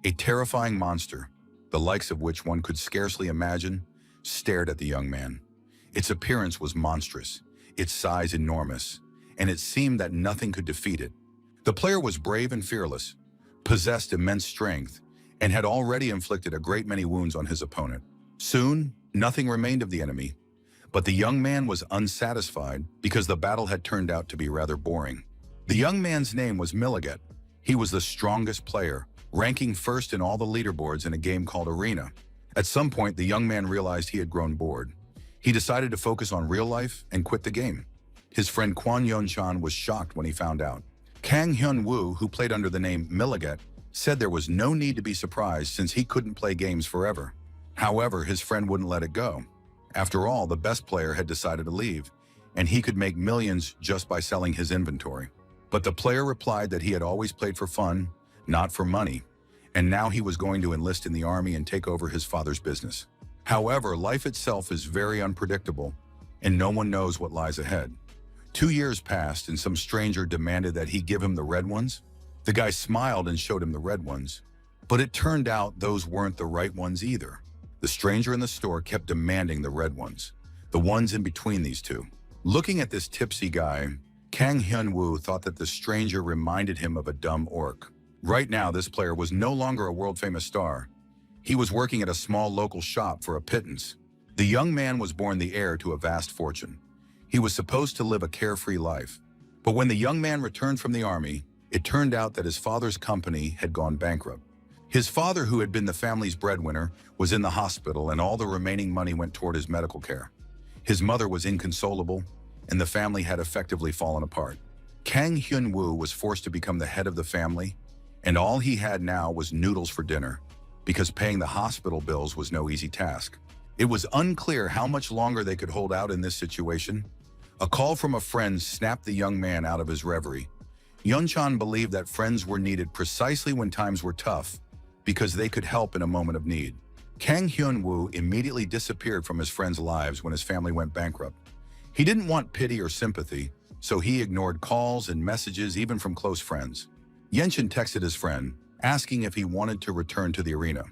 A terrifying monster, the likes of which one could scarcely imagine, stared at the young man. Its appearance was monstrous, its size enormous, and it seemed that nothing could defeat it. The player was brave and fearless, possessed immense strength, and had already inflicted a great many wounds on his opponent. Soon, nothing remained of the enemy, but the young man was unsatisfied because the battle had turned out to be rather boring. The young man's name was Milliget. He was the strongest player, ranking first in all the leaderboards in a game called Arena. At some point, the young man realized he had grown bored. He decided to focus on real life and quit the game. His friend Kwon Yeon-chan was shocked when he found out. Kang Hyun-woo, who played under the name Milliget, said there was no need to be surprised since he couldn't play games forever. However, his friend wouldn't let it go. After all, the best player had decided to leave, and he could make millions just by selling his inventory. But the player replied that he had always played for fun, not for money, and now he was going to enlist in the army and take over his father's business. However, life itself is very unpredictable, and no one knows what lies ahead. 2 years passed, and some stranger demanded that he give him the red ones. The guy smiled and showed him the red ones, but it turned out those weren't the right ones either. The stranger in the store kept demanding the red ones, the ones in between these two. Looking at this tipsy guy, Kang Hyun-woo thought that the stranger reminded him of a dumb orc. Right now, this player was no longer a world-famous star. He was working at a small local shop for a pittance. The young man was born the heir to a vast fortune. He was supposed to live a carefree life. But when the young man returned from the army, it turned out that his father's company had gone bankrupt. His father, who had been the family's breadwinner, was in the hospital, and all the remaining money went toward his medical care. His mother was inconsolable, and the family had effectively fallen apart. Kang Hyun-woo was forced to become the head of the family, and all he had now was noodles for dinner, because paying the hospital bills was no easy task. It was unclear how much longer they could hold out in this situation. A call from a friend snapped the young man out of his reverie. Yeon-chan believed that friends were needed precisely when times were tough, because they could help in a moment of need. Kang Hyun-woo immediately disappeared from his friends' lives when his family went bankrupt. He didn't want pity or sympathy, so he ignored calls and messages even from close friends. Yeon-chan texted his friend, asking if he wanted to return to the arena.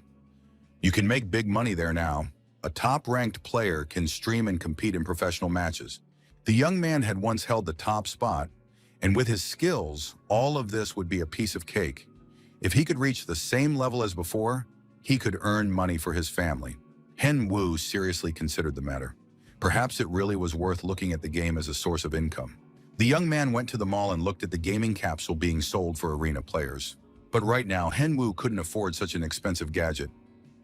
"You can make big money there now. A top-ranked player can stream and compete in professional matches." The young man had once held the top spot, and with his skills, all of this would be a piece of cake. If he could reach the same level as before, he could earn money for his family. Hyun-woo seriously considered the matter. Perhaps it really was worth looking at the game as a source of income. The young man went to the mall and looked at the gaming capsule being sold for arena players. But right now, Hyun-woo couldn't afford such an expensive gadget.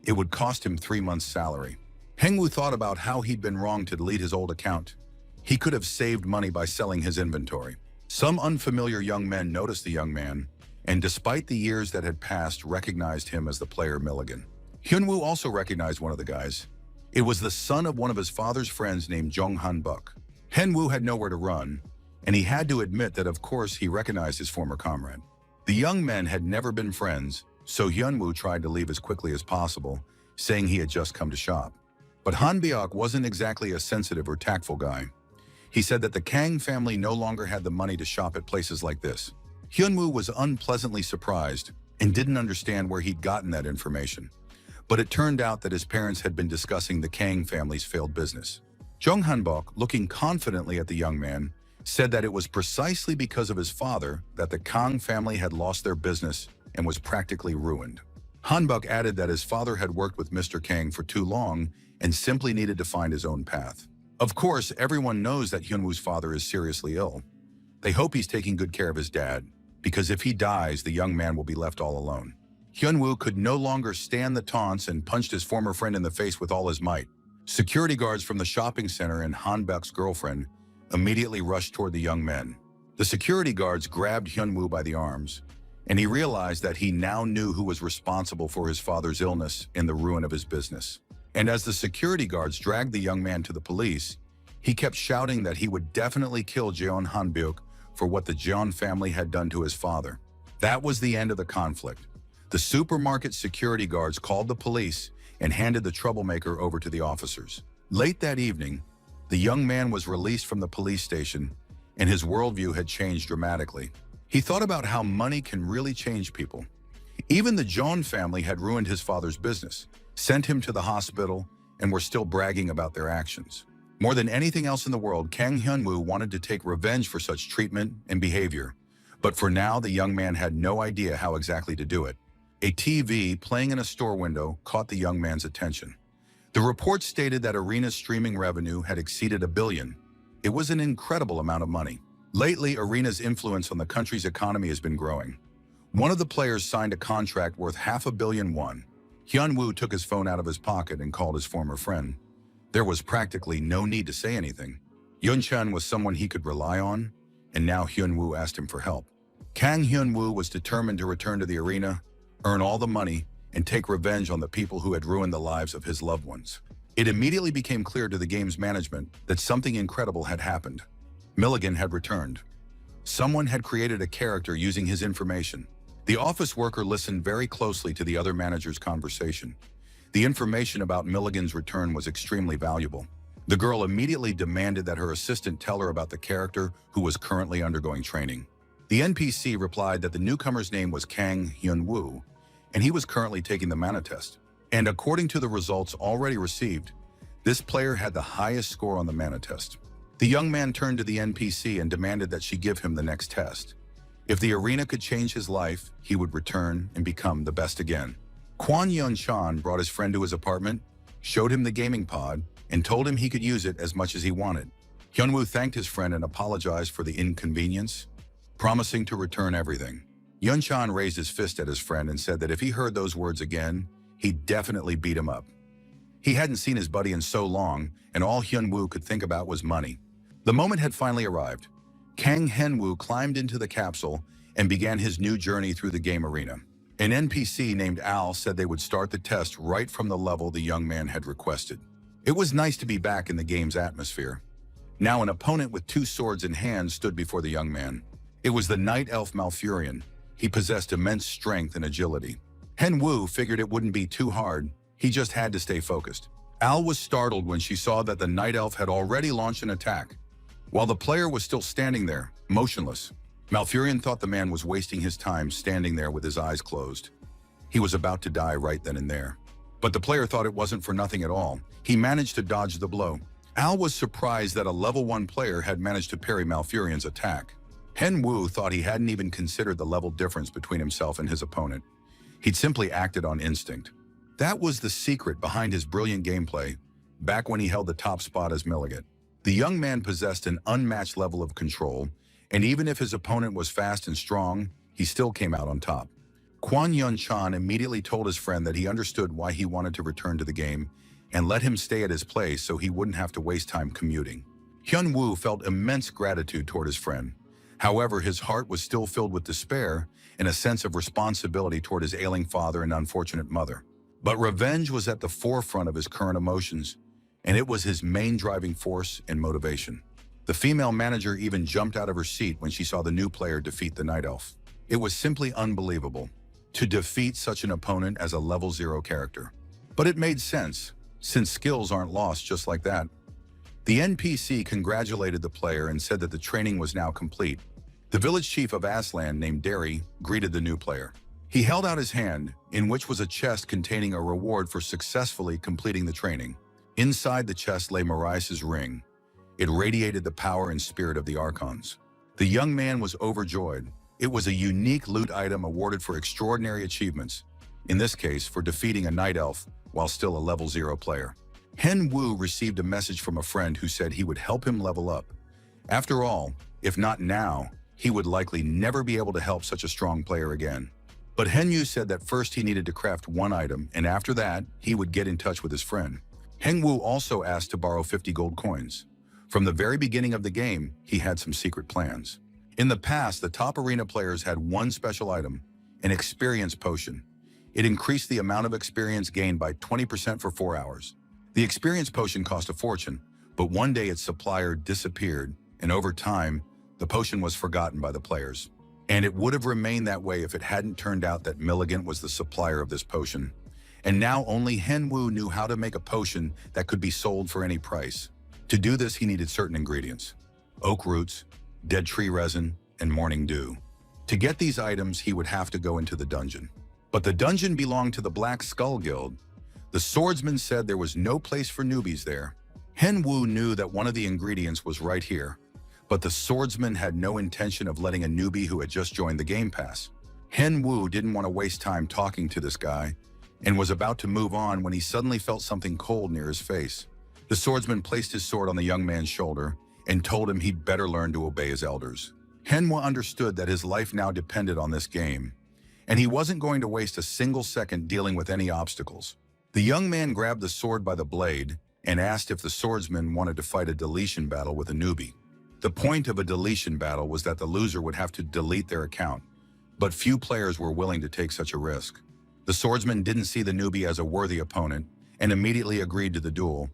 It would cost him 3 months' salary. Hyun-woo thought about how he'd been wrong to delete his old account. He could have saved money by selling his inventory. Some unfamiliar young men noticed the young man, and despite the years that had passed, recognized him as the player Milligan. Hyun-woo also recognized one of the guys. It was the son of one of his father's friends named Jong Han-buk. Hyun-woo had nowhere to run, and he had to admit that of course he recognized his former comrade. The young men had never been friends, so Hyun-woo tried to leave as quickly as possible, saying he had just come to shop. But Han-byuk wasn't exactly a sensitive or tactful guy. He said that the Kang family no longer had the money to shop at places like this. Hyun-woo was unpleasantly surprised and didn't understand where he'd gotten that information. But it turned out that his parents had been discussing the Kang family's failed business. Jong Han-buk, looking confidently at the young man, said that it was precisely because of his father that the Kang family had lost their business and was practically ruined. Han-buk added that his father had worked with Mr. Kang for too long and simply needed to find his own path. Of course, everyone knows that Hyun-woo's father is seriously ill. They hope he's taking good care of his dad, because if he dies, the young man will be left all alone. Hyun-woo could no longer stand the taunts and punched his former friend in the face with all his might. Security guards from the shopping center and Han-buk's girlfriend immediately rushed toward the young men. The security guards grabbed Hyun-woo by the arms, and he realized that he now knew who was responsible for his father's illness and the ruin of his business. And as the security guards dragged the young man to the police, he kept shouting that he would definitely kill Jeon Han-byuk for what the Jeon family had done to his father. That was the end of the conflict. The supermarket security guards called the police and handed the troublemaker over to the officers. Late that evening, the young man was released from the police station, and his worldview had changed dramatically. He thought about how money can really change people. Even the John family had ruined his father's business, sent him to the hospital, and were still bragging about their actions. More than anything else in the world, Kang Hyun-woo wanted to take revenge for such treatment and behavior. But for now, the young man had no idea how exactly to do it. A TV playing in a store window caught the young man's attention. The report stated that Arena's streaming revenue had exceeded $1 billion. It was an incredible amount of money. Lately, Arena's influence on the country's economy has been growing. One of the players signed a contract worth $500 million won. Hyun-woo took his phone out of his pocket and called his former friend. There was practically no need to say anything. Yun-chan was someone he could rely on, and now Hyun-woo asked him for help. Kang Hyun-woo was determined to return to the arena, earn all the money, and take revenge on the people who had ruined the lives of his loved ones. It immediately became clear to the game's management that something incredible had happened. Milligan had returned. Someone had created a character using his information. The office worker listened very closely to the other manager's conversation. The information about Milligan's return was extremely valuable. The girl immediately demanded that her assistant tell her about the character who was currently undergoing training. The NPC replied that the newcomer's name was Kang Hyun-woo, and he was currently taking the mana test. And according to the results already received, this player had the highest score on the mana test. The young man turned to the NPC and demanded that she give him the next test. If the arena could change his life, he would return and become the best again. Kwon Yun-chan brought his friend to his apartment, showed him the gaming pod, and told him he could use it as much as he wanted. Hyun-woo thanked his friend and apologized for the inconvenience, promising to return everything. Yun-chan raised his fist at his friend and said that if he heard those words again, he'd definitely beat him up. He hadn't seen his buddy in so long, and all Hyun-woo could think about was money. The moment had finally arrived. Kang Hyun-woo climbed into the capsule and began his new journey through the game arena. An NPC named Al said they would start the test right from the level the young man had requested. It was nice to be back in the game's atmosphere. Now an opponent with 2 swords in hand stood before the young man. It was the Night Elf Malfurion. He possessed immense strength and agility. Hyun-woo figured it wouldn't be too hard. He just had to stay focused. Al was startled when she saw that the Night Elf had already launched an attack, while the player was still standing there, motionless. Malfurion thought the man was wasting his time standing there with his eyes closed. He was about to die right then and there. But the player thought it wasn't for nothing at all. He managed to dodge the blow. Al was surprised that a level 1 player had managed to parry Malfurion's attack. Hyun-woo thought he hadn't even considered the level difference between himself and his opponent. He'd simply acted on instinct. That was the secret behind his brilliant gameplay, back when he held the top spot as Milligan. The young man possessed an unmatched level of control, and even if his opponent was fast and strong, he still came out on top. Kwon Yun-chan immediately told his friend that he understood why he wanted to return to the game and let him stay at his place so he wouldn't have to waste time commuting. Hyun-woo felt immense gratitude toward his friend. However, his heart was still filled with despair and a sense of responsibility toward his ailing father and unfortunate mother. But revenge was at the forefront of his current emotions, and it was his main driving force and motivation. The female manager even jumped out of her seat when she saw the new player defeat the Night Elf. It was simply unbelievable to defeat such an opponent as a level 0 character. But it made sense, since skills aren't lost just like that. The NPC congratulated the player and said that the training was now complete. The village chief of Aslan, named Derry, greeted the new player. He held out his hand, in which was a chest containing a reward for successfully completing the training. Inside the chest lay Marius' ring. It radiated the power and spirit of the Archons. The young man was overjoyed. It was a unique loot item awarded for extraordinary achievements, in this case for defeating a Night Elf while still a level 0 player. Hyun-woo received a message from a friend who said he would help him level up. After all, if not now, he would likely never be able to help such a strong player again. But Hyun-woo said that first he needed to craft 1 item, and after that, he would get in touch with his friend. Hyun-woo also asked to borrow 50 gold coins. From the very beginning of the game, he had some secret plans. In the past, the top arena players had 1 special item, an experience potion. It increased the amount of experience gained by 20% for 4 hours. The experience potion cost a fortune, but one day its supplier disappeared, and over time, the potion was forgotten by the players. And it would have remained that way if it hadn't turned out that Milligan was the supplier of this potion. And now only Hyun-woo knew how to make a potion that could be sold for any price. To do this, he needed certain ingredients: oak roots, dead tree resin, and morning dew. To get these items, he would have to go into the dungeon. But the dungeon belonged to the Black Skull Guild. The swordsman said there was no place for newbies there. Henwu knew that one of the ingredients was right here, but the swordsman had no intention of letting a newbie who had just joined the game pass. Henwu didn't want to waste time talking to this guy and was about to move on when he suddenly felt something cold near his face. The swordsman placed his sword on the young man's shoulder and told him he'd better learn to obey his elders. Henwu understood that his life now depended on this game, and he wasn't going to waste a single second dealing with any obstacles. The young man grabbed the sword by the blade and asked if the swordsman wanted to fight a deletion battle with a newbie. The point of a deletion battle was that the loser would have to delete their account, but few players were willing to take such a risk. The swordsman didn't see the newbie as a worthy opponent and immediately agreed to the duel,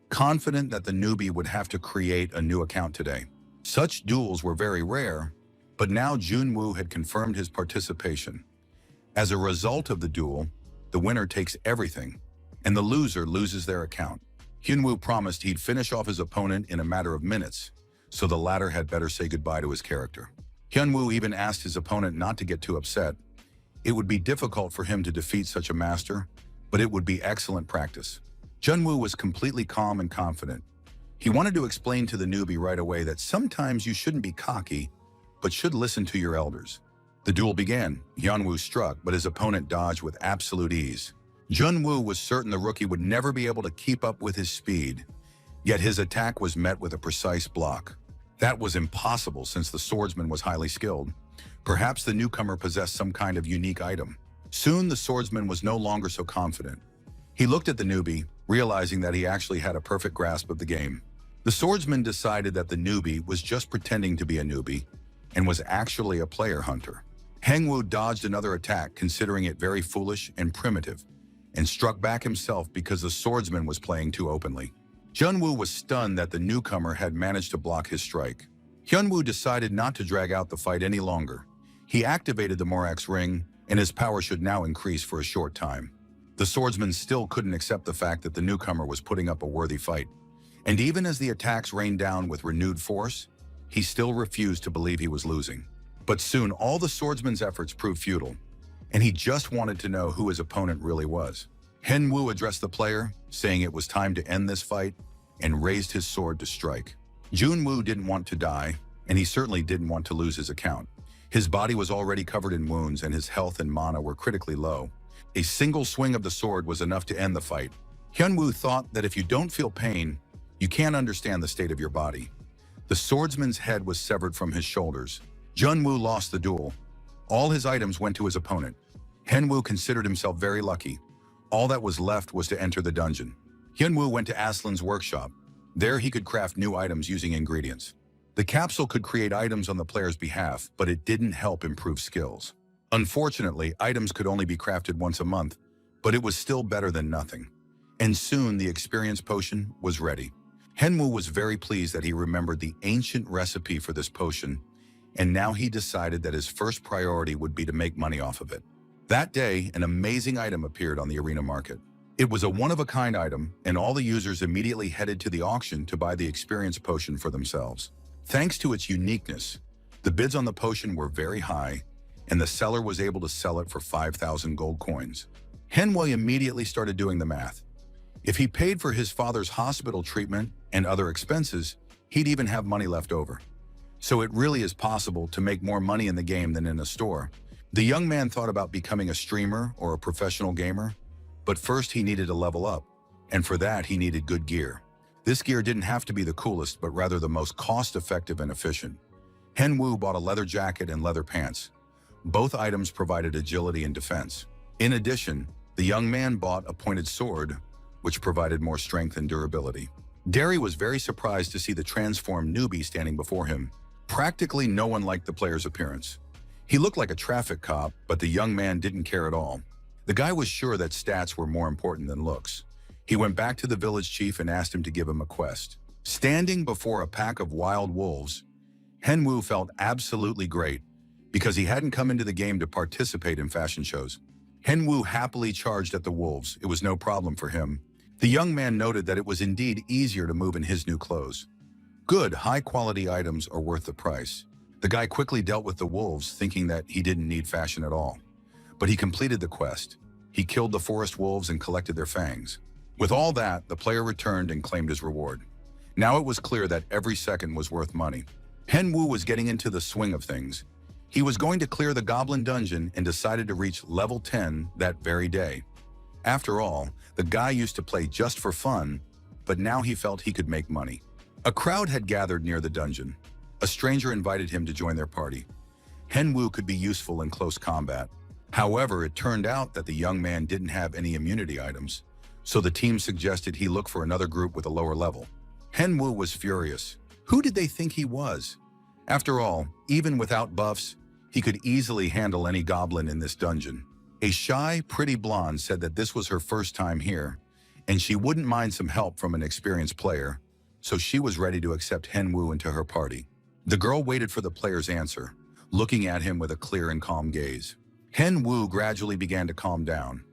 confident that the newbie would have to create a new account today. Such duels were very rare, but now Junwoo had confirmed his participation. As a result of the duel, the winner takes everything, and the loser loses their account. Hyunwoo promised he'd finish off his opponent in a matter of minutes, so the latter had better say goodbye to his character. Hyunwoo even asked his opponent not to get too upset. It would be difficult for him to defeat such a master, but it would be excellent practice. Junwoo was completely calm and confident. He wanted to explain to the newbie right away that sometimes you shouldn't be cocky, but should listen to your elders. The duel began. Hyunwoo struck, but his opponent dodged with absolute ease. Junwoo was certain the rookie would never be able to keep up with his speed, yet his attack was met with a precise block. That was impossible since the swordsman was highly skilled. Perhaps the newcomer possessed some kind of unique item. Soon the swordsman was no longer so confident. He looked at the newbie, realizing that he actually had a perfect grasp of the game. The swordsman decided that the newbie was just pretending to be a newbie and was actually a player hunter. Hengwoo dodged another attack, considering it very foolish and primitive, and struck back himself because the swordsman was playing too openly. Junwoo was stunned that the newcomer had managed to block his strike. Hyunwoo decided not to drag out the fight any longer. He activated the Morax ring, and his power should now increase for a short time. The swordsman still couldn't accept the fact that the newcomer was putting up a worthy fight. And even as the attacks rained down with renewed force, he still refused to believe he was losing. But soon all the swordsman's efforts proved futile, and he just wanted to know who his opponent really was. Henwoo addressed the player, saying it was time to end this fight, and raised his sword to strike. Junwoo didn't want to die, and he certainly didn't want to lose his account. His body was already covered in wounds, and his health and mana were critically low. A single swing of the sword was enough to end the fight. Hyunwoo thought that if you don't feel pain, you can't understand the state of your body. The swordsman's head was severed from his shoulders. Junwoo lost the duel. All his items went to his opponent. Henwoo considered himself very lucky. All that was left was to enter the dungeon. Hyunwoo went to Aslan's workshop. There he could craft new items using ingredients. The capsule could create items on the player's behalf, but it didn't help improve skills. Unfortunately, items could only be crafted once a month, but it was still better than nothing. And soon the experience potion was ready. Henwoo was very pleased that he remembered the ancient recipe for this potion, and now he decided that his first priority would be to make money off of it. That day, an amazing item appeared on the arena market. It was a one-of-a-kind item, and all the users immediately headed to the auction to buy the experience potion for themselves. Thanks to its uniqueness, the bids on the potion were very high, and the seller was able to sell it for 5,000 gold coins. Henwoo immediately started doing the math. If he paid for his father's hospital treatment and other expenses, he'd even have money left over. So it really is possible to make more money in the game than in a store. The young man thought about becoming a streamer or a professional gamer, but first he needed to level up, and for that he needed good gear. This gear didn't have to be the coolest, but rather the most cost-effective and efficient. Henwoo bought a leather jacket and leather pants. Both items provided agility and defense. In addition, the young man bought a pointed sword, which provided more strength and durability. Derry was very surprised to see the transformed newbie standing before him. Practically no one liked the player's appearance. He looked like a traffic cop, but the young man didn't care at all. The guy was sure that stats were more important than looks. He went back to the village chief and asked him to give him a quest. Standing before a pack of wild wolves, Henwoo felt absolutely great because he hadn't come into the game to participate in fashion shows. Henwoo happily charged at the wolves. It was no problem for him. The young man noted that it was indeed easier to move in his new clothes. Good, high-quality items are worth the price. The guy quickly dealt with the wolves, thinking that he didn't need fashion at all. But he completed the quest. He killed the forest wolves and collected their fangs. With all that, the player returned and claimed his reward. Now it was clear that every second was worth money. Henwu was getting into the swing of things. He was going to clear the Goblin Dungeon and decided to reach level 10 that very day. After all, the guy used to play just for fun, but now he felt he could make money. A crowd had gathered near the dungeon. A stranger invited him to join their party. Henwu could be useful in close combat. However, it turned out that the young man didn't have any immunity items, so the team suggested he look for another group with a lower level. Henwu was furious. Who did they think he was? After all, even without buffs, he could easily handle any goblin in this dungeon. A shy, pretty blonde said that this was her first time here, and she wouldn't mind some help from an experienced player, so she was ready to accept Henwu into her party. The girl waited for the player's answer, looking at him with a clear and calm gaze. Henwu gradually began to calm down.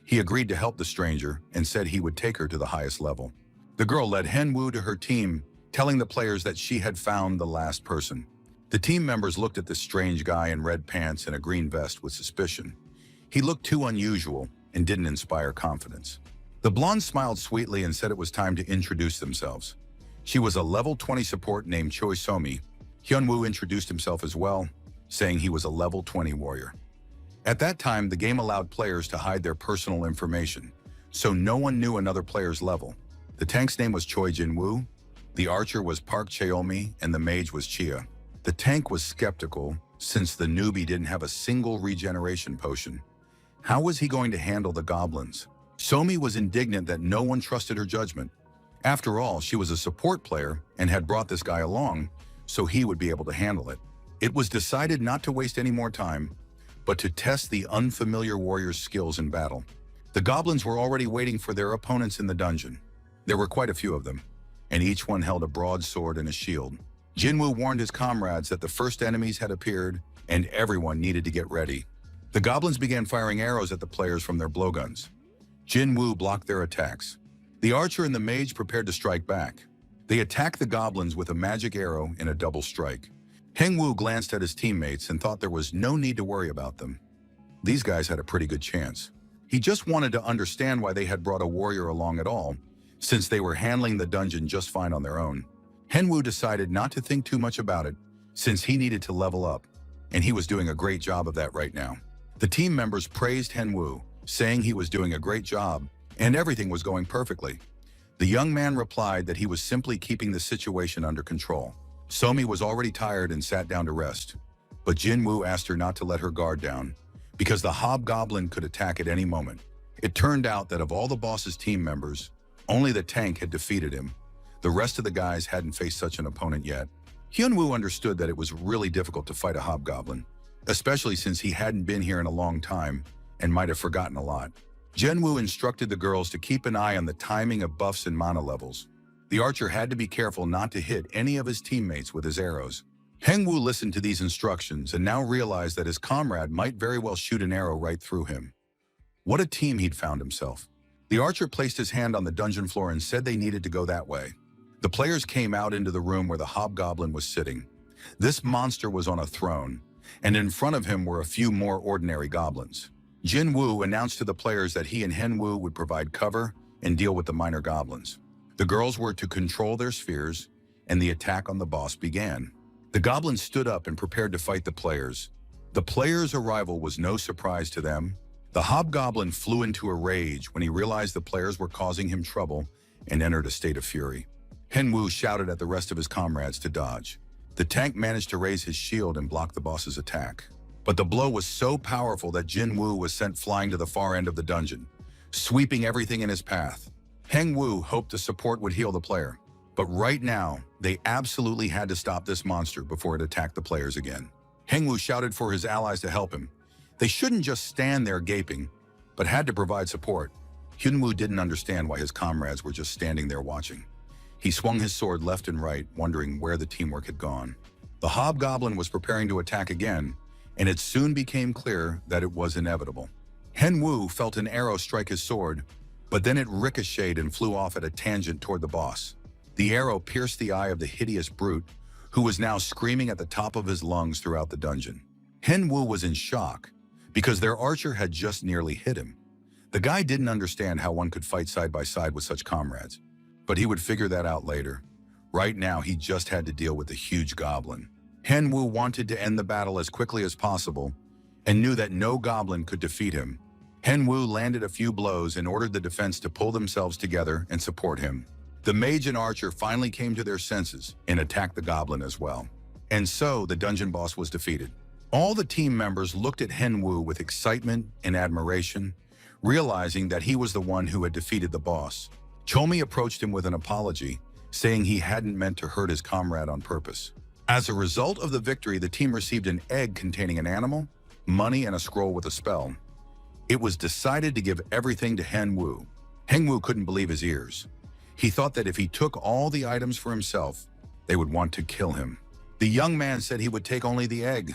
He agreed to help the stranger and said he would take her to the highest level. The girl led Henwu to her team, telling the players that she had found the last person. The team members looked at this strange guy in red pants and a green vest with suspicion. He looked too unusual and didn't inspire confidence. The blonde smiled sweetly and said it was time to introduce themselves. She was a level 20 support named Choi Somi. Hyunwoo introduced himself as well, saying he was a level 20 warrior. At that time, the game allowed players to hide their personal information, so no one knew another player's level. The tank's name was Choi Jinwoo, the archer was Park Cheomi, and the mage was Chia. The tank was skeptical, since the newbie didn't have a single regeneration potion. How was he going to handle the goblins? Somi was indignant that no one trusted her judgment. After all, she was a support player and had brought this guy along, so he would be able to handle it. It was decided not to waste any more time, but to test the unfamiliar warrior's skills in battle. The goblins were already waiting for their opponents in the dungeon. There were quite a few of them, and each one held a broadsword and a shield. Jinwoo warned his comrades that the first enemies had appeared, and everyone needed to get ready. The goblins began firing arrows at the players from their blowguns. Jinwoo blocked their attacks. The archer and the mage prepared to strike back. They attacked the goblins with a magic arrow in a double strike. Hengwoo glanced at his teammates and thought there was no need to worry about them. These guys had a pretty good chance. He just wanted to understand why they had brought a warrior along at all, since they were handling the dungeon just fine on their own. Henwu decided not to think too much about it, since he needed to level up, and he was doing a great job of that right now. The team members praised Henwu, saying he was doing a great job, and everything was going perfectly. The young man replied that he was simply keeping the situation under control. Somi was already tired and sat down to rest, but Jinwoo asked her not to let her guard down, because the hobgoblin could attack at any moment. It turned out that of all the boss's team members, only the tank had defeated him. The rest of the guys hadn't faced such an opponent yet. Hyunwoo understood that it was really difficult to fight a hobgoblin, especially since he hadn't been here in a long time and might have forgotten a lot. Jinwoo instructed the girls to keep an eye on the timing of buffs and mana levels. The archer had to be careful not to hit any of his teammates with his arrows. Hengwoo listened to these instructions and now realized that his comrade might very well shoot an arrow right through him. What a team he'd found himself. The archer placed his hand on the dungeon floor and said they needed to go that way. The players came out into the room where the hobgoblin was sitting. This monster was on a throne, and in front of him were a few more ordinary goblins. Jinwoo announced to the players that he and Henwoo would provide cover and deal with the minor goblins. The girls were to control their spheres, and the attack on the boss began. The goblins stood up and prepared to fight the players. The players' arrival was no surprise to them. The hobgoblin flew into a rage when he realized the players were causing him trouble and entered a state of fury. Henwoo shouted at the rest of his comrades to dodge. The tank managed to raise his shield and block the boss's attack. But the blow was so powerful that Jinwoo was sent flying to the far end of the dungeon, sweeping everything in his path. Hengwoo hoped the support would heal the player, but right now, they absolutely had to stop this monster before it attacked the players again. Hengwoo shouted for his allies to help him. They shouldn't just stand there gaping, but had to provide support. Hyunwoo didn't understand why his comrades were just standing there watching. He swung his sword left and right, wondering where the teamwork had gone. The hobgoblin was preparing to attack again, and it soon became clear that it was inevitable. Henwoo felt an arrow strike his sword, but then it ricocheted and flew off at a tangent toward the boss. The arrow pierced the eye of the hideous brute, who was now screaming at the top of his lungs throughout the dungeon. Henwoo was in shock, because their archer had just nearly hit him. The guy didn't understand how one could fight side by side with such comrades, but he would figure that out later. Right now, he just had to deal with the huge goblin. Henwu wanted to end the battle as quickly as possible and knew that no goblin could defeat him. Henwu landed a few blows and ordered the defense to pull themselves together and support him. The mage and archer finally came to their senses and attacked the goblin as well. And so the dungeon boss was defeated. All the team members looked at Henwu with excitement and admiration, realizing that he was the one who had defeated the boss. Chomi approached him with an apology, saying he hadn't meant to hurt his comrade on purpose. As a result of the victory, the team received an egg containing an animal, money, and a scroll with a spell. It was decided to give everything to Henwu. Henwu couldn't believe his ears. He thought that if he took all the items for himself, they would want to kill him. The young man said he would take only the egg.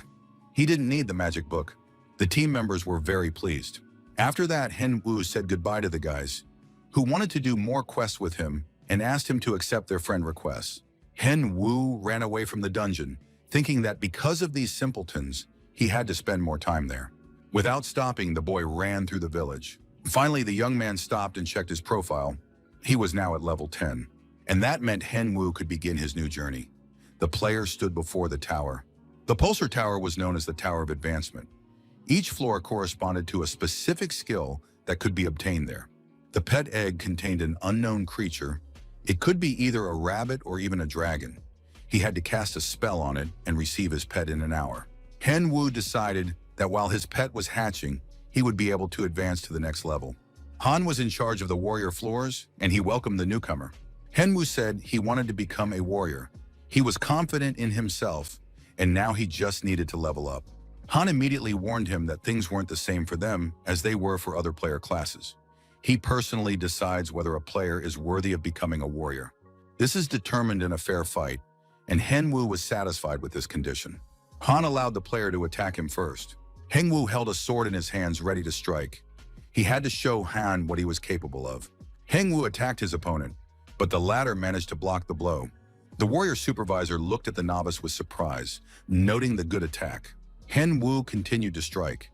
He didn't need the magic book. The team members were very pleased. After that, Henwu said goodbye to the guys, who wanted to do more quests with him and asked him to accept their friend requests. Henwu ran away from the dungeon, thinking that because of these simpletons, he had to spend more time there. Without stopping, the boy ran through the village. Finally, the young man stopped and checked his profile. He was now at level 10, and that meant Henwu could begin his new journey. The player stood before the tower. The Pulsar Tower was known as the Tower of Advancement. Each floor corresponded to a specific skill that could be obtained there. The pet egg contained an unknown creature. It could be either a rabbit or even a dragon. He had to cast a spell on it and receive his pet in an hour. Henwu decided that while his pet was hatching, he would be able to advance to the next level. Han was in charge of the warrior floors, and he welcomed the newcomer. Henwu said he wanted to become a warrior. He was confident in himself, and now he just needed to level up. Han immediately warned him that things weren't the same for them as they were for other player classes. He personally decides whether a player is worthy of becoming a warrior. This is determined in a fair fight, and Henwu was satisfied with this condition. Han allowed the player to attack him first. Henwu held a sword in his hands ready to strike. He had to show Han what he was capable of. Henwu attacked his opponent, but the latter managed to block the blow. The warrior supervisor looked at the novice with surprise, noting the good attack. Henwu continued to strike,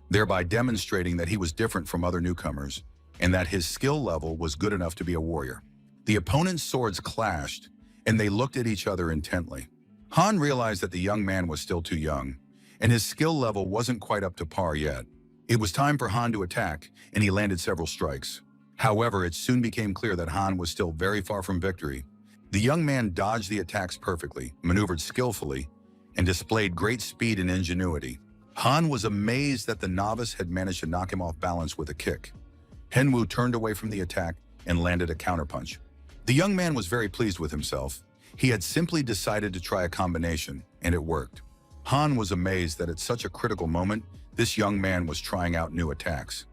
thereby demonstrating that he was different from other newcomers and that his skill level was good enough to be a warrior. The opponent's swords clashed, and they looked at each other intently. Han realized that the young man was still too young, and his skill level wasn't quite up to par yet. It was time for Han to attack, and he landed several strikes. However, it soon became clear that Han was still very far from victory. The young man dodged the attacks perfectly, maneuvered skillfully, and displayed great speed and ingenuity. Han was amazed that the novice had managed to knock him off balance with a kick. Henwu turned away from the attack and landed a counterpunch. The young man was very pleased with himself. He had simply decided to try a combination, and it worked. Han was amazed that at such a critical moment, this young man was trying out new attacks.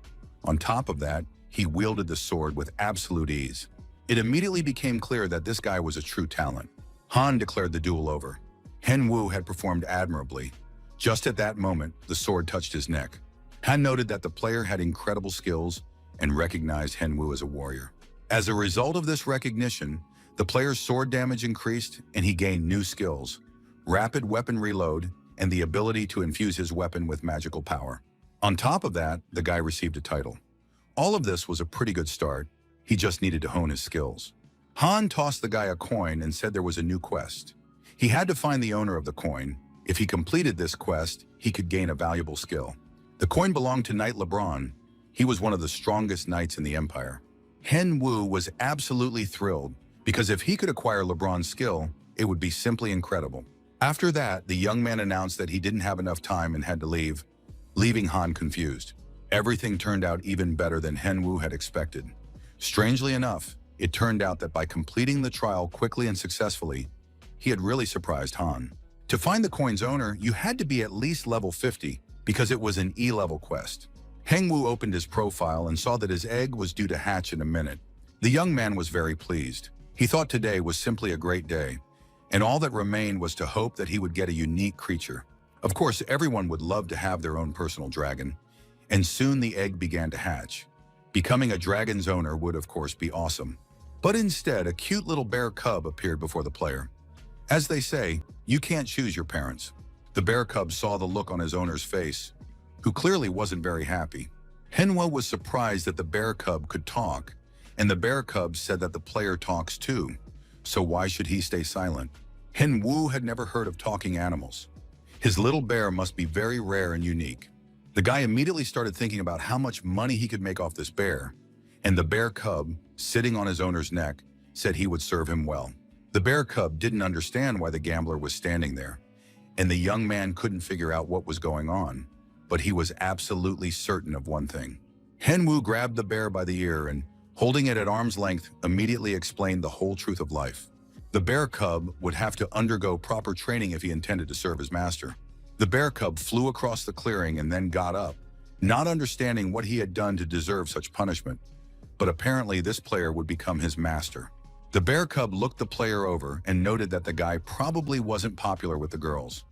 On top of that, he wielded the sword with absolute ease. It immediately became clear that this guy was a true talent. Han declared the duel over. Henwu had performed admirably. Just at that moment, the sword touched his neck. Han noted that the player had incredible skills and recognized Henwu as a warrior. As a result of this recognition, the player's sword damage increased and he gained new skills, rapid weapon reload, and the ability to infuse his weapon with magical power. On top of that, the guy received a title. All of this was a pretty good start. He just needed to hone his skills. Han tossed the guy a coin and said there was a new quest. He had to find the owner of the coin. If he completed this quest, he could gain a valuable skill. The coin belonged to Knight LeBron. He was one of the strongest knights in the Empire. Henwu was absolutely thrilled because if he could acquire LeBron's skill, it would be simply incredible. After that, the young man announced that he didn't have enough time and had to leave, leaving Han confused. Everything turned out even better than Henwu had expected. Strangely enough, it turned out that by completing the trial quickly and successfully, he had really surprised Han. To find the coin's owner, you had to be at least level 50 because it was an E-level quest. Henwu opened his profile and saw that his egg was due to hatch in a minute. The young man was very pleased. He thought today was simply a great day, and all that remained was to hope that he would get a unique creature. Of course, everyone would love to have their own personal dragon, and soon the egg began to hatch. Becoming a dragon's owner would, of course, be awesome. But instead, a cute little bear cub appeared before the player. As they say, you can't choose your parents. The bear cub saw the look on his owner's face, who clearly wasn't very happy. Manhwa was surprised that the bear cub could talk, and the bear cub said that the player talks too, so why should he stay silent? Manhwa had never heard of talking animals. His little bear must be very rare and unique. The guy immediately started thinking about how much money he could make off this bear, and the bear cub, sitting on his owner's neck, said he would serve him well. The bear cub didn't understand why the gambler was standing there, and the young man couldn't figure out what was going on, but he was absolutely certain of one thing. Manhwa grabbed the bear by the ear and, holding it at arm's length, immediately explained the whole truth of life. The bear cub would have to undergo proper training if he intended to serve his master. The bear cub flew across the clearing and then got up, not understanding what he had done to deserve such punishment, but apparently this player would become his master. The bear cub looked the player over and noted that the guy probably wasn't popular with the girls.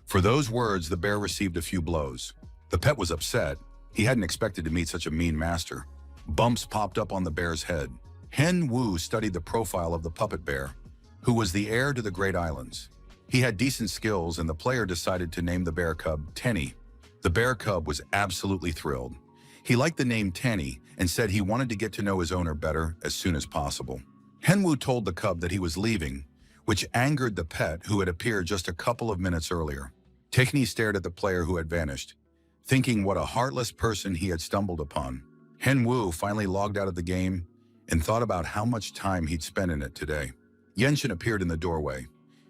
For those words, the bear received a few blows. The pet was upset. He hadn't expected to meet such a mean master. Bumps popped up on the bear's head. Manhwa studied the profile of the puppet bear, who was the heir to the Great Islands. He had decent skills, and the player decided to name the bear cub Tenny. The bear cub was absolutely thrilled. He liked the name Tenny and said he wanted to get to know his owner better as soon as possible. Manhwa told the cub that he was leaving, which angered the pet who had appeared just a couple of minutes earlier. Tenny stared at the player who had vanished, thinking what a heartless person he had stumbled upon. Manhwa finally logged out of the game and thought about how much time he'd spent in it today. Yenshin appeared in the doorway.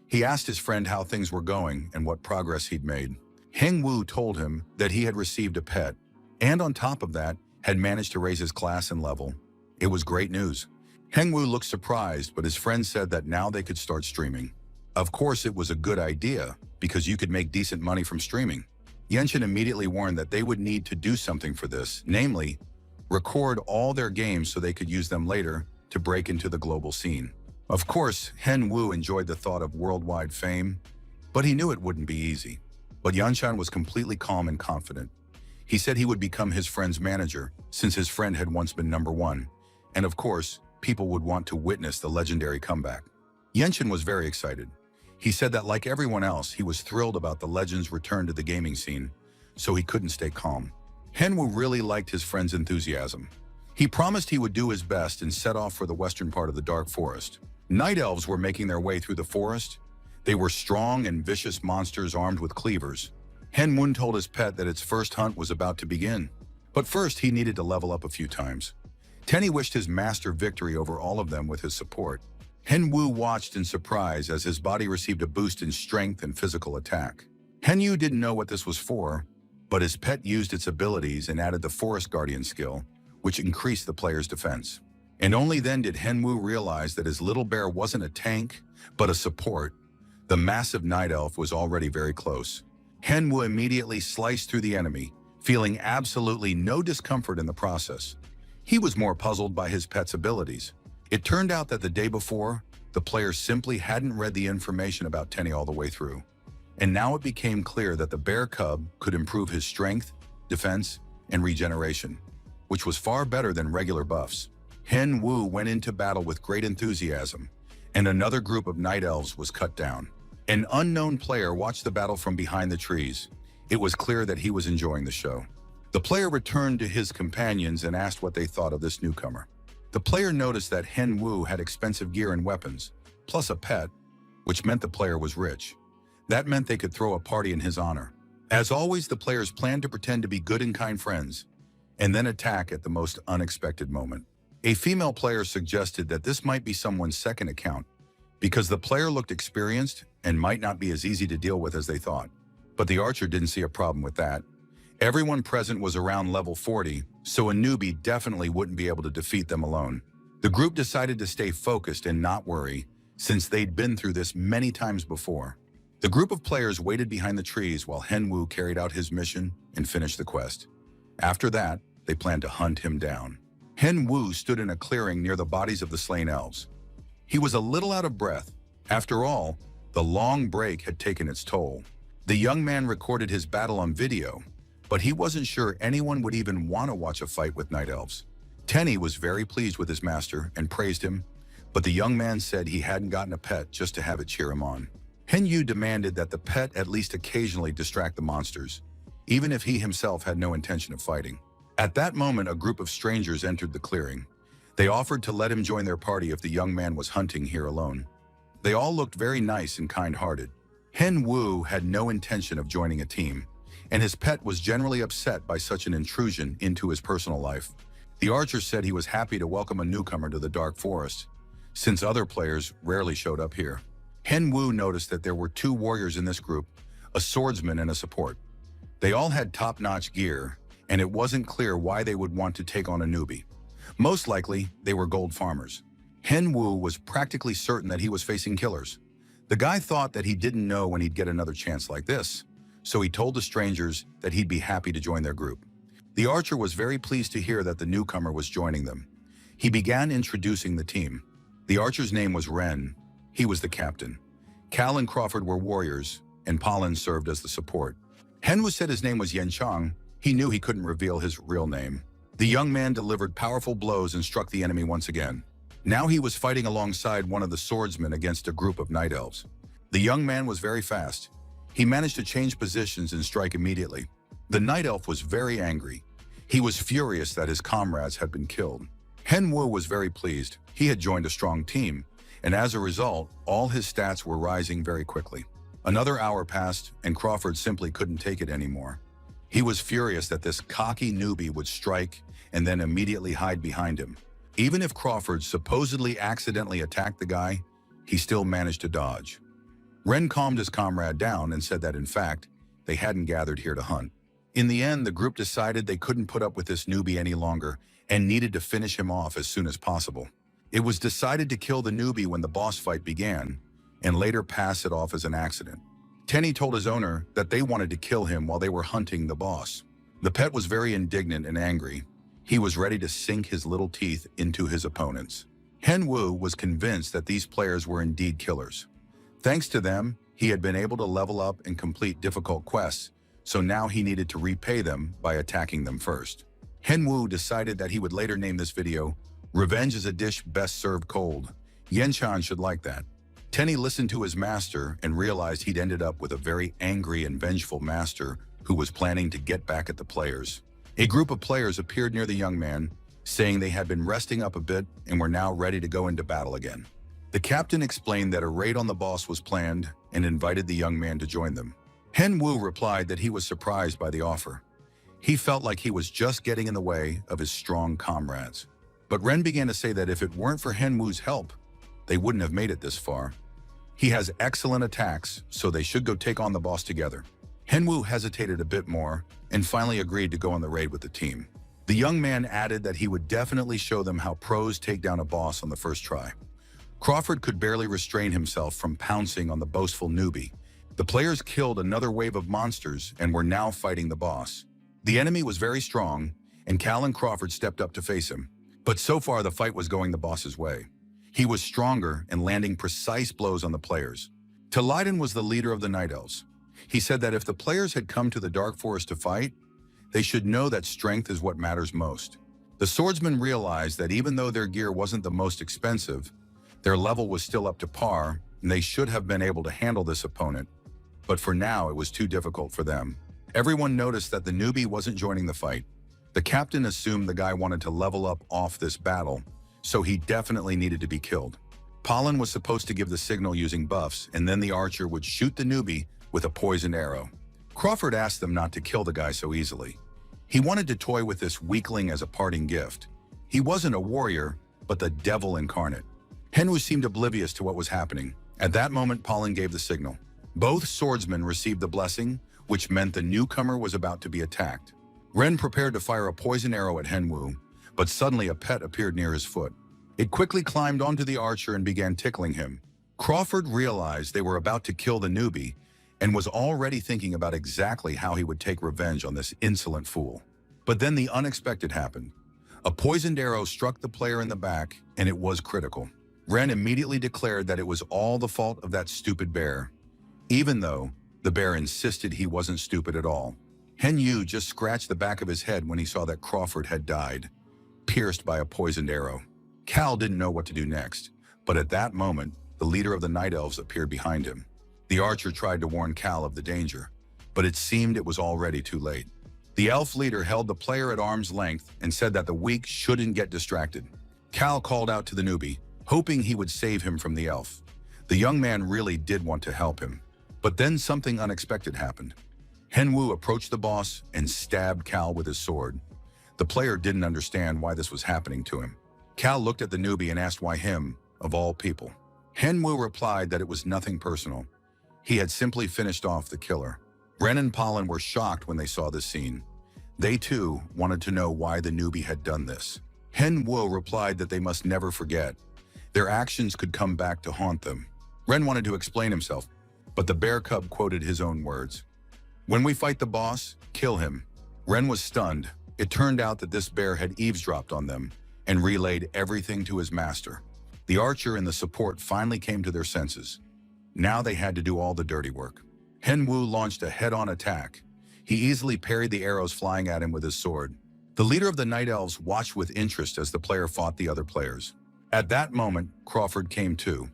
He asked his friend how things were going and what progress he'd made. Manhwa told him that he had received a pet, and on top of that, had managed to raise his class and level. It was great news. Manhwa looked surprised, but his friend said that now they could start streaming. Of course, it was a good idea, because you could make decent money from streaming. Yenshin immediately warned that they would need to do something for this, namely, record all their games so they could use them later to break into the global scene. Of course, Manhwa enjoyed the thought of worldwide fame, but he knew it wouldn't be easy. But Yenshin was completely calm and confident. He said he would become his friend's manager, since his friend had once been #1, and of course, people would want to witness the legendary comeback. Yenshin was very excited. He said that like everyone else, he was thrilled about the legend's return to the gaming scene, so he couldn't stay calm. Manhwa really liked his friend's enthusiasm. He promised he would do his best and set off for the western part of the dark forest. Night elves were making their way through the forest. They were strong and vicious monsters armed with cleavers. Manhwa told his pet that its first hunt was about to begin. But first, he needed to level up a few times. Tenny wished his master victory over all of them with his support. Manhwa watched in surprise as his body received a boost in strength and physical attack. Manhwa didn't know what this was for, but his pet used its abilities and added the Forest Guardian skill, which increased the player's defense. And only then did Manhwa realize that his little bear wasn't a tank, but a support. The massive night elf was already very close. Manhwa immediately sliced through the enemy, feeling absolutely no discomfort in the process. He was more puzzled by his pet's abilities. It turned out that the day before, the player simply hadn't read the information about Tenny all the way through. And now it became clear that the bear cub could improve his strength, defense, and regeneration, which was far better than regular buffs. Manhwa went into battle with great enthusiasm, and another group of night elves was cut down. An unknown player watched the battle from behind the trees. It was clear that he was enjoying the show. The player returned to his companions and asked what they thought of this newcomer. The player noticed that Manhwa had expensive gear and weapons, plus a pet, which meant the player was rich. That meant they could throw a party in his honor. As always, the players planned to pretend to be good and kind friends, and then attack at the most unexpected moment. A female player suggested that this might be someone's second account, because the player looked experienced and might not be as easy to deal with as they thought. But the archer didn't see a problem with that. Everyone present was around level 40, so a newbie definitely wouldn't be able to defeat them alone. The group decided to stay focused and not worry, since they'd been through this many times before. The group of players waited behind the trees while Manhwa carried out his mission and finished the quest. After that, they planned to hunt him down. Manhwa stood in a clearing near the bodies of the slain elves. He was a little out of breath. After all, the long break had taken its toll. The young man recorded his battle on video, but he wasn't sure anyone would even want to watch a fight with night elves. Tenny was very pleased with his master and praised him, but the young man said he hadn't gotten a pet just to have it cheer him on. Manhwa demanded that the pet at least occasionally distract the monsters. even if he himself had no intention of fighting. At that moment, a group of strangers entered the clearing. They offered to let him join their party if the young man was hunting here alone. They all looked very nice and kind-hearted. Hen Wu had no intention of joining a team, and his pet was generally upset by such an intrusion into his personal life. The archer said he was happy to welcome a newcomer to the Dark Forest, since other players rarely showed up here. Hen Wu noticed that there were two warriors in this group, a swordsman and a support. They all had top-notch gear, and it wasn't clear why they would want to take on a newbie. Most likely, they were gold farmers. Hen Wu was practically certain that he was facing killers. The guy thought that he didn't know when he'd get another chance like this, so he told the strangers that he'd be happy to join their group. The archer was very pleased to hear that the newcomer was joining them. He began introducing the team. The archer's name was Ren. He was the captain. Cal and Crawford were warriors, and Pollen served as the support. Hen Wu said his name was Yen Chang. He knew he couldn't reveal his real name. The young man delivered powerful blows and struck the enemy once again. Now he was fighting alongside one of the swordsmen against a group of night elves. The young man was very fast. He managed to change positions and strike immediately. The night elf was very angry. He was furious that his comrades had been killed. Hen Wu was very pleased. He had joined a strong team, and as a result, all his stats were rising very quickly. Another hour passed, and Crawford simply couldn't take it anymore. He was furious that this cocky newbie would strike and then immediately hide behind him. Even if Crawford supposedly accidentally attacked the guy, he still managed to dodge. Ren calmed his comrade down and said that, in fact, they hadn't gathered here to hunt. In the end, the group decided they couldn't put up with this newbie any longer and needed to finish him off as soon as possible. It was decided to kill the newbie when the boss fight began, and later pass it off as an accident. Tenny told his owner that they wanted to kill him while they were hunting the boss. The pet was very indignant and angry. He was ready to sink his little teeth into his opponents. Hen Wu was convinced that these players were indeed killers. Thanks to them, he had been able to level up and complete difficult quests, so now he needed to repay them by attacking them first. Hen Wu decided that he would later name this video, "Revenge is a dish best served cold." Yen-chan should like that. Tenny listened to his master and realized he'd ended up with a very angry and vengeful master who was planning to get back at the players. A group of players appeared near the young man, saying they had been resting up a bit and were now ready to go into battle again. The captain explained that a raid on the boss was planned and invited the young man to join them. Hen Wu replied that he was surprised by the offer. He felt like he was just getting in the way of his strong comrades. But Ren began to say that if it weren't for Hen Wu's help, they wouldn't have made it this far. He has excellent attacks, so they should go take on the boss together. Hen Wu hesitated a bit more and finally agreed to go on the raid with the team. The young man added that he would definitely show them how pros take down a boss on the first try. Crawford could barely restrain himself from pouncing on the boastful newbie. The players killed another wave of monsters and were now fighting the boss. The enemy was very strong, and Cal and Crawford stepped up to face him. But so far, the fight was going the boss's way. He was stronger and landing precise blows on the players. Talaiden was the leader of the Night Elves. He said that if the players had come to the Dark Forest to fight, they should know that strength is what matters most. The swordsmen realized that even though their gear wasn't the most expensive, their level was still up to par, and they should have been able to handle this opponent. But for now, it was too difficult for them. Everyone noticed that the newbie wasn't joining the fight. The captain assumed the guy wanted to level up off this battle, so he definitely needed to be killed. Pollen was supposed to give the signal using buffs, and then the archer would shoot the newbie with a poisoned arrow. Crawford asked them not to kill the guy so easily. He wanted to toy with this weakling as a parting gift. He wasn't a warrior, but the devil incarnate. Hen Wu seemed oblivious to what was happening. At that moment, Pollen gave the signal. Both swordsmen received the blessing, which meant the newcomer was about to be attacked. Ren prepared to fire a poison arrow at Hen Wu, but suddenly a pet appeared near his foot. It quickly climbed onto the archer and began tickling him. Crawford realized they were about to kill the newbie and was already thinking about exactly how he would take revenge on this insolent fool. But then the unexpected happened. A poisoned arrow struck the player in the back, and it was critical. Ren immediately declared that it was all the fault of that stupid bear, even though the bear insisted he wasn't stupid at all. Hen Yu just scratched the back of his head when he saw that Crawford had died, pierced by a poisoned arrow. Cal didn't know what to do next, but at that moment, the leader of the Night Elves appeared behind him. The archer tried to warn Cal of the danger, but it seemed it was already too late. The elf leader held the player at arm's length and said that the weak shouldn't get distracted. Cal called out to the newbie, hoping he would save him from the elf. The young man really did want to help him. But then something unexpected happened. Henwu approached the boss and stabbed Cal with his sword. The player didn't understand why this was happening to him. Cal looked at the newbie and asked why him, of all people. Henwu replied that it was nothing personal. He had simply finished off the killer. Ren and Pollen were shocked when they saw this scene. They too wanted to know why the newbie had done this. Henwu replied that they must never forget. Their actions could come back to haunt them. Ren wanted to explain himself, but the bear cub quoted his own words. "When we fight the boss, kill him." Ren was stunned. It turned out that this bear had eavesdropped on them and relayed everything to his master. The archer and the support finally came to their senses. Now they had to do all the dirty work. Henwu launched a head-on attack. He easily parried the arrows flying at him with his sword. The leader of the Night Elves watched with interest as the player fought the other players. At that moment, Crawford came too.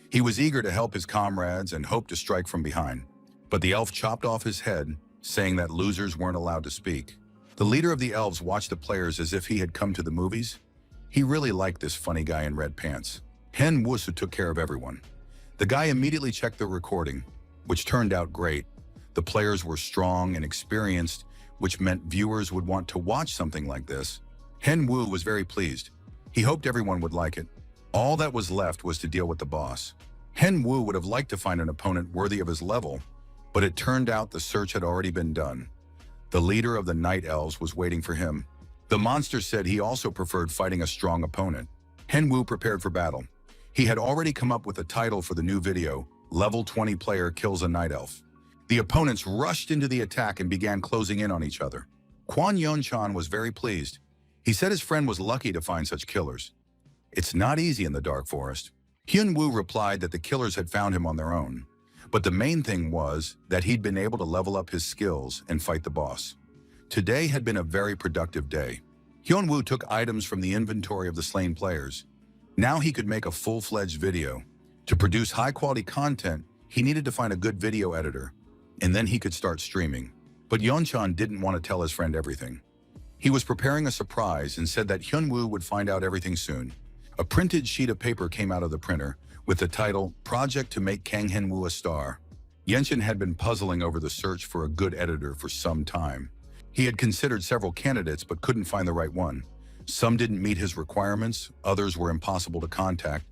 He was eager to help his comrades and hoped to strike from behind. But the elf chopped off his head, saying that losers weren't allowed to speak. The leader of the elves watched the players as if he had come to the movies. He really liked this funny guy in red pants. Hen Wusu took care of everyone. The guy immediately checked the recording, which turned out great. The players were strong and experienced, which meant viewers would want to watch something like this. Hen Wu was very pleased. He hoped everyone would like it. All that was left was to deal with the boss. Hen Wu would have liked to find an opponent worthy of his level, but it turned out the search had already been done. The leader of the Night Elves was waiting for him. The monster said he also preferred fighting a strong opponent. Hen Wu prepared for battle. He had already come up with a title for the new video, Level 20 Player Kills a Night Elf. The opponents rushed into the attack and began closing in on each other. Quan Yonchan was very pleased. He said his friend was lucky to find such killers. It's not easy in the Dark Forest. Hyun Woo replied that the killers had found him on their own. But the main thing was that he'd been able to level up his skills and fight the boss. Today had been a very productive day. Hyun Woo took items from the inventory of the slain players. Now he could make a full-fledged video. To produce high-quality content, he needed to find a good video editor, and then he could start streaming. But Yonchan didn't want to tell his friend everything. He was preparing a surprise and said that Hyun Woo would find out everything soon. A printed sheet of paper came out of the printer with the title, Project to Make Kang Henwoo a Star. Yenshin had been puzzling over the search for a good editor for some time. He had considered several candidates but couldn't find the right one. Some didn't meet his requirements, others were impossible to contact,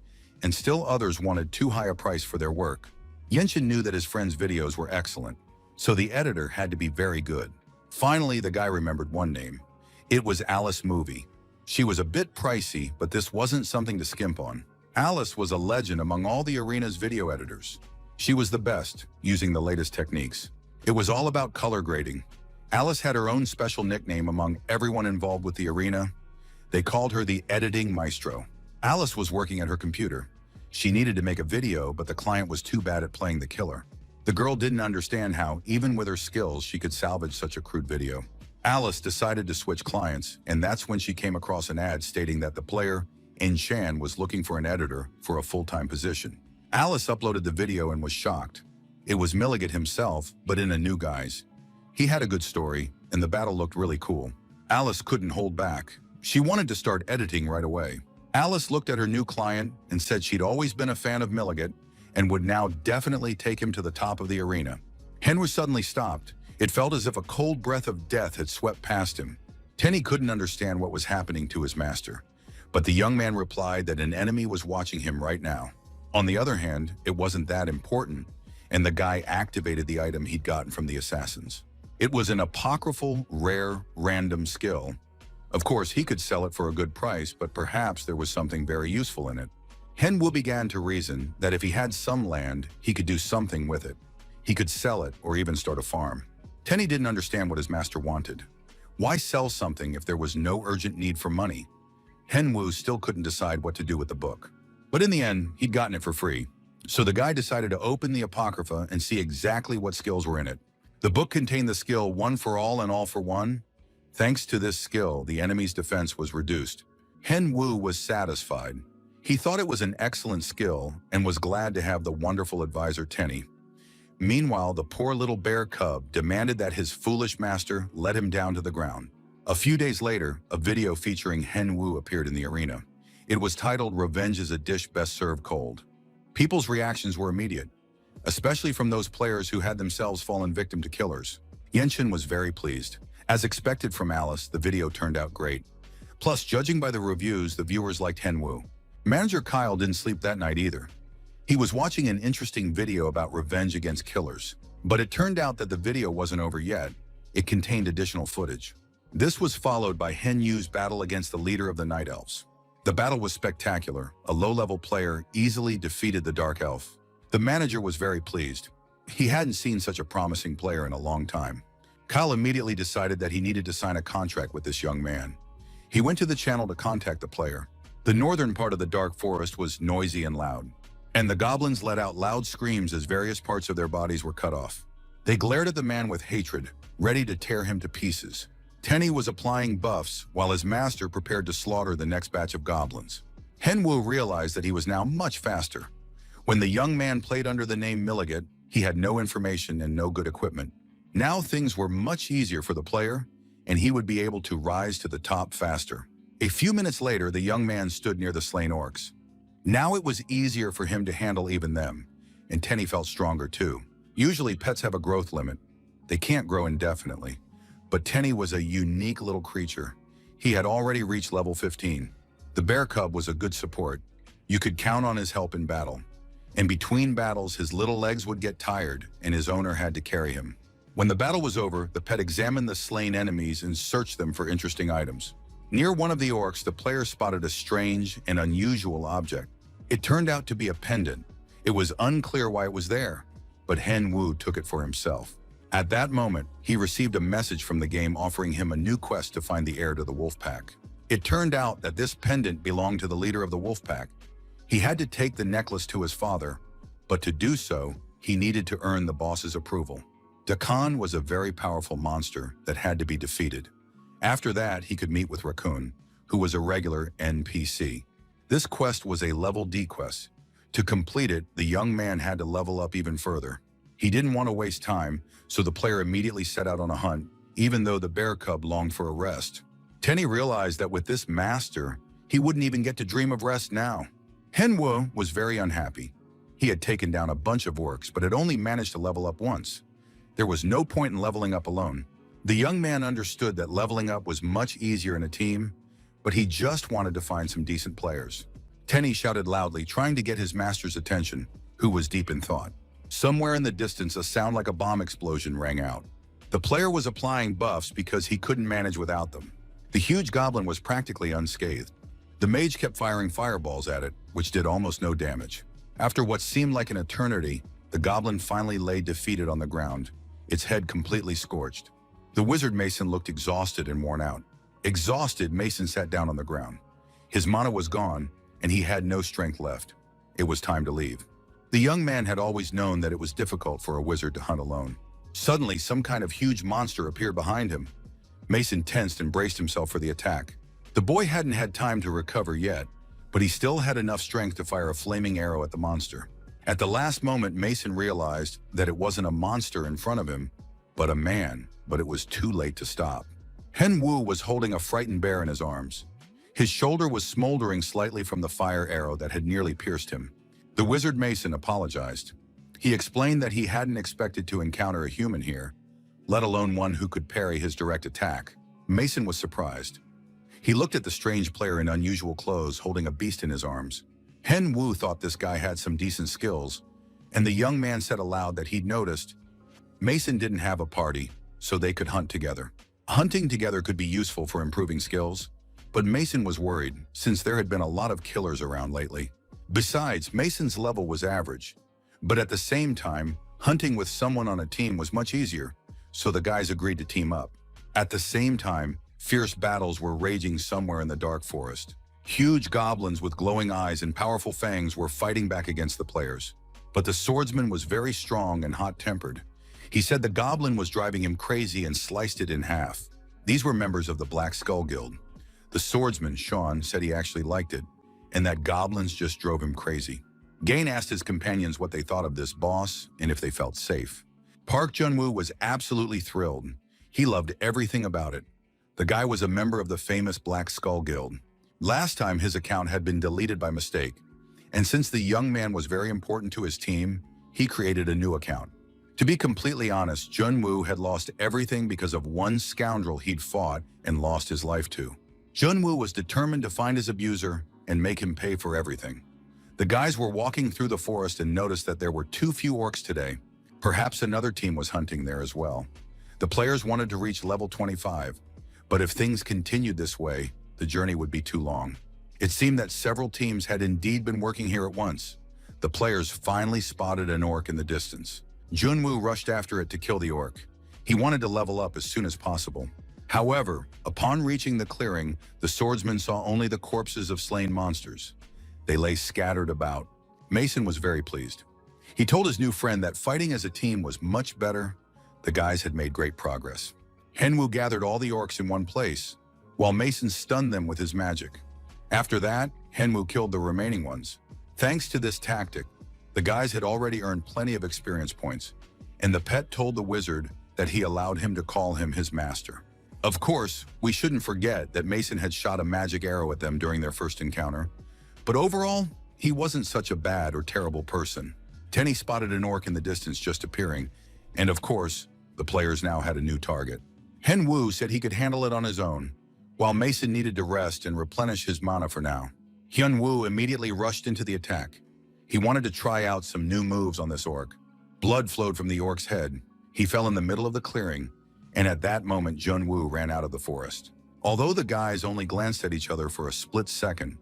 and still others wanted too high a price for their work. Yenshin knew that his friend's videos were excellent, so the editor had to be very good. Finally, the guy remembered one name. It was Alice Movie. She was a bit pricey, but this wasn't something to skimp on. Alice was a legend among all the arena's video editors. She was the best, using the latest techniques. It was all about color grading. Alice had her own special nickname among everyone involved with the arena. They called her the editing maestro. Alice was working at her computer. She needed to make a video, but the client was too bad at playing the killer. The girl didn't understand how, even with her skills, she could salvage such a crude video. Alice decided to switch clients, and that's when she came across an ad stating that the player, In Chan, was looking for an editor for a full-time position. Alice uploaded the video and was shocked. It was Milligan himself, but in a new guise. He had a good story, and the battle looked really cool. Alice couldn't hold back. She wanted to start editing right away. Alice looked at her new client and said she'd always been a fan of Milligan and would now definitely take him to the top of the arena. Henry suddenly stopped. It felt as if a cold breath of death had swept past him. Tenny couldn't understand what was happening to his master, but the young man replied that an enemy was watching him right now. On the other hand, it wasn't that important, and the guy activated the item he'd gotten from the assassins. It was an apocryphal, rare, random skill. Of course, he could sell it for a good price, but perhaps there was something very useful in it. Henwu began to reason that if he had some land, he could do something with it. He could sell it or even start a farm. Tenny didn't understand what his master wanted. Why sell something if there was no urgent need for money? Henwu still couldn't decide what to do with the book. But in the end, he'd gotten it for free. So the guy decided to open the Apocrypha and see exactly what skills were in it. The book contained the skill One for All and All for One. Thanks to this skill, the enemy's defense was reduced. Henwu was satisfied. He thought it was an excellent skill and was glad to have the wonderful advisor Tenny. Meanwhile, the poor little bear cub demanded that his foolish master let him down to the ground. A few days later, a video featuring Hen Wu appeared in the arena. It was titled "Revenge is a Dish Best Served Cold." People's reactions were immediate, especially from those players who had themselves fallen victim to killers. Yenshin was very pleased. As expected from Alice, the video turned out great. Plus, judging by the reviews, the viewers liked Hen Wu. Manager Kyle didn't sleep that night either. He was watching an interesting video about revenge against killers. But it turned out that the video wasn't over yet. It contained additional footage. This was followed by Hen Yu's battle against the leader of the Night Elves. The battle was spectacular. A low-level player easily defeated the Dark Elf. The manager was very pleased. He hadn't seen such a promising player in a long time. Kyle immediately decided that he needed to sign a contract with this young man. He went to the channel to contact the player. The northern part of the dark forest was noisy and loud, and the goblins let out loud screams as various parts of their bodies were cut off. They glared at the man with hatred, ready to tear him to pieces. Tenny was applying buffs while his master prepared to slaughter the next batch of goblins. Hen Wu realized that he was now much faster. When the young man played under the name Milligat, he had no information and no good equipment. Now things were much easier for the player, and he would be able to rise to the top faster. A few minutes later, the young man stood near the slain orcs. Now it was easier for him to handle even them, and Tenny felt stronger too. Usually pets have a growth limit. They can't grow indefinitely. But Tenny was a unique little creature. He had already reached level 15. The bear cub was a good support. You could count on his help in battle. And between battles, his little legs would get tired, and his owner had to carry him. When the battle was over, the pet examined the slain enemies and searched them for interesting items. Near one of the orcs, the player spotted a strange and unusual object. It turned out to be a pendant. It was unclear why it was there, but Hen Wu took it for himself. At that moment, he received a message from the game offering him a new quest to find the heir to the wolf pack. It turned out that this pendant belonged to the leader of the wolf pack. He had to take the necklace to his father, but to do so, he needed to earn the boss's approval. Dakan was a very powerful monster that had to be defeated. After that, he could meet with Raccoon, who was a regular NPC. This quest was a level D quest. To complete it, the young man had to level up even further. He didn't want to waste time, so the player immediately set out on a hunt, even though the bear cub longed for a rest. Tenny realized that with this master, he wouldn't even get to dream of rest now. Hen Wu was very unhappy. He had taken down a bunch of orcs, but had only managed to level up once. There was no point in leveling up alone. The young man understood that leveling up was much easier in a team, but he just wanted to find some decent players. Tenny shouted loudly, trying to get his master's attention, who was deep in thought. Somewhere in the distance, a sound like a bomb explosion rang out. The player was applying buffs because he couldn't manage without them. The huge goblin was practically unscathed. The mage kept firing fireballs at it, which did almost no damage. After what seemed like an eternity, the goblin finally lay defeated on the ground, its head completely scorched. The wizard Mason looked exhausted and worn out. Exhausted, Mason sat down on the ground. His mana was gone, and he had no strength left. It was time to leave. The young man had always known that it was difficult for a wizard to hunt alone. Suddenly, some kind of huge monster appeared behind him. Mason tensed and braced himself for the attack. The boy hadn't had time to recover yet, but he still had enough strength to fire a flaming arrow at the monster. At the last moment, Mason realized that it wasn't a monster in front of him, but a man, but it was too late to stop. Hen Wu was holding a frightened bear in his arms. His shoulder was smoldering slightly from the fire arrow that had nearly pierced him. The wizard Mason apologized. He explained that he hadn't expected to encounter a human here, let alone one who could parry his direct attack. Mason was surprised. He looked at the strange player in unusual clothes holding a beast in his arms. Hen Wu thought this guy had some decent skills, and the young man said aloud that he'd noticed Mason didn't have a party, so they could hunt together. Hunting together could be useful for improving skills, but Mason was worried since there had been a lot of killers around lately. Besides, Mason's level was average, but at the same time, hunting with someone on a team was much easier, so the guys agreed to team up. At the same time, fierce battles were raging somewhere in the dark forest. Huge goblins with glowing eyes and powerful fangs were fighting back against the players. But the swordsman was very strong and hot-tempered. He said the goblin was driving him crazy and sliced it in half. These were members of the Black Skull Guild. The swordsman, Sean, said he actually liked it, and that goblins just drove him crazy. Gain asked his companions what they thought of this boss and if they felt safe. Park Jun-woo was absolutely thrilled. He loved everything about it. The guy was a member of the famous Black Skull Guild. Last time his account had been deleted by mistake, and since the young man was very important to his team, he created a new account. To be completely honest, Jun-woo had lost everything because of one scoundrel he'd fought and lost his life to. Jun-woo was determined to find his abuser and make him pay for everything. The guys were walking through the forest and noticed that there were too few orcs today. Perhaps another team was hunting there as well. The players wanted to reach level 25, but if things continued this way, the journey would be too long. It seemed that several teams had indeed been working here at once. The players finally spotted an orc in the distance. Jun-woo rushed after it to kill the orc. He wanted to level up as soon as possible. However, upon reaching the clearing, the swordsman saw only the corpses of slain monsters. They lay scattered about. Mason was very pleased. He told his new friend that fighting as a team was much better. The guys had made great progress. Henwoo gathered all the orcs in one place, while Mason stunned them with his magic. After that, Henwoo killed the remaining ones. Thanks to this tactic, the guys had already earned plenty of experience points, and the pet told the wizard that he allowed him to call him his master. Of course, we shouldn't forget that Mason had shot a magic arrow at them during their first encounter, but overall, he wasn't such a bad or terrible person. Tenny spotted an orc in the distance just appearing, and of course, the players now had a new target. Henwoo said he could handle it on his own, while Mason needed to rest and replenish his mana for now. Hyunwoo immediately rushed into the attack. He wanted to try out some new moves on this orc. Blood flowed from the orc's head. He fell in the middle of the clearing, and at that moment Junwoo ran out of the forest. Although the guys only glanced at each other for a split second,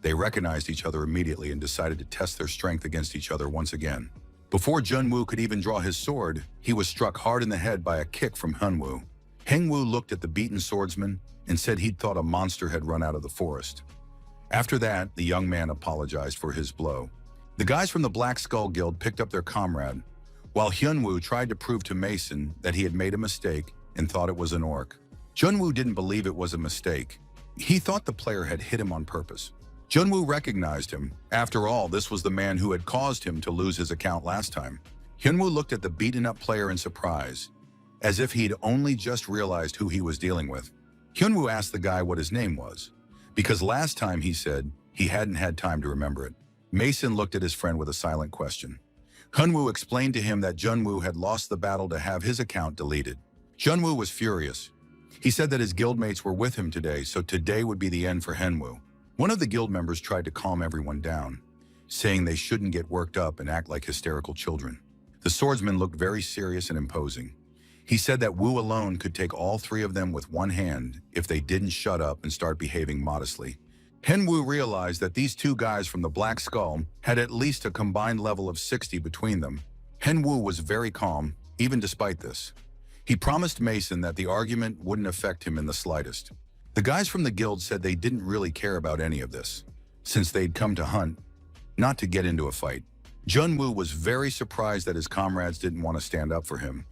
they recognized each other immediately and decided to test their strength against each other once again. Before Junwoo could even draw his sword, he was struck hard in the head by a kick from Hyunwoo. Hengwoo looked at the beaten swordsman and said he'd thought a monster had run out of the forest. After that, the young man apologized for his blow. The guys from the Black Skull Guild picked up their comrade, while Hyunwoo tried to prove to Mason that he had made a mistake and thought it was an orc. Junwoo didn't believe it was a mistake. He thought the player had hit him on purpose. Junwoo recognized him. After all, this was the man who had caused him to lose his account last time. Hyunwoo looked at the beaten-up player in surprise, as if he'd only just realized who he was dealing with. Hyunwoo asked the guy what his name was, because last time he said he hadn't had time to remember it. Mason looked at his friend with a silent question. Hyunwoo explained to him that Junwoo had lost the battle to have his account deleted. Junwoo was furious. He said that his guildmates were with him today, so today would be the end for Hyunwoo. One of the guild members tried to calm everyone down, saying they shouldn't get worked up and act like hysterical children. The swordsman looked very serious and imposing. He said that Wu alone could take all three of them with one hand if they didn't shut up and start behaving modestly. Henwoo realized that these two guys from the Black Skull had at least a combined level of 60 between them. Henwoo was very calm, even despite this. He promised Mason that the argument wouldn't affect him in the slightest. The guys from the guild said they didn't really care about any of this, since they'd come to hunt, not to get into a fight. Junwoo was very surprised that his comrades didn't want to stand up for him,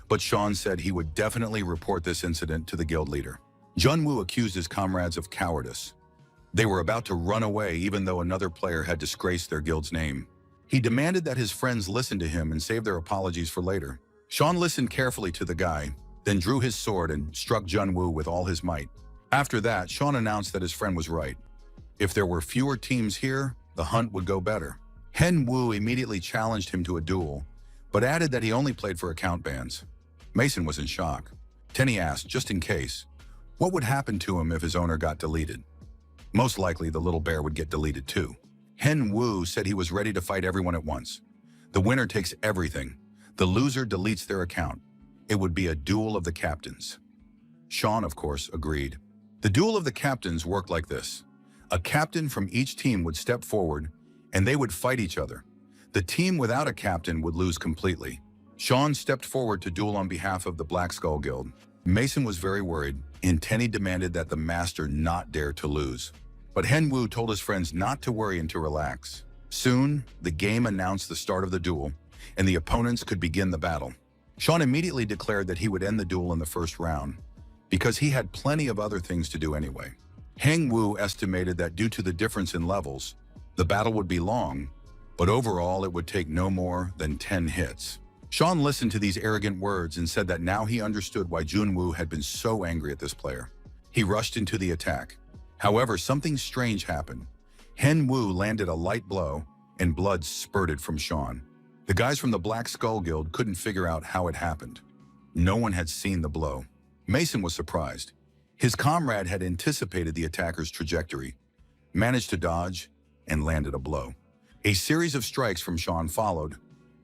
but Sean said he would definitely report this incident to the guild leader. Junwoo accused his comrades of cowardice. They were about to run away even though another player had disgraced their guild's name. He demanded that his friends listen to him and save their apologies for later. Sean listened carefully to the guy, then drew his sword and struck Junwoo with all his might. After that, Sean announced that his friend was right. If there were fewer teams here, the hunt would go better. Henwoo immediately challenged him to a duel, but added that he only played for account bans. Mason was in shock. Tenny asked, just in case, what would happen to him if his owner got deleted? Most likely, the little bear would get deleted too. Henwoo said he was ready to fight everyone at once. The winner takes everything. The loser deletes their account. It would be a duel of the captains. Sean, of course, agreed. The duel of the captains worked like this. A captain from each team would step forward, and they would fight each other. The team without a captain would lose completely. Sean stepped forward to duel on behalf of the Black Skull Guild. Mason was very worried, and Tenny demanded that the master not dare to lose. But Henwoo told his friends not to worry and to relax. Soon, the game announced the start of the duel, and the opponents could begin the battle. Sean immediately declared that he would end the duel in the first round, because he had plenty of other things to do anyway. Hengwoo estimated that due to the difference in levels, the battle would be long, but overall it would take no more than 10 hits. Sean listened to these arrogant words and said that now he understood why Junwoo had been so angry at this player. He rushed into the attack. However, something strange happened. Henwoo landed a light blow, and blood spurted from Sean. The guys from the Black Skull Guild couldn't figure out how it happened. No one had seen the blow. Mason was surprised. His comrade had anticipated the attacker's trajectory, managed to dodge, and landed a blow. A series of strikes from Sean followed,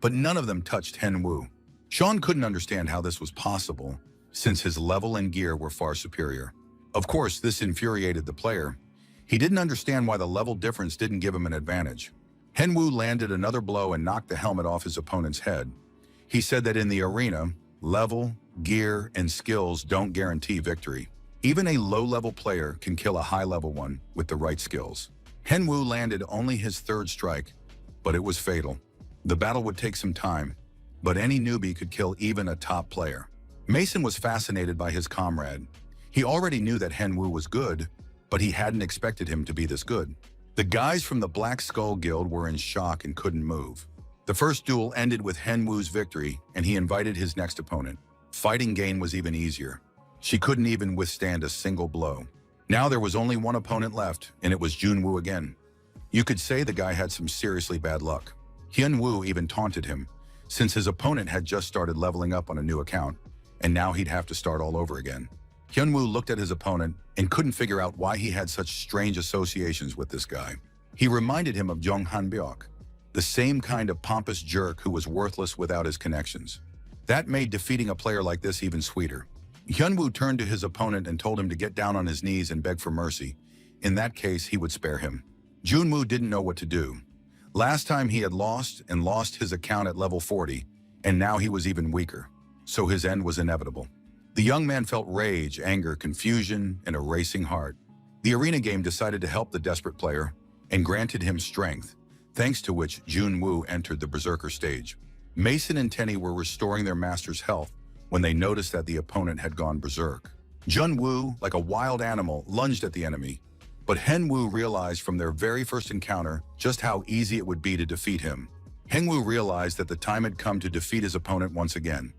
but none of them touched Henwoo. Sean couldn't understand how this was possible, since his level and gear were far superior. Of course, this infuriated the player. He didn't understand why the level difference didn't give him an advantage. Henwoo landed another blow and knocked the helmet off his opponent's head. He said that in the arena, level, gear, and skills don't guarantee victory. Even a low-level player can kill a high-level one with the right skills. Henwoo landed only his third strike, but it was fatal. The battle would take some time, but any newbie could kill even a top player. Mason was fascinated by his comrade. He already knew that Henwoo was good, but he hadn't expected him to be this good. The guys from the Black Skull Guild were in shock and couldn't move. The first duel ended with Henwoo's victory, and he invited his next opponent. Fighting Gain was even easier. She couldn't even withstand a single blow. Now there was only one opponent left, and it was Junwoo again. You could say the guy had some seriously bad luck. Hyunwoo even taunted him, since his opponent had just started leveling up on a new account, and now he'd have to start all over again. Hyunwoo looked at his opponent and couldn't figure out why he had such strange associations with this guy. He reminded him of Jung Han-byuk, the same kind of pompous jerk who was worthless without his connections. That made defeating a player like this even sweeter. Hyunwoo turned to his opponent and told him to get down on his knees and beg for mercy. In that case, he would spare him. Junwoo didn't know what to do. Last time he had lost his account at level 40, and now he was even weaker. So his end was inevitable. The young man felt rage, anger, confusion, and a racing heart. The arena game decided to help the desperate player and granted him strength, thanks to which Junwoo entered the Berserker stage. Mason and Tenny were restoring their master's health when they noticed that the opponent had gone berserk. Junwoo, like a wild animal, lunged at the enemy, but Henwoo realized from their very first encounter just how easy it would be to defeat him. Henwoo realized that the time had come to defeat his opponent once again.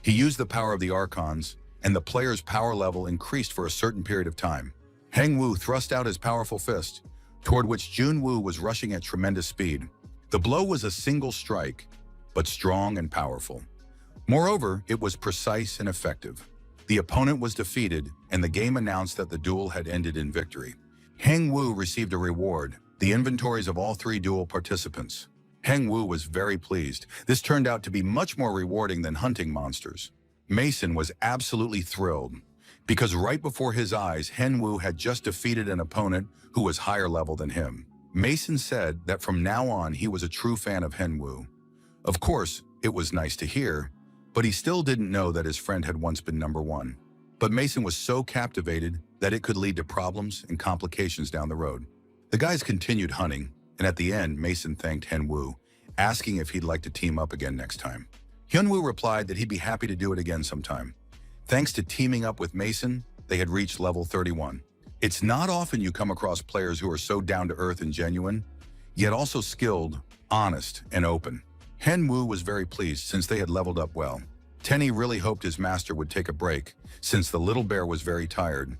He used the power of the Archons, and the player's power level increased for a certain period of time. Henwoo thrust out his powerful fist, toward which Junwoo was rushing at tremendous speed. The blow was a single strike, but strong and powerful. Moreover, it was precise and effective. The opponent was defeated, and the game announced that the duel had ended in victory. Henwoo received a reward, the inventories of all 3 duel participants. Henwoo was very pleased. This turned out to be much more rewarding than hunting monsters. Mason was absolutely thrilled, because right before his eyes, Henwoo had just defeated an opponent who was higher level than him. Mason said that from now on he was a true fan of Henwoo. Of course, it was nice to hear, but he still didn't know that his friend had once been number 1. But Mason was so captivated that it could lead to problems and complications down the road. The guys continued hunting, and at the end, Mason thanked Henwoo, asking if he'd like to team up again next time. Hyunwoo replied that he'd be happy to do it again sometime. Thanks to teaming up with Mason, they had reached level 31. It's not often you come across players who are so down-to-earth and genuine, yet also skilled, honest, and open. Henwoo was very pleased since they had leveled up well. Tenny really hoped his master would take a break, since the little bear was very tired.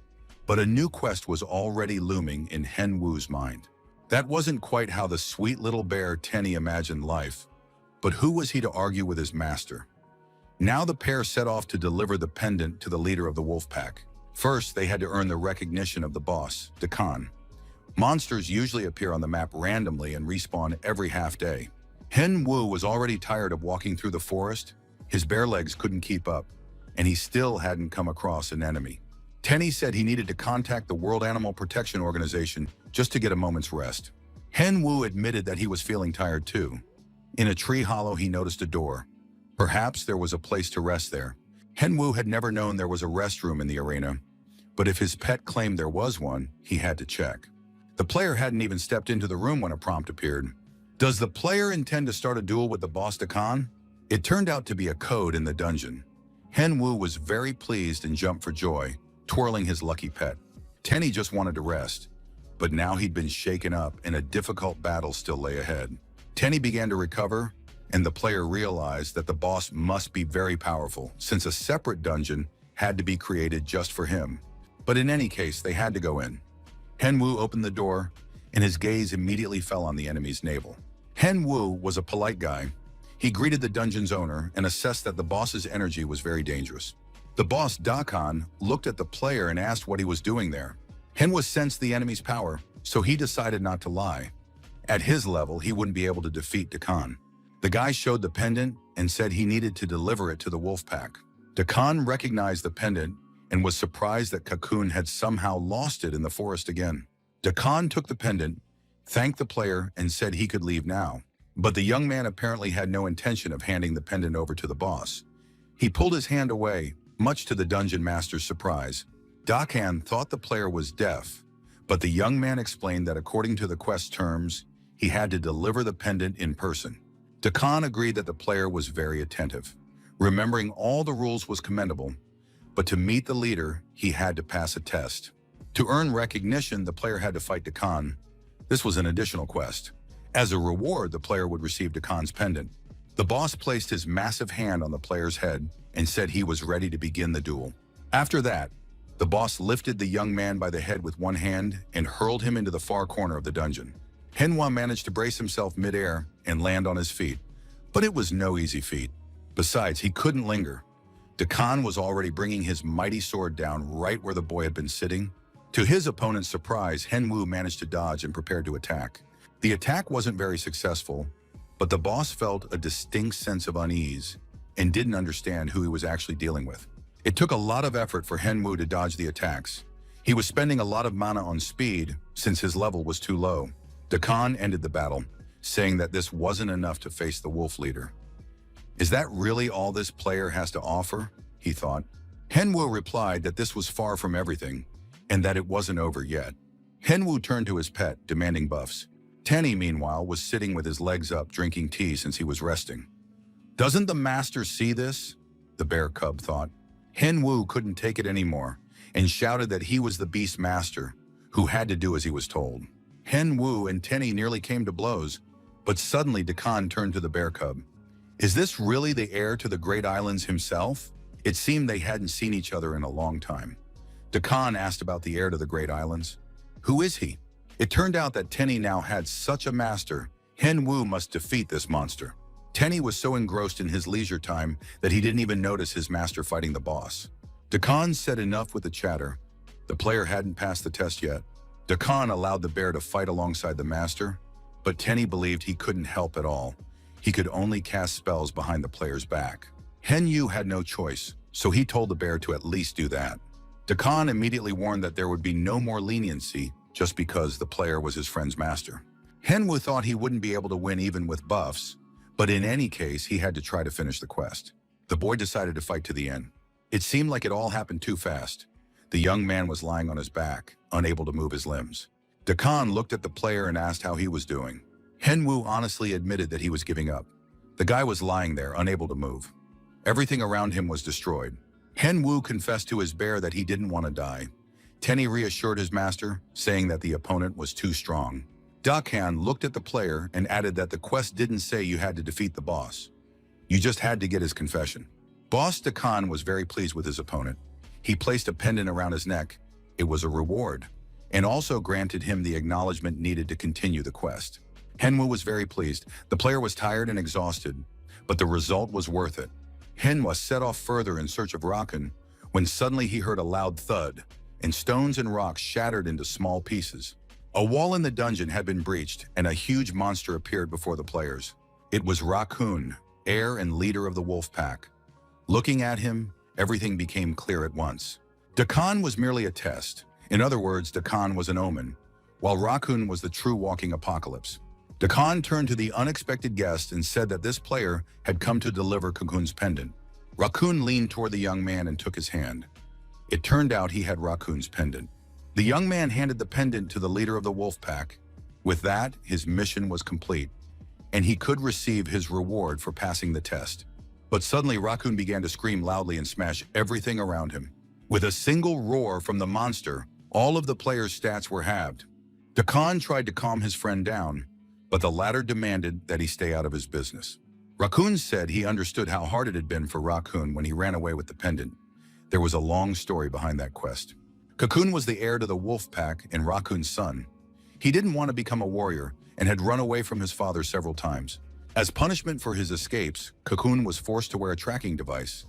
But a new quest was already looming in Henwoo's mind. That wasn't quite how the sweet little bear Tenny imagined life. But who was he to argue with his master? Now the pair set off to deliver the pendant to the leader of the wolf pack. First, they had to earn the recognition of the boss, Dakan. Monsters usually appear on the map randomly and respawn every half day. Henwoo was already tired of walking through the forest. His bare legs couldn't keep up, and he still hadn't come across an enemy. Tenny said he needed to contact the World Animal Protection Organization just to get a moment's rest. Henwoo admitted that he was feeling tired too. In a tree hollow, he noticed a door. Perhaps there was a place to rest there. Henwoo had never known there was a restroom in the arena, but if his pet claimed there was one, he had to check. The player hadn't even stepped into the room when a prompt appeared. Does the player intend to start a duel with the boss Dakan? It turned out to be a code in the dungeon. Henwoo was very pleased and jumped for joy, twirling his lucky pet. Tenny just wanted to rest, but now he'd been shaken up and a difficult battle still lay ahead. Tenny began to recover, and the player realized that the boss must be very powerful, since a separate dungeon had to be created just for him. But in any case, they had to go in. Henwu opened the door, and his gaze immediately fell on the enemy's navel. Henwu was a polite guy. He greeted the dungeon's owner and assessed that the boss's energy was very dangerous. The boss, Dakan, looked at the player and asked what he was doing there. Henwu sensed the enemy's power, so he decided not to lie. At his level, he wouldn't be able to defeat Dakan. The guy showed the pendant and said he needed to deliver it to the wolf pack. Dakan recognized the pendant and was surprised that Cocoon had somehow lost it in the forest again. Dakan took the pendant, thanked the player, and said he could leave now. But the young man apparently had no intention of handing the pendant over to the boss. He pulled his hand away, much to the dungeon master's surprise. Dakan thought the player was deaf, but the young man explained that according to the quest terms, he had to deliver the pendant in person. Dakan agreed that the player was very attentive. Remembering all the rules was commendable, but to meet the leader, he had to pass a test. To earn recognition, the player had to fight Dakan. This was an additional quest. As a reward, the player would receive Dakan's pendant. The boss placed his massive hand on the player's head and said he was ready to begin the duel. After that, the boss lifted the young man by the head with one hand and hurled him into the far corner of the dungeon. Henwa managed to brace himself mid-air and land on his feet, but it was no easy feat. Besides, he couldn't linger. Dakan was already bringing his mighty sword down right where the boy had been sitting. To his opponent's surprise, Henwu managed to dodge and prepared to attack. The attack wasn't very successful, but the boss felt a distinct sense of unease and didn't understand who he was actually dealing with. It took a lot of effort for Henwu to dodge the attacks. He was spending a lot of mana on speed since his level was too low. Dakan ended the battle, saying that this wasn't enough to face the wolf leader. Is that really all this player has to offer? He thought. Henwu replied that this was far from everything and that it wasn't over yet. Henwu turned to his pet, demanding buffs. Tenny, meanwhile, was sitting with his legs up drinking tea since he was resting. Doesn't the master see this? The bear cub thought. Henwu couldn't take it anymore and shouted that he was the beast master who had to do as he was told. Henwu and Tenny nearly came to blows, but suddenly Dakan turned to the bear cub. Is this really the heir to the Great Islands himself? It seemed they hadn't seen each other in a long time. Dakan asked about the heir to the Great Islands. Who is he? It turned out that Tenny now had such a master. Henwu must defeat this monster. Tenny was so engrossed in his leisure time that he didn't even notice his master fighting the boss. Dakan said enough with the chatter. The player hadn't passed the test yet. Dakan allowed the bear to fight alongside the master, but Tenny believed he couldn't help at all. He could only cast spells behind the player's back. Henwu had no choice, so he told the bear to at least do that. Dakan immediately warned that there would be no more leniency just because the player was his friend's master. Henwu thought he wouldn't be able to win even with buffs, but in any case, he had to try to finish the quest. The boy decided to fight to the end. It seemed like it all happened too fast. The young man was lying on his back, unable to move his limbs. Dakan looked at the player and asked how he was doing. Henwu honestly admitted that he was giving up. The guy was lying there, unable to move. Everything around him was destroyed. Henwu confessed to his bear that he didn't want to die. Tenny reassured his master, saying that the opponent was too strong. Dakan looked at the player and added that the quest didn't say you had to defeat the boss. You just had to get his confession. Boss Dakan was very pleased with his opponent. He placed a pendant around his neck. It was a reward, and also granted him the acknowledgement needed to continue the quest. Henwu was very pleased. The player was tired and exhausted, but the result was worth it. Henwu set off further in search of Rakun, when suddenly he heard a loud thud, and stones and rocks shattered into small pieces. A wall in the dungeon had been breached, and a huge monster appeared before the players. It was Rakun, heir and leader of the wolf pack. Looking at him, everything became clear at once. Dakan was merely a test. In other words, Dakan was an omen, while Rakun was the true walking apocalypse. Dakan turned to the unexpected guest and said that this player had come to deliver Cocoon's pendant. Rakun leaned toward the young man and took his hand. It turned out he had Rakun's pendant. The young man handed the pendant to the leader of the wolf pack. With that, his mission was complete, and he could receive his reward for passing the test. But suddenly Rakun began to scream loudly and smash everything around him. With a single roar from the monster, all of the players' stats were halved. Dakan tried to calm his friend down, but the latter demanded that he stay out of his business. Raccoon said he understood how hard it had been for Raccoon when he ran away with the pendant. There was a long story behind that quest. Cocoon was the heir to the wolf pack and Raccoon's son. He didn't want to become a warrior and had run away from his father several times. As punishment for his escapes, Cocoon was forced to wear a tracking device.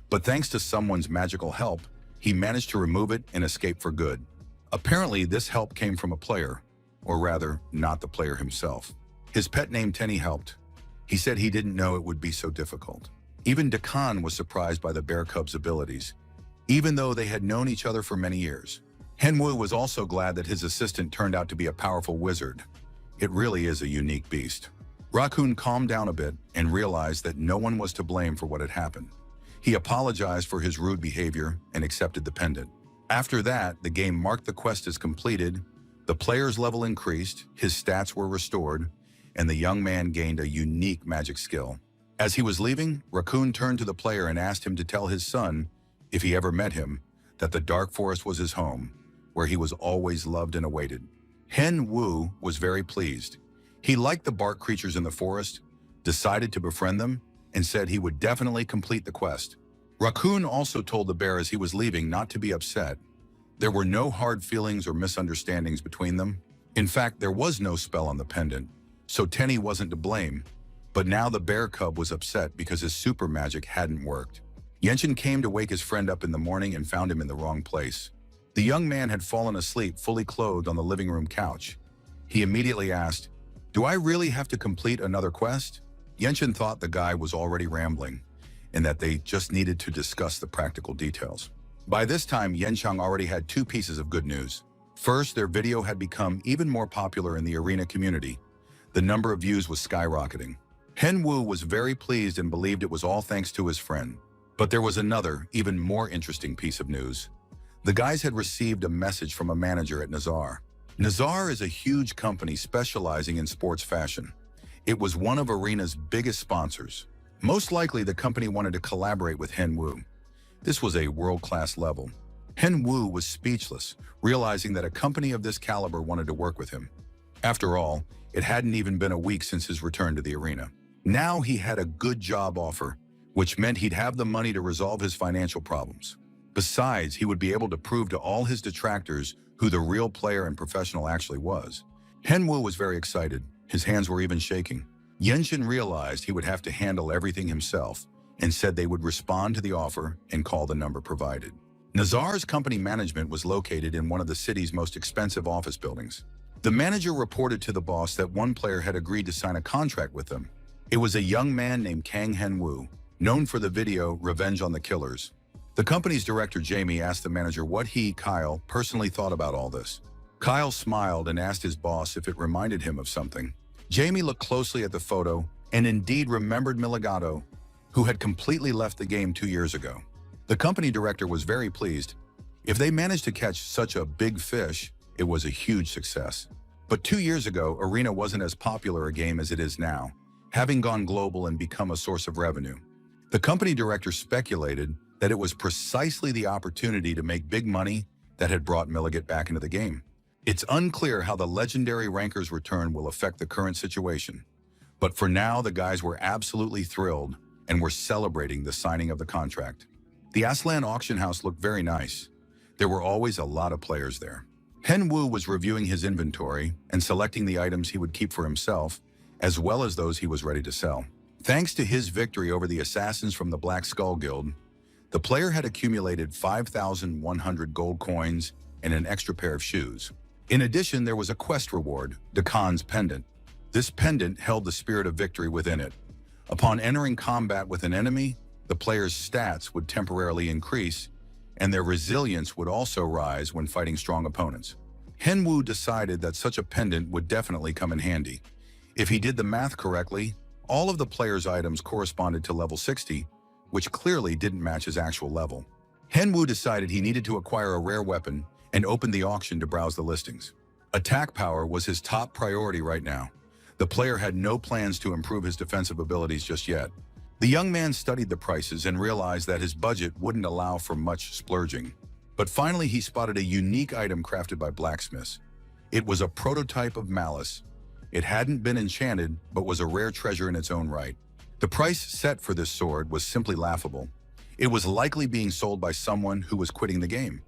But thanks to someone's magical help, he managed to remove it and escape for good. Apparently, this help came from a player, or rather, not the player himself. His pet named Tenny helped. He said he didn't know it would be so difficult. Even Dakan was surprised by the bear cub's abilities, even though they had known each other for many years. Henwu was also glad that his assistant turned out to be a powerful wizard. It really is a unique beast. Raccoon calmed down a bit and realized that no one was to blame for what had happened. He apologized for his rude behavior and accepted the pendant. After that, the game marked the quest as completed, the player's level increased, his stats were restored, and the young man gained a unique magic skill. As he was leaving, Raccoon turned to the player and asked him to tell his son, if he ever met him, that the Dark Forest was his home, where he was always loved and awaited. Hen Wu was very pleased. He liked the bark creatures in the forest, decided to befriend them, and said he would definitely complete the quest. Raccoon also told the bear as he was leaving not to be upset. There were no hard feelings or misunderstandings between them. In fact, there was no spell on the pendant, so Tenny wasn't to blame. But now the bear cub was upset because his super magic hadn't worked. Yenshin came to wake his friend up in the morning and found him in the wrong place. The young man had fallen asleep fully clothed on the living room couch. He immediately asked, "Do I really have to complete another quest?" Yenshin thought the guy was already rambling, and that they just needed to discuss the practical details. By this time, Yenchang already had two pieces of good news. First, their video had become even more popular in the arena community. The number of views was skyrocketing. Henwu was very pleased and believed it was all thanks to his friend. But there was another, even more interesting piece of news. The guys had received a message from a manager at Nazar. Nazar is a huge company specializing in sports fashion. It was one of Arena's biggest sponsors. Most likely, the company wanted to collaborate with Henwu. This was a world-class level. Henwu was speechless, realizing that a company of this caliber wanted to work with him. After all, it hadn't even been a week since his return to the arena. Now he had a good job offer, which meant he'd have the money to resolve his financial problems. Besides, he would be able to prove to all his detractors who the real player and professional actually was. Henwu was very excited. His hands were even shaking. Yenshin realized he would have to handle everything himself and said they would respond to the offer and call the number provided. Nazar's company management was located in one of the city's most expensive office buildings. The manager reported to the boss that one player had agreed to sign a contract with them. It was a young man named Kang Henwu, known for the video Revenge on the Killers. The company's director, Jamie, asked the manager what he, Kyle, personally thought about all this. Kyle smiled and asked his boss if it reminded him of something. Jamie looked closely at the photo and indeed remembered Miligato, who had completely left the game 2 years ago. The company director was very pleased. If they managed to catch such a big fish, it was a huge success. But 2 years ago, Arena wasn't as popular a game as it is now, having gone global and become a source of revenue. The company director speculated that it was precisely the opportunity to make big money that had brought Milligat back into the game. It's unclear how the legendary ranker's return will affect the current situation, but for now the guys were absolutely thrilled and were celebrating the signing of the contract. The Aslan auction house looked very nice. There were always a lot of players there. Henwu was reviewing his inventory and selecting the items he would keep for himself, as well as those he was ready to sell. Thanks to his victory over the assassins from the Black Skull Guild, the player had accumulated 5,100 gold coins and an extra pair of shoes. In addition, there was a quest reward, Dakan's pendant. This pendant held the spirit of victory within it. Upon entering combat with an enemy, the player's stats would temporarily increase, and their resilience would also rise when fighting strong opponents. Henwu decided that such a pendant would definitely come in handy. If he did the math correctly, all of the player's items corresponded to level 60, which clearly didn't match his actual level. Henwu decided he needed to acquire a rare weapon and opened the auction to browse the listings. Attack power was his top priority right now. The player had no plans to improve his defensive abilities just yet. The young man studied the prices and realized that his budget wouldn't allow for much splurging. But finally he spotted a unique item crafted by blacksmiths. It was a prototype of Malice. It hadn't been enchanted, but was a rare treasure in its own right. The price set for this sword was simply laughable. It was likely being sold by someone who was quitting the game.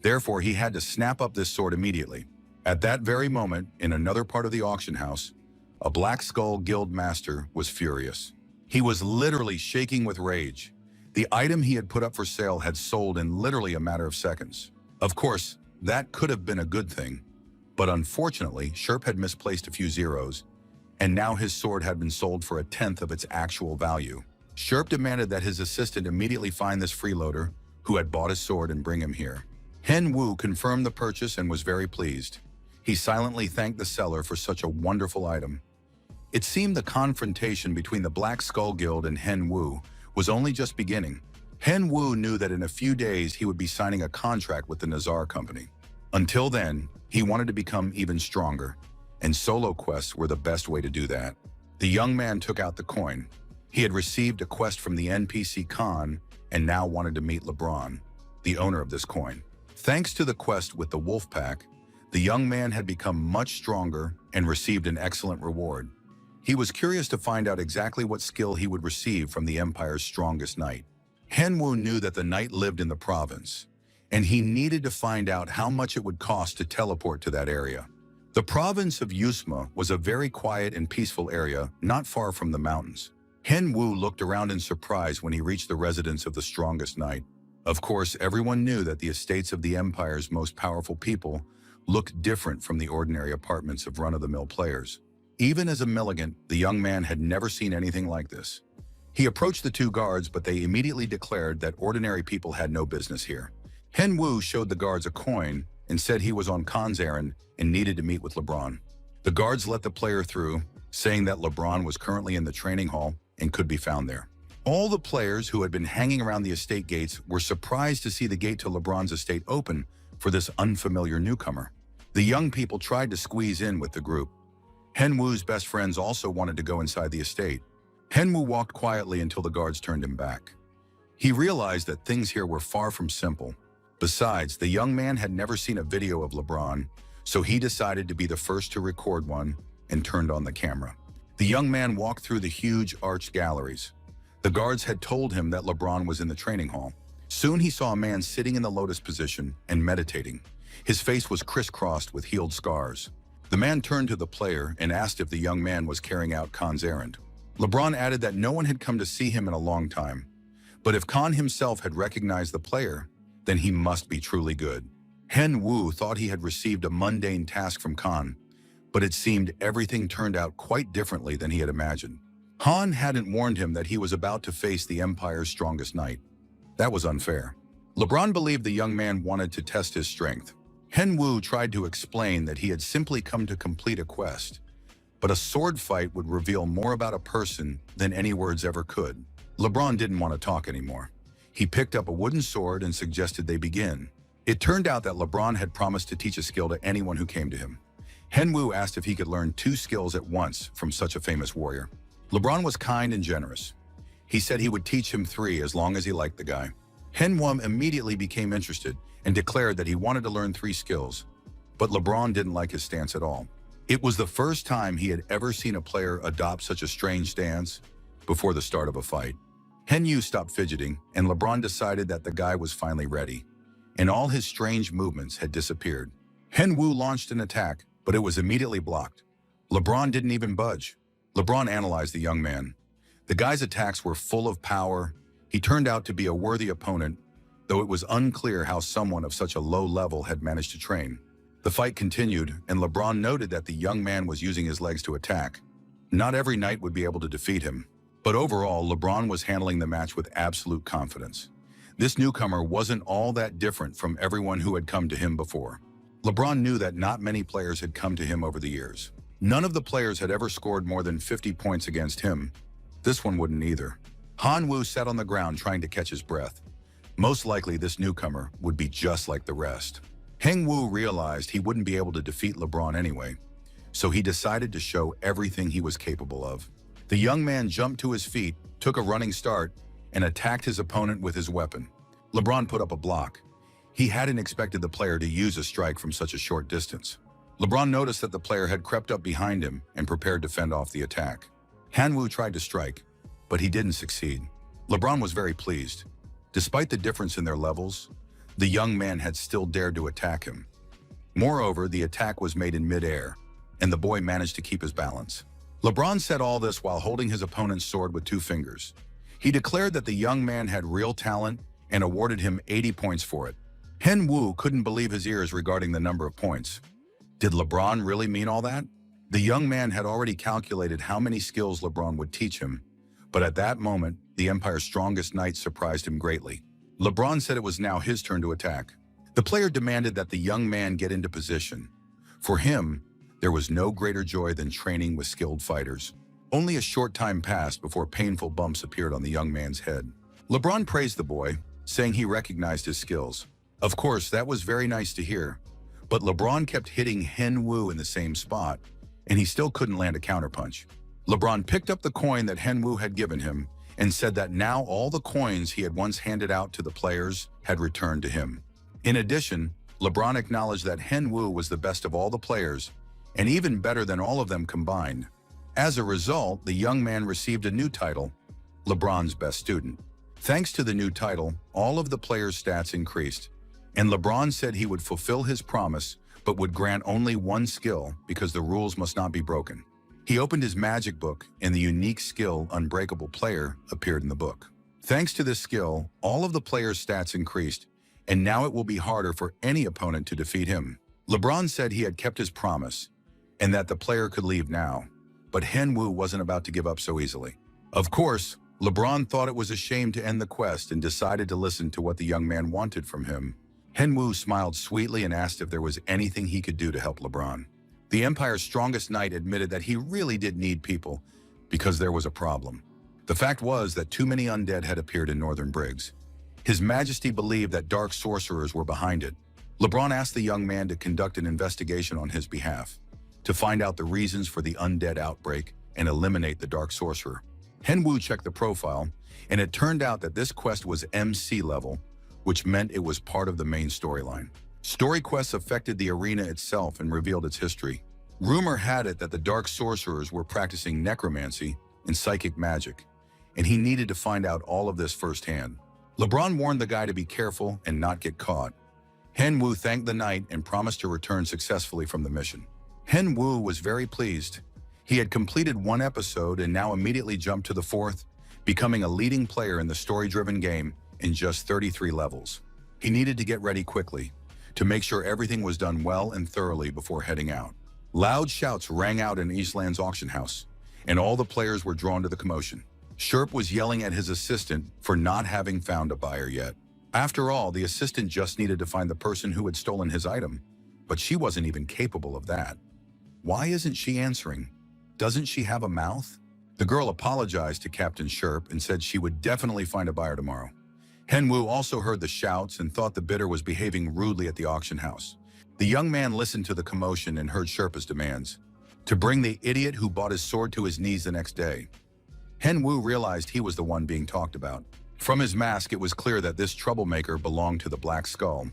Therefore, he had to snap up this sword immediately. At that very moment, in another part of the auction house, a Black Skull Guild master was furious. He was literally shaking with rage. The item he had put up for sale had sold in literally a matter of seconds. Of course, that could have been a good thing, but unfortunately, Sherp had misplaced a few zeros, and now his sword had been sold for 1/10 of its actual value. Sherp demanded that his assistant immediately find this freeloader who had bought his sword and bring him here. Hen Wu confirmed the purchase and was very pleased. He silently thanked the seller for such a wonderful item. It seemed the confrontation between the Black Skull Guild and Hen Wu was only just beginning. Hen Wu knew that in a few days he would be signing a contract with the Nazar Company. Until then, he wanted to become even stronger, and solo quests were the best way to do that. The young man took out the coin. He had received a quest from the NPC Khan and now wanted to meet LeBron, the owner of this coin. Thanks to the quest with the Wolf Pack, the young man had become much stronger and received an excellent reward. He was curious to find out exactly what skill he would receive from the Empire's strongest knight. Hen Wu knew that the knight lived in the province, and he needed to find out how much it would cost to teleport to that area. The province of Yusma was a very quiet and peaceful area not far from the mountains. Hen Wu looked around in surprise when he reached the residence of the strongest knight. Of course, everyone knew that the estates of the Empire's most powerful people looked different from the ordinary apartments of run-of-the-mill players. Even as a Milligant, the young man had never seen anything like this. He approached the two guards, but they immediately declared that ordinary people had no business here. Hen Wu showed the guards a coin and said he was on Khan's errand and needed to meet with LeBron. The guards let the player through, saying that LeBron was currently in the training hall and could be found there. All the players who had been hanging around the estate gates were surprised to see the gate to LeBron's estate open for this unfamiliar newcomer. The young people tried to squeeze in with the group. Hen Wu's best friends also wanted to go inside the estate. Hen Wu walked quietly until the guards turned him back. He realized that things here were far from simple. Besides, the young man had never seen a video of LeBron, so he decided to be the first to record one and turned on the camera. The young man walked through the huge arched galleries. The guards had told him that LeBron was in the training hall. Soon he saw a man sitting in the lotus position and meditating. His face was crisscrossed with healed scars. The man turned to the player and asked if the young man was carrying out Khan's errand. LeBron added that no one had come to see him in a long time, but if Khan himself had recognized the player, then he must be truly good. Hen Wu thought he had received a mundane task from Khan, but it seemed everything turned out quite differently than he had imagined. Han hadn't warned him that he was about to face the Empire's strongest knight. That was unfair. LeBron believed the young man wanted to test his strength. Hen Wu tried to explain that he had simply come to complete a quest, but a sword fight would reveal more about a person than any words ever could. LeBron didn't want to talk anymore. He picked up a wooden sword and suggested they begin. It turned out that LeBron had promised to teach a skill to anyone who came to him. Hen Wu asked if he could learn 2 skills at once from such a famous warrior. LeBron was kind and generous. He said he would teach him 3 as long as he liked the guy. Hen Wu immediately became interested and declared that he wanted to learn 3 skills, but LeBron didn't like his stance at all. It was the first time he had ever seen a player adopt such a strange stance before the start of a fight. Hen Wu stopped fidgeting, and LeBron decided that the guy was finally ready, and all his strange movements had disappeared. Hen Wu launched an attack, but it was immediately blocked. LeBron didn't even budge. LeBron analyzed the young man. The guy's attacks were full of power. He turned out to be a worthy opponent, though it was unclear how someone of such a low level had managed to train. The fight continued, and LeBron noted that the young man was using his legs to attack. Not every knight would be able to defeat him, but overall, LeBron was handling the match with absolute confidence. This newcomer wasn't all that different from everyone who had come to him before. LeBron knew that not many players had come to him over the years. None of the players had ever scored more than 50 points against him. This one wouldn't either. Han Wu sat on the ground trying to catch his breath. Most likely this newcomer would be just like the rest. Hen Wu realized he wouldn't be able to defeat LeBron anyway, so he decided to show everything he was capable of. The young man jumped to his feet, took a running start, and attacked his opponent with his weapon. LeBron put up a block. He hadn't expected the player to use a strike from such a short distance. LeBron noticed that the player had crept up behind him and prepared to fend off the attack. Hanwoo tried to strike, but he didn't succeed. LeBron was very pleased. Despite the difference in their levels, the young man had still dared to attack him. Moreover, the attack was made in midair, and the boy managed to keep his balance. LeBron said all this while holding his opponent's sword with 2 fingers. He declared that the young man had real talent and awarded him 80 points for it. Hanwoo couldn't believe his ears regarding the number of points. Did LeBron really mean all that? The young man had already calculated how many skills LeBron would teach him, but at that moment, the Empire's strongest knight surprised him greatly. LeBron said it was now his turn to attack. The player demanded that the young man get into position. For him, there was no greater joy than training with skilled fighters. Only a short time passed before painful bumps appeared on the young man's head. LeBron praised the boy, saying he recognized his skills. Of course, that was very nice to hear, but LeBron kept hitting Hanwoo in the same spot, and he still couldn't land a counterpunch. LeBron picked up the coin that Hanwoo had given him and said that now all the coins he had once handed out to the players had returned to him. In addition, LeBron acknowledged that Hanwoo was the best of all the players, and even better than all of them combined. As a result, the young man received a new title, LeBron's best student. Thanks to the new title, all of the players' stats increased, and LeBron said he would fulfill his promise but would grant only 1 skill because the rules must not be broken. He opened his magic book, and the unique skill Unbreakable Player appeared in the book. Thanks to this skill, all of the players' stats increased, and now it will be harder for any opponent to defeat him. LeBron said he had kept his promise, and that the player could leave now, but Hanwoo wasn't about to give up so easily. Of course, LeBron thought it was a shame to end the quest and decided to listen to what the young man wanted from him. Hanwoo smiled sweetly and asked if there was anything he could do to help LeBron. The Empire's strongest knight admitted that he really did need people because there was a problem. The fact was that too many undead had appeared in Northern Briggs. His Majesty believed that dark sorcerers were behind it. LeBron asked the young man to conduct an investigation on his behalf, to find out the reasons for the undead outbreak and eliminate the dark sorcerer. Hanwoo checked the profile, and it turned out that this quest was MC level, which meant it was part of the main storyline. Story quests affected the arena itself and revealed its history. Rumor had it that the dark sorcerers were practicing necromancy and psychic magic, and he needed to find out all of this firsthand. LeBron warned the guy to be careful and not get caught. Hanwoo thanked the knight and promised to return successfully from the mission. Hanwoo was very pleased. He had completed 1 episode and now immediately jumped to the 4th, becoming a leading player in the story-driven game in just 33 levels. He needed to get ready quickly, to make sure everything was done well and thoroughly before heading out. Loud shouts rang out in Eastland's auction house, and all the players were drawn to the commotion. Sherp was yelling at his assistant for not having found a buyer yet. After all, the assistant just needed to find the person who had stolen his item, but she wasn't even capable of that. Why isn't she answering? Doesn't she have a mouth? The girl apologized to Captain Sherp and said she would definitely find a buyer tomorrow. Hanwoo also heard the shouts and thought the bidder was behaving rudely at the auction house. The young man listened to the commotion and heard Sherpa's demands, to bring the idiot who bought his sword to his knees the next day. Hanwoo realized he was the one being talked about. From his mask, it was clear that this troublemaker belonged to the Black Skull.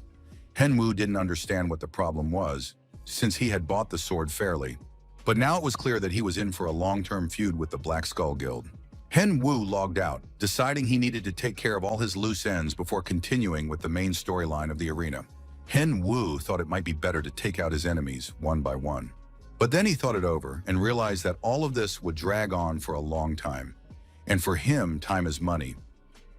Hanwoo didn't understand what the problem was, since he had bought the sword fairly. But now it was clear that he was in for a long-term feud with the Black Skull Guild. Hanwoo logged out, deciding he needed to take care of all his loose ends before continuing with the main storyline of the arena. Hanwoo thought it might be better to take out his enemies one by one. But then he thought it over and realized that all of this would drag on for a long time. And for him, time is money.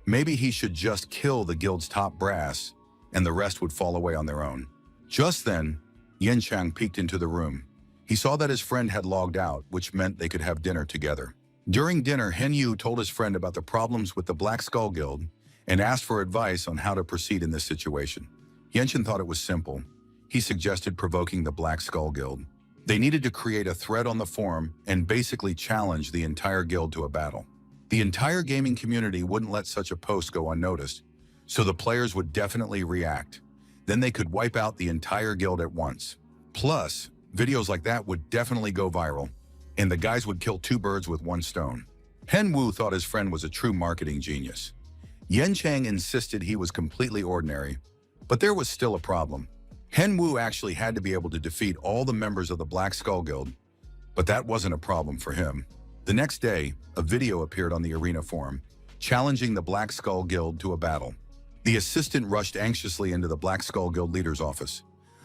Maybe he should just kill the guild's top brass, and the rest would fall away on their own. Just then, Yenchang peeked into the room. He saw that his friend had logged out, which meant they could have dinner together. During dinner, Hanyu told his friend about the problems with the Black Skull Guild and asked for advice on how to proceed in this situation. Yenshin thought it was simple. He suggested provoking the Black Skull Guild. They needed to create a thread on the forum and basically challenge the entire guild to a battle. The entire gaming community wouldn't let such a post go unnoticed, so the players would definitely react. Then they could wipe out the entire guild at once. Plus, videos like that would definitely go viral, and the guys would kill 2 birds with 1 stone. Hanwoo thought his friend was a true marketing genius. Yenchang insisted he was completely ordinary, but there was still a problem. Henwu actually had to be able to defeat all the members of the Black Skull Guild, but that wasn't a problem for him. The next day, a video appeared on the arena forum, challenging the Black Skull Guild to a battle. The assistant rushed anxiously into the Black Skull Guild leader's office.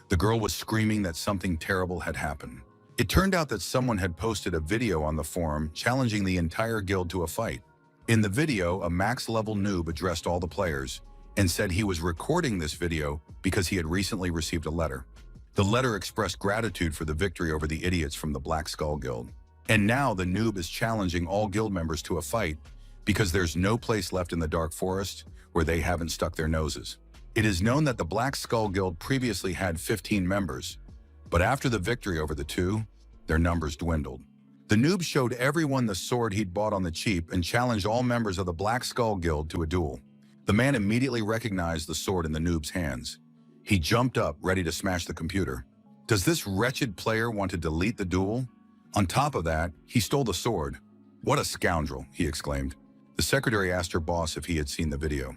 The girl was screaming that something terrible had happened. It turned out that someone had posted a video on the forum challenging the entire guild to a fight. In the video, a max-level noob addressed all the players and said he was recording this video because he had recently received a letter. The letter expressed gratitude for the victory over the idiots from the Black Skull Guild. And now the noob is challenging all guild members to a fight because there's no place left in the Dark Forest where they haven't stuck their noses. It is known that the Black Skull Guild previously had 15 members, but after the victory over the two, their numbers dwindled. The noob showed everyone the sword he'd bought on the cheap and challenged all members of the Black Skull Guild to a duel. The man immediately recognized the sword in the noob's hands. He jumped up, ready to smash the computer. Does this wretched player want to delete the duel? On top of that, he stole the sword. What a scoundrel, he exclaimed. The secretary asked her boss if he had seen the video.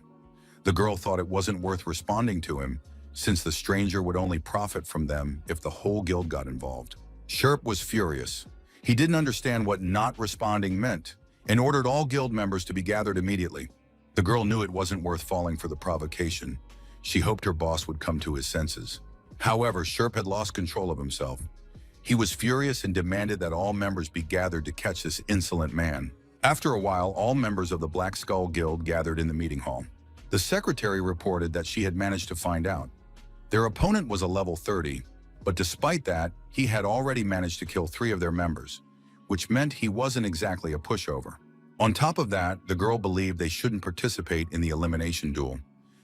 The girl thought it wasn't worth responding to him, since the stranger would only profit from them if the whole guild got involved. Sherp was furious. He didn't understand what not responding meant and ordered all guild members to be gathered immediately. The girl knew it wasn't worth falling for the provocation. She hoped her boss would come to his senses. However, Sherp had lost control of himself. He was furious and demanded that all members be gathered to catch this insolent man. After a while, all members of the Black Skull Guild gathered in the meeting hall. The secretary reported that she had managed to find out. Their opponent was a level 30, but despite that, he had already managed to kill 3 of their members, which meant he wasn't exactly a pushover. On top of that, the girl believed they shouldn't participate in the elimination duel.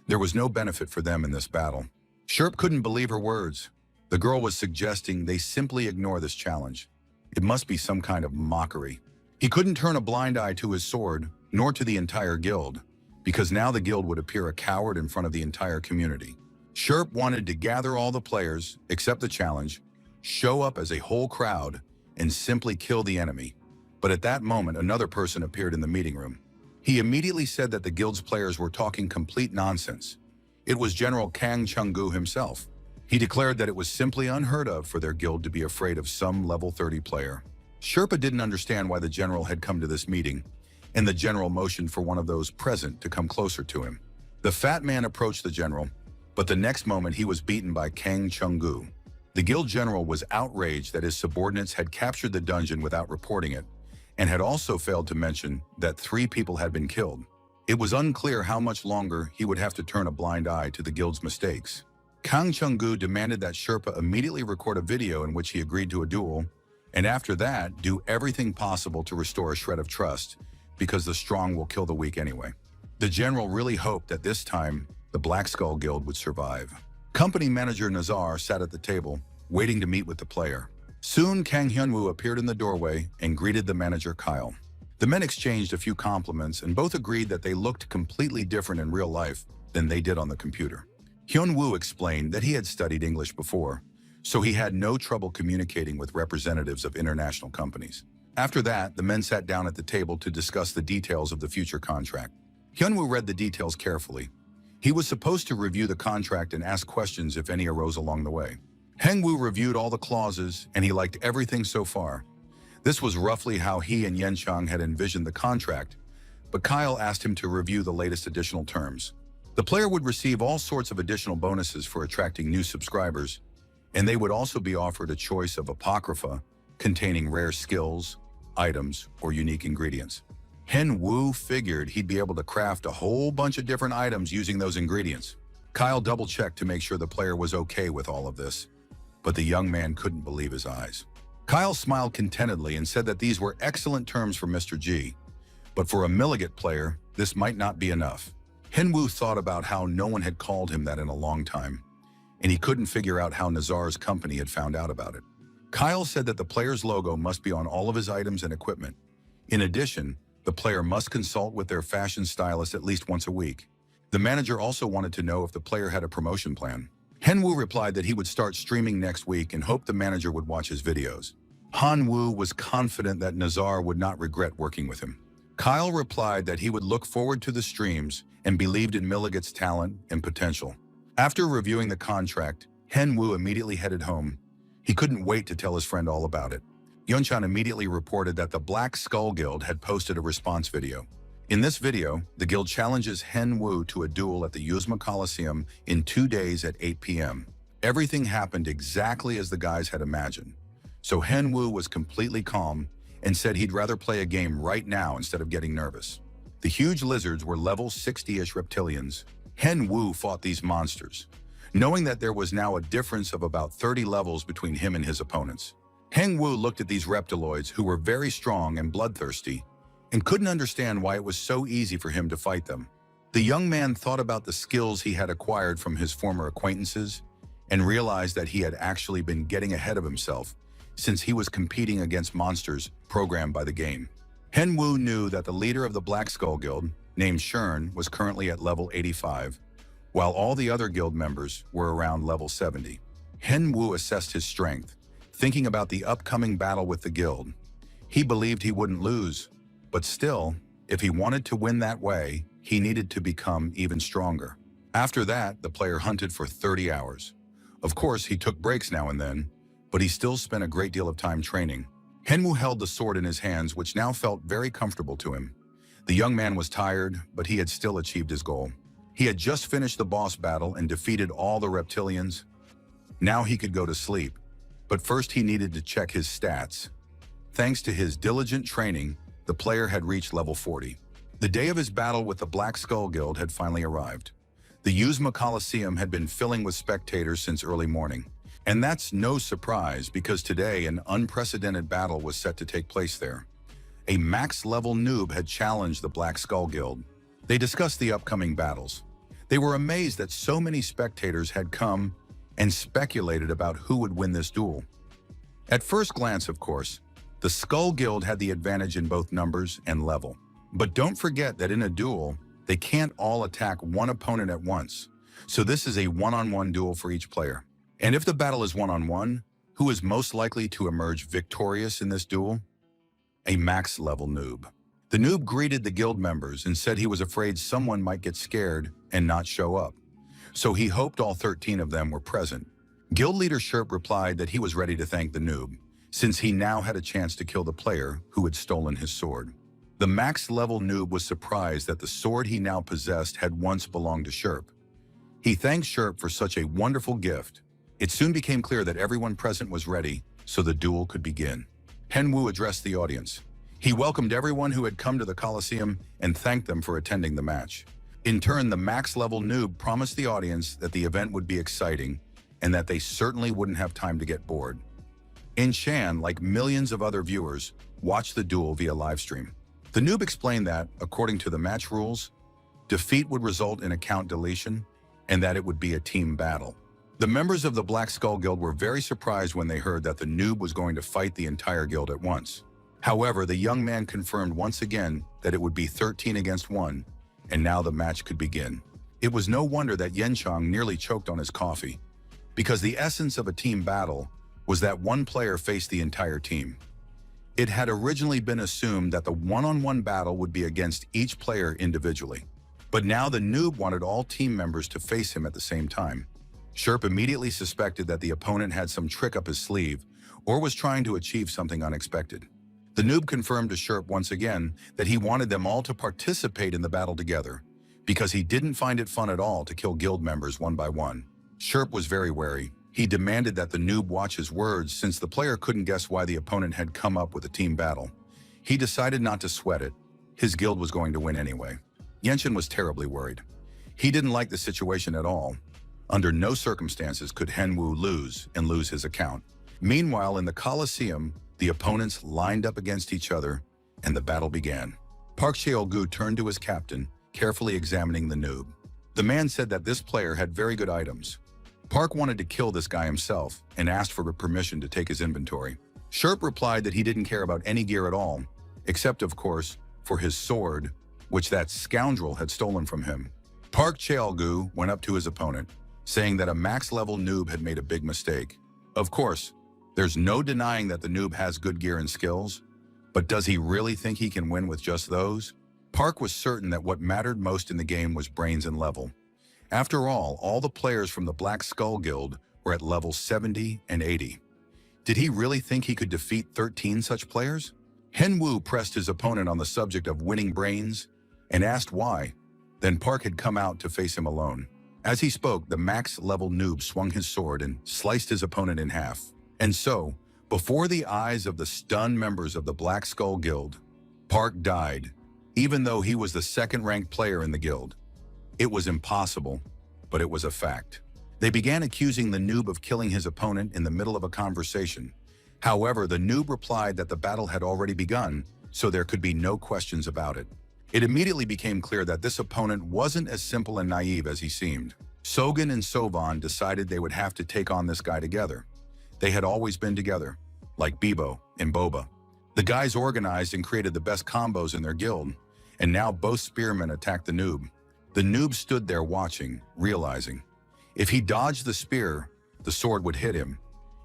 There was no benefit for them in this battle. Sherp couldn't believe her words. The girl was suggesting they simply ignore this challenge. It must be some kind of mockery. He couldn't turn a blind eye to his sword, nor to the entire guild, because now the guild would appear a coward in front of the entire community. Sherp wanted to gather all the players, accept the challenge, show up as a whole crowd, and simply kill the enemy. But at that moment, another person appeared in the meeting room. He immediately said that the guild's players were talking complete nonsense. It was General Kang Chung-gu himself. He declared that it was simply unheard of for their guild to be afraid of some level 30 player. Sherpa didn't understand why the general had come to this meeting, and the general motioned for one of those present to come closer to him. The fat man approached the general, but the next moment he was beaten by Kang Chung-gu. The guild general was outraged that his subordinates had captured the dungeon without reporting it, and had also failed to mention that 3 people had been killed. It was unclear how much longer he would have to turn a blind eye to the guild's mistakes. Kang Chung-gu demanded that Sherpa immediately record a video in which he agreed to a duel, and after that, do everything possible to restore a shred of trust, because the strong will kill the weak anyway. The general really hoped that this time, the Black Skull Guild would survive. Company manager Nazar sat at the table, waiting to meet with the player. Soon, Kang Hyunwoo appeared in the doorway and greeted the manager Kyle. The men exchanged a few compliments and both agreed that they looked completely different in real life than they did on the computer. Hyunwoo explained that he had studied English before, so he had no trouble communicating with representatives of international companies. After that, the men sat down at the table to discuss the details of the future contract. Hyunwoo read the details carefully. He was supposed to review the contract and ask questions if any arose along the way. Hengwoo reviewed all the clauses, and he liked everything so far. This was roughly how he and Yenchang had envisioned the contract, but Kyle asked him to review the latest additional terms. The player would receive all sorts of additional bonuses for attracting new subscribers, and they would also be offered a choice of apocrypha containing rare skills, items, or unique ingredients. Hen Wu figured he'd be able to craft a whole bunch of different items using those ingredients. Kyle double-checked to make sure the player was okay with all of this, but the young man couldn't believe his eyes. Kyle smiled contentedly and said that these were excellent terms for Mr. G, but for a Milligat player, this might not be enough. Henwu thought about how no one had called him that in a long time, and he couldn't figure out how Nazar's company had found out about it. Kyle said that the player's logo must be on all of his items and equipment. In addition, the player must consult with their fashion stylist at least once a week. The manager also wanted to know if the player had a promotion plan. Henwu replied that he would start streaming next week and hoped the manager would watch his videos. Hanwoo was confident that Nazar would not regret working with him. Kyle replied that he would look forward to the streams and believed in Milligat's talent and potential. After reviewing the contract, Hen Wu immediately headed home. He couldn't wait to tell his friend all about it. Yunchan immediately reported that the Black Skull Guild had posted a response video. In this video, the guild challenges Hen Wu to a duel at the Yuzma Coliseum in 2 days at 8 p.m. Everything happened exactly as the guys had imagined. So Hen Wu was completely calm and said he'd rather play a game right now instead of getting nervous. The huge lizards were level 60-ish reptilians. Hen Wu fought these monsters, knowing that there was now a difference of about 30 levels between him and his opponents. Hen Wu looked at these reptiloids who were very strong and bloodthirsty and couldn't understand why it was so easy for him to fight them. The young man thought about the skills he had acquired from his former acquaintances and realized that he had actually been getting ahead of himself since he was competing against monsters programmed by the game. Hen Wu knew that the leader of the Black Skull Guild, named Shern, was currently at level 85, while all the other guild members were around level 70. Hen Wu assessed his strength, thinking about the upcoming battle with the guild. He believed he wouldn't lose, but still, if he wanted to win that way, he needed to become even stronger. After that, the player hunted for 30 hours. Of course, he took breaks now and then, but he still spent a great deal of time training. Hen Wu held the sword in his hands, which now felt very comfortable to him. The young man was tired, but he had still achieved his goal. He had just finished the boss battle and defeated all the reptilians. Now he could go to sleep, but first he needed to check his stats. Thanks to his diligent training, the player had reached level 40. The day of his battle with the Black Skull Guild had finally arrived. The Yuzma Coliseum had been filling with spectators since early morning. And that's no surprise because today an unprecedented battle was set to take place there. A max-level noob had challenged the Black Skull Guild. They discussed the upcoming battles. They were amazed that so many spectators had come and speculated about who would win this duel. At first glance, of course, the Skull Guild had the advantage in both numbers and level. But don't forget that in a duel, they can't all attack one opponent at once. So this is a one-on-one duel for each player. And if the battle is one-on-one, who is most likely to emerge victorious in this duel? A max-level noob. The noob greeted the guild members and said he was afraid someone might get scared and not show up. So he hoped all 13 of them were present. Guild leader Sherp replied that he was ready to thank the noob, since he now had a chance to kill the player who had stolen his sword. The max-level noob was surprised that the sword he now possessed had once belonged to Sherp. He thanked Sherp for such a wonderful gift. It soon became clear that everyone present was ready, so the duel could begin. Hen Wu addressed the audience. He welcomed everyone who had come to the Coliseum and thanked them for attending the match. In turn, the max-level noob promised the audience that the event would be exciting and that they certainly wouldn't have time to get bored. In Shan, like millions of other viewers, watched the duel via livestream. The noob explained that, according to the match rules, defeat would result in account deletion and that it would be a team battle. The members of the Black Skull Guild were very surprised when they heard that the noob was going to fight the entire guild at once. However, the young man confirmed once again that it would be 13 against 1, and now the match could begin. It was no wonder that Yenchang nearly choked on his coffee, because the essence of a team battle was that one player faced the entire team. It had originally been assumed that the one-on-one battle would be against each player individually, but now the noob wanted all team members to face him at the same time. Sherp immediately suspected that the opponent had some trick up his sleeve or was trying to achieve something unexpected. The noob confirmed to Sherp once again that he wanted them all to participate in the battle together because he didn't find it fun at all to kill guild members one by one. Sherp was very wary. He demanded that the noob watch his words since the player couldn't guess why the opponent had come up with a team battle. He decided not to sweat it. His guild was going to win anyway. Yenshin was terribly worried. He didn't like the situation at all. Under no circumstances could Hen Wu lose and lose his account. Meanwhile, in the Coliseum, the opponents lined up against each other, and the battle began. Park Cheol-gu turned to his captain, carefully examining the noob. The man said that this player had very good items. Park wanted to kill this guy himself and asked for permission to take his inventory. Sherp replied that he didn't care about any gear at all, except, of course, for his sword, which that scoundrel had stolen from him. Park Cheol-gu went up to his opponent, saying that a max-level noob had made a big mistake. Of course, there's no denying that the noob has good gear and skills, but does he really think he can win with just those? Park was certain that what mattered most in the game was brains and level. After all the players from the Black Skull Guild were at levels 70 and 80. Did he really think he could defeat 13 such players? Henwoo pressed his opponent on the subject of winning brains and asked why. Then Park had come out to face him alone. As he spoke, the max-level noob swung his sword and sliced his opponent in half. And so, before the eyes of the stunned members of the Black Skull Guild, Park died, even though he was the second-ranked player in the guild. It was impossible, but it was a fact. They began accusing the noob of killing his opponent in the middle of a conversation. However, the noob replied that the battle had already begun, so there could be no questions about it. It immediately became clear that this opponent wasn't as simple and naive as he seemed. Sogen and Sovan decided they would have to take on this guy together. They had always been together, like Bibo and Boba. The guys organized and created the best combos in their guild, and now both spearmen attacked the noob. The noob stood there watching, realizing, if he dodged the spear, the sword would hit him.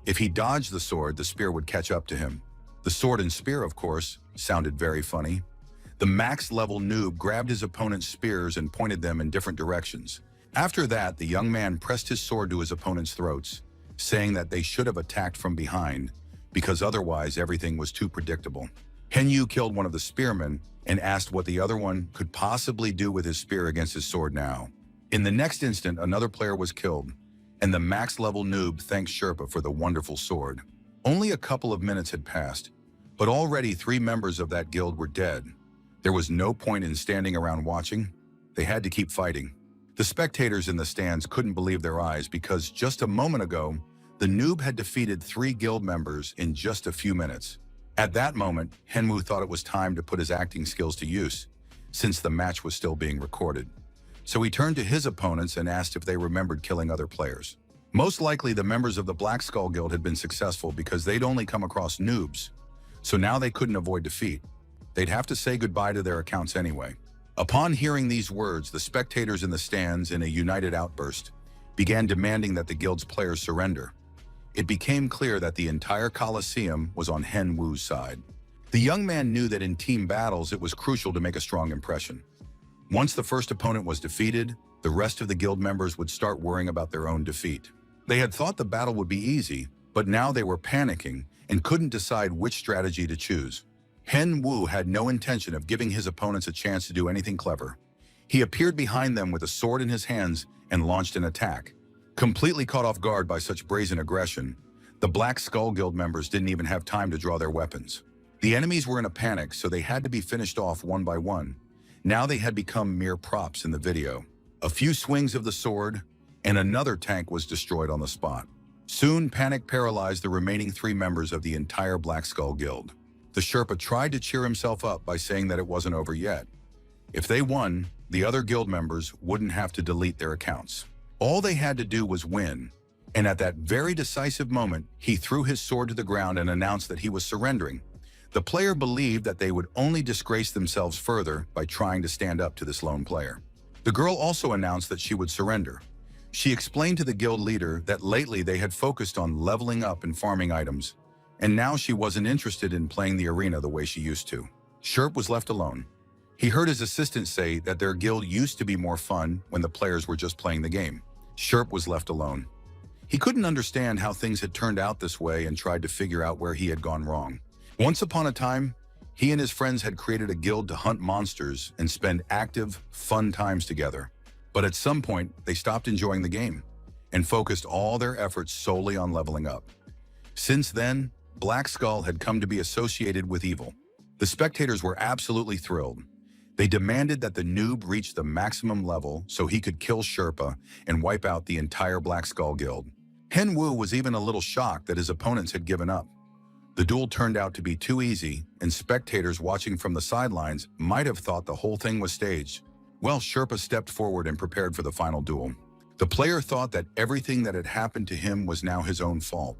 If he dodged the sword, the spear would catch up to him. The sword and spear, of course, sounded very funny. The max-level noob grabbed his opponent's spears and pointed them in different directions. After that, the young man pressed his sword to his opponent's throats, saying that they should have attacked from behind, because otherwise everything was too predictable. Henyu killed one of the spearmen and asked what the other one could possibly do with his spear against his sword now. In the next instant, another player was killed, and the max-level noob thanked Sherpa for the wonderful sword. Only a couple of minutes had passed, but already 3 members of that guild were dead. There was no point in standing around watching. They had to keep fighting. The spectators in the stands couldn't believe their eyes because just a moment ago, the noob had defeated 3 guild members in just a few minutes. At that moment, Henwoo thought it was time to put his acting skills to use, since the match was still being recorded. So he turned to his opponents and asked if they remembered killing other players. Most likely, the members of the Black Skull Guild had been successful because they'd only come across noobs, so now they couldn't avoid defeat. They'd have to say goodbye to their accounts anyway. Upon hearing these words, the spectators in the stands, in a united outburst, began demanding that the guild's players surrender. It became clear that the entire Colosseum was on Henwoo's side. The young man knew that in team battles it was crucial to make a strong impression. Once the first opponent was defeated, the rest of the guild members would start worrying about their own defeat. They had thought the battle would be easy, but now they were panicking and couldn't decide which strategy to choose. Henwoo had no intention of giving his opponents a chance to do anything clever. He appeared behind them with a sword in his hands and launched an attack. Completely caught off guard by such brazen aggression, the Black Skull Guild members didn't even have time to draw their weapons. The enemies were in a panic, so they had to be finished off one by one. Now they had become mere props in the video. A few swings of the sword, and another tank was destroyed on the spot. Soon, panic paralyzed the remaining 3 members of the entire Black Skull Guild. The Sherpa tried to cheer himself up by saying that it wasn't over yet. If they won, the other guild members wouldn't have to delete their accounts. All they had to do was win, and at that very decisive moment, he threw his sword to the ground and announced that he was surrendering. The player believed that they would only disgrace themselves further by trying to stand up to this lone player. The girl also announced that she would surrender. She explained to the guild leader that lately they had focused on leveling up and farming items, and now she wasn't interested in playing the arena the way she used to. Sherp was left alone. He heard his assistant say that their guild used to be more fun when the players were just playing the game. Sherp was left alone. He couldn't understand how things had turned out this way and tried to figure out where he had gone wrong. Once upon a time, he and his friends had created a guild to hunt monsters and spend active, fun times together. But at some point, they stopped enjoying the game and focused all their efforts solely on leveling up. Since then, Black Skull had come to be associated with evil. The spectators were absolutely thrilled. They demanded that the noob reach the maximum level so he could kill Sherpa and wipe out the entire Black Skull Guild. Henwoo was even a little shocked that his opponents had given up. The duel turned out to be too easy, and spectators watching from the sidelines might have thought the whole thing was staged. Well, Sherpa stepped forward and prepared for the final duel. The player thought that everything that had happened to him was now his own fault.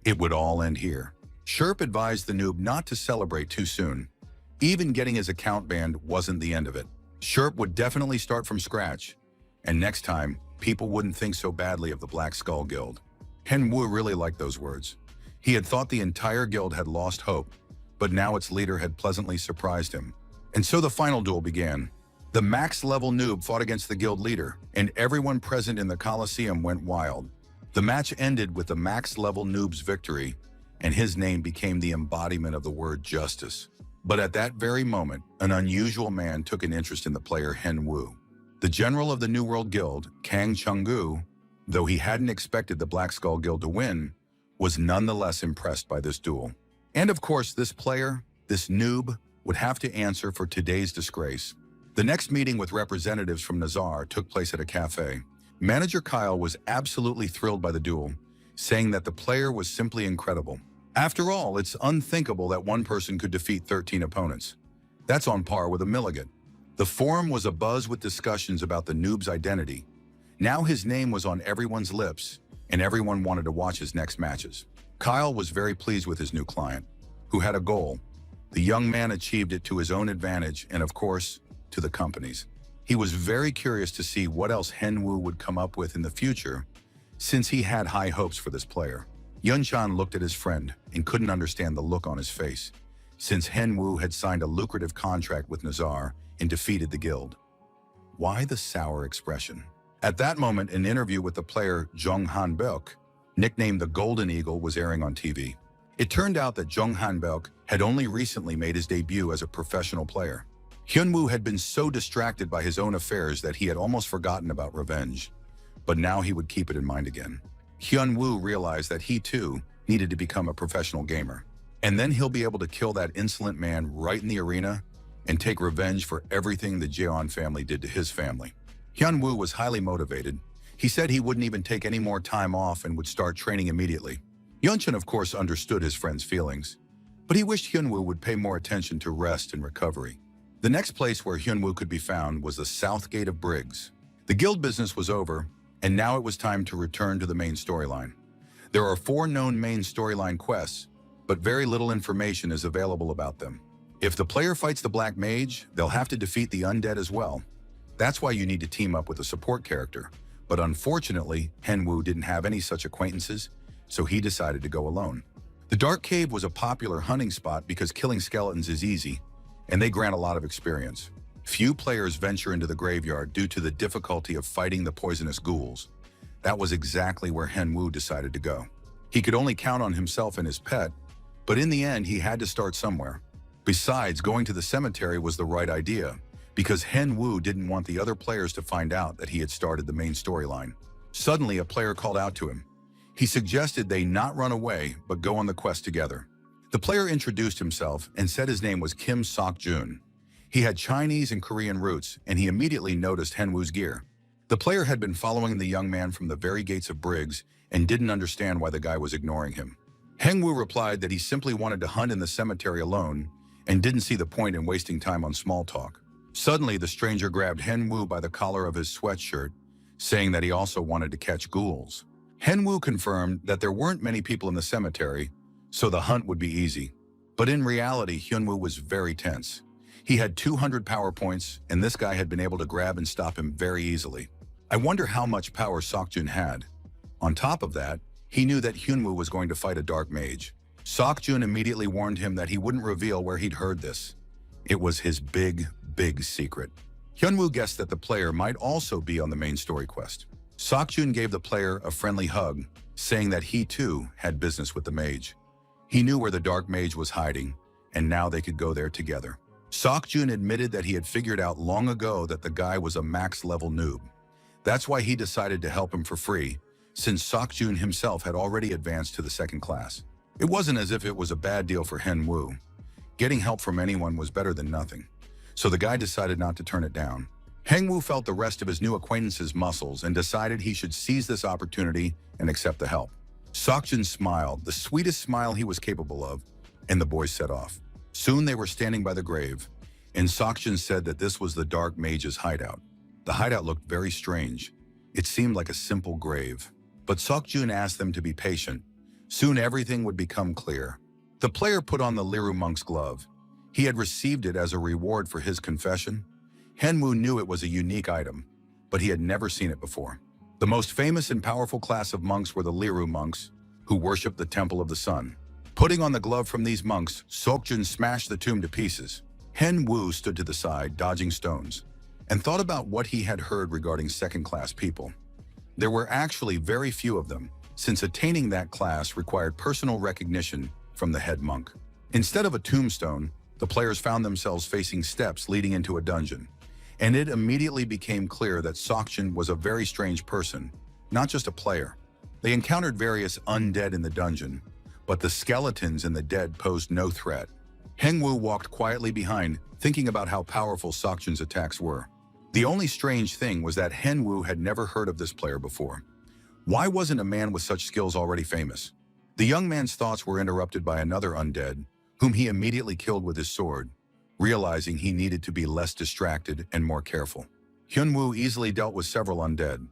It would all end here. Sherp advised the noob not to celebrate too soon. Even getting his account banned wasn't the end of it. Sherp would definitely start from scratch, and next time, people wouldn't think so badly of the Black Skull Guild. Henwoo really liked those words. He had thought the entire guild had lost hope, but now its leader had pleasantly surprised him. And so the final duel began. The max-level noob fought against the guild leader, and everyone present in the Colosseum went wild. The match ended with the max-level noob's victory, and his name became the embodiment of the word justice. But at that very moment, an unusual man took an interest in the player Hen Wu. The general of the New World Guild, Kang Chung-gu, though he hadn't expected the Black Skull Guild to win, was nonetheless impressed by this duel. And of course, this player, this noob, would have to answer for today's disgrace. The next meeting with representatives from Nazar took place at a cafe. Manager Kyle was absolutely thrilled by the duel, saying that the player was simply incredible. After all, it's unthinkable that one person could defeat 13 opponents. That's on par with a Milligan. The forum was abuzz with discussions about the noob's identity. Now his name was on everyone's lips, and everyone wanted to watch his next matches. Kyle was very pleased with his new client, who had a goal. The young man achieved it to his own advantage and, of course, to the company's. He was very curious to see what else Hen Wu would come up with in the future, since he had high hopes for this player. Yunchan looked at his friend and couldn't understand the look on his face, since Hen Wu had signed a lucrative contract with Nazar and defeated the guild. Why the sour expression? At that moment, an interview with the player Jung Han-beok, nicknamed the Golden Eagle, was airing on TV. It turned out that Jung Han-beok had only recently made his debut as a professional player. Hyun Woo had been so distracted by his own affairs that he had almost forgotten about revenge, but now he would keep it in mind again. Hyun Woo realized that he too needed to become a professional gamer, and then he'll be able to kill that insolent man right in the arena and take revenge for everything the Jeon family did to his family. Hyun Woo was highly motivated. He said he wouldn't even take any more time off and would start training immediately. Yunchan, of course, understood his friend's feelings, but he wished Hyun Woo would pay more attention to rest and recovery. The next place where Hyun Woo could be found was the South Gate of Briggs. The guild business was over, and now it was time to return to the main storyline. There are 4 known main storyline quests, but very little information is available about them. If the player fights the Black Mage, they'll have to defeat the undead as well. That's why you need to team up with a support character, but unfortunately, Hen Wu didn't have any such acquaintances, so he decided to go alone. The Dark Cave was a popular hunting spot because killing skeletons is easy, and they grant a lot of experience. Few players venture into the graveyard due to the difficulty of fighting the poisonous ghouls. That was exactly where Hen Wu decided to go. He could only count on himself and his pet, but in the end he had to start somewhere. Besides, going to the cemetery was the right idea, because Hen Wu didn't want the other players to find out that he had started the main storyline. Suddenly, a player called out to him. He suggested they not run away, but go on the quest together. The player introduced himself and said his name was Kim Sok-jun. He had Chinese and Korean roots, and he immediately noticed Hen Wu's gear. The player had been following the young man from the very gates of Briggs and didn't understand why the guy was ignoring him. Hen Wu replied that he simply wanted to hunt in the cemetery alone and didn't see the point in wasting time on small talk. Suddenly, the stranger grabbed Hen Wu by the collar of his sweatshirt, saying that he also wanted to catch ghouls. Hen Wu confirmed that there weren't many people in the cemetery, so the hunt would be easy. But in reality, Hyun Woo was very tense. He had 200 power points, and this guy had been able to grab and stop him very easily. I wonder how much power Sok-jun had. On top of that, he knew that Hyun Woo was going to fight a dark mage. Sok-jun immediately warned him that he wouldn't reveal where he'd heard this. It was his big secret. Hyun Woo guessed that the player might also be on the main story quest. Sok-jun gave the player a friendly hug, saying that he too had business with the mage. He knew where the dark mage was hiding, and now they could go there together. Sok-jun admitted that he had figured out long ago that the guy was a max-level noob. That's why he decided to help him for free, since Sok-jun himself had already advanced to the 2nd class. It wasn't as if it was a bad deal for Hen Wu. Getting help from anyone was better than nothing, so the guy decided not to turn it down. Hen Wu felt the rest of his new acquaintance's muscles and decided he should seize this opportunity and accept the help. Sok-jun smiled, the sweetest smile he was capable of, and the boys set off. Soon they were standing by the grave, and Sok-jun said that this was the dark mage's hideout. The hideout looked very strange. It seemed like a simple grave. But Sok-jun asked them to be patient. Soon everything would become clear. The player put on the Liru monk's glove. He had received it as a reward for his confession. Hen Wu knew it was a unique item, but he had never seen it before. The most famous and powerful class of monks were the Liru monks, who worshipped the Temple of the Sun. Putting on the glove from these monks, Sok-jun smashed the tomb to pieces. Hen Wu stood to the side, dodging stones, and thought about what he had heard regarding second-class people. There were actually very few of them, since attaining that class required personal recognition from the head monk. Instead of a tombstone, the players found themselves facing steps leading into a dungeon, and it immediately became clear that Sokjin was a very strange person, not just a player. They encountered various undead in the dungeon, but the skeletons and the dead posed no threat. Hengwoo walked quietly behind, thinking about how powerful Sokjin's attacks were. The only strange thing was that Hengwoo had never heard of this player before. Why wasn't a man with such skills already famous? The young man's thoughts were interrupted by another undead, whom he immediately killed with his sword, realizing he needed to be less distracted and more careful. Hyunwoo easily dealt with several undead.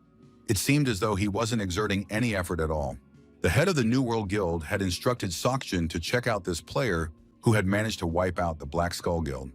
It seemed as though he wasn't exerting any effort at all. The head of the New World Guild had instructed Sokjin to check out this player who had managed to wipe out the Black Skull Guild.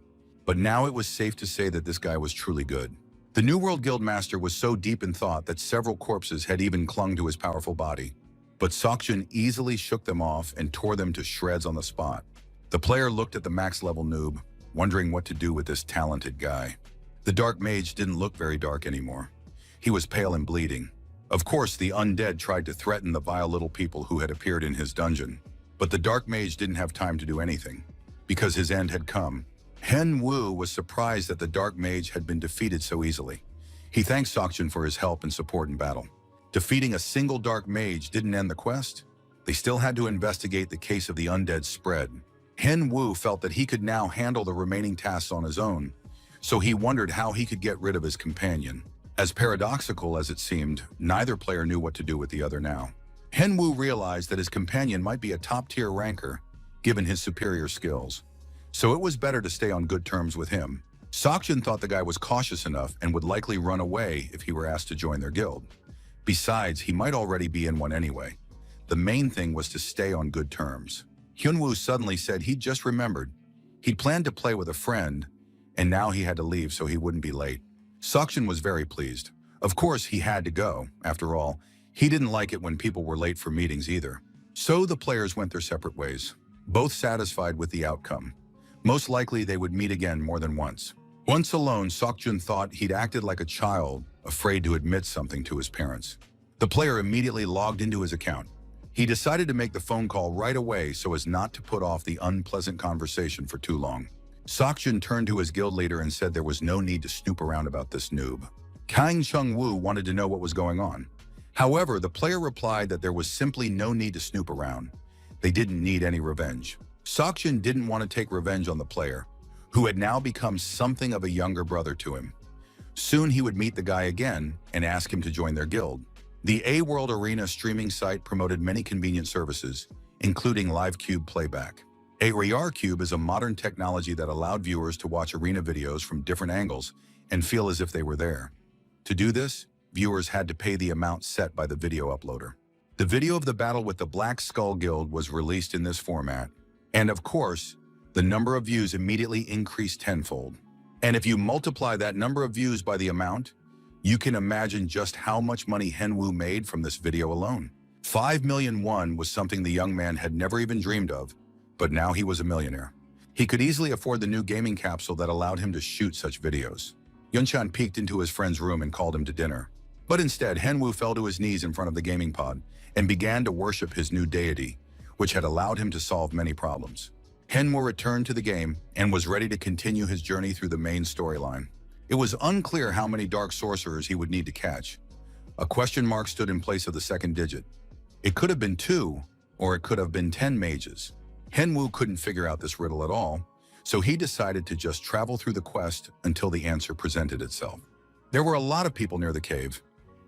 But now it was safe to say that this guy was truly good. The New World Guild master was so deep in thought that several corpses had even clung to his powerful body. But Sokjin easily shook them off and tore them to shreds on the spot. The player looked at the max-level noob, wondering what to do with this talented guy. The Dark Mage didn't look very dark anymore. He was pale and bleeding. Of course, the undead tried to threaten the vile little people who had appeared in his dungeon. But the Dark Mage didn't have time to do anything, because his end had come. Hengwoo was surprised that the Dark Mage had been defeated so easily. He thanked Sokjin for his help and support in battle. Defeating a single Dark Mage didn't end the quest. They still had to investigate the case of the undead spread. Hengwoo felt that he could now handle the remaining tasks on his own, so he wondered how he could get rid of his companion. As paradoxical as it seemed, neither player knew what to do with the other now. Hengwoo realized that his companion might be a top-tier ranker, given his superior skills. So it was better to stay on good terms with him. Sokjin thought the guy was cautious enough and would likely run away if he were asked to join their guild. Besides, he might already be in one anyway. The main thing was to stay on good terms. Hyunwoo suddenly said he'd just remembered. He'd planned to play with a friend, and now he had to leave so he wouldn't be late. Sokjin was very pleased. Of course, he had to go. After all, he didn't like it when people were late for meetings either. So the players went their separate ways, both satisfied with the outcome. Most likely they would meet again more than once. Once alone, Sokjin thought he'd acted like a child, afraid to admit something to his parents. The player immediately logged into his account. He decided to make the phone call right away so as not to put off the unpleasant conversation for too long. Sokjin turned to his guild leader and said there was no need to snoop around about this noob. Kang Chung-woo wanted to know what was going on. However, the player replied that there was simply no need to snoop around. They didn't need any revenge. Sokjin didn't want to take revenge on the player, who had now become something of a younger brother to him. Soon he would meet the guy again and ask him to join their guild. The A-World Arena streaming site promoted many convenient services, including live cube playback. AR Cube is a modern technology that allowed viewers to watch arena videos from different angles and feel as if they were there. To do this, viewers had to pay the amount set by the video uploader. The video of the battle with the Black Skull Guild was released in this format, and of course, the number of views immediately increased tenfold. And if you multiply that number of views by the amount, you can imagine just how much money Hengwoo made from this video alone. 5 million won was something the young man had never even dreamed of, but now he was a millionaire. He could easily afford the new gaming capsule that allowed him to shoot such videos. Yunchan peeked into his friend's room and called him to dinner. But instead, Hengwoo fell to his knees in front of the gaming pod and began to worship his new deity, which had allowed him to solve many problems. Hengwoo returned to the game and was ready to continue his journey through the main storyline. It was unclear how many dark sorcerers he would need to catch. A question mark stood in place of the second digit. It could have been 2, or it could have been 10 mages. Hengwoo couldn't figure out this riddle at all, so he decided to just travel through the quest until the answer presented itself. There were a lot of people near the cave.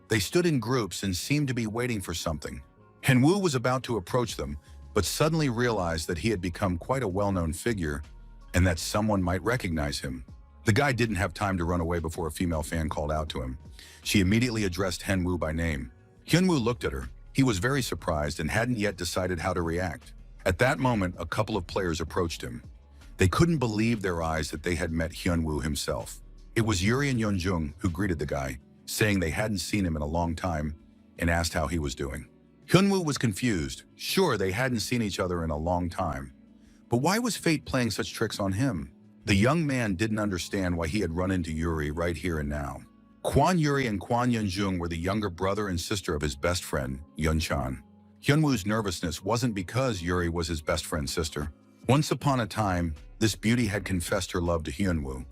They stood in groups and seemed to be waiting for something. Hengwoo was about to approach them, but suddenly realized that he had become quite a well-known figure and that someone might recognize him. The guy didn't have time to run away before a female fan called out to him. She immediately addressed Hengwoo by name. Hyunwoo looked at her. He was very surprised and hadn't yet decided how to react. At that moment, a couple of players approached him. They couldn't believe their eyes that they had met Hyunwoo himself. It was Yuri and Yeonjung who greeted the guy, saying they hadn't seen him in a long time and asked how he was doing. Hyunwoo was confused. Sure, they hadn't seen each other in a long time. But why was fate playing such tricks on him? The young man didn't understand why he had run into Yuri right here and now. Kwon Yuri and Kwon Yeonjung were the younger brother and sister of his best friend, Yunchan. Hyunwoo's nervousness wasn't because Yuri was his best friend's sister. Once upon a time, this beauty had confessed her love to Hyunwoo,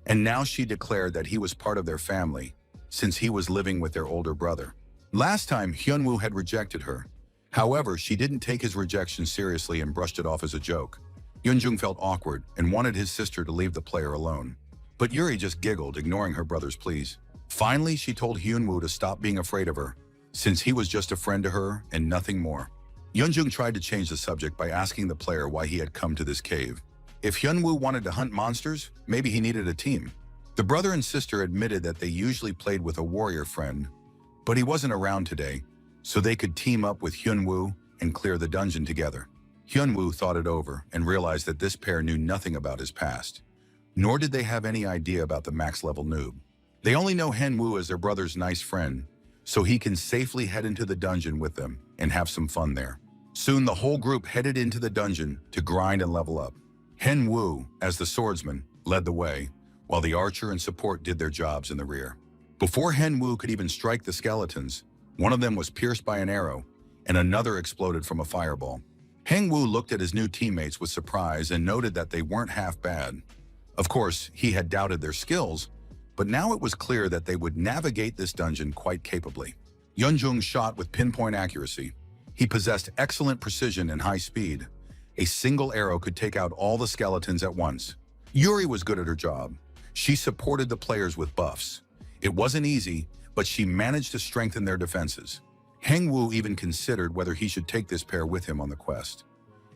and now she declared that he was part of their family since he was living with their older brother. Last time, Hyunwoo had rejected her. However, she didn't take his rejection seriously and brushed it off as a joke. Yeonjung felt awkward and wanted his sister to leave the player alone. But Yuri just giggled, ignoring her brother's pleas. Finally, she told Hyunwoo to stop being afraid of her, since he was just a friend to her and nothing more. Yeonjung tried to change the subject by asking the player why he had come to this cave. If Hyunwoo wanted to hunt monsters, maybe he needed a team. The brother and sister admitted that they usually played with a warrior friend, but he wasn't around today, so they could team up with Hyunwoo and clear the dungeon together. Hyunwoo thought it over and realized that this pair knew nothing about his past, nor did they have any idea about the max-level noob. They only know Hyunwoo as their brother's nice friend, so he can safely head into the dungeon with them and have some fun there. Soon the whole group headed into the dungeon to grind and level up. Hyunwoo, as the swordsman, led the way, while the archer and support did their jobs in the rear. Before Hyunwoo could even strike the skeletons, one of them was pierced by an arrow, and another exploded from a fireball. Hyunwoo looked at his new teammates with surprise and noted that they weren't half bad. Of course, he had doubted their skills, but now it was clear that they would navigate this dungeon quite capably. Yeonjung shot with pinpoint accuracy. He possessed excellent precision and high speed. A single arrow could take out all the skeletons at once. Yuri was good at her job. She supported the players with buffs. It wasn't easy, but she managed to strengthen their defenses. Hyunwoo even considered whether he should take this pair with him on the quest.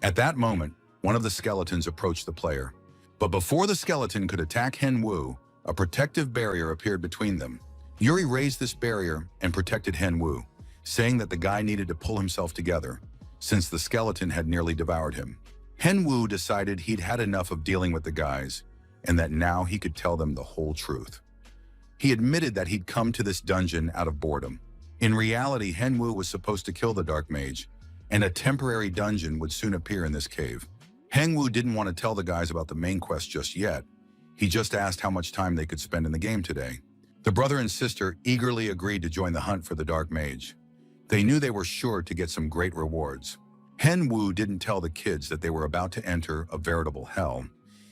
At that moment, one of the skeletons approached the player. But before the skeleton could attack Hyunwoo, a protective barrier appeared between them. Yuri raised this barrier and protected Hyunwoo, saying that the guy needed to pull himself together, since the skeleton had nearly devoured him. Hyunwoo decided he'd had enough of dealing with the guys, and that now he could tell them the whole truth. He admitted that he'd come to this dungeon out of boredom. In reality, Hyunwoo was supposed to kill the Dark Mage, and a temporary dungeon would soon appear in this cave. Hyunwoo didn't want to tell the guys about the main quest just yet. He just asked how much time they could spend in the game today. The brother and sister eagerly agreed to join the hunt for the Dark Mage. They knew they were sure to get some great rewards. Hyunwoo didn't tell the kids that they were about to enter a veritable hell.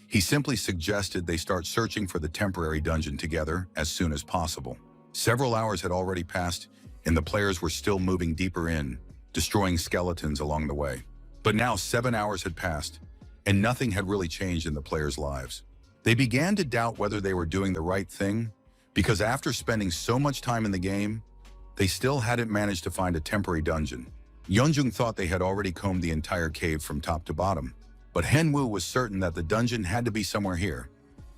He simply suggested they start searching for the temporary dungeon together as soon as possible. Several hours had already passed, and the players were still moving deeper in, destroying skeletons along the way. But now 7 hours had passed, and nothing had really changed in the players' lives. They began to doubt whether they were doing the right thing, because after spending so much time in the game, they still hadn't managed to find a temporary dungeon. Yeonjung thought they had already combed the entire cave from top to bottom, but Hyunwoo was certain that the dungeon had to be somewhere here.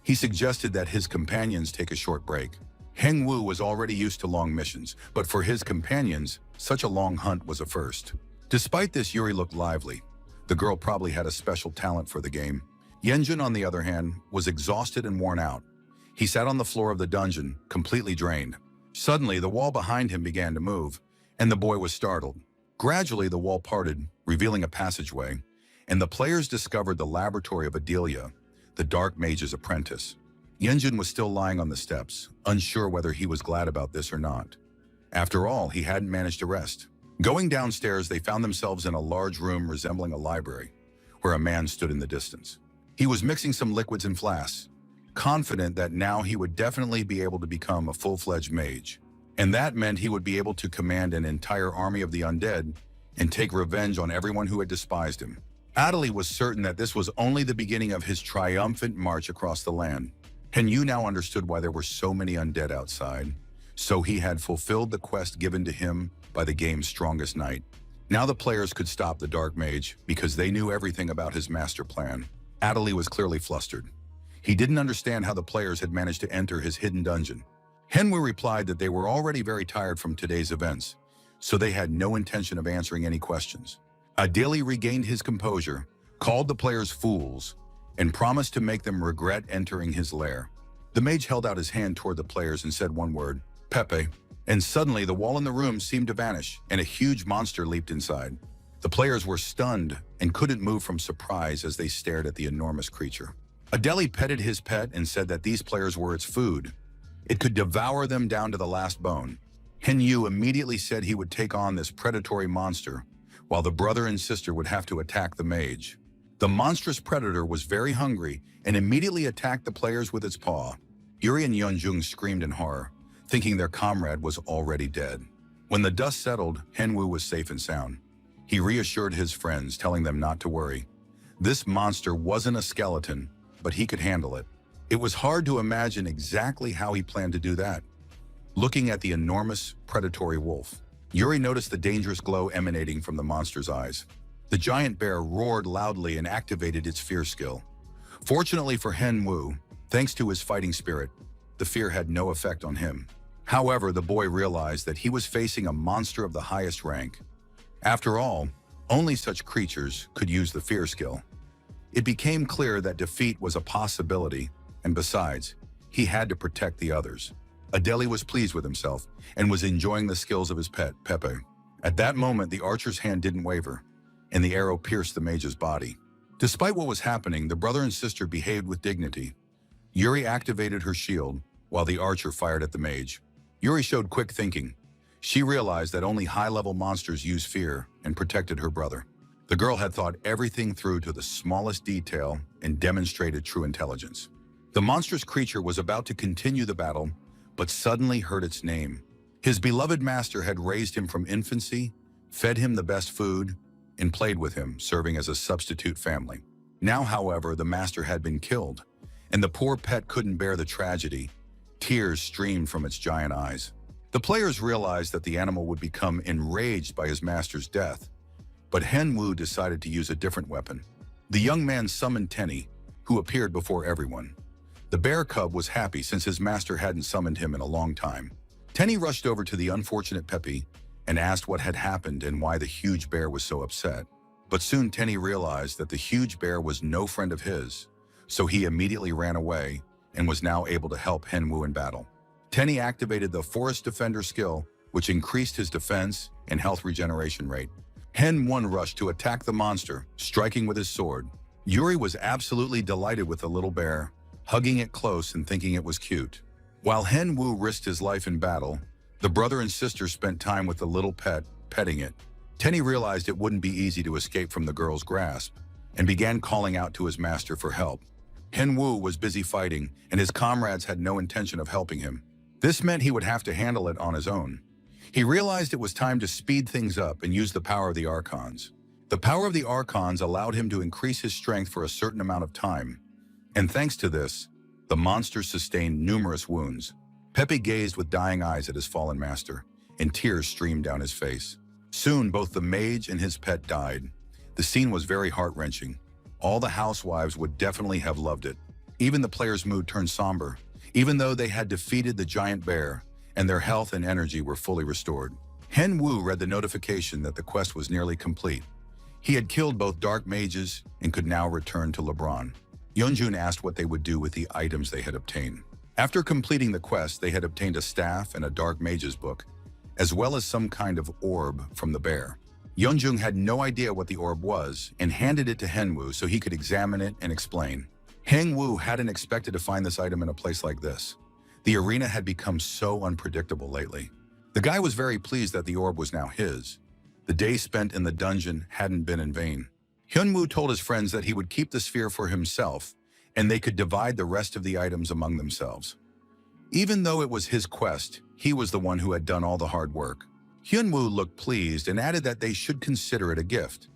He suggested that his companions take a short break. Hyunwoo was already used to long missions, but for his companions, such a long hunt was a first. Despite this, Yuri looked lively. The girl probably had a special talent for the game. Yeonjun, on the other hand, was exhausted and worn out. He sat on the floor of the dungeon, completely drained. Suddenly, the wall behind him began to move, and the boy was startled. Gradually, the wall parted, revealing a passageway, and the players discovered the laboratory of Adelia, the Dark Mage's apprentice. Yeonjun was still lying on the steps, unsure whether he was glad about this or not. After all, he hadn't managed to rest. Going downstairs, they found themselves in a large room resembling a library, where a man stood in the distance. He was mixing some liquids in flasks, confident that now he would definitely be able to become a full-fledged mage. And that meant he would be able to command an entire army of the undead and take revenge on everyone who had despised him. Adelie was certain that this was only the beginning of his triumphant march across the land. Yu now understood why there were so many undead outside, so he had fulfilled the quest given to him by the game's strongest knight. Now the players could stop the Dark Mage because they knew everything about his master plan. Adelie was clearly flustered. He didn't understand how the players had managed to enter his hidden dungeon. Hyunwoo replied that they were already very tired from today's events, so they had no intention of answering any questions. Adelie regained his composure, called the players fools, and promised to make them regret entering his lair. The mage held out his hand toward the players and said one word, Pepe, and suddenly the wall in the room seemed to vanish and a huge monster leaped inside. The players were stunned and couldn't move from surprise as they stared at the enormous creature. Adelie petted his pet and said that these players were its food. It could devour them down to the last bone. Yu immediately said he would take on this predatory monster, while the brother and sister would have to attack the mage. The monstrous predator was very hungry and immediately attacked the players with its paw. Yuri and Yeonjung screamed in horror, thinking their comrade was already dead. When the dust settled, Henwoo was safe and sound. He reassured his friends, telling them not to worry. This monster wasn't a skeleton, but he could handle it. It was hard to imagine exactly how he planned to do that. Looking at the enormous, predatory wolf, Yuri noticed the dangerous glow emanating from the monster's eyes. The giant bear roared loudly and activated its fear skill. Fortunately for Henwoo, thanks to his fighting spirit, the fear had no effect on him. However, the boy realized that he was facing a monster of the highest rank. After all, only such creatures could use the fear skill. It became clear that defeat was a possibility, and besides, he had to protect the others. Adeli was pleased with himself and was enjoying the skills of his pet, Pepe. At that moment, the archer's hand didn't waver, and the arrow pierced the mage's body. Despite what was happening, the brother and sister behaved with dignity. Yuri activated her shield, while the archer fired at the mage. Yuri showed quick thinking. She realized that only high-level monsters use fear and protected her brother. The girl had thought everything through to the smallest detail and demonstrated true intelligence. The monstrous creature was about to continue the battle, but suddenly heard its name. His beloved master had raised him from infancy, fed him the best food, and played with him, serving as a substitute family. Now, however, the master had been killed, and the poor pet couldn't bear the tragedy. Tears streamed from its giant eyes. The players realized that the animal would become enraged by his master's death, but Henwoo decided to use a different weapon. The young man summoned Tenny, who appeared before everyone. The bear cub was happy since his master hadn't summoned him in a long time. Tenny rushed over to the unfortunate Pepe and asked what had happened and why the huge bear was so upset. But soon Tenny realized that the huge bear was no friend of his, so he immediately ran away and was now able to help Henwoo in battle. Tenny activated the Forest Defender skill, which increased his defense and health regeneration rate. Henwoo rushed to attack the monster, striking with his sword. Yuri was absolutely delighted with the little bear, hugging it close and thinking it was cute. While Henwoo risked his life in battle, the brother and sister spent time with the little pet, petting it. Tenny realized it wouldn't be easy to escape from the girl's grasp and began calling out to his master for help. Henwoo was busy fighting, and his comrades had no intention of helping him. This meant he would have to handle it on his own. He realized it was time to speed things up and use the power of the Archons. The power of the Archons allowed him to increase his strength for a certain amount of time, and thanks to this, the monster sustained numerous wounds. Pepe gazed with dying eyes at his fallen master, and tears streamed down his face. Soon, both the mage and his pet died. The scene was very heart-wrenching. All the housewives would definitely have loved it. Even the players' mood turned somber, even though they had defeated the giant bear, and their health and energy were fully restored. Henwoo read the notification that the quest was nearly complete. He had killed both dark mages and could now return to LeBron. Yeonjun asked what they would do with the items they had obtained. After completing the quest, they had obtained a staff and a dark mage's book, as well as some kind of orb from the bear. Yeonjung had no idea what the orb was and handed it to Henwoo so he could examine it and explain. Henwoo hadn't expected to find this item in a place like this. The arena had become so unpredictable lately. The guy was very pleased that the orb was now his. The day spent in the dungeon hadn't been in vain. Hyunwoo told his friends that he would keep the sphere for himself and they could divide the rest of the items among themselves. Even though it was his quest, he was the one who had done all the hard work. Hyunwoo looked pleased and added that they should consider it a gift.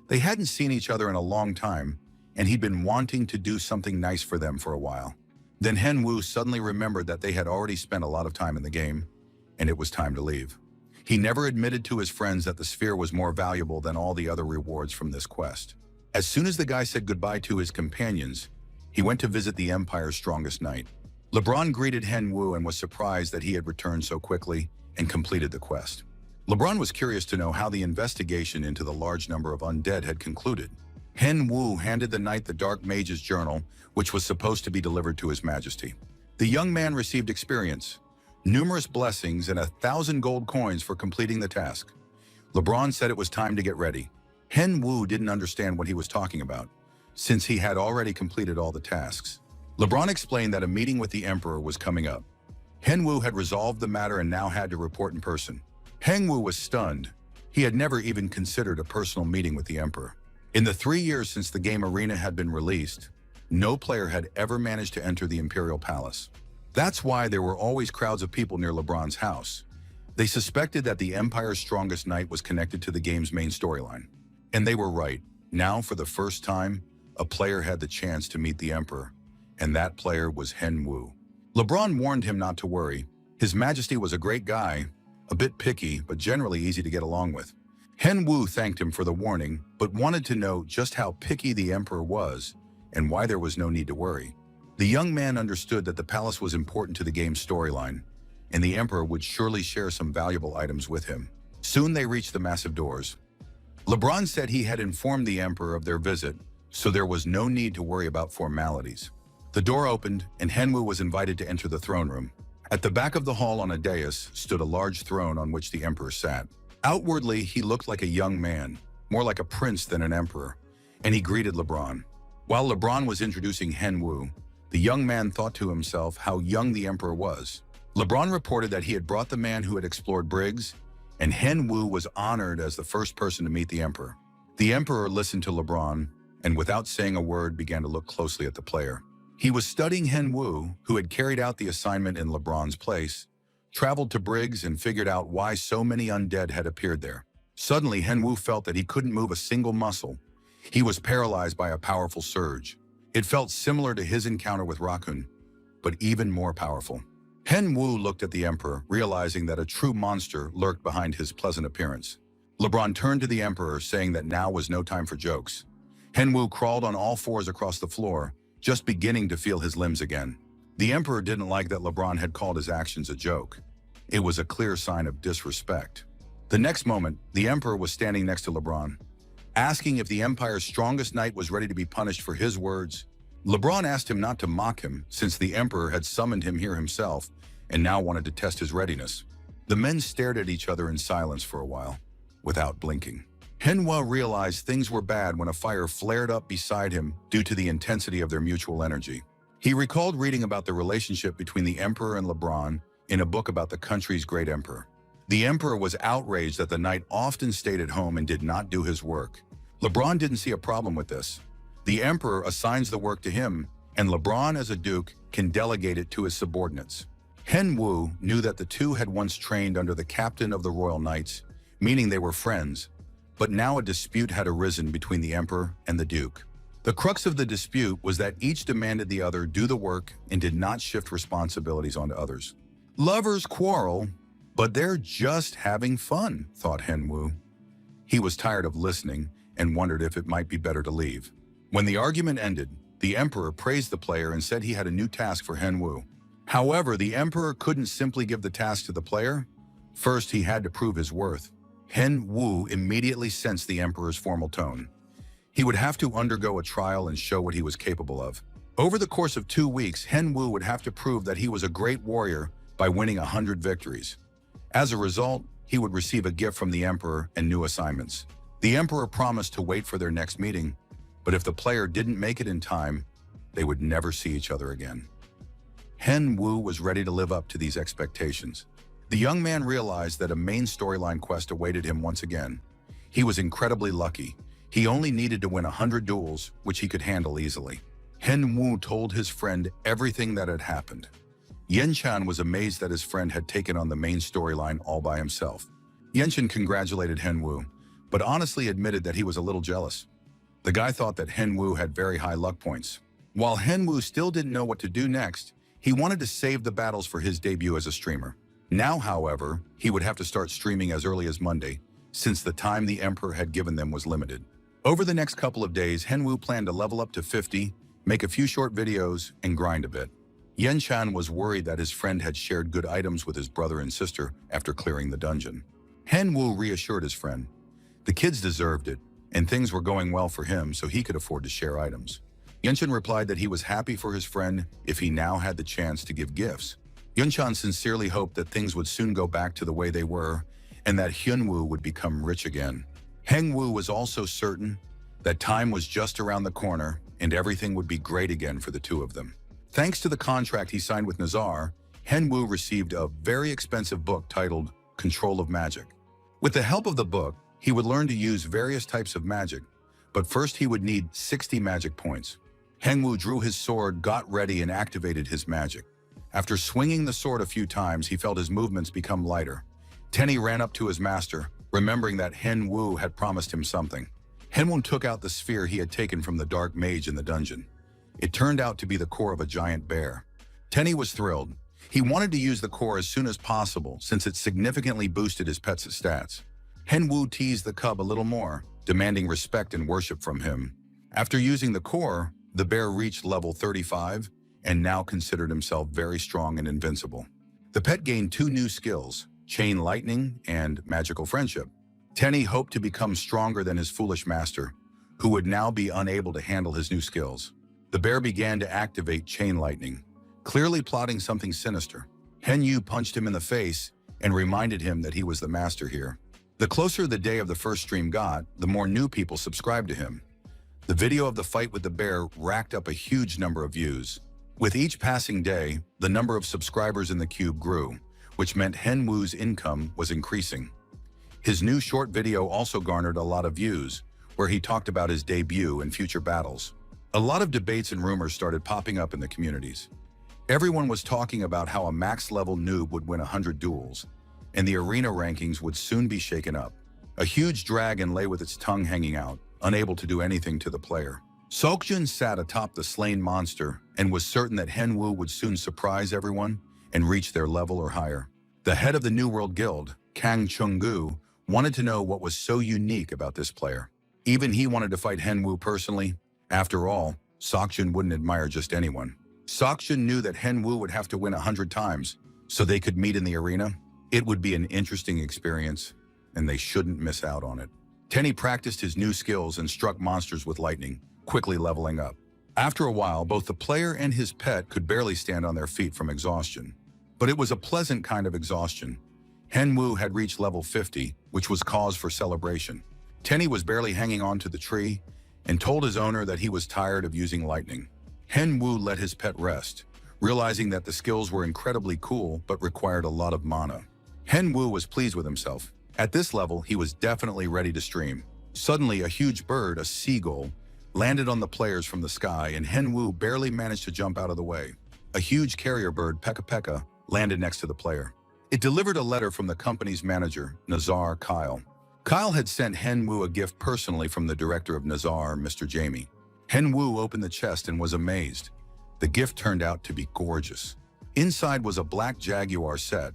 They hadn't seen each other in a long time, and he'd been wanting to do something nice for them for a while. Then Henwoo suddenly remembered that they had already spent a lot of time in the game, and it was time to leave. He never admitted to his friends that the sphere was more valuable than all the other rewards from this quest. As soon as the guy said goodbye to his companions, he went to visit the Empire's strongest knight. LeBron greeted Henwoo and was surprised that he had returned so quickly and completed the quest. LeBron was curious to know how the investigation into the large number of undead had concluded. Henwoo handed the knight the Dark Mage's journal, which was supposed to be delivered to His Majesty. The young man received experience, numerous blessings, and 1,000 gold coins for completing the task. LeBron said it was time to get ready. Henwoo didn't understand what he was talking about, since he had already completed all the tasks. LeBron explained that a meeting with the Emperor was coming up. Henwoo had resolved the matter and now had to report in person. Henwoo was stunned. He had never even considered a personal meeting with the Emperor. In the 3 years since the game Arena had been released, no player had ever managed to enter the Imperial Palace. That's why there were always crowds of people near LeBron's house. They suspected that the Empire's strongest knight was connected to the game's main storyline. And they were right. Now, for the first time, a player had the chance to meet the Emperor, and that player was Hen Wu. LeBron warned him not to worry. His Majesty was a great guy, a bit picky, but generally easy to get along with. Hen Wu thanked him for the warning, but wanted to know just how picky the Emperor was and why there was no need to worry. The young man understood that the palace was important to the game's storyline, and the Emperor would surely share some valuable items with him. Soon they reached the massive doors. LeBron said he had informed the Emperor of their visit, so there was no need to worry about formalities. The door opened, and Hen Wu was invited to enter the throne room. At the back of the hall on a dais stood a large throne on which the Emperor sat. Outwardly, he looked like a young man, more like a prince than an emperor, and he greeted LeBron. While LeBron was introducing Hen Wu, the young man thought to himself how young the Emperor was. LeBron reported that he had brought the man who had explored Briggs, and Hen Wu was honored as the first person to meet the Emperor. The Emperor listened to LeBron, and without saying a word began to look closely at the player. He was studying Hen Wu, who had carried out the assignment in LeBron's place, traveled to Briggs and figured out why so many undead had appeared there. Suddenly, Hen Wu felt that he couldn't move a single muscle. He was paralyzed by a powerful surge. It felt similar to his encounter with Raccoon, but even more powerful. Hen Wu looked at the Emperor, realizing that a true monster lurked behind his pleasant appearance. LeBron turned to the Emperor, saying that now was no time for jokes. Hen Wu crawled on all fours across the floor, just beginning to feel his limbs again. The Emperor didn't like that LeBron had called his actions a joke. It was a clear sign of disrespect. The next moment, the Emperor was standing next to LeBron, asking if the Empire's strongest knight was ready to be punished for his words. LeBron asked him not to mock him, since the Emperor had summoned him here himself and now wanted to test his readiness. The men stared at each other in silence for a while, without blinking. Manhwa realized things were bad when a fire flared up beside him due to the intensity of their mutual energy. He recalled reading about the relationship between the Emperor and LeBron in a book about the country's great emperor. The Emperor was outraged that the knight often stayed at home and did not do his work. LeBron didn't see a problem with this. The Emperor assigns the work to him, and LeBron, as a duke, can delegate it to his subordinates. Hen Wu knew that the two had once trained under the captain of the Royal Knights, meaning they were friends, but now a dispute had arisen between the Emperor and the Duke. The crux of the dispute was that each demanded the other do the work and did not shift responsibilities onto others. Lovers quarrel, but they're just having fun, thought Hen Wu. He was tired of listening and wondered if it might be better to leave. When the argument ended, the Emperor praised the player and said he had a new task for Hen Wu. However, the Emperor couldn't simply give the task to the player. First, he had to prove his worth. Hen Wu immediately sensed the Emperor's formal tone. He would have to undergo a trial and show what he was capable of. Over the course of 2 weeks, Hen Wu would have to prove that he was a great warrior by winning 100 victories. As a result, he would receive a gift from the Emperor and new assignments. The Emperor promised to wait for their next meeting, but if the player didn't make it in time, they would never see each other again. Hen Wu was ready to live up to these expectations. The young man realized that a main storyline quest awaited him once again. He was incredibly lucky. He only needed to win 100 duels, which he could handle easily. Hen Wu told his friend everything that had happened. Yenchan was amazed that his friend had taken on the main storyline all by himself. Yenchan congratulated Hen Wu, but honestly admitted that he was a little jealous. The guy thought that Hen Wu had very high luck points. While Hen Wu still didn't know what to do next, he wanted to save the battles for his debut as a streamer. Now, however, he would have to start streaming as early as Monday, since the time the Emperor had given them was limited. Over the next couple of days, Hen Wu planned to level up to 50, make a few short videos, and grind a bit. Yenchan was worried that his friend had shared good items with his brother and sister after clearing the dungeon. Hen Wu reassured his friend. The kids deserved it, and things were going well for him, so he could afford to share items. Yenchan replied that he was happy for his friend if he now had the chance to give gifts. Yenchan sincerely hoped that things would soon go back to the way they were and that Hen Wu would become rich again. Hen Wu was also certain that time was just around the corner and everything would be great again for the two of them. Thanks to the contract he signed with Nazar, Hen Wu received a very expensive book titled Control of Magic. With the help of the book, he would learn to use various types of magic, but first he would need 60 magic points. Henwu drew his sword, got ready, and activated his magic. After swinging the sword a few times, he felt his movements become lighter. Tenny ran up to his master, remembering that Henwu had promised him something. Henwu took out the sphere he had taken from the dark mage in the dungeon. It turned out to be the core of a giant bear. Tenny was thrilled. He wanted to use the core as soon as possible since it significantly boosted his pet's stats. Henwu teased the cub a little more, demanding respect and worship from him. After using the core, the bear reached level 35 and now considered himself very strong and invincible. The pet gained 2 new skills, Chain Lightning and Magical Friendship. Tenny hoped to become stronger than his foolish master, who would now be unable to handle his new skills. The bear began to activate Chain Lightning, clearly plotting something sinister. Henwu punched him in the face and reminded him that he was the master here. The closer the day of the first stream got, the more new people subscribed to him. The video of the fight with the bear racked up a huge number of views. With each passing day, the number of subscribers in the cube grew, which meant Henwu's income was increasing. His new short video also garnered a lot of views, where he talked about his debut and future battles. A lot of debates and rumors started popping up in the communities. Everyone was talking about how a max-level noob would win 100 duels, and the arena rankings would soon be shaken up. A huge dragon lay with its tongue hanging out, unable to do anything to the player. Seokjun sat atop the slain monster and was certain that Henwu would soon surprise everyone and reach their level or higher. The head of the New World Guild, Kang Chung-gu, wanted to know what was so unique about this player. Even he wanted to fight Henwu personally. After all, Seokjun wouldn't admire just anyone. Seokjun knew that Henwu would have to win 100 times, so they could meet in the arena. It would be an interesting experience, and they shouldn't miss out on it. Tenny practiced his new skills and struck monsters with lightning, quickly leveling up. After a while, both the player and his pet could barely stand on their feet from exhaustion. But it was a pleasant kind of exhaustion. Henwu had reached level 50, which was cause for celebration. Tenny was barely hanging on to the tree and told his owner that he was tired of using lightning. Henwu let his pet rest, realizing that the skills were incredibly cool but required a lot of mana. Henwu was pleased with himself. At this level, he was definitely ready to stream. Suddenly, a huge bird, a seagull, landed on the players from the sky, and Henwu barely managed to jump out of the way. A huge carrier bird, Pekka Pekka, landed next to the player. It delivered a letter from the company's manager, Nazar Kyle. Kyle had sent Henwu a gift personally from the director of Nazar, Mr. Jamie. Henwu opened the chest and was amazed. The gift turned out to be gorgeous. Inside was a black Jaguar set,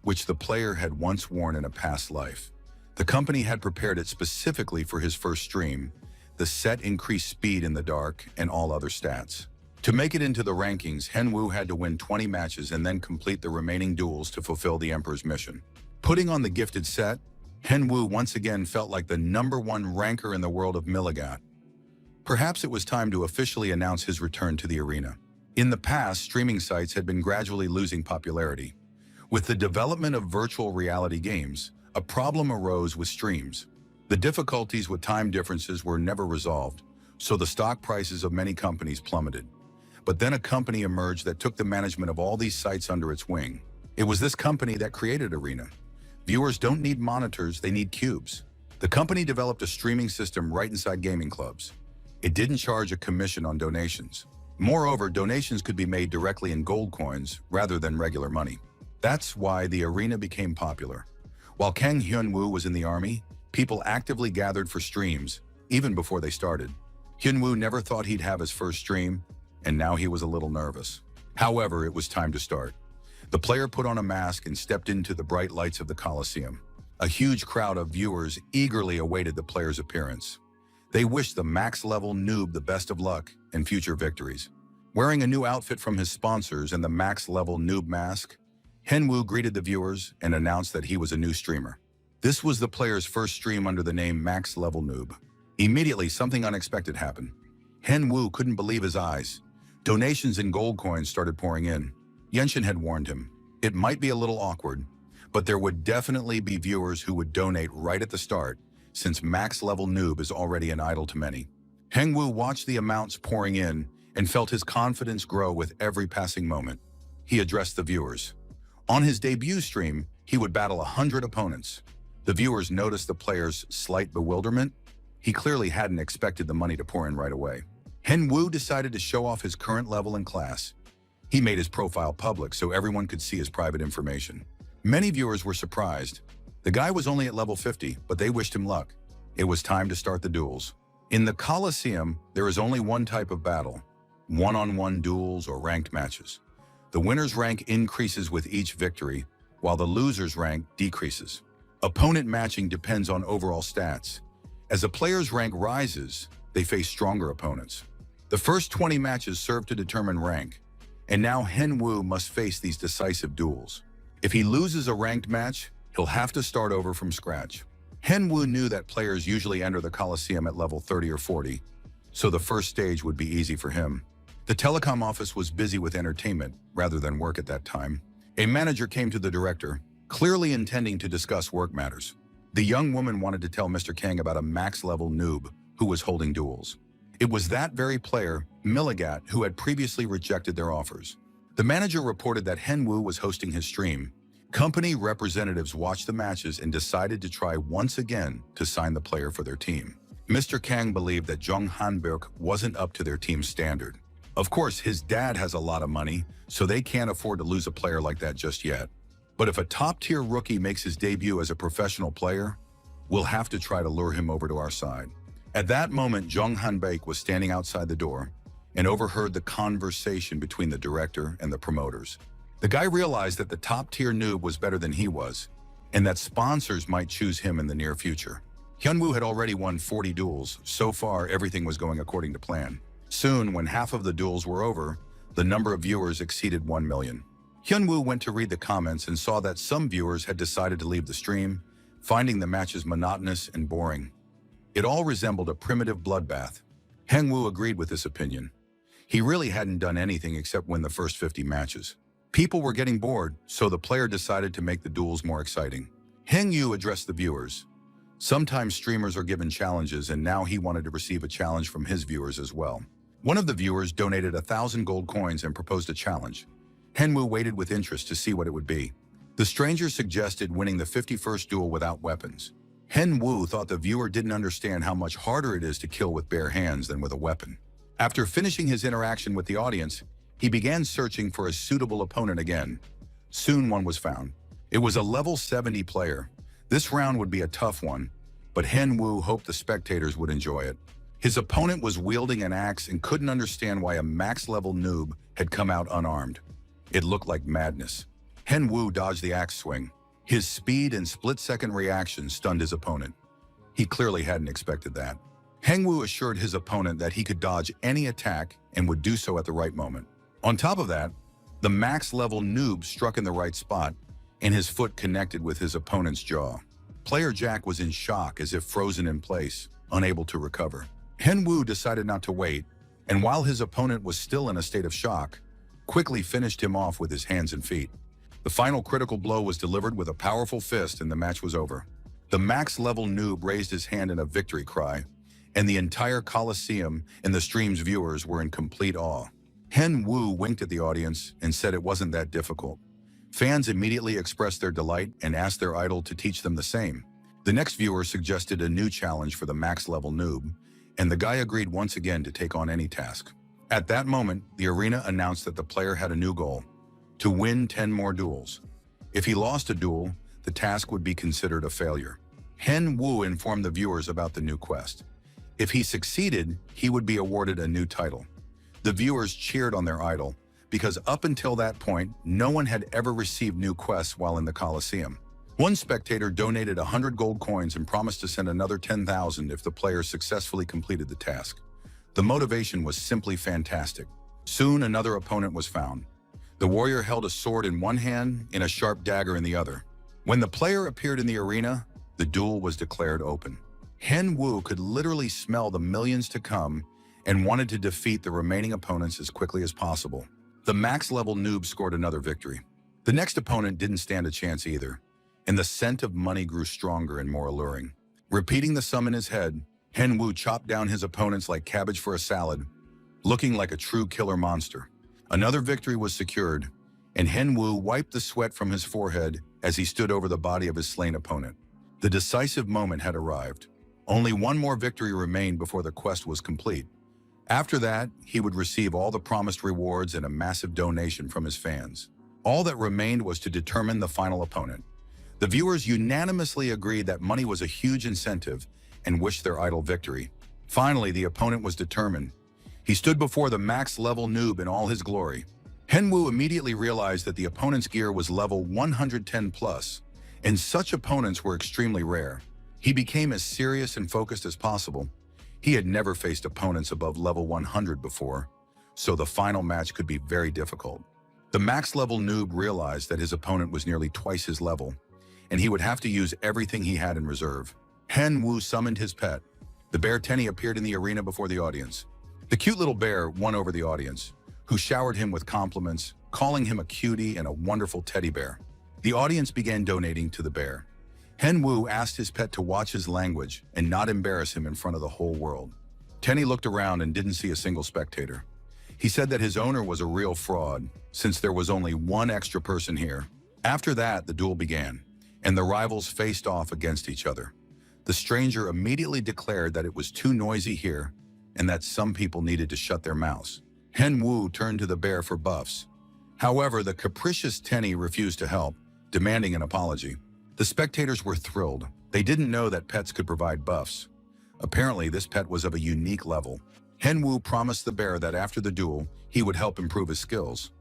which the player had once worn in a past life. The company had prepared it specifically for his first stream. The set increased speed in the dark and all other stats. To make it into the rankings, Henwu had to win 20 matches and then complete the remaining duels to fulfill the Emperor's mission. Putting on the gifted set, Henwu once again felt like the #1 ranker in the world of Milligat. Perhaps it was time to officially announce his return to the arena. In the past, streaming sites had been gradually losing popularity. With the development of virtual reality games, a problem arose with streams. The difficulties with time differences were never resolved, so the stock prices of many companies plummeted. But then a company emerged that took the management of all these sites under its wing. It was this company that created Arena. Viewers don't need monitors, they need cubes. The company developed a streaming system right inside gaming clubs. It didn't charge a commission on donations. Moreover, donations could be made directly in gold coins rather than regular money. That's why the arena became popular. While Kang Hyunwoo was in the army, people actively gathered for streams, even before they started. Hyunwoo never thought he'd have his first stream, and now he was a little nervous. However, it was time to start. The player put on a mask and stepped into the bright lights of the Coliseum. A huge crowd of viewers eagerly awaited the player's appearance. They wished the max-level noob the best of luck and future victories. Wearing a new outfit from his sponsors and the max-level noob mask, Henwu greeted the viewers and announced that he was a new streamer. This was the player's first stream under the name Max Level Noob. Immediately, something unexpected happened. Henwu couldn't believe his eyes. Donations in gold coins started pouring in. Yenshin had warned him. It might be a little awkward, but there would definitely be viewers who would donate right at the start, since Max Level Noob is already an idol to many. Henwu watched the amounts pouring in and felt his confidence grow with every passing moment. He addressed the viewers. On his debut stream, he would battle 100 opponents. The viewers noticed the player's slight bewilderment. He clearly hadn't expected the money to pour in right away. Hen Wu decided to show off his current level in class. He made his profile public so everyone could see his private information. Many viewers were surprised. The guy was only at level 50, but they wished him luck. It was time to start the duels. In the Colosseum, there is only one type of battle: one-on-one duels or ranked matches. The winner's rank increases with each victory, while the loser's rank decreases. Opponent matching depends on overall stats. As a player's rank rises, they face stronger opponents. The first 20 matches serve to determine rank, and now Hen Wu must face these decisive duels. If he loses a ranked match, he'll have to start over from scratch. Hen Wu knew that players usually enter the Colosseum at level 30 or 40, so the first stage would be easy for him. The telecom office was busy with entertainment rather than work at that time. A manager came to the director, clearly intending to discuss work matters. The young woman wanted to tell Mr. Kang about a max-level noob who was holding duels. It was that very player, Milligat, who had previously rejected their offers. The manager reported that Hen Wu was hosting his stream. Company representatives watched the matches and decided to try once again to sign the player for their team. Mr. Kang believed that Jung Hanbok wasn't up to their team's standard. Of course, his dad has a lot of money, so they can't afford to lose a player like that just yet. But if a top-tier rookie makes his debut as a professional player, we'll have to try to lure him over to our side. At that moment, Jung Hanbok was standing outside the door and overheard the conversation between the director and the promoters. The guy realized that the top-tier noob was better than he was, and that sponsors might choose him in the near future. Hyunwoo had already won 40 duels. So far, everything was going according to plan. Soon, when half of the duels were over, the number of viewers exceeded 1 million. Hyunwoo went to read the comments and saw that some viewers had decided to leave the stream, finding the matches monotonous and boring. It all resembled a primitive bloodbath. Hyunwoo agreed with this opinion. He really hadn't done anything except win the first 50 matches. People were getting bored, so the player decided to make the duels more exciting. Hyunwoo addressed the viewers. Sometimes streamers are given challenges, and now he wanted to receive a challenge from his viewers as well. One of the viewers donated 1,000 gold coins and proposed a challenge. Hyunwoo waited with interest to see what it would be. The stranger suggested winning the 51st duel without weapons. Hyunwoo thought the viewer didn't understand how much harder it is to kill with bare hands than with a weapon. After finishing his interaction with the audience, he began searching for a suitable opponent again. Soon one was found. It was a level 70 player. This round would be a tough one, but Hyunwoo hoped the spectators would enjoy it. His opponent was wielding an axe and couldn't understand why a max-level noob had come out unarmed. It looked like madness. Hyunwoo dodged the axe swing. His speed and split-second reaction stunned his opponent. He clearly hadn't expected that. Hyunwoo assured his opponent that he could dodge any attack and would do so at the right moment. On top of that, the max-level noob struck in the right spot, and his foot connected with his opponent's jaw. Player Jack was in shock, as if frozen in place, unable to recover. Hyunwoo decided not to wait, and while his opponent was still in a state of shock, quickly finished him off with his hands and feet. The final critical blow was delivered with a powerful fist, and the match was over. The max-level noob raised his hand in a victory cry, and the entire Colosseum and the stream's viewers were in complete awe. Hyunwoo winked at the audience and said it wasn't that difficult. Fans immediately expressed their delight and asked their idol to teach them the same. The next viewer suggested a new challenge for the max-level noob, and the guy agreed once again to take on any task. At that moment, the arena announced that the player had a new goal: to win 10 more duels. If he lost a duel, the task would be considered a failure. Hyunwoo informed the viewers about the new quest. If he succeeded, he would be awarded a new title. The viewers cheered on their idol, because up until that point, no one had ever received new quests while in the Colosseum. One spectator donated 100 gold coins and promised to send another 10,000 if the player successfully completed the task. The motivation was simply fantastic. Soon another opponent was found. The warrior held a sword in one hand and a sharp dagger in the other. When the player appeared in the arena, the duel was declared open. Hyunwoo could literally smell the millions to come and wanted to defeat the remaining opponents as quickly as possible. The max-level noob scored another victory. The next opponent didn't stand a chance either, and the scent of money grew stronger and more alluring. Repeating the sum in his head, Hyunwoo chopped down his opponents like cabbage for a salad, looking like a true killer monster. Another victory was secured, and Hyunwoo wiped the sweat from his forehead as he stood over the body of his slain opponent. The decisive moment had arrived. Only one more victory remained before the quest was complete. After that, he would receive all the promised rewards and a massive donation from his fans. All that remained was to determine the final opponent. The viewers unanimously agreed that money was a huge incentive and wished their idol victory. Finally, the opponent was determined. He stood before the max-level noob in all his glory. Henwu immediately realized that the opponent's gear was level 110 plus, and such opponents were extremely rare. He became as serious and focused as possible. He had never faced opponents above level 100 before, so the final match could be very difficult. The max-level noob realized that his opponent was nearly twice his level, and he would have to use everything he had in reserve. Henwu summoned his pet. The bear Tenny appeared in the arena before the audience. The cute little bear won over the audience, who showered him with compliments, calling him a cutie and a wonderful teddy bear. The audience began donating to the bear. Henwu asked his pet to watch his language and not embarrass him in front of the whole world. Tenny looked around and didn't see a single spectator. He said that his owner was a real fraud, since there was only one extra person here. After that, the duel began, and the rivals faced off against each other. The stranger immediately declared that it was too noisy here and that some people needed to shut their mouths. Henwu turned to the bear for buffs. However, the capricious Tenny refused to help, demanding an apology. The spectators were thrilled. They didn't know that pets could provide buffs. Apparently, this pet was of a unique level. Henwu promised the bear that after the duel, he would help improve his skills.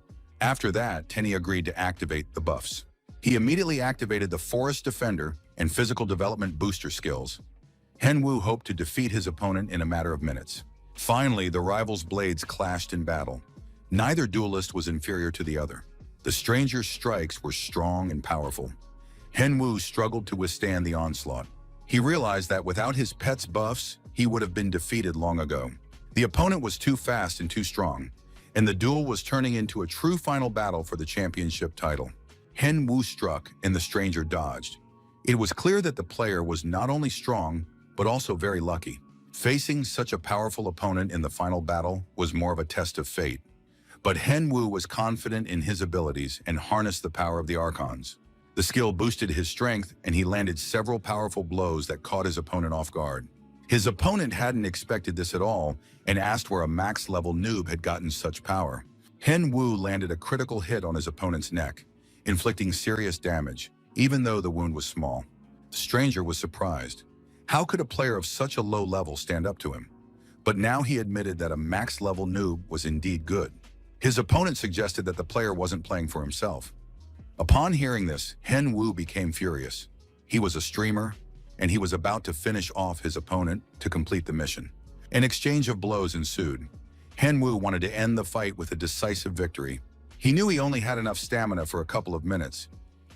After that, Tenny agreed to activate the buffs. He immediately activated the Forest Defender and Physical Development Booster skills. Henwu hoped to defeat his opponent in a matter of minutes. Finally, the rivals' blades clashed in battle. Neither duelist was inferior to the other. The stranger's strikes were strong and powerful. Henwu struggled to withstand the onslaught. He realized that without his pet's buffs, he would have been defeated long ago. The opponent was too fast and too strong, and the duel was turning into a true final battle for the championship title. Henwu struck, and the stranger dodged. It was clear that the player was not only strong, but also very lucky. Facing such a powerful opponent in the final battle was more of a test of fate. But Henwu was confident in his abilities and harnessed the power of the Archons. The skill boosted his strength, and he landed several powerful blows that caught his opponent off guard. His opponent hadn't expected this at all and asked where a max-level noob had gotten such power. Henwu landed a critical hit on his opponent's neck, inflicting serious damage, even though the wound was small. The stranger was surprised. How could a player of such a low level stand up to him? But now he admitted that a max-level noob was indeed good. His opponent suggested that the player wasn't playing for himself. Upon hearing this, Henwu became furious. He was a streamer, and he was about to finish off his opponent to complete the mission. An exchange of blows ensued. Henwu wanted to end the fight with a decisive victory. He knew he only had enough stamina for a couple of minutes,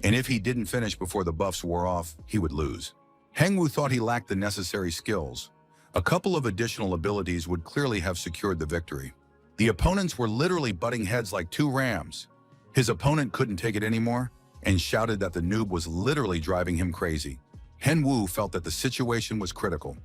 and if he didn't finish before the buffs wore off, he would lose. Henwu thought he lacked the necessary skills. A couple of additional abilities would clearly have secured the victory. The opponents were literally butting heads like two rams. His opponent couldn't take it anymore and shouted that the noob was literally driving him crazy. Henwu felt that the situation was critical.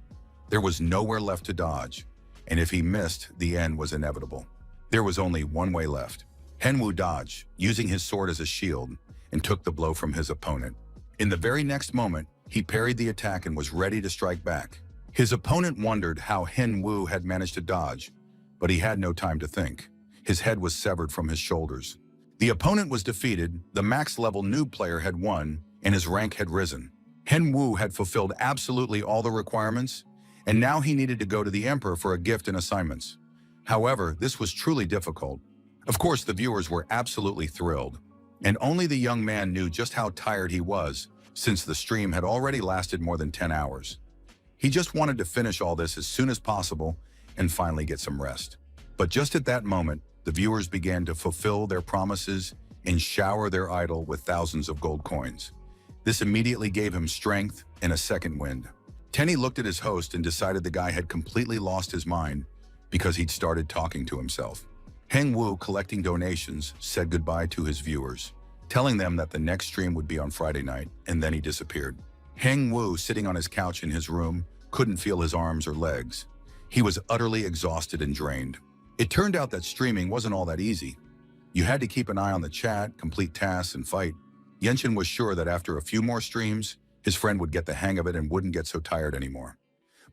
There was nowhere left to dodge, and if he missed, the end was inevitable. There was only one way left. Henwu dodged, using his sword as a shield, and took the blow from his opponent. In the very next moment, he parried the attack and was ready to strike back. His opponent wondered how Henwu had managed to dodge, but he had no time to think. His head was severed from his shoulders. The opponent was defeated, the max-level noob player had won, and his rank had risen. Henwu had fulfilled absolutely all the requirements, and now he needed to go to the Emperor for a gift and assignments. However, this was truly difficult. Of course, the viewers were absolutely thrilled, and only the young man knew just how tired he was, since the stream had already lasted more than 10 hours. He just wanted to finish all this as soon as possible and finally get some rest. But just at that moment, the viewers began to fulfill their promises and shower their idol with thousands of gold coins. This immediately gave him strength and a second wind. Tenny looked at his host and decided the guy had completely lost his mind because he'd started talking to himself. Henwu, collecting donations, said goodbye to his viewers, telling them that the next stream would be on Friday night, and then he disappeared. Henwu, sitting on his couch in his room, couldn't feel his arms or legs. He was utterly exhausted and drained. It turned out that streaming wasn't all that easy. You had to keep an eye on the chat, complete tasks, and fight. Yenshin was sure that after a few more streams, his friend would get the hang of it and wouldn't get so tired anymore.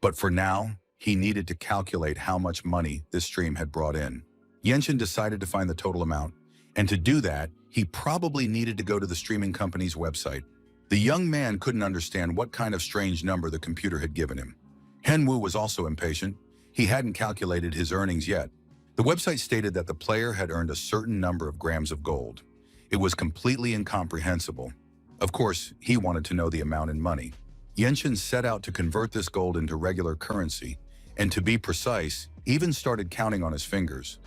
But for now, he needed to calculate how much money this stream had brought in. Yenshin decided to find the total amount, and to do that, he probably needed to go to the streaming company's website. The young man couldn't understand what kind of strange number the computer had given him. Henwu was also impatient. He hadn't calculated his earnings yet. The website stated that the player had earned a certain number of grams of gold. It was completely incomprehensible. Of course, he wanted to know the amount in money. Yenshin set out to convert this gold into regular currency, and to be precise, even started counting on his fingers,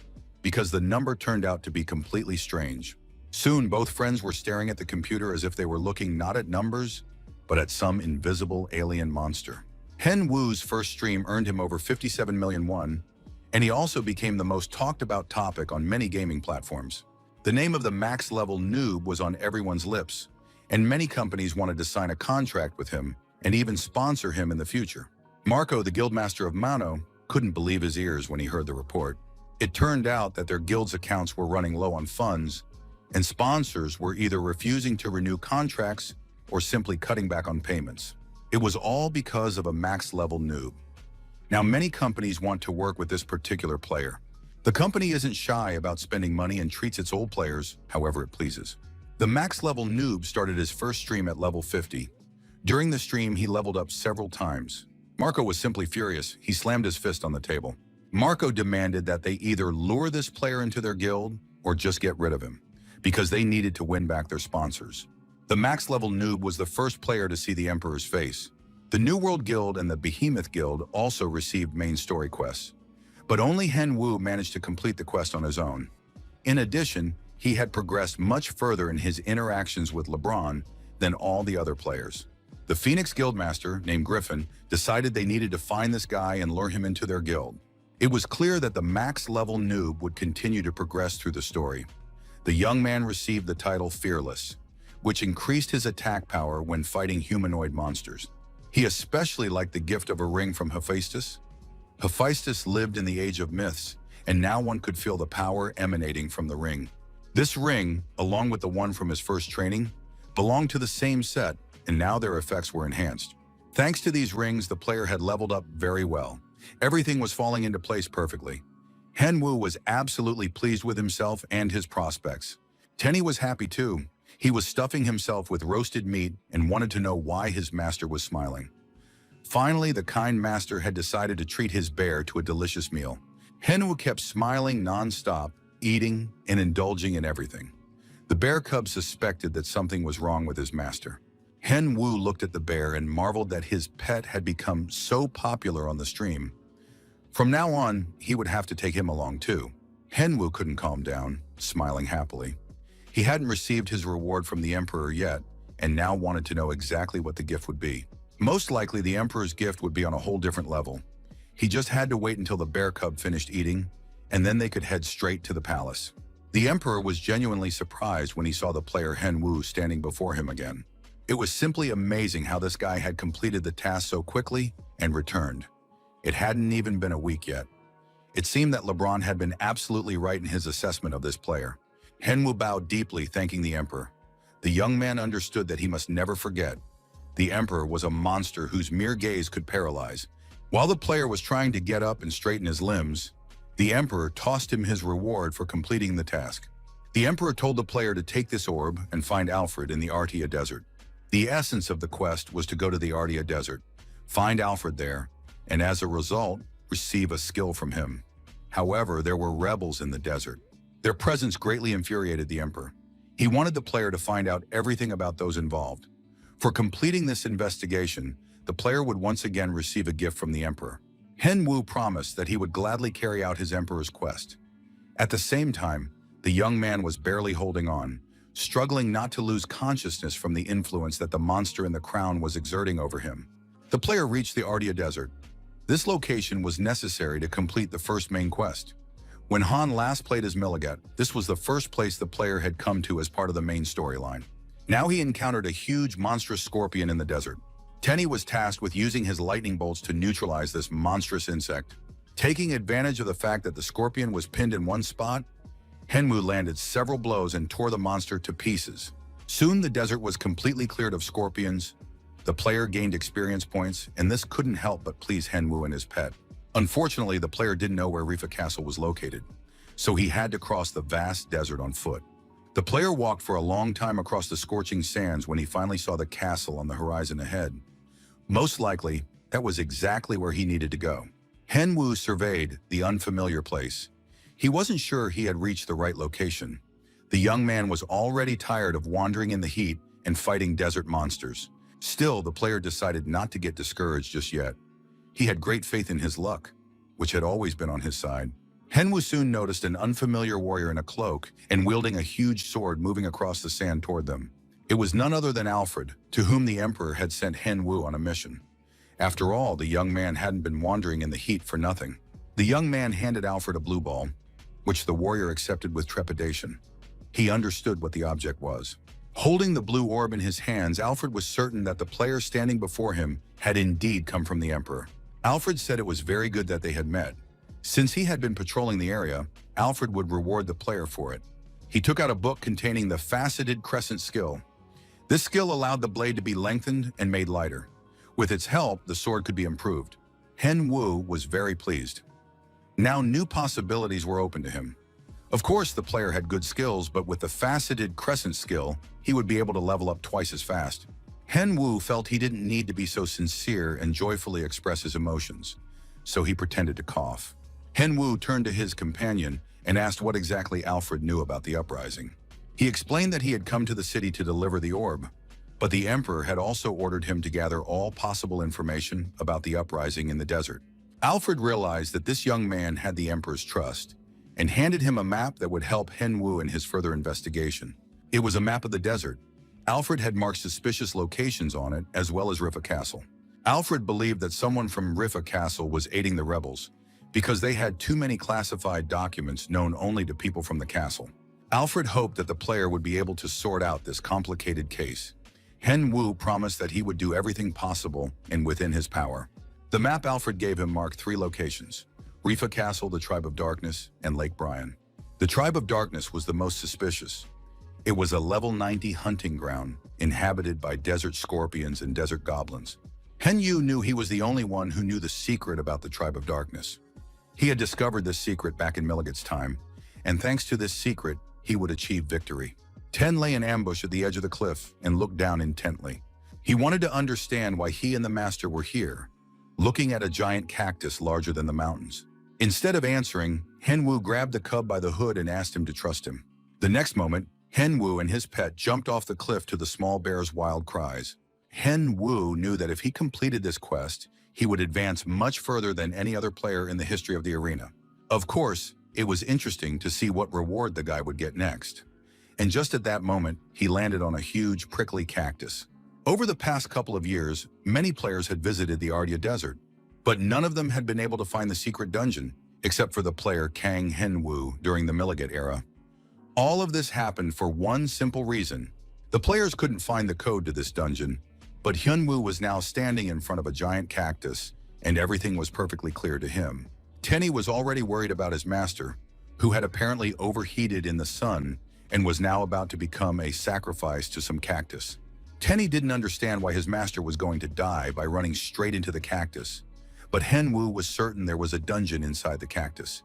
because the number turned out to be completely strange. Soon, both friends were staring at the computer as if they were looking not at numbers, but at some invisible alien monster. Hen Wu's first stream earned him over 57 million won, and he also became the most talked about topic on many gaming platforms. The name of the max-level noob was on everyone's lips, and many companies wanted to sign a contract with him and even sponsor him in the future. Marco, the guildmaster of Mano, couldn't believe his ears when he heard the report. It turned out that their guild's accounts were running low on funds, and sponsors were either refusing to renew contracts or simply cutting back on payments. It was all because of a max-level noob. Now, many companies want to work with this particular player. The company isn't shy about spending money and treats its old players however it pleases. The max-level noob started his first stream at level 50. During the stream, he leveled up several times. Marco was simply furious. He slammed his fist on the table. Marco demanded that they either lure this player into their guild or just get rid of him, because they needed to win back their sponsors. The max-level noob was the first player to see the Emperor's face. The New World Guild and the Behemoth Guild also received main story quests, but only Hen Wu managed to complete the quest on his own. In addition, he had progressed much further in his interactions with LeBron than all the other players. The Phoenix Guildmaster, named Griffin, decided they needed to find this guy and lure him into their guild. It was clear that the max-level noob would continue to progress through the story. The young man received the title Fearless, which increased his attack power when fighting humanoid monsters. He especially liked the gift of a ring from Hephaestus. Hephaestus lived in the age of myths, and now one could feel the power emanating from the ring. This ring, along with the one from his first training, belonged to the same set, and now their effects were enhanced. Thanks to these rings, the player had leveled up very well. Everything was falling into place perfectly. Hen Wu was absolutely pleased with himself and his prospects. Tenny was happy too. He was stuffing himself with roasted meat and wanted to know why his master was smiling. Finally, the kind master had decided to treat his bear to a delicious meal. Hen Wu kept smiling non-stop, eating and indulging in everything. The bear cub suspected that something was wrong with his master. Hen Wu looked at the bear and marveled that his pet had become so popular on the stream. From now on, he would have to take him along too. Hen Wu couldn't calm down, smiling happily. He hadn't received his reward from the Emperor yet, and now wanted to know exactly what the gift would be. Most likely, the Emperor's gift would be on a whole different level. He just had to wait until the bear cub finished eating, and then they could head straight to the palace. The Emperor was genuinely surprised when he saw the player Hen Wu standing before him again. It was simply amazing how this guy had completed the task so quickly and returned. It hadn't even been a week yet. It seemed that LeBron had been absolutely right in his assessment of this player. Hen Wu bowed deeply, thanking the Emperor. The young man understood that he must never forget. The Emperor was a monster whose mere gaze could paralyze. While the player was trying to get up and straighten his limbs, the Emperor tossed him his reward for completing the task. The Emperor told the player to take this orb and find Alfred in the Artia Desert. The essence of the quest was to go to the Artia Desert, find Alfred there, and as a result, receive a skill from him. However, there were rebels in the desert. Their presence greatly infuriated the Emperor. He wanted the player to find out everything about those involved. For completing this investigation, the player would once again receive a gift from the Emperor. Hen Wu promised that he would gladly carry out his Emperor's quest. At the same time, the young man was barely holding on, struggling not to lose consciousness from the influence that the monster in the crown was exerting over him. The player reached the Artia Desert. This location was necessary to complete the first main quest. When Han last played as Milligat, this was the first place the player had come to as part of the main storyline. Now he encountered a huge, monstrous scorpion in the desert. Tenny was tasked with using his lightning bolts to neutralize this monstrous insect. Taking advantage of the fact that the scorpion was pinned in one spot, Hen Wu landed several blows and tore the monster to pieces. Soon the desert was completely cleared of scorpions. The player gained experience points, and this couldn't help but please Henwu and his pet. Unfortunately, the player didn't know where Rifa Castle was located, so he had to cross the vast desert on foot. The player walked for a long time across the scorching sands when he finally saw the castle on the horizon ahead. Most likely, that was exactly where he needed to go. Henwu surveyed the unfamiliar place. He wasn't sure he had reached the right location. The young man was already tired of wandering in the heat and fighting desert monsters. Still, the player decided not to get discouraged just yet. He had great faith in his luck, which had always been on his side. Henwu soon noticed an unfamiliar warrior in a cloak and wielding a huge sword moving across the sand toward them. It was none other than Alfred, to whom the Emperor had sent Henwu on a mission. After all, the young man hadn't been wandering in the heat for nothing. The young man handed Alfred a blue ball, which the warrior accepted with trepidation. He understood what the object was. Holding the blue orb in his hands, Alfred was certain that the player standing before him had indeed come from the Emperor. Alfred said it was very good that they had met. Since he had been patrolling the area, Alfred would reward the player for it. He took out a book containing the faceted crescent skill. This skill allowed the blade to be lengthened and made lighter. With its help, the sword could be improved. Henwu was very pleased. Now new possibilities were open to him. Of course, the player had good skills, but with the faceted crescent skill, he would be able to level up twice as fast. Henwu felt he didn't need to be so sincere and joyfully express his emotions, so he pretended to cough. Henwu turned to his companion and asked what exactly Alfred knew about the uprising. He explained that he had come to the city to deliver the orb, but the Emperor had also ordered him to gather all possible information about the uprising in the desert. Alfred realized that this young man had the Emperor's trust and handed him a map that would help Henwu in his further investigation. It was a map of the desert. Alfred had marked suspicious locations on it, as well as Rifa Castle. Alfred believed that someone from Rifa Castle was aiding the rebels because they had too many classified documents known only to people from the castle. Alfred hoped that the player would be able to sort out this complicated case. Henwu promised that he would do everything possible and within his power. The map Alfred gave him marked 3 locations: Rifa Castle, the Tribe of Darkness, and Lake Bryan. The Tribe of Darkness was the most suspicious. It was a level 90 hunting ground, inhabited by desert scorpions and desert goblins. Henwu knew he was the only one who knew the secret about the Tribe of Darkness. He had discovered this secret back in Milligat's time, and thanks to this secret, he would achieve victory. Ten lay in ambush at the edge of the cliff and looked down intently. He wanted to understand why he and the master were here, looking at a giant cactus larger than the mountains. Instead of answering, Henwu grabbed the cub by the hood and asked him to trust him. The next moment, Henwu and his pet jumped off the cliff to the small bear's wild cries. Henwu knew that if he completed this quest, he would advance much further than any other player in the history of the arena. Of course, it was interesting to see what reward the guy would get next. And just at that moment, he landed on a huge, prickly cactus. Over the past couple of years, many players had visited the Ardia Desert, but none of them had been able to find the secret dungeon, except for the player Kang Henwu during the Milligat era. All of this happened for one simple reason. The players couldn't find the code to this dungeon, but Henwu was now standing in front of a giant cactus, and everything was perfectly clear to him. Tenny was already worried about his master, who had apparently overheated in the sun and was now about to become a sacrifice to some cactus. Tenny didn't understand why his master was going to die by running straight into the cactus, but Henwu was certain there was a dungeon inside the cactus.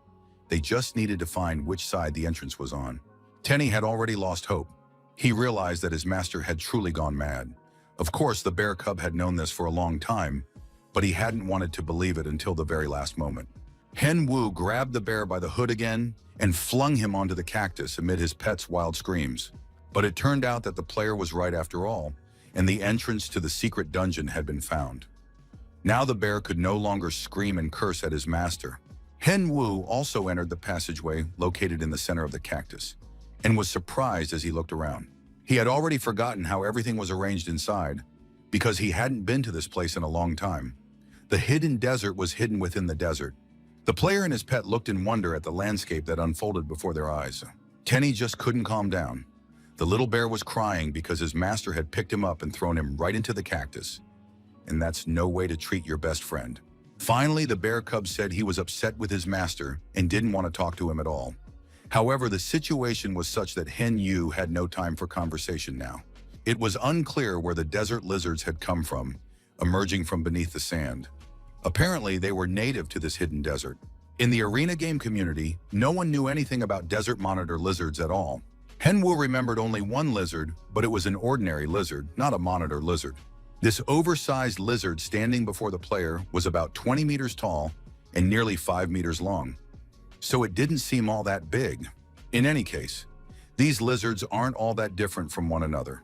They just needed to find which side the entrance was on. Tenny had already lost hope. He realized that his master had truly gone mad. Of course, the bear cub had known this for a long time, but he hadn't wanted to believe it until the very last moment. Henwu grabbed the bear by the hood again and flung him onto the cactus amid his pet's wild screams. But it turned out that the player was right after all, and the entrance to the secret dungeon had been found. Now the bear could no longer scream and curse at his master. Henwu also entered the passageway located in the center of the cactus, and was surprised as he looked around. He had already forgotten how everything was arranged inside, because he hadn't been to this place in a long time. The hidden desert was hidden within the desert. The player and his pet looked in wonder at the landscape that unfolded before their eyes. Tenny just couldn't calm down. The little bear was crying because his master had picked him up and thrown him right into the cactus. And that's no way to treat your best friend. Finally, the bear cub said he was upset with his master and didn't want to talk to him at all. However, the situation was such that Henwu had no time for conversation now. It was unclear where the desert lizards had come from, emerging from beneath the sand. Apparently, they were native to this hidden desert. In the arena game community, no one knew anything about desert monitor lizards at all. Henwu remembered only one lizard, but it was an ordinary lizard, not a monitor lizard. This oversized lizard standing before the player was about 20 meters tall and nearly 5 meters long. So it didn't seem all that big. In any case, these lizards aren't all that different from one another.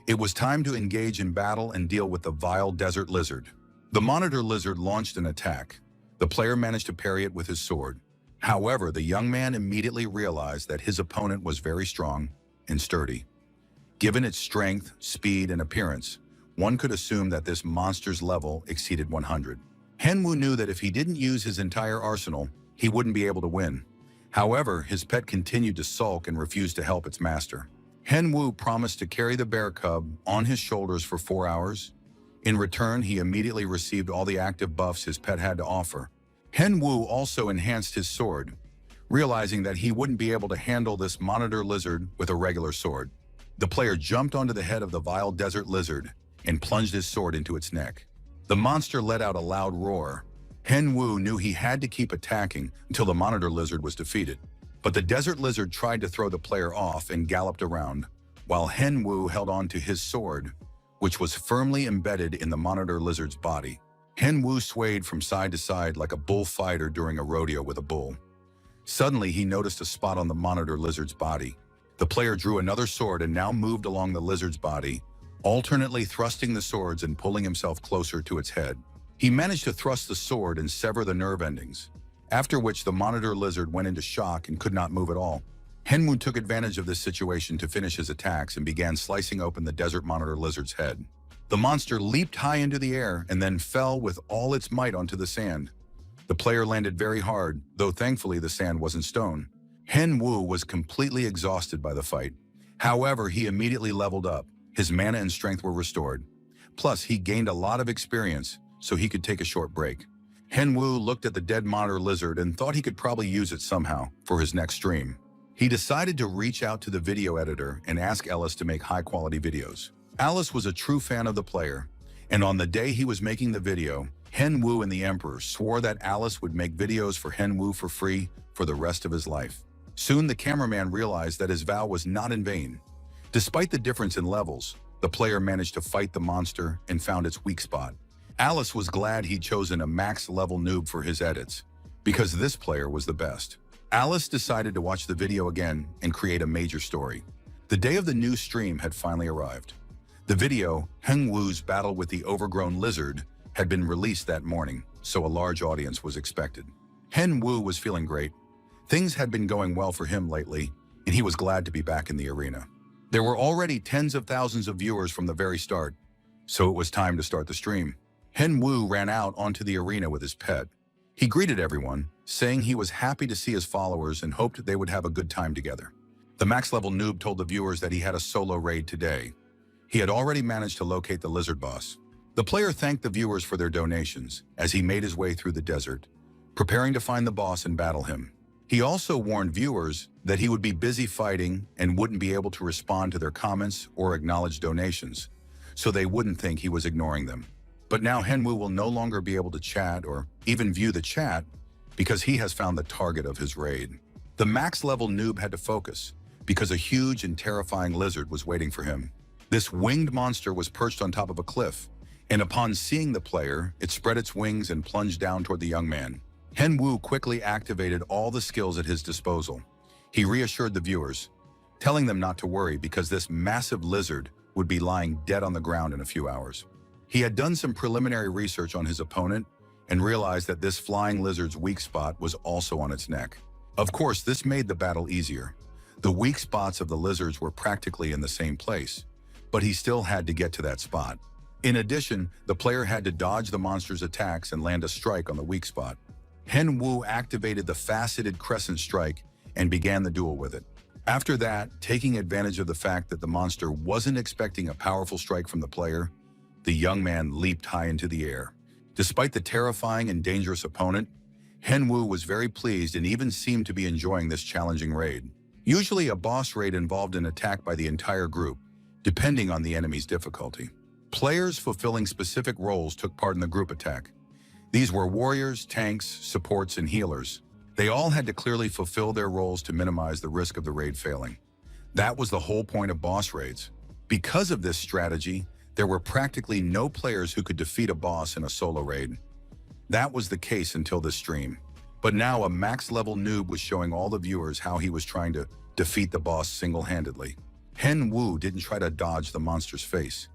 It was time to engage in battle and deal with the vile desert lizard. The monitor lizard launched an attack. The player managed to parry it with his sword. However, the young man immediately realized that his opponent was very strong and sturdy. Given its strength, speed, and appearance, one could assume that this monster's level exceeded 100. Henwu knew that if he didn't use his entire arsenal, he wouldn't be able to win. However, his pet continued to sulk and refused to help its master. Henwu promised to carry the bear cub on his shoulders for 4 hours. In return, he immediately received all the active buffs his pet had to offer. Henwu also enhanced his sword, realizing that he wouldn't be able to handle this monitor lizard with a regular sword. The player jumped onto the head of the vile desert lizard and plunged his sword into its neck. The monster let out a loud roar. Henwu knew he had to keep attacking until the monitor lizard was defeated. But the desert lizard tried to throw the player off and galloped around, while Henwu held on to his sword, which was firmly embedded in the monitor lizard's body. Henwu swayed from side to side like a bullfighter during a rodeo with a bull. Suddenly, he noticed a spot on the monitor lizard's body. The player drew another sword and now moved along the lizard's body, alternately thrusting the swords and pulling himself closer to its head. He managed to thrust the sword and sever the nerve endings, after which the monitor lizard went into shock and could not move at all. Henwu took advantage of this situation to finish his attacks and began slicing open the desert monitor lizard's head. The monster leaped high into the air and then fell with all its might onto the sand. The player landed very hard, though thankfully the sand wasn't stone. Henwu was completely exhausted by the fight. However, he immediately leveled up. His mana and strength were restored. Plus, he gained a lot of experience, so he could take a short break. Henwu looked at the dead monitor lizard and thought he could probably use it somehow for his next stream. He decided to reach out to the video editor and ask Ellis to make high-quality videos. Alice was a true fan of the player, and on the day he was making the video, Henwu and the Emperor swore that Alice would make videos for Henwu for free for the rest of his life. Soon the cameraman realized that his vow was not in vain. Despite the difference in levels, the player managed to fight the monster and found its weak spot. Alice was glad he'd chosen a max-level noob for his edits, because this player was the best. Alice decided to watch the video again and create a major story. The day of the new stream had finally arrived. The video, Henwu's battle with the overgrown lizard, had been released that morning, so a large audience was expected. Henwu was feeling great. Things had been going well for him lately, and he was glad to be back in the arena. There were already tens of thousands of viewers from the very start, so it was time to start the stream. Henwu ran out onto the arena with his pet. He greeted everyone, saying he was happy to see his followers and hoped they would have a good time together. The max-level noob told the viewers that he had a solo raid today. He had already managed to locate the lizard boss. The player thanked the viewers for their donations as he made his way through the desert, preparing to find the boss and battle him. He also warned viewers that he would be busy fighting and wouldn't be able to respond to their comments or acknowledge donations, so they wouldn't think he was ignoring them. But now Henwu will no longer be able to chat or even view the chat because he has found the target of his raid. The max-level noob had to focus because a huge and terrifying lizard was waiting for him. This winged monster was perched on top of a cliff, and upon seeing the player, it spread its wings and plunged down toward the young man. Henwu quickly activated all the skills at his disposal. He reassured the viewers, telling them not to worry because this massive lizard would be lying dead on the ground in a few hours. He had done some preliminary research on his opponent and realized that this flying lizard's weak spot was also on its neck. Of course, this made the battle easier. The weak spots of the lizards were practically in the same place, but he still had to get to that spot. In addition, the player had to dodge the monster's attacks and land a strike on the weak spot. Henwu activated the faceted crescent strike and began the duel with it. After that, taking advantage of the fact that the monster wasn't expecting a powerful strike from the player, the young man leaped high into the air. Despite the terrifying and dangerous opponent, Henwu was very pleased and even seemed to be enjoying this challenging raid. Usually a boss raid involved an attack by the entire group, depending on the enemy's difficulty. Players fulfilling specific roles took part in the group attack. These were warriors, tanks, supports, and healers. They all had to clearly fulfill their roles to minimize the risk of the raid failing. That was the whole point of boss raids. Because of this strategy, there were practically no players who could defeat a boss in a solo raid. That was the case until this stream. But now a max-level noob was showing all the viewers how he was trying to defeat the boss single-handedly. Hen Wu didn't try to dodge the monster's face.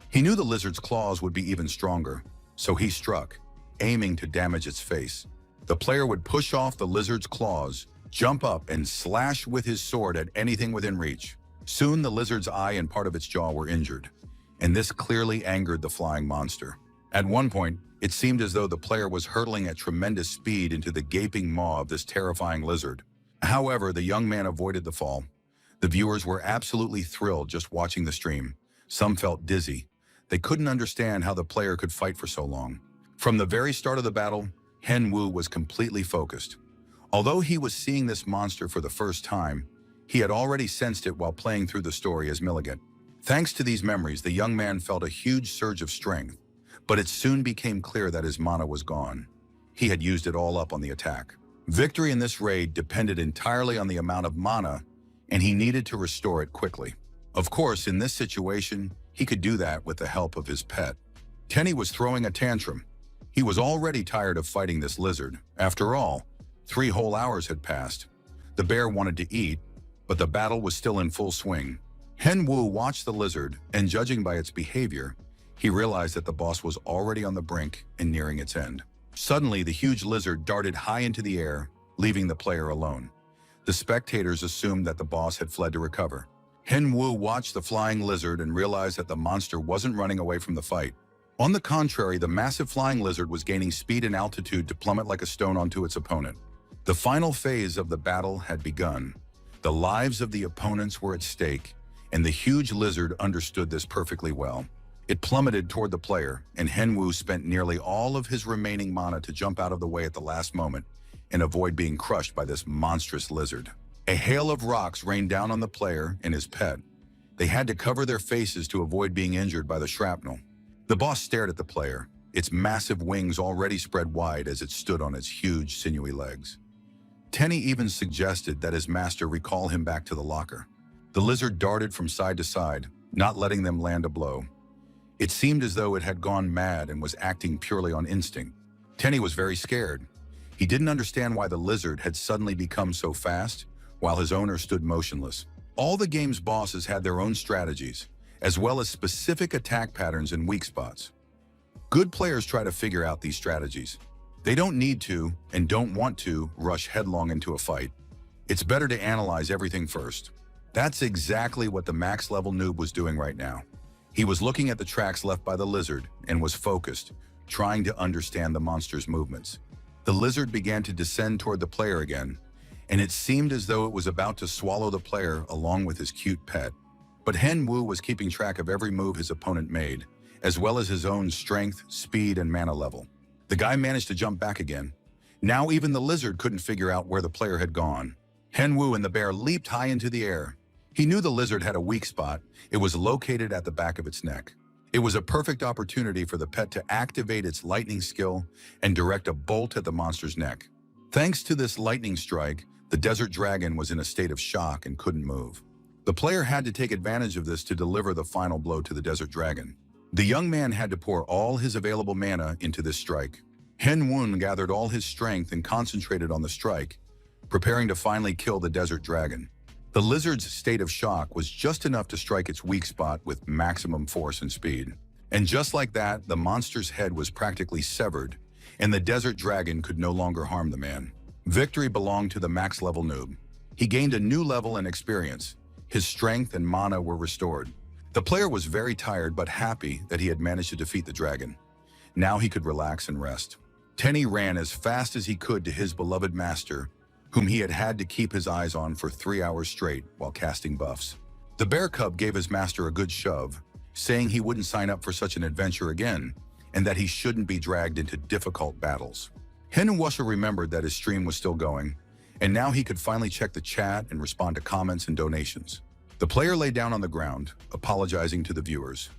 He knew the lizard's claws would be even stronger, so he struck, aiming to damage its face. The player would push off the lizard's claws, jump up, and slash with his sword at anything within reach. Soon the lizard's eye and part of its jaw were injured, and this clearly angered the flying monster. At one point, it seemed as though the player was hurtling at tremendous speed into the gaping maw of this terrifying lizard. However, the young man avoided the fall. The viewers were absolutely thrilled just watching the stream. Some felt dizzy. They couldn't understand how the player could fight for so long. From the very start of the battle, Hen Wu was completely focused. Although he was seeing this monster for the first time, he had already sensed it while playing through the story as Milligan. Thanks to these memories, the young man felt a huge surge of strength, but it soon became clear that his mana was gone. He had used it all up on the attack. Victory in this raid depended entirely on the amount of mana, and he needed to restore it quickly. Of course, in this situation, he could do that with the help of his pet. Tenny was throwing a tantrum. He was already tired of fighting this lizard. After all, 3 whole hours had passed. The bear wanted to eat, but the battle was still in full swing. Hen Wu watched the lizard, and judging by its behavior, he realized that the boss was already on the brink and nearing its end. Suddenly, the huge lizard darted high into the air, leaving the player alone. The spectators assumed that the boss had fled to recover. Hen Wu watched the flying lizard and realized that the monster wasn't running away from the fight. On the contrary, the massive flying lizard was gaining speed and altitude to plummet like a stone onto its opponent. The final phase of the battle had begun. The lives of the opponents were at stake, and the huge lizard understood this perfectly well. It plummeted toward the player, and Hen Wu spent nearly all of his remaining mana to jump out of the way at the last moment and avoid being crushed by this monstrous lizard. A hail of rocks rained down on the player and his pet. They had to cover their faces to avoid being injured by the shrapnel. The boss stared at the player, its massive wings already spread wide as it stood on its huge, sinewy legs. Tenny even suggested that his master recall him back to the locker. The lizard darted from side to side, not letting them land a blow. It seemed as though it had gone mad and was acting purely on instinct. Tenny was very scared. He didn't understand why the lizard had suddenly become so fast, while his owner stood motionless. All the game's bosses had their own strategies, as well as specific attack patterns and weak spots. Good players try to figure out these strategies. They don't need to, and don't want to, rush headlong into a fight. It's better to analyze everything first. That's exactly what the max-level noob was doing right now. He was looking at the tracks left by the lizard and was focused, trying to understand the monster's movements. The lizard began to descend toward the player again, and it seemed as though it was about to swallow the player along with his cute pet. But Hen Wu was keeping track of every move his opponent made, as well as his own strength, speed, and mana level. The guy managed to jump back again. Now even the lizard couldn't figure out where the player had gone. Hen Wu and the bear leaped high into the air. He knew the lizard had a weak spot. It was located at the back of its neck. It was a perfect opportunity for the pet to activate its lightning skill and direct a bolt at the monster's neck. Thanks to this lightning strike, the desert dragon was in a state of shock and couldn't move. The player had to take advantage of this to deliver the final blow to the desert dragon. The young man had to pour all his available mana into this strike. Hen Wu gathered all his strength and concentrated on the strike, preparing to finally kill the desert dragon. The lizard's state of shock was just enough to strike its weak spot with maximum force and speed. And just like that, the monster's head was practically severed, and the desert dragon could no longer harm the man. Victory belonged to the max-level noob. He gained a new level and experience. His strength and mana were restored. The player was very tired but happy that he had managed to defeat the dragon. Now he could relax and rest. Tenny ran as fast as he could to his beloved master, whom he had had to keep his eyes on for 3 hours straight while casting buffs. The bear cub gave his master a good shove, saying he wouldn't sign up for such an adventure again, and that he shouldn't be dragged into difficult battles. Manhua remembered that his stream was still going, and now he could finally check the chat and respond to comments and donations. The player lay down on the ground, apologizing to the viewers.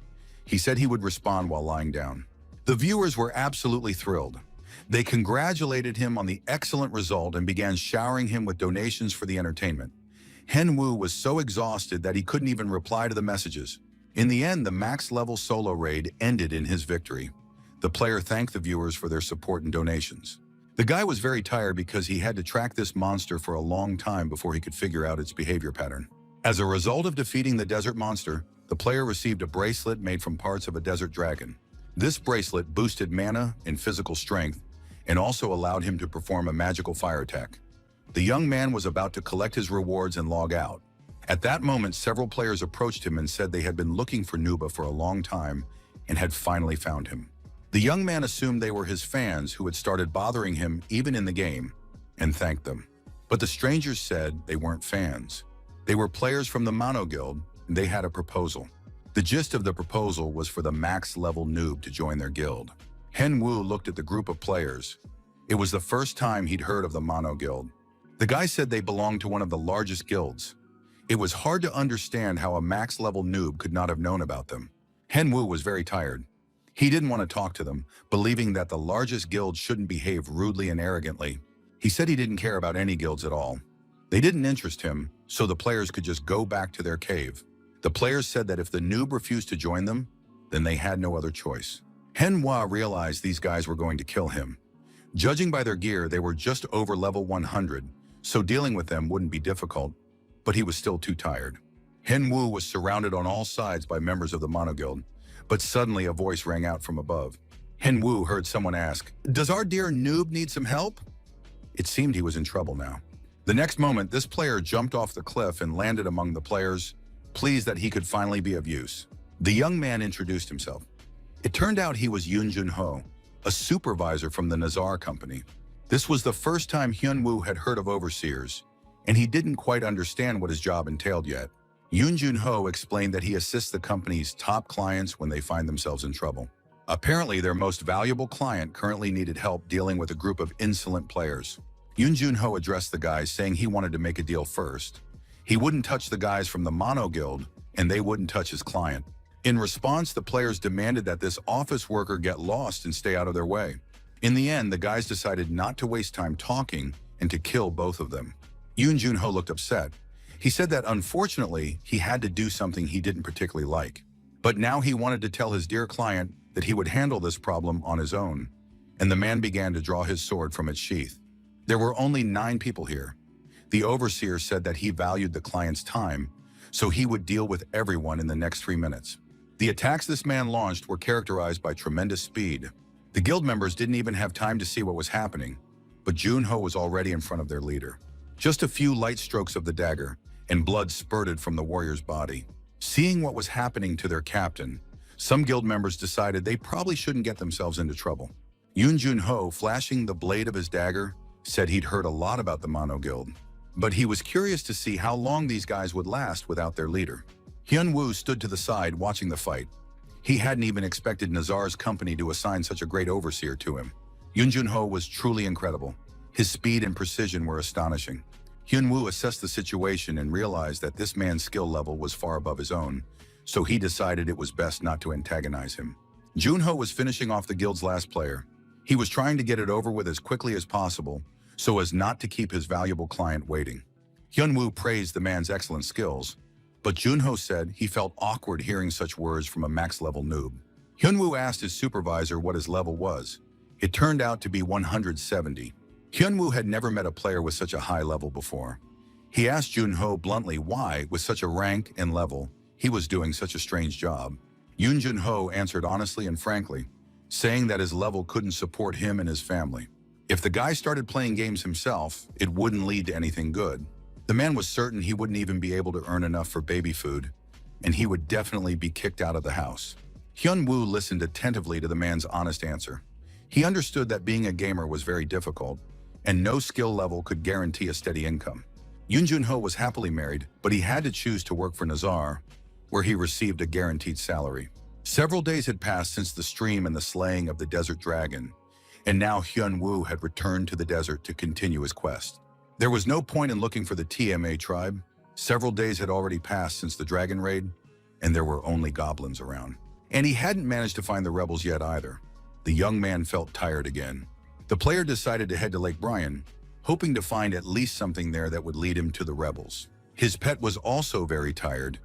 He said he would respond while lying down. The viewers were absolutely thrilled. They congratulated him on the excellent result and began showering him with donations for the entertainment. Henwoo was so exhausted that he couldn't even reply to the messages. In the end, the max-level solo raid ended in his victory. The player thanked the viewers for their support and donations. The guy was very tired because he had to track this monster for a long time before he could figure out its behavior pattern. As a result of defeating the desert monster, the player received a bracelet made from parts of a desert dragon. This bracelet boosted mana and physical strength and also allowed him to perform a magical fire attack. The young man was about to collect his rewards and log out. At that moment, several players approached him and said they had been looking for Nuba for a long time and had finally found him. The young man assumed they were his fans who had started bothering him even in the game and thanked them. But the strangers said they weren't fans. They were players from the Mono Guild and they had a proposal. The gist of the proposal was for the max-level noob to join their guild. Henwoo looked at the group of players. It was the first time he'd heard of the Mono Guild. The guy said they belonged to one of the largest guilds. It was hard to understand how a max-level noob could not have known about them. Henwoo was very tired. He didn't want to talk to them, believing that the largest guild shouldn't behave rudely and arrogantly. He said he didn't care about any guilds at all. They didn't interest him, so the players could just go back to their cave. The players said that if the noob refused to join them, then they had no other choice. Manhua realized these guys were going to kill him. Judging by their gear, they were just over level 100, so dealing with them wouldn't be difficult, but he was still too tired. Henwoo was surrounded on all sides by members of the Mono Guild, but suddenly a voice rang out from above. Henwoo heard someone ask, "Does our dear noob need some help?" It seemed he was in trouble now. The next moment, this player jumped off the cliff and landed among the players, pleased that he could finally be of use. The young man introduced himself. It turned out he was Yoon Jun-ho, a supervisor from the Nazar company. This was the first time Hyunwoo had heard of overseers, and he didn't quite understand what his job entailed yet. Yoon Jun-ho explained that he assists the company's top clients when they find themselves in trouble. Apparently, their most valuable client currently needed help dealing with a group of insolent players. Yoon Jun-ho addressed the guys, saying he wanted to make a deal first. He wouldn't touch the guys from the Mono Guild, and they wouldn't touch his client. In response, the players demanded that this office worker get lost and stay out of their way. In the end, the guys decided not to waste time talking and to kill both of them. Yoon Jun-ho looked upset. He said that unfortunately, he had to do something he didn't particularly like. But now he wanted to tell his dear client that he would handle this problem on his own. And the man began to draw his sword from its sheath. There were only 9 people here. The overseer said that he valued the client's time, so he would deal with everyone in the next 3 minutes. The attacks this man launched were characterized by tremendous speed. The guild members didn't even have time to see what was happening, but Jun-ho was already in front of their leader. Just a few light strokes of the dagger, and blood spurted from the warrior's body. Seeing what was happening to their captain, some guild members decided they probably shouldn't get themselves into trouble. Yoon Jun-ho, flashing the blade of his dagger, said he'd heard a lot about the Mono Guild, but he was curious to see how long these guys would last without their leader. Hyunwoo stood to the side watching the fight. He hadn't even expected Nazar's company to assign such a great overseer to him. Yoon Jun-ho was truly incredible. His speed and precision were astonishing. Hyunwoo assessed the situation and realized that this man's skill level was far above his own, so he decided it was best not to antagonize him. Jun-ho was finishing off the guild's last player. He was trying to get it over with as quickly as possible, so as not to keep his valuable client waiting. Hyunwoo praised the man's excellent skills, but Jun-ho said he felt awkward hearing such words from a max-level noob. Hyunwoo asked his supervisor what his level was. It turned out to be 170. Hyunwoo had never met a player with such a high level before. He asked Jun-ho bluntly why, with such a rank and level, he was doing such a strange job. Yoon Jun-ho answered honestly and frankly, saying that his level couldn't support him and his family. If the guy started playing games himself, it wouldn't lead to anything good. The man was certain he wouldn't even be able to earn enough for baby food, and he would definitely be kicked out of the house. Hyunwoo listened attentively to the man's honest answer. He understood that being a gamer was very difficult, and no skill level could guarantee a steady income. Yoon Jun-ho was happily married, but he had to choose to work for Nazar, where he received a guaranteed salary. Several days had passed since the stream and the slaying of the desert dragon, and now Hyunwoo had returned to the desert to continue his quest. There was no point in looking for the TMA tribe. Several days had already passed since the dragon raid, and there were only goblins around. And he hadn't managed to find the rebels yet either. The young man felt tired again. The player decided to head to Lake Bryan, hoping to find at least something there that would lead him to the rebels. His pet was also very tired.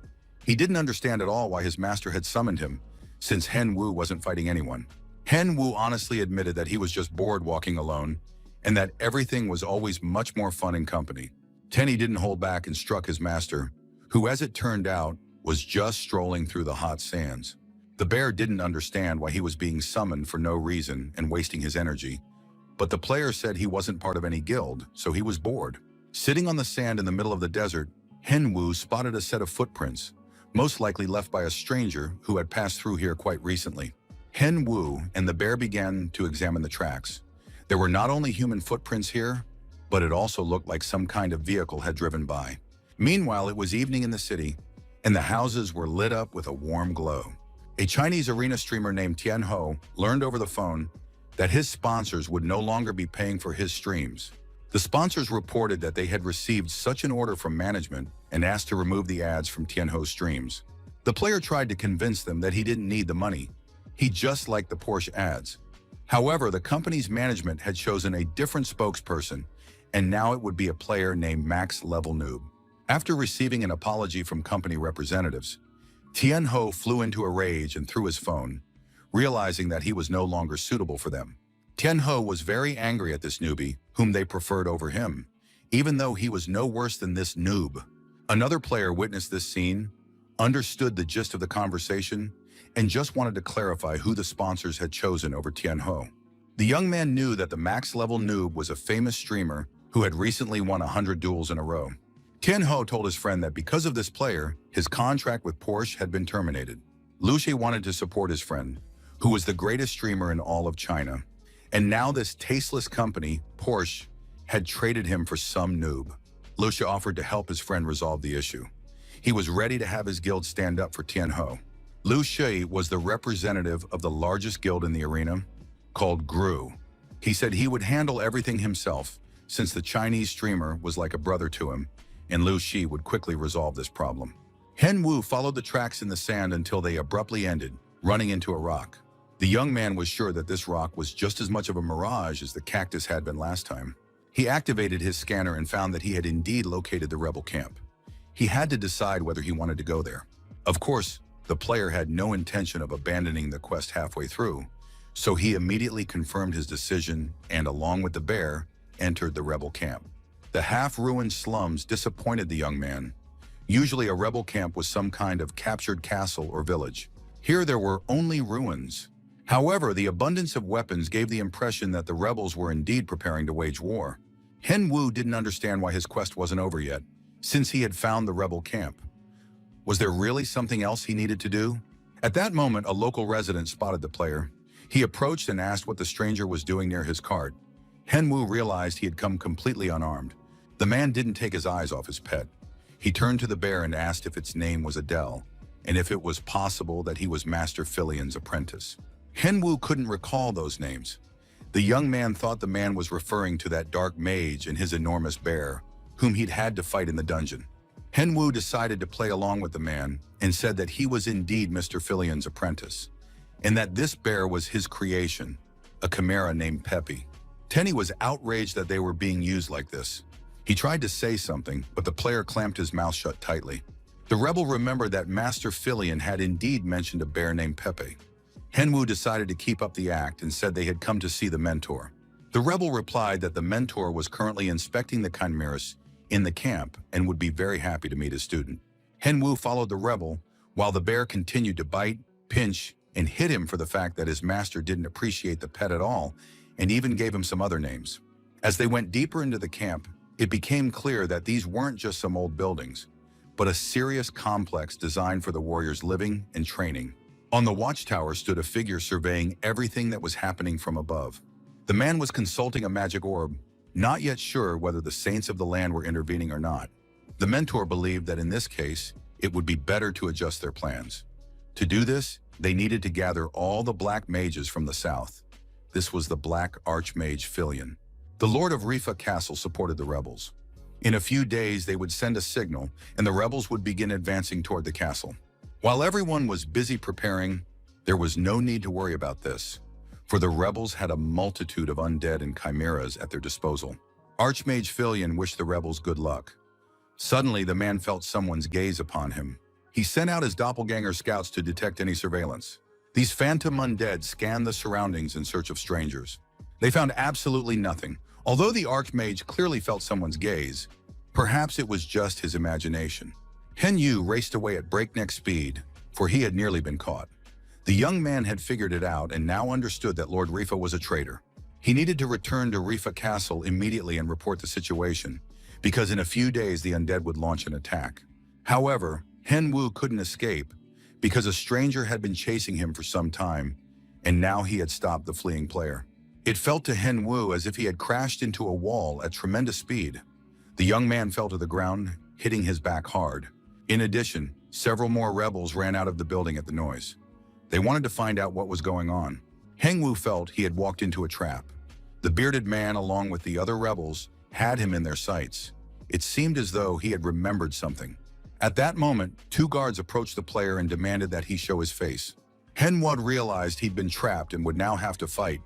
He didn't understand at all why his master had summoned him, since Hen Wu wasn't fighting anyone. Hen Wu honestly admitted that he was just bored walking alone, and that everything was always much more fun in company. Tenny didn't hold back and struck his master, who, as it turned out, was just strolling through the hot sands. The bear didn't understand why he was being summoned for no reason and wasting his energy, but the player said he wasn't part of any guild, so he was bored. Sitting on the sand in the middle of the desert, Hen Wu spotted a set of footprints, most likely left by a stranger who had passed through here quite recently. Hen Wu and the bear began to examine the tracks. There were not only human footprints here, but it also looked like some kind of vehicle had driven by. Meanwhile, it was evening in the city, and the houses were lit up with a warm glow. A Chinese arena streamer named Tian Ho learned over the phone that his sponsors would no longer be paying for his streams. The sponsors reported that they had received such an order from management and asked to remove the ads from Tian Ho's streams. The player tried to convince them that he didn't need the money. He just liked the Porsche ads. However, the company's management had chosen a different spokesperson, and now it would be a player named Max Level Noob. After receiving an apology from company representatives, Tian Ho flew into a rage and threw his phone, realizing that he was no longer suitable for them. Tian Ho was very angry at this newbie, whom they preferred over him, even though he was no worse than this noob. Another player witnessed this scene, understood the gist of the conversation, and just wanted to clarify who the sponsors had chosen over Tian Ho. The young man knew that the Max Level Noob was a famous streamer who had recently won 100 duels in a row. Tian Ho told his friend that because of this player, his contract with Porsche had been terminated. Lu Xie wanted to support his friend, who was the greatest streamer in all of China. And now this tasteless company, Porsche, had traded him for some noob. Lu Xie offered to help his friend resolve the issue. He was ready to have his guild stand up for Tian Ho. Lu Xie was the representative of the largest guild in the arena, called GRU. He said he would handle everything himself, since the Chinese streamer was like a brother to him, and Lu Xie would quickly resolve this problem. Hen Wu followed the tracks in the sand until they abruptly ended, running into a rock. The young man was sure that this rock was just as much of a mirage as the cactus had been last time. He activated his scanner and found that he had indeed located the rebel camp. He had to decide whether he wanted to go there. Of course, the player had no intention of abandoning the quest halfway through, so he immediately confirmed his decision and, along with the bear, entered the rebel camp. The half-ruined slums disappointed the young man. Usually a rebel camp was some kind of captured castle or village. Here there were only ruins. However, the abundance of weapons gave the impression that the rebels were indeed preparing to wage war. Hen Wu didn't understand why his quest wasn't over yet, since he had found the rebel camp. Was there really something else he needed to do? At that moment, a local resident spotted the player. He approached and asked what the stranger was doing near his cart. Hen Wu realized he had come completely unarmed. The man didn't take his eyes off his pet. He turned to the bear and asked if its name was Adele, and if it was possible that he was Master Filian's apprentice. Hen Wu couldn't recall those names. The young man thought the man was referring to that dark mage and his enormous bear, whom he'd had to fight in the dungeon. Hen Wu decided to play along with the man and said that he was indeed Mr. Filian's apprentice, and that this bear was his creation, a chimera named Peppy. Tenny was outraged that they were being used like this. He tried to say something, but the player clamped his mouth shut tightly. The rebel remembered that Master Filian had indeed mentioned a bear named Pepe. Hen Wu decided to keep up the act and said they had come to see the mentor. The rebel replied that the mentor was currently inspecting the chimeras in the camp and would be very happy to meet his student. Hen Wu followed the rebel, while the bear continued to bite, pinch, and hit him for the fact that his master didn't appreciate the pet at all and even gave him some other names. As they went deeper into the camp, it became clear that these weren't just some old buildings, but a serious complex designed for the warriors' living and training. On the watchtower stood a figure surveying everything that was happening from above. The man was consulting a magic orb, not yet sure whether the saints of the land were intervening or not. The mentor believed that in this case, it would be better to adjust their plans. To do this, they needed to gather all the black mages from the south. This was the Black Archmage Filian. The Lord of Rifa Castle supported the rebels. In a few days, they would send a signal, and the rebels would begin advancing toward the castle. While everyone was busy preparing, there was no need to worry about this, for the rebels had a multitude of undead and chimeras at their disposal. Archmage Filion wished the rebels good luck. Suddenly, the man felt someone's gaze upon him. He sent out his doppelganger scouts to detect any surveillance. These phantom undead scanned the surroundings in search of strangers. They found absolutely nothing. Although the Archmage clearly felt someone's gaze, perhaps it was just his imagination. Hen Yu raced away at breakneck speed, for he had nearly been caught. The young man had figured it out and now understood that Lord Rifa was a traitor. He needed to return to Rifa Castle immediately and report the situation, because in a few days the undead would launch an attack. However, Hen Wu couldn't escape because a stranger had been chasing him for some time, and now he had stopped the fleeing player. It felt to Hen Wu as if he had crashed into a wall at tremendous speed. The young man fell to the ground, hitting his back hard. In addition, several more rebels ran out of the building at the noise. They wanted to find out what was going on. Heng Wu felt he had walked into a trap. The bearded man, along with the other rebels, had him in their sights. It seemed as though he had remembered something. At that moment, two guards approached the player and demanded that he show his face. Hen Wud realized he'd been trapped and would now have to fight,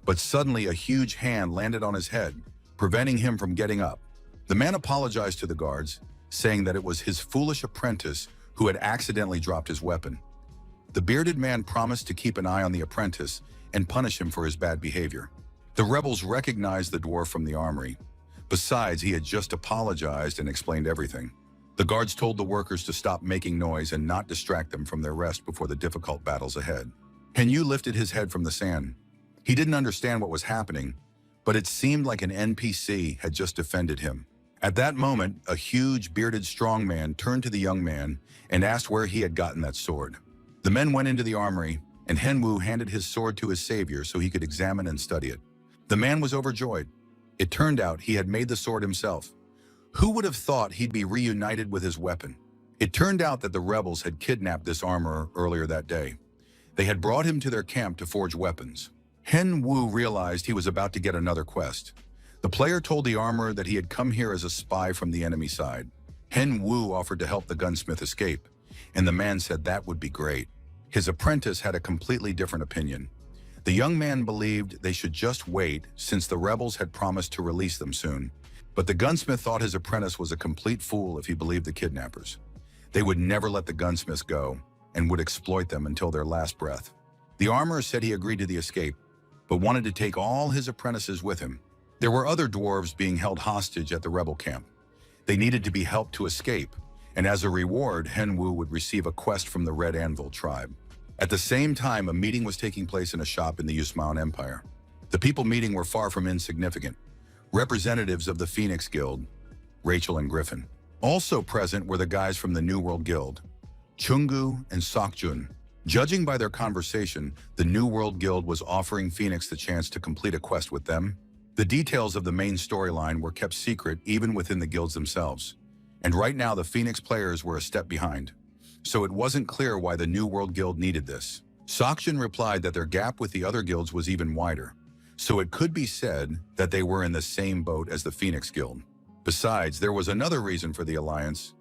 but suddenly a huge hand landed on his head, preventing him from getting up. The man apologized to the guards, saying that it was his foolish apprentice who had accidentally dropped his weapon. The bearded man promised to keep an eye on the apprentice and punish him for his bad behavior. The rebels recognized the dwarf from the armory. Besides, he had just apologized and explained everything. The guards told the workers to stop making noise and not distract them from their rest before the difficult battles ahead. Hen Yu lifted his head from the sand. He didn't understand what was happening, but it seemed like an NPC had just defended him. At that moment, a huge, bearded strongman turned to the young man and asked where he had gotten that sword. The men went into the armory, and Hen Wu handed his sword to his savior so he could examine and study it. The man was overjoyed. It turned out he had made the sword himself. Who would have thought he'd be reunited with his weapon? It turned out that the rebels had kidnapped this armorer earlier that day. They had brought him to their camp to forge weapons. Hen Wu realized he was about to get another quest. The player told the armorer that he had come here as a spy from the enemy side. Hen Wu offered to help the gunsmith escape, and the man said that would be great. His apprentice had a completely different opinion. The young man believed they should just wait since the rebels had promised to release them soon. But the gunsmith thought his apprentice was a complete fool if he believed the kidnappers. They would never let the gunsmiths go and would exploit them until their last breath. The armorer said he agreed to the escape, but wanted to take all his apprentices with him. There were other dwarves being held hostage at the rebel camp. They needed to be helped to escape, and as a reward, Hen Wu would receive a quest from the Red Anvil tribe. At the same time, a meeting was taking place in a shop in the Yusmaon Empire. The people meeting were far from insignificant. Representatives of the Phoenix Guild, Rachel and Griffin. Also present were the guys from the New World Guild, Chungu and Sokjun. Judging by their conversation, the New World Guild was offering Phoenix the chance to complete a quest with them. The details of the main storyline were kept secret even within the guilds themselves. And right now the Phoenix players were a step behind. So it wasn't clear why the New World Guild needed this. Sokjun replied that their gap with the other guilds was even wider. So it could be said that they were in the same boat as the Phoenix Guild. Besides, there was another reason for the alliance.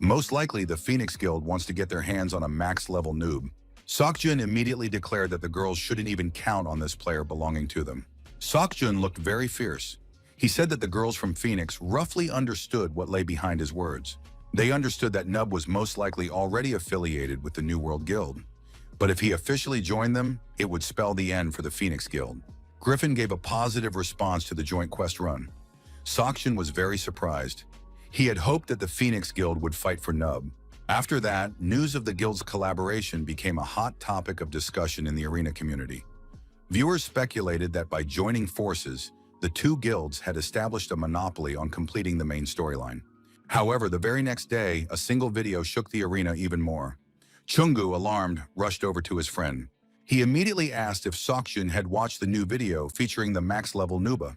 Most likely, the Phoenix Guild wants to get their hands on a max-level noob. Sokjun immediately declared that the girls shouldn't even count on this player belonging to them. Sokjun looked very fierce. He said that the girls from Phoenix roughly understood what lay behind his words. They understood that Nub was most likely already affiliated with the New World Guild. But if he officially joined them, it would spell the end for the Phoenix Guild. Griffin gave a positive response to the joint quest run. Sokjun was very surprised. He had hoped that the Phoenix Guild would fight for Nub. After that, news of the guild's collaboration became a hot topic of discussion in the arena community. Viewers speculated that by joining forces, the two guilds had established a monopoly on completing the main storyline. However, the very next day, a single video shook the arena even more. Chungu, alarmed, rushed over to his friend. He immediately asked if Sokjun had watched the new video featuring the max-level Nuba.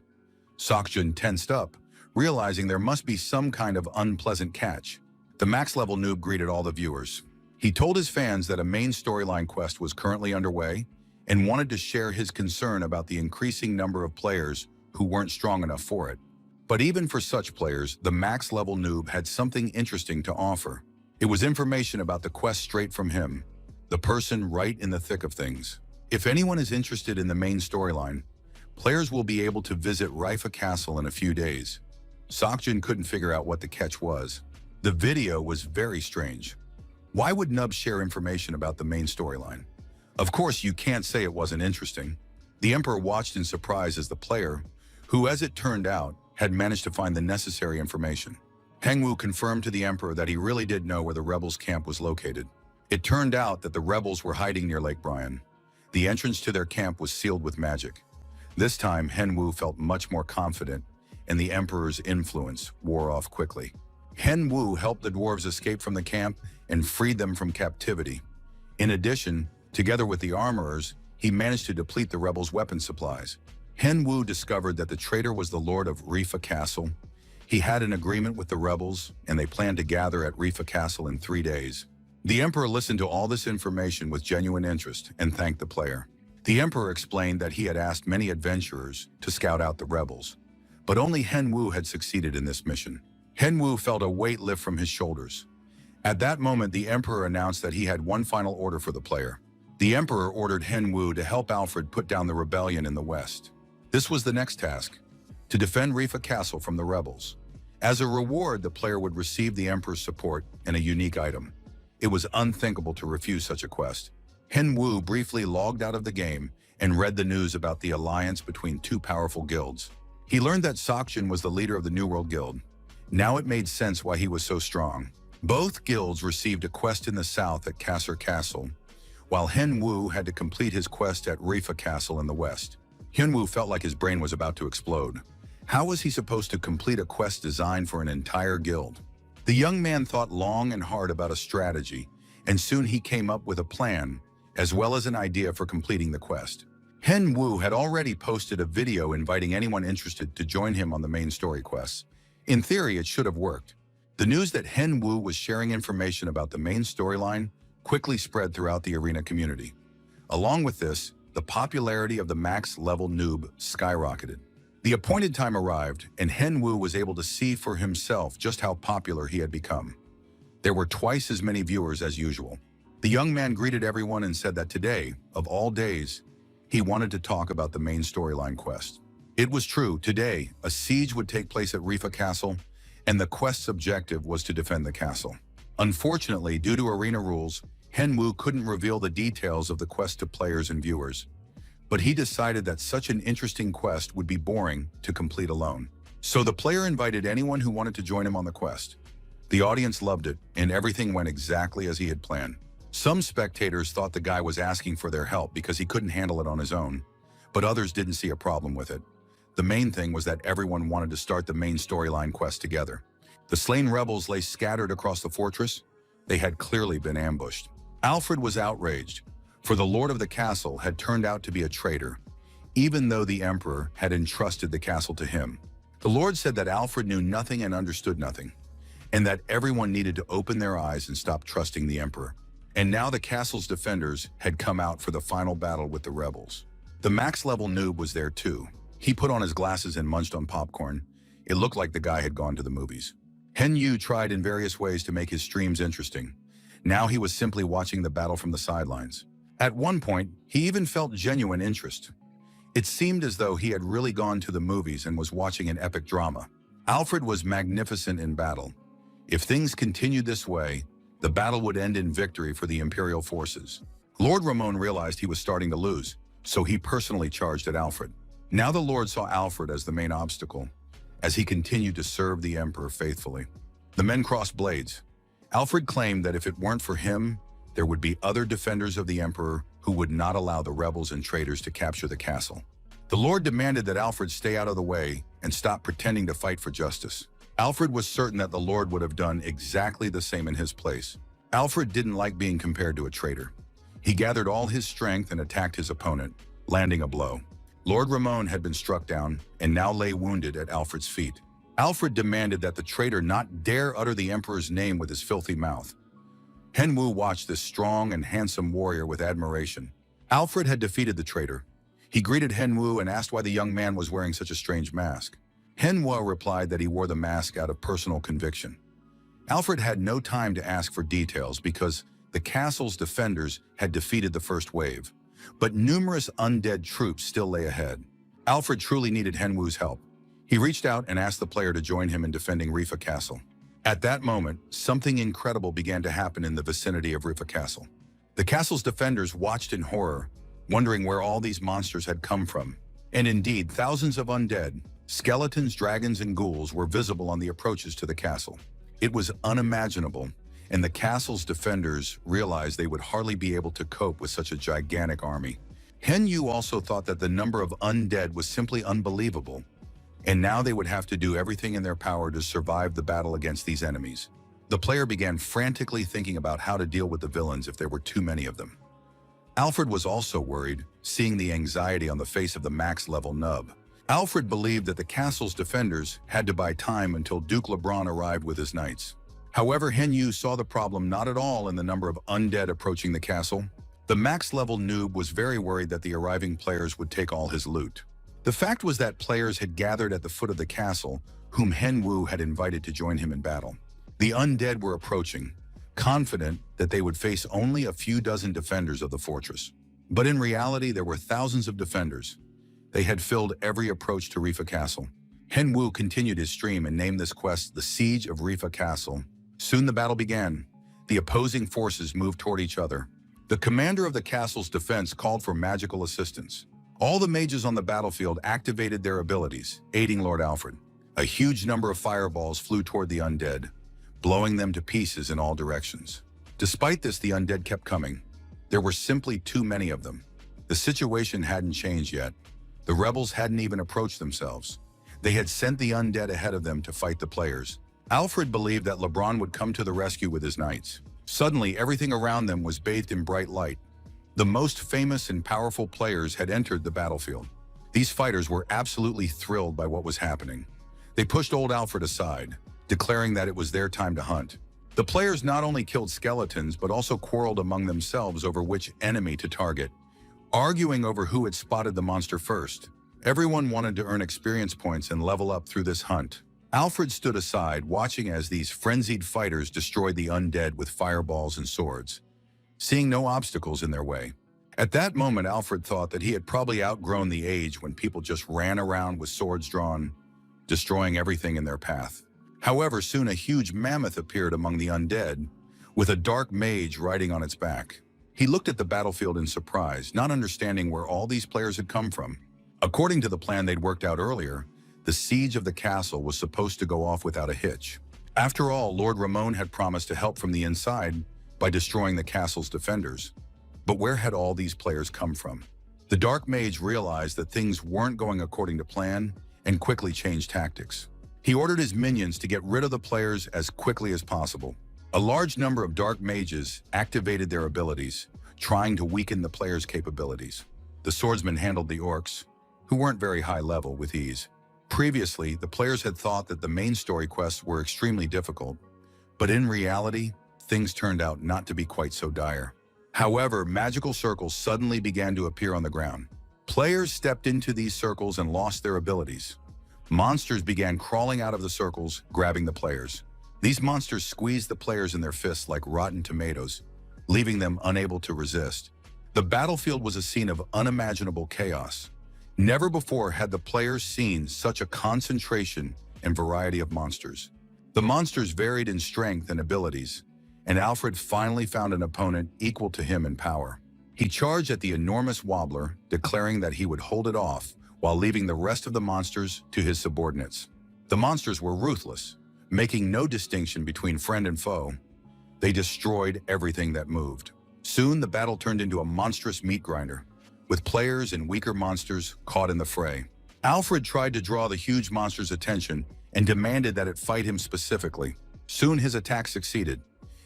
Sokjun tensed up, realizing there must be some kind of unpleasant catch. The max-level noob greeted all the viewers. He told his fans that a main storyline quest was currently underway and wanted to share his concern about the increasing number of players who weren't strong enough for it. But even for such players, the max-level noob had something interesting to offer. It was information about the quest straight from him, the person right in the thick of things. If anyone is interested in the main storyline, players will be able to visit Rifa Castle in a few days. Seokjin couldn't figure out what the catch was. The video was very strange. Why would Nub share information about the main storyline? Of course, you can't say it wasn't interesting. The Emperor watched in surprise as the player, who as it turned out, had managed to find the necessary information. Hengwu confirmed to the Emperor that he really did know where the rebels' camp was located. It turned out that the rebels were hiding near Lake Brian. The entrance to their camp was sealed with magic. This time, Hengwu felt much more confident, and the Emperor's influence wore off quickly. Hengwu helped the dwarves escape from the camp and freed them from captivity. In addition, together with the armorers, he managed to deplete the rebels' weapon supplies. Hengwu discovered that the traitor was the lord of Rifa Castle. He had an agreement with the rebels, and they planned to gather at Rifa Castle in 3 days. The Emperor listened to all this information with genuine interest and thanked the player. The Emperor explained that he had asked many adventurers to scout out the rebels, but only Hengwu had succeeded in this mission. Hengwu felt a weight lift from his shoulders. At that moment, the Emperor announced that he had one final order for the player. The Emperor ordered Hengwu to help Alfred put down the rebellion in the west. This was the next task, to defend Rifa Castle from the rebels. As a reward, the player would receive the Emperor's support and a unique item. It was unthinkable to refuse such a quest. Hengwu briefly logged out of the game and read the news about the alliance between two powerful guilds. He learned that Seokjin was the leader of the New World Guild. Now it made sense why he was so strong. Both guilds received a quest in the south at Kasser Castle, while Hengwu had to complete his quest at Rifa Castle in the west. Hengwu felt like his brain was about to explode. How was he supposed to complete a quest designed for an entire guild? The young man thought long and hard about a strategy, and soon he came up with a plan, as well as an idea for completing the quest. Hengwu had already posted a video inviting anyone interested to join him on the main story quests. In theory, it should have worked. The news that Hengwu was sharing information about the main storyline quickly spread throughout the arena community. Along with this, the popularity of the max-level noob skyrocketed. The appointed time arrived, and Hengwu was able to see for himself just how popular he had become. There were twice as many viewers as usual. The young man greeted everyone and said that today, of all days, he wanted to talk about the main storyline quest. It was true, today, a siege would take place at Rifa Castle, and the quest's objective was to defend the castle. Unfortunately, due to arena rules, Hengwu couldn't reveal the details of the quest to players and viewers. But he decided that such an interesting quest would be boring to complete alone. So the player invited anyone who wanted to join him on the quest. The audience loved it, and everything went exactly as he had planned. Some spectators thought the guy was asking for their help because he couldn't handle it on his own, but others didn't see a problem with it. The main thing was that everyone wanted to start the main storyline quest together. The slain rebels lay scattered across the fortress. They had clearly been ambushed. Alfred was outraged, for the lord of the castle had turned out to be a traitor, even though the emperor had entrusted the castle to him. The lord said that Alfred knew nothing and understood nothing, and that everyone needed to open their eyes and stop trusting the emperor. And now the castle's defenders had come out for the final battle with the rebels. The max-level noob was there too. He put on his glasses and munched on popcorn. It looked like the guy had gone to the movies. Hengwu tried in various ways to make his streams interesting. Now he was simply watching the battle from the sidelines. At one point, he even felt genuine interest. It seemed as though he had really gone to the movies and was watching an epic drama. Alfred was magnificent in battle. If things continued this way, the battle would end in victory for the Imperial forces. Lord Ramon realized he was starting to lose, so he personally charged at Alfred. Now the Lord saw Alfred as the main obstacle, as he continued to serve the Emperor faithfully. The men crossed blades. Alfred claimed that if it weren't for him, there would be other defenders of the Emperor who would not allow the rebels and traitors to capture the castle. The Lord demanded that Alfred stay out of the way and stop pretending to fight for justice. Alfred was certain that the Lord would have done exactly the same in his place. Alfred didn't like being compared to a traitor. He gathered all his strength and attacked his opponent, landing a blow. Lord Ramon had been struck down and now lay wounded at Alfred's feet. Alfred demanded that the traitor not dare utter the Emperor's name with his filthy mouth. Hengwu watched this strong and handsome warrior with admiration. Alfred had defeated the traitor. He greeted Hengwu and asked why the young man was wearing such a strange mask. Manhua replied that he wore the mask out of personal conviction. Alfred had no time to ask for details because the castle's defenders had defeated the first wave, but numerous undead troops still lay ahead. Alfred truly needed Henwu's help. He reached out and asked the player to join him in defending Rifa Castle. At that moment, something incredible began to happen in the vicinity of Rifa Castle. The castle's defenders watched in horror, wondering where all these monsters had come from. And indeed, thousands of undead, skeletons, dragons, and ghouls were visible on the approaches to the castle. It was unimaginable, and the castle's defenders realized they would hardly be able to cope with such a gigantic army. Henyu also thought that the number of undead was simply unbelievable, and now they would have to do everything in their power to survive the battle against these enemies. The player began frantically thinking about how to deal with the villains if there were too many of them. Alfred was also worried, seeing the anxiety on the face of the max-level nub. Alfred believed that the castle's defenders had to buy time until Duke LeBron arrived with his knights. However, Henyu saw the problem not at all in the number of undead approaching the castle. The max-level noob was very worried that the arriving players would take all his loot. The fact was that players had gathered at the foot of the castle, whom Henwu had invited to join him in battle. The undead were approaching, confident that they would face only a few dozen defenders of the fortress. But in reality, there were thousands of defenders. They had filled every approach to Rifa Castle. Henwu continued his stream and named this quest the Siege of Rifa Castle. Soon the battle began. The opposing forces moved toward each other. The commander of the castle's defense called for magical assistance. All the mages on the battlefield activated their abilities, aiding Lord Alfred. A huge number of fireballs flew toward the undead, blowing them to pieces in all directions. Despite this, the undead kept coming. There were simply too many of them. The situation hadn't changed yet. The rebels hadn't even approached themselves. They had sent the undead ahead of them to fight the players. Alfred believed that LeBron would come to the rescue with his knights. Suddenly, everything around them was bathed in bright light. The most famous and powerful players had entered the battlefield. These fighters were absolutely thrilled by what was happening. They pushed old Alfred aside, declaring that it was their time to hunt. The players not only killed skeletons, but also quarreled among themselves over which enemy to target, arguing over who had spotted the monster first. Everyone wanted to earn experience points and level up through this hunt. Alfred stood aside, watching as these frenzied fighters destroyed the undead with fireballs and swords, seeing no obstacles in their way. At that moment, Alfred thought that he had probably outgrown the age when people just ran around with swords drawn, destroying everything in their path. However, soon a huge mammoth appeared among the undead, with a dark mage riding on its back. He looked at the battlefield in surprise, not understanding where all these players had come from. According to the plan they'd worked out earlier, the siege of the castle was supposed to go off without a hitch. After all, Lord Ramon had promised to help from the inside by destroying the castle's defenders. But where had all these players come from? The Dark Mage realized that things weren't going according to plan and quickly changed tactics. He ordered his minions to get rid of the players as quickly as possible. A large number of Dark Mages activated their abilities, trying to weaken the players' capabilities. The swordsmen handled the orcs, who weren't very high level, with ease. Previously, the players had thought that the main story quests were extremely difficult, but in reality, things turned out not to be quite so dire. However, magical circles suddenly began to appear on the ground. Players stepped into these circles and lost their abilities. Monsters began crawling out of the circles, grabbing the players. These monsters squeezed the players in their fists like rotten tomatoes, leaving them unable to resist. The battlefield was a scene of unimaginable chaos. Never before had the players seen such a concentration and variety of monsters. The monsters varied in strength and abilities, and Alfred finally found an opponent equal to him in power. He charged at the enormous wobbler, declaring that he would hold it off while leaving the rest of the monsters to his subordinates. The monsters were ruthless, making no distinction between friend and foe. They destroyed everything that moved. Soon, the battle turned into a monstrous meat grinder, with players and weaker monsters caught in the fray. Alfred tried to draw the huge monster's attention and demanded that it fight him specifically. Soon his attack succeeded.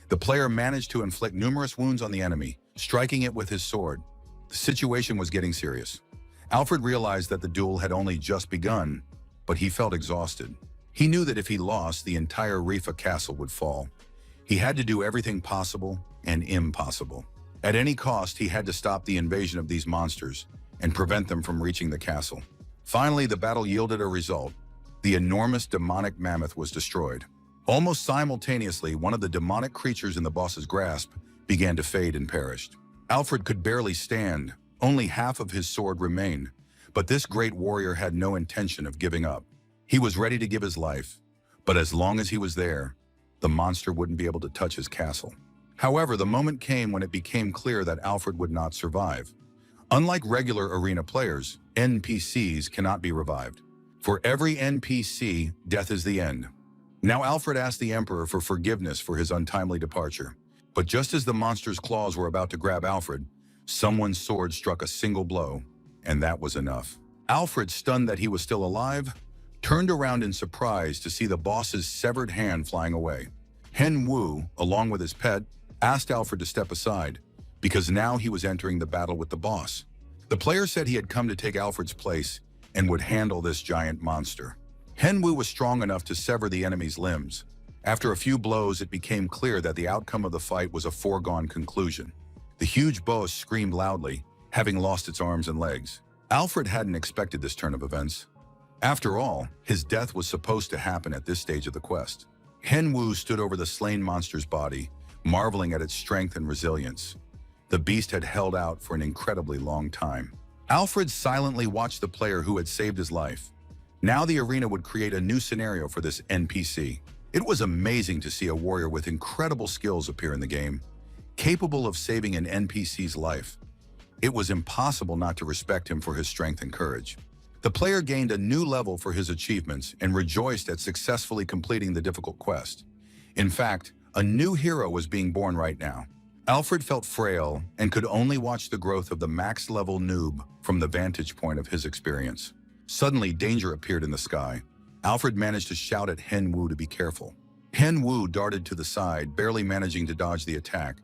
The player managed to inflict numerous wounds on the enemy, striking it with his sword. The situation was getting serious. Alfred realized that the duel had only just begun, but he felt exhausted. He knew that if he lost, the entire Rifa castle would fall. He had to do everything possible and impossible. At any cost, he had to stop the invasion of these monsters and prevent them from reaching the castle. Finally, the battle yielded a result. the enormous demonic mammoth was destroyed. Almost simultaneously, one of the demonic creatures in the boss's grasp began to fade and perished. Alfred could barely stand. Only half of his sword remained, but this great warrior had no intention of giving up. He was ready to give his life, but as long as he was there, the monster wouldn't be able to touch his castle. However, the moment came when it became clear that Alfred would not survive. Unlike regular arena players, NPCs cannot be revived. For every NPC, death is the end. Now Alfred asked the Emperor for forgiveness for his untimely departure. But just as the monster's claws were about to grab Alfred, someone's sword struck a single blow, and that was enough. Alfred, stunned that he was still alive, turned around in surprise to see the boss's severed hand flying away. Hen Wu, along with his pet, asked Alfred to step aside, because now he was entering the battle with the boss. The player said he had come to take Alfred's place and would handle this giant monster. Hen Wu was strong enough to sever the enemy's limbs. After a few blows, it became clear that the outcome of the fight was a foregone conclusion. The huge boss screamed loudly, having lost its arms and legs. Alfred hadn't expected this turn of events. After all, his death was supposed to happen at this stage of the quest. Hen Wu stood over the slain monster's body, marveling at its strength and resilience. The beast had held out for an incredibly long time. Alfred silently watched the player who had saved his life. Now the arena would create a new scenario for this NPC. It was amazing to see a warrior with incredible skills appear in the game, capable of saving an NPC's life. It was impossible not to respect him for his strength and courage. The player gained a new level for his achievements and rejoiced at successfully completing the difficult quest. In fact, a new hero was being born right now. Alfred felt frail and could only watch the growth of the max-level noob from the vantage point of his experience. Suddenly, danger appeared in the sky. Alfred managed to shout at Hen Wu to be careful. Hen Wu darted to the side, barely managing to dodge the attack,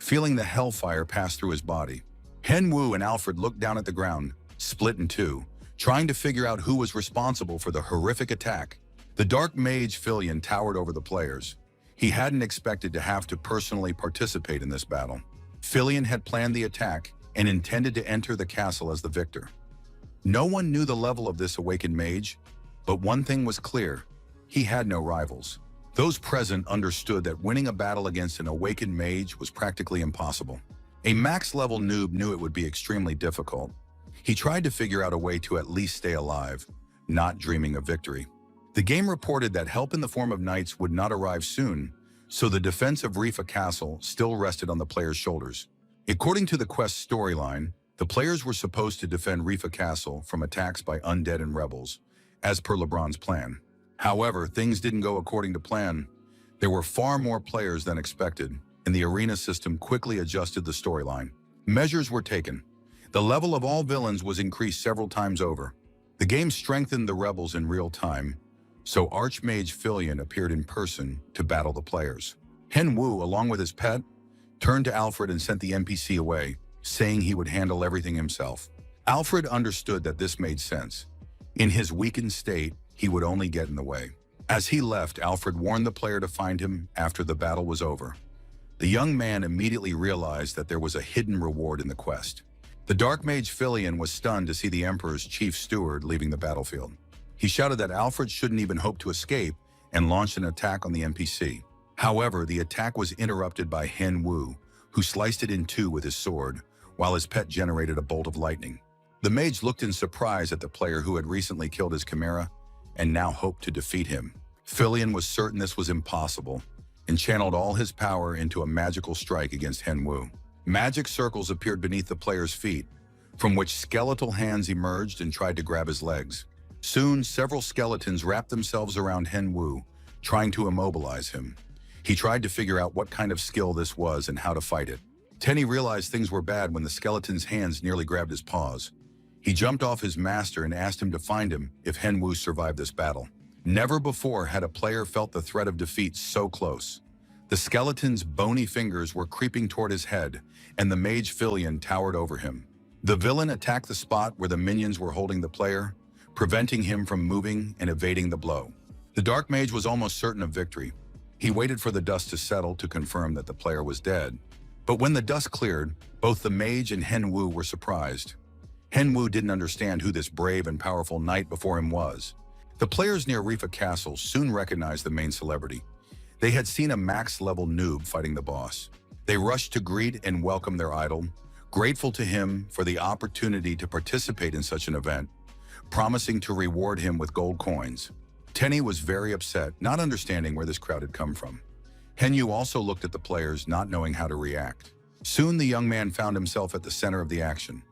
feeling the hellfire pass through his body. Hen Wu and Alfred looked down at the ground, split in two, trying to figure out who was responsible for the horrific attack. The dark mage Filion towered over the players. He hadn't expected to have to personally participate in this battle. Filion had planned the attack and intended to enter the castle as the victor. No one knew the level of this awakened mage, but one thing was clear: he had no rivals. Those present understood that winning a battle against an awakened mage was practically impossible. A max-level noob knew it would be extremely difficult. He tried to figure out a way to at least stay alive, not dreaming of victory. The game reported that help in the form of knights would not arrive soon, so the defense of Rifa Castle still rested on the player's shoulders. According to the quest storyline, the players were supposed to defend Rifa Castle from attacks by undead and rebels, as per LeBron's plan. However, things didn't go according to plan. There were far more players than expected, and the arena system quickly adjusted the storyline. Measures were taken. The level of all villains was increased several times over. The game strengthened the rebels in real time, so Archmage Filion appeared in person to battle the players. Hen Wu, along with his pet, turned to Alfred and sent the NPC away, saying he would handle everything himself. Alfred understood that this made sense. In his weakened state, he would only get in the way. As he left, Alfred warned the player to find him after the battle was over. The young man immediately realized that there was a hidden reward in the quest. The Dark Mage Filion was stunned to see the Emperor's chief steward leaving the battlefield. He shouted that Alfred shouldn't even hope to escape and launched an attack on the NPC. However, the attack was interrupted by Hen Wu, who sliced it in two with his sword, while his pet generated a bolt of lightning. The mage looked in surprise at the player who had recently killed his chimera and now hoped to defeat him. Filion was certain this was impossible and channeled all his power into a magical strike against Hen Wu. Magic circles appeared beneath the player's feet, from which skeletal hands emerged and tried to grab his legs. Soon, several skeletons wrapped themselves around Hen Wu, trying to immobilize him. He tried to figure out what kind of skill this was and how to fight it. Tenny realized things were bad when the skeleton's hands nearly grabbed his paws. He jumped off his master and asked him to find him if Hen Wu survived this battle. Never before had a player felt the threat of defeat so close. The skeleton's bony fingers were creeping toward his head, and the mage Filion towered over him. The villain attacked the spot where the minions were holding the player, preventing him from moving and evading the blow. The Dark Mage was almost certain of victory. He waited for the dust to settle to confirm that the player was dead. But when the dust cleared, both the mage and Hen Wu were surprised. Hen Wu didn't understand who this brave and powerful knight before him was. The players near Rifa Castle soon recognized the main celebrity. They had seen a max-level noob fighting the boss. They rushed to greet and welcome their idol, grateful to him for the opportunity to participate in such an event, promising to reward him with gold coins. Tenny was very upset, not understanding where this crowd had come from. Henyu also looked at the players, not knowing how to react. Soon the young man found himself at the center of the action.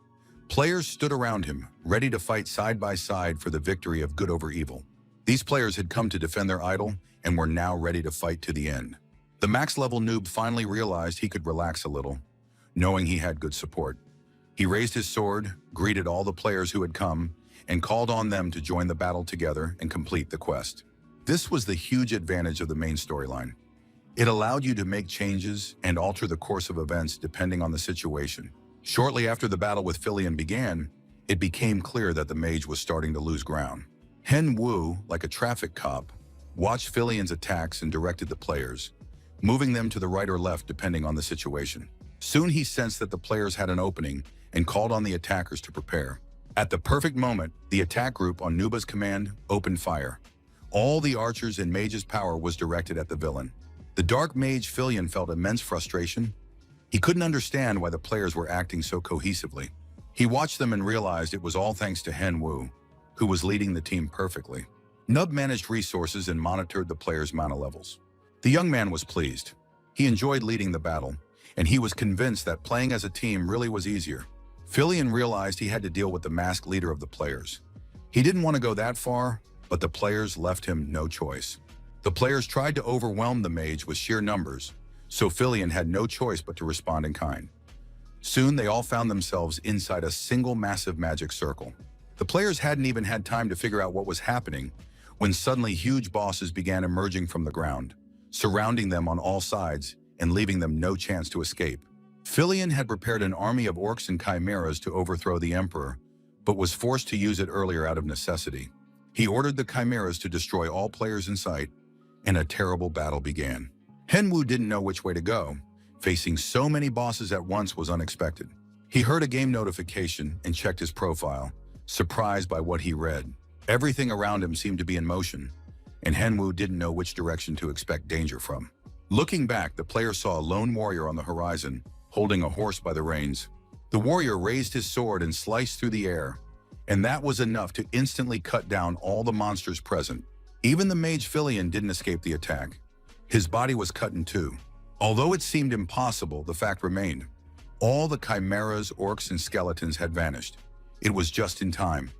Players stood around him, ready to fight side by side for the victory of good over evil. These players had come to defend their idol and were now ready to fight to the end. The max-level noob finally realized he could relax a little, knowing he had good support. He raised his sword, greeted all the players who had come, and called on them to join the battle together and complete the quest. This was the huge advantage of the main storyline. It allowed you to make changes and alter the course of events depending on the situation. Shortly after the battle with Filion began, it became clear that the mage was starting to lose ground. Hen Wu, like a traffic cop, watched Filion's attacks and directed the players, moving them to the right or left depending on the situation. Soon he sensed that the players had an opening and called on the attackers to prepare. At the perfect moment, the attack group on Nuba's command opened fire. All the archers and mages' power was directed at the villain. The dark mage Filion felt immense frustration. He couldn't understand why the players were acting so cohesively. He watched them and realized it was all thanks to Hen Wu, who was leading the team perfectly. Nub managed resources and monitored the players' mana levels. The young man was pleased. He enjoyed leading the battle, and he was convinced that playing as a team really was easier. Filion realized he had to deal with the masked leader of the players. He didn't want to go that far, but the players left him no choice. The players tried to overwhelm the mage with sheer numbers, so Filion had no choice but to respond in kind. Soon they all found themselves inside a single massive magic circle. The players hadn't even had time to figure out what was happening when suddenly huge bosses began emerging from the ground, surrounding them on all sides and leaving them no chance to escape. Filion had prepared an army of orcs and chimeras to overthrow the emperor, but was forced to use it earlier out of necessity. He ordered the chimeras to destroy all players in sight, and a terrible battle began. Hen Wu didn't know which way to go. Facing so many bosses at once was unexpected. He heard a game notification and checked his profile, surprised by what he read. Everything around him seemed to be in motion, and Hen Wu didn't know which direction to expect danger from. Looking back, the player saw a lone warrior on the horizon, holding a horse by the reins. The warrior raised his sword and sliced through the air, and that was enough to instantly cut down all the monsters present. Even the mage Filion didn't escape the attack. His body was cut in two. Although it seemed impossible, the fact remained. All the chimeras, orcs, and skeletons had vanished. It was just in time.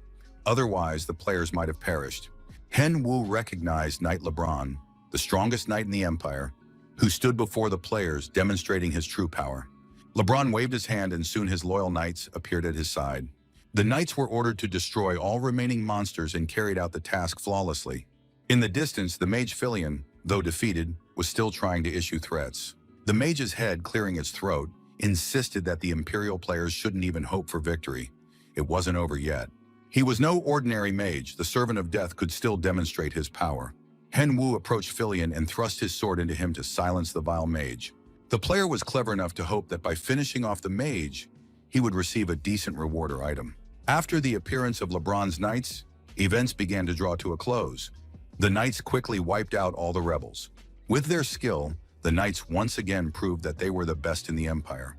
Otherwise, the players might have perished. Hen Wu recognized Knight LeBron, the strongest knight in the Empire, who stood before the players, demonstrating his true power. LeBron waved his hand and soon his loyal knights appeared at his side. The knights were ordered to destroy all remaining monsters and carried out the task flawlessly. In the distance, the mage Filion, though defeated, was still trying to issue threats. The mage's head, clearing its throat, insisted that the Imperial players shouldn't even hope for victory. It wasn't over yet. He was no ordinary mage. The servant of death could still demonstrate his power. Hen Wu approached Filion and thrust his sword into him to silence the vile mage. The player was clever enough to hope that by finishing off the mage, he would receive a decent reward or item. After the appearance of LeBron's knights, events began to draw to a close. The knights quickly wiped out all the rebels. With their skill, the knights once again proved that they were the best in the Empire.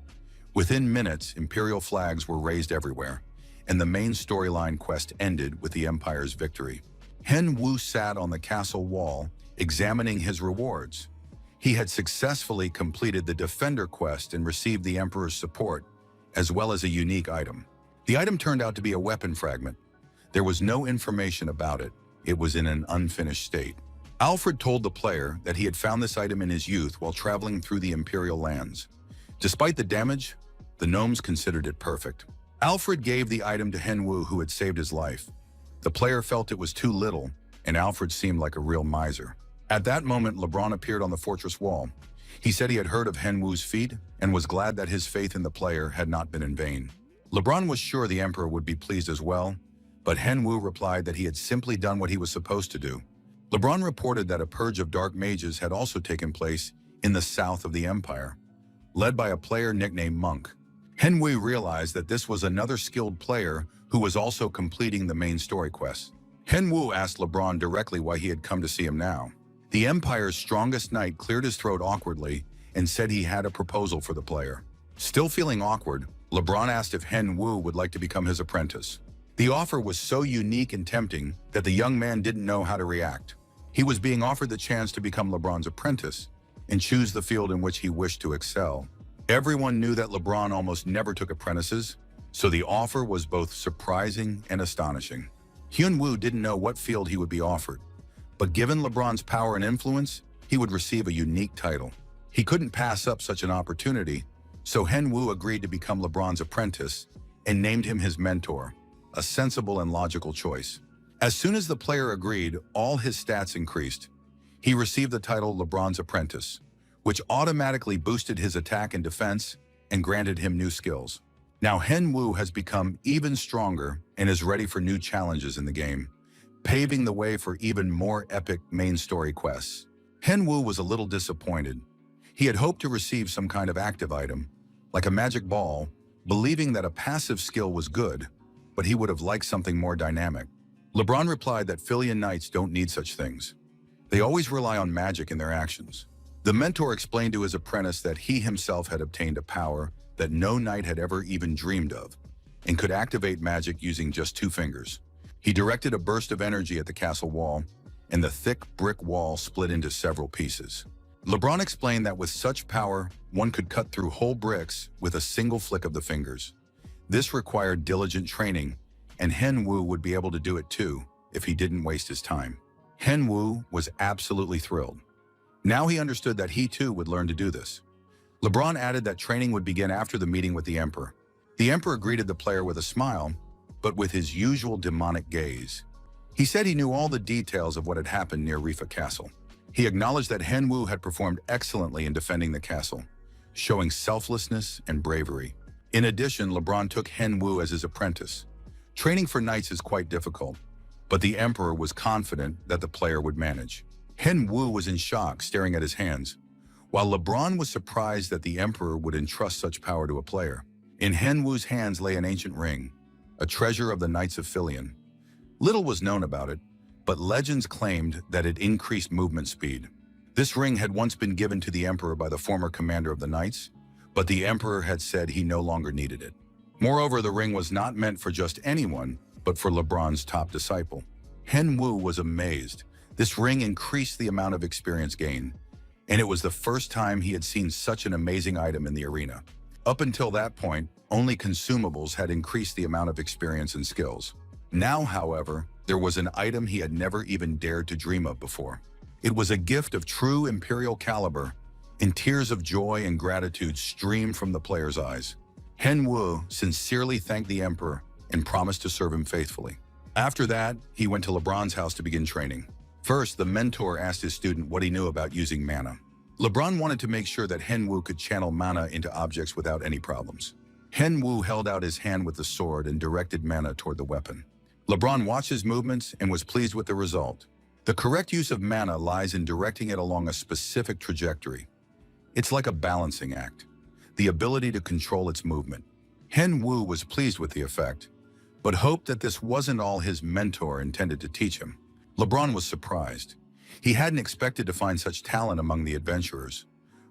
Within minutes, Imperial flags were raised everywhere, and the main storyline quest ended with the Empire's victory. Hen Wu sat on the castle wall, examining his rewards. He had successfully completed the Defender quest and received the Emperor's support, as well as a unique item. The item turned out to be a weapon fragment. There was no information about it. It was in an unfinished state. Alfred told the player that he had found this item in his youth while traveling through the Imperial lands. Despite the damage, the gnomes considered it perfect. Alfred gave the item to Hen Wu, who had saved his life. The player felt it was too little, and Alfred seemed like a real miser. At that moment, LeBron appeared on the fortress wall. He said he had heard of Hen Wu's feat and was glad that his faith in the player had not been in vain. LeBron was sure the Emperor would be pleased as well, but Hen Wu replied that he had simply done what he was supposed to do. LeBron reported that a purge of dark mages had also taken place in the south of the Empire, led by a player nicknamed Monk. Hen Wu realized that this was another skilled player who was also completing the main story quest. Henwu asked LeBron directly why he had come to see him now. The Empire's strongest knight cleared his throat awkwardly and said he had a proposal for the player. Still feeling awkward, LeBron asked if Henwu would like to become his apprentice. The offer was so unique and tempting that the young man didn't know how to react. He was being offered the chance to become LeBron's apprentice and choose the field in which he wished to excel. Everyone knew that LeBron almost never took apprentices, so the offer was both surprising and astonishing. Hyunwoo didn't know what field he would be offered, but given LeBron's power and influence, he would receive a unique title. He couldn't pass up such an opportunity, so Henwu agreed to become LeBron's apprentice and named him his mentor, a sensible and logical choice. As soon as the player agreed, all his stats increased. He received the title LeBron's apprentice, which automatically boosted his attack and defense and granted him new skills. Now Henwu has become even stronger and is ready for new challenges in the game, paving the way for even more epic main story quests. Henwu was a little disappointed. He had hoped to receive some kind of active item, like a magic ball, believing that a passive skill was good, but he would have liked something more dynamic. LeBron replied that Filian Knights don't need such things. They always rely on magic in their actions. The mentor explained to his apprentice that he himself had obtained a power that no knight had ever even dreamed of, and could activate magic using just 2 fingers. He directed a burst of energy at the castle wall, and the thick brick wall split into several pieces. LeBron explained that with such power, one could cut through whole bricks with a single flick of the fingers. This required diligent training, and Henwu would be able to do it too if he didn't waste his time. Henwu was absolutely thrilled. Now he understood that he too would learn to do this. LeBron added that training would begin after the meeting with the Emperor. The Emperor greeted the player with a smile, but with his usual demonic gaze. He said he knew all the details of what had happened near Rifa Castle. He acknowledged that Henwu had performed excellently in defending the castle, showing selflessness and bravery. In addition, LeBron took Henwu as his apprentice. Training for knights is quite difficult, but the Emperor was confident that the player would manage. Henwu was in shock, staring at his hands, while LeBron was surprised that the Emperor would entrust such power to a player. In Henwu's hands lay an ancient ring, a treasure of the Knights of Filian. Little was known about it, but legends claimed that it increased movement speed. This ring had once been given to the Emperor by the former commander of the Knights, but the Emperor had said he no longer needed it. Moreover, the ring was not meant for just anyone, but for LeBron's top disciple. Henwu was amazed. This ring increased the amount of experience gained, and it was the first time he had seen such an amazing item in the arena. Up until that point, only consumables had increased the amount of experience and skills. Now, however, there was an item he had never even dared to dream of before. It was a gift of true imperial caliber, and tears of joy and gratitude streamed from the player's eyes. Henwu sincerely thanked the Emperor and promised to serve him faithfully. After that, he went to LeBron's house to begin training. First, the mentor asked his student what he knew about using mana. LeBron wanted to make sure that Henwu could channel mana into objects without any problems. Henwu held out his hand with the sword and directed mana toward the weapon. LeBron watched his movements and was pleased with the result. The correct use of mana lies in directing it along a specific trajectory. It's like a balancing act, the ability to control its movement. Henwu was pleased with the effect, but hoped that this wasn't all his mentor intended to teach him. LeBron was surprised. He hadn't expected to find such talent among the adventurers.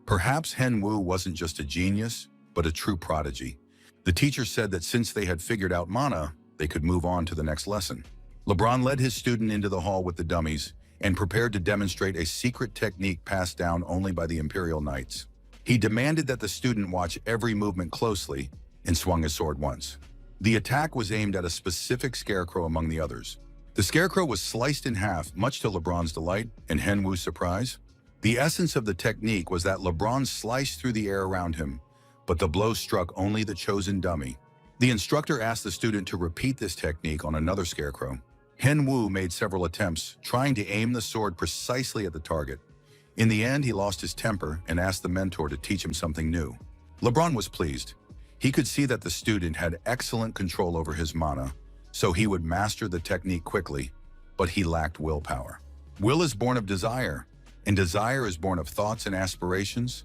Perhaps Henwu wasn't just a genius, but a true prodigy. The teacher said that since they had figured out mana, they could move on to the next lesson. LeBron led his student into the hall with the dummies and prepared to demonstrate a secret technique passed down only by the Imperial Knights. He demanded that the student watch every movement closely and swung his sword once. The attack was aimed at a specific scarecrow among the others. The scarecrow was sliced in half, much to LeBron's delight and Henwu's surprise. The essence of the technique was that LeBron sliced through the air around him, but the blow struck only the chosen dummy. The instructor asked the student to repeat this technique on another scarecrow. Henwu made several attempts, trying to aim the sword precisely at the target. In the end, he lost his temper and asked the mentor to teach him something new. LeBron was pleased. He could see that the student had excellent control over his mana, so he would master the technique quickly, but he lacked willpower. Will is born of desire, and desire is born of thoughts and aspirations.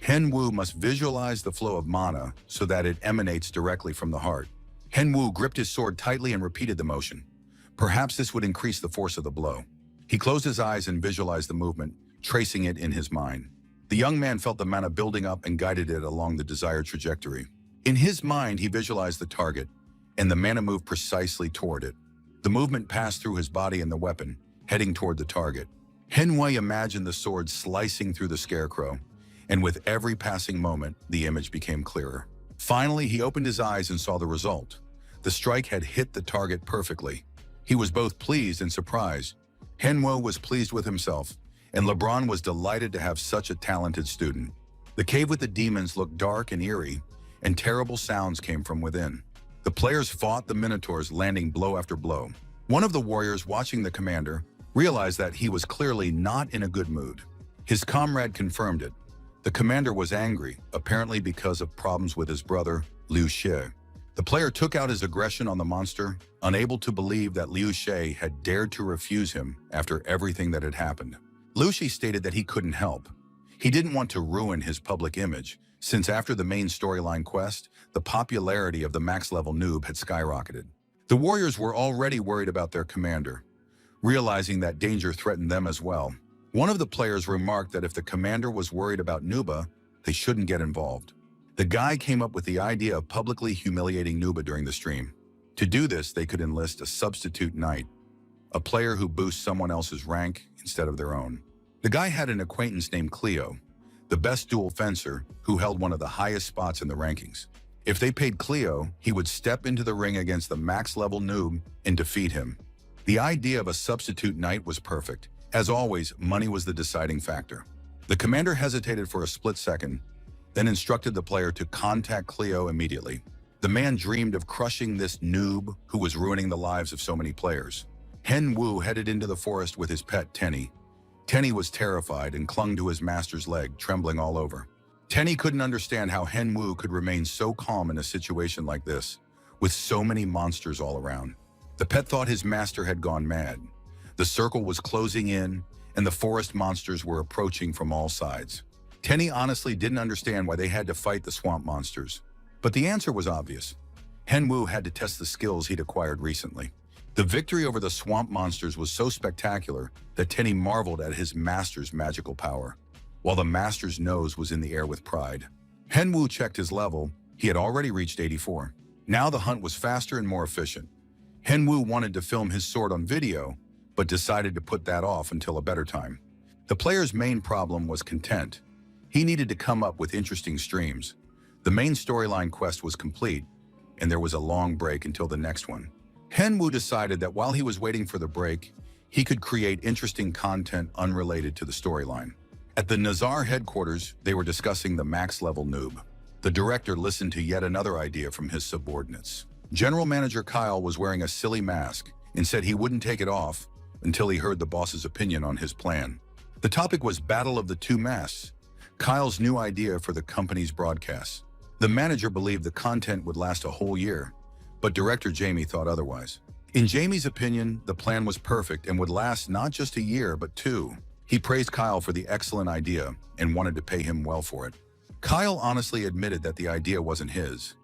Henwu must visualize the flow of mana so that it emanates directly from the heart. Henwu gripped his sword tightly and repeated the motion. Perhaps this would increase the force of the blow. He closed his eyes and visualized the movement, tracing it in his mind. The young man felt the mana building up and guided it along the desired trajectory. In his mind, he visualized the target, and the mana moved precisely toward it. The movement passed through his body and the weapon, heading toward the target. Henwei imagined the sword slicing through the scarecrow, and with every passing moment, the image became clearer. Finally, he opened his eyes and saw the result. The strike had hit the target perfectly. He was both pleased and surprised. Henwei was pleased with himself, and LeBron was delighted to have such a talented student. The cave with the demons looked dark and eerie, and terrible sounds came from within. The players fought the minotaurs, landing blow after blow. One of the warriors watching the commander realized that he was clearly not in a good mood. His comrade confirmed it. The commander was angry, apparently because of problems with his brother, Liu Xie. The player took out his aggression on the monster, unable to believe that Liu Xie had dared to refuse him after everything that had happened. Liu Xie stated that he couldn't help. He didn't want to ruin his public image, since after the main storyline quest, the popularity of the max-level noob had skyrocketed. The warriors were already worried about their commander, realizing that danger threatened them as well. One of the players remarked that if the commander was worried about Nuba, they shouldn't get involved. The guy came up with the idea of publicly humiliating Nuba during the stream. To do this, they could enlist a substitute knight, a player who boosts someone else's rank instead of their own. The guy had an acquaintance named Cleo, the best dual fencer who held one of the highest spots in the rankings. If they paid Cleo, he would step into the ring against the max-level noob and defeat him. The idea of a substitute knight was perfect. As always, money was the deciding factor. The commander hesitated for a split second, then instructed the player to contact Cleo immediately. The man dreamed of crushing this noob who was ruining the lives of so many players. Hen Wu headed into the forest with his pet Tenny. Tenny was terrified and clung to his master's leg, trembling all over. Tenny couldn't understand how Hen Wu could remain so calm in a situation like this, with so many monsters all around. The pet thought his master had gone mad. The circle was closing in, and the forest monsters were approaching from all sides. Tenny honestly didn't understand why they had to fight the swamp monsters. But the answer was obvious. Hen Wu had to test the skills he'd acquired recently. The victory over the swamp monsters was so spectacular that Tenny marveled at his master's magical power, while the master's nose was in the air with pride. Hen Wu checked his level. He had already reached 84. Now the hunt was faster and more efficient. Hen Wu wanted to film his sword on video, but decided to put that off until a better time. The player's main problem was content. He needed to come up with interesting streams. The main storyline quest was complete, and there was a long break until the next one. Hen Wu decided that while he was waiting for the break, he could create interesting content unrelated to the storyline. At the Nazar headquarters, they were discussing the max-level noob. The director listened to yet another idea from his subordinates. General Manager Kyle was wearing a silly mask and said he wouldn't take it off until he heard the boss's opinion on his plan. The topic was Battle of the Two Masks, Kyle's new idea for the company's broadcasts. The manager believed the content would last a whole year, but director Jamie thought otherwise. In Jamie's opinion, the plan was perfect and would last not just a year, but 2. He praised Kyle for the excellent idea and wanted to pay him well for it. Kyle honestly admitted that the idea wasn't his.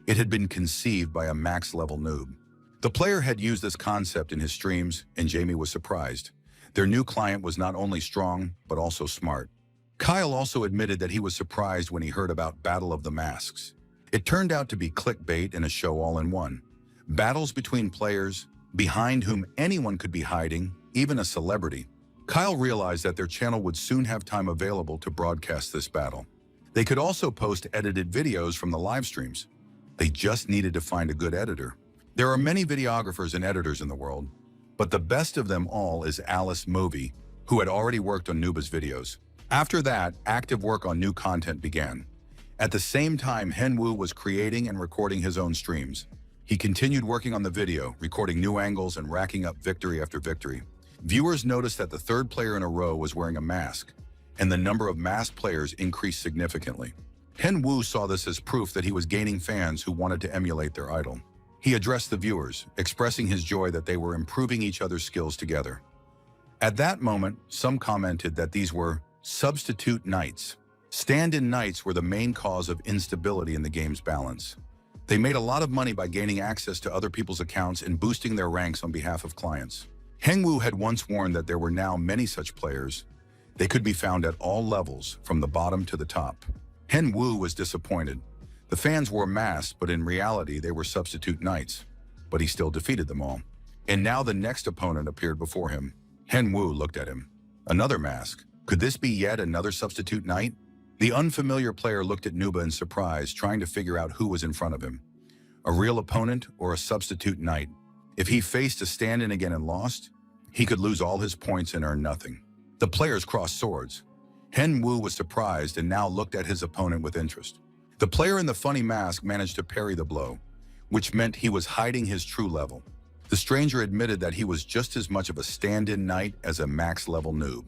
It had been conceived by a max-level noob. The player had used this concept in his streams, and Jamie was surprised. Their new client was not only strong, but also smart. Kyle also admitted that he was surprised when he heard about Battle of the Masks. It turned out to be clickbait and a show all in one. Battles between players, behind whom anyone could be hiding, even a celebrity. Kyle realized that their channel would soon have time available to broadcast this battle. They could also post edited videos from the live streams. They just needed to find a good editor. There are many videographers and editors in the world, but the best of them all is Alice Movie, who had already worked on Nuba's videos. After that, active work on new content began. At the same time, Hen Wu was creating and recording his own streams. He continued working on the video, recording new angles and racking up victory after victory. Viewers noticed that the third player in a row was wearing a mask, and the number of masked players increased significantly. Hen Wu saw this as proof that he was gaining fans who wanted to emulate their idol. He addressed the viewers, expressing his joy that they were improving each other's skills together. At that moment, some commented that these were substitute knights. Stand-in knights were the main cause of instability in the game's balance. They made a lot of money by gaining access to other people's accounts and boosting their ranks on behalf of clients. Hengwoo had once warned that there were now many such players. They could be found at all levels, from the bottom to the top. Hengwoo was disappointed. The fans wore masks, but in reality they were substitute knights. But he still defeated them all. And now the next opponent appeared before him. Hengwoo looked at him. Another mask. Could this be yet another substitute knight? The unfamiliar player looked at Nuba in surprise, trying to figure out who was in front of him. A real opponent or a substitute knight? If he faced a stand-in again and lost, he could lose all his points and earn nothing. The players crossed swords. Hengwoo was surprised and now looked at his opponent with interest. The player in the funny mask managed to parry the blow, which meant he was hiding his true level. The stranger admitted that he was just as much of a stand-in knight as a max-level noob.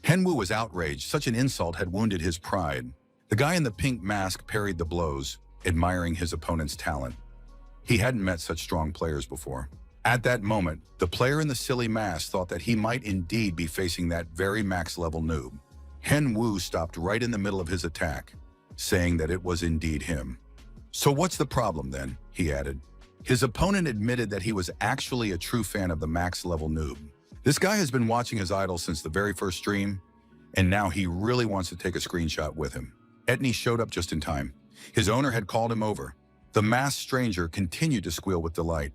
Hengwoo was outraged. Such an insult had wounded his pride. The guy in the pink mask parried the blows, admiring his opponent's talent. He hadn't met such strong players before. At that moment, the player in the silly mask thought that he might indeed be facing that very max-level noob. Hengwoo stopped right in the middle of his attack, saying that it was indeed him. "So what's the problem then?" he added. His opponent admitted that he was actually a true fan of the max-level noob. This guy has been watching his idol since the very first stream, and now he really wants to take a screenshot with him. Etney showed up just in time. His owner had called him over. The masked stranger continued to squeal with delight.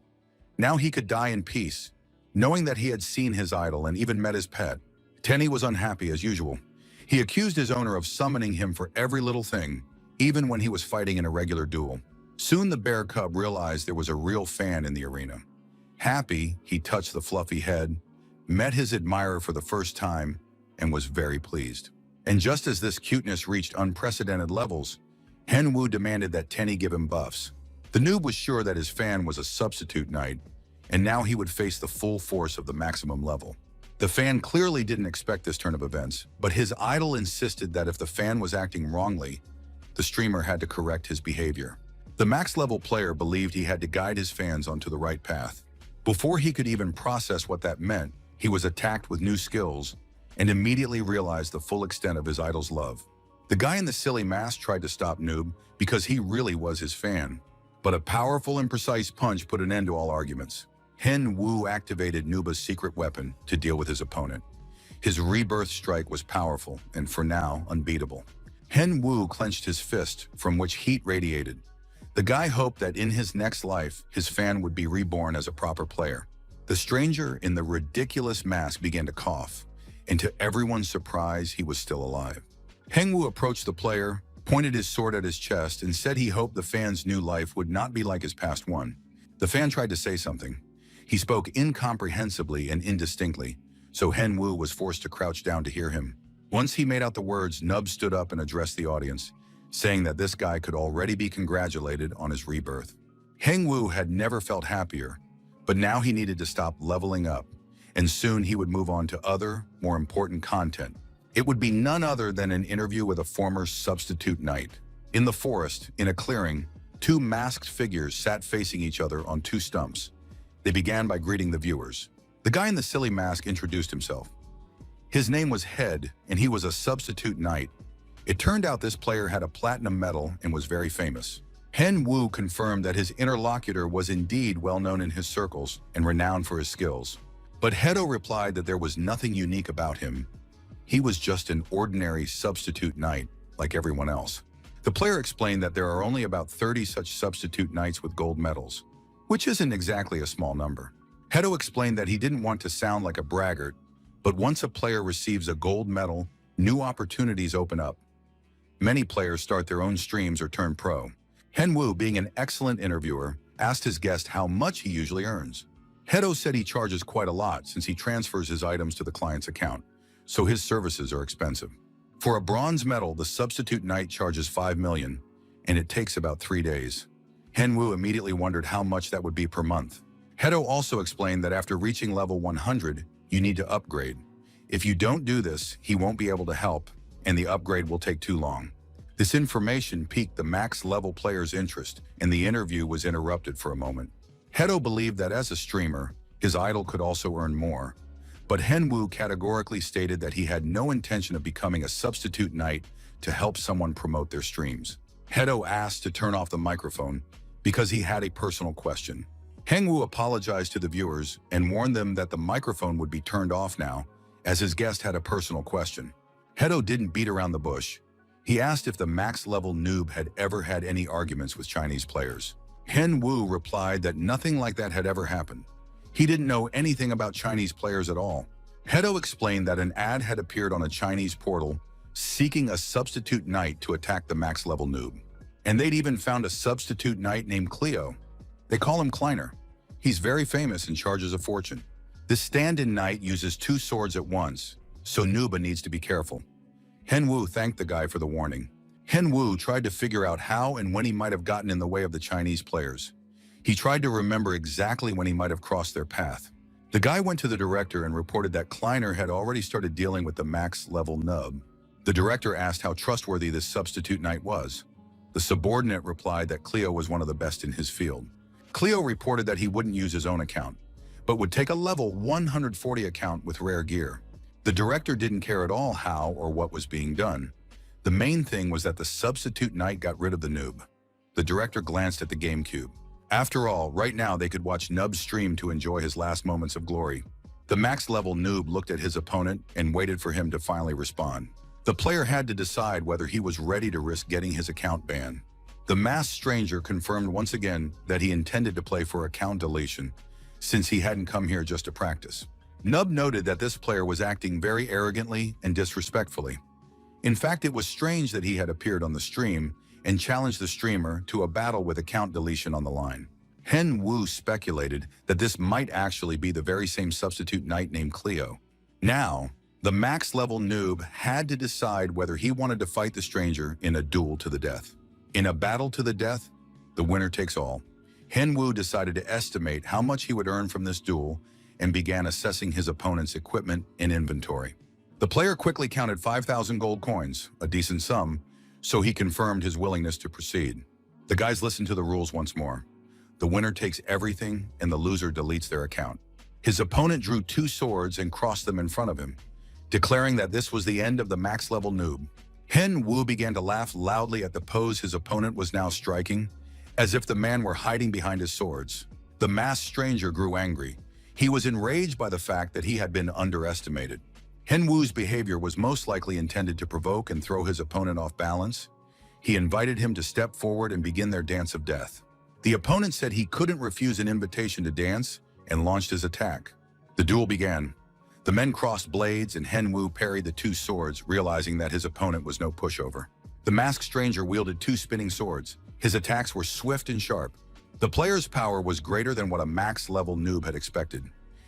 Now he could die in peace, knowing that he had seen his idol and even met his pet. Tenny was unhappy as usual. He accused his owner of summoning him for every little thing, even when he was fighting in a regular duel. Soon the bear cub realized there was a real fan in the arena. Happy, he touched the fluffy head, met his admirer for the first time, and was very pleased. And just as this cuteness reached unprecedented levels, Hengwoo demanded that Tenny give him buffs. The noob was sure that his fan was a substitute knight, and now he would face the full force of the maximum level. The fan clearly didn't expect this turn of events, but his idol insisted that if the fan was acting wrongly, the streamer had to correct his behavior. The max-level player believed he had to guide his fans onto the right path. Before he could even process what that meant, he was attacked with new skills and immediately realized the full extent of his idol's love. The guy in the silly mask tried to stop Noob because he really was his fan, but a powerful and precise punch put an end to all arguments. Hengwoo activated Nuba's secret weapon to deal with his opponent. His rebirth strike was powerful and, for now, unbeatable. Hengwoo clenched his fist, from which heat radiated. The guy hoped that in his next life, his fan would be reborn as a proper player. The stranger in the ridiculous mask began to cough, and to everyone's surprise, he was still alive. Hengwoo approached the player, pointed his sword at his chest, and said he hoped the fan's new life would not be like his past one. The fan tried to say something. He spoke incomprehensibly and indistinctly, so Hengwoo was forced to crouch down to hear him. Once he made out the words, Nub stood up and addressed the audience, saying that this guy could already be congratulated on his rebirth. Hengwoo had never felt happier, but now he needed to stop leveling up, and soon he would move on to other, more important content. It would be none other than an interview with a former substitute knight. In the forest, in a clearing, two masked figures sat facing each other on two stumps. They began by greeting the viewers. The guy in the silly mask introduced himself. His name was Head, and he was a substitute knight. It turned out this player had a platinum medal and was very famous. Hengwoo confirmed that his interlocutor was indeed well known in his circles and renowned for his skills. But Hedo replied that there was nothing unique about him. He was just an ordinary substitute knight, like everyone else. The player explained that there are only about 30 such substitute knights with gold medals, which isn't exactly a small number. Hedo explained that he didn't want to sound like a braggart, but once a player receives a gold medal, new opportunities open up. Many players start their own streams or turn pro. Hengwoo, being an excellent interviewer, asked his guest how much he usually earns. Hedo said he charges quite a lot since he transfers his items to the client's account, so his services are expensive. For a bronze medal, the substitute knight charges 5 million, and it takes about 3 days. Hengwoo immediately wondered how much that would be per month. Hedo also explained that after reaching level 100, you need to upgrade. If you don't do this, he won't be able to help, and the upgrade will take too long. This information piqued the max-level player's interest, and the interview was interrupted for a moment. Hedo believed that as a streamer, his idol could also earn more, but Hengwoo categorically stated that he had no intention of becoming a substitute knight to help someone promote their streams. Hedo asked to turn off the microphone, because he had a personal question. Hengwu apologized to the viewers and warned them that the microphone would be turned off now, as his guest had a personal question. Hedo didn't beat around the bush. He asked if the max-level noob had ever had any arguments with Chinese players. Hengwu replied that nothing like that had ever happened. He didn't know anything about Chinese players at all. Hedo explained that an ad had appeared on a Chinese portal seeking a substitute knight to attack the max-level noob. And they'd even found a substitute knight named Cleo. They call him Kleiner. He's very famous and charges a fortune. This stand-in knight uses 2 swords at once, so Nuba needs to be careful. Hengwu thanked the guy for the warning. Hengwu tried to figure out how and when he might have gotten in the way of the Chinese players. He tried to remember exactly when he might have crossed their path. The guy went to the director and reported that Kleiner had already started dealing with the max-level nub. The director asked how trustworthy this substitute knight was. The subordinate replied that Cleo was one of the best in his field. Cleo reported that he wouldn't use his own account, but would take a level 140 account with rare gear. The director didn't care at all how or what was being done. The main thing was that the substitute knight got rid of the noob. The director glanced at the GameCube. After all, right now they could watch Nub's stream to enjoy his last moments of glory. The max-level noob looked at his opponent and waited for him to finally respond. The player had to decide whether he was ready to risk getting his account banned. The masked stranger confirmed once again that he intended to play for account deletion, since he hadn't come here just to practice. Nub noted that this player was acting very arrogantly and disrespectfully. In fact, it was strange that he had appeared on the stream and challenged the streamer to a battle with account deletion on the line. Hengwu speculated that this might actually be the very same substitute knight named Cleo. Now, the max-level noob had to decide whether he wanted to fight the stranger in a duel to the death. In a battle to the death, the winner takes all. Hengwu decided to estimate how much he would earn from this duel and began assessing his opponent's equipment and inventory. The player quickly counted 5,000 gold coins, a decent sum, so he confirmed his willingness to proceed. The guys listened to the rules once more. The winner takes everything and the loser deletes their account. His opponent drew 2 swords and crossed them in front of him, declaring that this was the end of the max-level noob. Hengwu began to laugh loudly at the pose his opponent was now striking, as if the man were hiding behind his swords. The masked stranger grew angry. He was enraged by the fact that he had been underestimated. Hengwu's behavior was most likely intended to provoke and throw his opponent off balance. He invited him to step forward and begin their dance of death. The opponent said he couldn't refuse an invitation to dance and launched his attack. The duel began. The men crossed blades and Hengwu parried the 2 swords, realizing that his opponent was no pushover. The masked stranger wielded 2 spinning swords. His attacks were swift and sharp. The player's power was greater than what a max-level noob had expected.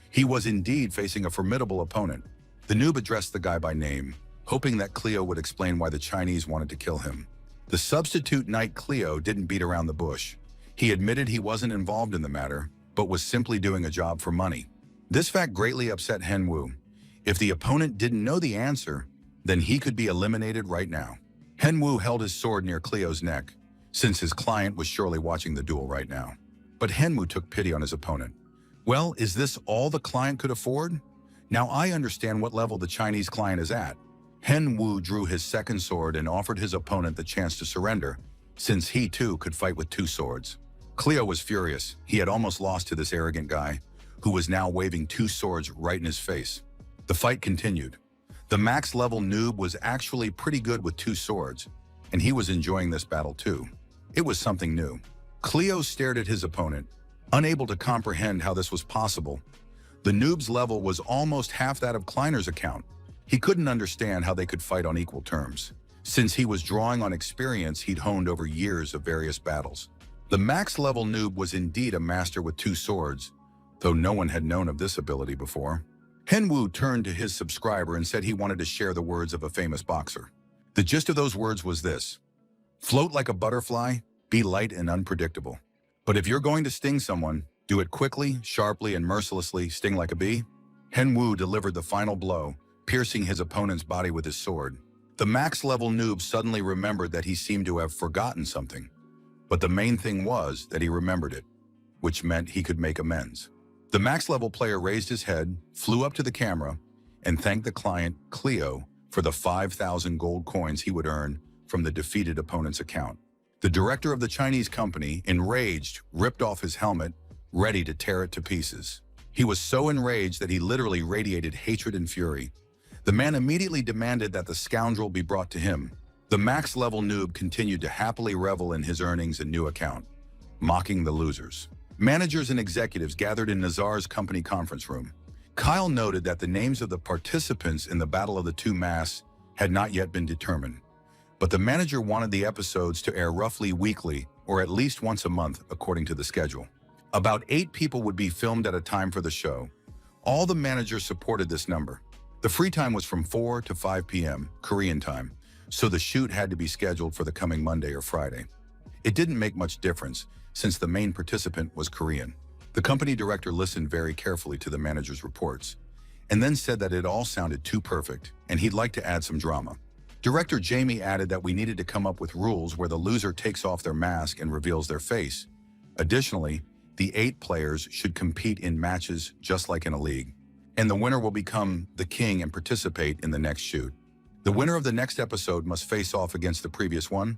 He was indeed facing a formidable opponent. The noob addressed the guy by name, hoping that Cleo would explain why the Chinese wanted to kill him. The substitute knight Cleo didn't beat around the bush. He admitted he wasn't involved in the matter, but was simply doing a job for money. This fact greatly upset Hengwu. If the opponent didn't know the answer, then he could be eliminated right now. Hengwu held his sword near Cleo's neck, since his client was surely watching the duel right now. But Hengwu took pity on his opponent. Well, is this all the client could afford? Now I understand what level the Chinese client is at. Hengwu drew his second sword and offered his opponent the chance to surrender, since he too could fight with 2 swords. Cleo was furious. He had almost lost to this arrogant guy, who was now waving 2 swords right in his face. The fight continued. The max-level noob was actually pretty good with 2 swords, and he was enjoying this battle too. It was something new. Cleo stared at his opponent, unable to comprehend how this was possible. The noob's level was almost half that of Kleiner's account. He couldn't understand how they could fight on equal terms, since he was drawing on experience he'd honed over years of various battles. The max-level noob was indeed a master with 2 swords, though no one had known of this ability before. Hengwu turned to his subscriber and said he wanted to share the words of a famous boxer. The gist of those words was this: float like a butterfly, be light and unpredictable. But if you're going to sting someone, do it quickly, sharply, and mercilessly. Sting like a bee. Hengwu delivered the final blow, piercing his opponent's body with his sword. The max-level noob suddenly remembered that he seemed to have forgotten something. But the main thing was that he remembered it, which meant he could make amends. The max-level player raised his head, flew up to the camera, and thanked the client, Cleo, for the 5,000 gold coins he would earn from the defeated opponent's account. The director of the Chinese company, enraged, ripped off his helmet, ready to tear it to pieces. He was so enraged that he literally radiated hatred and fury. The man immediately demanded that the scoundrel be brought to him. The max-level noob continued to happily revel in his earnings and new account, mocking the losers. Managers and executives gathered in Nazar's company conference room. Kyle noted that the names of the participants in the Battle of the Two Masks had not yet been determined, but the manager wanted the episodes to air roughly weekly or at least once a month according to the schedule. About 8 people would be filmed at a time for the show. All the managers supported this number. The free time was from 4 to 5 p.m. Korean time, so the shoot had to be scheduled for the coming Monday or Friday. It didn't make much difference since the main participant was Korean. The company director listened very carefully to the manager's reports and then said that it all sounded too perfect and he'd like to add some drama. Director Jamie added that we needed to come up with rules where the loser takes off their mask and reveals their face. Additionally, the 8 players should compete in matches just like in a league, and the winner will become the king and participate in the next shoot. The winner of the next episode must face off against the previous one.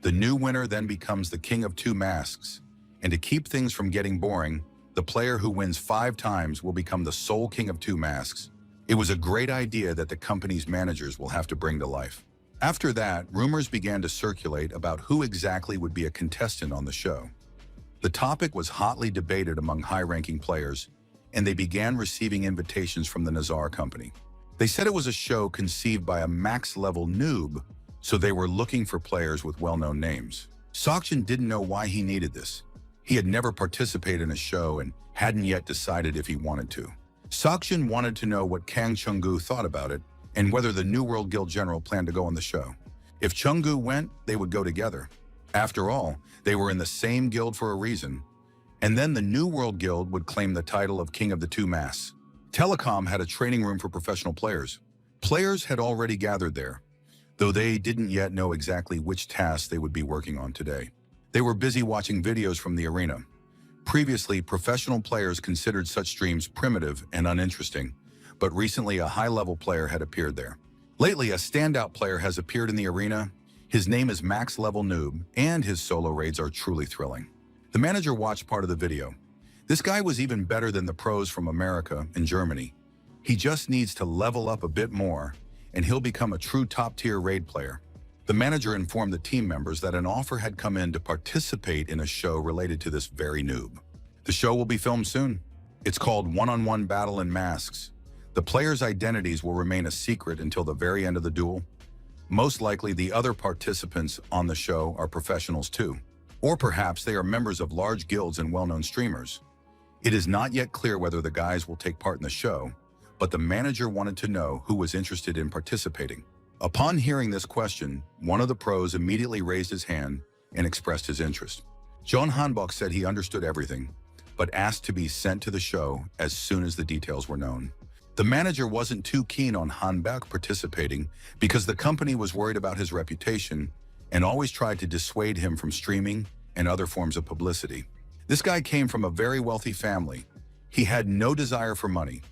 The new winner then becomes the king of 2 masks, and to keep things from getting boring, the player who wins 5 times will become the sole king of 2 masks. It was a great idea that the company's managers will have to bring to life. After that, rumors began to circulate about who exactly would be a contestant on the show. The topic was hotly debated among high-ranking players, and they began receiving invitations from the Nazar company. They said it was a show conceived by a max-level noob, so they were looking for players with well-known names. Seokjin didn't know why he needed this. He had never participated in a show and hadn't yet decided if he wanted to. Seokjin wanted to know what Kang Chungu thought about it and whether the New World Guild General planned to go on the show. If Chungu went, they would go together. After all, they were in the same guild for a reason. And then the New World Guild would claim the title of King of the Two Masks. Telecom had a training room for professional players. Players had already gathered there, though they didn't yet know exactly which tasks they would be working on today. They were busy watching videos from the arena. Previously, professional players considered such streams primitive and uninteresting, but recently a high-level player had appeared there. Lately, a standout player has appeared in the arena. His name is Max Level Noob, and his solo raids are truly thrilling. The manager watched part of the video. This guy was even better than the pros from America and Germany. He just needs to level up a bit more, and he'll become a true top-tier raid player. The manager informed the team members that an offer had come in to participate in a show related to this very noob. The show will be filmed soon. It's called One-on-One Battle in Masks. The players' identities will remain a secret until the very end of the duel. Most likely, the other participants on the show are professionals too. Or perhaps they are members of large guilds and well-known streamers. It is not yet clear whether the guys will take part in the show, but the manager wanted to know who was interested in participating. Upon hearing this question, one of the pros immediately raised his hand and expressed his interest. John Hanbok said he understood everything, but asked to be sent to the show as soon as the details were known. The manager wasn't too keen on Hanbok participating because the company was worried about his reputation and always tried to dissuade him from streaming and other forms of publicity. This guy came from a very wealthy family. He had no desire for money.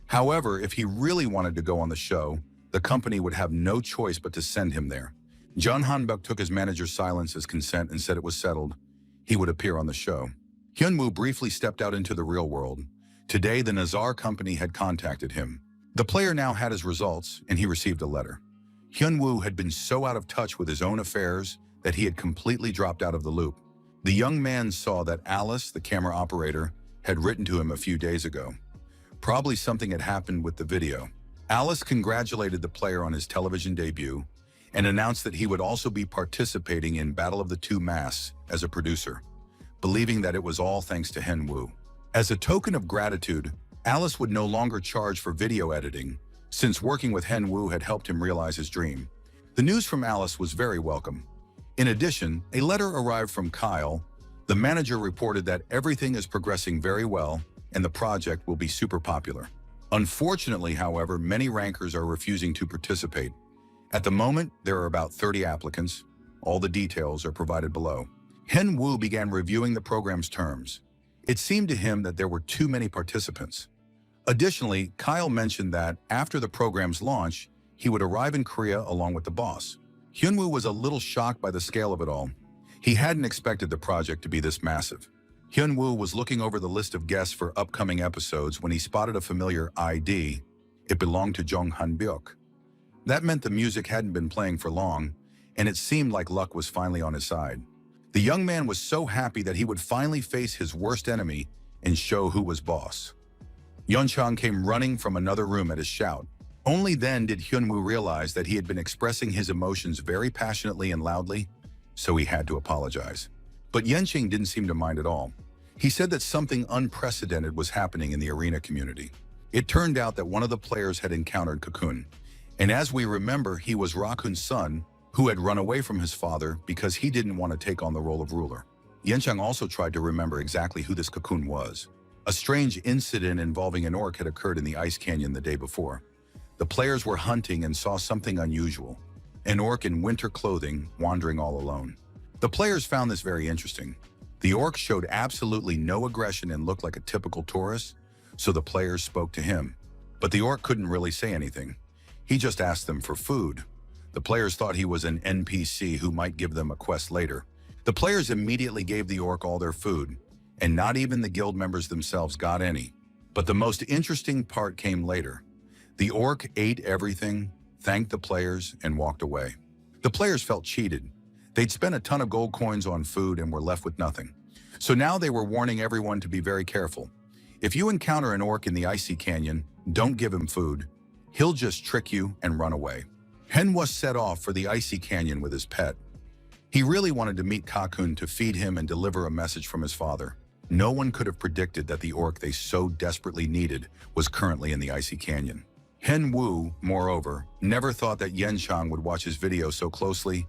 However, if he really wanted to go on the show, the company would have no choice but to send him there. John Hanbok took his manager's silence as consent and said it was settled. He would appear on the show. Hyunwoo briefly stepped out into the real world. Today, the Nazar company had contacted him. The player now had his results, and he received a letter. Hyunwoo had been so out of touch with his own affairs that he had completely dropped out of the loop. The young man saw that Alice, the camera operator, had written to him a few days ago. Probably something had happened with the video. Alice congratulated the player on his television debut and announced that he would also be participating in Battle of the Two Masks as a producer, believing that it was all thanks to Hyunwoo. As a token of gratitude, Alice would no longer charge for video editing, since working with Hyunwoo had helped him realize his dream. The news from Alice was very welcome. In addition, a letter arrived from Kyle. The manager reported that everything is progressing very well and the project will be super popular. Unfortunately, however, many rankers are refusing to participate. At the moment, there are about 30 applicants. All the details are provided below. Hyunwoo began reviewing the program's terms. It seemed to him that there were too many participants. Additionally, Kyle mentioned that after the program's launch, he would arrive in Korea along with the boss. Hyunwoo was a little shocked by the scale of it all. He hadn't expected the project to be this massive. Hyun-woo was looking over the list of guests for upcoming episodes when he spotted a familiar ID. It belonged to Jong Han-byuk. That meant the music hadn't been playing for long, and it seemed like luck was finally on his side. The young man was so happy that he would finally face his worst enemy and show who was boss. Yeonchang came running from another room at his shout. Only then did Hyun-woo realize that he had been expressing his emotions very passionately and loudly, so he had to apologize. But Yeonchang didn't seem to mind at all. He said that something unprecedented was happening in the arena community. It turned out that one of the players had encountered Cocoon, and as we remember, he was Rakun's son, who had run away from his father because he didn't want to take on the role of ruler. Yeonchang also tried to remember exactly who this Cocoon was. A strange incident involving an orc had occurred in the ice canyon the day before. The players were hunting and saw something unusual. An orc in winter clothing wandering all alone. The players found this very interesting. The orc showed absolutely no aggression and looked like a typical tourist, so the players spoke to him. But the orc couldn't really say anything. He just asked them for food. The players thought he was an NPC who might give them a quest later. The players immediately gave the orc all their food, and not even the guild members themselves got any. But the most interesting part came later. The orc ate everything, thanked the players, and walked away. The players felt cheated. They'd spent a ton of gold coins on food and were left with nothing. So now they were warning everyone to be very careful. If you encounter an orc in the icy canyon, don't give him food. He'll just trick you and run away. Manhwa set off for the icy canyon with his pet. He really wanted to meet Cocoon to feed him and deliver a message from his father. No one could have predicted that the orc they so desperately needed was currently in the icy canyon. Hyun-woo, moreover, never thought that Yeonchang would watch his video so closely,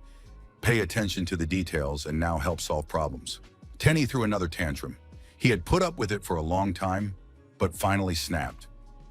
pay attention to the details, and now help solve problems. Tenny threw another tantrum. He had put up with it for a long time, but finally snapped.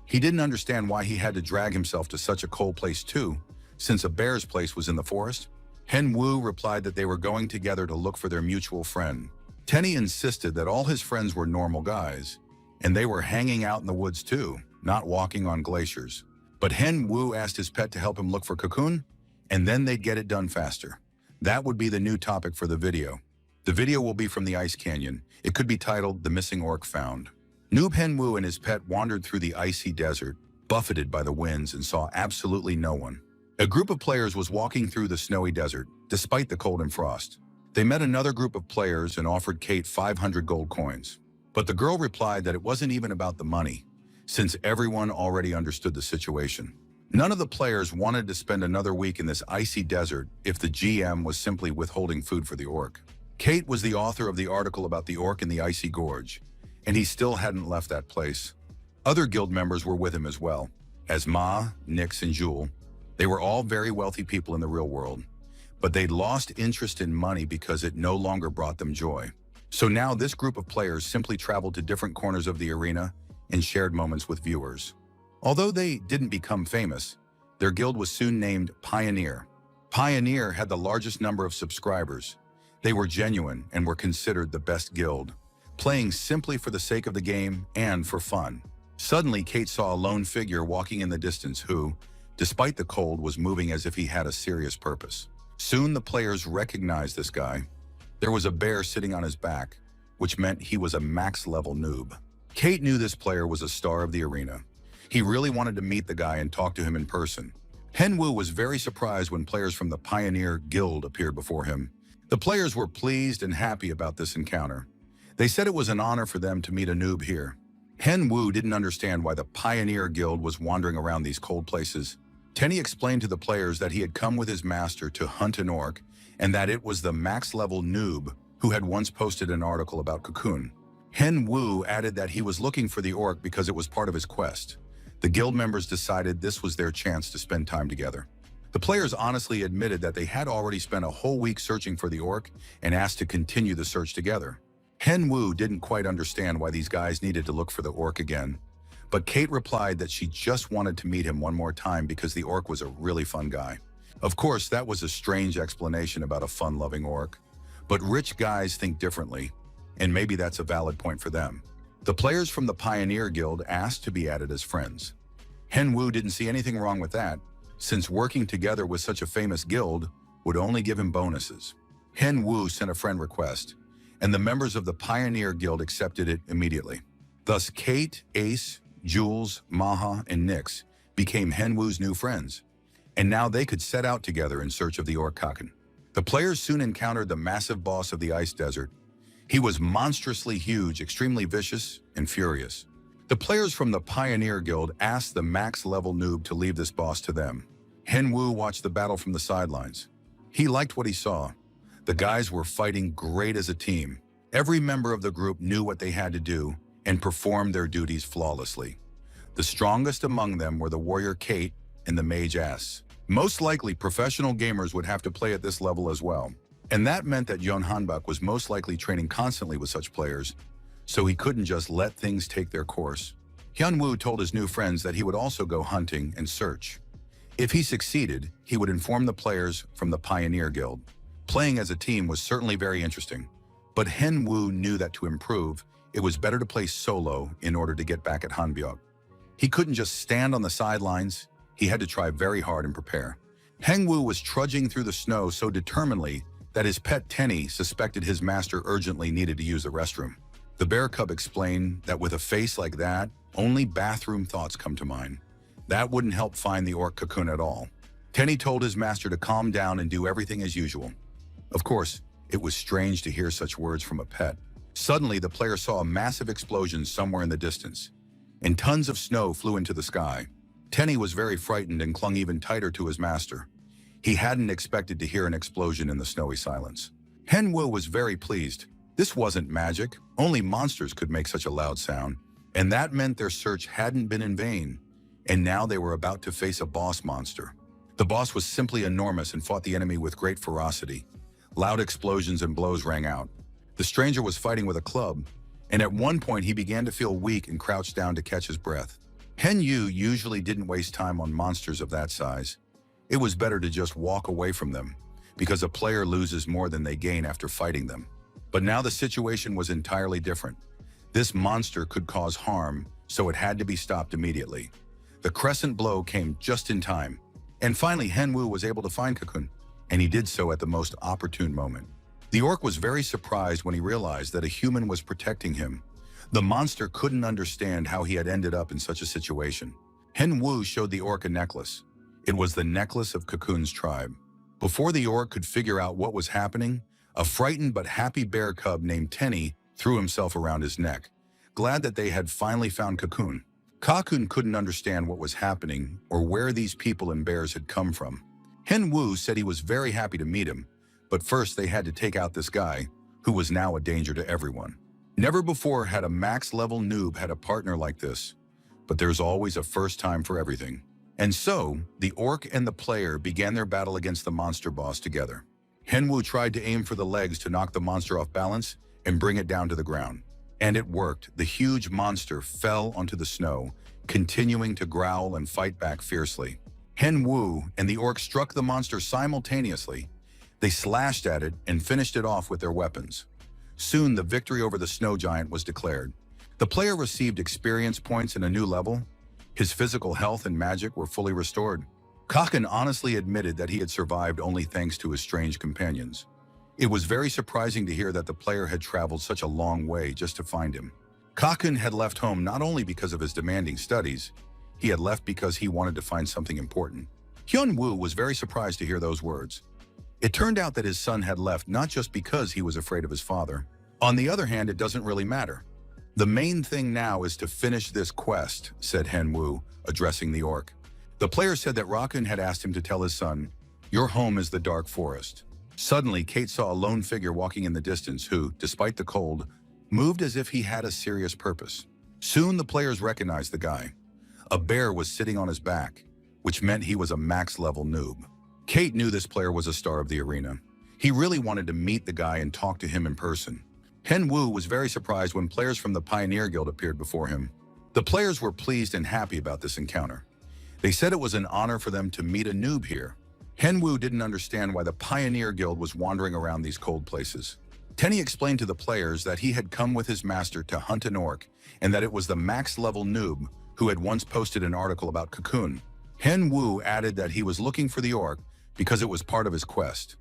He didn't understand why he had to drag himself to such a cold place too, since a bear's place was in the forest. Hyun-woo replied that they were going together to look for their mutual friend. Tenny insisted that all his friends were normal guys, and they were hanging out in the woods too, not walking on glaciers. But Hyun-woo asked his pet to help him look for Cocoon, and then they'd get it done faster. That would be the new topic for the video. The video will be from the ice canyon. It could be titled The Missing Orc Found. Noob Hyun-woo and his pet wandered through the icy desert, buffeted by the winds, and saw absolutely no one. A group of players was walking through the snowy desert, despite the cold and frost. They met another group of players and offered Kate 500 gold coins. But the girl replied that it wasn't even about the money, since everyone already understood the situation. None of the players wanted to spend another week in this icy desert if the GM was simply withholding food for the orc. Kate was the author of the article about the orc in the icy gorge, and he still hadn't left that place. Other guild members were with him as well, as Ma, Nyx, and Jewel. They were all very wealthy people in the real world, but they'd lost interest in money because it no longer brought them joy. So now this group of players simply traveled to different corners of the arena and shared moments with viewers. Although they didn't become famous, their guild was soon named Pioneer. Pioneer had the largest number of subscribers. They were genuine and were considered the best guild, playing simply for the sake of the game and for fun. Suddenly, Kate saw a lone figure walking in the distance who, despite the cold, was moving as if he had a serious purpose. Soon the players recognized this guy. There was a bear sitting on his back, which meant he was a max-level noob. Kate knew this player was a star of the arena. He really wanted to meet the guy and talk to him in person. Hyun-woo was very surprised when players from the Pioneer Guild appeared before him. The players were pleased and happy about this encounter. They said it was an honor for them to meet a noob here. Hyun-woo didn't understand why the Pioneer Guild was wandering around these cold places. Tenny explained to the players that he had come with his master to hunt an orc, and that it was the max-level noob who had once posted an article about Cocoon. Hyun-woo added that he was looking for the orc because it was part of his quest. The guild members decided this was their chance to spend time together. The players honestly admitted that they had already spent a whole week searching for the orc and asked to continue the search together. Hyun-woo didn't quite understand why these guys needed to look for the orc again, but Kate replied that she just wanted to meet him one more time because the orc was a really fun guy. Of course, that was a strange explanation about a fun-loving orc, but rich guys think differently, and maybe that's a valid point for them. The players from the Pioneer Guild asked to be added as friends. Hyun-woo didn't see anything wrong with that, since working together with such a famous guild would only give him bonuses. Hen Wu sent a friend request, and the members of the Pioneer Guild accepted it immediately. Thus, Kate, Ace, Jules, Maha, and Nyx became Hen Wu's new friends, and now they could set out together in search of the orc Kaken. The players soon encountered the massive boss of the ice desert. He was monstrously huge, extremely vicious, and furious. The players from the Pioneer Guild asked the max-level noob to leave this boss to them. Hen Wu watched the battle from the sidelines. He liked what he saw. The guys were fighting great as a team. Every member of the group knew what they had to do and performed their duties flawlessly. The strongest among them were the warrior Kate and the mage Ass. Most likely, professional gamers would have to play at this level as well. And that meant that Yon Hanbok was most likely training constantly with such players, so he couldn't just let things take their course. Hyun Woo told his new friends that he would also go hunting and search. If he succeeded, he would inform the players from the Pioneer Guild. Playing as a team was certainly very interesting, but Hen Wu knew that to improve, it was better to play solo in order to get back at Hanbyok. He couldn't just stand on the sidelines, he had to try very hard and prepare. Hen Wu was trudging through the snow so determinedly that his pet Tenny suspected his master urgently needed to use the restroom. The bear cub explained that with a face like that, only bathroom thoughts come to mind. That wouldn't help find the orc Cocoon at all. Tenny told his master to calm down and do everything as usual. Of course, it was strange to hear such words from a pet. Suddenly, the player saw a massive explosion somewhere in the distance, and tons of snow flew into the sky. Tenny was very frightened and clung even tighter to his master. He hadn't expected to hear an explosion in the snowy silence. Hen Wu was very pleased. This wasn't magic. Only monsters could make such a loud sound, and that meant their search hadn't been in vain. And now they were about to face a boss monster. The boss was simply enormous and fought the enemy with great ferocity. Loud explosions and blows rang out. The stranger was fighting with a club, and at one point he began to feel weak and crouched down to catch his breath. Hen Yu usually didn't waste time on monsters of that size. It was better to just walk away from them, because a player loses more than they gain after fighting them. But now the situation was entirely different. This monster could cause harm, so it had to be stopped immediately. The crescent blow came just in time, and finally Hen Wu was able to find Cocoon, and he did so at the most opportune moment. The orc was very surprised when he realized that a human was protecting him. The monster couldn't understand how he had ended up in such a situation. Hen Wu showed the orc a necklace. It was the necklace of Cocoon's tribe. Before the orc could figure out what was happening, a frightened but happy bear cub named Tenny threw himself around his neck, glad that they had finally found Cocoon. Cocoon couldn't understand what was happening or where these people and bears had come from. Hen Wu said he was very happy to meet him, but first they had to take out this guy, who was now a danger to everyone. Never before had a max-level noob had a partner like this, but there's always a first time for everything. And so, the orc and the player began their battle against the monster boss together. Hen Wu tried to aim for the legs to knock the monster off balance and bring it down to the ground. And it worked. The huge monster fell onto the snow, continuing to growl and fight back fiercely. Hen Wu and the orc struck the monster simultaneously. They slashed at it and finished it off with their weapons. Soon, the victory over the snow giant was declared. The player received experience points and a new level. His physical health and magic were fully restored. Kaken honestly admitted that he had survived only thanks to his strange companions. It was very surprising to hear that the player had traveled such a long way just to find him. Kaken had left home not only because of his demanding studies, he had left because he wanted to find something important. Hyun Woo was very surprised to hear those words. It turned out that his son had left not just because he was afraid of his father. On the other hand, it doesn't really matter. The main thing now is to finish this quest, said Hen Wu, addressing the orc. The player said that Rakun had asked him to tell his son, "Your home is the dark forest." Suddenly, Kate saw a lone figure walking in the distance who, despite the cold, moved as if he had a serious purpose. Soon the players recognized the guy. A bear was sitting on his back, which meant he was a max-level noob. Kate knew this player was a star of the arena. He really wanted to meet the guy and talk to him in person. Hen Wu was very surprised when players from the Pioneer Guild appeared before him. The players were pleased and happy about this encounter. They said it was an honor for them to meet a noob here. Hen Wu didn't understand why the Pioneer Guild was wandering around these cold places. Tenny explained to the players that he had come with his master to hunt an orc and that it was the max-level noob who had once posted an article about Cocoon. Hen Wu added that he was looking for the orc because it was part of his quest.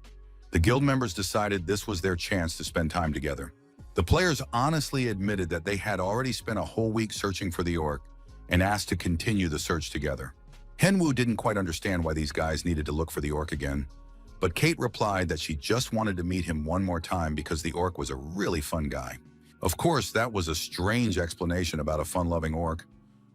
The guild members decided this was their chance to spend time together. The players honestly admitted that they had already spent a whole week searching for the orc and asked to continue the search together. Henwu didn't quite understand why these guys needed to look for the orc again, but Kate replied that she just wanted to meet him one more time because the orc was a really fun guy. Of course, that was a strange explanation about a fun-loving orc,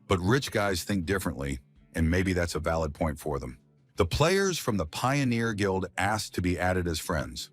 but rich guys think differently, and maybe that's a valid point for them. The players from the Pioneer Guild asked to be added as friends.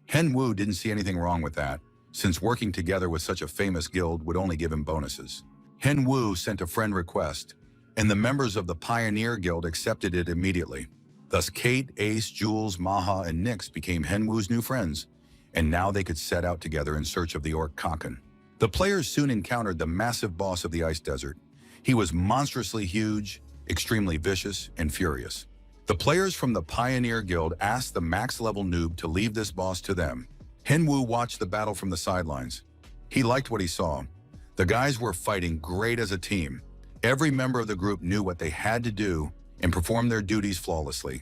Henwu didn't see anything wrong with that, since working together with such a famous guild would only give him bonuses. Henwu sent a friend request, and the members of the Pioneer Guild accepted it immediately. Thus Kate, Ace, Jules, Maha, and Nyx became Henwu's new friends, and now they could set out together in search of the orc Kaken. The players soon encountered the massive boss of the ice desert. He was monstrously huge, extremely vicious, and furious. The players from the Pioneer Guild asked the max-level noob to leave this boss to them. Henwu watched the battle from the sidelines. He liked what he saw. The guys were fighting great as a team. Every member of the group knew what they had to do and performed their duties flawlessly.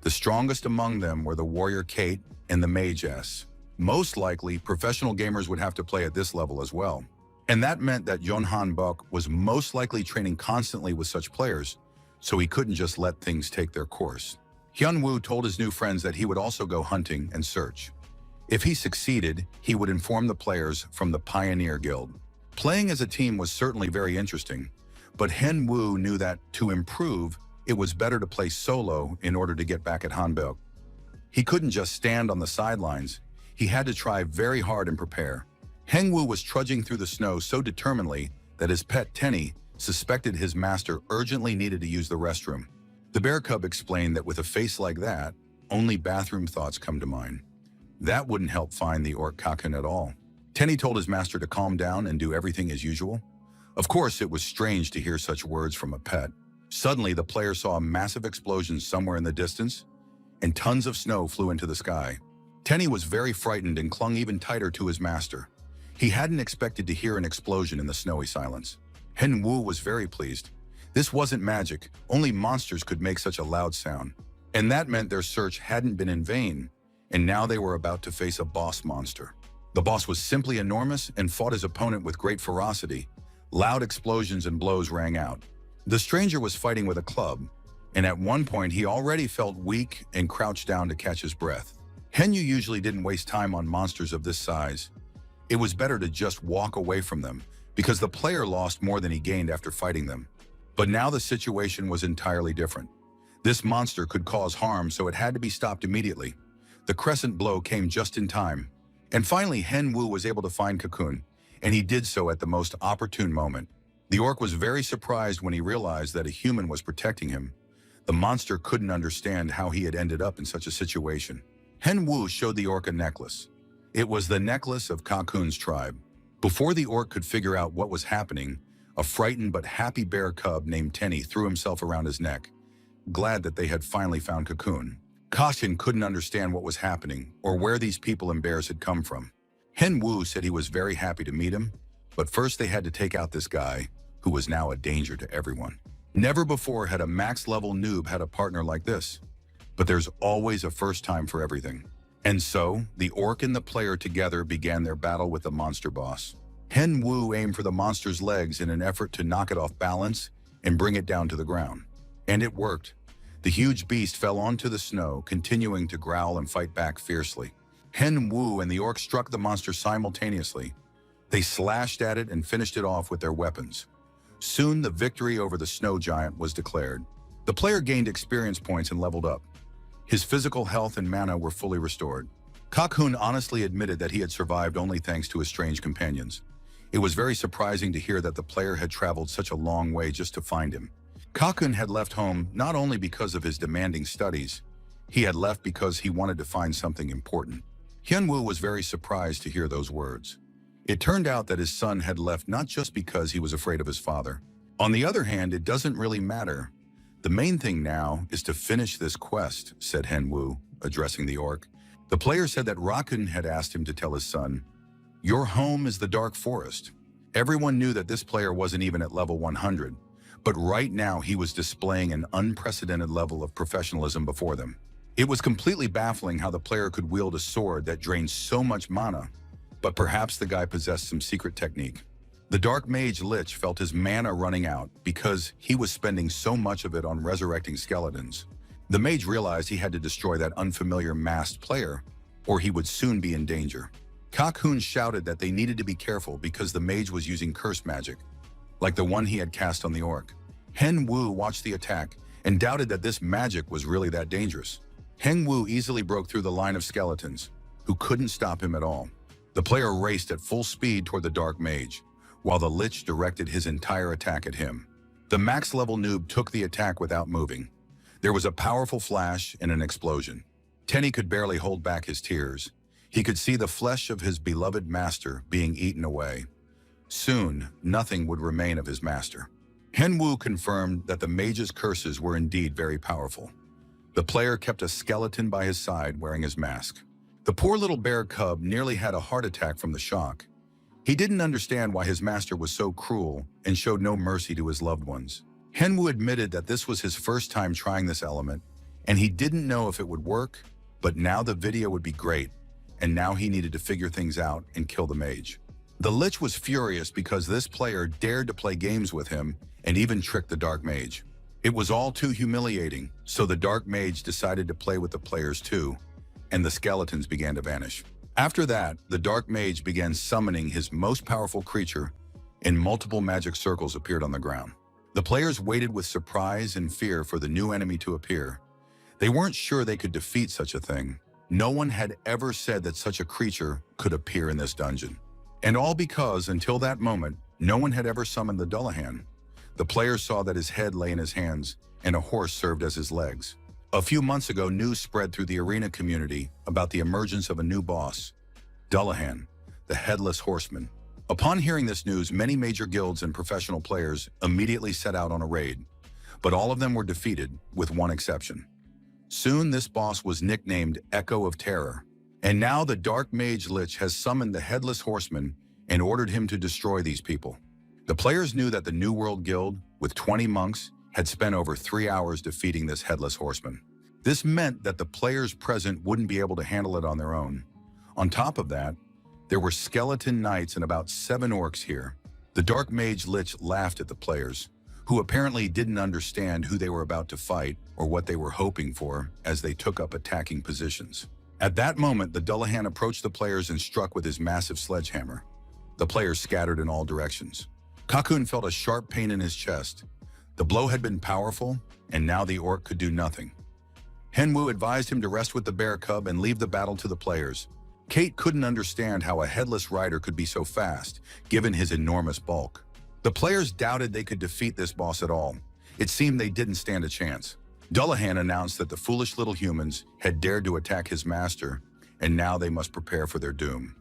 The strongest among them were the warrior Kate and the mage S. Most likely, professional gamers would have to play at this level as well. And that meant that Yonhan Bok was most likely training constantly with such players, so he couldn't just let things take their course. Hyunwoo told his new friends that he would also go hunting and search. If he succeeded, he would inform the players from the Pioneer Guild. Playing as a team was certainly very interesting, but Henwu knew that to improve, it was better to play solo in order to get back at Hanbok. He couldn't just stand on the sidelines. He had to try very hard and prepare. Henwu was trudging through the snow so determinedly that his pet Tenny suspected his master urgently needed to use the restroom. The bear cub explained that with a face like that, only bathroom thoughts come to mind. That wouldn't help find the orc Kaken at all. Tenny told his master to calm down and do everything as usual. Of course, it was strange to hear such words from a pet. Suddenly, the player saw a massive explosion somewhere in the distance, and tons of snow flew into the sky. Tenny was very frightened and clung even tighter to his master. He hadn't expected to hear an explosion in the snowy silence. Henwu was very pleased. This wasn't magic, only monsters could make such a loud sound. And that meant their search hadn't been in vain, and now they were about to face a boss monster. The boss was simply enormous and fought his opponent with great ferocity. Loud explosions and blows rang out. The stranger was fighting with a club, and at one point he already felt weak and crouched down to catch his breath. Henyu usually didn't waste time on monsters of this size. It was better to just walk away from them, because the player lost more than he gained after fighting them. But now the situation was entirely different. This monster could cause harm, so it had to be stopped immediately. The crescent blow came just in time. And finally, Henwu was able to find Cocoon, and he did so at the most opportune moment. The orc was very surprised when he realized that a human was protecting him. The monster couldn't understand how he had ended up in such a situation. Henwu showed the orc a necklace. It was the necklace of Cocoon's tribe. Before the orc could figure out what was happening, a frightened but happy bear cub named Tenny threw himself around his neck, glad that they had finally found Cocoon. Kashin couldn't understand what was happening or where these people and bears had come from. Henwu said he was very happy to meet him, but first they had to take out this guy, who was now a danger to everyone. Never before had a max-level noob had a partner like this. But there's always a first time for everything. And so, the orc and the player together began their battle with the monster boss. Henwu aimed for the monster's legs in an effort to knock it off balance and bring it down to the ground. And it worked. The huge beast fell onto the snow, continuing to growl and fight back fiercely. Henwu and the orc struck the monster simultaneously. They slashed at it and finished it off with their weapons. Soon, the victory over the snow giant was declared. The player gained experience points and leveled up. His physical health and mana were fully restored. Cocoon honestly admitted that he had survived only thanks to his strange companions. It was very surprising to hear that the player had traveled such a long way just to find him. Cocoon had left home not only because of his demanding studies, he had left because he wanted to find something important. Hyunwoo was very surprised to hear those words. It turned out that his son had left not just because he was afraid of his father. On the other hand, it doesn't really matter. The main thing now is to finish this quest, said Henwu, addressing the orc. The player said that Rakun had asked him to tell his son, "Your home is the Dark Forest." Everyone knew that this player wasn't even at level 100, but right now he was displaying an unprecedented level of professionalism before them. It was completely baffling how the player could wield a sword that drained so much mana, but perhaps the guy possessed some secret technique. The Dark Mage Lich felt his mana running out because he was spending so much of it on resurrecting skeletons. The mage realized he had to destroy that unfamiliar masked player, or he would soon be in danger. Cocoon shouted that they needed to be careful because the mage was using curse magic, like the one he had cast on the orc. Hen Wu watched the attack and doubted that this magic was really that dangerous. Heng Wu easily broke through the line of skeletons, who couldn't stop him at all. The player raced at full speed toward the Dark Mage, while the Lich directed his entire attack at him. The max-level noob took the attack without moving. There was a powerful flash and an explosion. Tenny could barely hold back his tears. He could see the flesh of his beloved master being eaten away. Soon, nothing would remain of his master. Hen Wu confirmed that the mage's curses were indeed very powerful. The player kept a skeleton by his side wearing his mask. The poor little bear cub nearly had a heart attack from the shock. He didn't understand why his master was so cruel and showed no mercy to his loved ones. Hen Wu admitted that this was his first time trying this element, and he didn't know if it would work, but now the video would be great, and now he needed to figure things out and kill the mage. The Lich was furious because this player dared to play games with him and even trick the Dark Mage. It was all too humiliating, so the Dark Mage decided to play with the players too, and the skeletons began to vanish. After that, the Dark Mage began summoning his most powerful creature, and multiple magic circles appeared on the ground. The players waited with surprise and fear for the new enemy to appear. They weren't sure they could defeat such a thing. No one had ever said that such a creature could appear in this dungeon. And all because, until that moment, no one had ever summoned the Dullahan. The player saw that his head lay in his hands, and a horse served as his legs. A few months ago, news spread through the arena community about the emergence of a new boss, Dullahan, the Headless Horseman. Upon hearing this news, many major guilds and professional players immediately set out on a raid, but all of them were defeated, with one exception. Soon, this boss was nicknamed Echo of Terror, and now the Dark Mage Lich has summoned the Headless Horseman and ordered him to destroy these people. The players knew that the New World Guild, with 20 monks, had spent over 3 hours defeating this Headless Horseman. This meant that the players present wouldn't be able to handle it on their own. On top of that, there were skeleton knights and about 7 orcs here. The Dark Mage Lich laughed at the players, who apparently didn't understand who they were about to fight or what they were hoping for as they took up attacking positions. At that moment, the Dullahan approached the players and struck with his massive sledgehammer. The players scattered in all directions. Cocoon felt a sharp pain in his chest. The blow had been powerful, and now the orc could do nothing. Hen Wu advised him to rest with the bear cub and leave the battle to the players. Kate couldn't understand how a headless rider could be so fast, given his enormous bulk. The players doubted they could defeat this boss at all. It seemed they didn't stand a chance. Dullahan announced that the foolish little humans had dared to attack his master, and now they must prepare for their doom.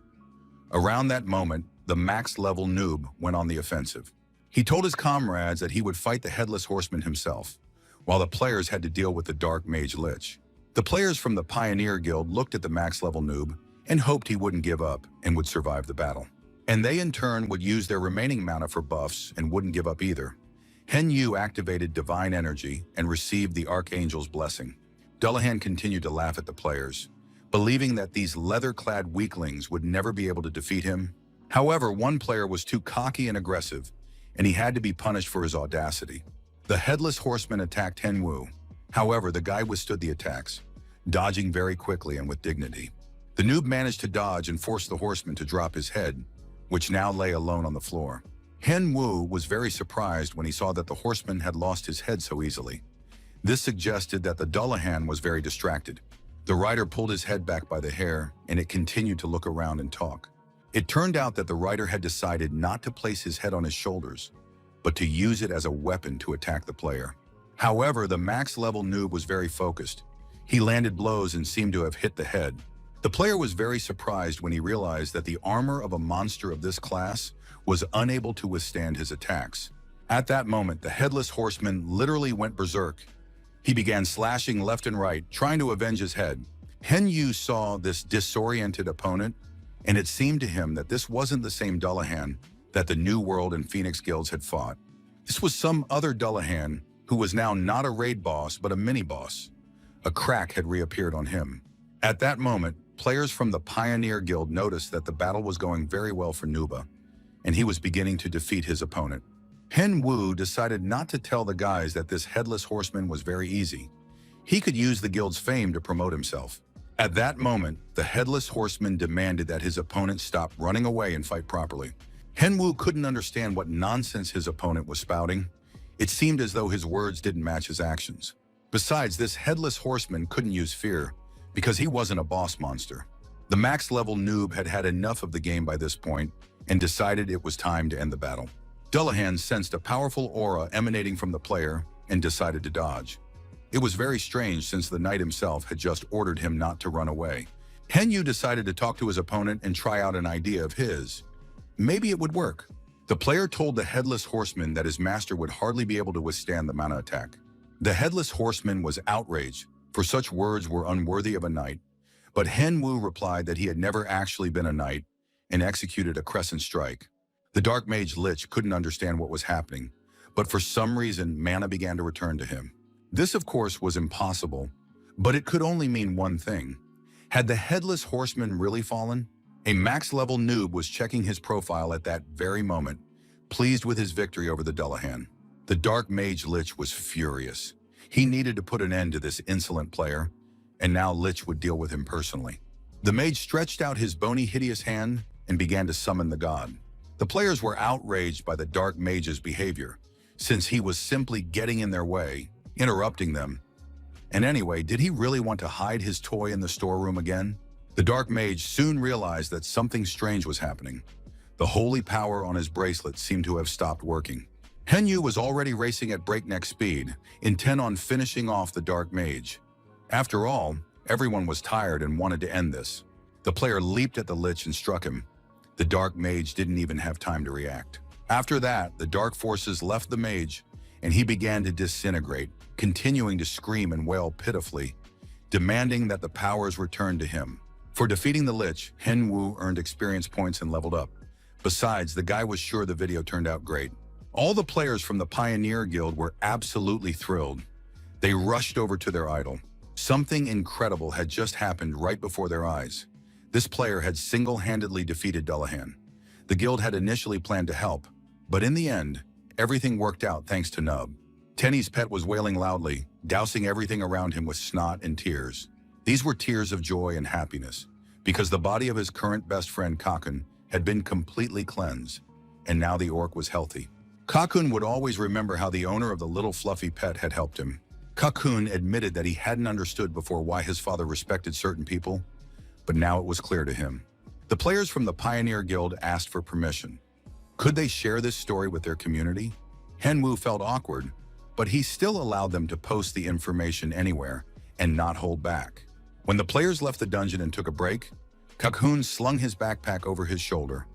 Around that moment, the max-level noob went on the offensive. He told his comrades that he would fight the Headless Horseman himself, while the players had to deal with the Dark Mage Lich. The players from the Pioneer Guild looked at the max-level noob and hoped he wouldn't give up and would survive the battle. And they in turn would use their remaining mana for buffs and wouldn't give up either. Hen Yu activated Divine Energy and received the Archangel's blessing. Dullahan continued to laugh at the players, believing that these leather-clad weaklings would never be able to defeat him. However, one player was too cocky and aggressive, and he had to be punished for his audacity. The Headless Horseman attacked Hen Wu. However, the guy withstood the attacks, dodging very quickly and with dignity. The noob managed to dodge and force the horseman to drop his head, which now lay alone on the floor. Hen Wu was very surprised when he saw that the horseman had lost his head so easily. This suggested that the Dullahan was very distracted. The rider pulled his head back by the hair, and it continued to look around and talk. It turned out that the rider had decided not to place his head on his shoulders, but to use it as a weapon to attack the player. However, the max-level noob was very focused. He landed blows and seemed to have hit the head. The player was very surprised when he realized that the armor of a monster of this class was unable to withstand his attacks. At that moment, the Headless Horseman literally went berserk. He began slashing left and right, trying to avenge his head. Hen Yu saw this disoriented opponent, and it seemed to him that this wasn't the same Dullahan that the New World and Phoenix Guilds had fought. This was some other Dullahan who was now not a raid boss, but a mini-boss. A crack had reappeared on him. At that moment, players from the Pioneer Guild noticed that the battle was going very well for Nuba, and he was beginning to defeat his opponent. Hen Wu decided not to tell the guys that this headless horseman was very easy. He could use the guild's fame to promote himself. At that moment, the headless horseman demanded that his opponent stop running away and fight properly. Hen Wu couldn't understand what nonsense his opponent was spouting. It seemed as though his words didn't match his actions. Besides, this headless horseman couldn't use fear because he wasn't a boss monster. The max-level noob had had enough of the game by this point and decided it was time to end the battle. Dullahan sensed a powerful aura emanating from the player and decided to dodge. It was very strange since the knight himself had just ordered him not to run away. Hen Yu decided to talk to his opponent and try out an idea of his. Maybe it would work. The player told the headless horseman that his master would hardly be able to withstand the mana attack. The headless horseman was outraged, for such words were unworthy of a knight. But Hen Wu replied that he had never actually been a knight and executed a crescent strike. The dark mage Lich couldn't understand what was happening, but for some reason mana began to return to him. This of course was impossible, but it could only mean one thing. Had the headless horseman really fallen? A max-level noob was checking his profile at that very moment, pleased with his victory over the Dullahan. The dark mage Lich was furious. He needed to put an end to this insolent player, and now Lich would deal with him personally. The mage stretched out his bony, hideous hand and began to summon the god. The players were outraged by the dark mage's behavior, since he was simply getting in their way, interrupting them. And anyway, did he really want to hide his toy in the storeroom again? The dark mage soon realized that something strange was happening. The holy power on his bracelet seemed to have stopped working. Hen Yu was already racing at breakneck speed, intent on finishing off the dark mage. After all, everyone was tired and wanted to end this. The player leaped at the Lich and struck him. The dark mage didn't even have time to react. After that, the dark forces left the mage, and he began to disintegrate, continuing to scream and wail pitifully, demanding that the powers return to him. For defeating the Lich, Hen Wu earned experience points and leveled up. Besides, the guy was sure the video turned out great. All the players from the Pioneer Guild were absolutely thrilled. They rushed over to their idol. Something incredible had just happened right before their eyes. This player had single-handedly defeated Dullahan. The guild had initially planned to help, but in the end, everything worked out thanks to Nub. Tenny's pet was wailing loudly, dousing everything around him with snot and tears. These were tears of joy and happiness, because the body of his current best friend Kakun had been completely cleansed, and now the orc was healthy. Kakun would always remember how the owner of the little fluffy pet had helped him. Kakun admitted that he hadn't understood before why his father respected certain people, but now it was clear to him. The players from the Pioneer Guild asked for permission. Could they share this story with their community? Hen Wu felt awkward, but he still allowed them to post the information anywhere and not hold back. When the players left the dungeon and took a break, Kakun slung his backpack over his shoulder.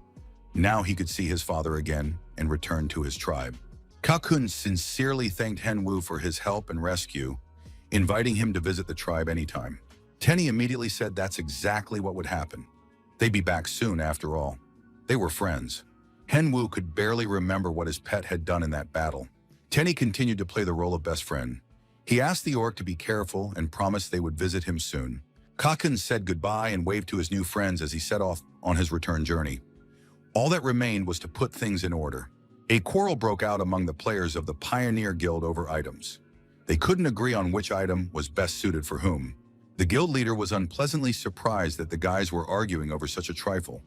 Now he could see his father again and return to his tribe. Kakun sincerely thanked Hen Wu for his help and rescue, inviting him to visit the tribe anytime. Tenny immediately said that's exactly what would happen. They'd be back soon after all. They were friends. Hen Wu could barely remember what his pet had done in that battle. Tenny continued to play the role of best friend. He asked the orc to be careful and promised they would visit him soon. Kakun said goodbye and waved to his new friends as he set off on his return journey. All that remained was to put things in order. A quarrel broke out among the players of the Pioneer Guild over items. They couldn't agree on which item was best suited for whom. The guild leader was unpleasantly surprised that the guys were arguing over such a trifle.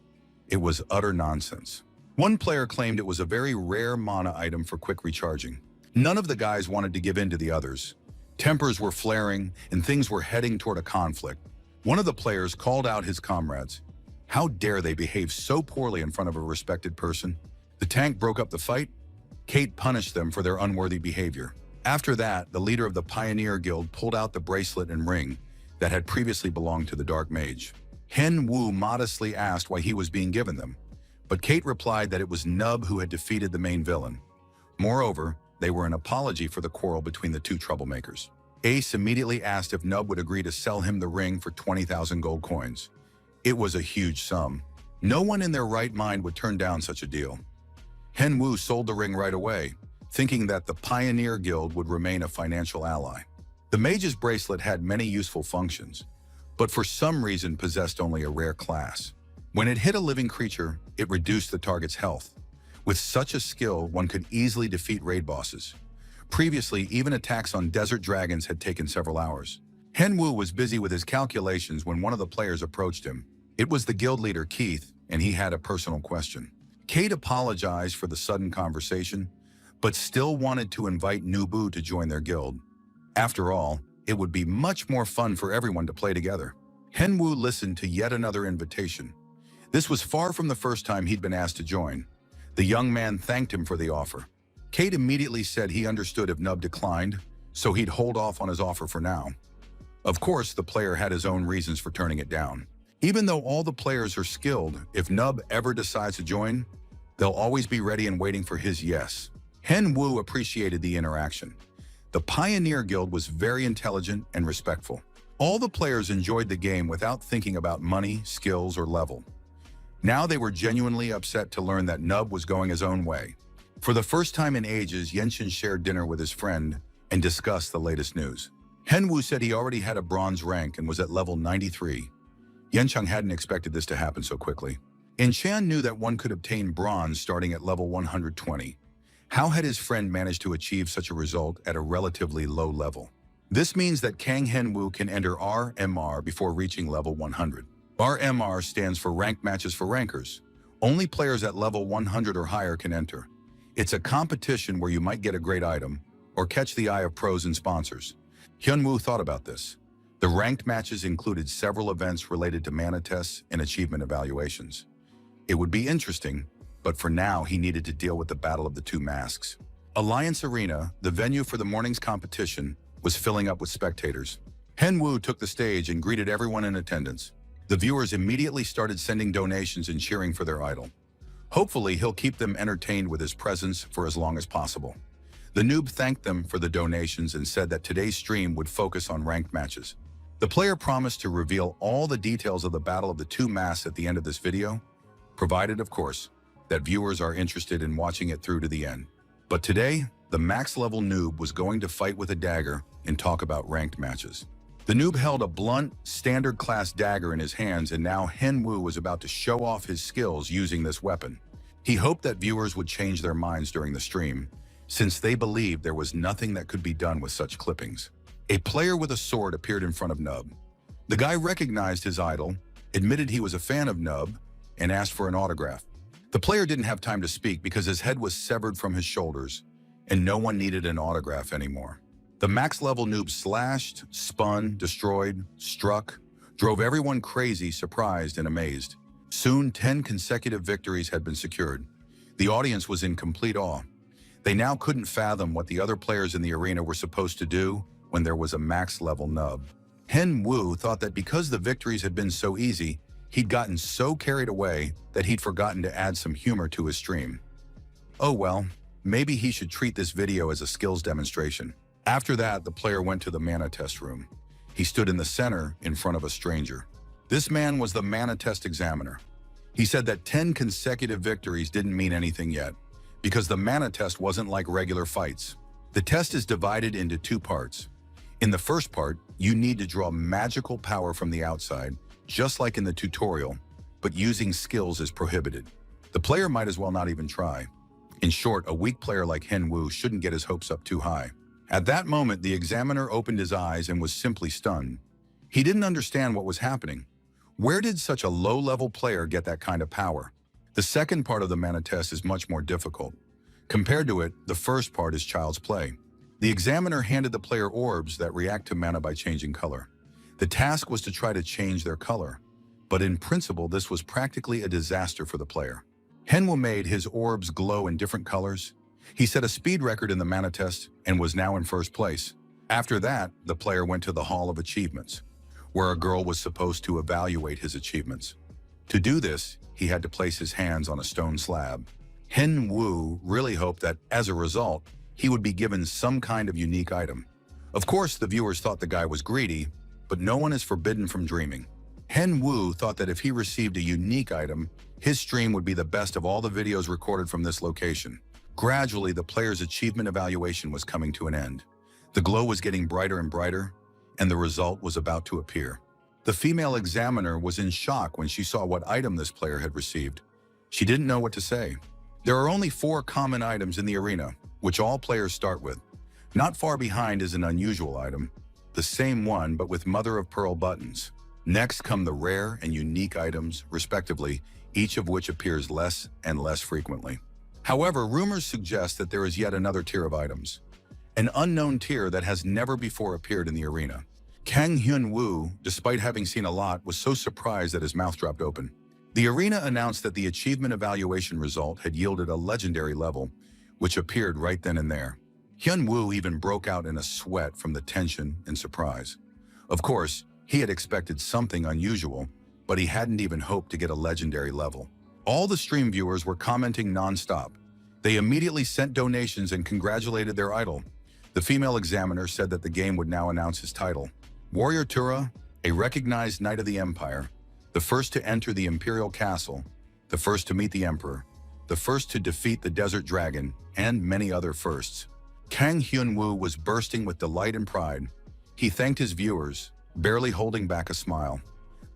It was utter nonsense. One player claimed it was a very rare mana item for quick recharging. None of the guys wanted to give in to the others. Tempers were flaring and things were heading toward a conflict. One of the players called out his comrades. How dare they behave so poorly in front of a respected person? The tank broke up the fight. Kate punished them for their unworthy behavior. After that, the leader of the Pioneer Guild pulled out the bracelet and ring that had previously belonged to the Dark Mage. Hen Wu modestly asked why he was being given them, but Kate replied that it was Nub who had defeated the main villain. Moreover, they were an apology for the quarrel between the two troublemakers. Ace immediately asked if Nub would agree to sell him the ring for 20,000 gold coins. It was a huge sum. No one in their right mind would turn down such a deal. Hen Wu sold the ring right away, thinking that the Pioneer Guild would remain a financial ally. The mage's bracelet had many useful functions, but for some reason possessed only a rare class. When it hit a living creature, it reduced the target's health. With such a skill, one could easily defeat raid bosses. Previously, even attacks on desert dragons had taken several hours. Henwu was busy with his calculations when one of the players approached him. It was the guild leader, Keith, and he had a personal question. Kate apologized for the sudden conversation, but still wanted to invite Nubu to join their guild. After all, it would be much more fun for everyone to play together. Henwu listened to yet another invitation. This was far from the first time he'd been asked to join. The young man thanked him for the offer. Kate immediately said he understood if Nub declined, so he'd hold off on his offer for now. Of course, the player had his own reasons for turning it down. Even though all the players are skilled, if Nub ever decides to join, they'll always be ready and waiting for his yes. Henwu appreciated the interaction. The Pioneer Guild was very intelligent and respectful. All the players enjoyed the game without thinking about money, skills, or level. Now they were genuinely upset to learn that Nub was going his own way. For the first time in ages, Yenshin shared dinner with his friend and discussed the latest news. Henwu said he already had a bronze rank and was at level 93. Yenchang hadn't expected this to happen so quickly. Enchan knew that one could obtain bronze starting at level 120. How had his friend managed to achieve such a result at a relatively low level? This means that Kang Henwu can enter RMR before reaching level 100. RMR stands for Ranked Matches for Rankers. Only players at level 100 or higher can enter. It's a competition where you might get a great item or catch the eye of pros and sponsors. Hyunwoo thought about this. The ranked matches included several events related to mana tests and achievement evaluations. It would be interesting, but for now he needed to deal with the Battle of the Two Masks. Alliance Arena, the venue for the morning's competition, was filling up with spectators. Henwu took the stage and greeted everyone in attendance. The viewers immediately started sending donations and cheering for their idol. Hopefully, he'll keep them entertained with his presence for as long as possible. The noob thanked them for the donations and said that today's stream would focus on ranked matches. The player promised to reveal all the details of the Battle of the Two Masks at the end of this video, provided, of course, that viewers are interested in watching it through to the end. But today, the max-level noob was going to fight with a dagger and talk about ranked matches. The noob held a blunt, standard-class dagger in his hands, and now Henwu was about to show off his skills using this weapon. He hoped that viewers would change their minds during the stream, since they believed there was nothing that could be done with such clippings. A player with a sword appeared in front of Nub. The guy recognized his idol, admitted he was a fan of Nub, and asked for an autograph. The player didn't have time to speak because his head was severed from his shoulders, and no one needed an autograph anymore. The max-level noob slashed, spun, destroyed, struck, drove everyone crazy, surprised, and amazed. Soon, 10 consecutive victories had been secured. The audience was in complete awe. They now couldn't fathom what the other players in the arena were supposed to do when there was a max-level nub. Henwu thought that because the victories had been so easy, he'd gotten so carried away that he'd forgotten to add some humor to his stream. Oh well, maybe he should treat this video as a skills demonstration. After that, the player went to the mana test room. He stood in the center in front of a stranger. This man was the mana test examiner. He said that 10 consecutive victories didn't mean anything yet, because the mana test wasn't like regular fights. The test is divided into two parts. In the first part, you need to draw magical power from the outside, just like in the tutorial, but using skills is prohibited. The player might as well not even try. In short, a weak player like Henwu shouldn't get his hopes up too high. At that moment, the examiner opened his eyes and was simply stunned. He didn't understand what was happening. Where did such a low-level player get that kind of power? The second part of the mana test is much more difficult. Compared to it, the first part is child's play. The examiner handed the player orbs that react to mana by changing color. The task was to try to change their color, but in principle, this was practically a disaster for the player. Henwu made his orbs glow in different colors. He set a speed record in the mana test and was now in first place. After that, the player went to the Hall of Achievements, where a girl was supposed to evaluate his achievements. To do this, he had to place his hands on a stone slab. Henwu really hoped that, as a result, he would be given some kind of unique item. Of course, the viewers thought the guy was greedy, but no one is forbidden from dreaming. Henwu thought that if he received a unique item, his stream would be the best of all the videos recorded from this location. Gradually, the player's achievement evaluation was coming to an end. The glow was getting brighter and brighter, and the result was about to appear. The female examiner was in shock when she saw what item this player had received. She didn't know what to say. There are only 4 common items in the arena, which all players start with. Not far behind is an unusual item, the same one but with mother-of-pearl buttons. Next come the rare and unique items, respectively, each of which appears less and less frequently. However, rumors suggest that there is yet another tier of items, an unknown tier that has never before appeared in the arena. Kang Hyun-woo, despite having seen a lot, was so surprised that his mouth dropped open. The arena announced that the achievement evaluation result had yielded a legendary level, which appeared right then and there. Hyun-woo even broke out in a sweat from the tension and surprise. Of course, he had expected something unusual, but he hadn't even hoped to get a legendary level. All the stream viewers were commenting non-stop. They immediately sent donations and congratulated their idol. The female examiner said that the game would now announce his title. Warrior Tura, a recognized knight of the Empire, the first to enter the Imperial Castle, the first to meet the Emperor, the first to defeat the Desert Dragon, and many other firsts. Kang Hyun-woo was bursting with delight and pride. He thanked his viewers, barely holding back a smile.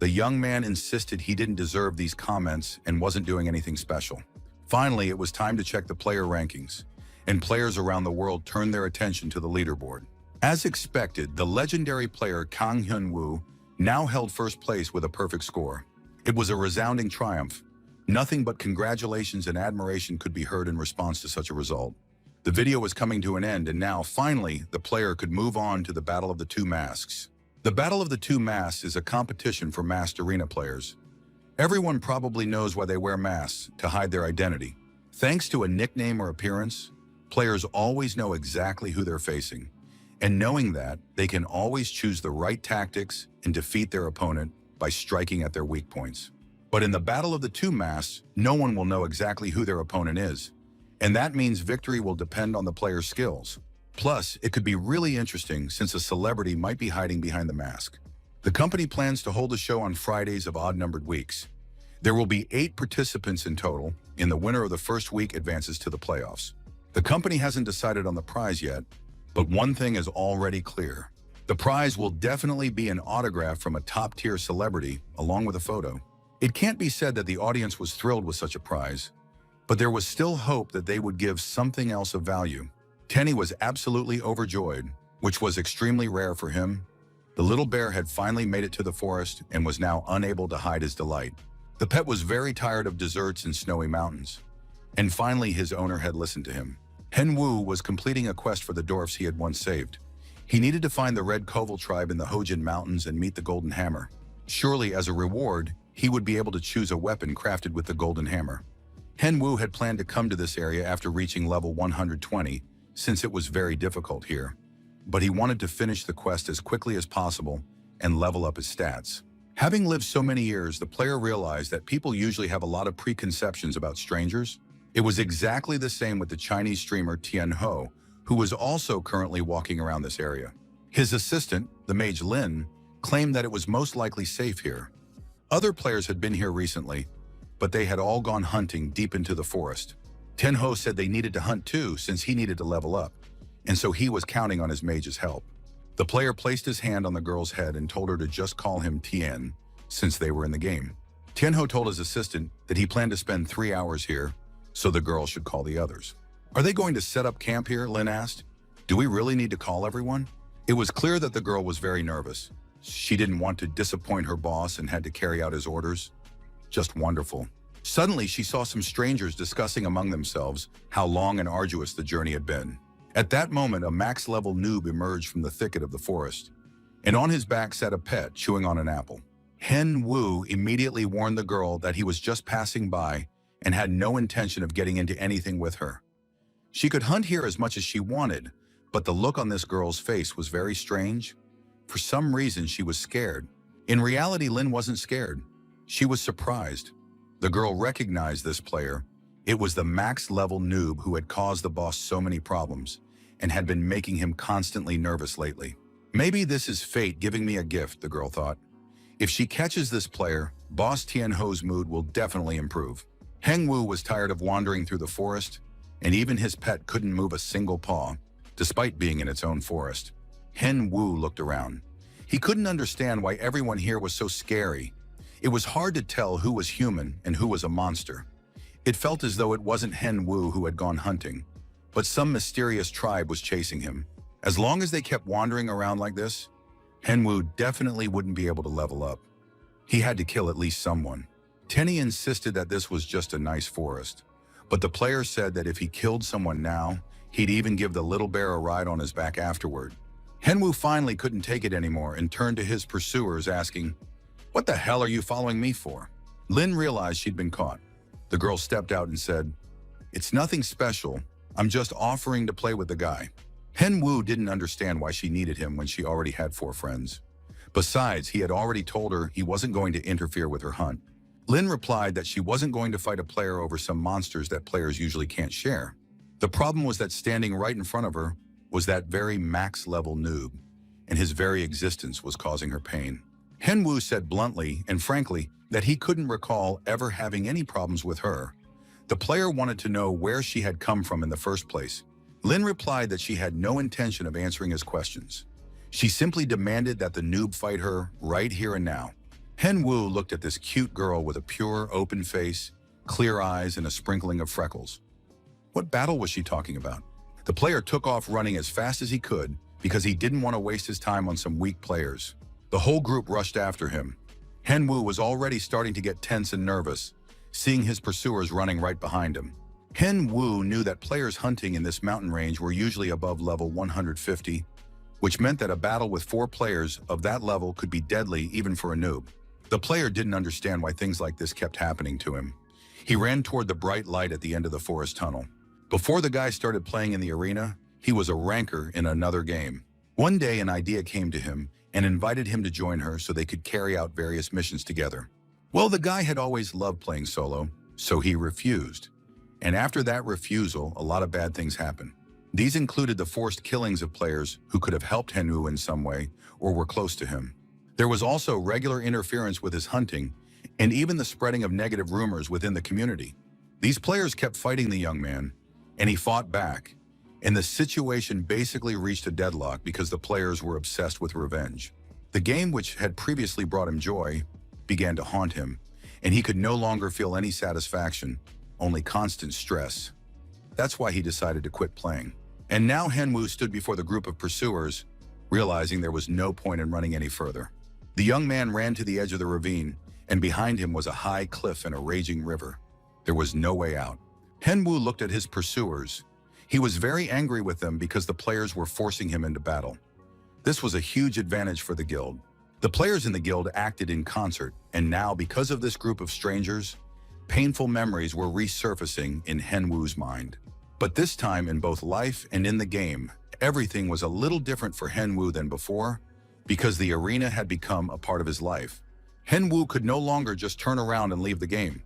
The young man insisted he didn't deserve these comments and wasn't doing anything special. Finally, it was time to check the player rankings, and players around the world turned their attention to the leaderboard. As expected, the legendary player Kang Hyun-woo now held first place with a perfect score. It was a resounding triumph. Nothing but congratulations and admiration could be heard in response to such a result. The video was coming to an end, and now, finally, the player could move on to the Battle of the Two Masks. The Battle of the Two Masks is a competition for masked arena players. Everyone probably knows why they wear masks, to hide their identity. Thanks to a nickname or appearance, players always know exactly who they're facing. And knowing that, they can always choose the right tactics and defeat their opponent by striking at their weak points. But in the Battle of the Two Masks, no one will know exactly who their opponent is. And that means victory will depend on the player's skills. Plus, it could be really interesting since a celebrity might be hiding behind the mask. The company plans to hold a show on Fridays of odd-numbered weeks. There will be 8 participants in total, and the winner of the first week advances to the playoffs. The company hasn't decided on the prize yet, but one thing is already clear. The prize will definitely be an autograph from a top-tier celebrity, along with a photo. It can't be said that the audience was thrilled with such a prize, but there was still hope that they would give something else of value. Tenny was absolutely overjoyed, which was extremely rare for him. The little bear had finally made it to the forest and was now unable to hide his delight. The pet was very tired of deserts and snowy mountains, and finally his owner had listened to him. Hen-woo was completing a quest for the dwarfs he had once saved. He needed to find the Red Koval tribe in the Hojin Mountains and meet the Golden Hammer. Surely, as a reward, he would be able to choose a weapon crafted with the Golden Hammer. Hen-woo had planned to come to this area after reaching level 120, since it was very difficult here. But he wanted to finish the quest as quickly as possible and level up his stats. Having lived so many years, the player realized that people usually have a lot of preconceptions about strangers. It was exactly the same with the Chinese streamer Tian Ho, who was also currently walking around this area. His assistant, the mage Lin, claimed that it was most likely safe here. Other players had been here recently, but they had all gone hunting deep into the forest. Tian Ho said they needed to hunt too, since he needed to level up, and so he was counting on his mage's help. The player placed his hand on the girl's head and told her to just call him Tien, since they were in the game. Tian Ho told his assistant that he planned to spend 3 hours here, so the girl should call the others. "Are they going to set up camp here?" Lin asked. "Do we really need to call everyone?" It was clear that the girl was very nervous. She didn't want to disappoint her boss and had to carry out his orders. Just wonderful. Suddenly, she saw some strangers discussing among themselves how long and arduous the journey had been. At that moment, a max-level noob emerged from the thicket of the forest, and on his back sat a pet chewing on an apple. Hen-woo immediately warned the girl that he was just passing by and had no intention of getting into anything with her. She could hunt here as much as she wanted, but the look on this girl's face was very strange. For some reason, she was scared. In reality, Lin wasn't scared. She was surprised. The girl recognized this player. It was the max-level noob who had caused the boss so many problems and had been making him constantly nervous lately. Maybe this is fate giving me a gift, the girl thought. If she catches this player, Boss Tian Ho's mood will definitely improve. Heng-woo was tired of wandering through the forest, and even his pet couldn't move a single paw. despite being in its own forest. Hen Wu looked around. He couldn't understand why everyone here was so scary. It was hard to tell who was human and who was a monster. It felt as though it wasn't Hen Wu who had gone hunting, but some mysterious tribe was chasing him. As long as they kept wandering around like this, Hen Wu definitely wouldn't be able to level up. He had to kill at least someone. Tenny insisted that this was just a nice forest, but the player said that if he killed someone now, he'd even give the little bear a ride on his back afterward. Hen Wu finally couldn't take it anymore and turned to his pursuers asking, "What the hell are you following me for?" Lin realized she'd been caught. The girl stepped out and said, "It's nothing special. I'm just offering to play with the guy." Hen Wu didn't understand why she needed him when she already had 4 friends. Besides, he had already told her he wasn't going to interfere with her hunt. Lin replied that she wasn't going to fight a player over some monsters that players usually can't share. The problem was that standing right in front of her was that very max-level noob, and his very existence was causing her pain. Hen Wu said bluntly and frankly that he couldn't recall ever having any problems with her. The player wanted to know where she had come from in the first place. Lin replied that she had no intention of answering his questions. She simply demanded that the noob fight her right here and now. Hen Wu looked at this cute girl with a pure, open face, clear eyes, and a sprinkling of freckles. What battle was she talking about? The player took off running as fast as he could because he didn't want to waste his time on some weak players. The whole group rushed after him. Hen Wu was already starting to get tense and nervous, seeing his pursuers running right behind him. Hen Wu knew that players hunting in this mountain range were usually above level 150, which meant that a battle with 4 players of that level could be deadly even for a noob. The player didn't understand why things like this kept happening to him. He ran toward the bright light at the end of the forest tunnel. Before the guy started playing in the arena, he was a ranker in another game. One day, an idea came to him and invited him to join her so they could carry out various missions together. Well, the guy had always loved playing solo, so he refused. And after that refusal, a lot of bad things happened. These included the forced killings of players who could have helped Hen Wu in some way or were close to him. There was also regular interference with his hunting and even the spreading of negative rumors within the community. These players kept fighting the young man, and he fought back, and the situation basically reached a deadlock because the players were obsessed with revenge. The game, which had previously brought him joy, began to haunt him, and he could no longer feel any satisfaction, only constant stress. That's why he decided to quit playing. And now Hen Wu stood before the group of pursuers, realizing there was no point in running any further. The young man ran to the edge of the ravine, and behind him was a high cliff and a raging river. There was no way out. Hen Wu looked at his pursuers. He was very angry with them because the players were forcing him into battle. This was a huge advantage for the guild. The players in the guild acted in concert, and now, because of this group of strangers, painful memories were resurfacing in Hen Wu's mind. But this time, in both life and in the game, everything was a little different for Hen Wu than before, because the arena had become a part of his life. Hen Wu could no longer just turn around and leave the game.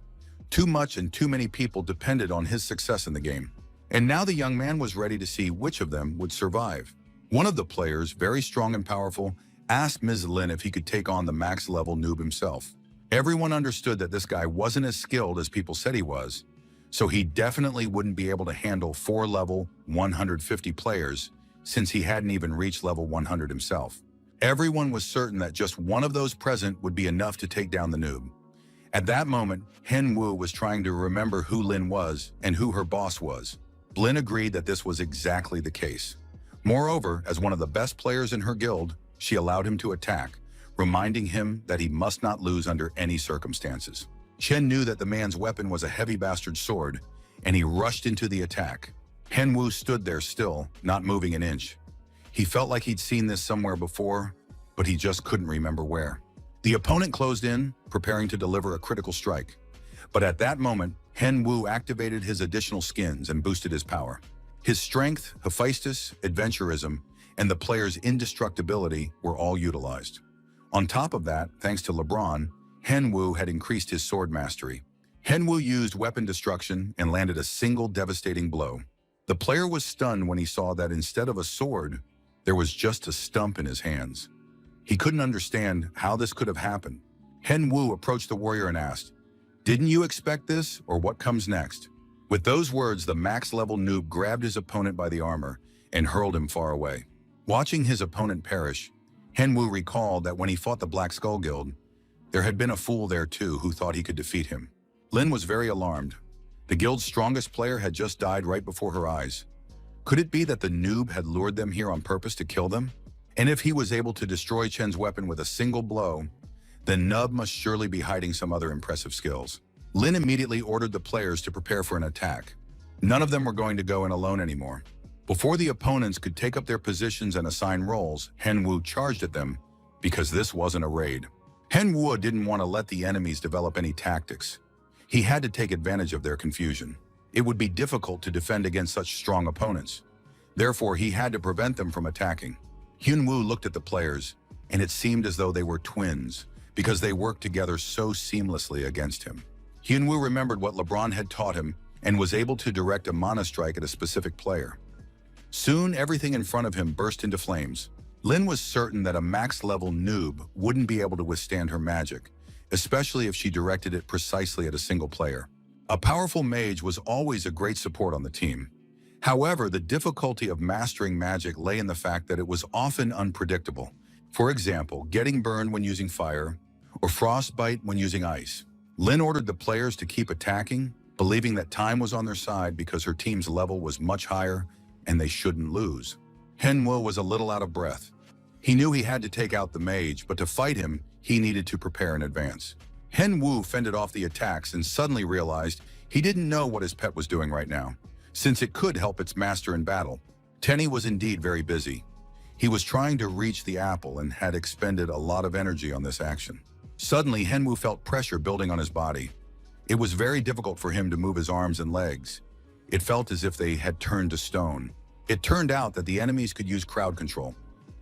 Too much and too many people depended on his success in the game. And now the young man was ready to see which of them would survive. One of the players, very strong and powerful, asked Ms. Lin if he could take on the max-level noob himself. Everyone understood that this guy wasn't as skilled as people said he was, so he definitely wouldn't be able to handle 4 level 150 players since he hadn't even reached level 100 himself. Everyone was certain that just one of those present would be enough to take down the noob. At that moment, Hen Wu was trying to remember who Lin was and who her boss was. Lin agreed that this was exactly the case. Moreover, as one of the best players in her guild, she allowed him to attack, reminding him that he must not lose under any circumstances. Chen knew that the man's weapon was a heavy bastard sword, and he rushed into the attack. Hen Wu stood there still, not moving an inch. He felt like he'd seen this somewhere before, but he just couldn't remember where. The opponent closed in, preparing to deliver a critical strike. But at that moment, Hen Wu activated his additional skins and boosted his power. His strength, Hephaestus, adventurism, and the player's indestructibility were all utilized. On top of that, thanks to LeBron, Hen Wu had increased his sword mastery. Hen Wu used weapon destruction and landed a single devastating blow. The player was stunned when he saw that instead of a sword, there was just a stump in his hands. He couldn't understand how this could have happened. Hen Wu approached the warrior and asked, "Didn't you expect this, or what comes next?" With those words, the max-level noob grabbed his opponent by the armor and hurled him far away. Watching his opponent perish, Henwu recalled that when he fought the Black Skull Guild, there had been a fool there too who thought he could defeat him. Lin was very alarmed. The guild's strongest player had just died right before her eyes. Could it be that the noob had lured them here on purpose to kill them? And if he was able to destroy Chen's weapon with a single blow, then Nub must surely be hiding some other impressive skills. Lin immediately ordered the players to prepare for an attack. None of them were going to go in alone anymore. Before the opponents could take up their positions and assign roles, Henwu charged at them because this wasn't a raid. Henwu didn't want to let the enemies develop any tactics. He had to take advantage of their confusion. It would be difficult to defend against such strong opponents. Therefore, he had to prevent them from attacking. Hyunwoo looked at the players, and it seemed as though they were twins because they worked together so seamlessly against him. Hyunwoo remembered what LeBron had taught him and was able to direct a mana strike at a specific player. Soon, everything in front of him burst into flames. Lin was certain that a max-level noob wouldn't be able to withstand her magic, especially if she directed it precisely at a single player. A powerful mage was always a great support on the team. However, the difficulty of mastering magic lay in the fact that it was often unpredictable. For example, getting burned when using fire, or frostbite when using ice. Lin ordered the players to keep attacking, believing that time was on their side because her team's level was much higher and they shouldn't lose. Henwo was a little out of breath. He knew he had to take out the mage, but to fight him, he needed to prepare in advance. Henwu fended off the attacks and suddenly realized he didn't know what his pet was doing right now, since it could help its master in battle. Tenny was indeed very busy. He was trying to reach the apple and had expended a lot of energy on this action. Suddenly, Henwu felt pressure building on his body. It was very difficult for him to move his arms and legs. It felt as if they had turned to stone. It turned out that the enemies could use crowd control,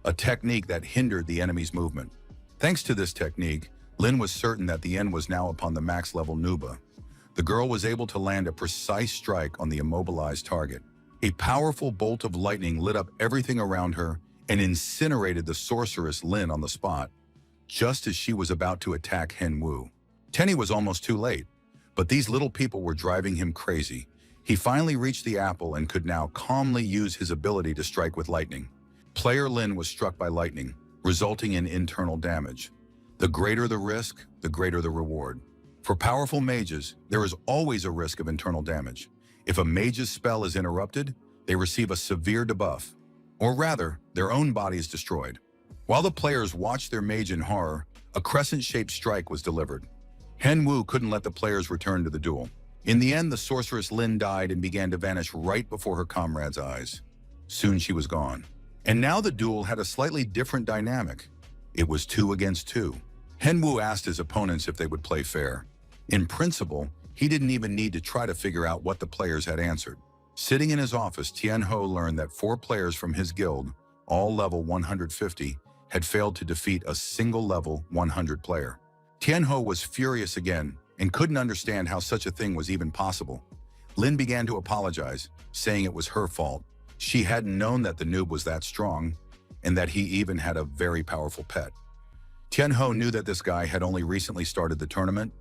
a technique that hindered the enemy's movement. Thanks to this technique, Lin was certain that the end was now upon the max-level Nuba. The girl was able to land a precise strike on the immobilized target. A powerful bolt of lightning lit up everything around her and incinerated the sorceress Lin on the spot, just as she was about to attack Henwu. Tenny was almost too late, but these little people were driving him crazy. He finally reached the apple and could now calmly use his ability to strike with lightning. Player Lin was struck by lightning, resulting in internal damage. The greater the risk, the greater the reward. For powerful mages, there is always a risk of internal damage. If a mage's spell is interrupted, they receive a severe debuff, or rather, their own body is destroyed. While the players watched their mage in horror, a crescent-shaped strike was delivered. Henwu couldn't let the players return to the duel. In the end, the sorceress Lin died and began to vanish right before her comrades' eyes. Soon she was gone. And now the duel had a slightly different dynamic. It was 2 against 2. Henwu asked his opponents if they would play fair. In principle, he didn't even need to try to figure out what the players had answered. Sitting in his office, Tianho learned that 4 players from his guild, all level 150, had failed to defeat a single level 100 player. Tianho was furious again and couldn't understand how such a thing was even possible. Lin began to apologize, saying it was her fault. She hadn't known that the noob was that strong and that he even had a very powerful pet. Tianho knew that this guy had only recently started the tournament.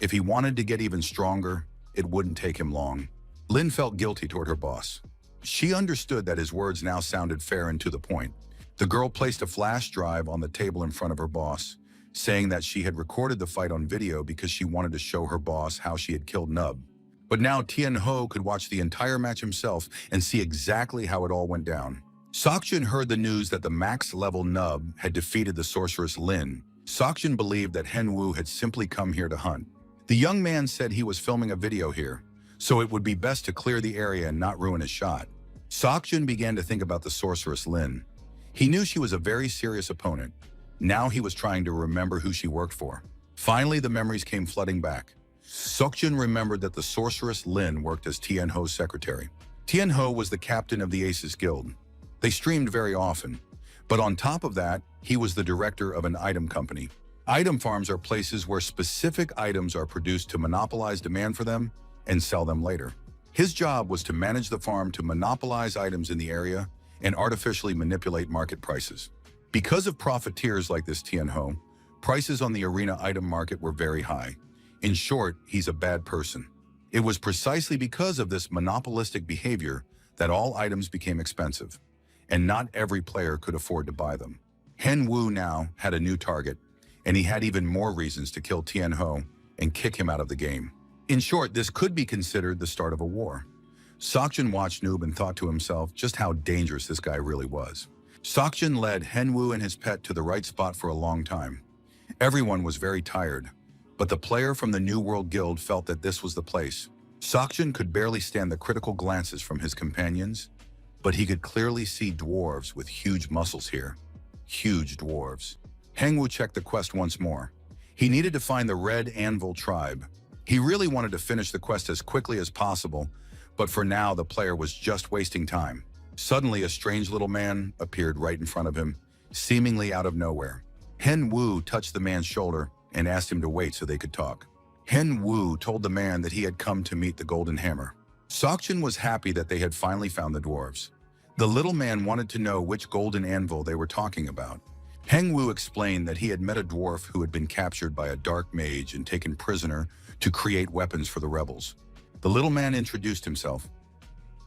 If he wanted to get even stronger, it wouldn't take him long. Lin felt guilty toward her boss. She understood that his words now sounded fair and to the point. The girl placed a flash drive on the table in front of her boss, saying that she had recorded the fight on video because she wanted to show her boss how she had killed Nub. But now Tianho could watch the entire match himself and see exactly how it all went down. Sokjin heard the news that the max-level Nub had defeated the sorceress Lin. Sokjin believed that Henwu had simply come here to hunt. The young man said he was filming a video here, so it would be best to clear the area and not ruin his shot. Sokjin began to think about the sorceress Lin. He knew she was a very serious opponent. Now he was trying to remember who she worked for. Finally, the memories came flooding back. Sokjin remembered that the sorceress Lin worked as Tianho's secretary. Tianho was the captain of the Aces Guild. They streamed very often, but on top of that, he was the director of an item company. Item farms are places where specific items are produced to monopolize demand for them and sell them later. His job was to manage the farm to monopolize items in the area and artificially manipulate market prices. Because of profiteers like this Tianho, prices on the arena item market were very high. In short, he's a bad person. It was precisely because of this monopolistic behavior that all items became expensive. and not every player could afford to buy them. Hen Wu now had a new target, and he had even more reasons to kill Tian Ho and kick him out of the game. In short, this could be considered the start of a war. Sakjin watched Noob and thought to himself just how dangerous this guy really was. Sakjin led Hen Wu and his pet to the right spot for a long time. Everyone was very tired, but the player from the New World Guild felt that this was the place. Sakjin could barely stand the critical glances from his companions, but he could clearly see dwarves with huge muscles here. Huge dwarves. Heng Wu checked the quest once more. He needed to find the Red Anvil tribe. He really wanted to finish the quest as quickly as possible, but for now the player was just wasting time. Suddenly a strange little man appeared right in front of him, seemingly out of nowhere. Hen Wu touched the man's shoulder and asked him to wait so they could talk. Hen Wu told the man that he had come to meet the Golden Hammer. Sakjin was happy that they had finally found the dwarves. The little man wanted to know which golden anvil they were talking about. Heng Wu explained that he had met a dwarf who had been captured by a dark mage and taken prisoner to create weapons for the rebels. The little man introduced himself.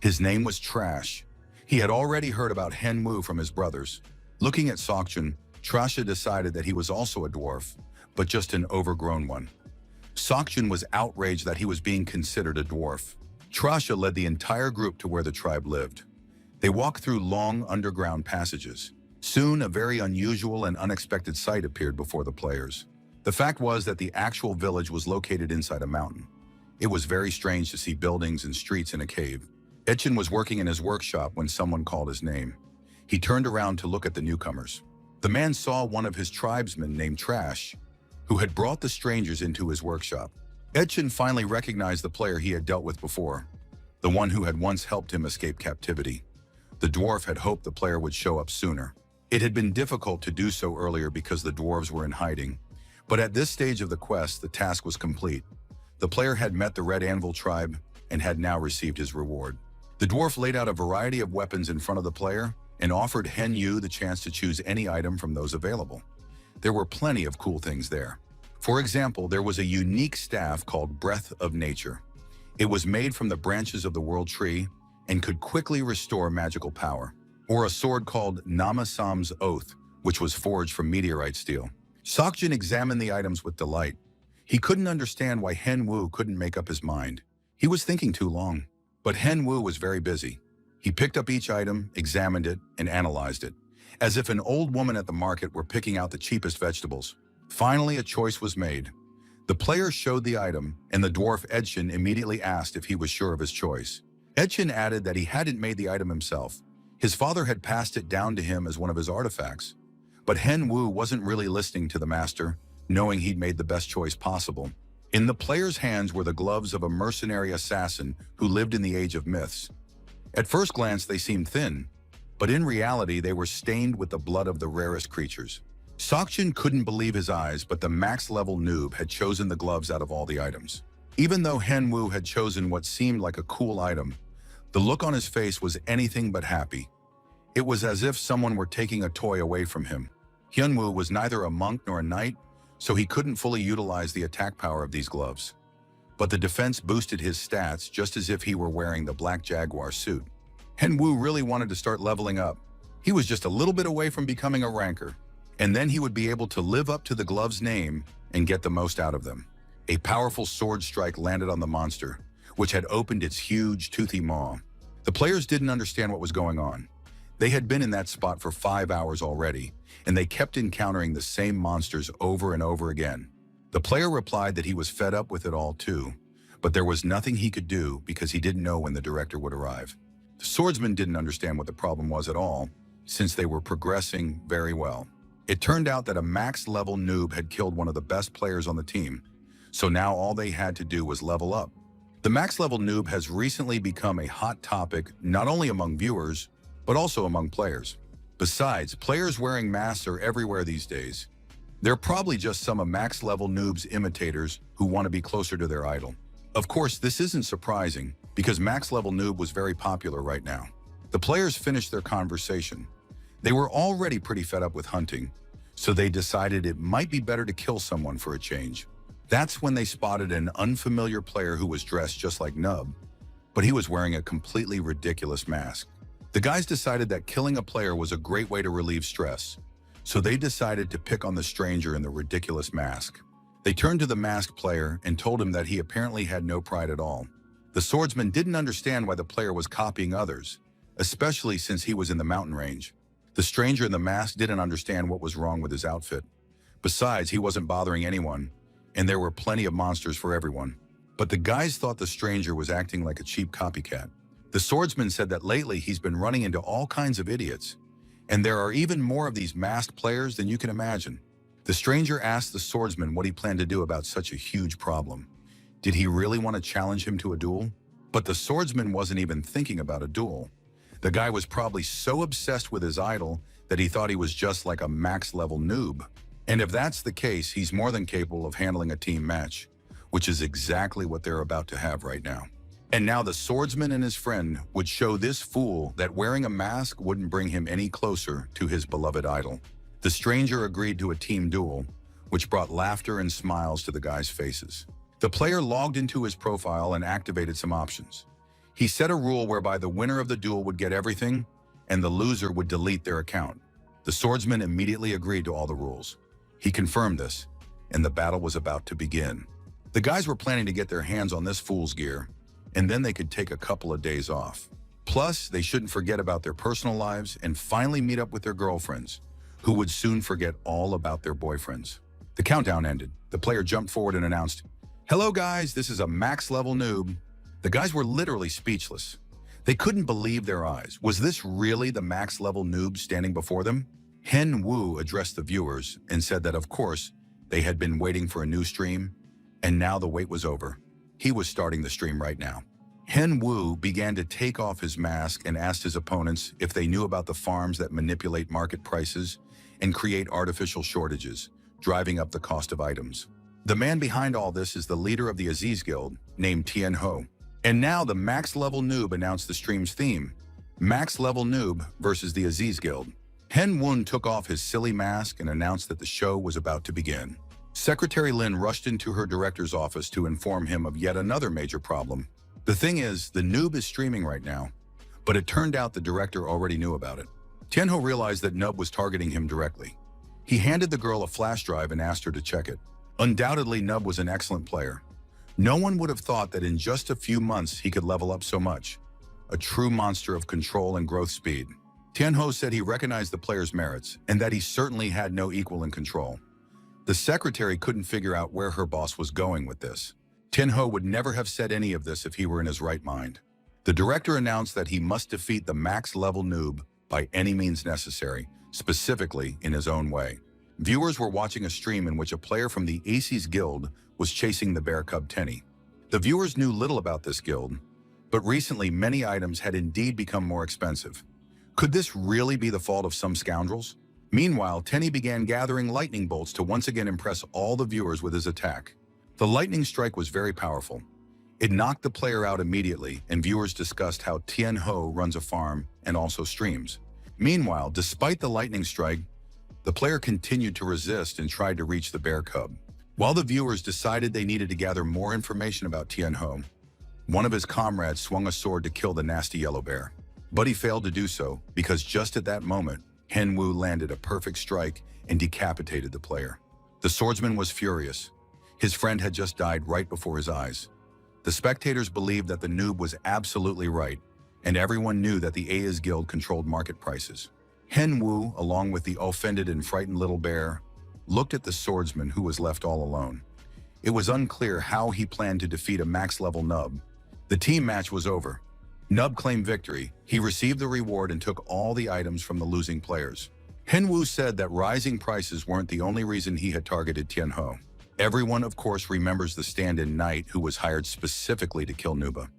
His name was Trash. He had already heard about Hen Wu from his brothers. Looking at Sakjin, Trasha decided that he was also a dwarf, but just an overgrown one. Sakjin was outraged that he was being considered a dwarf. Trasha led the entire group to where the tribe lived. They walked through long underground passages. Soon, a very unusual and unexpected sight appeared before the players. The fact was that the actual village was located inside a mountain. It was very strange to see buildings and streets in a cave. Etchen was working in his workshop when someone called his name. He turned around to look at the newcomers. The man saw one of his tribesmen named Trash, who had brought the strangers into his workshop. Etchen finally recognized the player he had dealt with before, the one who had once helped him escape captivity. The dwarf had hoped the player would show up sooner. It had been difficult to do so earlier because the dwarves were in hiding, but at this stage of the quest, the task was complete. The player had met the Red Anvil tribe and had now received his reward. The dwarf laid out a variety of weapons in front of the player and offered Hen Yu the chance to choose any item from those available. There were plenty of cool things there. For example, there was a unique staff called Breath of Nature. It was made from the branches of the World Tree and could quickly restore magical power. Or a sword called Namasam's Oath, which was forged from meteorite steel. Sakjin examined the items with delight. He couldn't understand why Hen Wu couldn't make up his mind. He was thinking too long. But Hen Wu was very busy. He picked up each item, examined it, and analyzed it, as if an old woman at the market were picking out the cheapest vegetables. Finally, a choice was made. The player showed the item, and the dwarf Etchen immediately asked if he was sure of his choice. Etchen added that he hadn't made the item himself. His father had passed it down to him as one of his artifacts. But Hen Wu wasn't really listening to the master, knowing he'd made the best choice possible. In the player's hands were the gloves of a mercenary assassin who lived in the Age of Myths. At first glance, they seemed thin, but in reality, they were stained with the blood of the rarest creatures. Sakjin couldn't believe his eyes, but the max-level noob had chosen the gloves out of all the items. Even though Hen Wu had chosen what seemed like a cool item, the look on his face was anything but happy. It was as if someone were taking a toy away from him. Hyun Wu was neither a monk nor a knight, so he couldn't fully utilize the attack power of these gloves. But the defense boosted his stats just as if he were wearing the Black Jaguar suit. Hen Wu really wanted to start leveling up. He was just a little bit away from becoming a ranker, and then he would be able to live up to the glove's name and get the most out of them. A powerful sword strike landed on the monster, which had opened its huge, toothy maw. The players didn't understand what was going on. They had been in that spot for 5 hours already, and they kept encountering the same monsters over and over again. The player replied that he was fed up with it all too, but there was nothing he could do because he didn't know when the director would arrive. The swordsman didn't understand what the problem was at all, since they were progressing very well. It turned out that a max-level noob had killed one of the best players on the team, so now all they had to do was level up. The max-level noob has recently become a hot topic not only among viewers, but also among players. Besides, players wearing masks are everywhere these days. They're probably just some of max-level noobs' imitators who want to be closer to their idol. Of course, this isn't surprising, because max-level noob was very popular right now. The players finished their conversation. They were already pretty fed up with hunting, so they decided it might be better to kill someone for a change. That's when they spotted an unfamiliar player who was dressed just like Nub, but he was wearing a completely ridiculous mask. The guys decided that killing a player was a great way to relieve stress, so they decided to pick on the stranger in the ridiculous mask. They turned to the masked player and told him that he apparently had no pride at all. The swordsman didn't understand why the player was copying others, especially since he was in the mountain range. The stranger in the mask didn't understand what was wrong with his outfit. Besides, he wasn't bothering anyone, and there were plenty of monsters for everyone. But the guys thought the stranger was acting like a cheap copycat. The swordsman said that lately he's been running into all kinds of idiots, and there are even more of these masked players than you can imagine. The stranger asked the swordsman what he planned to do about such a huge problem. Did he really want to challenge him to a duel? But the swordsman wasn't even thinking about a duel. The guy was probably so obsessed with his idol that he thought he was just like a max-level noob. And if that's the case, he's more than capable of handling a team match, which is exactly what they're about to have right now. And now the swordsman and his friend would show this fool that wearing a mask wouldn't bring him any closer to his beloved idol. The stranger agreed to a team duel, which brought laughter and smiles to the guys' faces. The player logged into his profile and activated some options. He set a rule whereby the winner of the duel would get everything, and the loser would delete their account. The swordsman immediately agreed to all the rules. He confirmed this, and the battle was about to begin. The guys were planning to get their hands on this fool's gear, and then they could take a couple of days off. Plus, they shouldn't forget about their personal lives and finally meet up with their girlfriends, who would soon forget all about their boyfriends. The countdown ended. The player jumped forward and announced, "Hello guys, this is a max-level noob." The guys were literally speechless. They couldn't believe their eyes. Was this really the max-level noob standing before them? Hen Wu addressed the viewers and said that, of course, they had been waiting for a new stream, and now the wait was over. He was starting the stream right now. Hen Wu began to take off his mask and asked his opponents if they knew about the farms that manipulate market prices and create artificial shortages, driving up the cost of items. The man behind all this is the leader of the Aziz Guild, named Tian Ho. And now the max-level noob announced the stream's theme, Max-level noob versus the Aziz Guild. Hen Wun took off his silly mask and announced that the show was about to begin. Secretary Lin rushed into her director's office to inform him of yet another major problem. The thing is, the noob is streaming right now, but it turned out the director already knew about it. Tianho realized that Nub was targeting him directly. He handed the girl a flash drive and asked her to check it. Undoubtedly, Nub was an excellent player. No one would have thought that in just a few months he could level up so much. A true monster of control and growth speed. Tianho said he recognized the player's merits and that he certainly had no equal in control. The secretary couldn't figure out where her boss was going with this. Tianho would never have said any of this if he were in his right mind. The director announced that he must defeat the max-level noob by any means necessary, specifically in his own way. Viewers were watching a stream in which a player from the Aces Guild was chasing the bear cub Tenny. The viewers knew little about this guild, but recently many items had indeed become more expensive. Could this really be the fault of some scoundrels? Meanwhile, Tenny began gathering lightning bolts to once again impress all the viewers with his attack. The lightning strike was very powerful. It knocked the player out immediately, and viewers discussed how Tian Ho runs a farm and also streams. Meanwhile, despite the lightning strike, the player continued to resist and tried to reach the bear cub. While the viewers decided they needed to gather more information about Tian Ho, one of his comrades swung a sword to kill the nasty yellow bear. But he failed to do so because just at that moment, Hen Wu landed a perfect strike and decapitated the player. The swordsman was furious. His friend had just died right before his eyes. The spectators believed that the noob was absolutely right, and everyone knew that the A's Guild controlled market prices. Hen Wu, along with the offended and frightened little bear, looked at the swordsman who was left all alone. It was unclear how he planned to defeat a max-level nub. The team match was over. Nub claimed victory. He received the reward and took all the items from the losing players. Hen Wu said that rising prices weren't the only reason he had targeted Tian Ho. Everyone, of course, remembers the stand-in knight who was hired specifically to kill Nuba.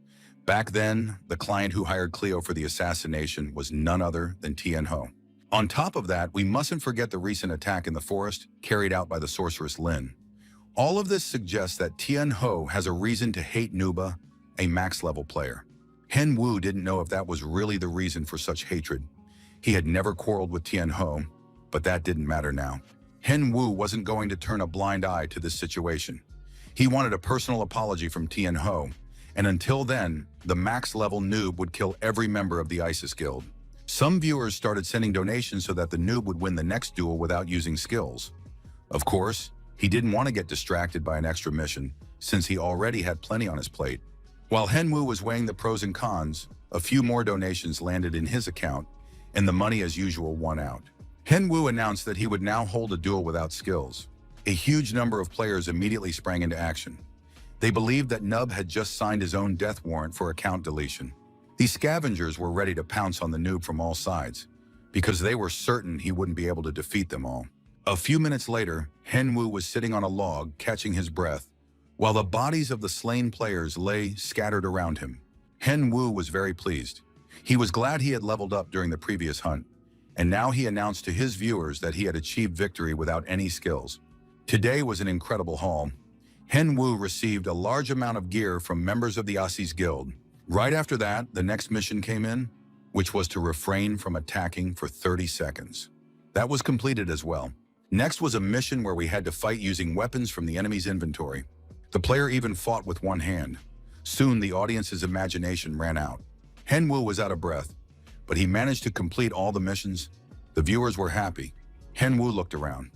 Back then, the client who hired Cleo for the assassination was none other than Tian Ho. On top of that, we mustn't forget the recent attack in the forest carried out by the sorceress Lin. All of this suggests that Tian Ho has a reason to hate Nuba, a max-level player. Hen Wu didn't know if that was really the reason for such hatred. He had never quarreled with Tian Ho, but that didn't matter now. Hen Wu wasn't going to turn a blind eye to this situation. He wanted a personal apology from Tian Ho, and until then, the max-level noob would kill every member of the Isis Guild. Some viewers started sending donations so that the noob would win the next duel without using skills. Of course, he didn't want to get distracted by an extra mission, since he already had plenty on his plate. While Henwu was weighing the pros and cons, a few more donations landed in his account, and the money as usual won out. Henwu announced that he would now hold a duel without skills. A huge number of players immediately sprang into action. They believed that Nub had just signed his own death warrant for account deletion. These scavengers were ready to pounce on the noob from all sides, because they were certain he wouldn't be able to defeat them all. A few minutes later, Henwu was sitting on a log, catching his breath, while the bodies of the slain players lay scattered around him. Henwu was very pleased. He was glad he had leveled up during the previous hunt, and now he announced to his viewers that he had achieved victory without any skills. Today was an incredible haul. Henwu received a large amount of gear from members of the Asi's Guild. Right after that, the next mission came in, which was to refrain from attacking for 30 seconds. That was completed as well. Next was a mission where we had to fight using weapons from the enemy's inventory. The player even fought with one hand. Soon the audience's imagination ran out. Henwu was out of breath, but he managed to complete all the missions. The viewers were happy. Henwu looked around.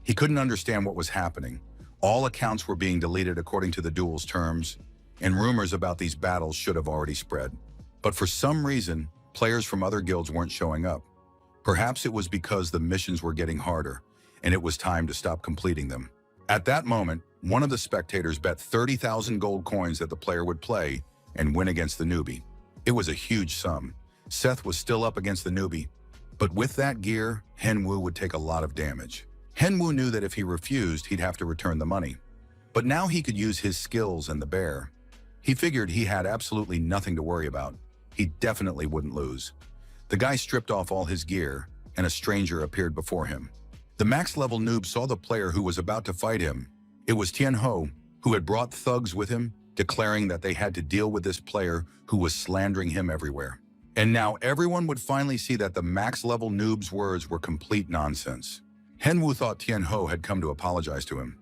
He couldn't understand what was happening. All accounts were being deleted according to the duel's terms, and rumors about these battles should have already spread. But for some reason, players from other guilds weren't showing up. Perhaps it was because the missions were getting harder, and it was time to stop completing them. At that moment, one of the spectators bet 30,000 gold coins that the player would play and win against the newbie. It was a huge sum. Seth was still up against the newbie, but with that gear, Henwu would take a lot of damage. Henwu knew that if he refused, he'd have to return the money. But now he could use his skills and the bear. He figured he had absolutely nothing to worry about. He definitely wouldn't lose. The guy stripped off all his gear, and a stranger appeared before him. The max-level noob saw the player who was about to fight him. It was Tianho, who had brought thugs with him, declaring that they had to deal with this player who was slandering him everywhere. And now everyone would finally see that the max-level noob's words were complete nonsense. Henwu thought Tianho had come to apologize to him.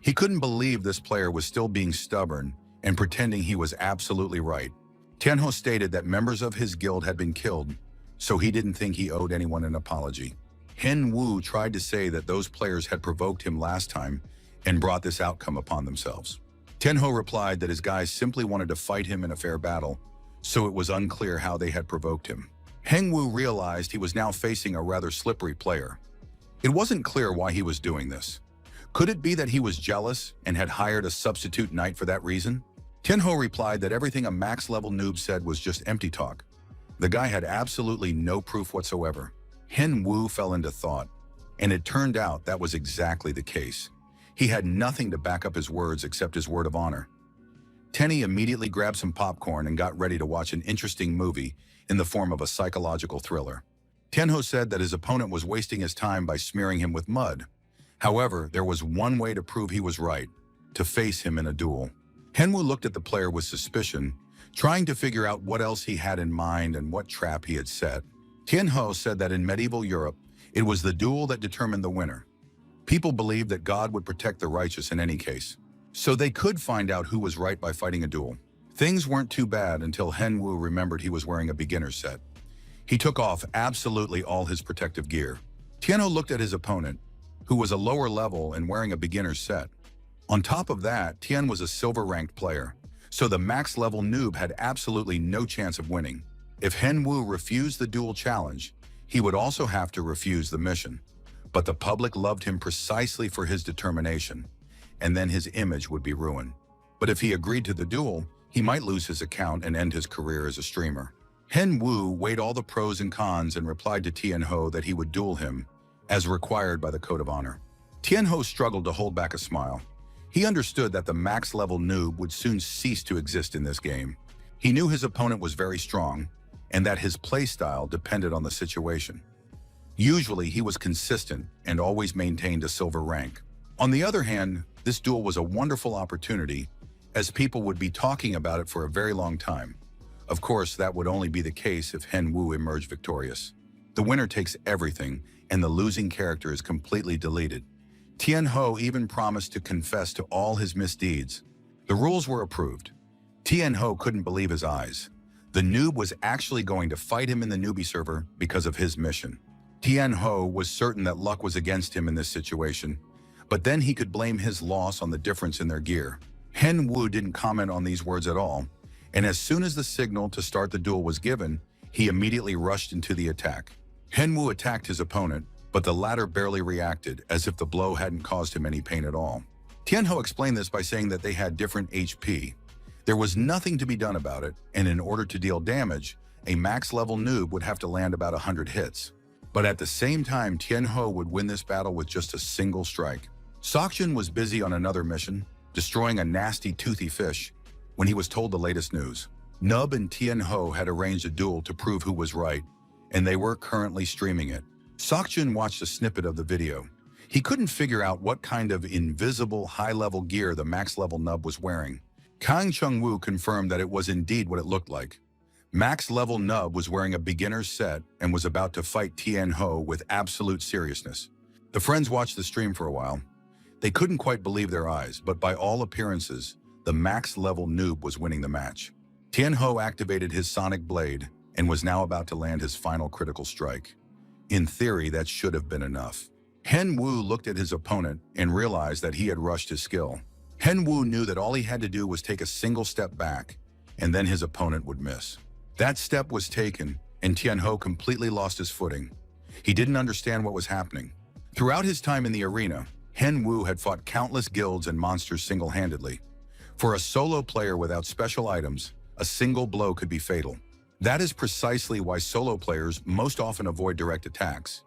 He couldn't believe this player was still being stubborn and pretending he was absolutely right. Tianho stated that members of his guild had been killed, so he didn't think he owed anyone an apology. Henwu tried to say that those players had provoked him last time and brought this outcome upon themselves. Tianho replied that his guys simply wanted to fight him in a fair battle, so it was unclear how they had provoked him. Henwu realized he was now facing a rather slippery player. It wasn't clear why he was doing this. Could it be that he was jealous and had hired a substitute knight for that reason? Tianho replied that everything a max-level noob said was just empty talk. The guy had absolutely no proof whatsoever. Henwu fell into thought, and it turned out that was exactly the case. He had nothing to back up his words except his word of honor. Tenny immediately grabbed some popcorn and got ready to watch an interesting movie in the form of a psychological thriller. Tianho said that his opponent was wasting his time by smearing him with mud. However, there was one way to prove he was right: to face him in a duel. Henwu looked at the player with suspicion, trying to figure out what else he had in mind and what trap he had set. Tianho said that in medieval Europe, it was the duel that determined the winner. People believed that God would protect the righteous in any case, so they could find out who was right by fighting a duel. Things weren't too bad until Henwu remembered he was wearing a beginner's set. He took off absolutely all his protective gear. Tianho looked at his opponent, who was a lower level and wearing a beginner's set. On top of that, Tian was a silver-ranked player, so the max-level noob had absolutely no chance of winning. If Henwu refused the duel challenge, he would also have to refuse the mission. But the public loved him precisely for his determination, and then his image would be ruined. But if he agreed to the duel, he might lose his account and end his career as a streamer. Henwu weighed all the pros and cons and replied to Tianho that he would duel him, as required by the Code of Honor. Tianho struggled to hold back a smile. He understood that the max-level noob would soon cease to exist in this game. He knew his opponent was very strong, and that his playstyle depended on the situation. Usually, he was consistent and always maintained a silver rank. On the other hand, this duel was a wonderful opportunity, as people would be talking about it for a very long time. Of course, that would only be the case if Henwu emerged victorious. The winner takes everything, and the losing character is completely deleted. Tianho even promised to confess to all his misdeeds. The rules were approved. Tianho couldn't believe his eyes. The noob was actually going to fight him in the newbie server because of his mission. Tianho was certain that luck was against him in this situation, but then he could blame his loss on the difference in their gear. Henwu didn't comment on these words at all, and as soon as the signal to start the duel was given, he immediately rushed into the attack. Henwu attacked his opponent, but the latter barely reacted, as if the blow hadn't caused him any pain at all. Tianho explained this by saying that they had different HP. There was nothing to be done about it, and in order to deal damage, a max-level noob would have to land about 100 hits. But at the same time, Tianho would win this battle with just a single strike. Sakjin was busy on another mission, destroying a nasty toothy fish, when he was told the latest news. Nub and Tianho had arranged a duel to prove who was right, and they were currently streaming it. Sakjin watched a snippet of the video. He couldn't figure out what kind of invisible high-level gear the max-level Nub was wearing. Kang Chungwoo confirmed that it was indeed what it looked like. Max-level Nub was wearing a beginner's set and was about to fight Tianho with absolute seriousness. The friends watched the stream for a while. They couldn't quite believe their eyes, but by all appearances, the max-level noob was winning the match. Tianho activated his sonic blade and was now about to land his final critical strike. In theory, that should have been enough. Henwu looked at his opponent and realized that he had rushed his skill. Henwu knew that all he had to do was take a single step back, and then his opponent would miss. That step was taken, and Tianho completely lost his footing. He didn't understand what was happening. Throughout his time in the arena, Henwu had fought countless guilds and monsters single-handedly. For a solo player without special items, a single blow could be fatal. That is precisely why solo players most often avoid direct attacks.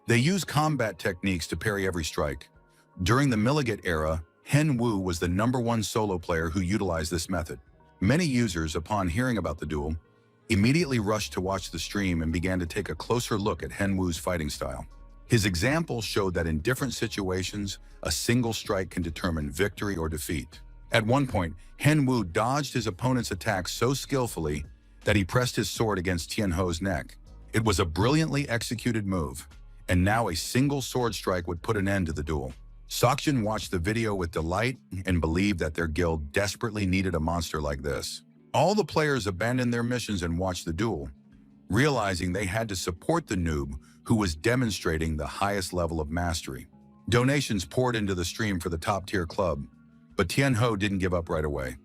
They use combat techniques to parry every strike. During the Milligat era, Henwu was the #1 solo player who utilized this method. Many users, upon hearing about the duel, immediately rushed to watch the stream and began to take a closer look at Henwu's fighting style. His example showed that in different situations, a single strike can determine victory or defeat. At one point, Henwu dodged his opponent's attack so skillfully that he pressed his sword against Tianho's neck. It was a brilliantly executed move, and now a single sword strike would put an end to the duel. Sakjin watched the video with delight and believed that their guild desperately needed a monster like this. All the players abandoned their missions and watched the duel, realizing they had to support the noob who was demonstrating the highest level of mastery. Donations poured into the stream for the top-tier club, but Tianho didn't give up right away.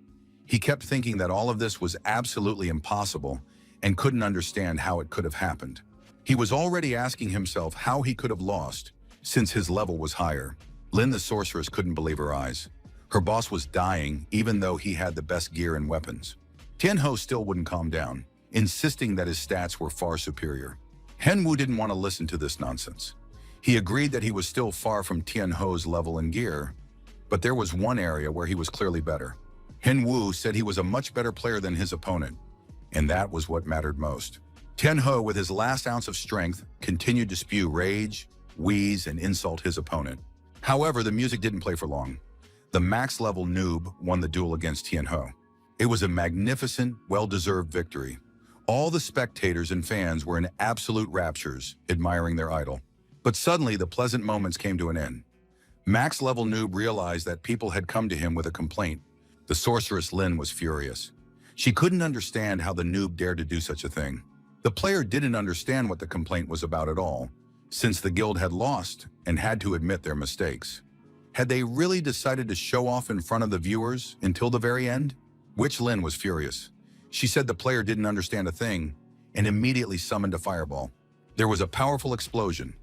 He kept thinking that all of this was absolutely impossible and couldn't understand how it could have happened. He was already asking himself how he could have lost, since his level was higher. Lin the sorceress couldn't believe her eyes. Her boss was dying, even though he had the best gear and weapons. Tianho still wouldn't calm down, insisting that his stats were far superior. Henwu didn't want to listen to this nonsense. He agreed that he was still far from Tianho's level and gear, but there was one area where he was clearly better. Henwu said he was a much better player than his opponent, and that was what mattered most. Tianho, with his last ounce of strength, continued to spew rage, wheeze, and insult his opponent. However, the music didn't play for long. The max-level noob won the duel against Tianho. It was a magnificent, well-deserved victory. All the spectators and fans were in absolute raptures, admiring their idol. But suddenly, the pleasant moments came to an end. Max-level noob realized that people had come to him with a complaint. The sorceress Lin was furious. She couldn't understand how the noob dared to do such a thing. The player didn't understand what the complaint was about at all, since the guild had lost and had to admit their mistakes. Had they really decided to show off in front of the viewers until the very end? Witch Lin was furious. She said the player didn't understand a thing and immediately summoned a fireball. There was a powerful explosion.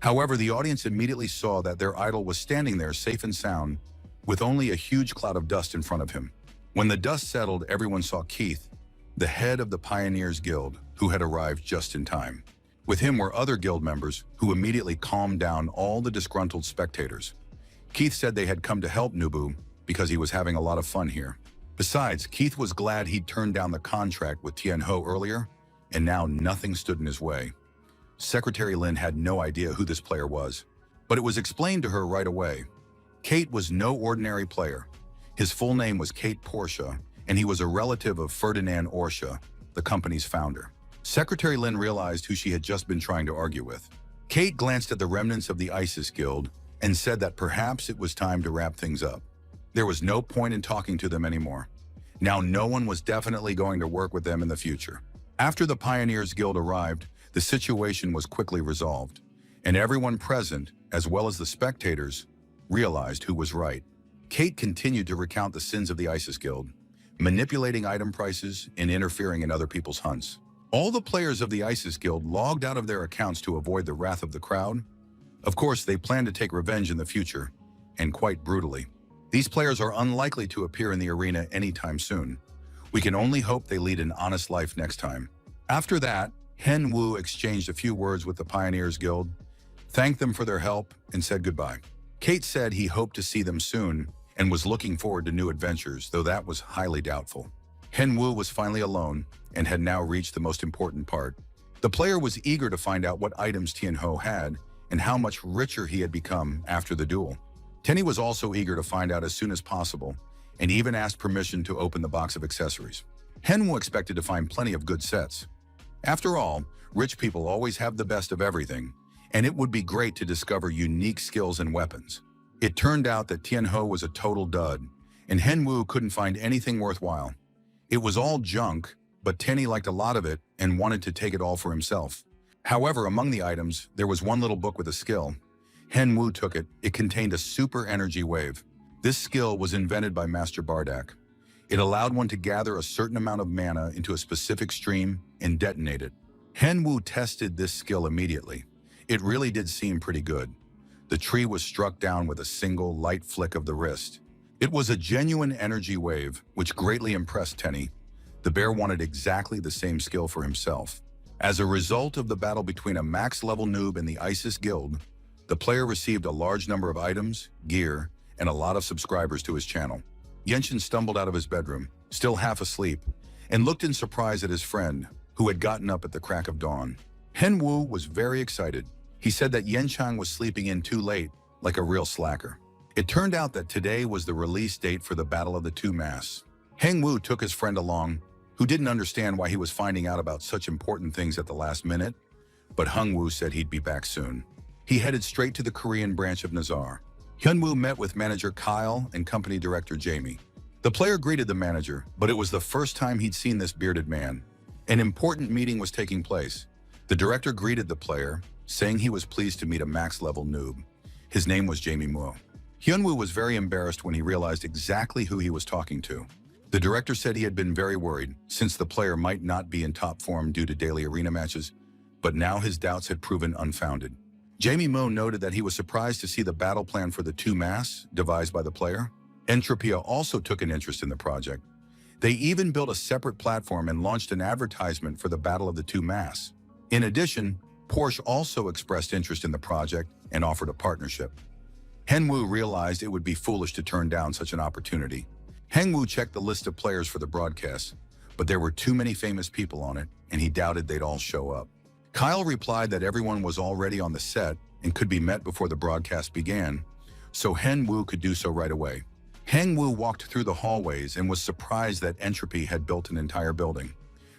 However, the audience immediately saw that their idol was standing there safe and sound, with only a huge cloud of dust in front of him. When the dust settled, everyone saw Keith, the head of the Pioneers Guild, who had arrived just in time. With him were other guild members who immediately calmed down all the disgruntled spectators. Keith said they had come to help Nubu because he was having a lot of fun here. Besides, Keith was glad he'd turned down the contract with Tianho earlier, and now nothing stood in his way. Secretary Lin had no idea who this player was, but it was explained to her right away. Kate was no ordinary player. His full name was Kate Portia, and he was a relative of Ferdinand Orsha, the company's founder. Secretary Lin realized who she had just been trying to argue with. Kate glanced at the remnants of the ISIS Guild and said that perhaps it was time to wrap things up. There was no point in talking to them anymore. Now no one was definitely going to work with them in the future. After the Pioneers Guild arrived, the situation was quickly resolved, and everyone present, as well as the spectators, realized who was right. Kate continued to recount the sins of the ISIS Guild, manipulating item prices and interfering in other people's hunts. All the players of the ISIS Guild logged out of their accounts to avoid the wrath of the crowd. Of course, they planned to take revenge in the future, and quite brutally. These players are unlikely to appear in the arena anytime soon. We can only hope they lead an honest life next time. After that, Hen Wu exchanged a few words with the Pioneers Guild, thanked them for their help, and said goodbye. Kate said he hoped to see them soon and was looking forward to new adventures, though that was highly doubtful. Hen Wu was finally alone and had now reached the most important part. The player was eager to find out what items Tian Ho had and how much richer he had become after the duel. Tenny was also eager to find out as soon as possible and even asked permission to open the box of accessories. Hen Wu expected to find plenty of good sets. After all, rich people always have the best of everything, and it would be great to discover unique skills and weapons. It turned out that Tian Ho was a total dud, and Hen Wu couldn't find anything worthwhile. It was all junk, but Tenny liked a lot of it and wanted to take it all for himself. However, among the items, there was one little book with a skill. Hen Wu took it. It contained a super energy wave. This skill was invented by Master Bardak. It allowed one to gather a certain amount of mana into a specific stream and detonate it. Hen Wu tested this skill immediately. It really did seem pretty good. The tree was struck down with a single light flick of the wrist. It was a genuine energy wave, which greatly impressed Tenny. The bear wanted exactly the same skill for himself. As a result of the battle between a max-level noob and the ISIS Guild, the player received a large number of items, gear, and a lot of subscribers to his channel. Yenshin stumbled out of his bedroom, still half asleep, and looked in surprise at his friend, who had gotten up at the crack of dawn. Hen Wu was very excited. He said that Yenchang was sleeping in too late, like a real slacker. It turned out that today was the release date for the Battle of the Two Masks. Hen Wu took his friend along, who didn't understand why he was finding out about such important things at the last minute, but Hung Wu said he'd be back soon. He headed straight to the Korean branch of Nazar. Hyun Woo met with manager Kyle and company director Jamie. The player greeted the manager, but it was the first time he'd seen this bearded man. An important meeting was taking place. The director greeted the player, saying he was pleased to meet a max-level noob. His name was Jamie Mo. Hyun Woo was very embarrassed when he realized exactly who he was talking to. The director said he had been very worried, since the player might not be in top form due to daily arena matches, but now his doubts had proven unfounded. Jamie Mo noted that he was surprised to see the battle plan for the two masks devised by the player. Entropia also took an interest in the project. They even built a separate platform and launched an advertisement for the Battle of the Two Masks. In addition, Porsche also expressed interest in the project and offered a partnership. Hen Wu realized it would be foolish to turn down such an opportunity. Hen Wu checked the list of players for the broadcast, but there were too many famous people on it, and he doubted they'd all show up. Kyle replied that everyone was already on the set and could be met before the broadcast began, so Hen Wu could do so right away. Hen Wu walked through the hallways and was surprised that Entropy had built an entire building,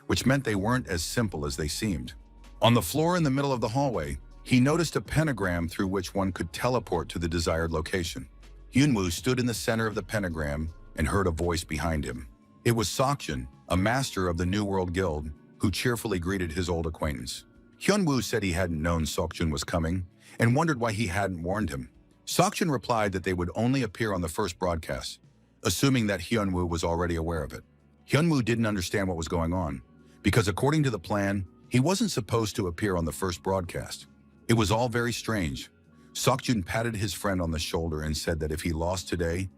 which meant they weren't as simple as they seemed. On the floor in the middle of the hallway, he noticed a pentagram through which one could teleport to the desired location. Hyun Woo stood in the center of the pentagram and heard a voice behind him. It was Sokjin, a master of the New World Guild, who cheerfully greeted his old acquaintance. Hyun Woo said he hadn't known Sokjin was coming and wondered why he hadn't warned him. Sokjin replied that they would only appear on the first broadcast, assuming that Hyun Woo was already aware of it. Hyun Woo didn't understand what was going on, because according to the plan, he wasn't supposed to appear on the first broadcast. It was all very strange. Sokjin patted his friend on the shoulder and said that if he lost today,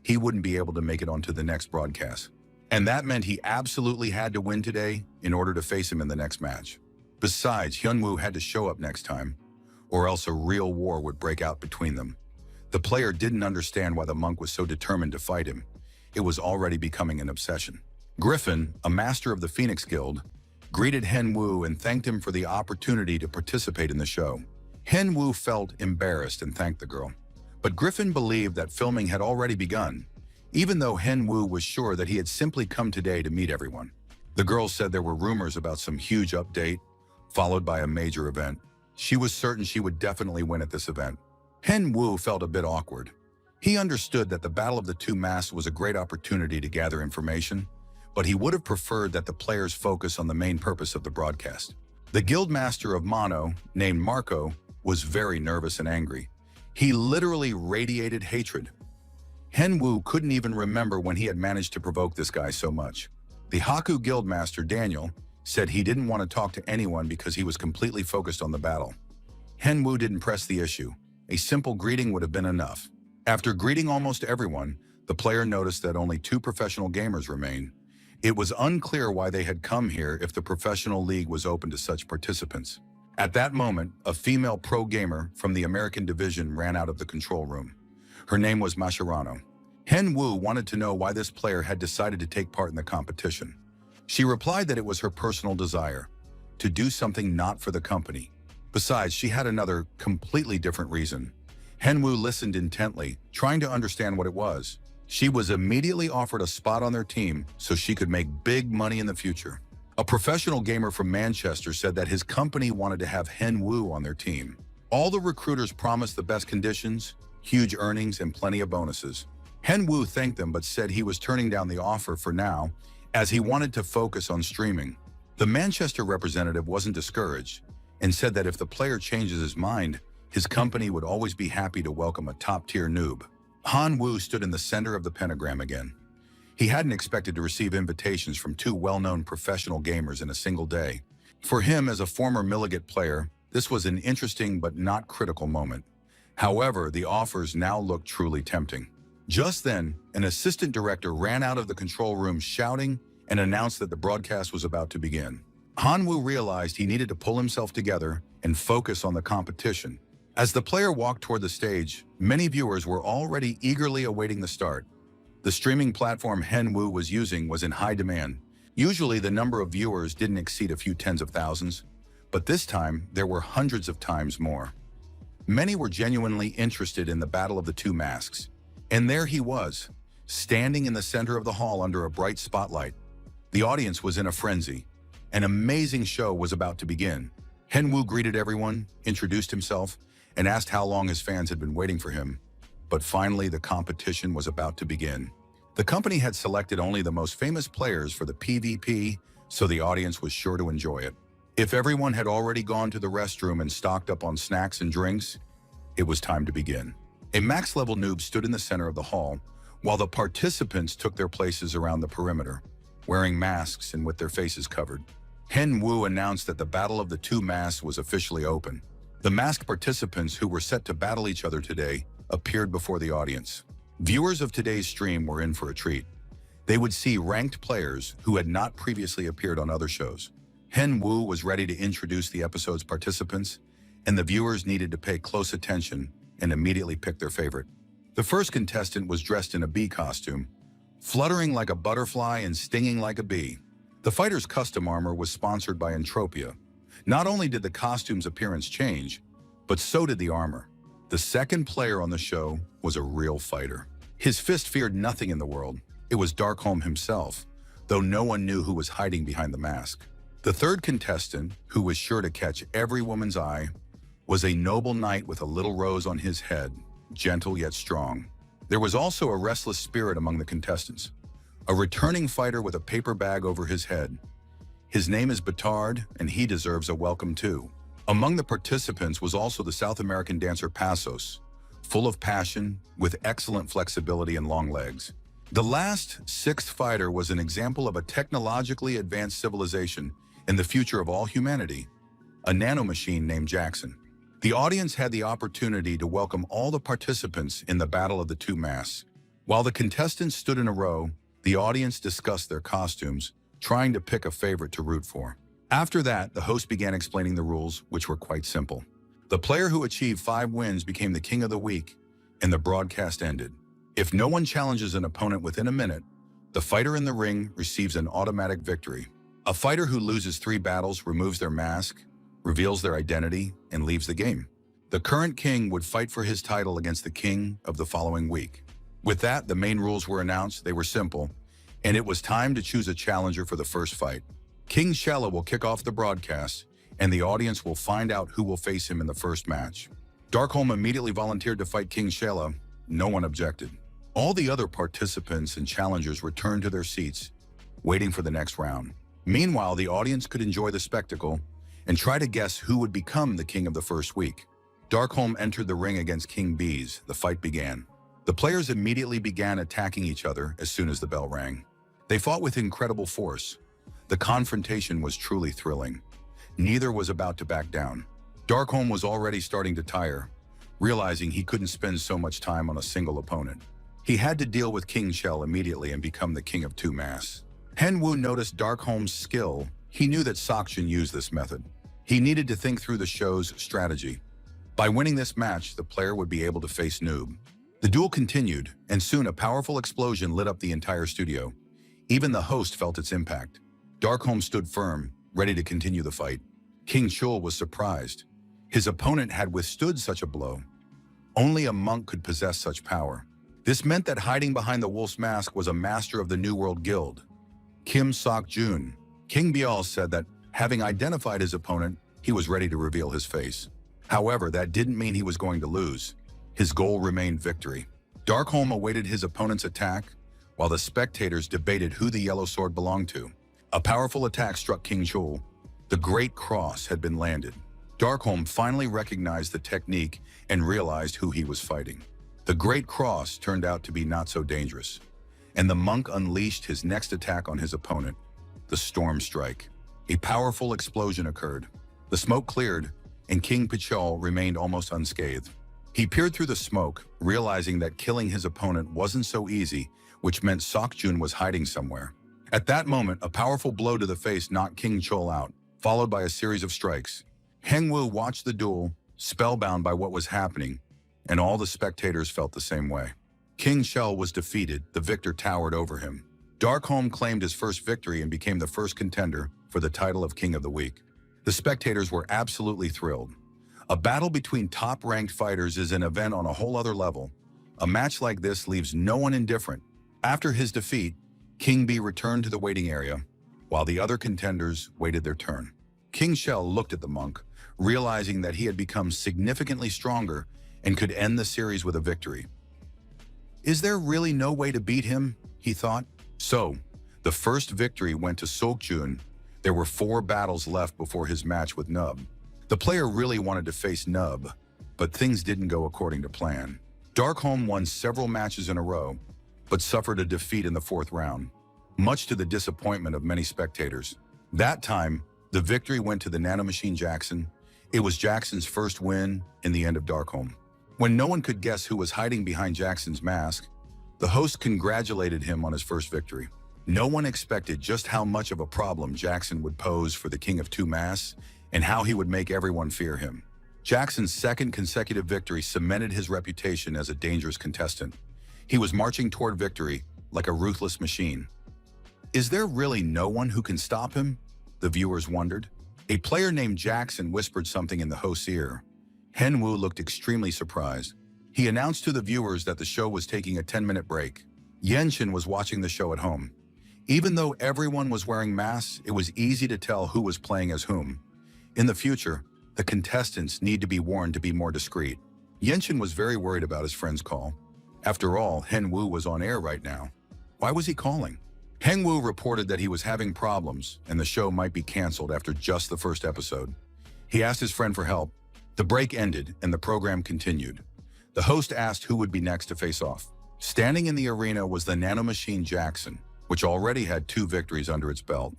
he wouldn't be able to make it onto the next broadcast. And that meant he absolutely had to win today in order to face him in the next match. Besides, Hyun Woo had to show up next time, or else a real war would break out between them. The player didn't understand why the monk was so determined to fight him. It was already becoming an obsession. Griffin, a master of the Phoenix Guild, greeted Hen Woo and thanked him for the opportunity to participate in the show. Hen Woo felt embarrassed and thanked the girl. But Griffin believed that filming had already begun, even though Hen Woo was sure that he had simply come today to meet everyone. The girl said there were rumors about some huge update, followed by a major event. She was certain she would definitely win at this event. Hen Woo felt a bit awkward. He understood that the Battle of the Two Masks was a great opportunity to gather information, but he would have preferred that the players focus on the main purpose of the broadcast. The guildmaster of Mono, named Marco, was very nervous and angry. He literally radiated hatred. Henwu couldn't even remember when he had managed to provoke this guy so much. The Haku guildmaster, Daniel, said he didn't want to talk to anyone because he was completely focused on the battle. Henwu didn't press the issue. A simple greeting would have been enough. After greeting almost everyone, the player noticed that only 2 professional gamers remained. It was unclear why they had come here if the professional league was open to such participants. At that moment, a female pro gamer from the American division ran out of the control room. Her name was Mascherano. Henwu wanted to know why this player had decided to take part in the competition. She replied that it was her personal desire to do something not for the company. Besides, she had another, completely different reason. Henwu listened intently, trying to understand what it was. She was immediately offered a spot on their team so she could make big money in the future. A professional gamer from Manchester said that his company wanted to have Henwu on their team. All the recruiters promised the best conditions, huge earnings, and plenty of bonuses. Henwu thanked them but said he was turning down the offer for now, as he wanted to focus on streaming. The Manchester representative wasn't discouraged and said that if the player changes his mind, his company would always be happy to welcome a top-tier noob. Henwu stood in the center of the pentagram again. He hadn't expected to receive invitations from 2 well-known professional gamers in a single day. For him, as a former Milligate player, this was an interesting but not critical moment. However, the offers now looked truly tempting. Just then, an assistant director ran out of the control room shouting and announced that the broadcast was about to begin. Henwu realized he needed to pull himself together and focus on the competition. As the player walked toward the stage, many viewers were already eagerly awaiting the start. The streaming platform Henwu was using was in high demand. Usually, the number of viewers didn't exceed a few tens of thousands, but this time there were hundreds of times more. Many were genuinely interested in the Battle of the Two Masks. And there he was, standing in the center of the hall under a bright spotlight. The audience was in a frenzy. An amazing show was about to begin. Henwu greeted everyone, introduced himself, and asked how long his fans had been waiting for him. But finally, the competition was about to begin. The company had selected only the most famous players for the PvP, so the audience was sure to enjoy it. If everyone had already gone to the restroom and stocked up on snacks and drinks, it was time to begin. A max-level noob stood in the center of the hall, while the participants took their places around the perimeter, wearing masks and with their faces covered. Henwu announced that the Battle of the Two Masks was officially open. The masked participants who were set to battle each other today appeared before the audience. Viewers of today's stream were in for a treat. They would see ranked players who had not previously appeared on other shows. Henwu was ready to introduce the episode's participants, and the viewers needed to pay close attention and immediately pick their favorite. The first contestant was dressed in a bee costume, fluttering like a butterfly and stinging like a bee. The fighter's custom armor was sponsored by Entropia. Not only did the costume's appearance change, but so did the armor. The second player on the show was a real fighter. His fist feared nothing in the world. It was Darkholm himself, though no one knew who was hiding behind the mask. The third contestant, who was sure to catch every woman's eye, was a noble knight with a little rose on his head, gentle yet strong. There was also a restless spirit among the contestants, a returning fighter with a paper bag over his head. His name is Batard, and he deserves a welcome too. Among the participants was also the South American dancer Passos, full of passion, with excellent flexibility and long legs. The last, sixth fighter was an example of a technologically advanced civilization in the future of all humanity, a nanomachine named Jackson. The audience had the opportunity to welcome all the participants in the Battle of the Two Masks. While the contestants stood in a row, the audience discussed their costumes, trying to pick a favorite to root for. After that, the host began explaining the rules, which were quite simple. The player who achieved 5 wins became the king of the week, and the broadcast ended. If no one challenges an opponent within a minute, the fighter in the ring receives an automatic victory. A fighter who loses 3 battles removes their mask, reveals their identity, and leaves the game. The current king would fight for his title against the king of the following week. With that, the main rules were announced. They were simple, and it was time to choose a challenger for the first fight. King Shella will kick off the broadcast, and the audience will find out who will face him in the first match. Darkholm immediately volunteered to fight King Shella, no one objected. All the other participants and challengers returned to their seats, waiting for the next round. Meanwhile, the audience could enjoy the spectacle and try to guess who would become the king of the first week. Darkholm entered the ring against King Bees. The fight began. The players immediately began attacking each other as soon as the bell rang. They fought with incredible force. The confrontation was truly thrilling. Neither was about to back down. Darkholm was already starting to tire, realizing he couldn't spend so much time on a single opponent. He had to deal with King Shell immediately and become the king of two mass. Henwu noticed Darkholm's skill. He knew that Sakjun used this method. He needed to think through the show's strategy. By winning this match, the player would be able to face Noob. The duel continued, and soon a powerful explosion lit up the entire studio. Even the host felt its impact. Darkholm stood firm, ready to continue the fight. King Shul was surprised. His opponent had withstood such a blow. Only a monk could possess such power. This meant that hiding behind the wolf's mask was a master of the New World Guild, Kim Sok-jun. King Bial said that, having identified his opponent, he was ready to reveal his face. However, that didn't mean he was going to lose. His goal remained victory. Darkholm awaited his opponent's attack, while the spectators debated who the yellow sword belonged to. A powerful attack struck King Shul. The Great Cross had been landed. Darkholm finally recognized the technique and realized who he was fighting. The Great Cross turned out to be not so dangerous, and the monk unleashed his next attack on his opponent, the Storm Strike. A powerful explosion occurred. The smoke cleared, and King Pichol remained almost unscathed. He peered through the smoke, realizing that killing his opponent wasn't so easy, which meant Sakjun was hiding somewhere. At that moment, a powerful blow to the face knocked King Chol out, followed by a series of strikes. Hengwu watched the duel, spellbound by what was happening, and all the spectators felt the same way. King Shell was defeated. The victor towered over him. Darkholm claimed his first victory and became the first contender for the title of King of the Week. The spectators were absolutely thrilled. A battle between top-ranked fighters is an event on a whole other level. A match like this leaves no one indifferent. After his defeat, King B returned to the waiting area, while the other contenders waited their turn. King Shell looked at the monk, realizing that he had become significantly stronger and could end the series with a victory. Is there really no way to beat him? He thought. So, the first victory went to Sokjun. There were 4 battles left before his match with Nub. The player really wanted to face Nub, but things didn't go according to plan. Darkholm won several matches in a row, but suffered a defeat in the 4th round, much to the disappointment of many spectators. That time, the victory went to the nanomachine Jackson. It was Jackson's first win in the end of Darkholm. When no one could guess who was hiding behind Jackson's mask, the host congratulated him on his first victory. No one expected just how much of a problem Jackson would pose for the King of Two Mass and how he would make everyone fear him. Jackson's second consecutive victory cemented his reputation as a dangerous contestant. He was marching toward victory like a ruthless machine. Is there really no one who can stop him? The viewers wondered. A player named Jackson whispered something in the host's ear. Henwu looked extremely surprised. He announced to the viewers that the show was taking a 10-minute break. Yenshin was watching the show at home. Even though everyone was wearing masks, it was easy to tell who was playing as whom. In the future, the contestants need to be warned to be more discreet. Yenshin was very worried about his friend's call. After all, Henwu was on air right now. Why was he calling? Hengwu reported that he was having problems and the show might be canceled after just the first episode. He asked his friend for help. The break ended and the program continued. The host asked who would be next to face off. Standing in the arena was the nanomachine Jackson, which already had 2 victories under its belt.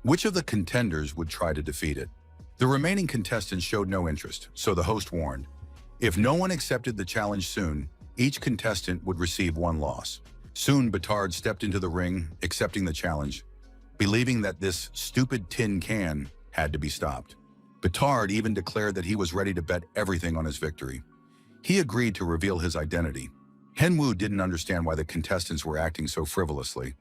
Which of the contenders would try to defeat it? The remaining contestants showed no interest, so the host warned. If no one accepted the challenge soon, each contestant would receive 1 loss. Soon, Batard stepped into the ring, accepting the challenge, believing that this stupid tin can had to be stopped. Batard even declared that he was ready to bet everything on his victory. He agreed to reveal his identity. Henwu didn't understand why the contestants were acting so frivolously.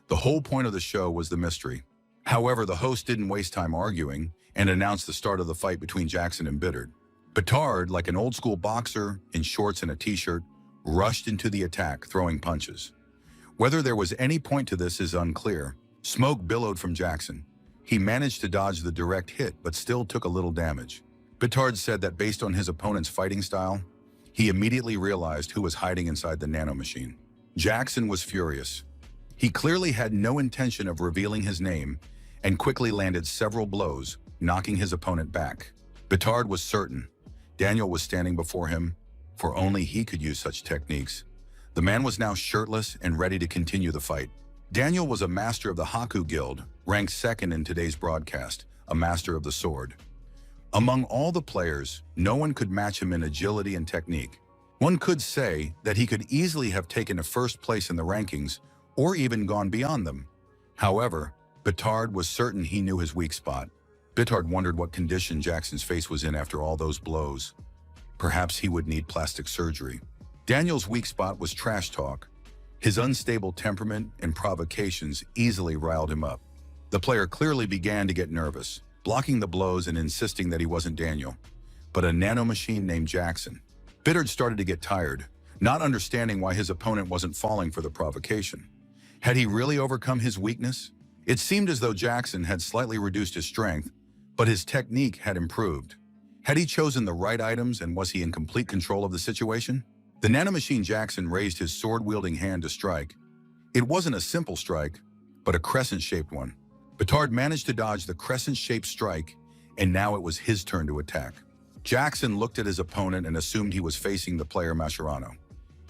The whole point of the show was the mystery. However, the host didn't waste time arguing and announced the start of the fight between Jackson and Bittard. Batard, like an old-school boxer in shorts and a t-shirt, rushed into the attack, throwing punches. Whether there was any point to this is unclear. Smoke billowed from Jackson. He managed to dodge the direct hit, but still took a little damage. Bittard said that based on his opponent's fighting style, He immediately realized who was hiding inside the nanomachine. Jackson was furious. He clearly had no intention of revealing his name and quickly landed several blows, knocking his opponent back. Bitard was certain Daniel was standing before him, for only he could use such techniques. The man was now shirtless and ready to continue the fight. Daniel was a master of the Haku Guild, ranked second in today's broadcast, a master of the sword. Among all the players, no one could match him in agility and technique. One could say that he could easily have taken a first place in the rankings or even gone beyond them. However, Bitard was certain he knew his weak spot. Bitard wondered what condition Jackson's face was in after all those blows. Perhaps he would need plastic surgery. Daniel's weak spot was trash talk. His unstable temperament and provocations easily riled him up. The player clearly began to get nervous, blocking the blows and insisting that he wasn't Daniel, but a nanomachine named Jackson. Bitard started to get tired, not understanding why his opponent wasn't falling for the provocation. Had he really overcome his weakness? It seemed as though Jackson had slightly reduced his strength, but his technique had improved. Had he chosen the right items and was he in complete control of the situation? The nanomachine Jackson raised his sword-wielding hand to strike. It wasn't a simple strike, but a crescent-shaped one. Bitard managed to dodge the crescent-shaped strike, and now it was his turn to attack. Jackson looked at his opponent and assumed he was facing the player Mascherano.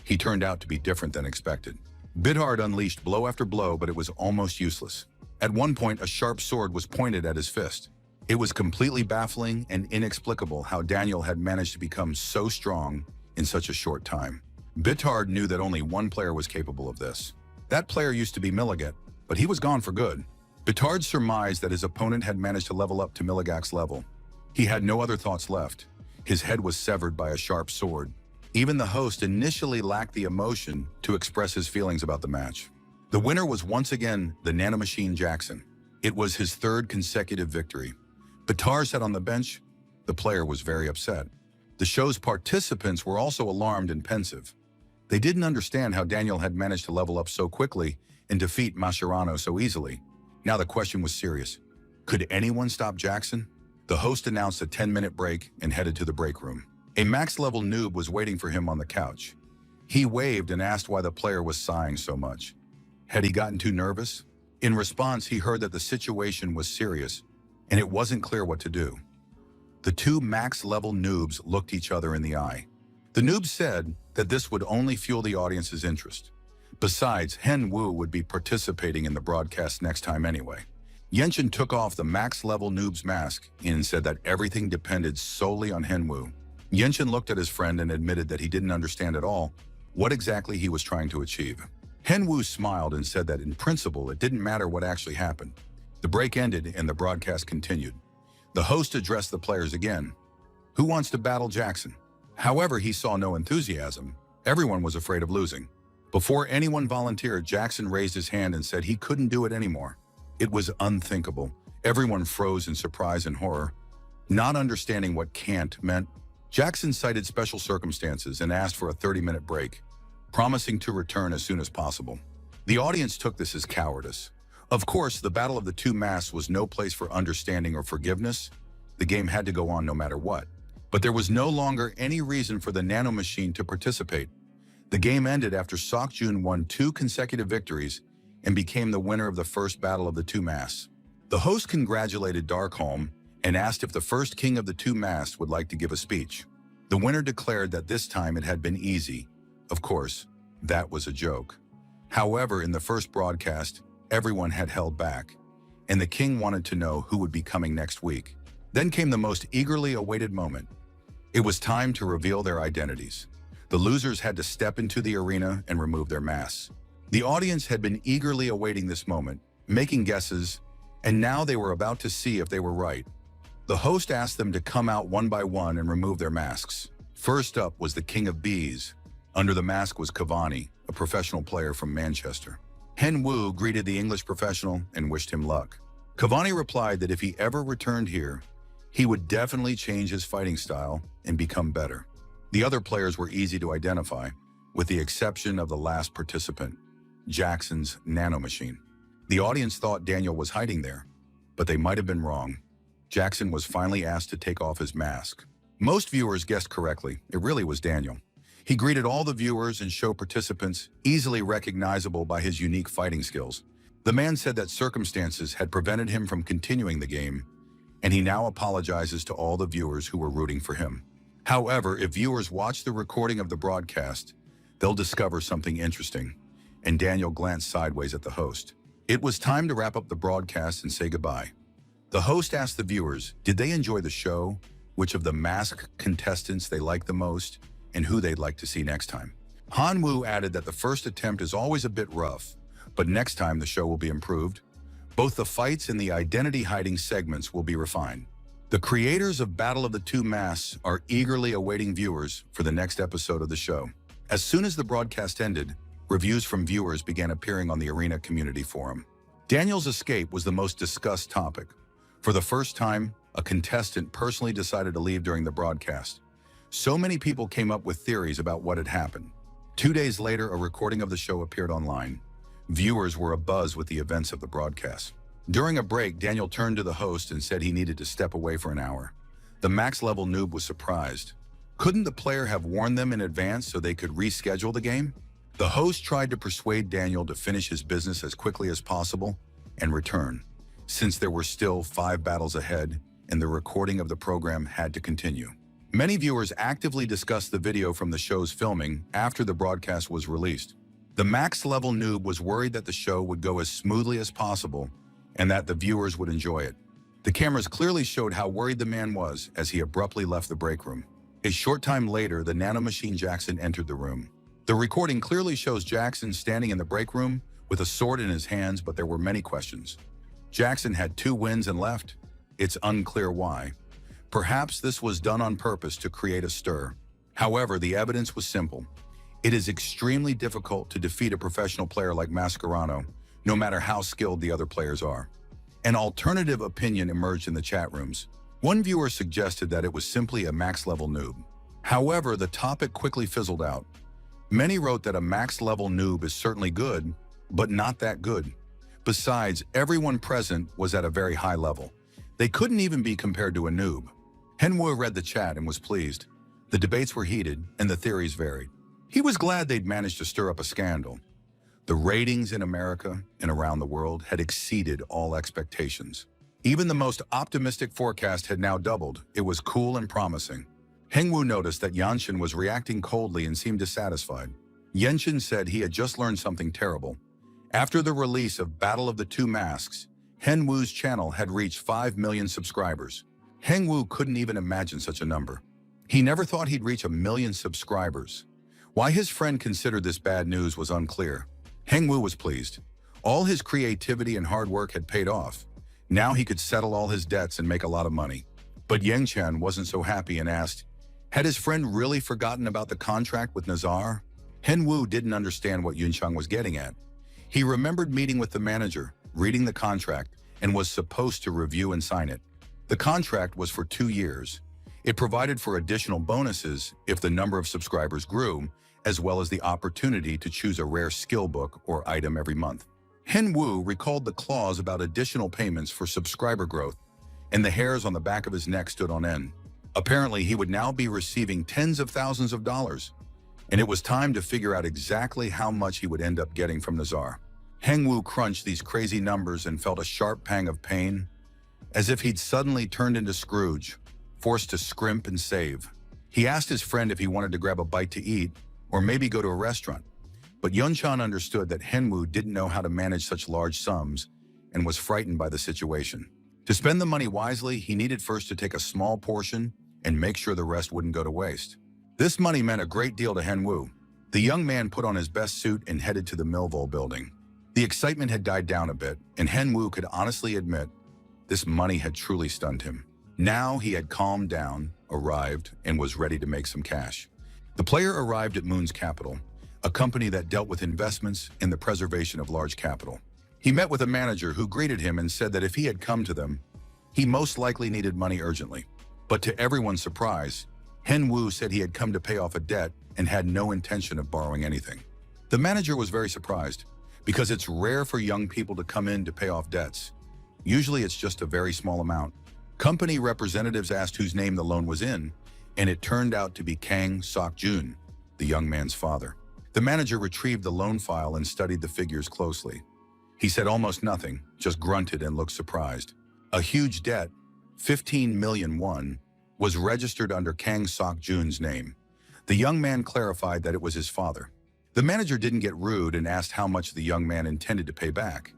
He turned out to be different than expected. Bitard unleashed blow after blow, but it was almost useless. At one point, a sharp sword was pointed at his fist. It was completely baffling and inexplicable how Daniel had managed to become so strong in such a short time. Bitard knew that only one player was capable of this. That player used to be Milligat, but he was gone for good. Bitard surmised that his opponent had managed to level up to Milligat's level. He had no other thoughts left. His head was severed by a sharp sword. Even the host initially lacked the emotion to express his feelings about the match. The winner was once again the nanomachine Jackson. It was his third consecutive victory. Bitard sat on the bench. The player was very upset. The show's participants were also alarmed and pensive. They didn't understand how Daniel had managed to level up so quickly and defeat Mascherano so easily. Now the question was serious. Could anyone stop Jackson? The host announced a 10-minute break and headed to the break room. A max-level noob was waiting for him on the couch. He waved and asked why the player was sighing so much. Had he gotten too nervous? In response, he heard that the situation was serious, and it wasn't clear what to do. The two max-level noobs looked each other in the eye. The noob said that this would only fuel the audience's interest. Besides, Hen Wu would be participating in the broadcast next time anyway. Yenshin took off the max-level noob's mask and said that everything depended solely on Hen Wu. Yenshin looked at his friend and admitted that he didn't understand at all what exactly he was trying to achieve. Hen Wu smiled and said that in principle it didn't matter what actually happened. The break ended and the broadcast continued. The host addressed the players again. Who wants to battle Jackson? However, he saw no enthusiasm. Everyone was afraid of losing. Before anyone volunteered, Jackson raised his hand and said he couldn't do it anymore. It was unthinkable. Everyone froze in surprise and horror. Not understanding what can't meant, Jackson cited special circumstances and asked for a 30-minute break, promising to return as soon as possible. The audience took this as cowardice. Of course, the battle of the two masks was no place for understanding or forgiveness. The game had to go on no matter what. But there was no longer any reason for the nanomachine to participate. The game ended after Seokjun won 2 consecutive victories and became the winner of the first battle of the two masks. The host congratulated Darkholm and asked if the first king of the two masks would like to give a speech. The winner declared that this time it had been easy. Of course, that was a joke. However, in the first broadcast, everyone had held back, and the king wanted to know who would be coming next week. Then came the most eagerly awaited moment. It was time to reveal their identities. The losers had to step into the arena and remove their masks. The audience had been eagerly awaiting this moment, making guesses, and now they were about to see if they were right. The host asked them to come out one by one and remove their masks. First up was the King of Bees. Under the mask was Cavani, a professional player from Manchester. Hen Wu greeted the English professional and wished him luck. Cavani replied that if he ever returned here, he would definitely change his fighting style and become better. The other players were easy to identify, with the exception of the last participant, Jackson's nanomachine. The audience thought Daniel was hiding there, but they might have been wrong. Jackson was finally asked to take off his mask. Most viewers guessed correctly. It really was Daniel. He greeted all the viewers and show participants, easily recognizable by his unique fighting skills. The man said that circumstances had prevented him from continuing the game, and he now apologizes to all the viewers who were rooting for him. However, if viewers watch the recording of the broadcast, they'll discover something interesting, and Daniel glanced sideways at the host. It was time to wrap up the broadcast and say goodbye. The host asked the viewers, did they enjoy the show, which of the masked contestants they liked the most, and who they'd like to see next time. Han-woo added that the first attempt is always a bit rough, but next time the show will be improved. Both the fights and the identity-hiding segments will be refined. The creators of Battle of the Two Masks are eagerly awaiting viewers for the next episode of the show. As soon as the broadcast ended, reviews from viewers began appearing on the Arena community forum. Daniel's escape was the most discussed topic. For the first time, a contestant personally decided to leave during the broadcast. So many people came up with theories about what had happened. 2 days later, a recording of the show appeared online. Viewers were abuzz with the events of the broadcast. During a break, Daniel turned to the host and said he needed to step away for an hour. The max-level noob was surprised. Couldn't the player have warned them in advance so they could reschedule the game? The host tried to persuade Daniel to finish his business as quickly as possible and return, since there were still 5 battles ahead and the recording of the program had to continue. Many viewers actively discussed the video from the show's filming after the broadcast was released. The max-level noob was worried that the show would go as smoothly as possible and that the viewers would enjoy it. The cameras clearly showed how worried the man was as he abruptly left the break room. A short time later, the nanomachine Jackson entered the room. The recording clearly shows Jackson standing in the break room with a sword in his hands, but there were many questions. Jackson had 2 wins and left. It's unclear why. Perhaps this was done on purpose to create a stir. However, the evidence was simple. It is extremely difficult to defeat a professional player like Mascherano, no matter how skilled the other players are. An alternative opinion emerged in the chat rooms. One viewer suggested that it was simply a max-level noob. However, the topic quickly fizzled out. Many wrote that a max-level noob is certainly good, but not that good. Besides, everyone present was at a very high level. They couldn't even be compared to a noob. Manhua read the chat and was pleased. The debates were heated and the theories varied. He was glad they'd managed to stir up a scandal. The ratings in America and around the world had exceeded all expectations. Even the most optimistic forecast had now doubled. It was cool and promising. Hengwoo noticed that Yanshin was reacting coldly and seemed dissatisfied. Yanshin said he had just learned something terrible. After the release of Battle of the Two Masks, Hengwoo's channel had reached 5 million subscribers. Hengwoo couldn't even imagine such a number. He never thought he'd reach 1 million subscribers. Why his friend considered this bad news was unclear. Hengwoo was pleased. All his creativity and hard work had paid off. Now he could settle all his debts and make a lot of money. But Yangchan wasn't so happy and asked, had his friend really forgotten about the contract with Nazar? Hengwoo didn't understand what Yunchang was getting at. He remembered meeting with the manager, reading the contract, and was supposed to review and sign it. The contract was for 2 years. It provided for additional bonuses if the number of subscribers grew, as well as the opportunity to choose a rare skill book or item every month. Hengwoo recalled the clause about additional payments for subscriber growth, and the hairs on the back of his neck stood on end. Apparently, he would now be receiving tens of thousands of dollars, and it was time to figure out exactly how much he would end up getting from Nazar. Hengwoo crunched these crazy numbers and felt a sharp pang of pain, as if he'd suddenly turned into Scrooge, forced to scrimp and save. He asked his friend if he wanted to grab a bite to eat, or maybe go to a restaurant. But Yunchan understood that Hengwoo didn't know how to manage such large sums and was frightened by the situation. To spend the money wisely, he needed first to take a small portion and make sure the rest wouldn't go to waste. This money meant a great deal to Hengwoo. The young man put on his best suit and headed to the Millville building. The excitement had died down a bit, and Hengwoo could honestly admit this money had truly stunned him. Now he had calmed down, arrived, and was ready to make some cash. The player arrived at Moon's Capital, a company that dealt with investments and the preservation of large capital. He met with a manager who greeted him and said that if he had come to them, he most likely needed money urgently. But to everyone's surprise, Hengwoo said he had come to pay off a debt and had no intention of borrowing anything. The manager was very surprised, because it's rare for young people to come in to pay off debts. Usually it's just a very small amount. Company representatives asked whose name the loan was in, and it turned out to be Kang Sok-jun, the young man's father. The manager retrieved the loan file and studied the figures closely. He said almost nothing, just grunted and looked surprised. A huge debt, 15 million won, was registered under Kang Sok-jun's name. The young man clarified that it was his father. The manager didn't get rude and asked how much the young man intended to pay back.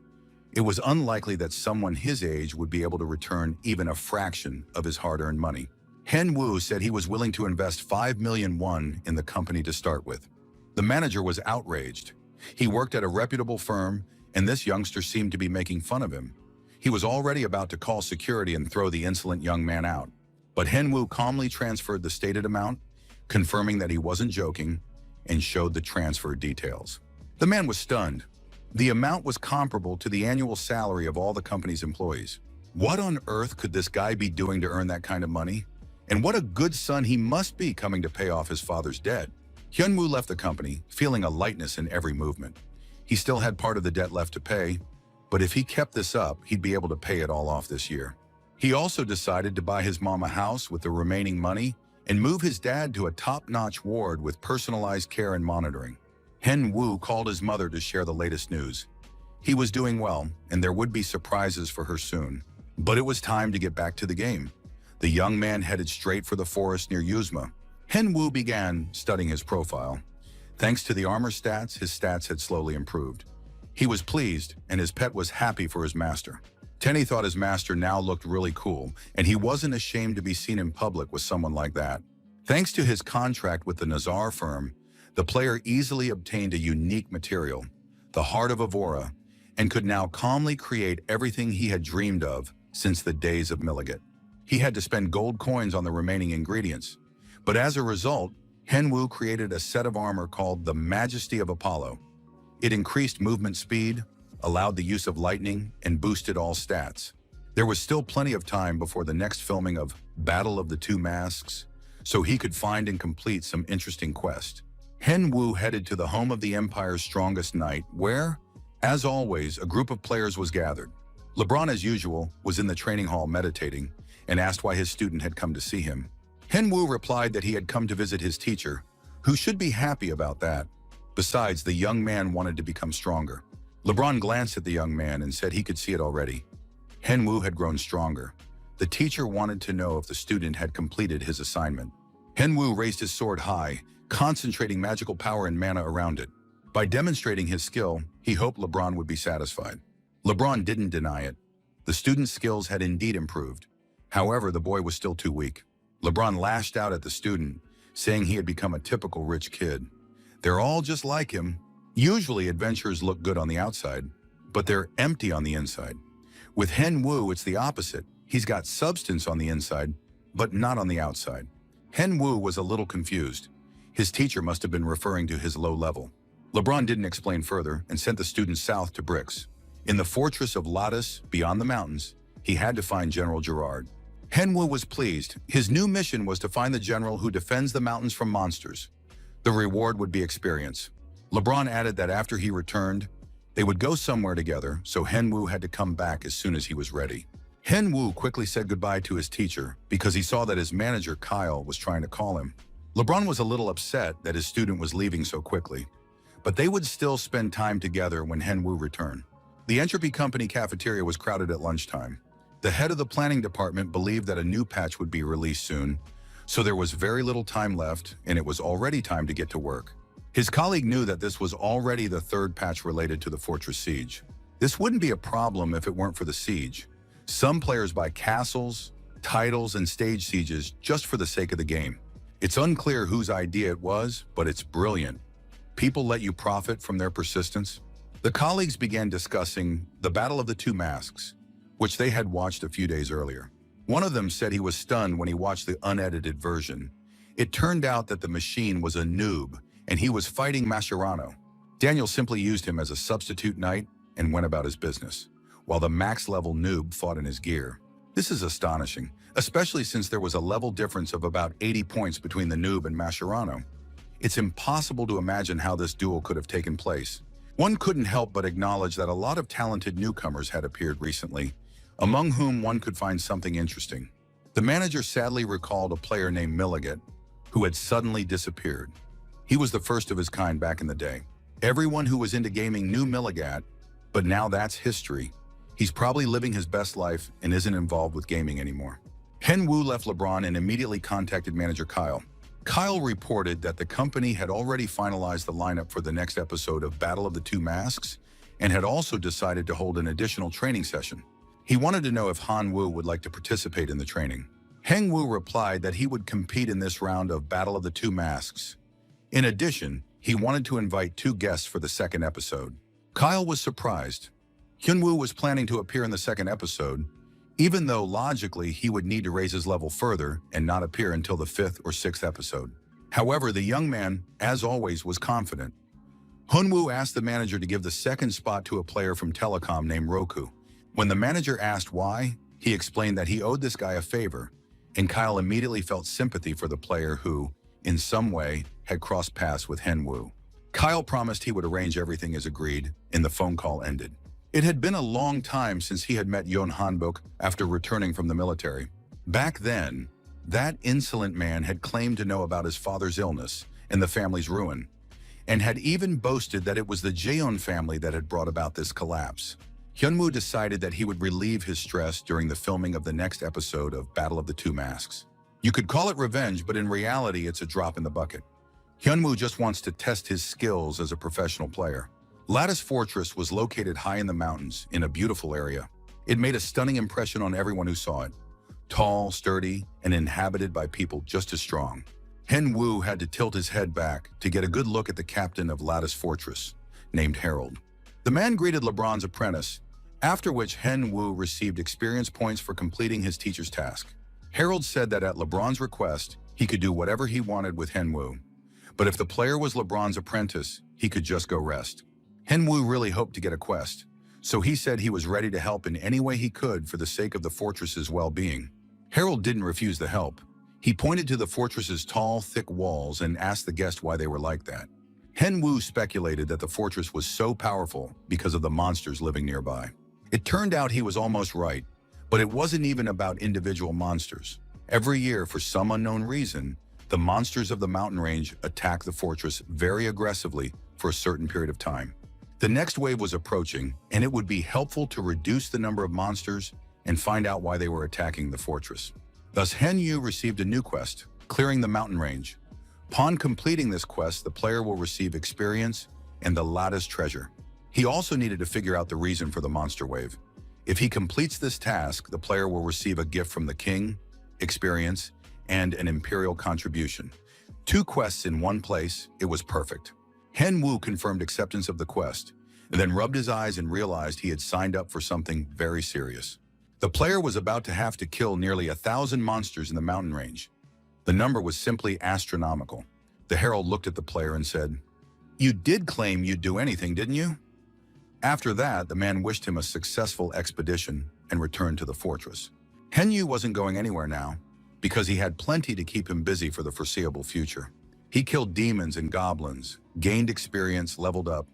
It was unlikely that someone his age would be able to return even a fraction of his hard-earned money. Hen Woo said he was willing to invest 5 million won in the company to start with. The manager was outraged. He worked at a reputable firm, and this youngster seemed to be making fun of him. He was already about to call security and throw the insolent young man out. But Hen Woo calmly transferred the stated amount, confirming that he wasn't joking, and showed the transfer details. The man was stunned. The amount was comparable to the annual salary of all the company's employees. What on earth could this guy be doing to earn that kind of money? And what a good son he must be coming to pay off his father's debt. Hyun-woo left the company, feeling a lightness in every movement. He still had part of the debt left to pay, but if he kept this up, he'd be able to pay it all off this year. He also decided to buy his mom a house with the remaining money and move his dad to a top-notch ward with personalized care and monitoring. Hen-woo called his mother to share the latest news. He was doing well, and there would be surprises for her soon. But it was time to get back to the game. The young man headed straight for the forest near Yuzma. Hen-woo began studying his profile. Thanks to the armor stats, his stats had slowly improved. He was pleased, and his pet was happy for his master. Tenny thought his master now looked really cool, and he wasn't ashamed to be seen in public with someone like that. Thanks to his contract with the Nazar firm, the player easily obtained a unique material, the Heart of Avora, and could now calmly create everything he had dreamed of since the days of Milligat. He had to spend gold coins on the remaining ingredients, but as a result, Hen-woo created a set of armor called the Majesty of Apollo. It increased movement speed, allowed the use of lightning, and boosted all stats. There was still plenty of time before the next filming of Battle of the Two Masks, so he could find and complete some interesting quest. Hen-woo headed to the home of the Empire's strongest knight, where, as always, a group of players was gathered. LeBron, as usual, was in the training hall meditating and asked why his student had come to see him. Hen-woo replied that he had come to visit his teacher, who should be happy about that. Besides, the young man wanted to become stronger. LeBron glanced at the young man and said he could see it already. Hen-woo had grown stronger. The teacher wanted to know if the student had completed his assignment. Hen-woo raised his sword high, concentrating magical power and mana around it. By demonstrating his skill, he hoped LeBron would be satisfied. LeBron didn't deny it. The student's skills had indeed improved. However, the boy was still too weak. LeBron lashed out at the student, saying he had become a typical rich kid. They're all just like him. Usually, adventurers look good on the outside, but they're empty on the inside. With Hen-woo, it's the opposite. He's got substance on the inside, but not on the outside. Hen-woo was a little confused. His teacher must have been referring to his low level. LeBron didn't explain further and sent the student south to Bricks. In the fortress of Lattice, beyond the mountains, he had to find General Gerard. Hen-woo was pleased. His new mission was to find the general who defends the mountains from monsters. The reward would be experience. LeBron added that after he returned, they would go somewhere together, so Hen-woo had to come back as soon as he was ready. Hen-woo quickly said goodbye to his teacher because he saw that his manager, Kyle, was trying to call him. LeBron was a little upset that his student was leaving so quickly, but they would still spend time together when Hen-woo returned. The Entropy Company cafeteria was crowded at lunchtime. The head of the planning department believed that a new patch would be released soon, so there was very little time left, and it was already time to get to work. His colleague knew that this was already the third patch related to the fortress siege. This wouldn't be a problem if it weren't for the siege. Some players buy castles, titles, and stage sieges just for the sake of the game. It's unclear whose idea it was, but it's brilliant. People let you profit from their persistence. The colleagues began discussing the Battle of the Two Masks, which they had watched a few days earlier. One of them said he was stunned when he watched the unedited version. It turned out that the machine was a noob, and he was fighting Mascherano. Daniel simply used him as a substitute knight and went about his business, while the max-level noob fought in his gear. This is astonishing, especially since there was a level difference of about 80 points between the noob and Mascherano. It's impossible to imagine how this duel could have taken place. One couldn't help but acknowledge that a lot of talented newcomers had appeared recently, among whom one could find something interesting. The manager sadly recalled a player named Milligat, who had suddenly disappeared. He was the first of his kind back in the day. Everyone who was into gaming knew Milligat, but now that's history. He's probably living his best life and isn't involved with gaming anymore. Henwoo left LeBron and immediately contacted manager Kyle. Kyle reported that the company had already finalized the lineup for the next episode of Battle of the Two Masks and had also decided to hold an additional training session. He wanted to know if Hanwoo would like to participate in the training. Hengwoo replied that he would compete in this round of Battle of the Two Masks. In addition, he wanted to invite 2 guests for the second episode. Kyle was surprised. Hyunwoo was planning to appear in the second episode, even though logically he would need to raise his level further and not appear until the 5th or 6th episode. However, the young man, as always, was confident. Hyunwoo asked the manager to give the second spot to a player from Telecom named Roku. When the manager asked why, he explained that he owed this guy a favor, and Kyle immediately felt sympathy for the player who, in some way, had crossed paths with Henwoo. Kyle promised he would arrange everything as agreed, and the phone call ended. It had been a long time since he had met Yon Hanbok after returning from the military. Back then, that insolent man had claimed to know about his father's illness and the family's ruin, and had even boasted that it was the Jeon family that had brought about this collapse. Hyunwoo decided that he would relieve his stress during the filming of the next episode of Battle of the Two Masks. You could call it revenge, but in reality, it's a drop in the bucket. Hyunwoo just wants to test his skills as a professional player. Lattice Fortress was located high in the mountains in a beautiful area. It made a stunning impression on everyone who saw it. Tall, sturdy, and inhabited by people just as strong. Henwoo had to tilt his head back to get a good look at the captain of Lattice Fortress, named Harold. The man greeted LeBron's apprentice, after which Henwoo received experience points for completing his teacher's task. Harold said that at LeBron's request, he could do whatever he wanted with Henwoo, but if the player was LeBron's apprentice, he could just go rest. Henwoo really hoped to get a quest, so he said he was ready to help in any way he could for the sake of the fortress's well-being. Harold didn't refuse the help. He pointed to the fortress's tall, thick walls and asked the guest why they were like that. Henwoo speculated that the fortress was so powerful because of the monsters living nearby. It turned out he was almost right, but it wasn't even about individual monsters. Every year, for some unknown reason, the monsters of the mountain range attack the fortress very aggressively for a certain period of time. The next wave was approaching, and it would be helpful to reduce the number of monsters and find out why they were attacking the fortress. Thus, Henyu received a new quest, clearing the mountain range. Upon completing this quest, the player will receive experience and the Lattice treasure. He also needed to figure out the reason for the monster wave. If he completes this task, the player will receive a gift from the king, experience, and an imperial contribution. 2 quests in one place, it was perfect. Henwoo confirmed acceptance of the quest, and then rubbed his eyes and realized he had signed up for something very serious. The player was about to have to kill nearly 1,000 monsters in the mountain range. The number was simply astronomical. The herald looked at the player and said, "You did claim you'd do anything, didn't you?" After that, the man wished him a successful expedition and returned to the fortress. Henyu wasn't going anywhere now, because he had plenty to keep him busy for the foreseeable future. He killed demons and goblins, gained experience, leveled up,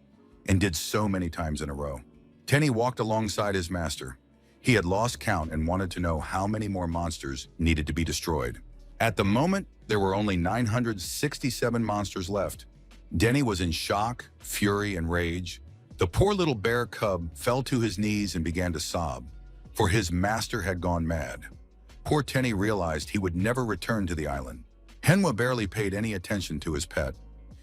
and did so many times in a row. Tenny walked alongside his master. He had lost count and wanted to know how many more monsters needed to be destroyed. At the moment, there were only 967 monsters left. Denny was in shock, fury, and rage. The poor little bear cub fell to his knees and began to sob, for his master had gone mad. Poor Tenny realized he would never return to the island. Henwa barely paid any attention to his pet.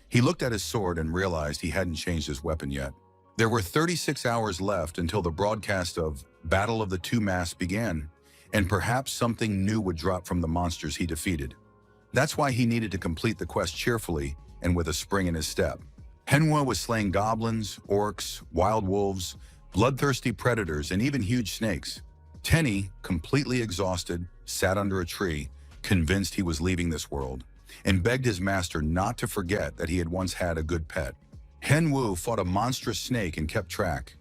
He looked at his sword and realized he hadn't changed his weapon yet. There were 36 hours left until the broadcast of Battle of the Two Masks began, and perhaps something new would drop from the monsters he defeated. That's why he needed to complete the quest cheerfully and with a spring in his step. Henwa was slaying goblins, orcs, wild wolves, bloodthirsty predators, and even huge snakes. Tenny, completely exhausted, sat under a tree, convinced he was leaving this world, and begged his master not to forget that he had once had a good pet. Henwu fought a monstrous snake and kept track.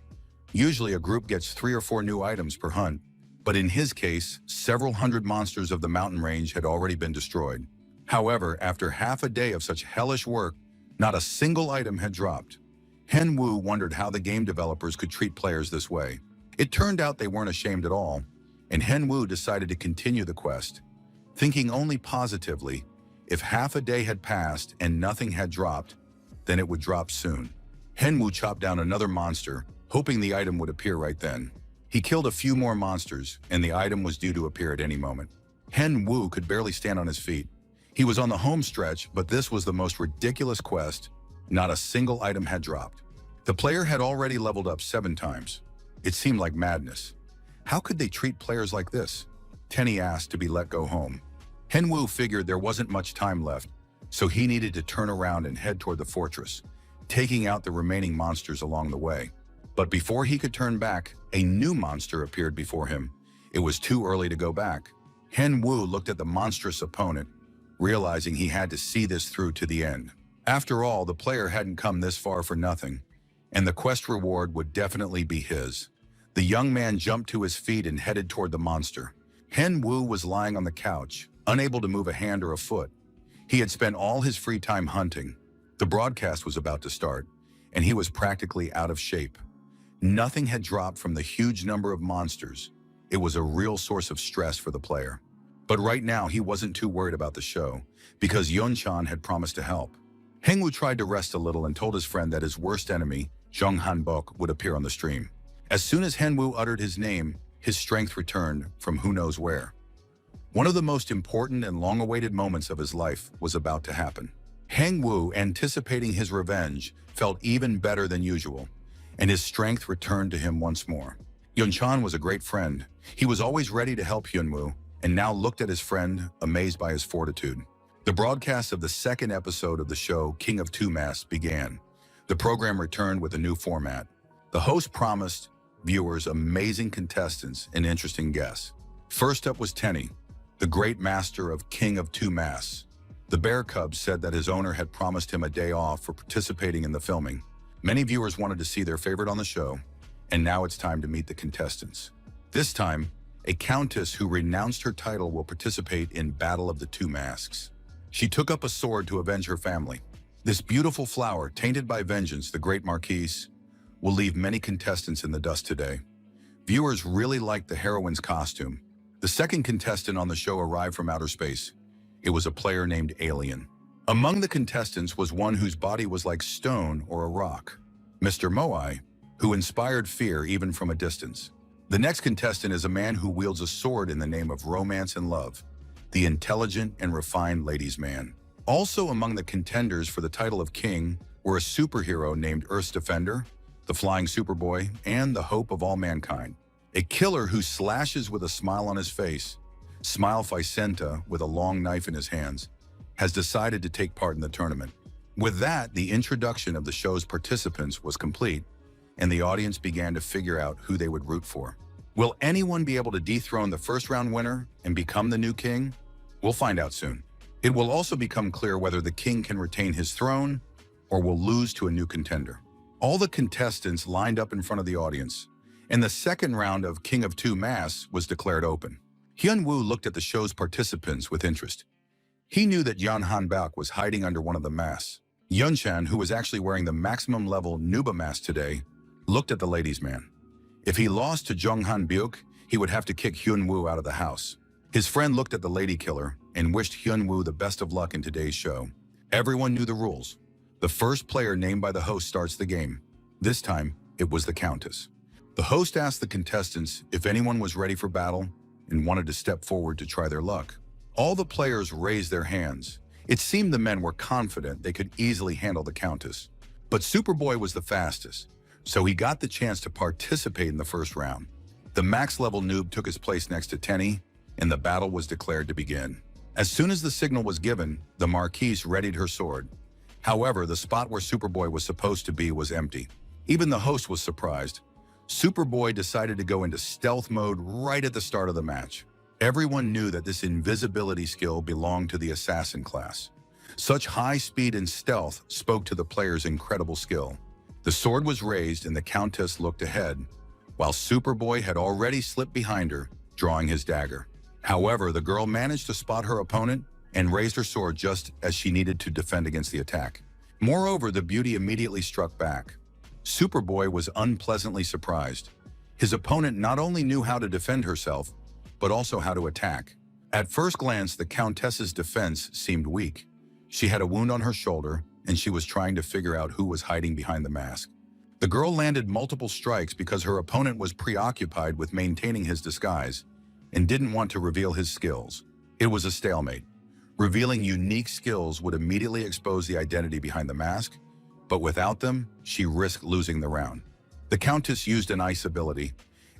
Usually a group gets 3 or 4 new items per hunt, but in his case, several hundred monsters of the mountain range had already been destroyed. However, after half a day of such hellish work, not a single item had dropped. Henwu wondered how the game developers could treat players this way. It turned out they weren't ashamed at all, and Henwu decided to continue the quest. Thinking only positively, If half a day had passed and nothing had dropped, then it would drop soon. Henwu chopped down another monster, hoping the item would appear right then. He killed a few more monsters, and the item was due to appear at any moment. Henwu could barely stand on his feet. He was on the home stretch, but this was the most ridiculous quest. Not a single item had dropped. The player had already leveled up 7 times. It seemed like madness. How could they treat players like this? Tenny asked to be let go home. Henwu figured there wasn't much time left, so he needed to turn around and head toward the fortress, taking out the remaining monsters along the way. But before he could turn back, a new monster appeared before him. It was too early to go back. Henwu looked at the monstrous opponent, realizing he had to see this through to the end. After all, the player hadn't come this far for nothing, and the quest reward would definitely be his. The young man jumped to his feet and headed toward the monster. Henwu was lying on the couch, unable to move a hand or a foot. He had spent all his free time hunting. The broadcast was about to start, and he was practically out of shape. Nothing had dropped from the huge number of monsters. It was a real source of stress for the player. But right now, he wasn't too worried about the show, because Yeon-chan had promised to help. Henwu tried to rest a little and told his friend that his worst enemy, Jung Han-bok, would appear on the stream. As soon as Henwu uttered his name, his strength returned from who knows where. One of the most important and long-awaited moments of his life was about to happen. Henwu, anticipating his revenge, felt even better than usual, and his strength returned to him once more. Yeon-chan was a great friend. He was always ready to help Hyunwoo, and now looked at his friend, amazed by his fortitude. The broadcast of the second episode of the show, King of Two Masks, began. The program returned with a new format. The host promised viewers amazing contestants and interesting guests. First up was Tenny, the great master of King of Two Masks. The bear cub said that his owner had promised him a day off for participating in the filming. Many viewers wanted to see their favorite on the show, and now it's time to meet the contestants. This time, a countess who renounced her title will participate in Battle of the Two Masks. She took up a sword to avenge her family. This beautiful flower, tainted by vengeance, the great Marquise, will leave many contestants in the dust today. Viewers really liked the heroine's costume. The second contestant on the show arrived from outer space. It was a player named Alien. Among the contestants was one whose body was like stone or a rock, Mr. Moai, who inspired fear even from a distance. The next contestant is a man who wields a sword in the name of romance and love, the intelligent and refined ladies' man. Also among the contenders for the title of king were a superhero named Earth's Defender, the Flying Superboy, and the hope of all mankind. A killer who slashes with a smile on his face, Smile Ficenta with a long knife in his hands, has decided to take part in the tournament. With that, the introduction of the show's participants was complete, and the audience began to figure out who they would root for. Will anyone be able to dethrone the first round winner and become the new king? We'll find out soon. It will also become clear whether the king can retain his throne or will lose to a new contender. All the contestants lined up in front of the audience, and the second round of King of Two Masks was declared open. Hyunwoo looked at the show's participants with interest. He knew that Yeon Han-bok was hiding under one of the masks. Yeon-chan, who was actually wearing the maximum level Nuba mask today, looked at the ladies' man. If he lost to Jung Han-byuk, he would have to kick Hyunwoo out of the house. His friend looked at the lady killer and wished Hyunwoo the best of luck in today's show. Everyone knew the rules. The first player named by the host starts the game. This time, it was the Countess. The host asked the contestants if anyone was ready for battle and wanted to step forward to try their luck. All the players raised their hands. It seemed the men were confident they could easily handle the Countess. But Superboy was the fastest, so he got the chance to participate in the first round. The max-level noob took his place next to Tenny, and the battle was declared to begin. As soon as the signal was given, the Marquise readied her sword. However, the spot where Superboy was supposed to be was empty. Even the host was surprised. Superboy decided to go into stealth mode right at the start of the match. Everyone knew that this invisibility skill belonged to the assassin class. Such high speed and stealth spoke to the player's incredible skill. The sword was raised and the Countess looked ahead, while Superboy had already slipped behind her, drawing his dagger. However, the girl managed to spot her opponent and raised her sword just as she needed to defend against the attack. Moreover, the beauty immediately struck back. Superboy was unpleasantly surprised. His opponent not only knew how to defend herself, but also how to attack. At first glance, the Countess's defense seemed weak. She had a wound on her shoulder, and she was trying to figure out who was hiding behind the mask. The girl landed multiple strikes because her opponent was preoccupied with maintaining his disguise and didn't want to reveal his skills. It was a stalemate. Revealing unique skills would immediately expose the identity behind the mask, but without them, she risked losing the round. The Countess used an ice ability,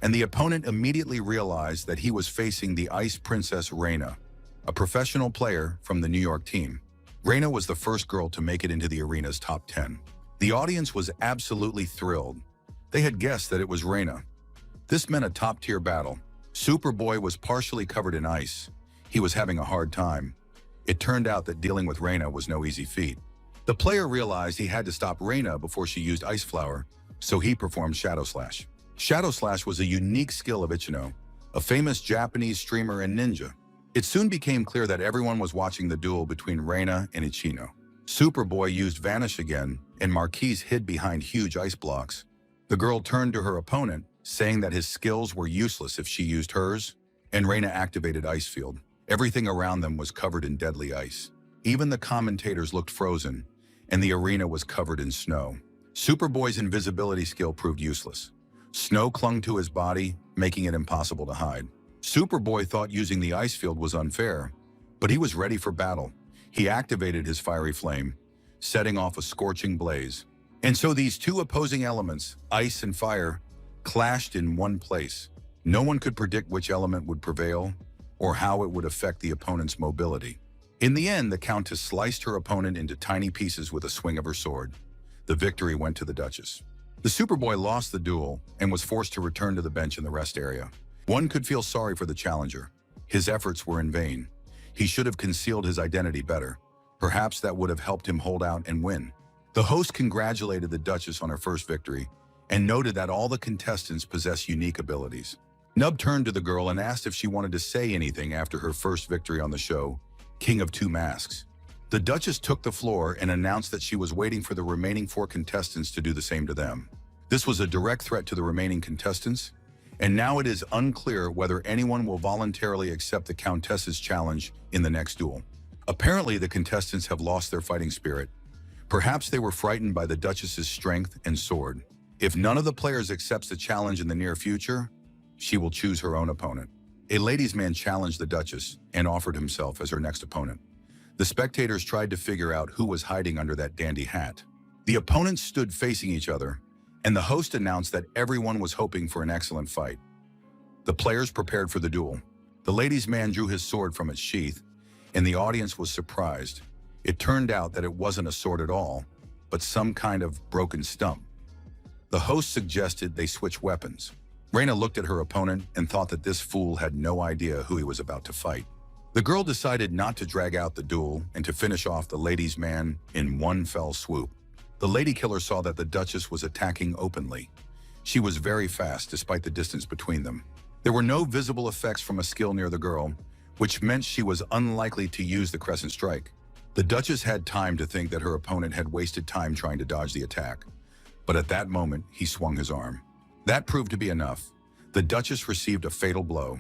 and the opponent immediately realized that he was facing the Ice Princess Reina, a professional player from the New York team. Reina was the first girl to make it into the arena's top 10. The audience was absolutely thrilled. They had guessed that it was Reina. This meant a top-tier battle. Superboy was partially covered in ice. He was having a hard time. It turned out that dealing with Reina was no easy feat. The player realized he had to stop Reina before she used Ice Flower, so he performed Shadow Slash. Shadow Slash was a unique skill of Ichino, a famous Japanese streamer and ninja. It soon became clear that everyone was watching the duel between Reina and Ichino. Superboy used Vanish again, and Marquise hid behind huge ice blocks. The girl turned to her opponent, saying that his skills were useless if she used hers, and Reina activated Ice Field. Everything around them was covered in deadly ice. Even the commentators looked frozen, and the arena was covered in snow. Superboy's invisibility skill proved useless. Snow clung to his body, making it impossible to hide. Superboy thought using the ice field was unfair, but he was ready for battle. He activated his fiery flame, setting off a scorching blaze. And so these two opposing elements, ice and fire, clashed in one place. No one could predict which element would prevail or how it would affect the opponent's mobility. In the end, the Countess sliced her opponent into tiny pieces with a swing of her sword. The victory went to the Duchess. The Superboy lost the duel and was forced to return to the bench in the rest area. One could feel sorry for the challenger. His efforts were in vain. He should have concealed his identity better. Perhaps that would have helped him hold out and win. The host congratulated the Duchess on her first victory and noted that all the contestants possess unique abilities. Nub turned to the girl and asked if she wanted to say anything after her first victory on the show, King of Two Masks. The Duchess took the floor and announced that she was waiting for the remaining 4 contestants to do the same to them. This was a direct threat to the remaining contestants, and now it is unclear whether anyone will voluntarily accept the Countess's challenge in the next duel. Apparently, the contestants have lost their fighting spirit. Perhaps they were frightened by the Duchess's strength and sword. If none of the players accepts the challenge in the near future, she will choose her own opponent. A ladies' man challenged the Duchess and offered himself as her next opponent. The spectators tried to figure out who was hiding under that dandy hat. The opponents stood facing each other, and the host announced that everyone was hoping for an excellent fight. The players prepared for the duel. The ladies' man drew his sword from its sheath, and the audience was surprised. It turned out that it wasn't a sword at all, but some kind of broken stump. The host suggested they switch weapons. Reina looked at her opponent and thought that this fool had no idea who he was about to fight. The girl decided not to drag out the duel and to finish off the ladies' man in one fell swoop. The lady killer saw that the Duchess was attacking openly. She was very fast despite the distance between them. There were no visible effects from a skill near the girl, which meant she was unlikely to use the Crescent Strike. The Duchess had time to think that her opponent had wasted time trying to dodge the attack. But at that moment, he swung his arm. That proved to be enough. The Duchess received a fatal blow.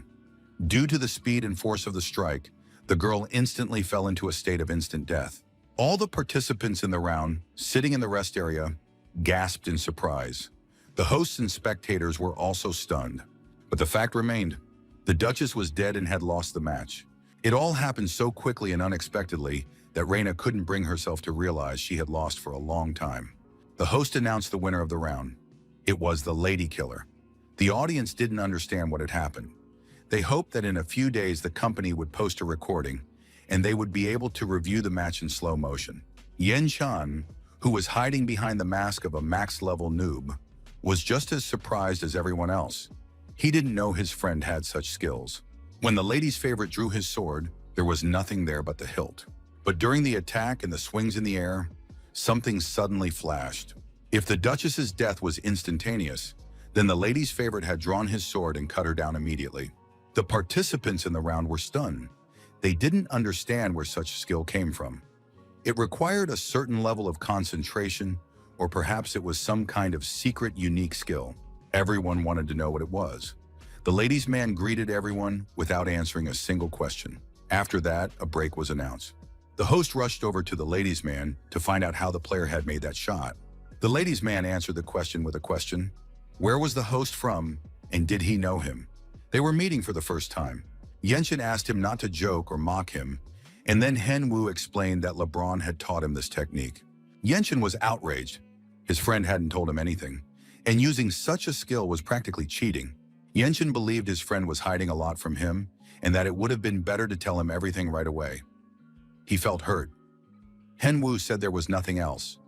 Due to the speed and force of the strike, the girl instantly fell into a state of instant death. All the participants in the round, sitting in the rest area, gasped in surprise. The hosts and spectators were also stunned. But the fact remained. The Duchess was dead and had lost the match. It all happened so quickly and unexpectedly that Reina couldn't bring herself to realize she had lost for a long time. The host announced the winner of the round. It was the lady killer. The audience didn't understand what had happened. They hoped that in a few days the company would post a recording and they would be able to review the match in slow motion. Yen Chan, who was hiding behind the mask of a max-level noob, was just as surprised as everyone else. He didn't know his friend had such skills. When the lady's favorite drew his sword, there was nothing there but the hilt. But during the attack and the swings in the air, something suddenly flashed. If the Duchess's death was instantaneous, then the lady's favorite had drawn his sword and cut her down immediately. The participants in the round were stunned. They didn't understand where such skill came from. It required a certain level of concentration, or perhaps it was some kind of secret, unique skill. Everyone wanted to know what it was. The ladies' man greeted everyone without answering a single question. After that, a break was announced. The host rushed over to the ladies' man to find out how the player had made that shot. The ladies' man answered the question with a question. Where was the host from, and did he know him? They were meeting for the first time. Yenshin asked him not to joke or mock him, and then Henwu explained that LeBron had taught him this technique. Yenshin was outraged. His friend hadn't told him anything, and using such a skill was practically cheating. Yenshin believed his friend was hiding a lot from him, and that it would have been better to tell him everything right away. He felt hurt. Henwu said there was nothing else.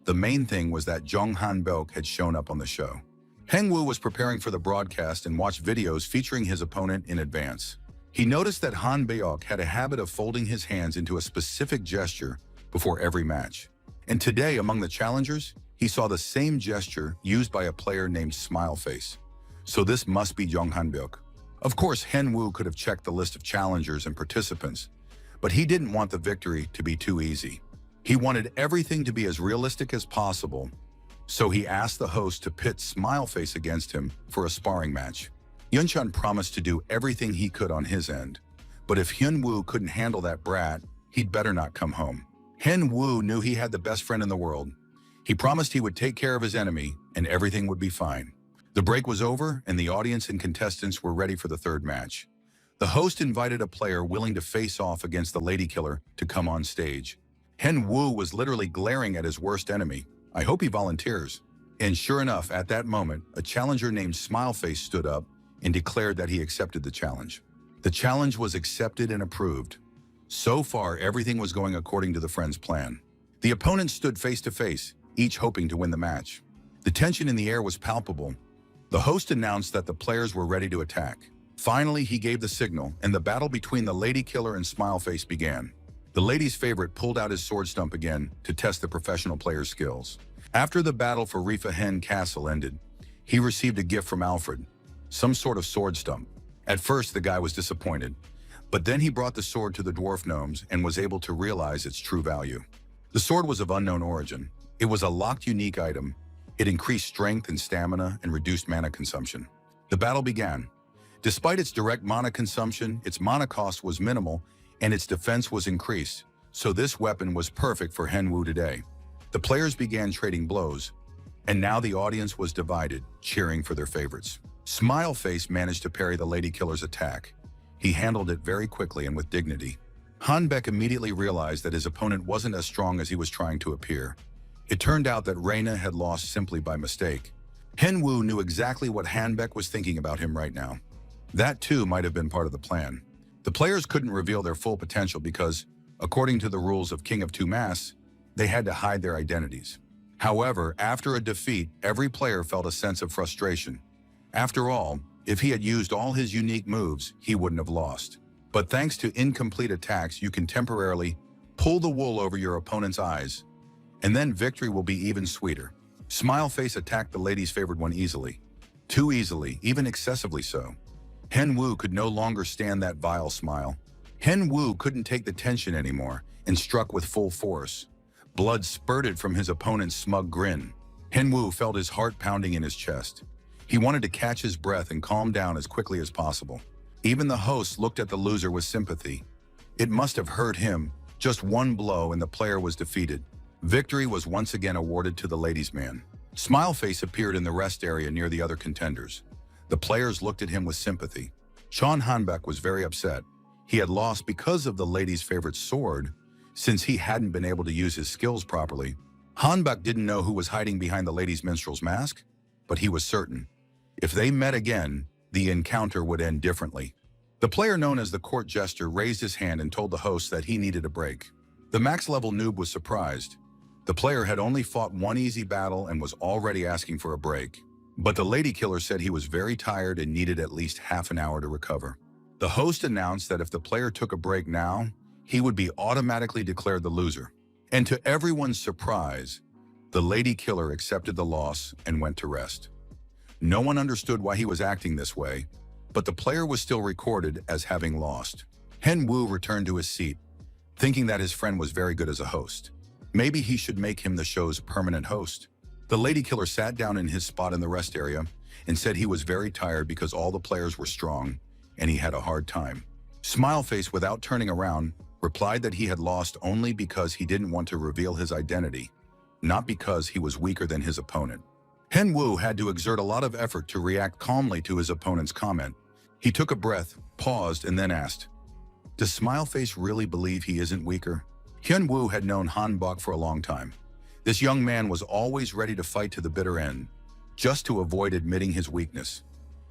The main thing was that Jong Han-beok had shown up on the show. Henwu was preparing for the broadcast and watched videos featuring his opponent in advance. He noticed that Han-beok had a habit of folding his hands into a specific gesture before every match. And today, among the challengers, he saw the same gesture used by a player named Smileface. So this must be Jong Han-beok. Of course, Henwu could have checked the list of challengers and participants, but he didn't want the victory to be too easy. He wanted everything to be as realistic as possible, so he asked the host to pit Smileface against him for a sparring match. Yunchun promised to do everything he could on his end, but if Hyunwoo couldn't handle that brat, he'd better not come home. Hyunwoo knew he had the best friend in the world. He promised he would take care of his enemy and everything would be fine. The break was over and the audience and contestants were ready for the third match. The host invited a player willing to face off against the lady killer to come on stage. Hyunwoo was literally glaring at his worst enemy. I hope he volunteers. And sure enough, at that moment, a challenger named Smileface stood up and declared that he accepted the challenge. The challenge was accepted and approved. So far, everything was going according to the friend's plan. The opponents stood face to face, each hoping to win the match. The tension in the air was palpable. The host announced that the players were ready to attack. Finally, he gave the signal, and the battle between the lady killer and Smileface began. The lady's favorite pulled out his sword stump again to test the professional player's skills. After the battle for Rifa Hen Castle ended, he received a gift from Alfred, some sort of sword stump. At first, the guy was disappointed, but then he brought the sword to the dwarf gnomes and was able to realize its true value. The sword was of unknown origin. It was a locked unique item. It increased strength and stamina and reduced mana consumption. The battle began. Despite its direct mana consumption, its mana cost was minimal and its defense was increased, so this weapon was perfect for Henwu today. The players began trading blows, and now the audience was divided, cheering for their favorites. Smileface managed to parry the lady killer's attack. He handled it very quickly and with dignity. Hanbeck immediately realized that his opponent wasn't as strong as he was trying to appear. It turned out that Reina had lost simply by mistake. Henwu knew exactly what Hanbeck was thinking about him right now. That too might have been part of the plan. The players couldn't reveal their full potential because, according to the rules of King of Two Masks, they had to hide their identities. However, after a defeat, every player felt a sense of frustration. After all, if he had used all his unique moves, he wouldn't have lost. But thanks to incomplete attacks, you can temporarily pull the wool over your opponent's eyes, and then victory will be even sweeter. Smileface attacked the lady's favorite one easily. Too easily, even excessively so. Henwu could no longer stand that vile smile. Henwu couldn't take the tension anymore and struck with full force. Blood spurted from his opponent's smug grin. Henwu felt his heart pounding in his chest. He wanted to catch his breath and calm down as quickly as possible. Even the host looked at the loser with sympathy. It must have hurt him. Just one blow and the player was defeated. Victory was once again awarded to the ladies' man. Smileface appeared in the rest area near the other contenders. The players looked at him with sympathy. Sean Hanbeck was very upset. He had lost because of the ladies' favorite sword, since he hadn't been able to use his skills properly. Hanbeck didn't know who was hiding behind the lady's minstrel's mask, but he was certain. If they met again, the encounter would end differently. The player known as the court jester raised his hand and told the host that he needed a break. The max-level noob was surprised. The player had only fought one easy battle and was already asking for a break. But the lady killer said he was very tired and needed at least half an hour to recover. The host announced that if the player took a break now, he would be automatically declared the loser. And to everyone's surprise, the lady killer accepted the loss and went to rest. No one understood why he was acting this way, but the player was still recorded as having lost. Henwu returned to his seat, thinking that his friend was very good as a host. Maybe he should make him the show's permanent host. The lady killer sat down in his spot in the rest area and said he was very tired because all the players were strong and he had a hard time. Smileface, without turning around, replied that he had lost only because he didn't want to reveal his identity, not because he was weaker than his opponent. Henwu had to exert a lot of effort to react calmly to his opponent's comment. He took a breath, paused, and then asked, "Does Smileface really believe he isn't weaker?" Hyunwoo had known Hanbok for a long time. This young man was always ready to fight to the bitter end, just to avoid admitting his weakness.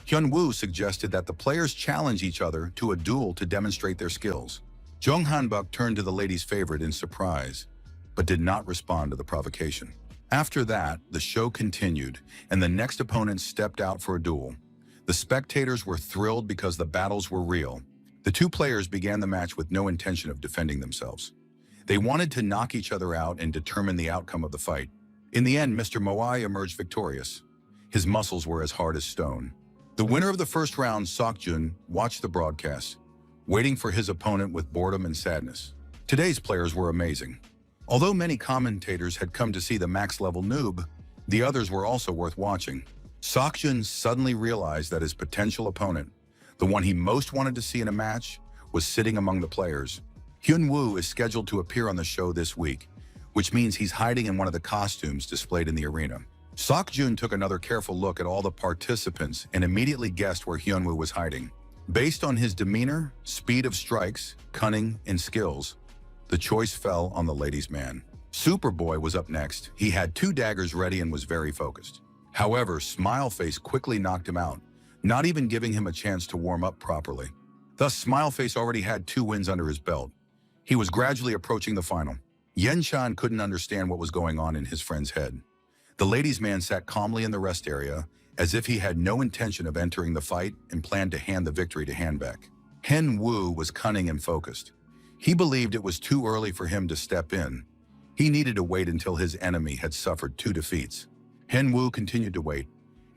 Hyunwoo suggested that the players challenge each other to a duel to demonstrate their skills. Jung Hanbok turned to the lady's favorite in surprise, but did not respond to the provocation. After that, the show continued, and the next opponent stepped out for a duel. The spectators were thrilled because the battles were real. The two players began the match with no intention of defending themselves. They wanted to knock each other out and determine the outcome of the fight. In the end, Mr. Moai emerged victorious. His muscles were as hard as stone. The winner of the first round, Seokjun, watched the broadcast, waiting for his opponent with boredom and sadness. Today's players were amazing. Although many commentators had come to see the max-level noob, the others were also worth watching. Seokjun suddenly realized that his potential opponent, the one he most wanted to see in a match, was sitting among the players. Hyunwoo is scheduled to appear on the show this week, which means he's hiding in one of the costumes displayed in the arena. Seokjun took another careful look at all the participants and immediately guessed where Hyunwoo was hiding. Based on his demeanor, speed of strikes, cunning, and skills, the choice fell on the ladies' man. Superboy was up next. He had 2 daggers ready and was very focused. However, Smileface quickly knocked him out, not even giving him a chance to warm up properly. Thus, Smileface already had 2 wins under his belt. He was gradually approaching the final. Yen-chan couldn't understand what was going on in his friend's head. The ladies' man sat calmly in the rest area, as if he had no intention of entering the fight and planned to hand the victory to Hanbek. Hen-woo was cunning and focused. He believed it was too early for him to step in. He needed to wait until his enemy had suffered 2 defeats. Hen-woo continued to wait.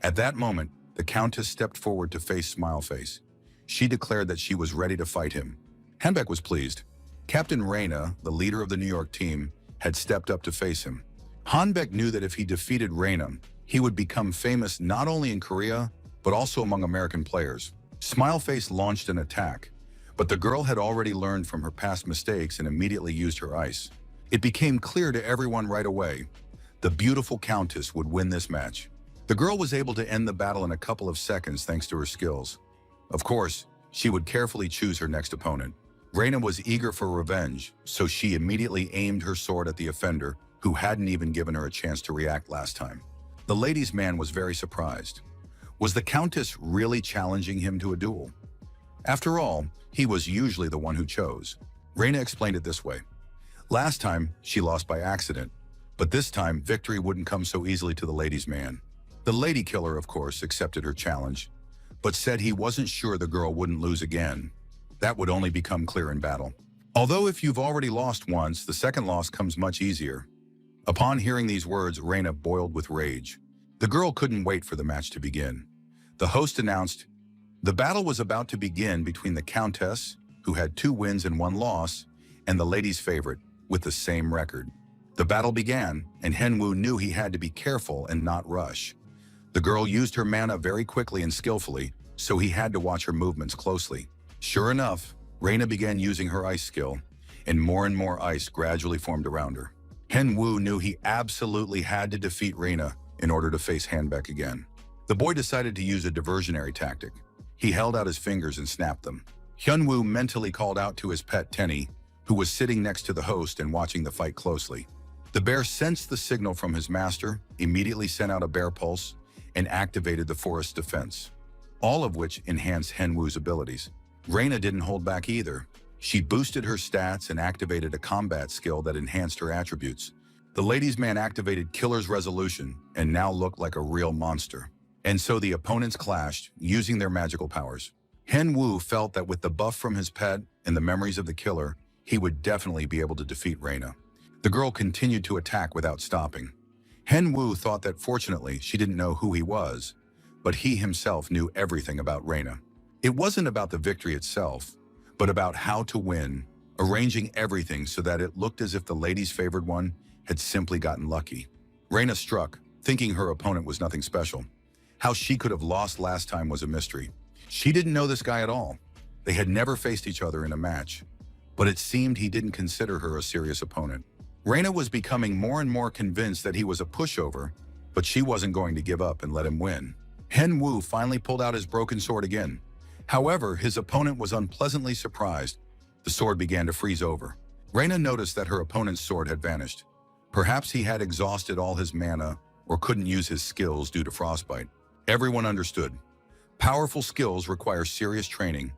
At that moment, the Countess stepped forward to face Smileface. She declared that she was ready to fight him. Hanbek was pleased. Captain Reina, the leader of the New York team, had stepped up to face him. Hanbek knew that if he defeated Reina, he would become famous not only in Korea, but also among American players. Smileface launched an attack, but the girl had already learned from her past mistakes and immediately used her ice. It became clear to everyone right away. The beautiful Countess would win this match. The girl was able to end the battle in a couple of seconds thanks to her skills. Of course, she would carefully choose her next opponent. Reina was eager for revenge, so she immediately aimed her sword at the offender, who hadn't even given her a chance to react last time. The ladies' man was very surprised. Was the Countess really challenging him to a duel? After all, he was usually the one who chose. Reina explained it this way. Last time, she lost by accident, but this time, victory wouldn't come so easily to the ladies' man. The lady killer, of course, accepted her challenge, but said he wasn't sure the girl wouldn't lose again. That would only become clear in battle. Although if you've already lost once, the second loss comes much easier. Upon hearing these words, Reina boiled with rage. The girl couldn't wait for the match to begin. The host announced, the battle was about to begin between the Countess, who had 2 wins and 1 loss, and the ladies' favorite, with the same record. The battle began, and Henwoo knew he had to be careful and not rush. The girl used her mana very quickly and skillfully, so he had to watch her movements closely. Sure enough, Reina began using her ice skill, and more ice gradually formed around her. Henwoo knew he absolutely had to defeat Reina in order to face Hanbek again. The boy decided to use a diversionary tactic. He held out his fingers and snapped them. Hyunwoo mentally called out to his pet Tenny, who was sitting next to the host and watching the fight closely. The bear sensed the signal from his master, immediately sent out a bear pulse, and activated the forest defense, all of which enhanced Henwoo's abilities. Reina didn't hold back either. She boosted her stats and activated a combat skill that enhanced her attributes. The ladies' man activated Killer's Resolution and now looked like a real monster. And so the opponents clashed, using their magical powers. Henwoo felt that with the buff from his pet and the memories of the killer, he would definitely be able to defeat Reina. The girl continued to attack without stopping. Henwoo thought that fortunately she didn't know who he was, but he himself knew everything about Reina. It wasn't about the victory itself, but about how to win, arranging everything so that it looked as if the lady's favored one had simply gotten lucky. Reina struck, thinking her opponent was nothing special. How she could have lost last time was a mystery. She didn't know this guy at all. They had never faced each other in a match, but it seemed he didn't consider her a serious opponent. Reina was becoming more and more convinced that he was a pushover, but she wasn't going to give up and let him win. Hen Wu finally pulled out his broken sword again. However, his opponent was unpleasantly surprised. The sword began to freeze over. Reina noticed that her opponent's sword had vanished. Perhaps he had exhausted all his mana or couldn't use his skills due to frostbite. Everyone understood. Powerful skills require serious training,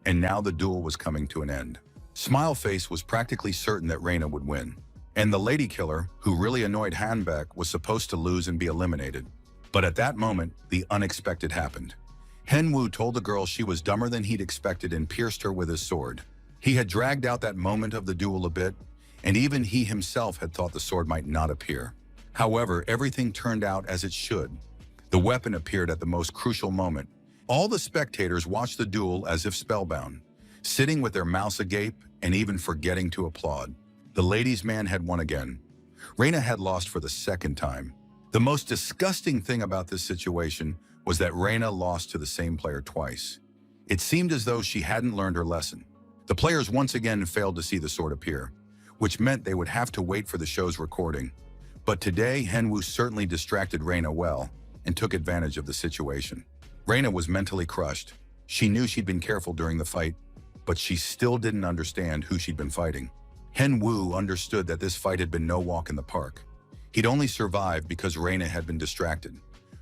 and now the duel was coming to an end. Smileface was practically certain that Reina would win, and the lady killer, who really annoyed Hanbeck, was supposed to lose and be eliminated. But at that moment, the unexpected happened. Hen Wu told the girl she was dumber than he'd expected and pierced her with his sword. He had dragged out that moment of the duel a bit, and even he himself had thought the sword might not appear. However, everything turned out as it should. The weapon appeared at the most crucial moment. All the spectators watched the duel as if spellbound, sitting with their mouths agape and even forgetting to applaud. The ladies' man had won again. Reina had lost for the second time. The most disgusting thing about this situation was that Reina lost to the same player twice. It seemed as though she hadn't learned her lesson. The players once again failed to see the sword appear, which meant they would have to wait for the show's recording. But today, Hen Wu certainly distracted Reina well and took advantage of the situation. Reina was mentally crushed. She knew she'd been careful during the fight, but she still didn't understand who she'd been fighting. Hen Wu understood that this fight had been no walk in the park. He'd only survived because Reina had been distracted.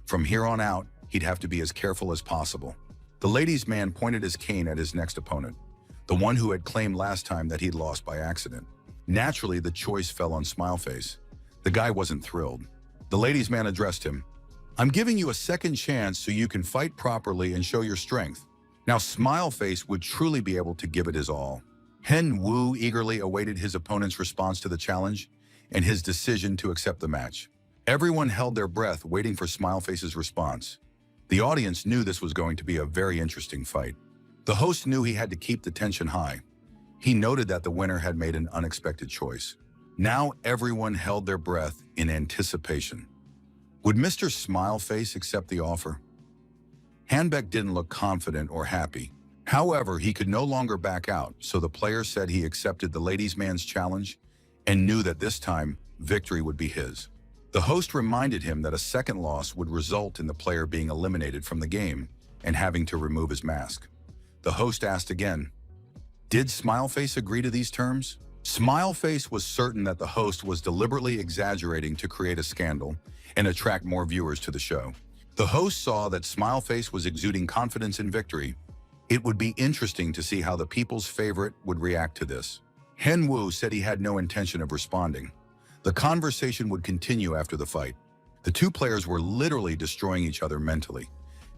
From here on out, he'd have to be as careful as possible. The ladies' man pointed his cane at his next opponent, the one who had claimed last time that he'd lost by accident. Naturally, the choice fell on Smileface. The guy wasn't thrilled. The ladies' man addressed him. "I'm giving you a second chance so you can fight properly and show your strength." Now Smileface would truly be able to give it his all. Hen Wu eagerly awaited his opponent's response to the challenge and his decision to accept the match. Everyone held their breath waiting for Smileface's response. The audience knew this was going to be a very interesting fight. The host knew he had to keep the tension high. He noted that the winner had made an unexpected choice. Now everyone held their breath in anticipation. Would Mr. Smileface accept the offer? Hanbeck didn't look confident or happy. However, he could no longer back out, so the player said he accepted the ladies' man's challenge and knew that this time, victory would be his. The host reminded him that a second loss would result in the player being eliminated from the game and having to remove his mask. The host asked again, did Smileface agree to these terms? Smileface was certain that the host was deliberately exaggerating to create a scandal and attract more viewers to the show. The host saw that Smileface was exuding confidence in victory. It would be interesting to see how the people's favorite would react to this. Hen Wu said he had no intention of responding. The conversation would continue after the fight. The two players were literally destroying each other mentally.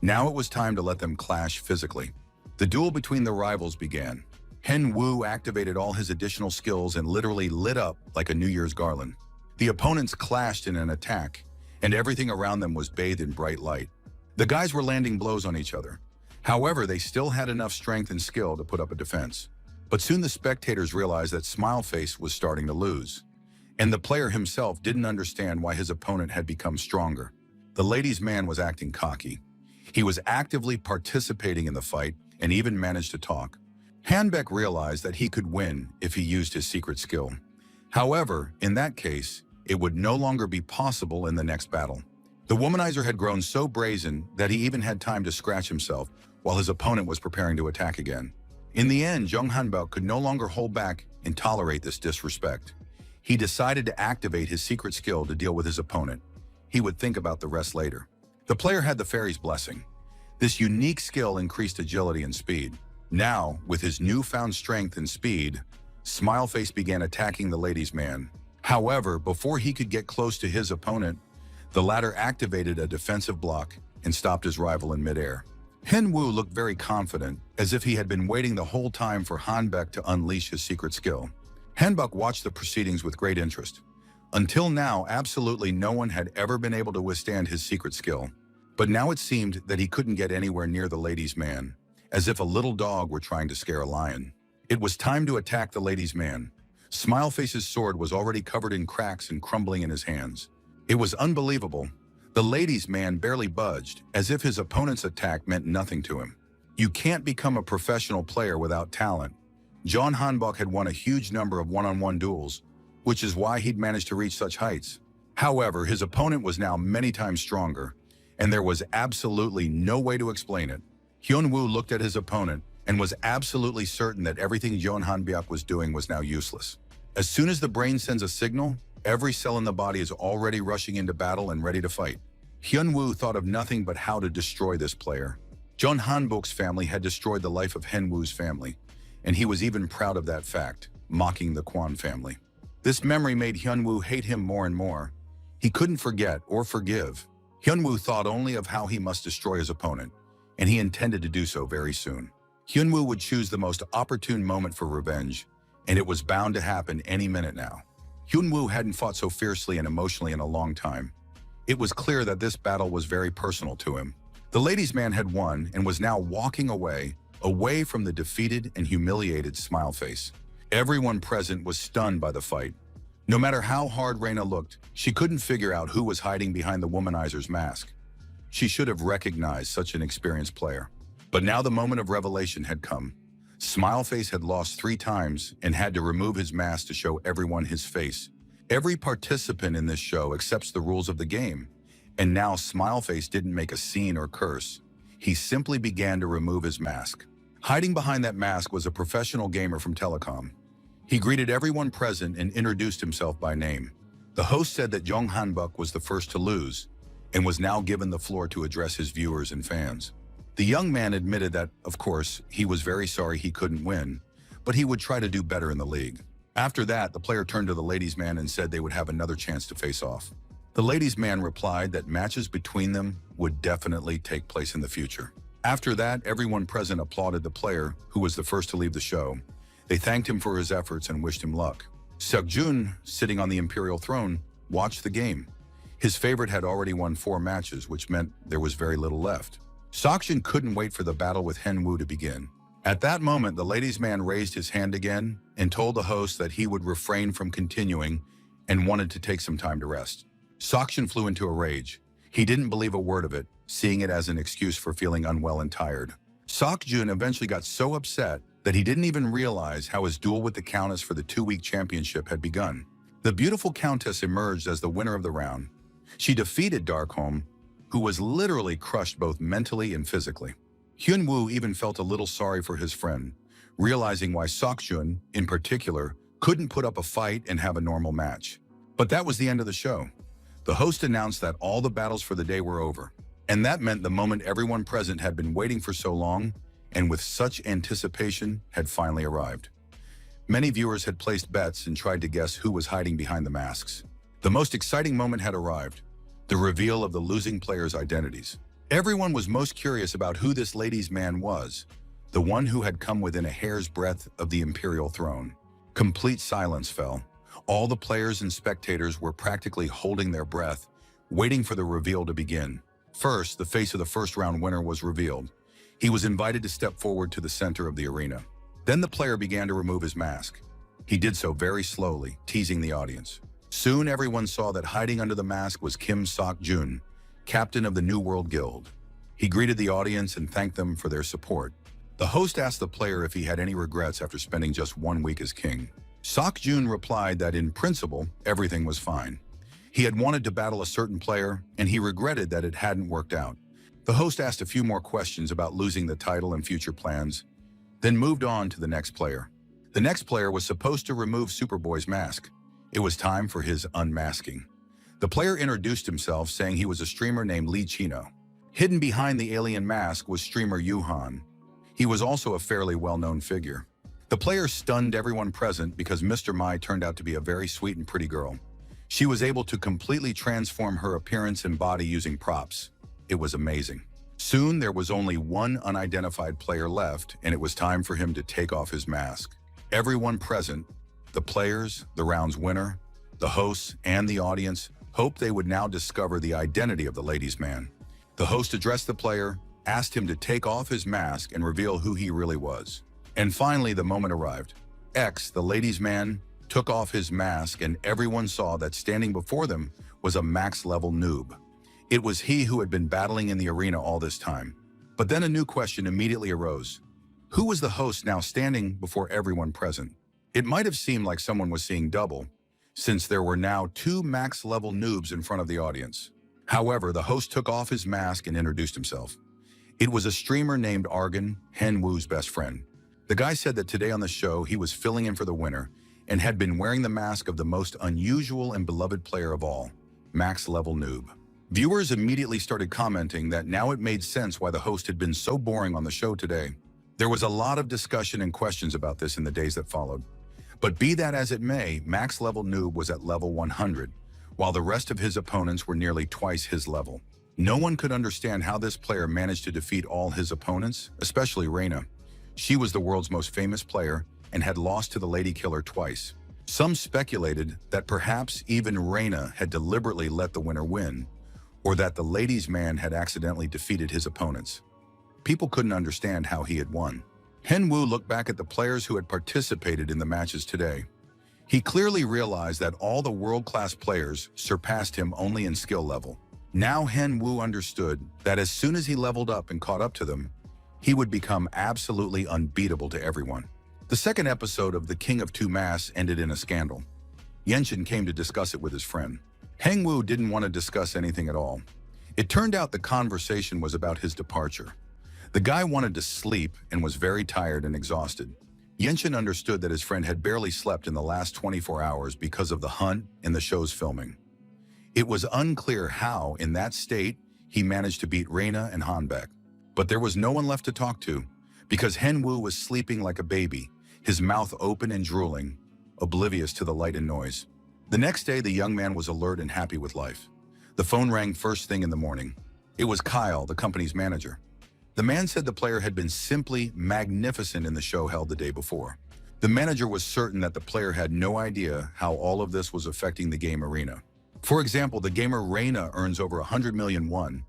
Now it was time to let them clash physically. The duel between the rivals began. Hen Wu activated all his additional skills and literally lit up like a New Year's garland. The opponents clashed in an attack, and everything around them was bathed in bright light. The guys were landing blows on each other. However, they still had enough strength and skill to put up a defense. But soon the spectators realized that Smileface was starting to lose, and the player himself didn't understand why his opponent had become stronger. The ladies' man was acting cocky. He was actively participating in the fight and even managed to talk. Hanbeck realized that he could win if he used his secret skill. However, in that case, it would no longer be possible in the next battle. The womanizer had grown so brazen that he even had time to scratch himself while his opponent was preparing to attack again. In the end, Jung Hanbao could no longer hold back and tolerate this disrespect. He decided to activate his secret skill to deal with his opponent. He would think about the rest later. The player had the fairy's blessing. This unique skill increased agility and speed. Now, with his newfound strength and speed, Smileface began attacking the ladies' man. However, before he could get close to his opponent, the latter activated a defensive block and stopped his rival in midair. Hen Wu looked very confident, as if he had been waiting the whole time for Hanbeck to unleash his secret skill. Hanbeck watched the proceedings with great interest. Until now, absolutely no one had ever been able to withstand his secret skill. But now it seemed that he couldn't get anywhere near the ladies' man, as if a little dog were trying to scare a lion. It was time to attack the ladies' man. Smileface's sword was already covered in cracks and crumbling in his hands. It was unbelievable. The ladies' man barely budged, as if his opponent's attack meant nothing to him. You can't become a professional player without talent. John Hanbok had won a huge number of one-on-one duels, which is why he'd managed to reach such heights. However, his opponent was now many times stronger, and there was absolutely no way to explain it. Hyun-woo looked at his opponent and was absolutely certain that everything John Hanbok was doing was now useless. As soon as the brain sends a signal, every cell in the body is already rushing into battle and ready to fight. Hyun-woo thought of nothing but how to destroy this player. John Hanbok's family had destroyed the life of Hyun-woo's family, and he was even proud of that fact, mocking the Kwon family. This memory made Hyun-woo hate him more and more. He couldn't forget or forgive. Hyun-woo thought only of how he must destroy his opponent, and he intended to do so very soon. Hyun-woo would choose the most opportune moment for revenge, and it was bound to happen any minute now. Hyun-woo hadn't fought so fiercely and emotionally in a long time. It was clear that this battle was very personal to him. The ladies' man had won and was now walking away from the defeated and humiliated Smile Face. Everyone present was stunned by the fight. No matter how hard Reina looked, she couldn't figure out who was hiding behind the womanizer's mask. She should have recognized such an experienced player. But now the moment of revelation had come. Smileface had lost 3 times and had to remove his mask to show everyone his face. Every participant in this show accepts the rules of the game, and now Smileface didn't make a scene or curse. He simply began to remove his mask. Hiding behind that mask was a professional gamer from Telecom. He greeted everyone present and introduced himself by name. The host said that Jong Hanbok was the first to lose and was now given the floor to address his viewers and fans. The young man admitted that, of course, he was very sorry he couldn't win, but he would try to do better in the league. After that, the player turned to the ladies' man and said they would have another chance to face off. The ladies' man replied that matches between them would definitely take place in the future. After that, everyone present applauded the player, who was the first to leave the show. They thanked him for his efforts and wished him luck. Seokjun, sitting on the imperial throne, watched the game. His favorite had already won 4 matches, which meant there was very little left. Seokjun couldn't wait for the battle with Hyun-woo to begin. At that moment, the ladies' man raised his hand again and told the host that he would refrain from continuing and wanted to take some time to rest. Seokjun flew into a rage. He didn't believe a word of it, seeing it as an excuse for feeling unwell and tired. Seokjun eventually got so upset that he didn't even realize how his duel with the Countess for the 2-week championship had begun. The beautiful Countess emerged as the winner of the round. She defeated Darkholm, who was literally crushed both mentally and physically. Hyun-woo even felt a little sorry for his friend, realizing why Seokjun, in particular, couldn't put up a fight and have a normal match. But that was the end of the show. The host announced that all the battles for the day were over, and that meant the moment everyone present had been waiting for so long and with such anticipation had finally arrived. Many viewers had placed bets and tried to guess who was hiding behind the masks. The most exciting moment had arrived, the reveal of the losing players' identities. Everyone was most curious about who this ladies' man was, the one who had come within a hair's breadth of the imperial throne. Complete silence fell. All the players and spectators were practically holding their breath, waiting for the reveal to begin. First, the face of the first round winner was revealed. He was invited to step forward to the center of the arena. Then the player began to remove his mask. He did so very slowly, teasing the audience. Soon everyone saw that hiding under the mask was Kim Seokjun, captain of the New World Guild. He greeted the audience and thanked them for their support. The host asked the player if he had any regrets after spending just 1 week as king. Seokjun replied that in principle, everything was fine. He had wanted to battle a certain player, and he regretted that it hadn't worked out. The host asked a few more questions about losing the title and future plans, then moved on to the next player. The next player was supposed to remove Superboy's mask. It was time for his unmasking. The player introduced himself, saying he was a streamer named Lee Chino. Hidden behind the alien mask was streamer Yuhan. He was also a fairly well-known figure. The player stunned everyone present because Mr. Mai turned out to be a very sweet and pretty girl. She was able to completely transform her appearance and body using props. It was amazing. Soon there was only one unidentified player left, and it was time for him to take off his mask. Everyone present, the players, the round's winner, the hosts, and the audience, hoped they would now discover the identity of the ladies' man. The host addressed the player, asked him to take off his mask and reveal who he really was. And finally, the moment arrived. X, the ladies' man, took off his mask, and everyone saw that standing before them was a max-level noob. It was he who had been battling in the arena all this time. But then a new question immediately arose. Who was the host now standing before everyone present? It might have seemed like someone was seeing double, since there were now two max-level noobs in front of the audience. However, the host took off his mask and introduced himself. It was a streamer named Argon, Henwoo's best friend. The guy said that today on the show he was filling in for the winner and had been wearing the mask of the most unusual and beloved player of all, max-level noob. Viewers immediately started commenting that now it made sense why the host had been so boring on the show today. There was a lot of discussion and questions about this in the days that followed. But be that as it may, max-level noob was at level 100, while the rest of his opponents were nearly twice his level. No one could understand how this player managed to defeat all his opponents, especially Reina. She was the world's most famous player and had lost to the Lady Killer twice. Some speculated that perhaps even Reina had deliberately let the winner win, or that the ladies' man had accidentally defeated his opponents. People couldn't understand how he had won. Henwu looked back at the players who had participated in the matches today. He clearly realized that all the world-class players surpassed him only in skill level. Now Henwu understood that as soon as he leveled up and caught up to them, he would become absolutely unbeatable to everyone. The second episode of The King of Two Masks ended in a scandal. Yenshin came to discuss it with his friend. Henwu didn't want to discuss anything at all. It turned out the conversation was about his departure. The guy wanted to sleep and was very tired and exhausted. Yenshin understood that his friend had barely slept in the last 24 hours because of the hunt and the show's filming. It was unclear how, in that state, he managed to beat Reina and Hanbeck. But there was no one left to talk to, because Henwu was sleeping like a baby, his mouth open and drooling, oblivious to the light and noise. The next day, the young man was alert and happy with life. The phone rang first thing in the morning. It was Kyle, the company's manager. The man said the player had been simply magnificent in the show held the day before. The manager was certain that the player had no idea how all of this was affecting the game arena. For example, the gamer Reina earns over 100 million won.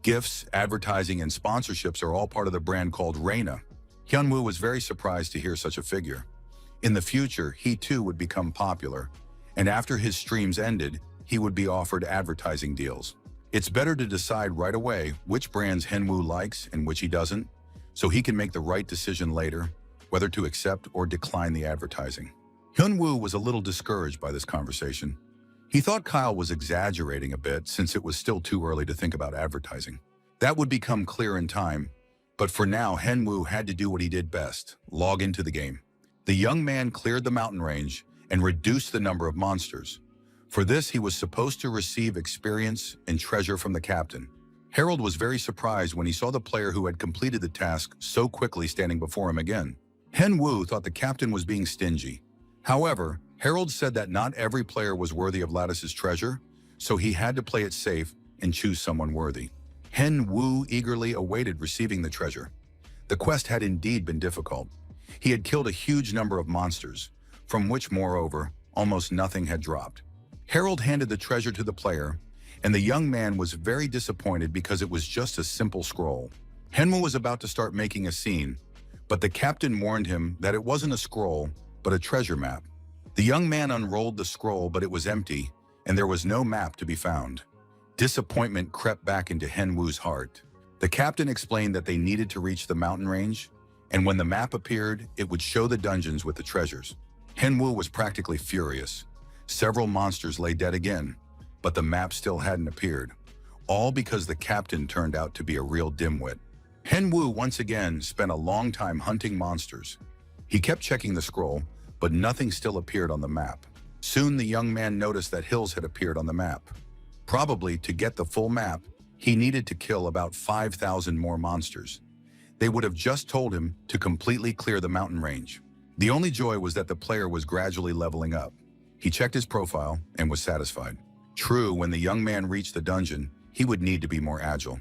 Gifts, advertising, and sponsorships are all part of the brand called Reina. Hyunwoo was very surprised to hear such a figure. In the future, he too would become popular, and after his streams ended, he would be offered advertising deals. It's better to decide right away which brands Henwu likes and which he doesn't, so he can make the right decision later, whether to accept or decline the advertising. Hyunwoo was a little discouraged by this conversation. He thought Kyle was exaggerating a bit since it was still too early to think about advertising. That would become clear in time, but for now, Henwu had to do what he did best, log into the game. The young man cleared the mountain range and reduced the number of monsters. For this, he was supposed to receive experience and treasure from the captain. Harold was very surprised when he saw the player who had completed the task so quickly standing before him again. Henwu thought the captain was being stingy. However, Harold said that not every player was worthy of Lattice's treasure, so he had to play it safe and choose someone worthy. Henwu eagerly awaited receiving the treasure. The quest had indeed been difficult. He had killed a huge number of monsters, from which, moreover, almost nothing had dropped. Harold handed the treasure to the player, and the young man was very disappointed because it was just a simple scroll. Henwu was about to start making a scene, but the captain warned him that it wasn't a scroll, but a treasure map. The young man unrolled the scroll, but it was empty, and there was no map to be found. Disappointment crept back into Henwu's heart. The captain explained that they needed to reach the mountain range, and when the map appeared, it would show the dungeons with the treasures. Henwu was practically furious. Several monsters lay dead again, but the map still hadn't appeared, all because the captain turned out to be a real dimwit. Henwu once again spent a long time hunting monsters. He kept checking the scroll, but nothing still appeared on the map. Soon the young man noticed that hills had appeared on the map. Probably to get the full map, he needed to kill about 5,000 more monsters. They would have just told him to completely clear the mountain range. The only joy was that the player was gradually leveling up. He checked his profile and was satisfied. True, when the young man reached the dungeon, he would need to be more agile.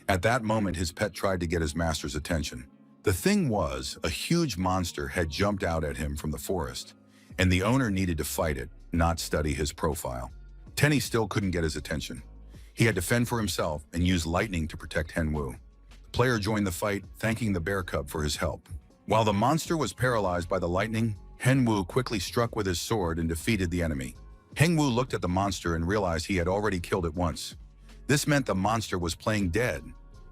At that moment, his pet tried to get his master's attention. The thing was, a huge monster had jumped out at him from the forest, and the owner needed to fight it, not study his profile. Tenny still couldn't get his attention. He had to fend for himself and use lightning to protect Henwu. The player joined the fight, thanking the bear cub for his help. While the monster was paralyzed by the lightning, Henwu quickly struck with his sword and defeated the enemy. Henwu looked at the monster and realized he had already killed it once. This meant the monster was playing dead.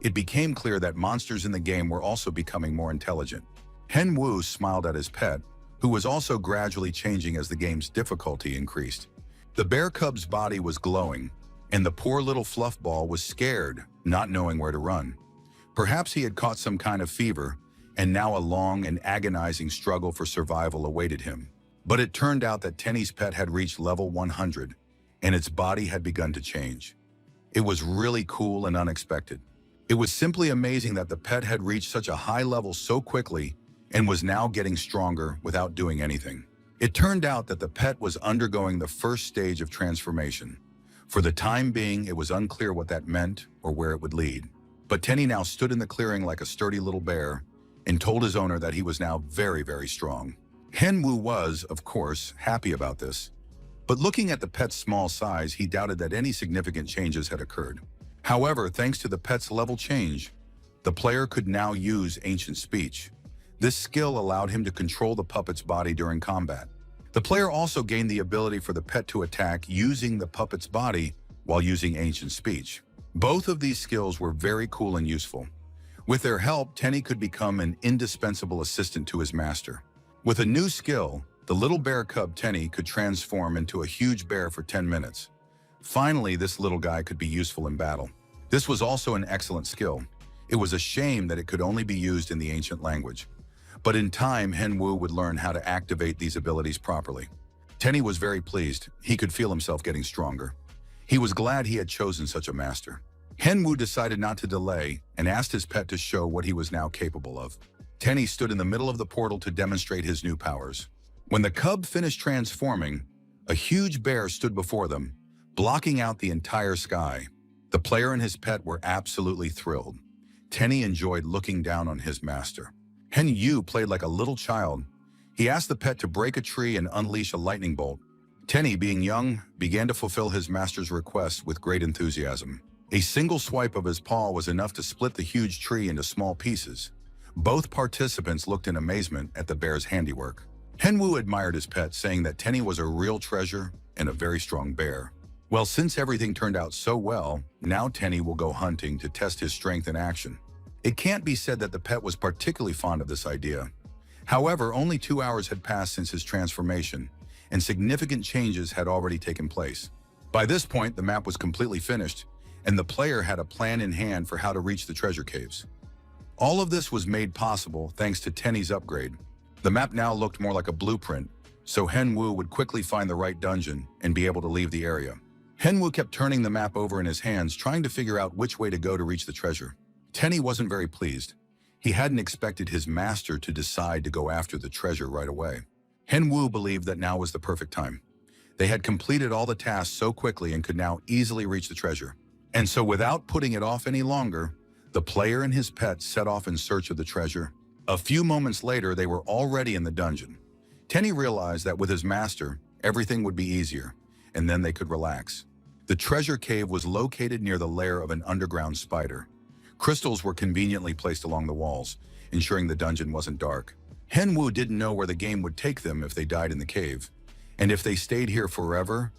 It became clear that monsters in the game were also becoming more intelligent. Henwu smiled at his pet, who was also gradually changing as the game's difficulty increased. The bear cub's body was glowing, and the poor little fluff ball was scared, not knowing where to run. Perhaps he had caught some kind of fever, and now a long and agonizing struggle for survival awaited him. But it turned out that Tenny's pet had reached level 100, and its body had begun to change. It was really cool and unexpected. It was simply amazing that the pet had reached such a high level so quickly and was now getting stronger without doing anything. It turned out that the pet was undergoing the first stage of transformation. For the time being, it was unclear what that meant or where it would lead. But Tenny now stood in the clearing like a sturdy little bear and told his owner that he was now very, very strong. Henwu was, of course, happy about this. But looking at the pet's small size, he doubted that any significant changes had occurred. However, thanks to the pet's level change, the player could now use ancient speech. This skill allowed him to control the puppet's body during combat. The player also gained the ability for the pet to attack using the puppet's body while using ancient speech. Both of these skills were very cool and useful. With their help, Tenny could become an indispensable assistant to his master. With a new skill, the little bear cub Tenny could transform into a huge bear for 10 minutes. Finally, this little guy could be useful in battle. This was also an excellent skill. It was a shame that it could only be used in the ancient language. But in time, Henwu would learn how to activate these abilities properly. Tenny was very pleased. He could feel himself getting stronger. He was glad he had chosen such a master. Henwu decided not to delay and asked his pet to show what he was now capable of. Tenny stood in the middle of the portal to demonstrate his new powers. When the cub finished transforming, a huge bear stood before them, blocking out the entire sky. The player and his pet were absolutely thrilled. Tenny enjoyed looking down on his master. Henwu played like a little child. He asked the pet to break a tree and unleash a lightning bolt. Tenny, being young, began to fulfill his master's request with great enthusiasm. A single swipe of his paw was enough to split the huge tree into small pieces. Both participants looked in amazement at the bear's handiwork. Henwu admired his pet, saying that Tenny was a real treasure and a very strong bear. Well, since everything turned out so well, now Tenny will go hunting to test his strength in action. It can't be said that the pet was particularly fond of this idea. However, only 2 hours had passed since his transformation, and significant changes had already taken place. By this point, the map was completely finished, and the player had a plan in hand for how to reach the treasure caves. All of this was made possible thanks to Tenny's upgrade. The map now looked more like a blueprint, so Henwu would quickly find the right dungeon and be able to leave the area. Henwu kept turning the map over in his hands, trying to figure out which way to go to reach the treasure. Tenny wasn't very pleased. He hadn't expected his master to decide to go after the treasure right away. Henwu believed that now was the perfect time. They had completed all the tasks so quickly and could now easily reach the treasure. And so without putting it off any longer, the player and his pet set off in search of the treasure. A few moments later, they were already in the dungeon. Tenny realized that with his master, everything would be easier, and then they could relax. The treasure cave was located near the lair of an underground spider. Crystals were conveniently placed along the walls, ensuring the dungeon wasn't dark. Henwu didn't know where the game would take them if they died in the cave, and if they stayed here forever.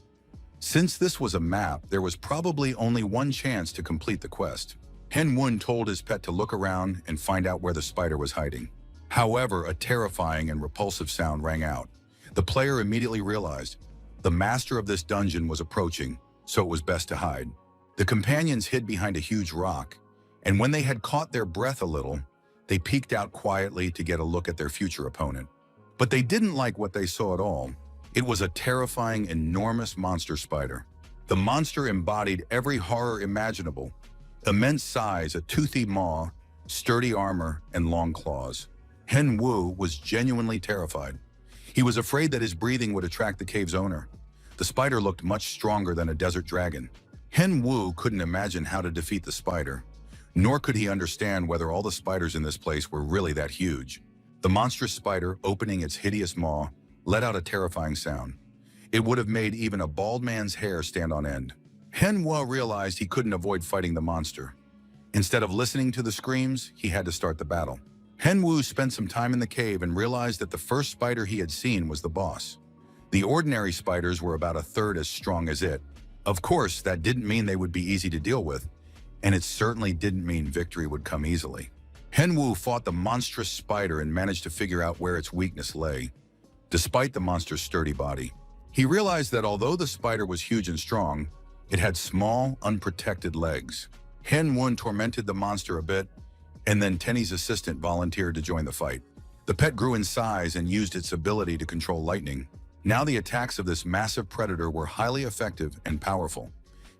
Since this was a map, there was probably only one chance to complete the quest. Henwu told his pet to look around and find out where the spider was hiding. However, a terrifying and repulsive sound rang out. The player immediately realized the master of this dungeon was approaching, so it was best to hide. The companions hid behind a huge rock, and when they had caught their breath a little, they peeked out quietly to get a look at their future opponent. But they didn't like what they saw at all. It was a terrifying, enormous monster spider. The monster embodied every horror imaginable: immense size, a toothy maw, sturdy armor, and long claws. Henwu was genuinely terrified. He was afraid that his breathing would attract the cave's owner. The spider looked much stronger than a desert dragon. Henwu couldn't imagine how to defeat the spider, nor could he understand whether all the spiders in this place were really that huge. The monstrous spider, opening its hideous maw, let out a terrifying sound. It would have made even a bald man's hair stand on end. Henwu realized he couldn't avoid fighting the monster. Instead of listening to the screams, he had to start the battle. Henwu spent some time in the cave and realized that the first spider he had seen was the boss. The ordinary spiders were about a third as strong as it. Of course, that didn't mean they would be easy to deal with, and it certainly didn't mean victory would come easily. Henwu fought the monstrous spider and managed to figure out where its weakness lay. Despite the monster's sturdy body, he realized that although the spider was huge and strong, it had small, unprotected legs. Henwu tormented the monster a bit, and then Tenny's assistant volunteered to join the fight. The pet grew in size and used its ability to control lightning. Now the attacks of this massive predator were highly effective and powerful.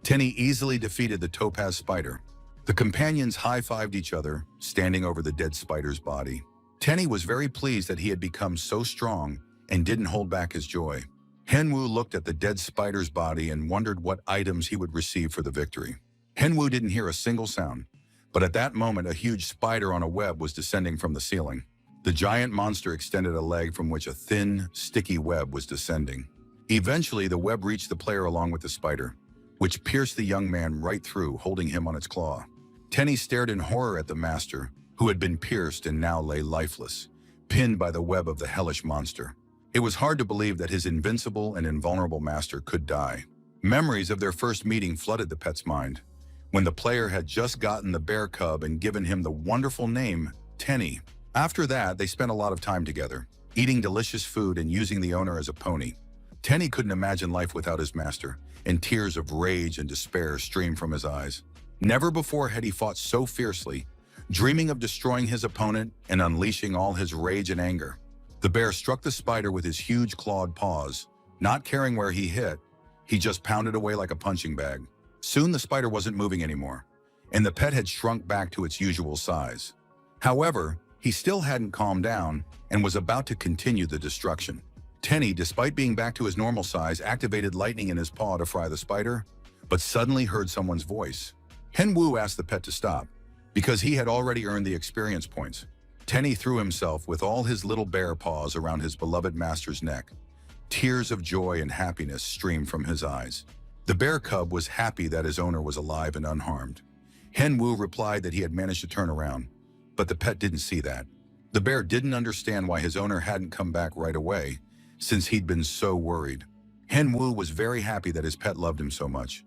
Tenny easily defeated the topaz spider. The companions high-fived each other, standing over the dead spider's body. Tenny was very pleased that he had become so strong and didn't hold back his joy. Henwu looked at the dead spider's body and wondered what items he would receive for the victory. Henwu didn't hear a single sound, but at that moment a huge spider on a web was descending from the ceiling. The giant monster extended a leg from which a thin, sticky web was descending. Eventually, the web reached the player along with the spider, which pierced the young man right through, holding him on its claw. Tenny stared in horror at the master, who had been pierced and now lay lifeless, pinned by the web of the hellish monster. It was hard to believe that his invincible and invulnerable master could die. Memories of their first meeting flooded the pet's mind, when the player had just gotten the bear cub and given him the wonderful name, Tenny. After that, they spent a lot of time together, eating delicious food and using the owner as a pony. Tenny couldn't imagine life without his master, and tears of rage and despair streamed from his eyes. Never before had he fought so fiercely, dreaming of destroying his opponent and unleashing all his rage and anger. The bear struck the spider with his huge clawed paws. Not caring where he hit, he just pounded away like a punching bag. Soon the spider wasn't moving anymore, and the pet had shrunk back to its usual size. However, he still hadn't calmed down and was about to continue the destruction. Tenny, despite being back to his normal size, activated lightning in his paw to fry the spider, but suddenly heard someone's voice. Henwu asked the pet to stop, because he had already earned the experience points. Tenny threw himself with all his little bear paws around his beloved master's neck. Tears of joy and happiness streamed from his eyes. The bear cub was happy that his owner was alive and unharmed. Henwu replied that he had managed to turn around, but the pet didn't see that. The bear didn't understand why his owner hadn't come back right away, since he'd been so worried. Henwu was very happy that his pet loved him so much,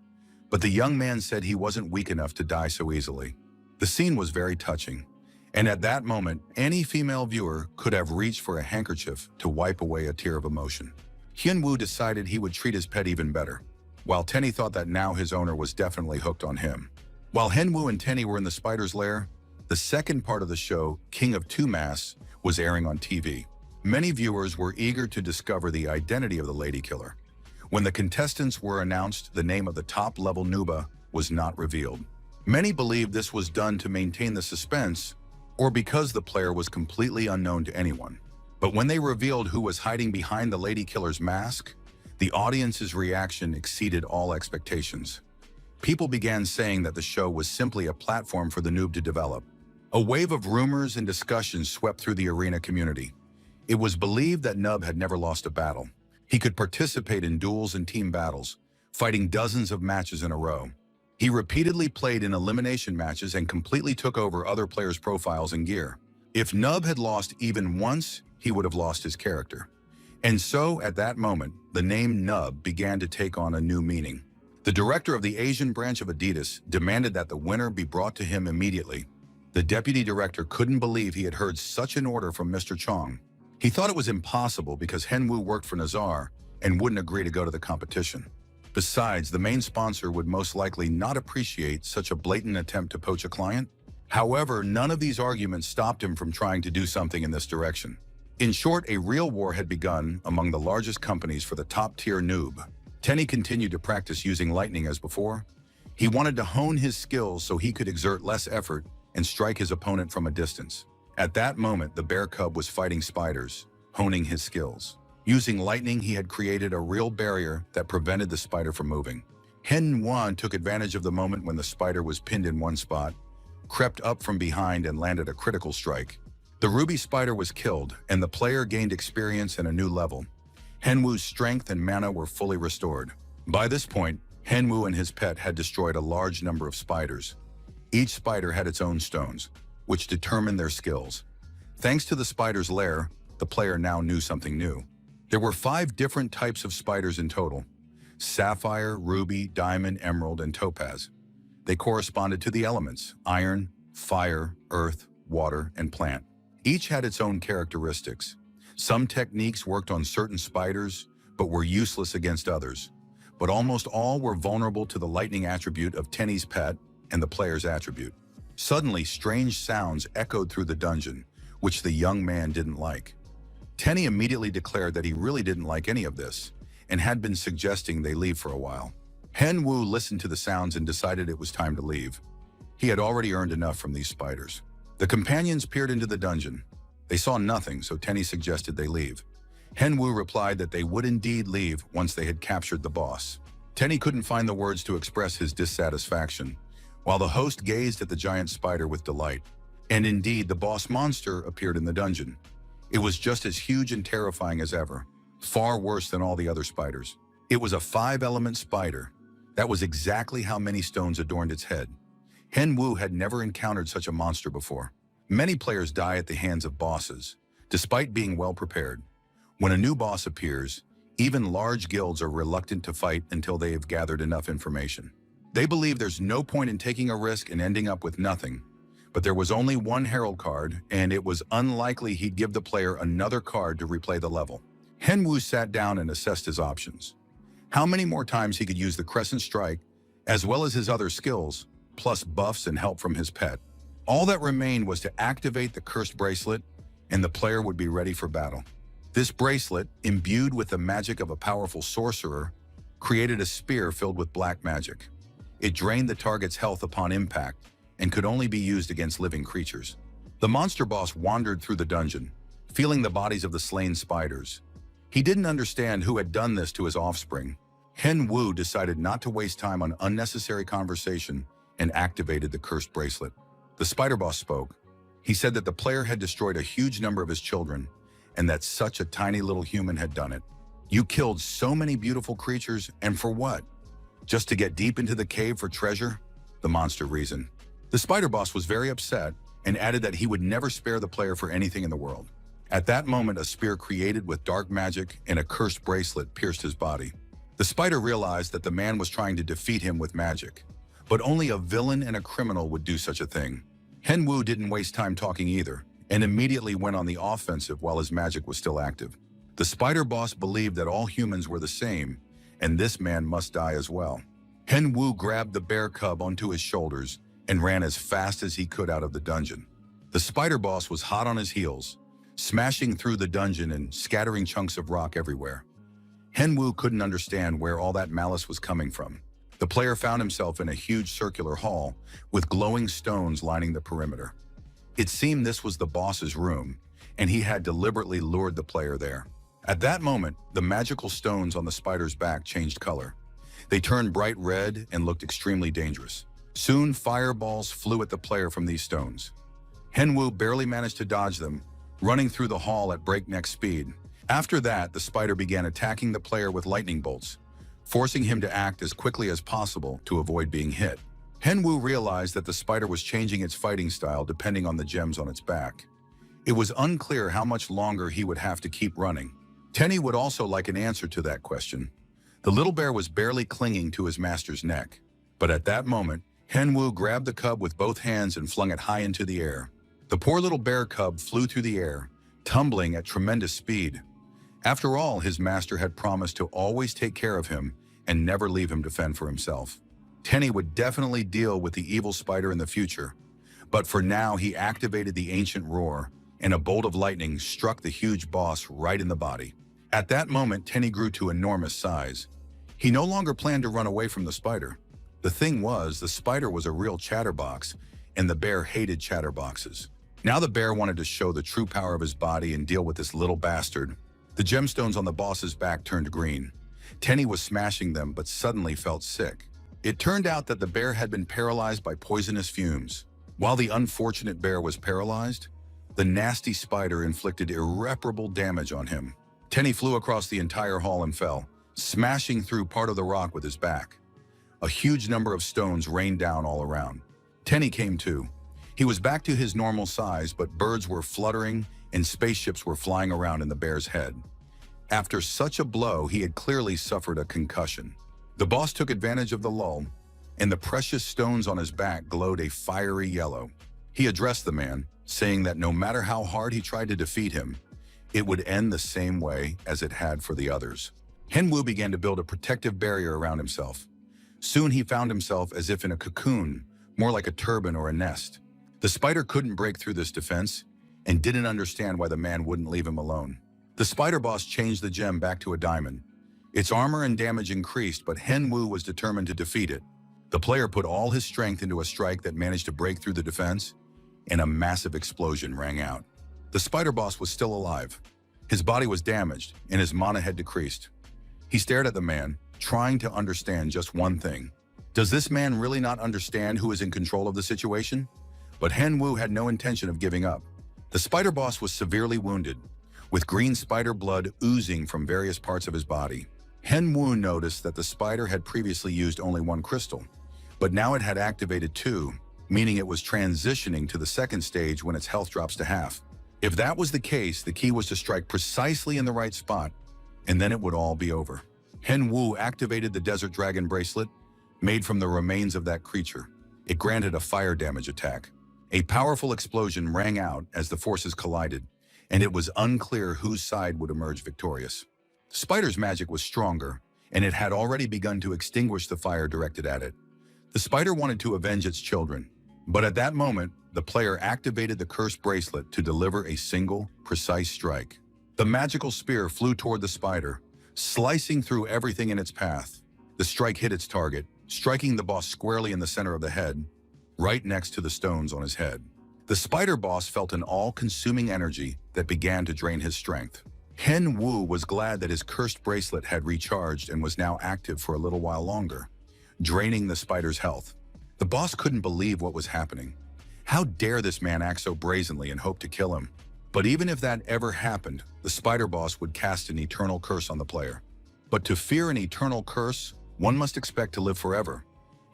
but the young man said he wasn't weak enough to die so easily. The scene was very touching, and at that moment, any female viewer could have reached for a handkerchief to wipe away a tear of emotion. Henwu decided he would treat his pet even better, while Tenny thought that now his owner was definitely hooked on him. While Henwu and Tenny were in the spider's lair, the second part of the show, King of Two Masks, was airing on TV. Many viewers were eager to discover the identity of the lady killer. When the contestants were announced, the name of the top-level Nuba was not revealed. Many believed this was done to maintain the suspense, or because the player was completely unknown to anyone. But when they revealed who was hiding behind the lady killer's mask, the audience's reaction exceeded all expectations. People began saying that the show was simply a platform for the noob to develop. A wave of rumors and discussions swept through the arena community. It was believed that Nub had never lost a battle. He could participate in duels and team battles, fighting dozens of matches in a row. He repeatedly played in elimination matches and completely took over other players' profiles and gear. If Nub had lost even once, he would have lost his character. And so, at that moment, the name Nub began to take on a new meaning. The director of the Asian branch of Adidas demanded that the winner be brought to him immediately. The deputy director couldn't believe he had heard such an order from Mr. Chong. He thought it was impossible because Henwu worked for Nazar and wouldn't agree to go to the competition. Besides, the main sponsor would most likely not appreciate such a blatant attempt to poach a client. However, none of these arguments stopped him from trying to do something in this direction. In short, a real war had begun among the largest companies for the top-tier noob. Tenny continued to practice using lightning as before. He wanted to hone his skills so he could exert less effort and strike his opponent from a distance. At that moment, the bear cub was fighting spiders, honing his skills. Using lightning, he had created a real barrier that prevented the spider from moving. Henwan took advantage of the moment when the spider was pinned in one spot, crept up from behind and landed a critical strike. The ruby spider was killed, and the player gained experience and a new level. Henwu's strength and mana were fully restored. By this point, Henwu and his pet had destroyed a large number of spiders. Each spider had its own stones, which determined their skills. Thanks to the spider's lair, the player now knew something new. There were 5 different types of spiders in total. sapphire, ruby, diamond, emerald, and topaz. They corresponded to the elements: iron, fire, earth, water, and plant. Each had its own characteristics. Some techniques worked on certain spiders, but were useless against others. But almost all were vulnerable to the lightning attribute of Tenny's pet and the player's attribute. Suddenly, strange sounds echoed through the dungeon, which the young man didn't like. Tenny immediately declared that he really didn't like any of this, and had been suggesting they leave for a while. Henwu listened to the sounds and decided it was time to leave. He had already earned enough from these spiders. The companions peered into the dungeon. They saw nothing, so Tenny suggested they leave. Henwu replied that they would indeed leave once they had captured the boss. Tenny couldn't find the words to express his dissatisfaction, while the host gazed at the giant spider with delight. And indeed, the boss monster appeared in the dungeon. It was just as huge and terrifying as ever, far worse than all the other spiders. It was a 5-element spider. That was exactly how many stones adorned its head. Henwu had never encountered such a monster before. Many players die at the hands of bosses, despite being well prepared. When a new boss appears, even large guilds are reluctant to fight until they have gathered enough information. They believe there's no point in taking a risk and ending up with nothing. But there was only one Herald card, and it was unlikely he'd give the player another card to replay the level. Henwu sat down and assessed his options. How many more times he could use the Crescent Strike, as well as his other skills, plus buffs and help from his pet. All that remained was to activate the Cursed Bracelet, and the player would be ready for battle. This bracelet, imbued with the magic of a powerful sorcerer, created a spear filled with black magic. It drained the target's health upon impact, and could only be used against living creatures. The monster boss wandered through the dungeon, feeling the bodies of the slain spiders. He didn't understand who had done this to his offspring. Henwu decided not to waste time on unnecessary conversation and activated the cursed bracelet. The spider boss spoke. He said that the player had destroyed a huge number of his children, and that such a tiny little human had done it. You killed so many beautiful creatures, and for what? Just to get deep into the cave for treasure? The monster reasoned. The spider boss was very upset and added that he would never spare the player for anything in the world. At that moment, a spear created with dark magic and a cursed bracelet pierced his body. The spider realized that the man was trying to defeat him with magic, but only a villain and a criminal would do such a thing. Henwu didn't waste time talking either, and immediately went on the offensive while his magic was still active. The spider boss believed that all humans were the same, and this man must die as well. Henwu grabbed the bear cub onto his shoulders and ran as fast as he could out of the dungeon. The spider boss was hot on his heels, smashing through the dungeon and scattering chunks of rock everywhere. Henwu couldn't understand where all that malice was coming from. The player found himself in a huge circular hall with glowing stones lining the perimeter. It seemed this was the boss's room, and he had deliberately lured the player there. At that moment, the magical stones on the spider's back changed color. They turned bright red and looked extremely dangerous. Soon, fireballs flew at the player from these stones. Henwu barely managed to dodge them, running through the hall at breakneck speed. After that, the spider began attacking the player with lightning bolts, forcing him to act as quickly as possible to avoid being hit. Henwu realized that the spider was changing its fighting style depending on the gems on its back. It was unclear how much longer he would have to keep running. Tenny would also like an answer to that question. The little bear was barely clinging to his master's neck. But at that moment, Henwu grabbed the cub with both hands and flung it high into the air. The poor little bear cub flew through the air, tumbling at tremendous speed. After all, his master had promised to always take care of him and never leave him to fend for himself. Tenny would definitely deal with the evil spider in the future, but for now he activated the ancient roar, and a bolt of lightning struck the huge boss right in the body. At that moment, Tenny grew to enormous size. He no longer planned to run away from the spider. The thing was, the spider was a real chatterbox, and the bear hated chatterboxes. Now the bear wanted to show the true power of his body and deal with this little bastard. The gemstones on the boss's back turned green. Tenny was smashing them, but suddenly felt sick. It turned out that the bear had been paralyzed by poisonous fumes. While the unfortunate bear was paralyzed, the nasty spider inflicted irreparable damage on him. Tenny flew across the entire hall and fell, smashing through part of the rock with his back. A huge number of stones rained down all around. Tenny came to. He was back to his normal size, but birds were fluttering and spaceships were flying around in the bear's head. After such a blow, he had clearly suffered a concussion. The boss took advantage of the lull, and the precious stones on his back glowed a fiery yellow. He addressed the man, saying that no matter how hard he tried to defeat him, it would end the same way as it had for the others. Henwu began to build a protective barrier around himself. Soon he found himself as if in a cocoon, more like a turban or a nest. The spider couldn't break through this defense and didn't understand why the man wouldn't leave him alone. The spider boss changed the gem back to a diamond. Its armor and damage increased, but Henwu was determined to defeat it. The player put all his strength into a strike that managed to break through the defense, and a massive explosion rang out. The spider boss was still alive. His body was damaged, and his mana had decreased. He stared at the man, trying to understand just one thing. Does this man really not understand who is in control of the situation? But Henwu had no intention of giving up. The spider boss was severely wounded, with green spider blood oozing from various parts of his body. Henwu noticed that the spider had previously used only one crystal, but now it had activated two, meaning it was transitioning to the second stage when its health drops to half. If that was the case, the key was to strike precisely in the right spot, and then it would all be over. Henwu activated the Desert Dragon bracelet, made from the remains of that creature. It granted a fire damage attack. A powerful explosion rang out as the forces collided, and it was unclear whose side would emerge victorious. The spider's magic was stronger, and it had already begun to extinguish the fire directed at it. The spider wanted to avenge its children, but at that moment, the player activated the cursed bracelet to deliver a single, precise strike. The magical spear flew toward the spider, slicing through everything in its path. The strike hit its target, striking the boss squarely in the center of the head, right next to the stones on his head. The spider boss felt an all-consuming energy that began to drain his strength. Henwu was glad that his cursed bracelet had recharged and was now active for a little while longer, draining the spider's health. The boss couldn't believe what was happening. How dare this man act so brazenly and hope to kill him? But even if that ever happened, the spider boss would cast an eternal curse on the player. But to fear an eternal curse, one must expect to live forever.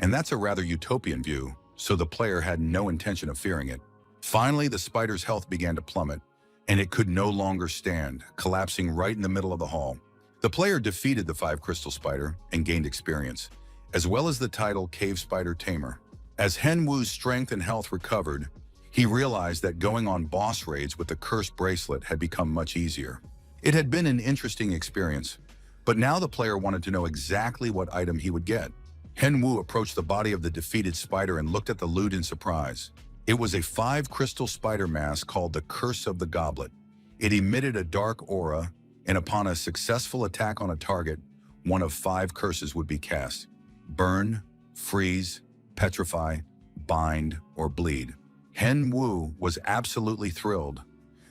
And that's a rather utopian view, so the player had no intention of fearing it. Finally, the spider's health began to plummet, and it could no longer stand, collapsing right in the middle of the hall. The player defeated the 5-crystal spider and gained experience, as well as the title Cave Spider Tamer. As Henwu's strength and health recovered, he realized that going on boss raids with the cursed bracelet had become much easier. It had been an interesting experience, but now the player wanted to know exactly what item he would get. Henwu approached the body of the defeated spider and looked at the loot in surprise. It was a 5-crystal spider mask called the Curse of the Goblet. It emitted a dark aura, and upon a successful attack on a target, one of 5 curses would be cast: burn, freeze, petrify, bind, or bleed. Henwu was absolutely thrilled.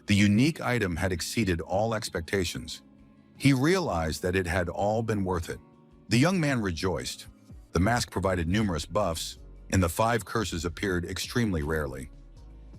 The unique item had exceeded all expectations. He realized that it had all been worth it. The young man rejoiced. The mask provided numerous buffs, and the 5 curses appeared extremely rarely.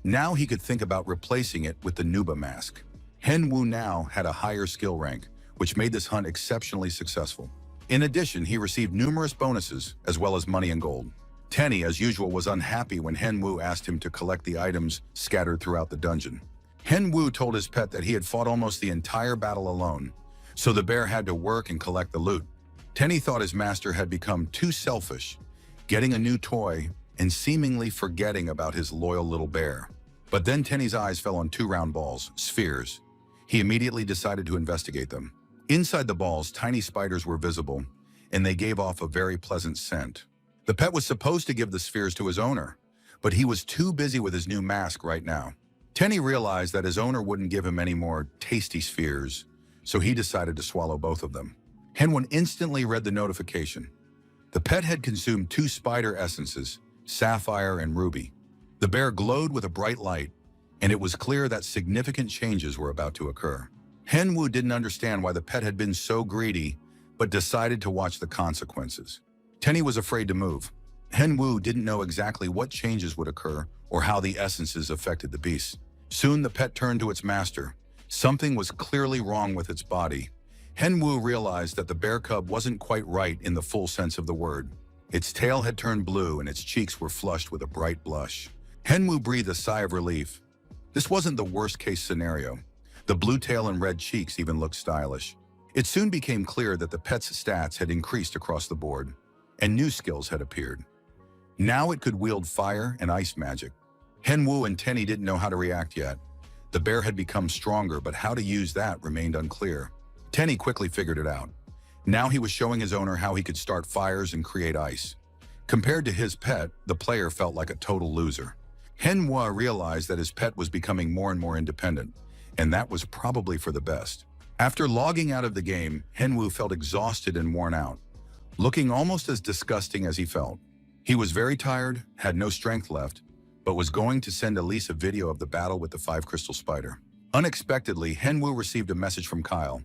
Now he could think about replacing it with the Nuba mask. Henwu now had a higher skill rank, which made this hunt exceptionally successful. In addition, he received numerous bonuses, as well as money and gold. Tenny, as usual, was unhappy when Henwu asked him to collect the items scattered throughout the dungeon. Henwu told his pet that he had fought almost the entire battle alone, so the bear had to work and collect the loot. Tenny thought his master had become too selfish, getting a new toy and seemingly forgetting about his loyal little bear. But then Tenny's eyes fell on 2 round balls, spheres. He immediately decided to investigate them. Inside the balls, tiny spiders were visible, and they gave off a very pleasant scent. The pet was supposed to give the spheres to his owner, but he was too busy with his new mask right now. Tenny realized that his owner wouldn't give him any more tasty spheres, so he decided to swallow both of them. Henwon instantly read the notification. The pet had consumed 2 spider essences, Sapphire and Ruby. The bear glowed with a bright light, and it was clear that significant changes were about to occur. Henwu didn't understand why the pet had been so greedy, but decided to watch the consequences. Tenny was afraid to move. Henwu didn't know exactly what changes would occur or how the essences affected the beast. Soon the pet turned to its master. Something was clearly wrong with its body. Henwu realized that the bear cub wasn't quite right in the full sense of the word. Its tail had turned blue and its cheeks were flushed with a bright blush. Henwu breathed a sigh of relief. This wasn't the worst-case scenario. The blue tail and red cheeks even looked stylish. It soon became clear that the pet's stats had increased across the board, and new skills had appeared. Now it could wield fire and ice magic. Henwu and Tenny didn't know how to react yet. The bear had become stronger, but how to use that remained unclear. Tenny quickly figured it out. Now he was showing his owner how he could start fires and create ice. Compared to his pet, the player felt like a total loser. Henhua realized that his pet was becoming more and more independent, and that was probably for the best. After logging out of the game, Henwu felt exhausted and worn out, looking almost as disgusting as he felt. He was very tired, had no strength left, but was going to send Elise a video of the battle with the 5-crystal spider. Unexpectedly, Henwu received a message from Kyle.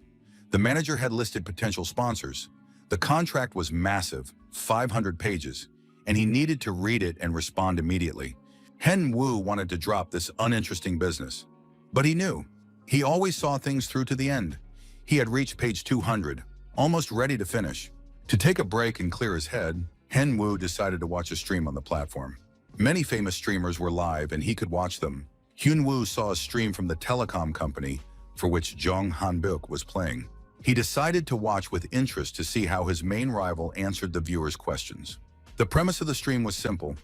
The manager had listed potential sponsors. The contract was massive, 500 pages, and he needed to read it and respond immediately. Henwu wanted to drop this uninteresting business, but he knew. He always saw things through to the end. He had reached page 200, almost ready to finish. To take a break and clear his head, Henwu decided to watch a stream on the platform. Many famous streamers were live and he could watch them. Hyunwoo saw a stream from the telecom company for which Jong Hanbok was playing. He decided to watch with interest to see how his main rival answered the viewers' questions. The premise of the stream was simple.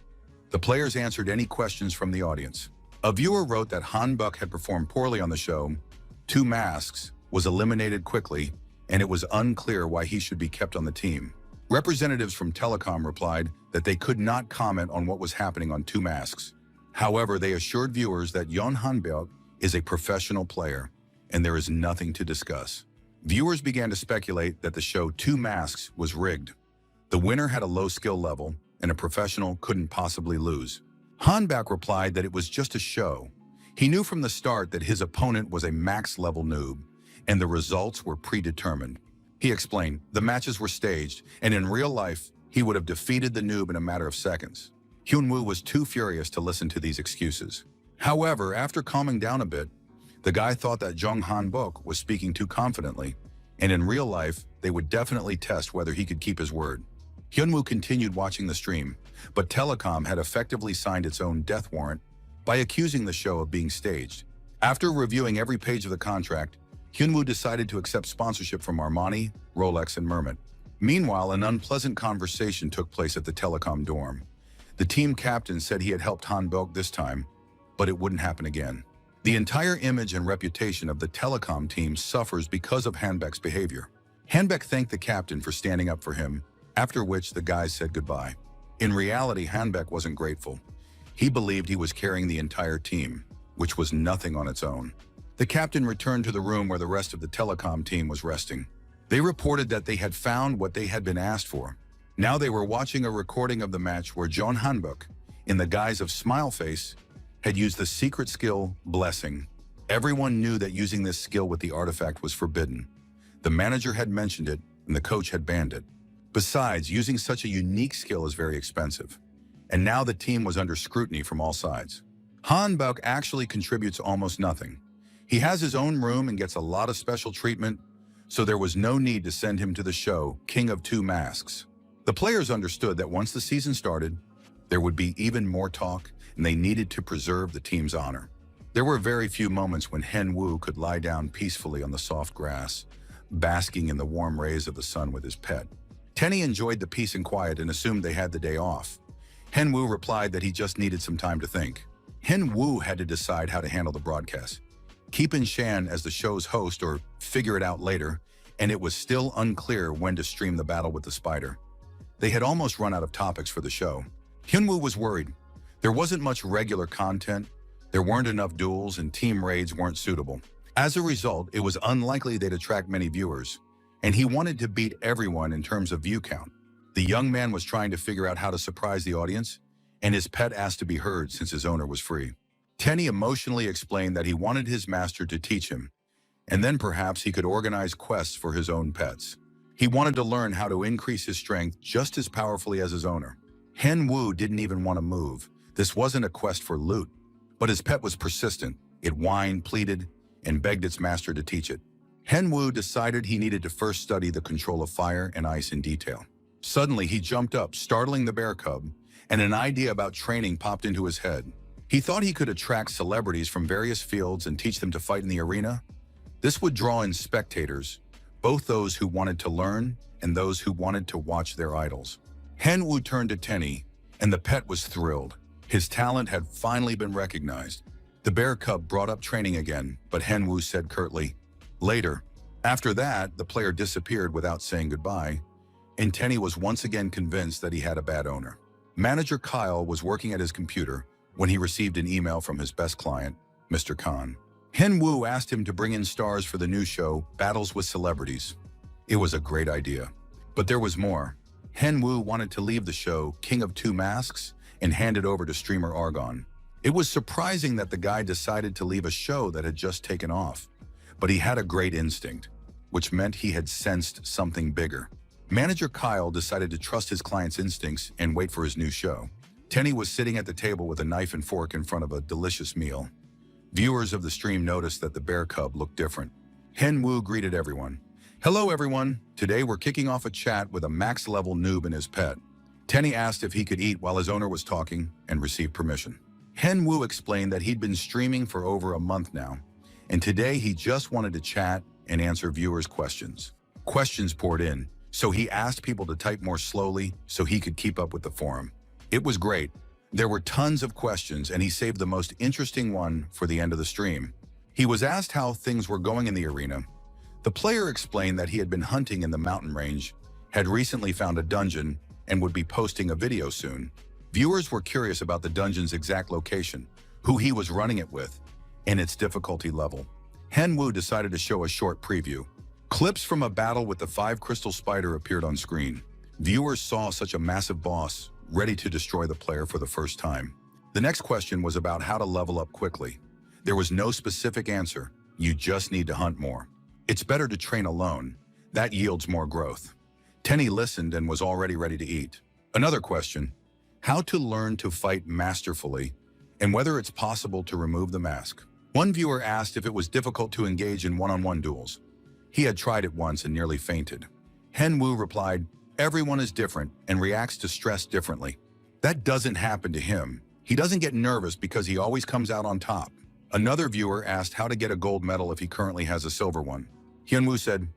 The players answered any questions from the audience. A viewer wrote that Hanbok had performed poorly on the show, 2 masks, was eliminated quickly, and it was unclear why he should be kept on the team. Representatives from Telecom replied that they could not comment on what was happening on 2 masks. However, they assured viewers that Yeon Hanbok is a professional player, and there is nothing to discuss. Viewers began to speculate that the show 2 Masks was rigged. The winner had a low skill level, and a professional couldn't possibly lose. Hanbok replied that it was just a show. He knew from the start that his opponent was a max-level noob, and the results were predetermined. He explained, the matches were staged, and in real life, he would have defeated the noob in a matter of seconds. Hyunwoo was too furious to listen to these excuses. However, after calming down a bit, the guy thought that Jong Hanbok was speaking too confidently, and in real life, they would definitely test whether he could keep his word. Hyunwoo continued watching the stream, but Telecom had effectively signed its own death warrant by accusing the show of being staged. After reviewing every page of the contract, Hyunwoo decided to accept sponsorship from Armani, Rolex, and Mermet. Meanwhile, an unpleasant conversation took place at the Telecom dorm. The team captain said he had helped Hanbok this time, but it wouldn't happen again. The entire image and reputation of the Telecom team suffers because of Hanbok's behavior. Hanbok thanked the captain for standing up for him, after which the guys said goodbye. In reality, Hanbok wasn't grateful. He believed he was carrying the entire team, which was nothing on its own. The captain returned to the room where the rest of the Telecom team was resting. They reported that they had found what they had been asked for. Now they were watching a recording of the match where Jong Hanbok, in the guise of Smile Face, had used the secret skill, Blessing. Everyone knew that using this skill with the artifact was forbidden. The manager had mentioned it, and the coach had banned it. Besides, using such a unique skill is very expensive. And now the team was under scrutiny from all sides. Hanbok actually contributes almost nothing. He has his own room and gets a lot of special treatment, so there was no need to send him to the show, King of 2 Masks. The players understood that once the season started, there would be even more talk, and they needed to preserve the team's honor. There were very few moments when Henwu could lie down peacefully on the soft grass, basking in the warm rays of the sun with his pet. Tenny enjoyed the peace and quiet and assumed they had the day off. Henwu replied that he just needed some time to think. Henwu had to decide how to handle the broadcast. Keep in Shan as the show's host or figure it out later, and it was still unclear when to stream the battle with the spider. They had almost run out of topics for the show. Hyunwoo was worried. There wasn't much regular content, there weren't enough duels, and team raids weren't suitable. As a result, it was unlikely they'd attract many viewers, and he wanted to beat everyone in terms of view count. The young man was trying to figure out how to surprise the audience, and his pet asked to be heard since his owner was free. Tenny emotionally explained that he wanted his master to teach him, and then perhaps he could organize quests for his own pets. He wanted to learn how to increase his strength just as powerfully as his owner. Henwu didn't even want to move. This wasn't a quest for loot, but his pet was persistent. It whined, pleaded, and begged its master to teach it. Henwu decided he needed to first study the control of fire and ice in detail. Suddenly, he jumped up, startling the bear cub, and an idea about training popped into his head. He thought he could attract celebrities from various fields and teach them to fight in the arena. This would draw in spectators, both those who wanted to learn and those who wanted to watch their idols. Henwu turned to Tenny, and the pet was thrilled. His talent had finally been recognized. The bear cub brought up training again, but Henwu said curtly, "Later." After that, the player disappeared without saying goodbye, and Tenny was once again convinced that he had a bad owner. Manager Kyle was working at his computer when he received an email from his best client, Mr. Khan. Henwu asked him to bring in stars for the new show, Battles with Celebrities. It was a great idea. But there was more. Henwu wanted to leave the show, King of Two Masks, and hand it over to streamer Argon. It was surprising that the guy decided to leave a show that had just taken off. But he had a great instinct, which meant he had sensed something bigger. Manager Kyle decided to trust his client's instincts and wait for his new show. Tenny was sitting at the table with a knife and fork in front of a delicious meal. Viewers of the stream noticed that the bear cub looked different. Henwu greeted everyone. "Hello everyone, today we're kicking off a chat with a max-level noob and his pet." Tenny asked if he could eat while his owner was talking and received permission. Henwu explained that he'd been streaming for over a month now, and today he just wanted to chat and answer viewers' questions. Questions poured in, so he asked people to type more slowly so he could keep up with the forum. It was great. There were tons of questions, and he saved the most interesting one for the end of the stream. He was asked how things were going in the arena. The player explained that he had been hunting in the mountain range, had recently found a dungeon, and would be posting a video soon. Viewers were curious about the dungeon's exact location, who he was running it with, and its difficulty level. Henwu decided to show a short preview. Clips from a battle with the 5-crystal spider appeared on screen. Viewers saw such a massive boss, ready to destroy the player for the first time. The next question was about how to level up quickly. There was no specific answer. You just need to hunt more. It's better to train alone. That yields more growth. Tenny listened and was already ready to eat. Another question, how to learn to fight masterfully and whether it's possible to remove the mask. One viewer asked if it was difficult to engage in one-on-one duels. He had tried it once and nearly fainted. Henwu replied, "Everyone is different and reacts to stress differently. That doesn't happen to him. He doesn't get nervous because he always comes out on top." Another viewer asked how to get a gold medal if he currently has a silver one. Henwu said,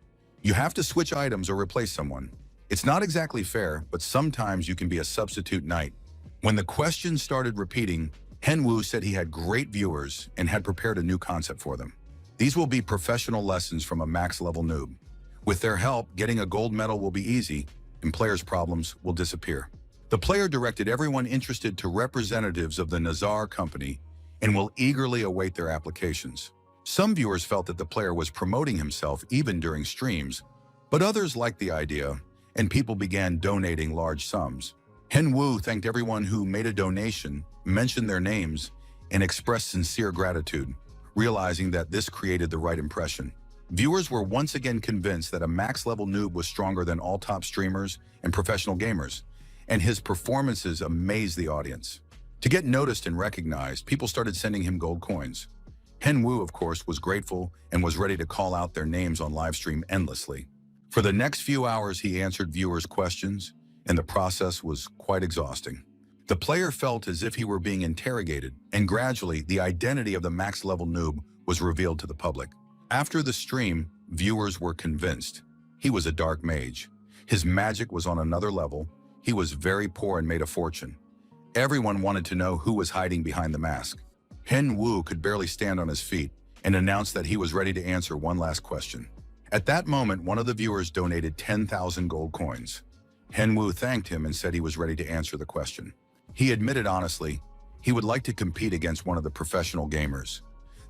"You have to switch items or replace someone. It's not exactly fair, but sometimes you can be a substitute knight." When the questions started repeating, Henwu said he had great viewers and had prepared a new concept for them. These will be professional lessons from a max-level noob. With their help, getting a gold medal will be easy, and players' problems will disappear. The player directed everyone interested to representatives of the Nazar company and will eagerly await their applications. Some viewers felt that the player was promoting himself even during streams, but others liked the idea, and people began donating large sums. Henwu thanked everyone who made a donation, mentioned their names, and expressed sincere gratitude, realizing that this created the right impression. Viewers were once again convinced that a max-level noob was stronger than all top streamers and professional gamers, and his performances amazed the audience. To get noticed and recognized, people started sending him gold coins. Henwu, of course, was grateful and was ready to call out their names on livestream endlessly. For the next few hours, he answered viewers' questions, and the process was quite exhausting. The player felt as if he were being interrogated, and gradually, the identity of the max-level noob was revealed to the public. After the stream, viewers were convinced. He was a dark mage. His magic was on another level. He was very poor and made a fortune. Everyone wanted to know who was hiding behind the mask. Henwu could barely stand on his feet and announced that he was ready to answer one last question. At that moment, one of the viewers donated 10,000 gold coins. Henwu thanked him and said he was ready to answer the question. He admitted honestly, he would like to compete against one of the professional gamers.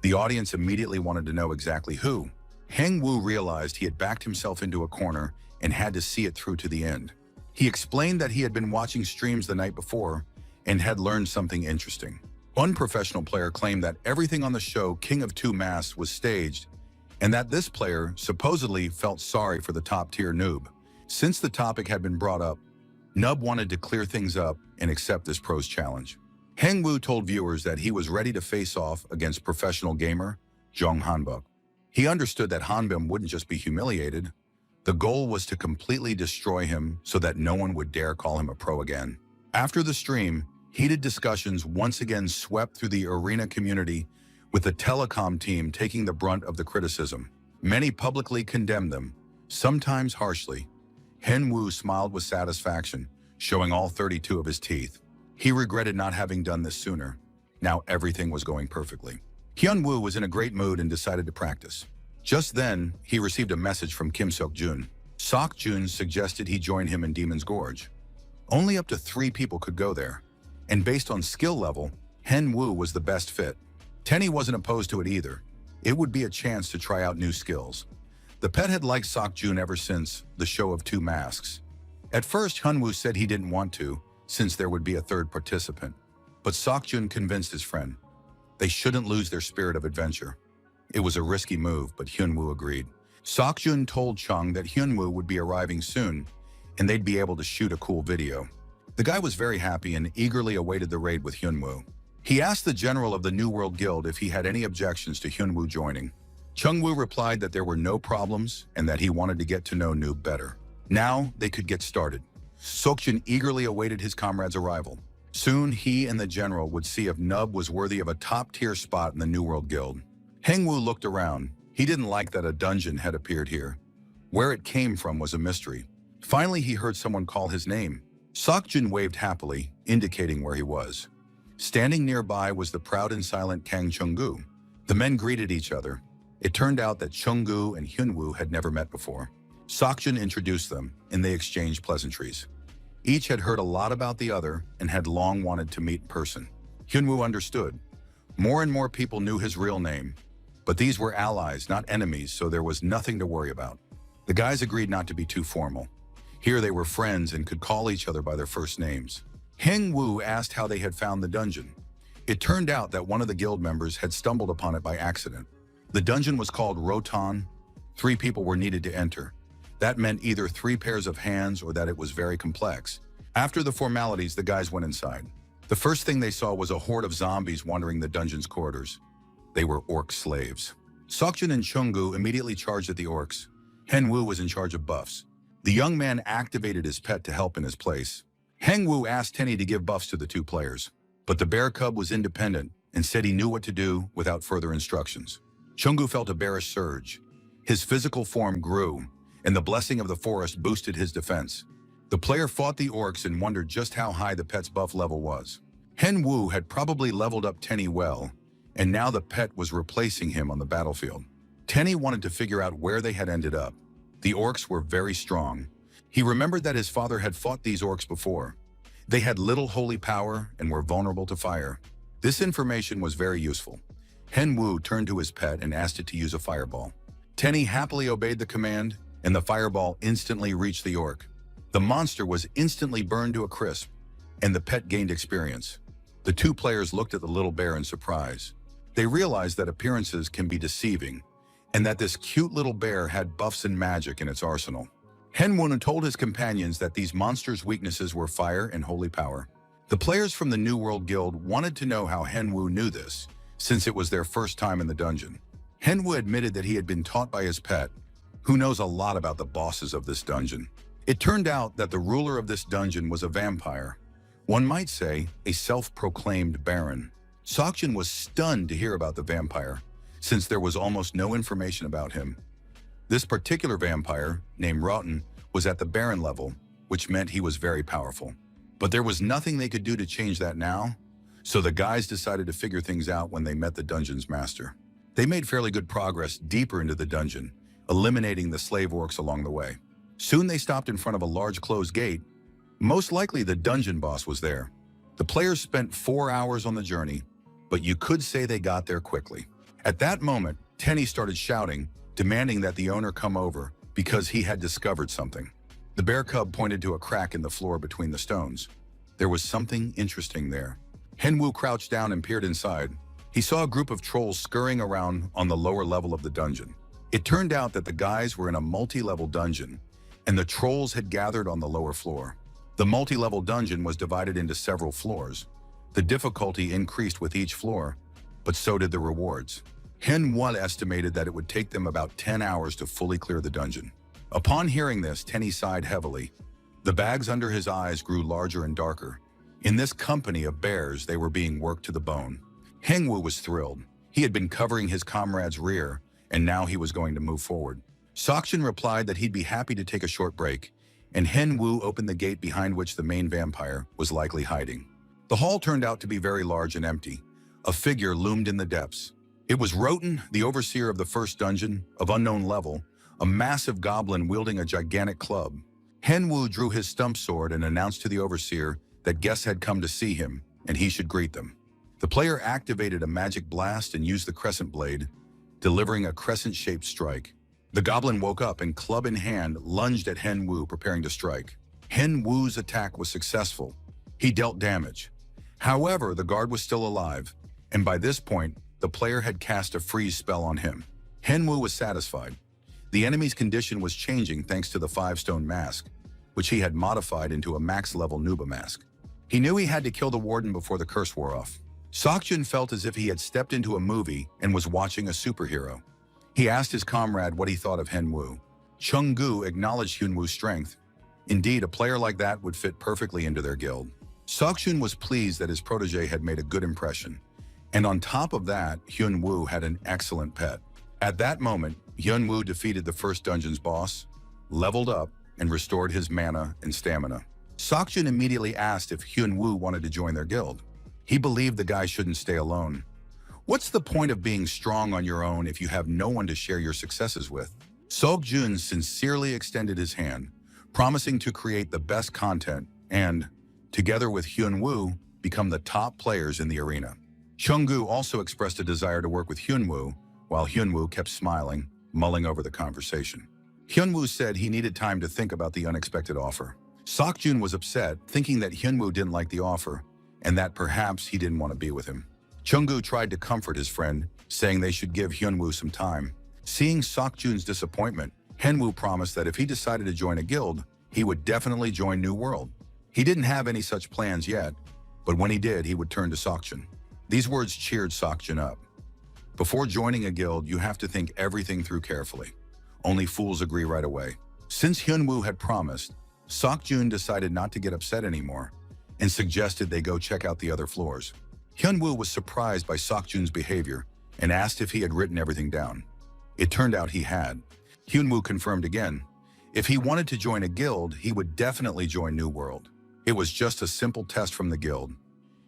The audience immediately wanted to know exactly who. Henwu realized he had backed himself into a corner and had to see it through to the end. He explained that he had been watching streams the night before and had learned something interesting. One professional player claimed that everything on the show King of Two Masks was staged and that this player supposedly felt sorry for the top-tier noob. Since the topic had been brought up, Nub wanted to clear things up and accept this pro's challenge. Henwu told viewers that he was ready to face off against professional gamer Jong Hanbok. He understood that Hanbim wouldn't just be humiliated. The goal was to completely destroy him so that no one would dare call him a pro again. After the stream, heated discussions once again swept through the arena community, with the telecom team taking the brunt of the criticism. Many publicly condemned them, sometimes harshly. Henwu smiled with satisfaction, showing all 32 of his teeth. He regretted not having done this sooner. Now everything was going perfectly. Hyunwoo was in a great mood and decided to practice. Just then, he received a message from Kim Sok-jun. Sok-jun suggested he join him in Demon's Gorge. Only up to 3 people could go there, and based on skill level, Henwu was the best fit. Tenny wasn't opposed to it either. It would be a chance to try out new skills. The pet had liked Sok-jun ever since the show of 2 masks. At first, Hyunwoo said he didn't want to, since there would be a 3rd participant. But Sok-jun convinced his friend. They shouldn't lose their spirit of adventure. It was a risky move, but Hyunwoo agreed. Sok-jun told Chung that Hyunwoo would be arriving soon, and they'd be able to shoot a cool video. The guy was very happy and eagerly awaited the raid with Hyunwoo. He asked the general of the New World Guild if he had any objections to Hyunwoo joining. Chung-woo replied that there were no problems and that he wanted to get to know Noob better. Now they could get started. Sok-jun eagerly awaited his comrade's arrival. Soon he and the general would see if Nub was worthy of a top-tier spot in the New World Guild. Hengwoo looked around. He didn't like that a dungeon had appeared here. Where it came from was a mystery. Finally, he heard someone call his name. Sok-jun waved happily, indicating where he was. Standing nearby was the proud and silent Kang Chung-gu. The men greeted each other. It turned out that Chung-gu and Hyunwoo had never met before. Sok-jun introduced them, and they exchanged pleasantries. Each had heard a lot about the other and had long wanted to meet in person. Hyunwoo understood. More and more people knew his real name, but these were allies, not enemies, so there was nothing to worry about. The guys agreed not to be too formal. Here they were friends and could call each other by their first names. Hengwoo asked how they had found the dungeon. It turned out that one of the guild members had stumbled upon it by accident. The dungeon was called Rotan. 3 people were needed to enter. That meant either 3 pairs of hands or that it was very complex. After the formalities, the guys went inside. The first thing they saw was a horde of zombies wandering the dungeon's corridors. They were orc slaves. Sok-jun and Chung-gu immediately charged at the orcs. Henwoo was in charge of buffs. The young man activated his pet to help in his place. Hengwoo asked Tenny to give buffs to the 2 players, but the bear cub was independent and said he knew what to do without further instructions. Chung-gu felt a bearish surge. His physical form grew, and the blessing of the forest boosted his defense. The player fought the orcs and wondered just how high the pet's buff level was. Henwoo had probably leveled up Tenny well, and now the pet was replacing him on the battlefield. Tenny wanted to figure out where they had ended up. The orcs were very strong. He remembered that his father had fought these orcs before. They had little holy power and were vulnerable to fire. This information was very useful. Henwoo turned to his pet and asked it to use a fireball. Tenny happily obeyed the command, and the fireball instantly reached the orc. The monster was instantly burned to a crisp, and the pet gained experience. The 2 players looked at the little bear in surprise. They realized that appearances can be deceiving, and that this cute little bear had buffs and magic in its arsenal. Henwoo told his companions that these monsters' weaknesses were fire and holy power. The players from the New World Guild wanted to know how Henwoo knew this, since it was their first time in the dungeon. Henwoo admitted that he had been taught by his pet, who knows a lot about the bosses of this dungeon. It turned out that the ruler of this dungeon was a vampire. One might say, a self-proclaimed baron. Sok-jun was stunned to hear about the vampire, since there was almost no information about him. This particular vampire, named Rotten, was at the baron level, which meant he was very powerful. But there was nothing they could do to change that now, so the guys decided to figure things out when they met the dungeon's master. They made fairly good progress deeper into the dungeon, eliminating the slave orcs along the way. Soon they stopped in front of a large closed gate. Most likely the dungeon boss was there. The players spent 4 hours on the journey, but you could say they got there quickly. At that moment, Tenny started shouting, demanding that the owner come over because he had discovered something. The bear cub pointed to a crack in the floor between the stones. There was something interesting there. Henwoo crouched down and peered inside. He saw a group of trolls scurrying around on the lower level of the dungeon. It turned out that the guys were in a multi-level dungeon, and the trolls had gathered on the lower floor. The multi-level dungeon was divided into several floors. The difficulty increased with each floor, but so did the rewards. Henwoo estimated that it would take them about 10 hours to fully clear the dungeon. Upon hearing this, Tenny sighed heavily. The bags under his eyes grew larger and darker. In this company of bears, they were being worked to the bone. Hengwoo was thrilled. He had been covering his comrade's rear, and now he was going to move forward. Sakjin replied that he'd be happy to take a short break, and Hen Wu opened the gate behind which the main vampire was likely hiding. The hall turned out to be very large and empty. A figure loomed in the depths. It was Roten, the overseer of the first dungeon, of unknown level, a massive goblin wielding a gigantic club. Hen Wu drew his stump sword and announced to the overseer that guests had come to see him, and he should greet them. The player activated a magic blast and used the crescent blade, delivering a crescent-shaped strike. The goblin woke up and, club in hand, lunged at Hen Wu, preparing to strike. Hen Wu's attack was successful. He dealt damage. However, the guard was still alive, and by this point, the player had cast a freeze spell on him. Hen Wu was satisfied. The enemy's condition was changing thanks to the 5-stone mask, which he had modified into a max-level Nuba mask. He knew he had to kill the warden before the curse wore off. Sakjin felt as if he had stepped into a movie and was watching a superhero. He asked his comrade what he thought of Hen Wu. Chung-gu acknowledged Hyun Wu's strength. Indeed, a player like that would fit perfectly into their guild. Sakjin was pleased that his protege had made a good impression. And on top of that, Hyun Wu had an excellent pet. At that moment, Hyun Wu defeated the first dungeon's boss, leveled up, and restored his mana and stamina. Sakjin immediately asked if Hyun Wu wanted to join their guild. He believed the guy shouldn't stay alone. What's the point of being strong on your own if you have no one to share your successes with? Seokjun sincerely extended his hand, promising to create the best content and, together with Hyun Wu, become the top players in the arena. Chung-gu also expressed a desire to work with Hyun Wu, while Hyun Wu kept smiling, mulling over the conversation. Hyun Wu said he needed time to think about the unexpected offer. Sakjun was upset, thinking that Hyun Wu didn't like the offer, and that perhaps he didn't want to be with him. Chung-gu tried to comfort his friend, saying they should give Hyun Wu some time. Seeing Sakjun's disappointment, Hen Wu promised that if he decided to join a guild, he would definitely join New World. He didn't have any such plans yet, but when he did, he would turn to Sakjun. These words cheered Sakjun up. Before joining a guild, you have to think everything through carefully. Only fools agree right away. Since Hyun Wu had promised, Sakjun decided not to get upset anymore and suggested they go check out the other floors. Hyun Wu was surprised by Sakjun's behavior and asked if he had written everything down. It turned out he had. Hyun Wu confirmed again. If he wanted to join a guild, he would definitely join New World. It was just a simple test from the guild.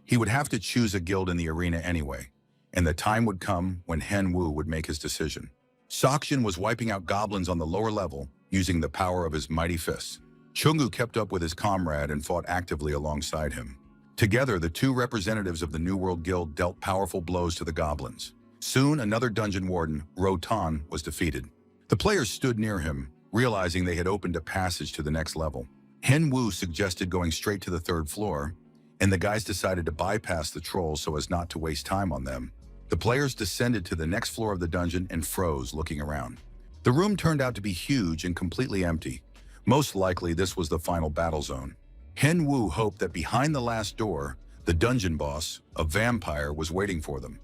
He would have to choose a guild in the arena anyway, and the time would come when Hen Wu would make his decision. Sakjun was wiping out goblins on the lower level using the power of his mighty fists. Chung-gu kept up with his comrade and fought actively alongside him. Together, the two representatives of the New World Guild dealt powerful blows to the goblins. Soon, another dungeon warden, Rotan, was defeated. The players stood near him, realizing they had opened a passage to the next level. Hen Wu suggested going straight to the 3rd floor, and the guys decided to bypass the trolls so as not to waste time on them. The players descended to the next floor of the dungeon and froze, looking around. The room turned out to be huge and completely empty. Most likely, this was the final battle zone. Hen Wu hoped that behind the last door, the dungeon boss, a vampire, was waiting for them.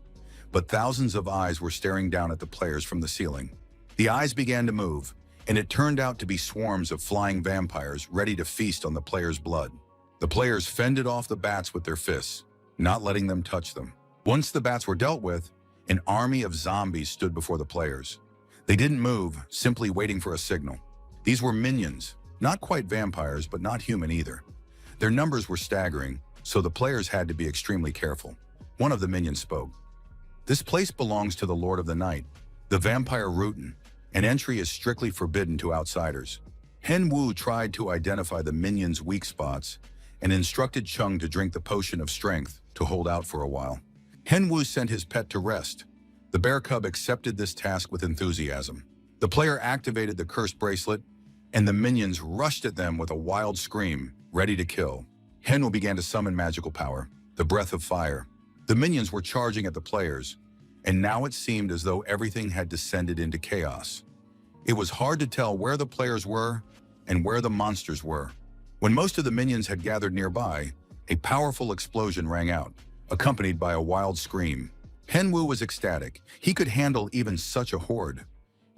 But thousands of eyes were staring down at the players from the ceiling. The eyes began to move, and it turned out to be swarms of flying vampires ready to feast on the players' blood. The players fended off the bats with their fists, not letting them touch them. Once the bats were dealt with, an army of zombies stood before the players. They didn't move, simply waiting for a signal. These were minions, not quite vampires, but not human either. Their numbers were staggering, so the players had to be extremely careful. One of the minions spoke. "This place belongs to the Lord of the Night, the vampire Roten, and entry is strictly forbidden to outsiders." Hen Wu tried to identify the minions' weak spots and instructed Chung to drink the potion of strength to hold out for a while. Hen Wu sent his pet to rest. The bear cub accepted this task with enthusiasm. The player activated the cursed bracelet, and the minions rushed at them with a wild scream, ready to kill. Hen Wu began to summon magical power, the breath of fire. The minions were charging at the players, and now it seemed as though everything had descended into chaos. It was hard to tell where the players were and where the monsters were. When most of the minions had gathered nearby, a powerful explosion rang out, accompanied by a wild scream. Hen Wu was ecstatic. He could handle even such a horde.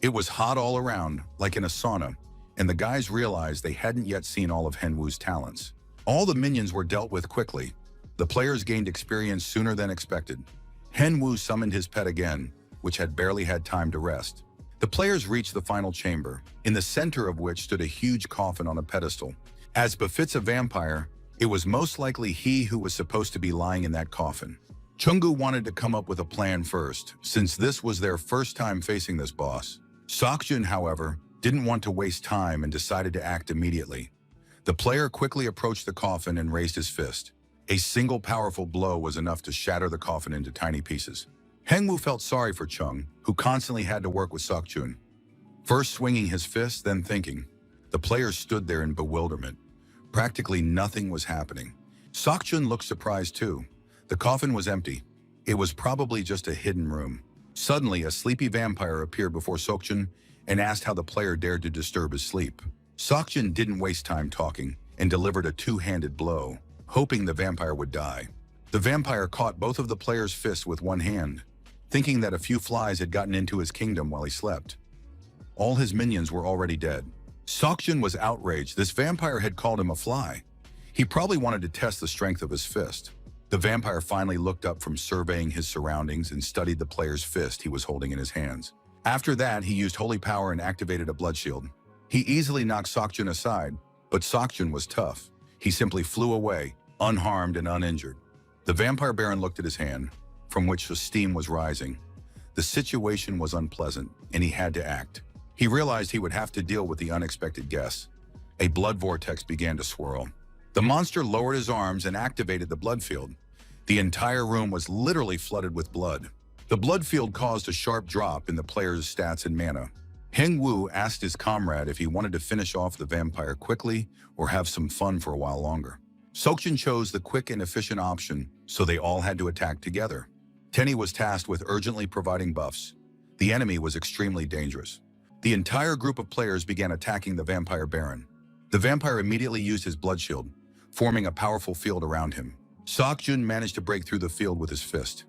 It was hot all around, like in a sauna, and the guys realized they hadn't yet seen all of Hen Wu's talents. All the minions were dealt with quickly. The players gained experience sooner than expected. Hen Wu summoned his pet again, which had barely had time to rest. The players reached the final chamber, in the center of which stood a huge coffin on a pedestal. As befits a vampire, it was most likely he who was supposed to be lying in that coffin. Chungu wanted to come up with a plan first, since this was their first time facing this boss. Seokjun, however, didn't want to waste time and decided to act immediately. The player quickly approached the coffin and raised his fist. A single powerful blow was enough to shatter the coffin into tiny pieces. Hengwoo felt sorry for Chung, who constantly had to work with Seokjun. First swinging his fist, then thinking. The player stood there in bewilderment. Practically nothing was happening. Seokjun looked surprised too. The coffin was empty. It was probably just a hidden room. Suddenly, a sleepy vampire appeared before Seokjun and asked how the player dared to disturb his sleep. Seokjun didn't waste time talking and delivered a two-handed blow, hoping the vampire would die. The vampire caught both of the player's fists with one hand, thinking that a few flies had gotten into his kingdom while he slept. All his minions were already dead. Seokjun was outraged. This vampire had called him a fly. He probably wanted to test the strength of his fist. The vampire finally looked up from surveying his surroundings and studied the player's fist he was holding in his hands. After that, he used holy power and activated a blood shield. He easily knocked Seokjun aside, but Seokjun was tough. He simply flew away, unharmed and uninjured. The vampire baron looked at his hand, from which the steam was rising. The situation was unpleasant, and he had to act. He realized he would have to deal with the unexpected guest. A blood vortex began to swirl. The monster lowered his arms and activated the blood field. The entire room was literally flooded with blood. The blood field caused a sharp drop in the player's stats and mana. Hengwoo asked his comrade if he wanted to finish off the vampire quickly or have some fun for a while longer. Seokjun chose the quick and efficient option, so they all had to attack together. Tenny was tasked with urgently providing buffs. The enemy was extremely dangerous. The entire group of players began attacking the vampire baron. The vampire immediately used his blood shield, forming a powerful field around him. Seokjun managed to break through the field with his fist.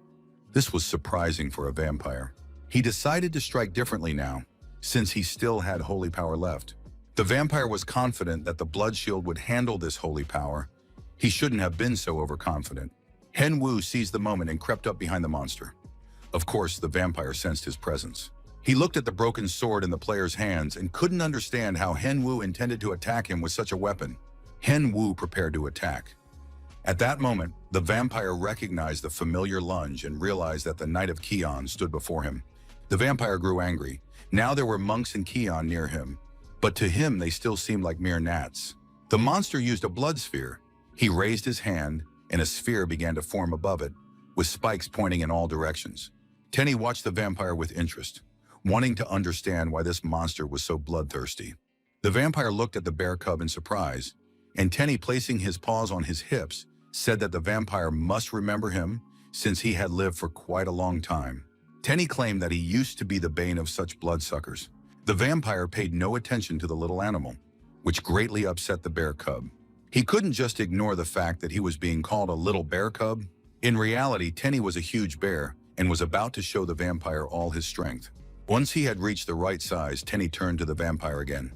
This was surprising for a vampire. He decided to strike differently now, since he still had holy power left. The vampire was confident that the blood shield would handle this holy power. He shouldn't have been so overconfident. Hengwoo seized the moment and crept up behind the monster. Of course, the vampire sensed his presence. He looked at the broken sword in the player's hands and couldn't understand how Hengwoo intended to attack him with such a weapon. Hengwoo prepared to attack. At that moment, the vampire recognized the familiar lunge and realized that the Knight of Kion stood before him. The vampire grew angry. Now there were monks in Kion near him, but to him they still seemed like mere gnats. The monster used a blood sphere. He raised his hand, and a sphere began to form above it, with spikes pointing in all directions. Tenny watched the vampire with interest, wanting to understand why this monster was so bloodthirsty. The vampire looked at the bear cub in surprise, and Tenny, placing his paws on his hips, said that the vampire must remember him since he had lived for quite a long time. Tenny claimed that he used to be the bane of such bloodsuckers. The vampire paid no attention to the little animal, which greatly upset the bear cub. He couldn't just ignore the fact that he was being called a little bear cub. In reality, Tenny was a huge bear and was about to show the vampire all his strength. Once he had reached the right size, Tenny turned to the vampire again.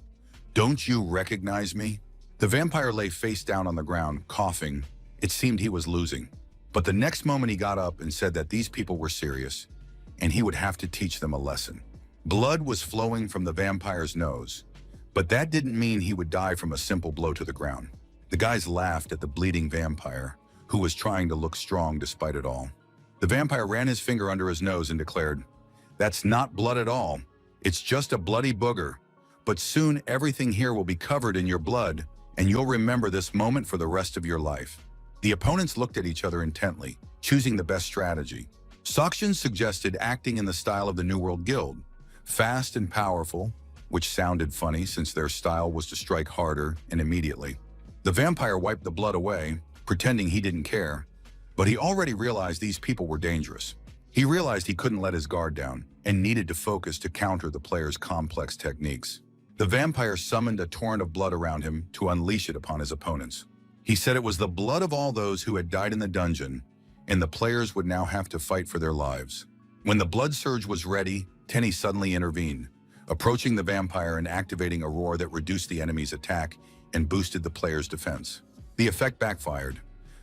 "Don't you recognize me?" The vampire lay face down on the ground, coughing. It seemed he was losing. But the next moment he got up and said that these people were serious, and he would have to teach them a lesson. Blood was flowing from the vampire's nose, but that didn't mean he would die from a simple blow to the ground. The guys laughed at the bleeding vampire, who was trying to look strong despite it all. The vampire ran his finger under his nose and declared, "That's not blood at all. It's just a bloody booger. But soon everything here will be covered in your blood, and you'll remember this moment for the rest of your life." The opponents looked at each other intently, choosing the best strategy. Seokjun suggested acting in the style of the New World Guild, fast and powerful, which sounded funny since their style was to strike harder and immediately. The vampire wiped the blood away, pretending he didn't care, but he already realized these people were dangerous. He realized he couldn't let his guard down and needed to focus to counter the player's complex techniques. The vampire summoned a torrent of blood around him to unleash it upon his opponents. He said it was the blood of all those who had died in the dungeon, and the players would now have to fight for their lives. When the blood surge was ready, Tenny suddenly intervened, approaching the vampire and activating a roar that reduced the enemy's attack and boosted the player's defense. The effect backfired.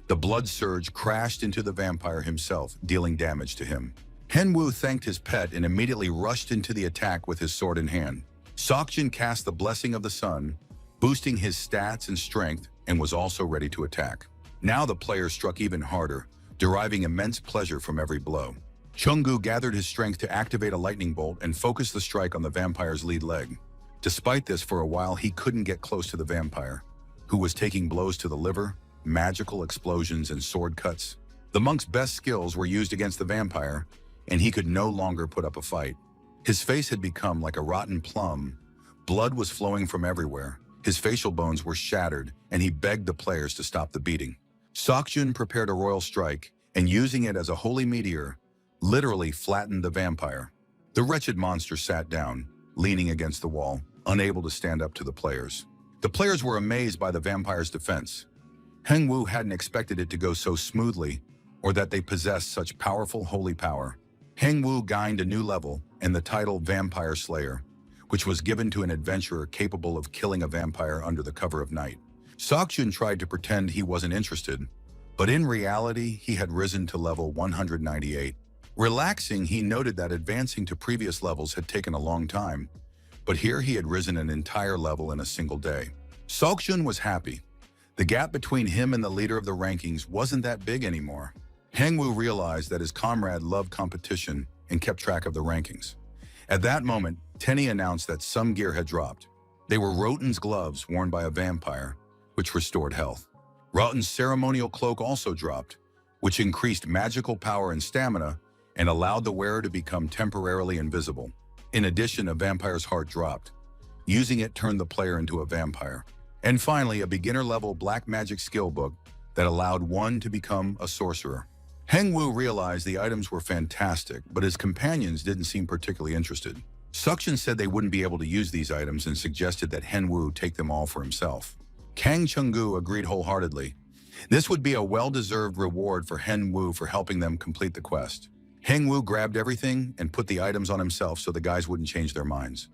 The blood surge crashed into the vampire himself, dealing damage to him. Henwu thanked his pet and immediately rushed into the attack with his sword in hand. Seokjin cast the Blessing of the Sun, boosting his stats and strength, and was also ready to attack. Now the player struck even harder, deriving immense pleasure from every blow. Chunggu gathered his strength to activate a lightning bolt and focus the strike on the vampire's lead leg. Despite this, for a while he couldn't get close to the vampire, who was taking blows to the liver, magical explosions, and sword cuts. The monk's best skills were used against the vampire, and he could no longer put up a fight. His face had become like a rotten plum. Blood was flowing from everywhere. His facial bones were shattered, and he begged the players to stop the beating. Seokjin prepared a royal strike, and using it as a holy meteor, literally flattened the vampire. The wretched monster sat down, leaning against the wall, unable to stand up to the players. The players were amazed by the vampire's defense. Hengwu hadn't expected it to go so smoothly, or that they possessed such powerful holy power. Hengwu gained a new level and the title Vampire Slayer, which was given to an adventurer capable of killing a vampire under the cover of night. Seokjin tried to pretend he wasn't interested, but in reality, he had risen to level 198. Relaxing, he noted that advancing to previous levels had taken a long time, but here he had risen an entire level in a single day. Seokjin was happy. The gap between him and the leader of the rankings wasn't that big anymore. Hengwu realized that his comrade loved competition and kept track of the rankings. At that moment, Tenny announced that some gear had dropped. They were Roten's gloves worn by a vampire, which restored health. Roten's ceremonial cloak also dropped, which increased magical power and stamina and allowed the wearer to become temporarily invisible. In addition, a vampire's heart dropped. Using it turned the player into a vampire. And finally, a beginner-level black magic skill book that allowed one to become a sorcerer. Hengwu realized the items were fantastic, but his companions didn't seem particularly interested. Seokjin said they wouldn't be able to use these items and suggested that Hengwu take them all for himself. Kang Chunggu agreed wholeheartedly. This would be a well-deserved reward for Hengwu for helping them complete the quest. Hengwu grabbed everything and put the items on himself so the guys wouldn't change their minds,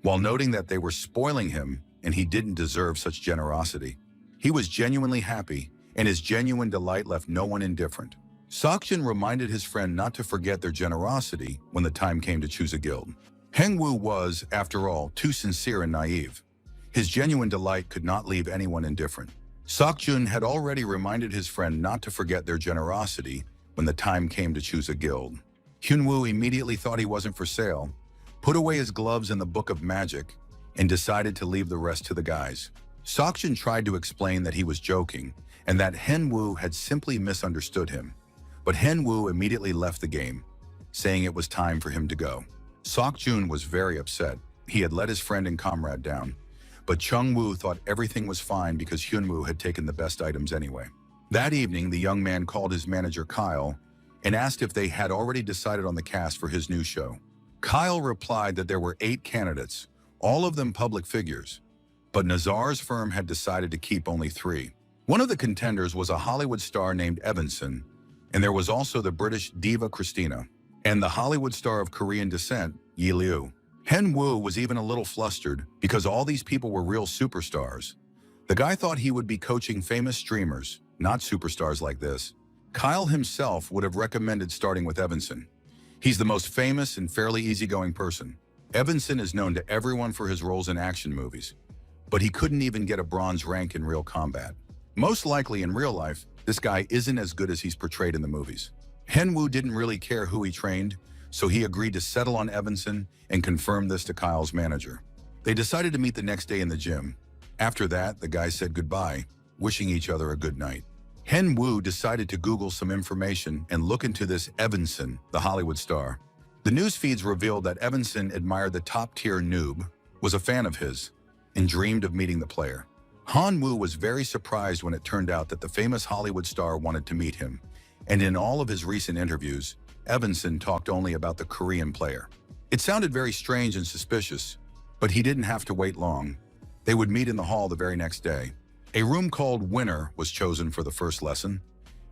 while noting that they were spoiling him and he didn't deserve such generosity. He was genuinely happy, and his genuine delight left no one indifferent. Seokjin reminded his friend not to forget their generosity when the time came to choose a guild. Hengwu was, after all, too sincere and naive. His genuine delight could not leave anyone indifferent. Seokjin had already reminded his friend not to forget their generosity when the time came to choose a guild. Hyunwoo immediately thought he wasn't for sale, put away his gloves and the Book of Magic, and decided to leave the rest to the guys. Seokjin tried to explain that he was joking and that Hengwu had simply misunderstood him. But Hengwu immediately left the game, saying it was time for him to go. Seokjin was very upset. He had let his friend and comrade down. But Chungwoo thought everything was fine because Hyunwoo had taken the best items anyway. That evening, the young man called his manager Kyle and asked if they had already decided on the cast for his new show. Kyle replied that there were 8 candidates, all of them public figures, but Nazar's firm had decided to keep only 3. One of the contenders was a Hollywood star named Evanson, and there was also the British diva Christina, and the Hollywood star of Korean descent, Yi Liu. Hengwu was even a little flustered because all these people were real superstars. The guy thought he would be coaching famous streamers, not superstars like this. Kyle himself would have recommended starting with Evanson. He's the most famous and fairly easygoing person. Evanson is known to everyone for his roles in action movies, but he couldn't even get a bronze rank in real combat. Most likely in real life, this guy isn't as good as he's portrayed in the movies. Hengwu didn't really care who he trained, so he agreed to settle on Evanson and confirm this to Kyle's manager. They decided to meet the next day in the gym. After that, the guys said goodbye, wishing each other a good night. Hengwu decided to Google some information and look into this Evanson, the Hollywood star. The news feeds revealed that Evanson admired the top-tier noob, was a fan of his, and dreamed of meeting the player. Hanwoo was very surprised when it turned out that the famous Hollywood star wanted to meet him, and in all of his recent interviews, Evanson talked only about the Korean player. It sounded very strange and suspicious, but he didn't have to wait long. They would meet in the hall the very next day. A room called Winner was chosen for the first lesson.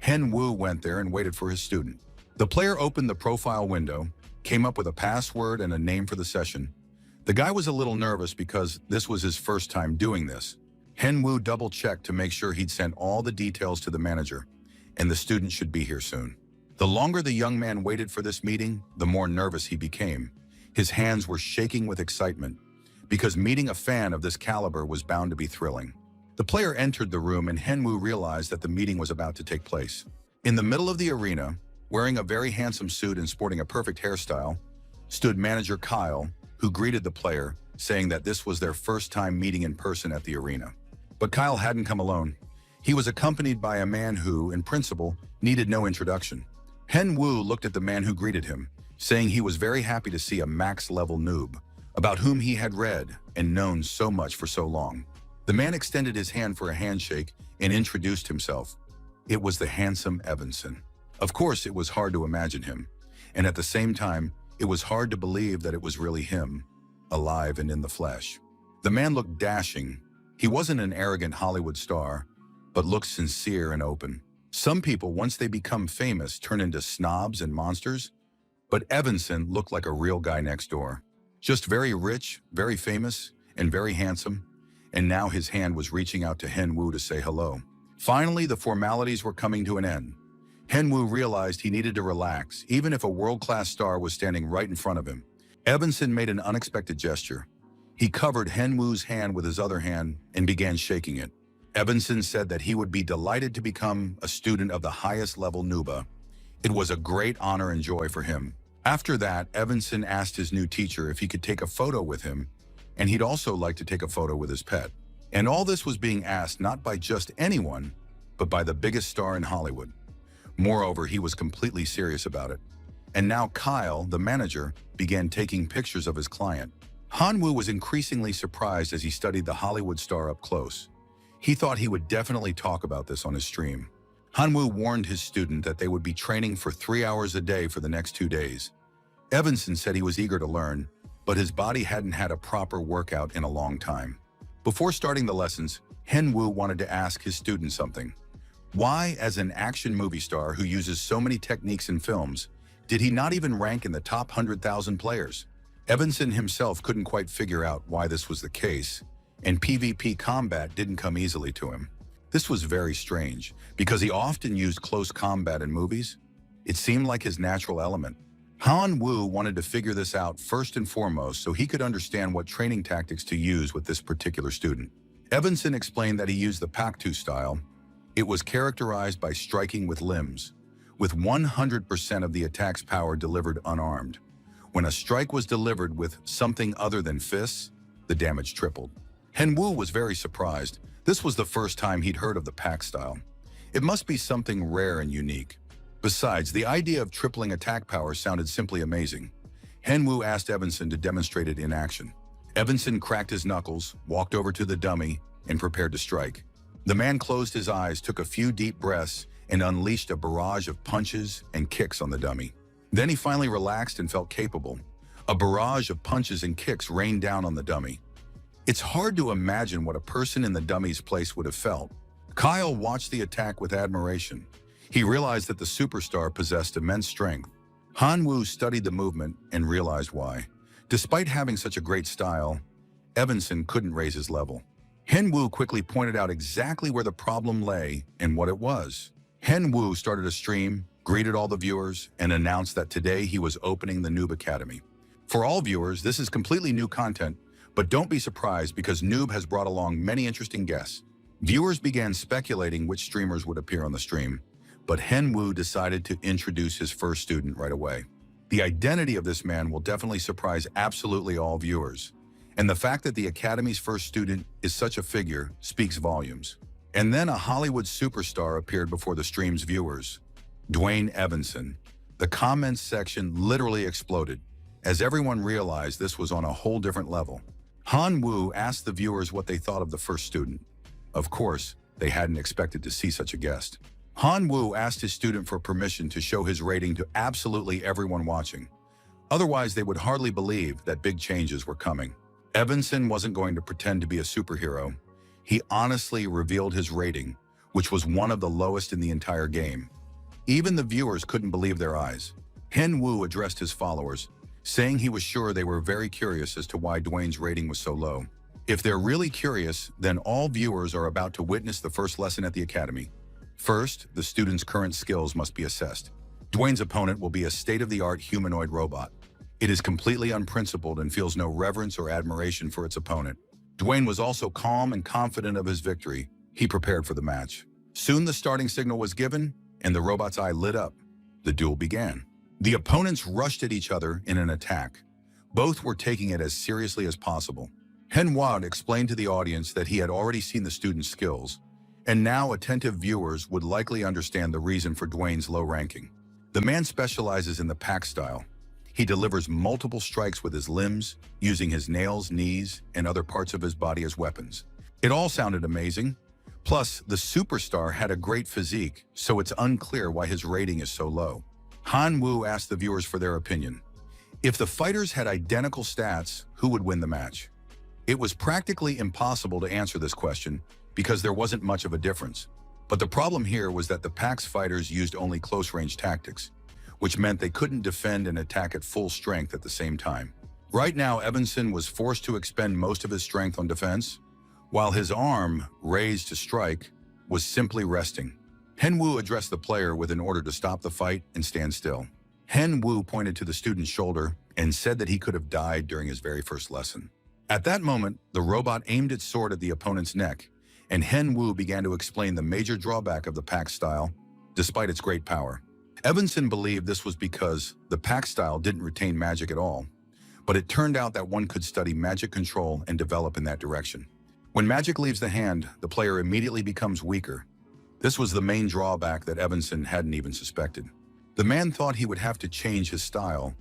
Hengwu went there and waited for his student. The player opened the profile window, came up with a password and a name for the session. The guy was a little nervous because this was his first time doing this. Hengwu double-checked to make sure he'd sent all the details to the manager, and the student should be here soon. The longer the young man waited for this meeting, the more nervous he became. His hands were shaking with excitement, because meeting a fan of this caliber was bound to be thrilling. The player entered the room and Henwu realized that the meeting was about to take place. In the middle of the arena, wearing a very handsome suit and sporting a perfect hairstyle, stood manager Kyle, who greeted the player, saying that this was their first time meeting in person at the arena. But Kyle hadn't come alone. He was accompanied by a man who, in principle, needed no introduction. Henwu looked at the man who greeted him, saying he was very happy to see a max-level noob, about whom he had read and known so much for so long. The man extended his hand for a handshake and introduced himself. It was the handsome Evanson. Of course, it was hard to imagine him, and at the same time, it was hard to believe that it was really him, alive and in the flesh. The man looked dashing. He wasn't an arrogant Hollywood star, but looked sincere and open. Some people, once they become famous, turn into snobs and monsters, but Evanson looked like a real guy next door. Just very rich, very famous, and very handsome, and now his hand was reaching out to Henwu to say hello. Finally, the formalities were coming to an end. Henwu realized he needed to relax, even if a world-class star was standing right in front of him. Evanson made an unexpected gesture. He covered Henwu's hand with his other hand and began shaking it. Evanson said that he would be delighted to become a student of the highest level Nuba. It was a great honor and joy for him. After that, Evanson asked his new teacher if he could take a photo with him, and he'd also like to take a photo with his pet. And all this was being asked not by just anyone, but by the biggest star in Hollywood. Moreover, he was completely serious about it. And now Kyle, the manager, began taking pictures of his client. Hanwoo was increasingly surprised as he studied the Hollywood star up close. He thought he would definitely talk about this on his stream. Hanwoo warned his student that they would be training for 3 hours a day for the next 2 days. Evanson said he was eager to learn, but his body hadn't had a proper workout in a long time. Before starting the lessons, Henwu wanted to ask his student something. Why, as an action movie star who uses so many techniques in films, did he not even rank in the top 100,000 players? Evanson himself couldn't quite figure out why this was the case, and PvP combat didn't come easily to him. This was very strange, because he often used close combat in movies. It seemed like his natural element. Han Wu wanted to figure this out first and foremost so he could understand what training tactics to use with this particular student. Evanson explained that he used the Paktu style. It was characterized by striking with limbs, with 100% of the attack's power delivered unarmed. When a strike was delivered with something other than fists, the damage tripled. Henwu was very surprised. This was the first time he'd heard of the Pak style. It must be something rare and unique. Besides, the idea of tripling attack power sounded simply amazing. Henwu asked Evanson to demonstrate it in action. Evanson cracked his knuckles, walked over to the dummy, and prepared to strike. The man closed his eyes, took a few deep breaths, and unleashed a barrage of punches and kicks on the dummy. Then he finally relaxed and felt capable. A barrage of punches and kicks rained down on the dummy. It's hard to imagine what a person in the dummy's place would have felt. Kyle watched the attack with admiration. He realized that the superstar possessed immense strength. Hanwoo studied the movement and realized why. Despite having such a great style, Evanson couldn't raise his level. Henwu quickly pointed out exactly where the problem lay and what it was. Henwu started a stream, greeted all the viewers, and announced that today he was opening the Noob Academy. For all viewers, this is completely new content, but don't be surprised because Noob has brought along many interesting guests. Viewers began speculating which streamers would appear on the stream, but Henwu decided to introduce his first student right away. The identity of this man will definitely surprise absolutely all viewers, and the fact that the Academy's first student is such a figure speaks volumes. And then a Hollywood superstar appeared before the stream's viewers, Dwayne Evanson. The comments section literally exploded, as everyone realized this was on a whole different level. Hanwoo asked the viewers what they thought of the first student. Of course, they hadn't expected to see such a guest. Hanwoo asked his student for permission to show his rating to absolutely everyone watching. Otherwise, they would hardly believe that big changes were coming. Evanson wasn't going to pretend to be a superhero. He honestly revealed his rating, which was one of the lowest in the entire game. Even the viewers couldn't believe their eyes. Henwu addressed his followers, saying he was sure they were very curious as to why Dwayne's rating was so low. If they're really curious, then all viewers are about to witness the first lesson at the Academy. First, the student's current skills must be assessed. Dwayne's opponent will be a state-of-the-art humanoid robot. It is completely unprincipled and feels no reverence or admiration for its opponent. Dwayne was also calm and confident of his victory. He prepared for the match. Soon the starting signal was given, and the robot's eye lit up. The duel began. The opponents rushed at each other in an attack. Both were taking it as seriously as possible. Manhwa explained to the audience that he had already seen the student's skills, and now attentive viewers would likely understand the reason for Dwayne's low ranking. The man specializes in the pack style. He delivers multiple strikes with his limbs, using his nails, knees, and other parts of his body as weapons. It all sounded amazing. Plus, the superstar had a great physique, so it's unclear why his rating is so low. Manhwa asked the viewers for their opinion. If the fighters had identical stats, who would win the match? It was practically impossible to answer this question because there wasn't much of a difference. But the problem here was that the Pack's fighters used only close-range tactics, which meant they couldn't defend and attack at full strength at the same time. Right now, Evanson was forced to expend most of his strength on defense, while his arm, raised to strike, was simply resting. Manhwa addressed the player with an order to stop the fight and stand still. Manhwa pointed to the student's shoulder and said that he could have died during his very first lesson. At that moment, the robot aimed its sword at the opponent's neck, and Manhwa began to explain the major drawback of the pack style, despite its great power. Evanson believed this was because the pack style didn't retain magic at all, but it turned out that one could study magic control and develop in that direction. When magic leaves the hand, the player immediately becomes weaker. This was the main drawback that Evanson hadn't even suspected. The man thought he would have to change his style,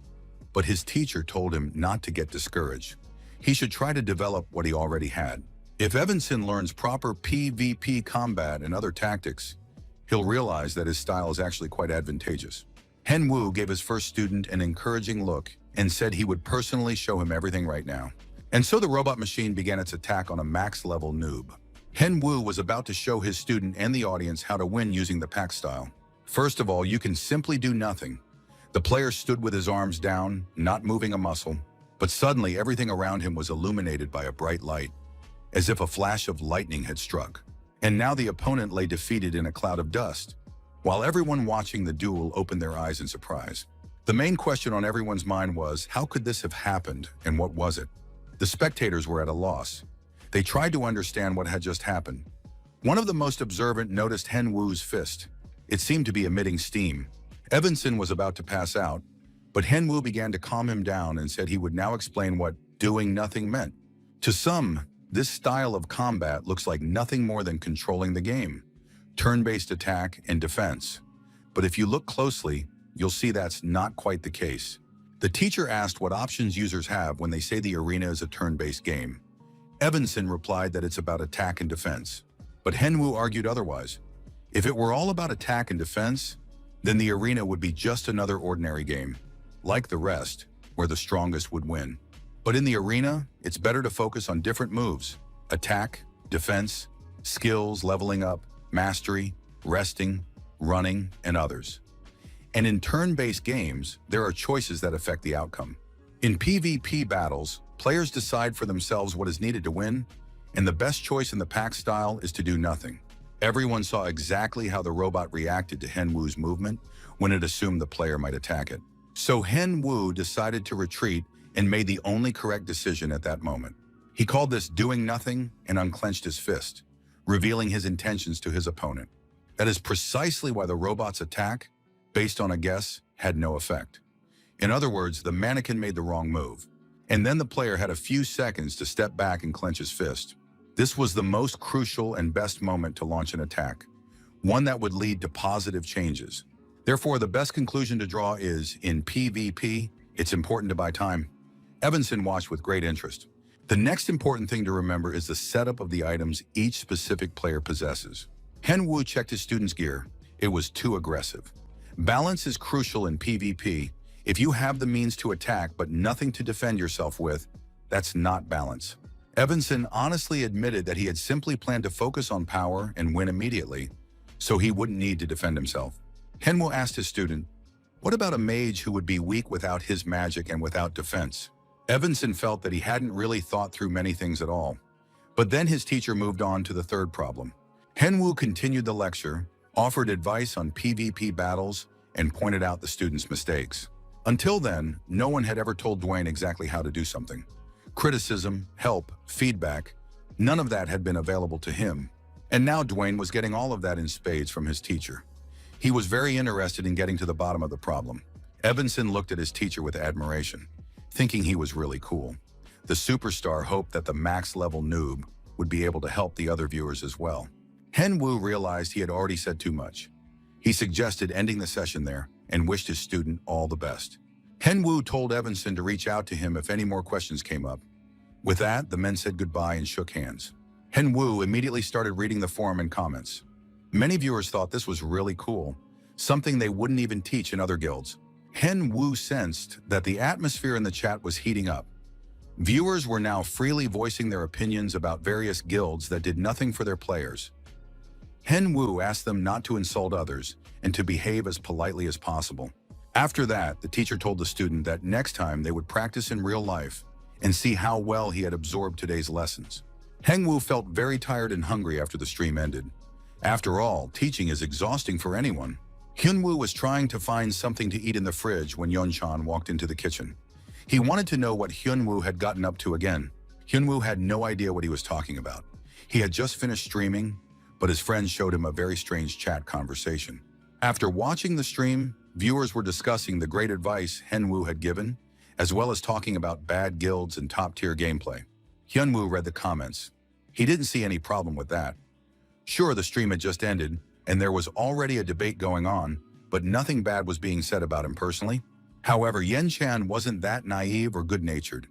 but his teacher told him not to get discouraged. He should try to develop what he already had. If Evanson learns proper PvP combat and other tactics, he'll realize that his style is actually quite advantageous. Manhwa gave his first student an encouraging look and said he would personally show him everything right now. And so the robot machine began its attack on a max-level noob. Manhwa was about to show his student and the audience how to win using the pack style. First of all, you can simply do nothing. The player stood with his arms down, not moving a muscle, but suddenly everything around him was illuminated by a bright light, as if a flash of lightning had struck. And now the opponent lay defeated in a cloud of dust, while everyone watching the duel opened their eyes in surprise. The main question on everyone's mind was, how could this have happened, and what was it? The spectators were at a loss. They tried to understand what had just happened. One of the most observant noticed Manhwa's fist. It seemed to be emitting steam. Evanson was about to pass out, but Manhwa began to calm him down and said he would now explain what doing nothing meant. To some, this style of combat looks like nothing more than controlling the game, turn-based attack and defense. But if you look closely, you'll see that's not quite the case. The teacher asked what options users have when they say the arena is a turn-based game. Evanson replied that it's about attack and defense, but Manhwa argued otherwise. If it were all about attack and defense, then the arena would be just another ordinary game, like the rest, where the strongest would win. But in the arena, it's better to focus on different moves: attack, defense, skills, leveling up, mastery, resting, running, and others. And in turn-based games, there are choices that affect the outcome. In PvP battles, players decide for themselves what is needed to win, and the best choice in the pack style is to do nothing. Everyone saw exactly how the robot reacted to Manhwa's movement when it assumed the player might attack it. So Manhwa decided to retreat and made the only correct decision at that moment. He called this doing nothing and unclenched his fist, revealing his intentions to his opponent. That is precisely why the robot's attack, based on a guess, had no effect. In other words, the mannequin made the wrong move, and then the player had a few seconds to step back and clench his fist. This was the most crucial and best moment to launch an attack, one that would lead to positive changes. Therefore, the best conclusion to draw is, in PvP, it's important to buy time. Evanson watched with great interest. The next important thing to remember is the setup of the items each specific player possesses. Manhwa checked his student's gear. It was too aggressive. Balance is crucial in PvP. If you have the means to attack but nothing to defend yourself with, that's not balance. Evanson honestly admitted that he had simply planned to focus on power and win immediately, so he wouldn't need to defend himself. Manhwa asked his student, what about a mage who would be weak without his magic and without defense? Evanson felt that he hadn't really thought through many things at all. But then his teacher moved on to the third problem. Manhwa continued the lecture, offered advice on PvP battles, and pointed out the students' mistakes. Until then, no one had ever told Dwayne exactly how to do something. Criticism, help, feedback, none of that had been available to him. And now Dwayne was getting all of that in spades from his teacher. He was very interested in getting to the bottom of the problem. Evanson looked at his teacher with admiration, thinking he was really cool. The superstar hoped that the max-level noob would be able to help the other viewers as well. Hen-Woo realized he had already said too much. He suggested ending the session there and wished his student all the best. Hen-Woo told Evanson to reach out to him if any more questions came up. With that, the men said goodbye and shook hands. Hen-Woo immediately started reading the forum and comments. Many viewers thought this was really cool, something they wouldn't even teach in other guilds. Hen-Woo sensed that the atmosphere in the chat was heating up. Viewers were now freely voicing their opinions about various guilds that did nothing for their players. Hen-Woo asked them not to insult others and to behave as politely as possible. After that, the teacher told the student that next time they would practice in real life and see how well he had absorbed today's lessons. Hen-Woo felt very tired and hungry after the stream ended. After all, teaching is exhausting for anyone. Hyun-Woo was trying to find something to eat in the fridge when Yeon-chan walked into the kitchen. He wanted to know what Hyun-Woo had gotten up to again. Hyun-Woo had no idea what he was talking about. He had just finished streaming, but his friends showed him a very strange chat conversation. After watching the stream, viewers were discussing the great advice Hen-Woo had given, as well as talking about bad guilds and top-tier gameplay. Hyun-Woo read the comments. He didn't see any problem with that. Sure, the stream had just ended, and there was already a debate going on, but nothing bad was being said about him personally. However, Yen-chan wasn't that naive or good-natured.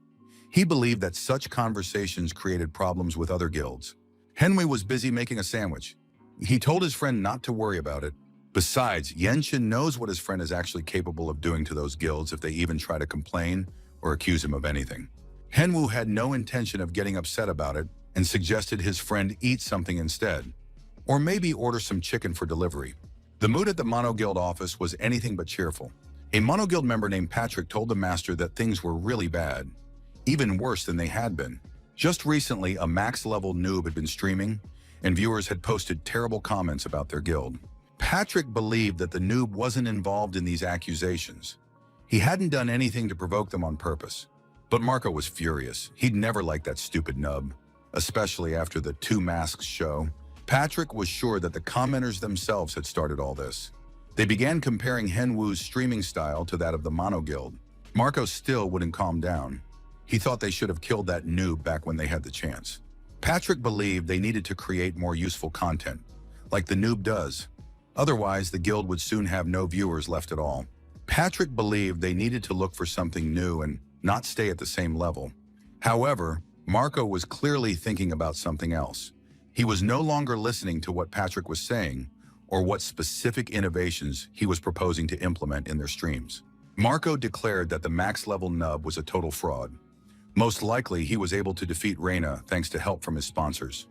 He believed that such conversations created problems with other guilds. Hen-Woo was busy making a sandwich. He told his friend not to worry about it. Besides, Yen-chan knows what his friend is actually capable of doing to those guilds if they even try to complain or accuse him of anything. Hen-Woo had no intention of getting upset about it and suggested his friend eat something instead, or maybe order some chicken for delivery. The mood at the Mono Guild office was anything but cheerful. A Mono Guild member named Patrick told the master that things were really bad, even worse than they had been. Just recently, a max-level noob had been streaming, and viewers had posted terrible comments about their guild. Patrick believed that the noob wasn't involved in these accusations. He hadn't done anything to provoke them on purpose. But Marco was furious. He'd never liked that stupid nub, especially after the Two Masks show. Patrick was sure that the commenters themselves had started all this. They began comparing Hen-Woo's streaming style to that of the Mono Guild. Marco still wouldn't calm down. He thought they should have killed that noob back when they had the chance. Patrick believed they needed to create more useful content, like the noob does. Otherwise, the guild would soon have no viewers left at all. Patrick believed they needed to look for something new and not stay at the same level. However, Marco was clearly thinking about something else. He was no longer listening to what Patrick was saying or what specific innovations he was proposing to implement in their streams. Marco declared that the max-level nub was a total fraud. Most likely, he was able to defeat Reina thanks to help from his sponsors.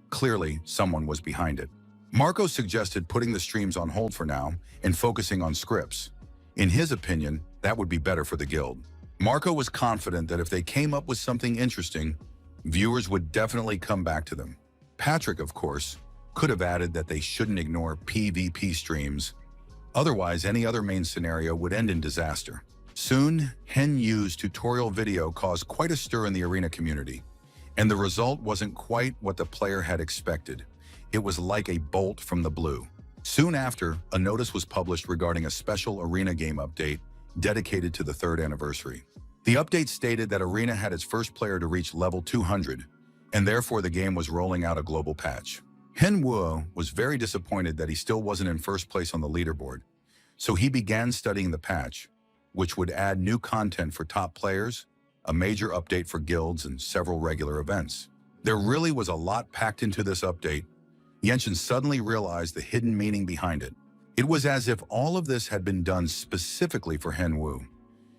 Clearly, someone was behind it. Marco suggested putting the streams on hold for now and focusing on scripts. In his opinion, that would be better for the guild. Marco was confident that if they came up with something interesting, viewers would definitely come back to them. Patrick, of course, could have added that they shouldn't ignore PvP streams. Otherwise, any other main scenario would end in disaster. Soon, Hen-Yu's tutorial video caused quite a stir in the arena community, and the result wasn't quite what the player had expected. It was like a bolt from the blue. Soon after, a notice was published regarding a special arena game update dedicated to the 3rd anniversary. The update stated that Arena had its first player to reach level 200, and therefore the game was rolling out a global patch. Hen-Woo was very disappointed that he still wasn't in first place on the leaderboard, so he began studying the patch, which would add new content for top players, a major update for guilds, and several regular events. There really was a lot packed into this update. Yenshin suddenly realized the hidden meaning behind it. It was as if all of this had been done specifically for Hen-Woo.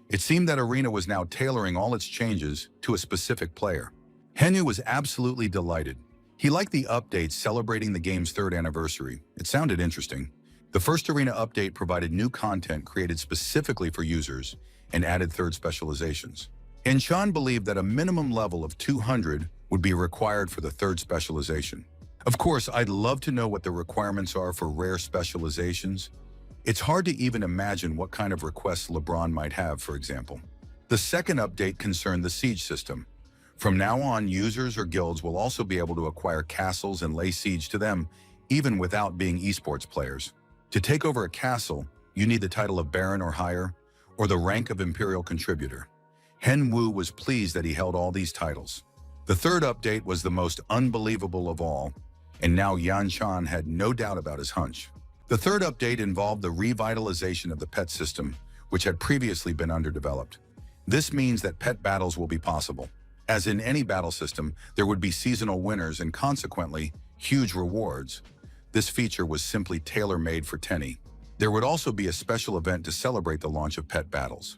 It seemed that Arena was now tailoring all its changes to a specific player. Hen-Woo was absolutely delighted. He liked the update celebrating the game's 3rd anniversary. It sounded interesting. The first Arena update provided new content created specifically for users and added 3rd specializations. Inchan believed that a minimum level of 200 would be required for the 3rd specialization. Of course, I'd love to know what the requirements are for rare specializations. It's hard to even imagine what kind of requests LeBron might have, for example. The second update concerned the siege system. From now on, users or guilds will also be able to acquire castles and lay siege to them, even without being esports players. To take over a castle, you need the title of Baron or higher, or the rank of Imperial Contributor. Hen Wu was pleased that he held all these titles. The third update was the most unbelievable of all, and now Yan Shan had no doubt about his hunch. The third update involved the revitalization of the pet system, which had previously been underdeveloped. This means that pet battles will be possible. As in any battle system, there would be seasonal winners and consequently, huge rewards. This feature was simply tailor-made for Tenny. There would also be a special event to celebrate the launch of pet battles.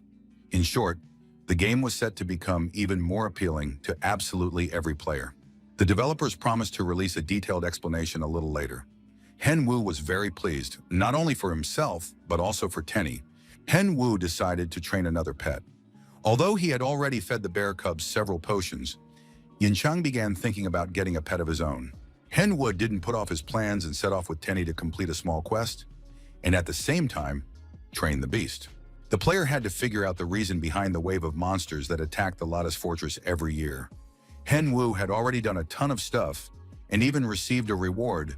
In short, the game was set to become even more appealing to absolutely every player. The developers promised to release a detailed explanation a little later. Hen Wu was very pleased, not only for himself, but also for Tenny. Hen Wu decided to train another pet. Although he had already fed the bear cubs several potions, Yinchang began thinking about getting a pet of his own. Hen Wu didn't put off his plans and set off with Tenny to complete a small quest, and at the same time, train the beast. The player had to figure out the reason behind the wave of monsters that attacked the Lotus Fortress every year. Hen Wu had already done a ton of stuff and even received a reward,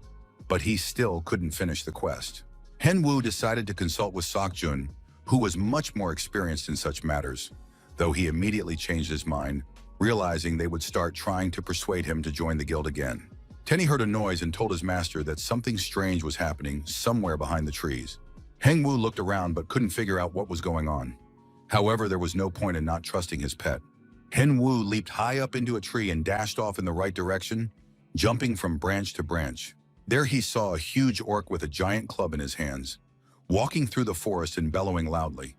but he still couldn't finish the quest. Hen Wu decided to consult with Seokjun, who was much more experienced in such matters, though he immediately changed his mind, realizing they would start trying to persuade him to join the guild again. Tenny heard a noise and told his master that something strange was happening somewhere behind the trees. Heng Wu looked around but couldn't figure out what was going on. However, there was no point in not trusting his pet. Hen Wu leaped high up into a tree and dashed off in the right direction, jumping from branch to branch. There he saw a huge orc with a giant club in his hands, walking through the forest and bellowing loudly.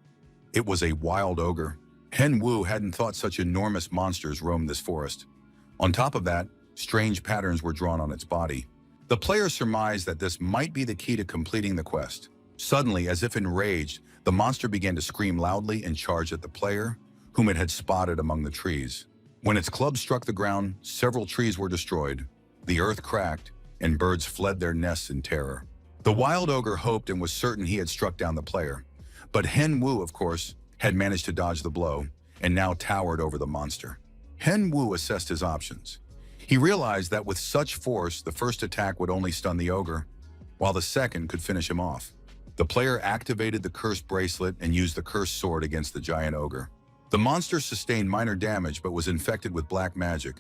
It was a wild ogre. Hen Wu hadn't thought such enormous monsters roamed this forest. On top of that, strange patterns were drawn on its body. The player surmised that this might be the key to completing the quest. Suddenly, as if enraged, the monster began to scream loudly and charge at the player, whom it had spotted among the trees. When its club struck the ground, several trees were destroyed, the earth cracked, and birds fled their nests in terror. The wild ogre hoped and was certain he had struck down the player, but Hen Wu, of course, had managed to dodge the blow and now towered over the monster. Hen Wu assessed his options. He realized that with such force, the first attack would only stun the ogre, while the second could finish him off. The player activated the cursed bracelet and used the cursed sword against the giant ogre. The monster sustained minor damage but was infected with black magic,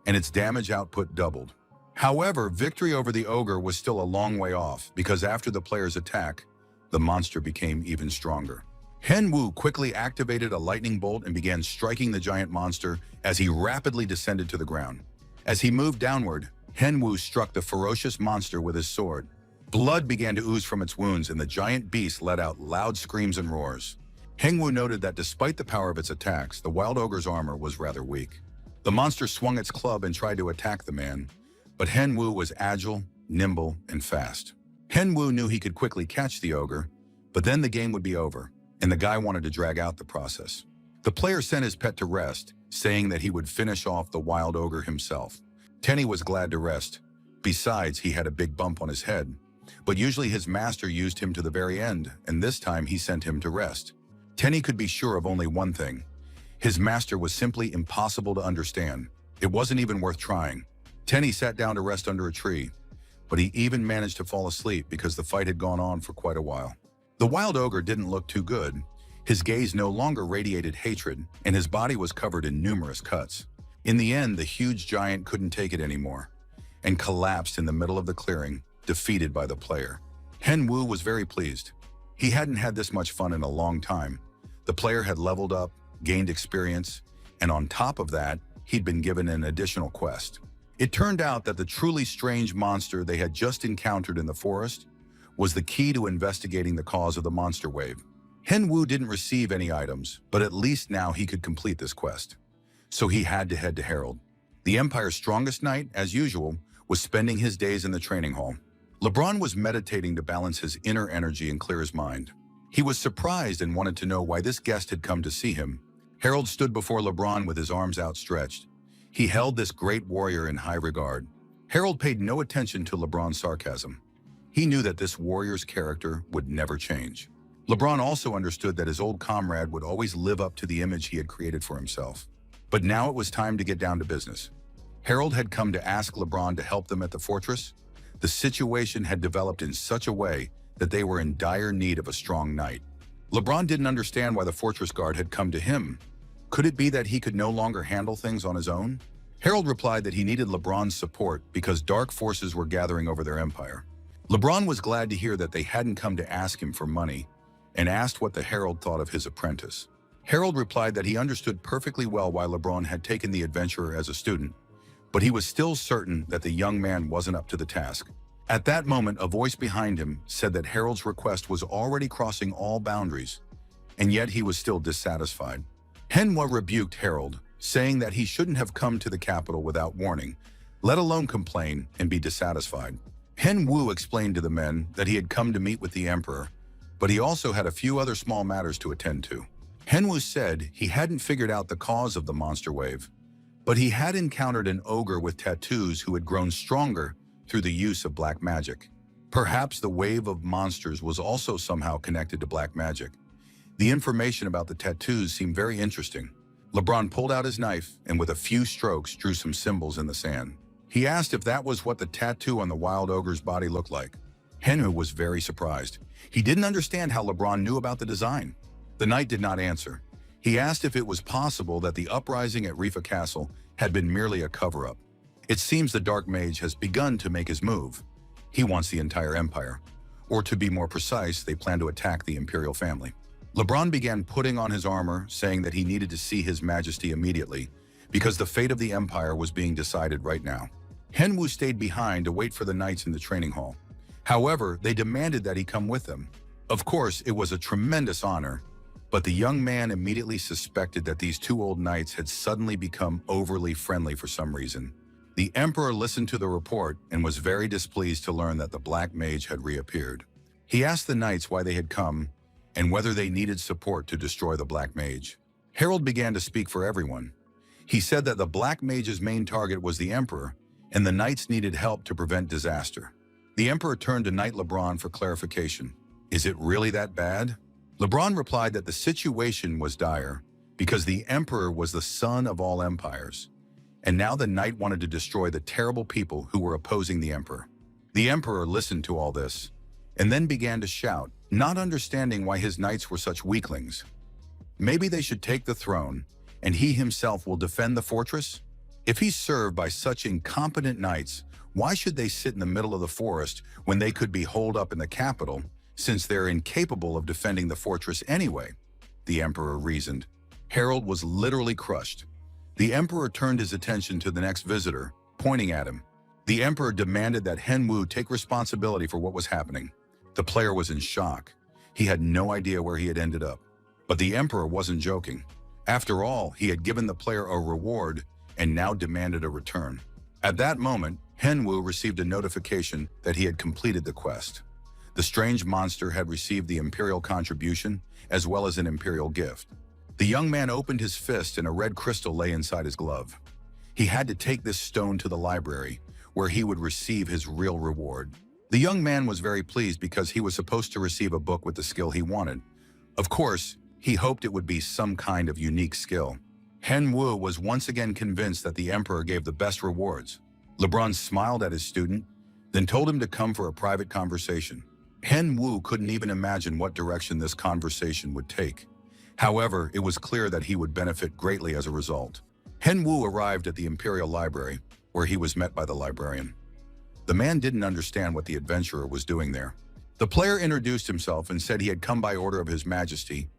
and its damage output doubled. However, victory over the ogre was still a long way off because after the player's attack, the monster became even stronger. Hen Wu quickly activated a lightning bolt and began striking the giant monster as he rapidly descended to the ground. As he moved downward, Hen Wu struck the ferocious monster with his sword. Blood began to ooze from its wounds and the giant beast let out loud screams and roars. Heng Wu noted that despite the power of its attacks, the wild ogre's armor was rather weak. The monster swung its club and tried to attack the man, but Hen Wu was agile, nimble, and fast. Hen Wu knew he could quickly catch the ogre, but then the game would be over, and the guy wanted to drag out the process. The player sent his pet to rest, saying that he would finish off the wild ogre himself. Tenny was glad to rest. Besides, he had a big bump on his head, but usually his master used him to the very end, and this time he sent him to rest. Tenny could be sure of only one thing. His master was simply impossible to understand. It wasn't even worth trying. Tenny sat down to rest under a tree, but he even managed to fall asleep because the fight had gone on for quite a while. The wild ogre didn't look too good. His gaze no longer radiated hatred, and his body was covered in numerous cuts. In the end, the huge giant couldn't take it anymore and collapsed in the middle of the clearing, defeated by the player. Hen Wu was very pleased. He hadn't had this much fun in a long time. The player had leveled up, gained experience, and on top of that, he'd been given an additional quest. It turned out that the truly strange monster they had just encountered in the forest was the key to investigating the cause of the monster wave. Hen Wu didn't receive any items, but at least now he could complete this quest. So he had to head to Herald. The Empire's strongest knight, as usual, was spending his days in the training hall. LeBron was meditating to balance his inner energy and clear his mind. He was surprised and wanted to know why this guest had come to see him. Harold stood before LeBron with his arms outstretched. He held this great warrior in high regard. Harold paid no attention to LeBron's sarcasm. He knew that this warrior's character would never change. LeBron also understood that his old comrade would always live up to the image he had created for himself. But now it was time to get down to business. Harold had come to ask LeBron to help them at the fortress. The situation had developed in such a way that they were in dire need of a strong knight. LeBron didn't understand why the fortress guard had come to him. Could it be that he could no longer handle things on his own? Harold replied that he needed LeBron's support because dark forces were gathering over their empire. LeBron was glad to hear that they hadn't come to ask him for money and asked what the Herald thought of his apprentice. Harold replied that he understood perfectly well why LeBron had taken the adventurer as a student, but he was still certain that the young man wasn't up to the task. At that moment, a voice behind him said that Harold's request was already crossing all boundaries, and yet he was still dissatisfied. Manhwa rebuked Harold, saying that he shouldn't have come to the capital without warning, let alone complain and be dissatisfied. Manhwa explained to the men that he had come to meet with the emperor, but he also had a few other small matters to attend to. Manhwa said he hadn't figured out the cause of the monster wave, but he had encountered an ogre with tattoos who had grown stronger through the use of black magic. Perhaps the wave of monsters was also somehow connected to black magic. The information about the tattoos seemed very interesting. LeBron pulled out his knife and with a few strokes drew some symbols in the sand. He asked if that was what the tattoo on the wild ogre's body looked like. Manhwa was very surprised. He didn't understand how LeBron knew about the design. The knight did not answer. He asked if it was possible that the uprising at Rifa Castle had been merely a cover-up. It seems the Dark Mage has begun to make his move. He wants the entire empire. Or to be more precise, they plan to attack the imperial family. LeBron began putting on his armor, saying that he needed to see His Majesty immediately because the fate of the empire was being decided right now. Manhwa stayed behind to wait for the knights in the training hall. However, they demanded that he come with them. Of course, it was a tremendous honor, but the young man immediately suspected that these two old knights had suddenly become overly friendly for some reason. The emperor listened to the report and was very displeased to learn that the Black Mage had reappeared. He asked the knights why they had come and whether they needed support to destroy the Black Mage. Harold began to speak for everyone. He said that the Black Mage's main target was the emperor, and the knights needed help to prevent disaster. The emperor turned to Knight LeBron for clarification. Is it really that bad? LeBron replied that the situation was dire because the emperor was the son of all empires, and now the knight wanted to destroy the terrible people who were opposing the emperor. The emperor listened to all this and then began to shout, not understanding why his knights were such weaklings. Maybe they should take the throne, and he himself will defend the fortress? If he's served by such incompetent knights, why should they sit in the middle of the forest when they could be holed up in the capital, since they're incapable of defending the fortress anyway? The emperor reasoned. Harold was literally crushed. The emperor turned his attention to the next visitor, pointing at him. The emperor demanded that Manhwa take responsibility for what was happening. The player was in shock. He had no idea where he had ended up. But the emperor wasn't joking. After all, he had given the player a reward and now demanded a return. At that moment, Manhwa received a notification that he had completed the quest. The strange monster had received the imperial contribution as well as an imperial gift. The young man opened his fist and a red crystal lay inside his glove. He had to take this stone to the library, where he would receive his real reward. The young man was very pleased because he was supposed to receive a book with the skill he wanted. Of course, he hoped it would be some kind of unique skill. Manhwa was once again convinced that the emperor gave the best rewards. LeBron smiled at his student, then told him to come for a private conversation. Manhwa couldn't even imagine what direction this conversation would take. However, it was clear that he would benefit greatly as a result. Manhwa arrived at the Imperial Library, where he was met by the librarian. The man didn't understand what the adventurer was doing there. The player introduced himself and said he had come by order of His Majesty,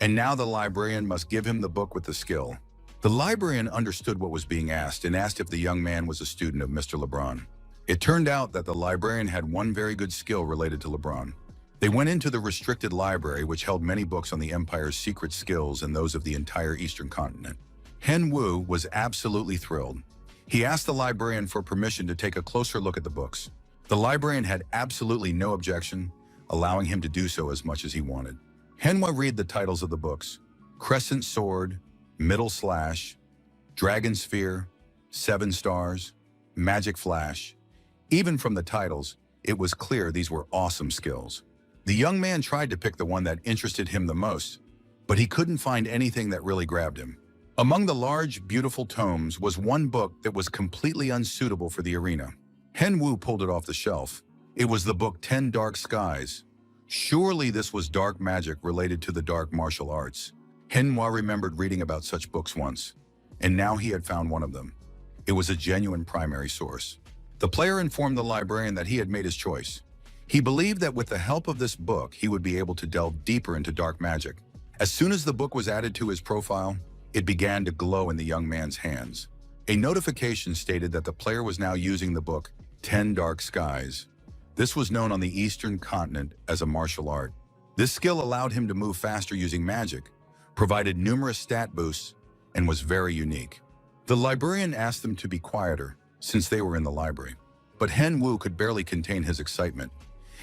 and now the librarian must give him the book with the skill. The librarian understood what was being asked and asked if the young man was a student of Mr. LeBron. It turned out that the librarian had one very good skill related to LeBron. They went into the restricted library, which held many books on the Empire's secret skills and those of the entire Eastern continent. Manhwa was absolutely thrilled. He asked the librarian for permission to take a closer look at the books. The librarian had absolutely no objection, allowing him to do so as much as he wanted. Manhwa read the titles of the books: Crescent Sword, Middle Slash, Dragon Sphere, Seven Stars, Magic Flash. Even from the titles, It was clear these were awesome skills. The young man tried to pick the one that interested him the most, but he couldn't find anything that really grabbed him. Among the large, beautiful tomes was one book that was completely unsuitable for the arena. Henwu pulled it off the shelf. It was the book 10 Dark Skies. Surely this was dark magic related to the dark martial arts. Henhua remembered reading about such books once, and now he had found one of them. It was a genuine primary source. The player informed the librarian that he had made his choice. He believed that with the help of this book, he would be able to delve deeper into dark magic. As soon as the book was added to his profile, it began to glow in the young man's hands. A notification stated that the player was now using the book 10 Dark Skies. This was known on the Eastern continent as a martial art. This skill allowed him to move faster using magic, provided numerous stat boosts, and was very unique. The librarian asked them to be quieter, since they were in the library. But Henwu could barely contain his excitement.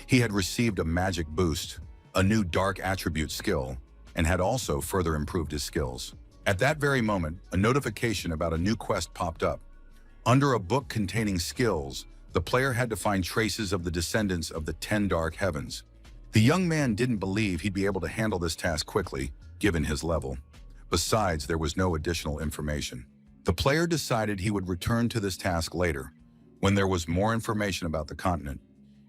He had received a magic boost, a new dark attribute skill, and had also further improved his skills. At that very moment, a notification about a new quest popped up. Under a book containing skills, the player had to find traces of the descendants of the 10 Dark Heavens. The young man didn't believe he'd be able to handle this task quickly, given his level. Besides, there was no additional information. The player decided he would return to this task later, when there was more information about the continent.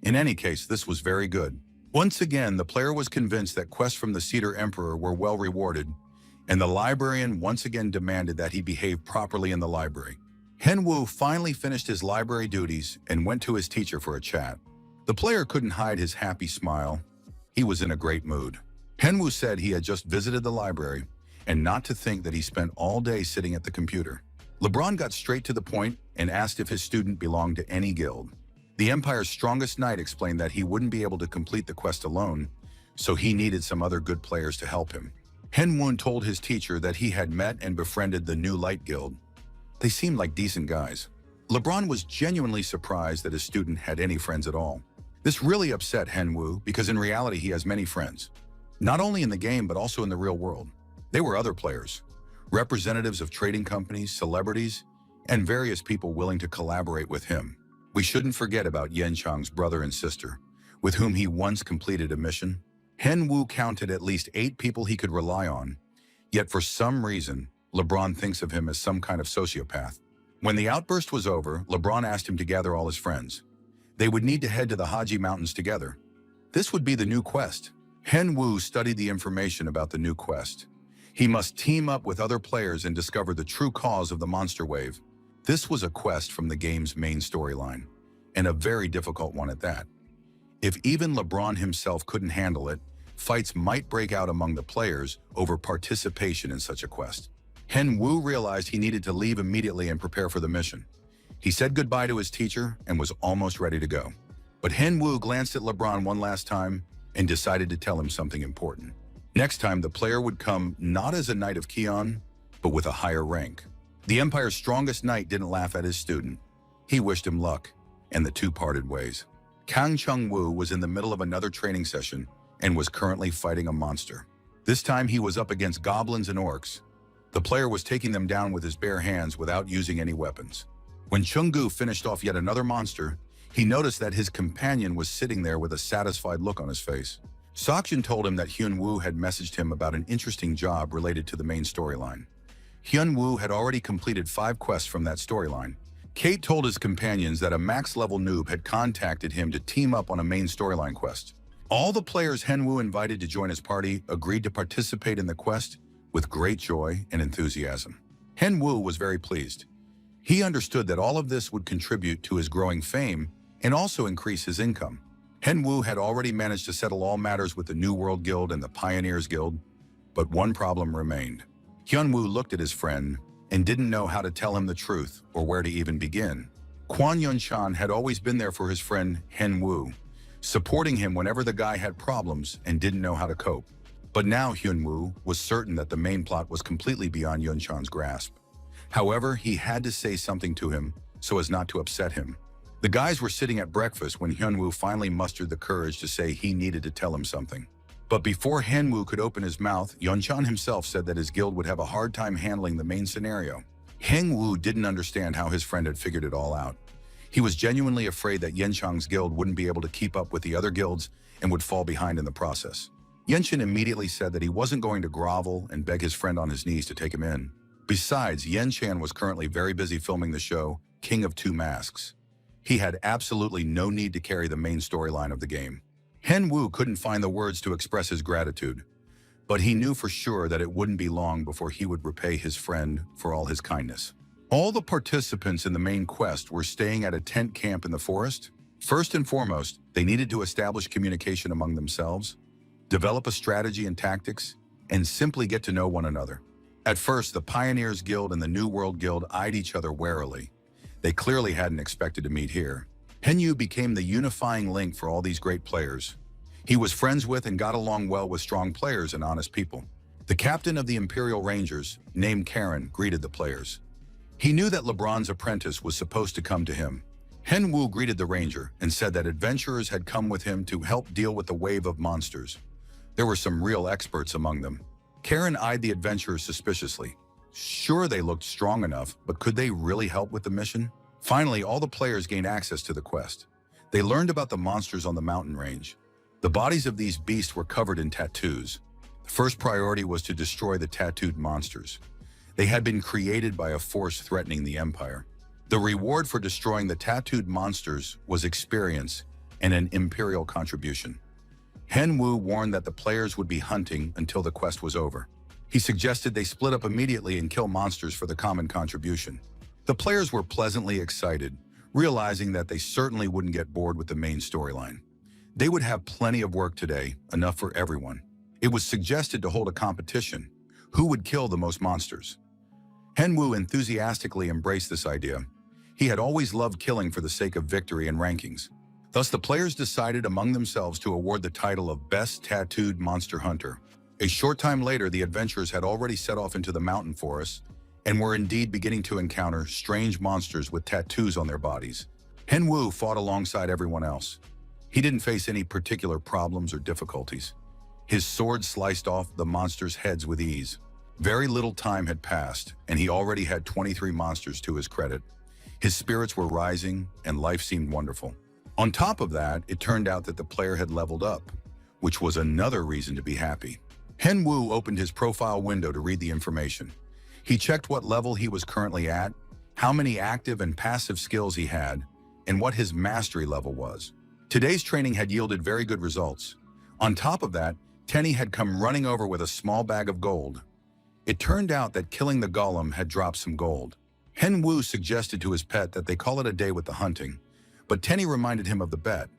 In any case, this was very good. Once again, the player was convinced that quests from the Cedar Emperor were well rewarded, and the librarian once again demanded that he behave properly in the library. Henwu finally finished his library duties and went to his teacher for a chat. The player couldn't hide his happy smile. He was in a great mood. Henwu said he had just visited the library, and not to think that he spent all day sitting at the computer. LeBron got straight to the point and asked if his student belonged to any guild. The Empire's strongest knight explained that he wouldn't be able to complete the quest alone, so he needed some other good players to help him. Henwun told his teacher that he had met and befriended the New Light Guild. They seemed like decent guys. LeBron was genuinely surprised that his student had any friends at all. This really upset Henwu because in reality he has many friends. Not only in the game but also in the real world. They were other players, representatives of trading companies, celebrities, and various people willing to collaborate with him. We shouldn't forget about Yen Chang's brother and sister, with whom he once completed a mission. Henwu counted at least 8 people he could rely on, yet for some reason, LeBron thinks of him as some kind of sociopath. When the outburst was over, LeBron asked him to gather all his friends. They would need to head to the Haji Mountains together. This would be the new quest. Henwu studied the information about the new quest. He must team up with other players and discover the true cause of the monster wave. This was a quest from the game's main storyline, and a very difficult one at that. If even LeBron himself couldn't handle it, fights might break out among the players over participation in such a quest. Henwu realized he needed to leave immediately and prepare for the mission. He said goodbye to his teacher and was almost ready to go. But Henwu glanced at LeBron one last time and decided to tell him something important. Next time, the player would come not as a Knight of Kion, but with a higher rank. The Empire's strongest knight didn't laugh at his student. He wished him luck, and the two parted ways. Kang Chung-woo was in the middle of another training session and was currently fighting a monster. This time he was up against goblins and orcs. The player was taking them down with his bare hands without using any weapons. When Chung-gu finished off yet another monster, he noticed that his companion was sitting there with a satisfied look on his face. Sakjin told him that Hyun-woo had messaged him about an interesting job related to the main storyline. Hyun-woo had already completed 5 quests from that storyline. Kate told his companions that a max-level noob had contacted him to team up on a main storyline quest. All the players Henwu invited to join his party agreed to participate in the quest with great joy and enthusiasm. Henwu was very pleased. He understood that all of this would contribute to his growing fame and also increase his income. Henwu had already managed to settle all matters with the New World Guild and the Pioneers Guild, but one problem remained. Hyunwoo looked at his friend and didn't know how to tell him the truth or where to even begin. Kwon Yun-chan had always been there for his friend Henwu, supporting him whenever the guy had problems and didn't know how to cope. But now Hyunwoo was certain that the main plot was completely beyond Yun-chan's grasp. However, he had to say something to him so as not to upset him. The guys were sitting at breakfast when Hyunwoo finally mustered the courage to say he needed to tell him something. But before Henwu could open his mouth, Yun-chan himself said that his guild would have a hard time handling the main scenario. Henwu didn't understand how his friend had figured it all out. He was genuinely afraid that Yenchang's guild wouldn't be able to keep up with the other guilds and would fall behind in the process. Yenshin immediately said that he wasn't going to grovel and beg his friend on his knees to take him in. Besides, Yen-chan was currently very busy filming the show King of Two Masks. He had absolutely no need to carry the main storyline of the game. Hen Wu couldn't find the words to express his gratitude, but he knew for sure that it wouldn't be long before he would repay his friend for all his kindness. All the participants in the main quest were staying at a tent camp in the forest. First and foremost, they needed to establish communication among themselves, develop a strategy and tactics, and simply get to know one another. At first, the Pioneers Guild and the New World Guild eyed each other warily. They clearly hadn't expected to meet here. Henyu became the unifying link for all these great players. He was friends with and got along well with strong players and honest people. The captain of the Imperial Rangers, named Karen, greeted the players. He knew that LeBron's apprentice was supposed to come to him. Hen Wu greeted the ranger and said that adventurers had come with him to help deal with the wave of monsters. There were some real experts among them. Karen eyed the adventurers suspiciously. Sure, they looked strong enough, but could they really help with the mission? Finally, all the players gained access to the quest. They learned about the monsters on the mountain range. The bodies of these beasts were covered in tattoos. The first priority was to destroy the tattooed monsters. They had been created by a force threatening the Empire. The reward for destroying the tattooed monsters was experience and an Imperial contribution. Hen Wu warned that the players would be hunting until the quest was over. He suggested they split up immediately and kill monsters for the common contribution. The players were pleasantly excited, realizing that they certainly wouldn't get bored with the main storyline. They would have plenty of work today, enough for everyone. It was suggested to hold a competition. Who would kill the most monsters? Hen Wu enthusiastically embraced this idea. He had always loved killing for the sake of victory and rankings. Thus, the players decided among themselves to award the title of Best Tattooed Monster Hunter. A short time later, the adventurers had already set off into the mountain forest and were indeed beginning to encounter strange monsters with tattoos on their bodies. Hen Wu fought alongside everyone else. He didn't face any particular problems or difficulties. His sword sliced off the monsters' heads with ease. Very little time had passed, and he already had 23 monsters to his credit. His spirits were rising, and life seemed wonderful. On top of that, it turned out that the player had leveled up, which was another reason to be happy. Hen Wu opened his profile window to read the information. He checked what level he was currently at, how many active and passive skills he had, and what his mastery level was. Today's training had yielded very good results. On top of that, Tenny had come running over with a small bag of gold. It turned out that killing the golem had dropped some gold. Hen Wu suggested to his pet that they call it a day with the hunting, but Tenny reminded him of the bet,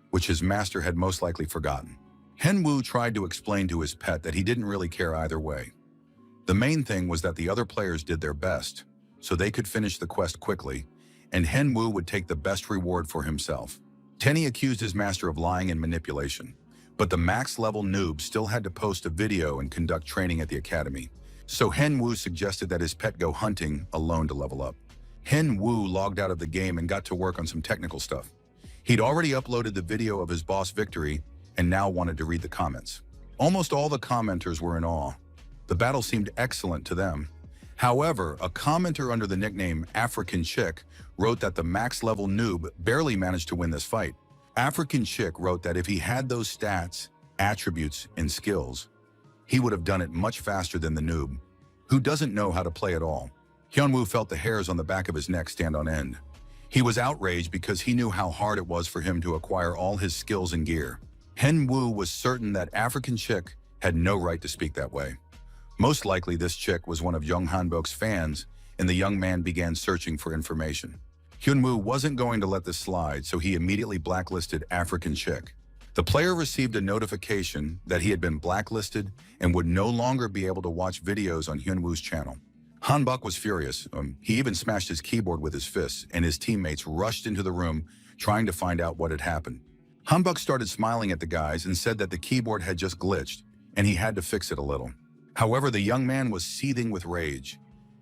which his master had most likely forgotten. Hen Wu tried to explain to his pet that he didn't really care either way. The main thing was that the other players did their best, so they could finish the quest quickly, and Hen Wu would take the best reward for himself. Tenny accused his master of lying and manipulation, but the max-level noob still had to post a video and conduct training at the academy. So Hen Wu suggested that his pet go hunting alone to level up. Hen Wu logged out of the game and got to work on some technical stuff. He'd already uploaded the video of his boss victory and now wanted to read the comments. Almost all the commenters were in awe. The battle seemed excellent to them. However, a commenter under the nickname African Chick wrote that the max-level noob barely managed to win this fight. African Chick wrote that if he had those stats, attributes, and skills, he would have done it much faster than the noob, who doesn't know how to play at all. Hyunwoo felt the hairs on the back of his neck stand on end. He was outraged because he knew how hard it was for him to acquire all his skills and gear. Hen Wu was certain that African Chick had no right to speak that way. Most likely this chick was one of Young Hanbok's fans, and the young man began searching for information. Hyunwoo wasn't going to let this slide, so he immediately blacklisted African Chick. The player received a notification that he had been blacklisted and would no longer be able to watch videos on Hyunwoo's channel. Hanbok was furious. He even smashed his keyboard with his fists, and his teammates rushed into the room trying to find out what had happened. Hanbok started smiling at the guys and said that the keyboard had just glitched, and he had to fix it a little. However, the young man was seething with rage.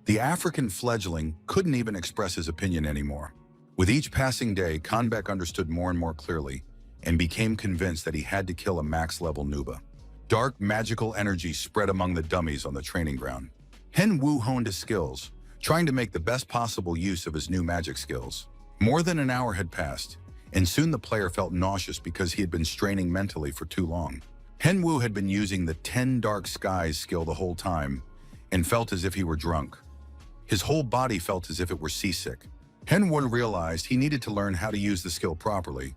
The African fledgling couldn't even express his opinion anymore. With each passing day, Hanbok understood more and more clearly and became convinced that he had to kill a max-level Nuba. Dark magical energy spread among the dummies on the training ground. Hen Wu honed his skills, trying to make the best possible use of his new magic skills. More than an hour had passed, and soon the player felt nauseous because he had been straining mentally for too long. Henwu had been using the 10 Dark Skies skill the whole time and felt as if he were drunk. His whole body felt as if it were seasick. Henwu realized he needed to learn how to use the skill properly.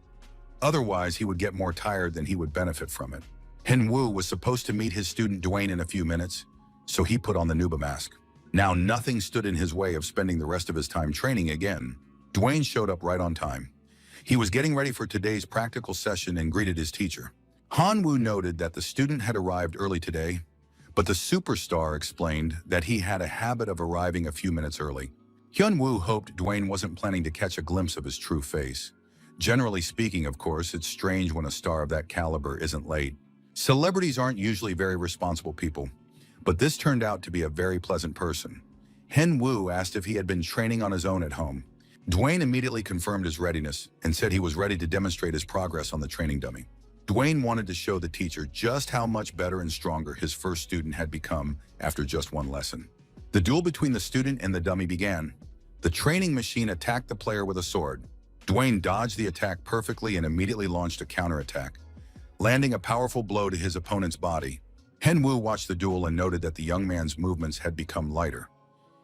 Otherwise, he would get more tired than he would benefit from it. Henwu was supposed to meet his student Dwayne in a few minutes, so he put on the Nuba mask. Now nothing stood in his way of spending the rest of his time training again. Dwayne showed up right on time. He was getting ready for today's practical session and greeted his teacher. Hanwoo noted that the student had arrived early today, but the superstar explained that he had a habit of arriving a few minutes early. Hyunwoo hoped Dwayne wasn't planning to catch a glimpse of his true face. Generally speaking, of course, it's strange when a star of that caliber isn't late. Celebrities aren't usually very responsible people, but this turned out to be a very pleasant person. Henwoo asked if he had been training on his own at home. Dwayne immediately confirmed his readiness and said he was ready to demonstrate his progress on the training dummy. Dwayne wanted to show the teacher just how much better and stronger his first student had become after just one lesson. The duel between the student and the dummy began. The training machine attacked the player with a sword. Dwayne dodged the attack perfectly and immediately launched a counterattack, landing a powerful blow to his opponent's body. Henwoo watched the duel and noted that the young man's movements had become lighter.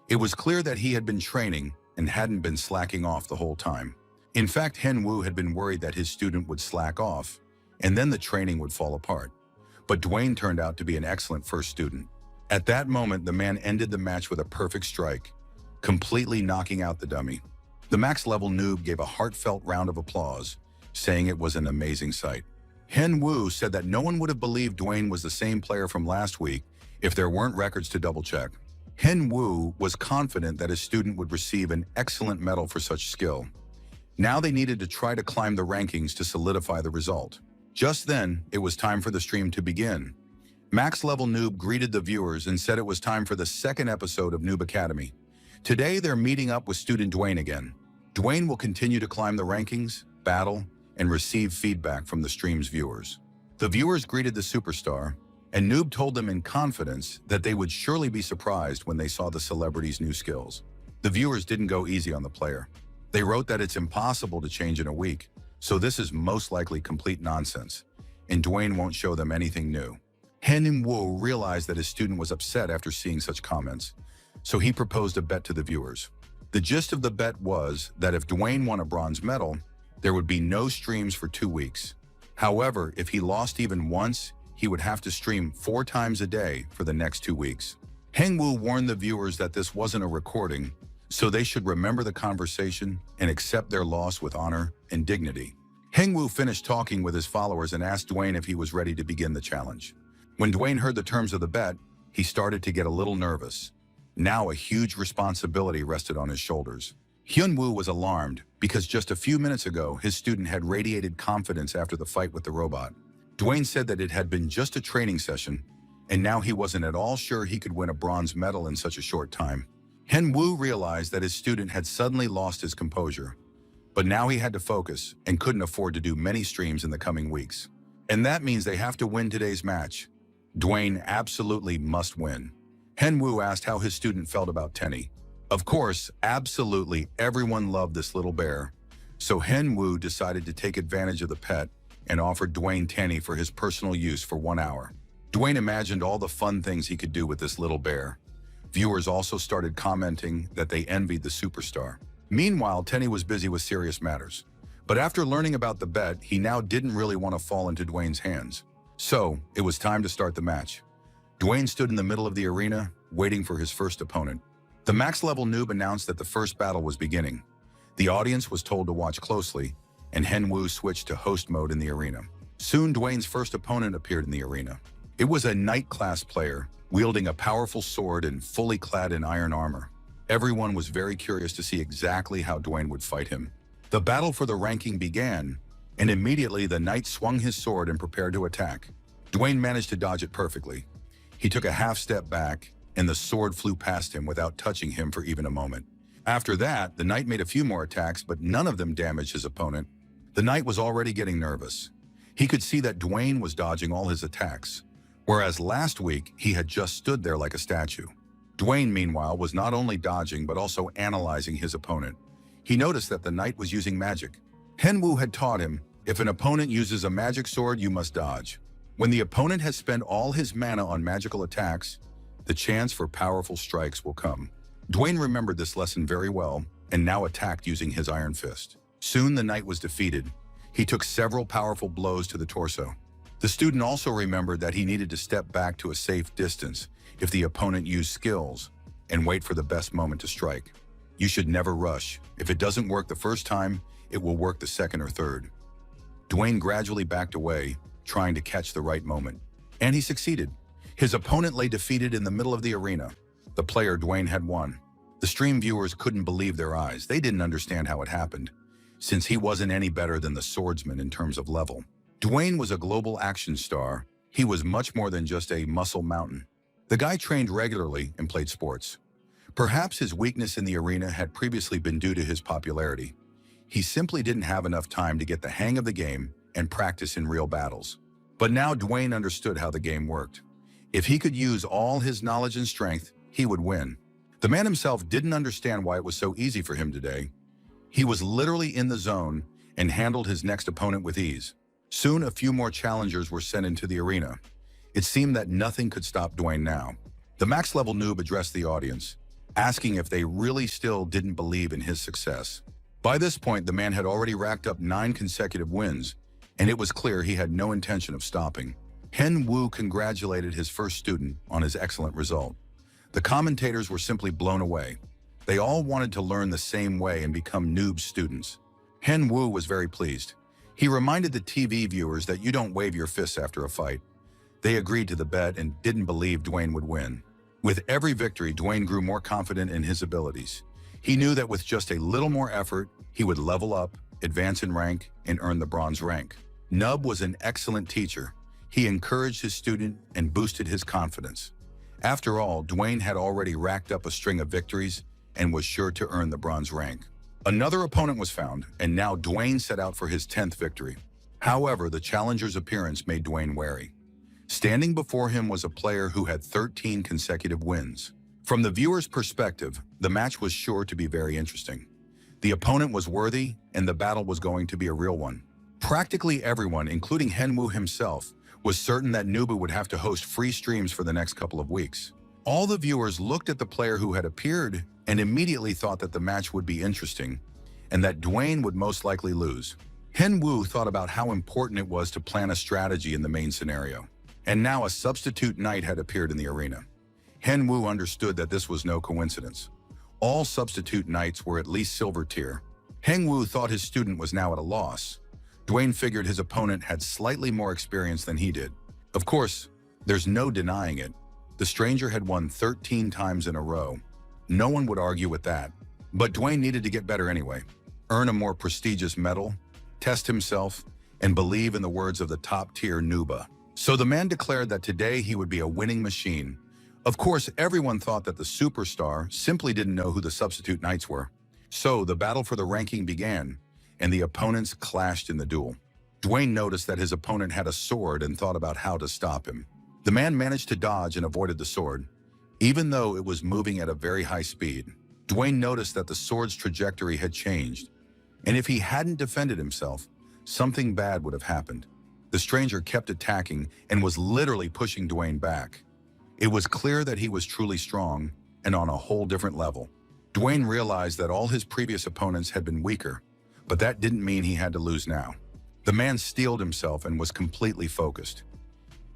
It was clear that he had been training and hadn't been slacking off the whole time. In fact, Henwoo had been worried that his student would slack off, and then the training would fall apart. But Dwayne turned out to be an excellent first student. At that moment, the man ended the match with a perfect strike, completely knocking out the dummy. The max-level noob gave a heartfelt round of applause, saying it was an amazing sight. Henwoo said that no one would have believed Dwayne was the same player from last week if there weren't records to double-check. Henwoo was confident that his student would receive an excellent medal for such skill. Now they needed to try to climb the rankings to solidify the result. Just then, it was time for the stream to begin. Max Level Noob greeted the viewers and said it was time for the second episode of Noob Academy. Today, they're meeting up with student Dwayne again. Dwayne will continue to climb the rankings, battle, and receive feedback from the stream's viewers. The viewers greeted the superstar, and Noob told them in confidence that they would surely be surprised when they saw the celebrity's new skills. The viewers didn't go easy on the player. They wrote that it's impossible to change in a week, so this is most likely complete nonsense, and Dwayne won't show them anything new. Henwoo realized that his student was upset after seeing such comments, so he proposed a bet to the viewers. The gist of the bet was that if Dwayne won a bronze medal, there would be no streams for 2 weeks. However, if he lost even once, he would have to stream 4 times a day for the next 2 weeks. Henwoo warned the viewers that this wasn't a recording, so they should remember the conversation and accept their loss with honor and dignity. Henwoo finished talking with his followers and asked Dwayne if he was ready to begin the challenge. When Dwayne heard the terms of the bet, he started to get a little nervous. Now a huge responsibility rested on his shoulders. Hyunwoo was alarmed because just a few minutes ago, his student had radiated confidence after the fight with the robot. Dwayne said that it had been just a training session, and now he wasn't at all sure he could win a bronze medal in such a short time. Henwoo realized that his student had suddenly lost his composure, but now he had to focus and couldn't afford to do many streams in the coming weeks. And that means they have to win today's match. Dwayne absolutely must win. Henwoo asked how his student felt about Tenny. Of course, absolutely everyone loved this little bear, so Henwoo decided to take advantage of the pet and offered Dwayne Tenny for his personal use for 1 hour. Dwayne imagined all the fun things he could do with this little bear. Viewers also started commenting that they envied the superstar. Meanwhile, Tenny was busy with serious matters. But after learning about the bet, he now didn't really want to fall into Dwayne's hands. So, it was time to start the match. Dwayne stood in the middle of the arena, waiting for his first opponent. The max-level noob announced that the first battle was beginning. The audience was told to watch closely, and Henwoo switched to host mode in the arena. Soon, Dwayne's first opponent appeared in the arena. It was a Knight-class player, wielding a powerful sword and fully clad in iron armor. Everyone was very curious to see exactly how Dwayne would fight him. The battle for the ranking began, and immediately the Knight swung his sword and prepared to attack. Dwayne managed to dodge it perfectly. He took a half step back, and the sword flew past him without touching him for even a moment. After that, the Knight made a few more attacks, but none of them damaged his opponent. The Knight was already getting nervous. He could see that Dwayne was dodging all his attacks, whereas last week he had just stood there like a statue. Dwayne, meanwhile, was not only dodging but also analyzing his opponent. He noticed that the knight was using magic. Henwu had taught him, if an opponent uses a magic sword, you must dodge. When the opponent has spent all his mana on magical attacks, the chance for powerful strikes will come. Dwayne remembered this lesson very well and now attacked using his iron fist. Soon the knight was defeated. He took several powerful blows to the torso. The student also remembered that he needed to step back to a safe distance if the opponent used skills and wait for the best moment to strike. You should never rush. If it doesn't work the first time, it will work the second or third. Dwayne gradually backed away, trying to catch the right moment. And he succeeded. His opponent lay defeated in the middle of the arena. The player Dwayne had won. The stream viewers couldn't believe their eyes. They didn't understand how it happened, since he wasn't any better than the swordsman in terms of level. Dwayne was a global action star. He was much more than just a muscle mountain. The guy trained regularly and played sports. Perhaps his weakness in the arena had previously been due to his popularity. He simply didn't have enough time to get the hang of the game and practice in real battles. But now Dwayne understood how the game worked. If he could use all his knowledge and strength, he would win. The man himself didn't understand why it was so easy for him today. He was literally in the zone and handled his next opponent with ease. Soon, a few more challengers were sent into the arena. It seemed that nothing could stop Dwayne now. The max-level noob addressed the audience, asking if they really still didn't believe in his success. By this point, the man had already racked up 9 consecutive wins, and it was clear he had no intention of stopping. Hen Wu congratulated his first student on his excellent result. The commentators were simply blown away. They all wanted to learn the same way and become noob students. Hen Wu was very pleased. He reminded the TV viewers that you don't wave your fists after a fight. They agreed to the bet and didn't believe Dwayne would win. With every victory, Dwayne grew more confident in his abilities. He knew that with just a little more effort, he would level up, advance in rank, and earn the bronze rank. Nub was an excellent teacher. He encouraged his student and boosted his confidence. After all, Dwayne had already racked up a string of victories and was sure to earn the bronze rank. Another opponent was found, and now Dwayne set out for his 10th victory. However, the challenger's appearance made Dwayne wary. Standing before him was a player who had 13 consecutive wins. From the viewer's perspective, the match was sure to be very interesting. The opponent was worthy, and the battle was going to be a real one. Practically everyone, including Henwu himself, was certain that Nubu would have to host free streams for the next couple of weeks. All the viewers looked at the player who had appeared and immediately thought that the match would be interesting and that Dwayne would most likely lose. Henwu thought about how important it was to plan a strategy in the main scenario. And now a substitute knight had appeared in the arena. Henwu understood that this was no coincidence. All substitute knights were at least silver tier. Henwu thought his student was now at a loss. Dwayne figured his opponent had slightly more experience than he did. Of course, there's no denying it. The stranger had won 13 times in a row. No one would argue with that. But Dwayne needed to get better anyway. Earn a more prestigious medal, test himself, and believe in the words of the top-tier Nuba. So the man declared that today he would be a winning machine. Of course, everyone thought that the superstar simply didn't know who the substitute knights were. So the battle for the ranking began, and the opponents clashed in the duel. Dwayne noticed that his opponent had a sword and thought about how to stop him. The man managed to dodge and avoided the sword, even though it was moving at a very high speed. Dwayne noticed that the sword's trajectory had changed, and if he hadn't defended himself, something bad would have happened. The stranger kept attacking and was literally pushing Dwayne back. It was clear that he was truly strong and on a whole different level. Dwayne realized that all his previous opponents had been weaker, but that didn't mean he had to lose now. The man steeled himself and was completely focused.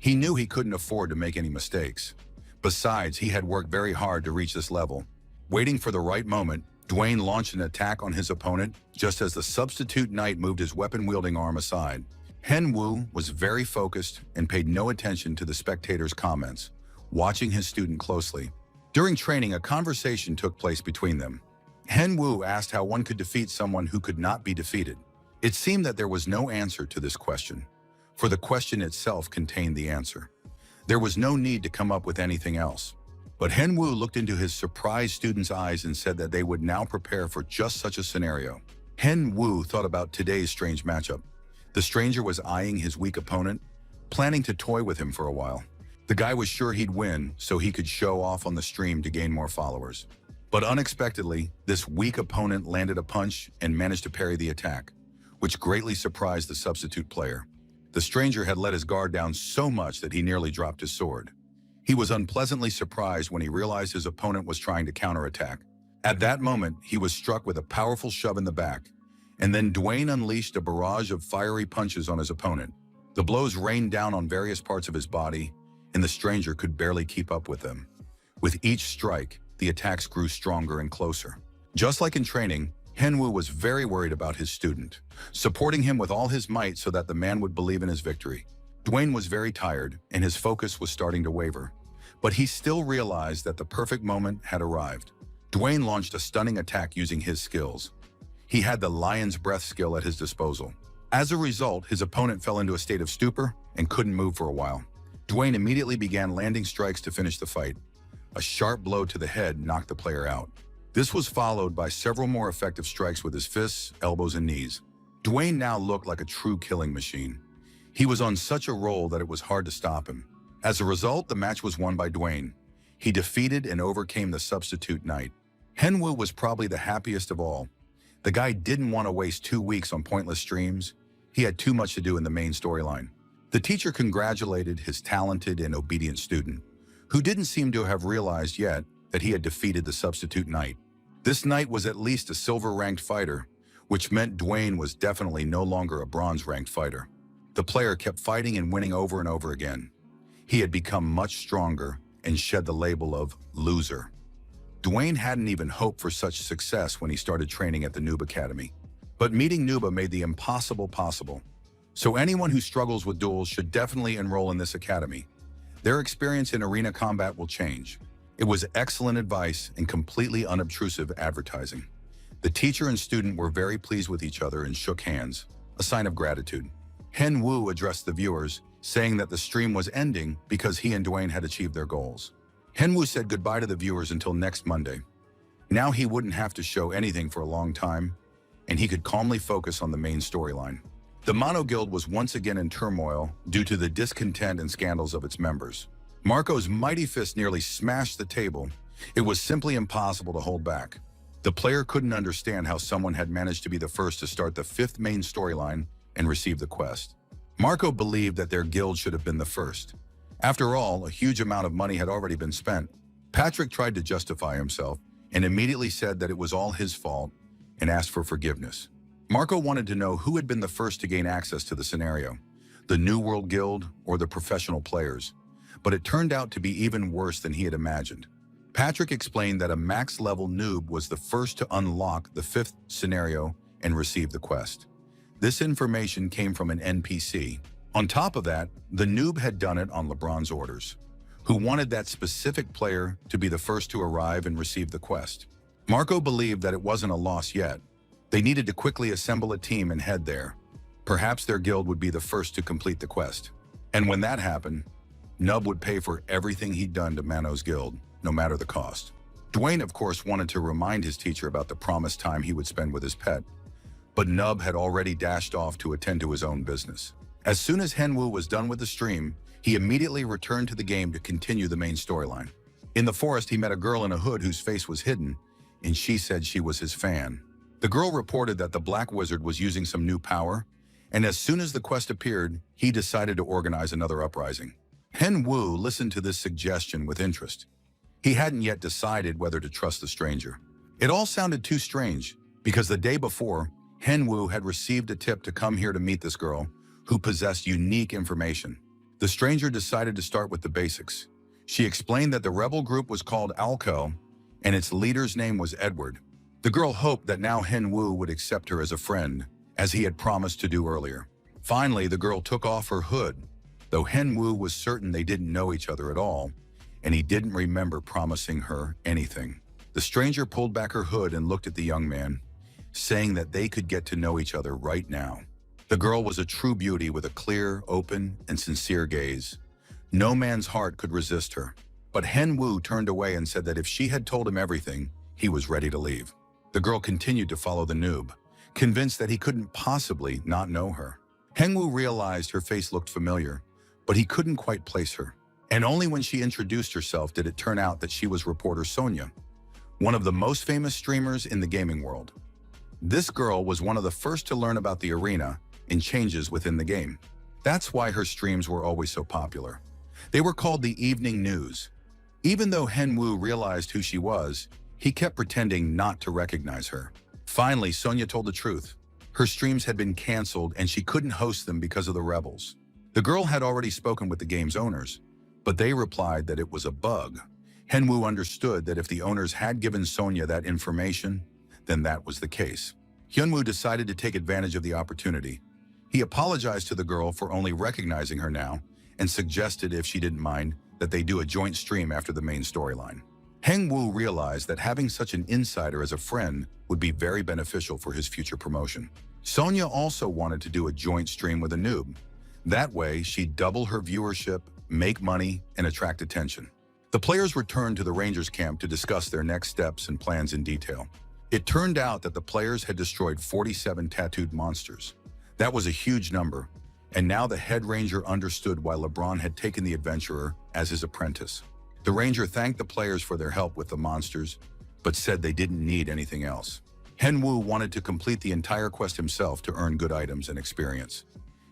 He knew he couldn't afford to make any mistakes. Besides, he had worked very hard to reach this level. Waiting for the right moment, Dwayne launched an attack on his opponent just as the substitute knight moved his weapon-wielding arm aside. Henwu was very focused and paid no attention to the spectators' comments, watching his student closely. During training, a conversation took place between them. Henwu asked how one could defeat someone who could not be defeated. It seemed that there was no answer to this question, for the question itself contained the answer. There was no need to come up with anything else. But Henwu looked into his surprised student's eyes and said that they would now prepare for just such a scenario. Henwu thought about today's strange matchup. The stranger was eyeing his weak opponent, planning to toy with him for a while. The guy was sure he'd win so he could show off on the stream to gain more followers. But unexpectedly, this weak opponent landed a punch and managed to parry the attack, which greatly surprised the substitute player. The stranger had let his guard down so much that he nearly dropped his sword. He was unpleasantly surprised when he realized his opponent was trying to counterattack. At that moment, he was struck with a powerful shove in the back, and then Dwayne unleashed a barrage of fiery punches on his opponent. The blows rained down on various parts of his body, and the stranger could barely keep up with them. With each strike, the attacks grew stronger and closer. Just like in training, Henwu was very worried about his student, supporting him with all his might so that the man would believe in his victory. Dwayne was very tired, and his focus was starting to waver. But he still realized that the perfect moment had arrived. Dwayne launched a stunning attack using his skills. He had the lion's breath skill at his disposal. As a result, his opponent fell into a state of stupor and couldn't move for a while. Dwayne immediately began landing strikes to finish the fight. A sharp blow to the head knocked the player out. This was followed by several more effective strikes with his fists, elbows, and knees. Dwayne now looked like a true killing machine. He was on such a roll that it was hard to stop him. As a result, the match was won by Dwayne. He defeated and overcame the substitute knight. Henwu was probably the happiest of all. The guy didn't want to waste 2 weeks on pointless streams. He had too much to do in the main storyline. The teacher congratulated his talented and obedient student, who didn't seem to have realized yet that he had defeated the substitute knight. This knight was at least a silver-ranked fighter, which meant Dwayne was definitely no longer a bronze-ranked fighter. The player kept fighting and winning over and over again. He had become much stronger and shed the label of loser. Dwayne hadn't even hoped for such success when he started training at the Noob Academy. But meeting Nooba made the impossible possible. So anyone who struggles with duels should definitely enroll in this academy. Their experience in arena combat will change. It was excellent advice and completely unobtrusive advertising. The teacher and student were very pleased with each other and shook hands, a sign of gratitude. Hen Wu addressed the viewers, saying that the stream was ending because he and Dwayne had achieved their goals. Hen Wu said goodbye to the viewers until next Monday. Now he wouldn't have to show anything for a long time, and he could calmly focus on the main storyline. The Mono Guild was once again in turmoil due to the discontent and scandals of its members. Marco's mighty fist nearly smashed the table. It was simply impossible to hold back. The player couldn't understand how someone had managed to be the first to start the 5th main storyline and receive the quest. Marco believed that their guild should have been the first. After all, a huge amount of money had already been spent. Patrick tried to justify himself and immediately said that it was all his fault and asked for forgiveness. Marco wanted to know who had been the first to gain access to the scenario, the New World Guild or the professional players. But it turned out to be even worse than he had imagined. Patrick explained that a max-level noob was the first to unlock the 5th scenario and receive the quest. This information came from an NPC. On top of that, the noob had done it on LeBron's orders, who wanted that specific player to be the first to arrive and receive the quest. Marco believed that it wasn't a loss yet. They needed to quickly assemble a team and head there. Perhaps their guild would be the first to complete the quest. And when that happened, Nub would pay for everything he'd done to Mano's guild, no matter the cost. Dwayne, of course, wanted to remind his teacher about the promised time he would spend with his pet, but Nub had already dashed off to attend to his own business. As soon as Henwu was done with the stream, he immediately returned to the game to continue the main storyline. In the forest, he met a girl in a hood whose face was hidden, and she said she was his fan. The girl reported that the Black Wizard was using some new power, and as soon as the quest appeared, he decided to organize another uprising. Hen Wu listened to this suggestion with interest. He hadn't yet decided whether to trust the stranger. It all sounded too strange, because the day before, Hen Wu had received a tip to come here to meet this girl, who possessed unique information. The stranger decided to start with the basics. She explained that the rebel group was called Alco, and its leader's name was Edward. The girl hoped that now Hen Wu would accept her as a friend, as he had promised to do earlier. Finally, the girl took off her hood, though Hen Wu was certain they didn't know each other at all, and he didn't remember promising her anything. The stranger pulled back her hood and looked at the young man, saying that they could get to know each other right now. The girl was a true beauty with a clear, open, and sincere gaze. No man's heart could resist her. But Hen Wu turned away and said that if she had told him everything, he was ready to leave. The girl continued to follow the noob, convinced that he couldn't possibly not know her. Hen Wu realized her face looked familiar, but he couldn't quite place her. And only when she introduced herself did it turn out that she was reporter Sonia, one of the most famous streamers in the gaming world. This girl was one of the first to learn about the arena and changes within the game. That's why her streams were always so popular. They were called the evening news. Even though Henwoo realized who she was, he kept pretending not to recognize her. Finally, Sonya told the truth. Her streams had been canceled and she couldn't host them because of the rebels. The girl had already spoken with the game's owners, but they replied that it was a bug. Henwoo understood that if the owners had given Sonya that information, then that was the case. Hyunwoo decided to take advantage of the opportunity. He apologized to the girl for only recognizing her now and suggested, if she didn't mind, that they do a joint stream after the main storyline. Henwoo realized that having such an insider as a friend would be very beneficial for his future promotion. Sonya also wanted to do a joint stream with a noob. That way, she'd double her viewership, make money, and attract attention. The players returned to the Rangers camp to discuss their next steps and plans in detail. It turned out that the players had destroyed 47 tattooed monsters. That was a huge number, and now the head ranger understood why LeBron had taken the adventurer as his apprentice. The ranger thanked the players for their help with the monsters, but said they didn't need anything else. Henwoo wanted to complete the entire quest himself to earn good items and experience.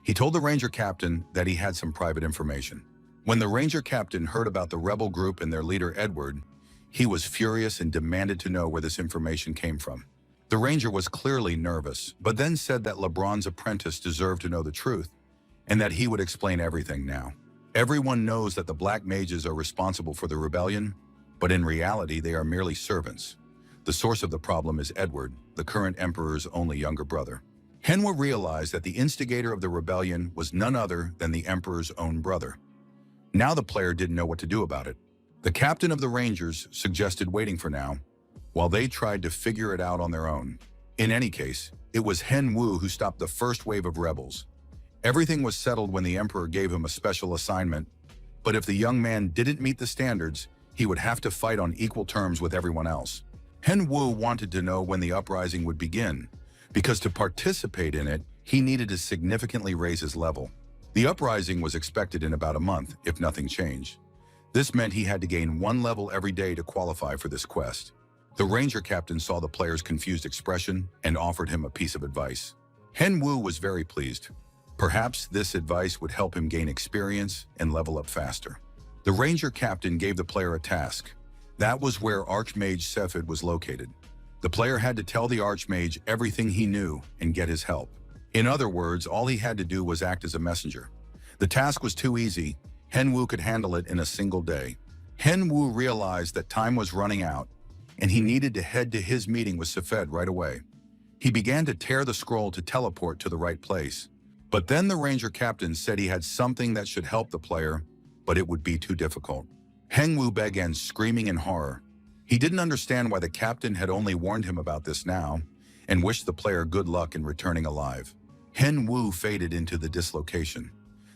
He told the ranger captain that he had some private information. When the ranger captain heard about the rebel group and their leader Edward, he was furious and demanded to know where this information came from. The ranger was clearly nervous, but then said that LeBron's apprentice deserved to know the truth, and that he would explain everything now. Everyone knows that the Black Mages are responsible for the rebellion, but in reality they are merely servants. The source of the problem is Edward, the current emperor's only younger brother. Henwa realized that the instigator of the rebellion was none other than the emperor's own brother. Now the player didn't know what to do about it. The captain of the Rangers suggested waiting for now, while they tried to figure it out on their own. In any case, it was Henwoo who stopped the first wave of rebels. Everything was settled when the emperor gave him a special assignment, but if the young man didn't meet the standards, he would have to fight on equal terms with everyone else. Henwoo wanted to know when the uprising would begin, because to participate in it, he needed to significantly raise his level. The uprising was expected in about a month, if nothing changed. This meant he had to gain 1 level every day to qualify for this quest. The ranger captain saw the player's confused expression and offered him a piece of advice. Henwoo was very pleased. Perhaps this advice would help him gain experience and level up faster. The ranger captain gave the player a task. That was where Archmage Cephid was located. The player had to tell the Archmage everything he knew and get his help. In other words, all he had to do was act as a messenger. The task was too easy. Henwoo could handle it in a single day. Henwoo realized that time was running out, and he needed to head to his meeting with Cephid right away. He began to tear the scroll to teleport to the right place. But then the ranger captain said he had something that should help the player, but it would be too difficult. Henwoo began screaming in horror. He didn't understand why the captain had only warned him about this now, and wished the player good luck in returning alive. Henwoo faded into the dislocation.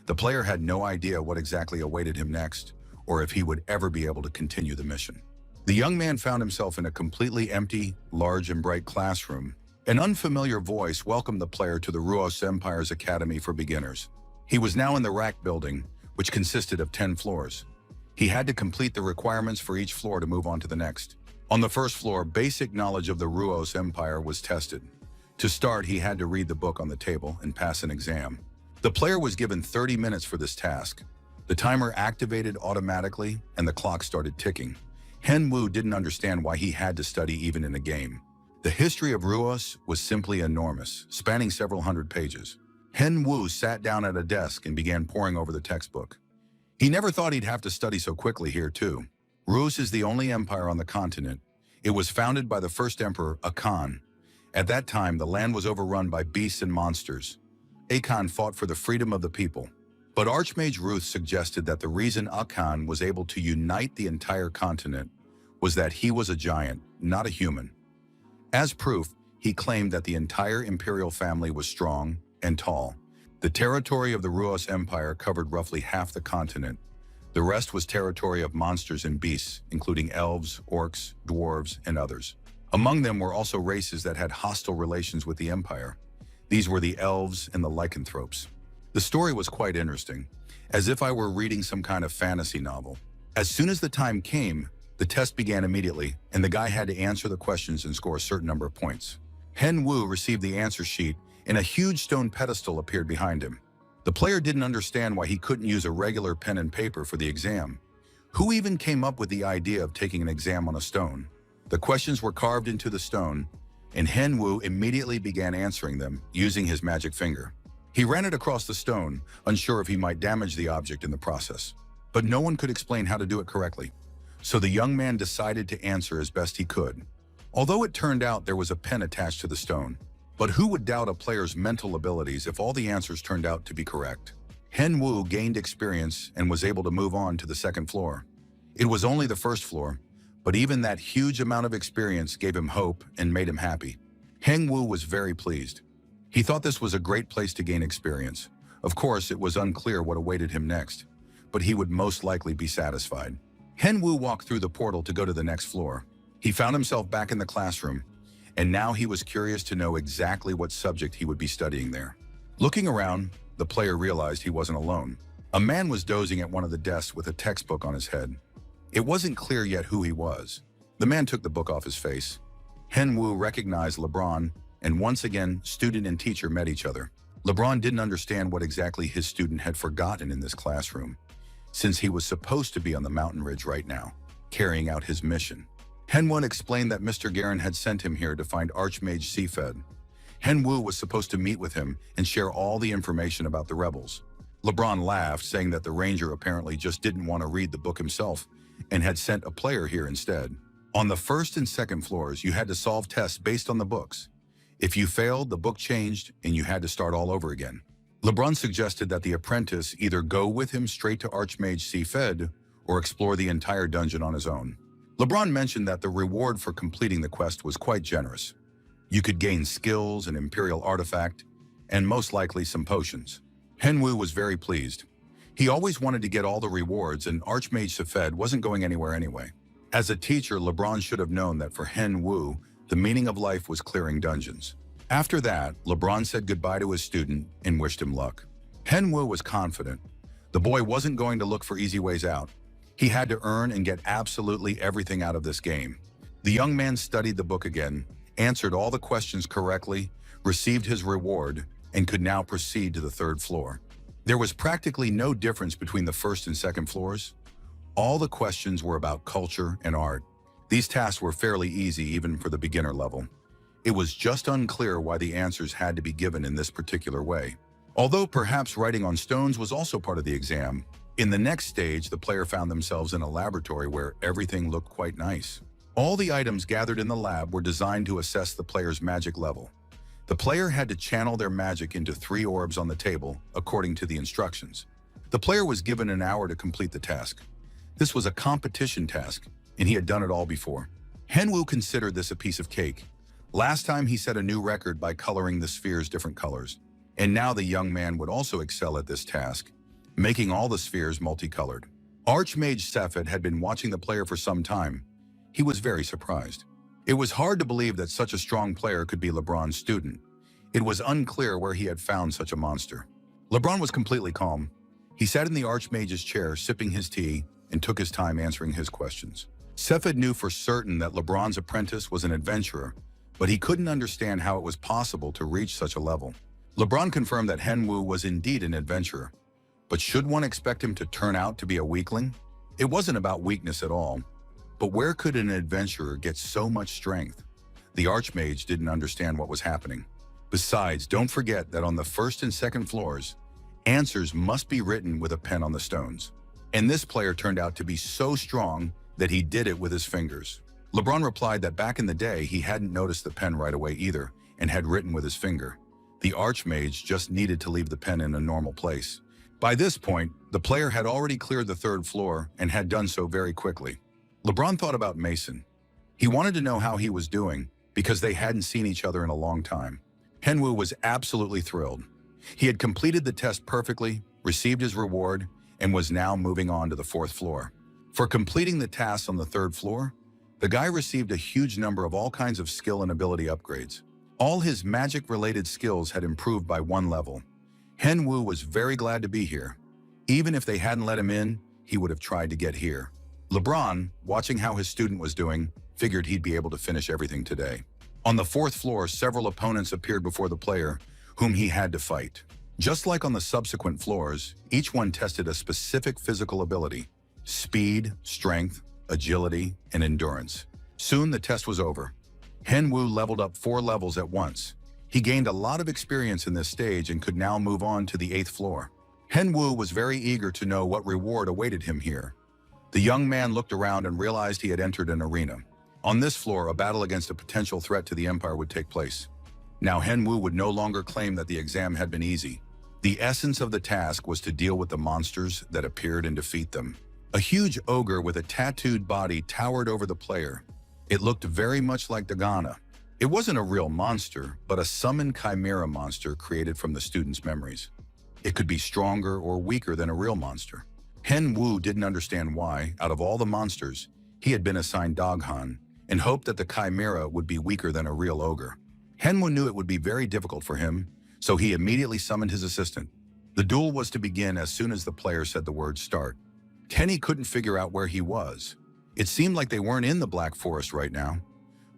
The player had no idea what exactly awaited him next, or if he would ever be able to continue the mission. The young man found himself in a completely empty, large and bright classroom. An unfamiliar voice welcomed the player to the Ruos Empire's Academy for Beginners. He was now in the Rack building, which consisted of 10 floors. He had to complete the requirements for each floor to move on to the next. On the first floor, basic knowledge of the Ruos Empire was tested. To start, he had to read the book on the table and pass an exam. The player was given 30 minutes for this task. The timer activated automatically, and the clock started ticking. Henwoo didn't understand why he had to study even in a game. The history of Ruos was simply enormous, spanning several hundred pages. Henwoo sat down at a desk and began poring over the textbook. He never thought he'd have to study so quickly here, too. Ruos is the only empire on the continent. It was founded by the first emperor, Akan. At that time, the land was overrun by beasts and monsters. Akan fought for the freedom of the people. But Archmage Ruth suggested that the reason Akan was able to unite the entire continent was that he was a giant, not a human. As proof, he claimed that the entire imperial family was strong and tall. The territory of the Ruos Empire covered roughly half the continent. The rest was territory of monsters and beasts, including elves, orcs, dwarves, and others. Among them were also races that had hostile relations with the empire. These were the elves and the lycanthropes. The story was quite interesting, as if I were reading some kind of fantasy novel. As soon as the time came, The test began immediately, and the guy had to answer the questions and score a certain number of points. Hen Wu received the answer sheet, and a huge stone pedestal appeared behind him. The player didn't understand why he couldn't use a regular pen and paper for the exam. Who even came up with the idea of taking an exam on a stone? The questions were carved into the stone, and Hen Wu immediately began answering them using his magic finger. He ran it across the stone, unsure if he might damage the object in the process. But no one could explain how to do it correctly. So the young man decided to answer as best he could. Although it turned out there was a pen attached to the stone. But who would doubt a player's mental abilities if all the answers turned out to be correct? Hen Wu gained experience and was able to move on to the second floor. It was only the first floor, but even that huge amount of experience gave him hope and made him happy. Hen Wu was very pleased. He thought this was a great place to gain experience. Of course, it was unclear what awaited him next, but he would most likely be satisfied. Hen Wu walked through the portal to go to the next floor. He found himself back in the classroom, and now he was curious to know exactly what subject he would be studying there. Looking around, the player realized he wasn't alone. A man was dozing at one of the desks with a textbook on his head. It wasn't clear yet who he was. The man took the book off his face. Hen Wu recognized LeBron, and once again, student and teacher met each other. LeBron didn't understand what exactly his student had forgotten in this classroom, since he was supposed to be on the mountain ridge right now, carrying out his mission. Hen Wu explained that Mr. Garen had sent him here to find Archmage Seafed. Hen Wu was supposed to meet with him and share all the information about the rebels. LeBron laughed, saying that the ranger apparently just didn't want to read the book himself and had sent a player here instead. On the first and second floors, you had to solve tests based on the books. If you failed, the book changed and you had to start all over again. LeBron suggested that the apprentice either go with him straight to Archmage Seafed or explore the entire dungeon on his own. LeBron mentioned that the reward for completing the quest was quite generous. You could gain skills, an imperial artifact, and most likely some potions. Hen Wu was very pleased. He always wanted to get all the rewards, and Archmage Seafed wasn't going anywhere anyway. As a teacher, LeBron should have known that for Hen Wu, the meaning of life was clearing dungeons. After that, LeBron said goodbye to his student and wished him luck. Hen Wu was confident. The boy wasn't going to look for easy ways out. He had to earn and get absolutely everything out of this game. The young man studied the book again, answered all the questions correctly, received his reward, and could now proceed to the third floor. There was practically no difference between the first and second floors. All the questions were about culture and art. These tasks were fairly easy even for the beginner level. It was just unclear why the answers had to be given in this particular way. Although perhaps writing on stones was also part of the exam, in the next stage, the player found themselves in a laboratory where everything looked quite nice. All the items gathered in the lab were designed to assess the player's magic level. The player had to channel their magic into 3 orbs on the table, according to the instructions. The player was given an hour to complete the task. This was a competition task, and he had done it all before. Hen Wu considered this a piece of cake. Last time he set a new record by coloring the spheres different colors, and now the young man would also excel at this task, making all the spheres multicolored. Archmage Seafed had been watching the player for some time. He was very surprised. It was hard to believe that such a strong player could be LeBron's student. It was unclear where he had found such a monster. LeBron was completely calm. He sat in the Archmage's chair, sipping his tea, and took his time answering his questions. Seafed knew for certain that LeBron's apprentice was an adventurer, but he couldn't understand how it was possible to reach such a level. LeBron confirmed that Hen Wu was indeed an adventurer. But should one expect him to turn out to be a weakling? It wasn't about weakness at all. But where could an adventurer get so much strength? The Archmage didn't understand what was happening. Besides, don't forget that on the first and second floors, answers must be written with a pen on the stones. And this player turned out to be so strong that he did it with his fingers. LeBron replied that back in the day, he hadn't noticed the pen right away either and had written with his finger. The Archmage just needed to leave the pen in a normal place. By this point, the player had already cleared the third floor and had done so very quickly. LeBron thought about Mason. He wanted to know how he was doing because they hadn't seen each other in a long time. Hen Wu was absolutely thrilled. He had completed the test perfectly, received his reward, and was now moving on to the fourth floor. For completing the tasks on the third floor, the guy received a huge number of all kinds of skill and ability upgrades. All his magic-related skills had improved by 1 level. Hen Wu was very glad to be here. Even if they hadn't let him in, he would have tried to get here. LeBron, watching how his student was doing, figured he'd be able to finish everything today. On the fourth floor, several opponents appeared before the player, whom he had to fight. Just like on the subsequent floors, each one tested a specific physical ability: speed, strength, agility, and endurance. Soon the test was over. Henwu leveled up 4 levels at once. He gained a lot of experience in this stage and could now move on to the 8th floor. Henwu was very eager to know what reward awaited him here. The young man looked around and realized he had entered an arena. On this floor, a battle against a potential threat to the Empire would take place. Now Henwu would no longer claim that the exam had been easy. The essence of the task was to deal with the monsters that appeared and defeat them. A huge ogre with a tattooed body towered over the player. It looked very much like Dagana. It wasn't a real monster, but a summoned chimera monster created from the student's memories. It could be stronger or weaker than a real monster. Henwu didn't understand why, out of all the monsters, he had been assigned Doghan, and hoped that the chimera would be weaker than a real ogre. Henwu knew it would be very difficult for him, so he immediately summoned his assistant. The duel was to begin as soon as the player said the word start. Tenny couldn't figure out where he was. It seemed like they weren't in the Black Forest right now.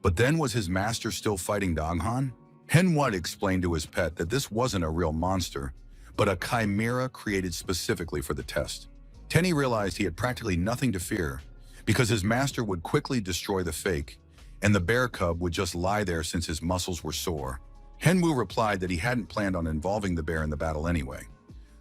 But then, was his master still fighting Doghan? Henwu explained to his pet that this wasn't a real monster, but a chimera created specifically for the test. Tenny realized he had practically nothing to fear, because his master would quickly destroy the fake, and the bear cub would just lie there since his muscles were sore. Henwu replied that he hadn't planned on involving the bear in the battle anyway.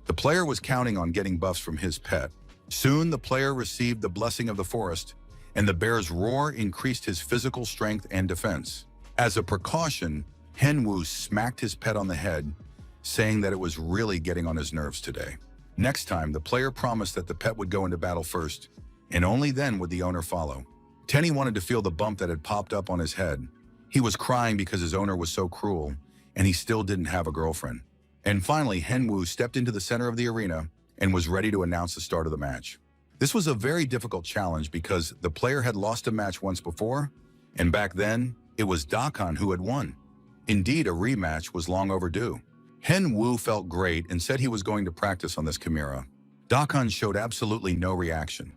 The player was counting on getting buffs from his pet. Soon the player received the blessing of the forest, and the bear's roar increased his physical strength and defense. As a precaution, Henwu smacked his pet on the head, saying that it was really getting on his nerves today. Next time, the player promised that the pet would go into battle first, and only then would the owner follow. Tenny wanted to feel the bump that had popped up on his head. He was crying because his owner was so cruel, and he still didn't have a girlfriend. And finally, Henwu stepped into the center of the arena and was ready to announce the start of the match. This was a very difficult challenge because the player had lost a match once before, and back then, it was Dakan who had won. Indeed, a rematch was long overdue. Henwu felt great and said he was going to practice on this chimera. Dakan showed absolutely no reaction.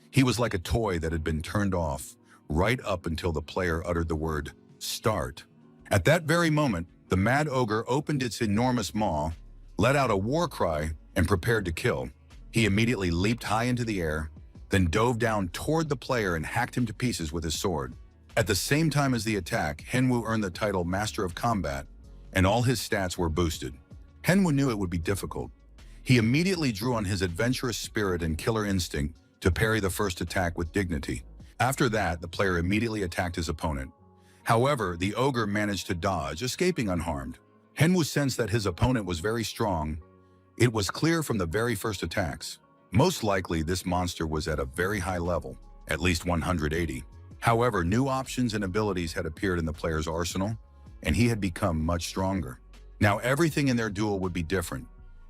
He was like a toy that had been turned off right up until the player uttered the word, start. At that very moment, the mad ogre opened its enormous maw, let out a war cry, and prepared to kill. He immediately leaped high into the air, then dove down toward the player and hacked him to pieces with his sword. At the same time as the attack, Henwu earned the title Master of Combat, and all his stats were boosted. Henwu knew it would be difficult. He immediately drew on his adventurous spirit and killer instinct to parry the first attack with dignity. After that, the player immediately attacked his opponent. However, the ogre managed to dodge, escaping unharmed. Henwu sensed that his opponent was very strong. It was clear from the very first attacks. Most likely, this monster was at a very high level, at least 180. However, new options and abilities had appeared in the player's arsenal, and he had become much stronger. Now everything in their duel would be different,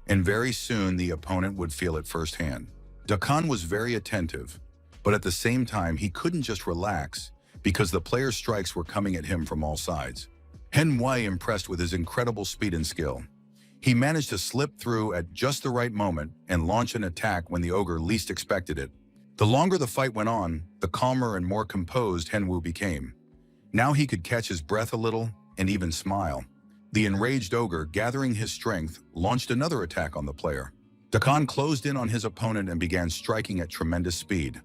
and very soon the opponent would feel it firsthand. Dakan was very attentive, but at the same time he couldn't just relax because the player's strikes were coming at him from all sides. Henwu impressed with his incredible speed and skill. He managed to slip through at just the right moment and launch an attack when the ogre least expected it. The longer the fight went on, the calmer and more composed Henwu became. Now he could catch his breath a little and even smile. The enraged ogre, gathering his strength, launched another attack on the player. Dakan closed in on his opponent and began striking at tremendous speed.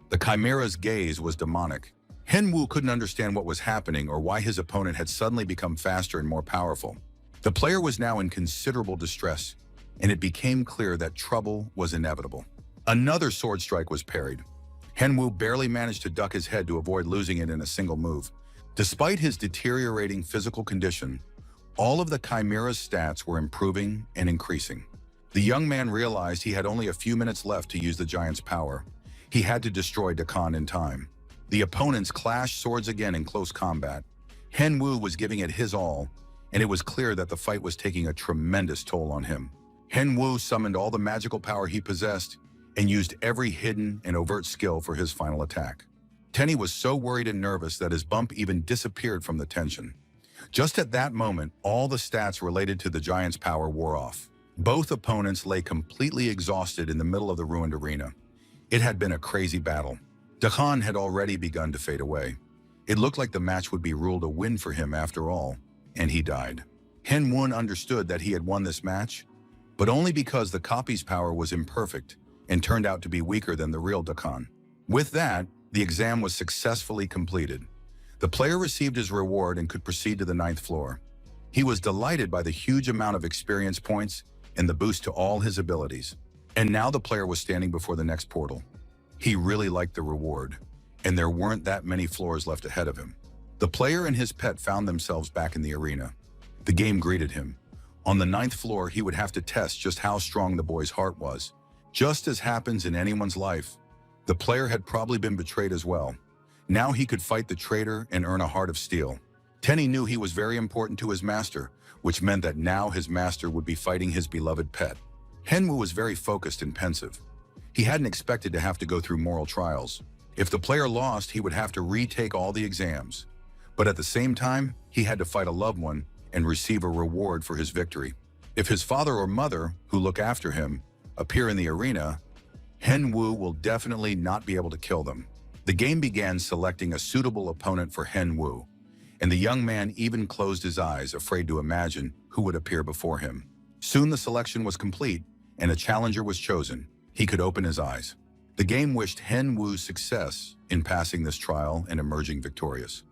The chimera's gaze was demonic. Henwu couldn't understand what was happening or why his opponent had suddenly become faster and more powerful. The player was now in considerable distress, and it became clear that trouble was inevitable. Another sword strike was parried. Henwu barely managed to duck his head to avoid losing it in a single move. Despite his deteriorating physical condition, all of the chimera's stats were improving and increasing. The young man realized he had only a few minutes left to use the giant's power. He had to destroy Dakan in time. The opponents clashed swords again in close combat. Henwu was giving it his all, and it was clear that the fight was taking a tremendous toll on him. Henwu summoned all the magical power he possessed and used every hidden and overt skill for his final attack. Tenny was so worried and nervous that his bump even disappeared from the tension. Just at that moment, all the stats related to the giant's power wore off. Both opponents lay completely exhausted in the middle of the ruined arena. It had been a crazy battle. Dahan had already begun to fade away. It looked like the match would be ruled a win for him after all, and he died. Hen-won understood that he had won this match, but only because the copy's power was imperfect and turned out to be weaker than the real Dahan. With that, the exam was successfully completed. The player received his reward and could proceed to the 9th floor. He was delighted by the huge amount of experience points and the boost to all his abilities. And now the player was standing before the next portal. He really liked the reward, and there weren't that many floors left ahead of him. The player and his pet found themselves back in the arena. The game greeted him. On the 9th floor, he would have to test just how strong the boy's heart was. Just as happens in anyone's life, the player had probably been betrayed as well. Now he could fight the traitor and earn a heart of steel. Tenny knew he was very important to his master, which meant that now his master would be fighting his beloved pet. Henwu was very focused and pensive. He hadn't expected to have to go through moral trials. If the player lost, he would have to retake all the exams. But at the same time, he had to fight a loved one and receive a reward for his victory. If his father or mother, who look after him, appear in the arena, Henwu will definitely not be able to kill them. The game began selecting a suitable opponent for Henwu, and the young man even closed his eyes, afraid to imagine who would appear before him. Soon the selection was complete, and a challenger was chosen. He could open his eyes. The game wished Henwu success in passing this trial and emerging victorious.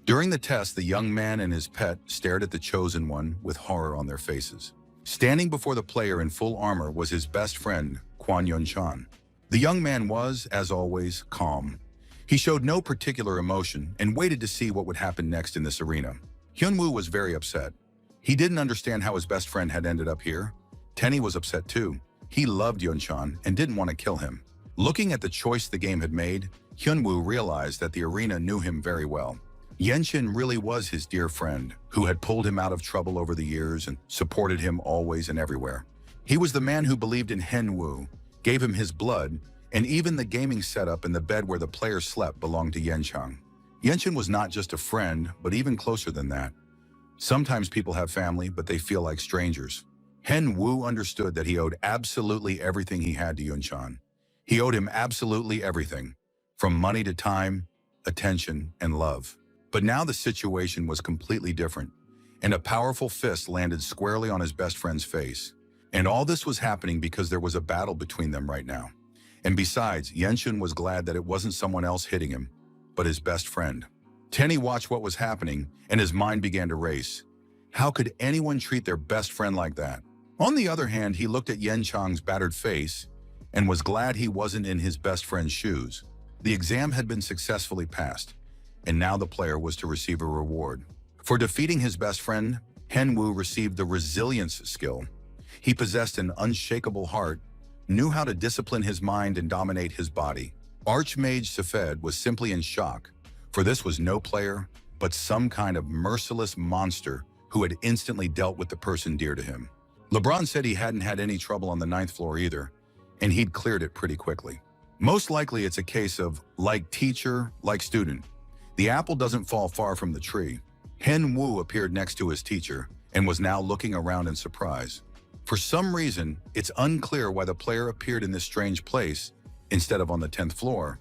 During the test, the young man and his pet stared at the chosen one with horror on their faces. Standing before the player in full armor was his best friend, Kwon Yun-chan. The young man was, as always, calm. He showed no particular emotion and waited to see what would happen next in this arena. Hyunwoo was very upset. He didn't understand how his best friend had ended up here. Tenny was upset too. He loved Yun-chan and didn't want to kill him. Looking at the choice the game had made, Hyunwoo realized that the arena knew him very well. Yenshin really was his dear friend, who had pulled him out of trouble over the years and supported him always and everywhere. He was the man who believed in Henwu, gave him his blood, and even the gaming setup and the bed where the player slept belonged to Yenchang. Yenshin was not just a friend, but even closer than that. Sometimes people have family, but they feel like strangers. Henwu understood that he owed absolutely everything he had to Yunchan. He owed him absolutely everything, from money to time, attention, and love. But now the situation was completely different, and a powerful fist landed squarely on his best friend's face. And all this was happening because there was a battle between them right now. And besides, Yenshin was glad that it wasn't someone else hitting him, but his best friend. Tenny watched what was happening, and his mind began to race. How could anyone treat their best friend like that? On the other hand, he looked at Yenchang's battered face and was glad he wasn't in his best friend's shoes. The exam had been successfully passed, and now the player was to receive a reward. For defeating his best friend, Henwu received the resilience skill. He possessed an unshakable heart, knew how to discipline his mind and dominate his body. Archmage Sefed was simply in shock, for this was no player, but some kind of merciless monster who had instantly dealt with the person dear to him. LeBron said he hadn't had any trouble on the 9th floor either, and he'd cleared it pretty quickly. Most likely it's a case of like teacher, like student. The apple doesn't fall far from the tree. Henwu appeared next to his teacher and was now looking around in surprise. For some reason, it's unclear why the player appeared in this strange place instead of on the 10th floor.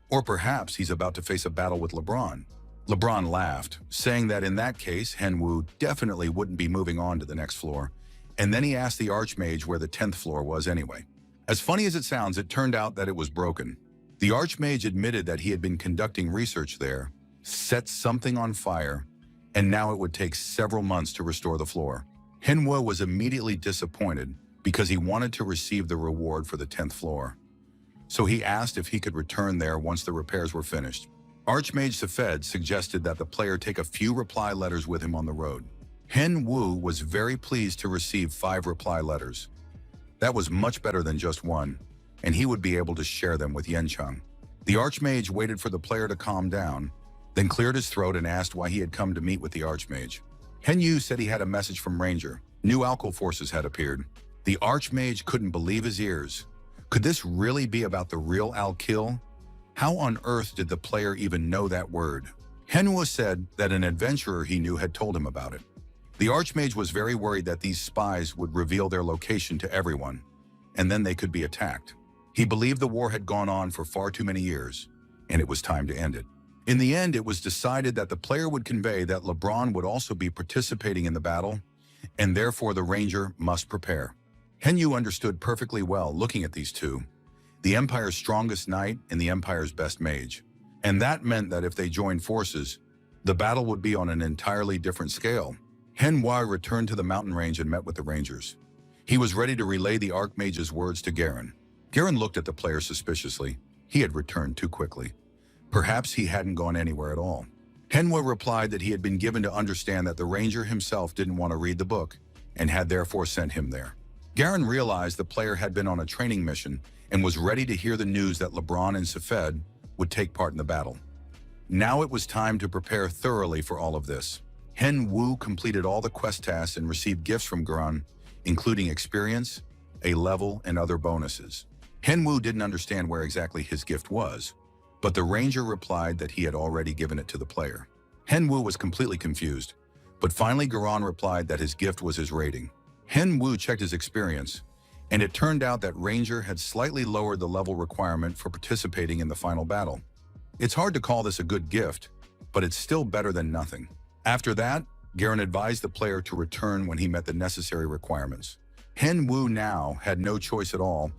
Or perhaps he's about to face a battle with LeBron. LeBron laughed, saying that in that case, Henwu definitely wouldn't be moving on to the next floor. And then he asked the Archmage where the 10th floor was anyway. As funny as it sounds, it turned out that it was broken. The Archmage admitted that he had been conducting research there, set something on fire, and now it would take several months to restore the floor. Henwu was immediately disappointed because he wanted to receive the reward for the 10th floor. So he asked if he could return there once the repairs were finished. Archmage Sefed suggested that the player take a few reply letters with him on the road. Henwu was very pleased to receive 5 reply letters. That was much better than just one, and he would be able to share them with Yenchang. The Archmage waited for the player to calm down, then cleared his throat and asked why he had come to meet with the Archmage. Henyu said he had a message from Ranger. New alchol forces had appeared. The Archmage couldn't believe his ears. Could this really be about the real Al-Kill? How on earth did the player even know that word? Henwu said that an adventurer he knew had told him about it. The Archmage was very worried that these spies would reveal their location to everyone, and then they could be attacked. He believed the war had gone on for far too many years, and it was time to end it. In the end, it was decided that the player would convey that LeBron would also be participating in the battle, and therefore the Ranger must prepare. Henyu understood perfectly well looking at these two, the Empire's strongest knight and the Empire's best mage. And that meant that if they joined forces, the battle would be on an entirely different scale. Manhwa returned to the mountain range and met with the Rangers. He was ready to relay the Archmage's words to Garen. Garen looked at the player suspiciously. He had returned too quickly. Perhaps he hadn't gone anywhere at all. Manhwa replied that he had been given to understand that the Ranger himself didn't want to read the book and had therefore sent him there. Garen realized the player had been on a training mission and was ready to hear the news that LeBron and Safed would take part in the battle. Now it was time to prepare thoroughly for all of this. Henwu completed all the quest tasks and received gifts from Garen, including experience, a level, and other bonuses. Henwu didn't understand where exactly his gift was, but the Ranger replied that he had already given it to the player. Henwu was completely confused, but finally Garen replied that his gift was his rating. Henwu checked his experience, and it turned out that Ranger had slightly lowered the level requirement for participating in the final battle. It's hard to call this a good gift, but it's still better than nothing. After that, Garen advised the player to return when he met the necessary requirements. Henwu now had no choice at all,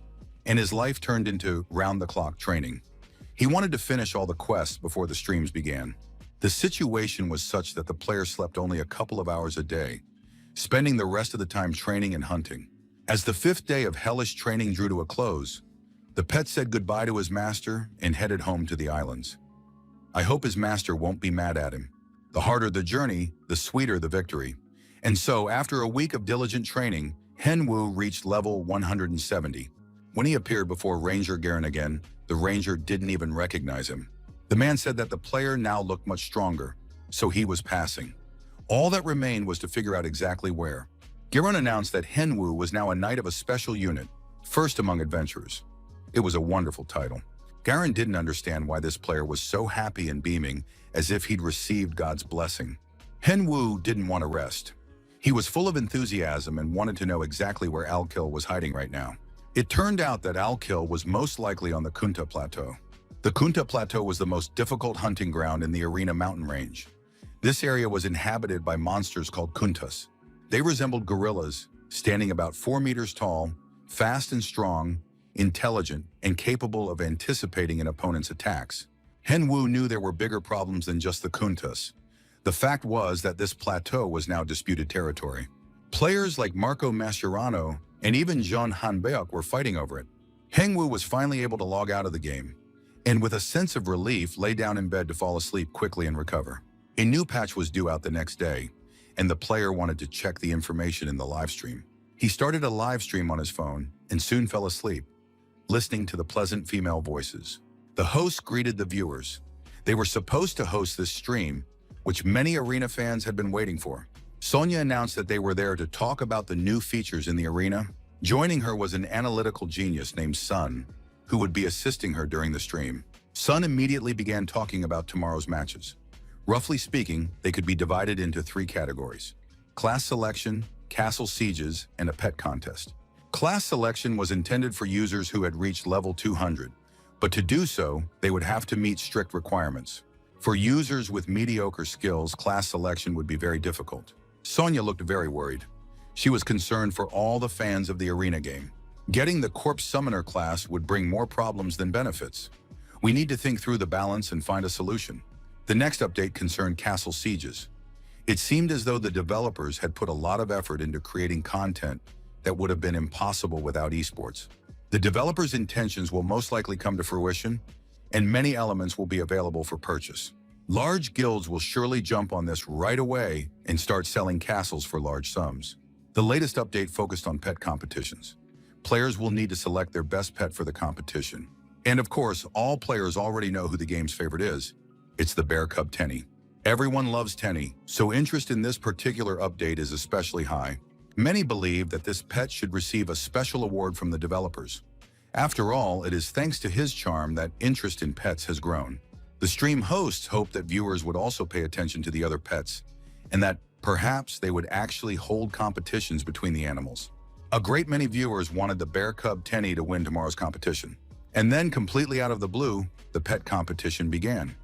and his life turned into round-the-clock training. He wanted to finish all the quests before the streams began. The situation was such that the player slept only a couple of hours a day, spending the rest of the time training and hunting. As the 5th day of hellish training drew to a close, the pet said goodbye to his master and headed home to the islands. I hope his master won't be mad at him. The harder the journey, the sweeter the victory. And so, after a week of diligent training, Henwu reached level 170. When he appeared before Ranger Garen again, the Ranger didn't even recognize him. The man said that the player now looked much stronger, so he was passing. All that remained was to figure out exactly where. Garen announced that Henwu was now a knight of a special unit, first among adventurers. It was a wonderful title. Garen didn't understand why this player was so happy and beaming, as if he'd received God's blessing. Henwu didn't want to rest. He was full of enthusiasm and wanted to know exactly where Alkil was hiding right now. It turned out that Alkil was most likely on the Kunta Plateau. The Kunta Plateau was the most difficult hunting ground in the Arena mountain range. This area was inhabited by monsters called Kuntas. They resembled gorillas, standing about 4 meters tall, fast and strong, intelligent, and capable of anticipating an opponent's attacks. Henwu knew there were bigger problems than just the Kuntas. The fact was that this plateau was now disputed territory. Players like Marco Mascherano and even Jean Hanbeok were fighting over it. Henwu was finally able to log out of the game, and with a sense of relief lay down in bed to fall asleep quickly and recover. A new patch was due out the next day, and the player wanted to check the information in the live stream. He started a live stream on his phone and soon fell asleep, listening to the pleasant female voices. The host greeted the viewers. They were supposed to host this stream, which many Arena fans had been waiting for. Sonia announced that they were there to talk about the new features in the Arena. Joining her was an analytical genius named Sun, who would be assisting her during the stream. Sun immediately began talking about tomorrow's matches. Roughly speaking, they could be divided into 3 categories: class selection, castle sieges, and a pet contest. Class selection was intended for users who had reached level 200, but to do so, they would have to meet strict requirements. For users with mediocre skills, class selection would be very difficult. Sonia looked very worried. She was concerned for all the fans of the Arena game. Getting the Corpse Summoner class would bring more problems than benefits. We need to think through the balance and find a solution. The next update concerned castle sieges. It seemed as though the developers had put a lot of effort into creating content that would have been impossible without esports. The developers' intentions will most likely come to fruition, and many elements will be available for purchase. Large guilds will surely jump on this right away and start selling castles for large sums. The latest update focused on pet competitions. Players will need to select their best pet for the competition. And of course, all players already know who the game's favorite is. It's the bear cub Tenny. Everyone loves Tenny, so interest in this particular update is especially high. Many believe that this pet should receive a special award from the developers. After all, it is thanks to his charm that interest in pets has grown. The stream hosts hoped that viewers would also pay attention to the other pets, and that perhaps they would actually hold competitions between the animals. A great many viewers wanted the bear cub Tenny to win tomorrow's competition. And then, completely out of the blue, the pet competition began.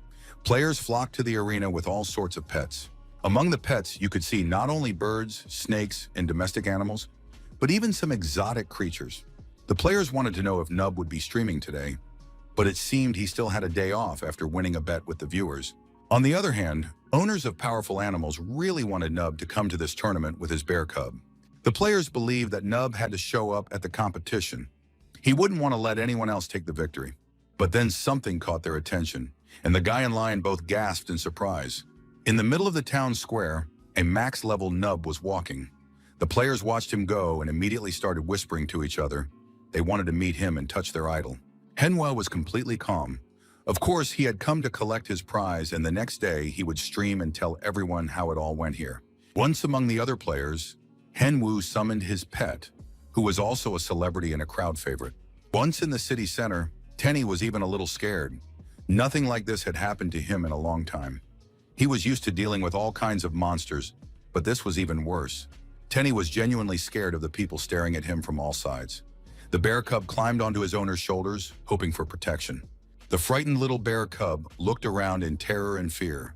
Players flocked to the arena with all sorts of pets. Among the pets, you could see not only birds, snakes, and domestic animals, but even some exotic creatures. The players wanted to know if Nub would be streaming today, but it seemed he still had a day off after winning a bet with the viewers. On the other hand, owners of powerful animals really wanted Nub to come to this tournament with his bear cub. The players believed that Nub had to show up at the competition. He wouldn't want to let anyone else take the victory. But then something caught their attention, and the guy and lion both gasped in surprise. In the middle of the town square, a max-level Nub was walking. The players watched him go and immediately started whispering to each other. They wanted to meet him and touch their idol. Manhwa was completely calm. Of course, he had come to collect his prize, and the next day he would stream and tell everyone how it all went here. Once among the other players, Manhwa summoned his pet, who was also a celebrity and a crowd favorite. Once in the city center, Tenny was even a little scared. Nothing like this had happened to him in a long time. He was used to dealing with all kinds of monsters, but this was even worse. Tenny was genuinely scared of the people staring at him from all sides. The bear cub climbed onto his owner's shoulders, hoping for protection. The frightened little bear cub looked around in terror and fear.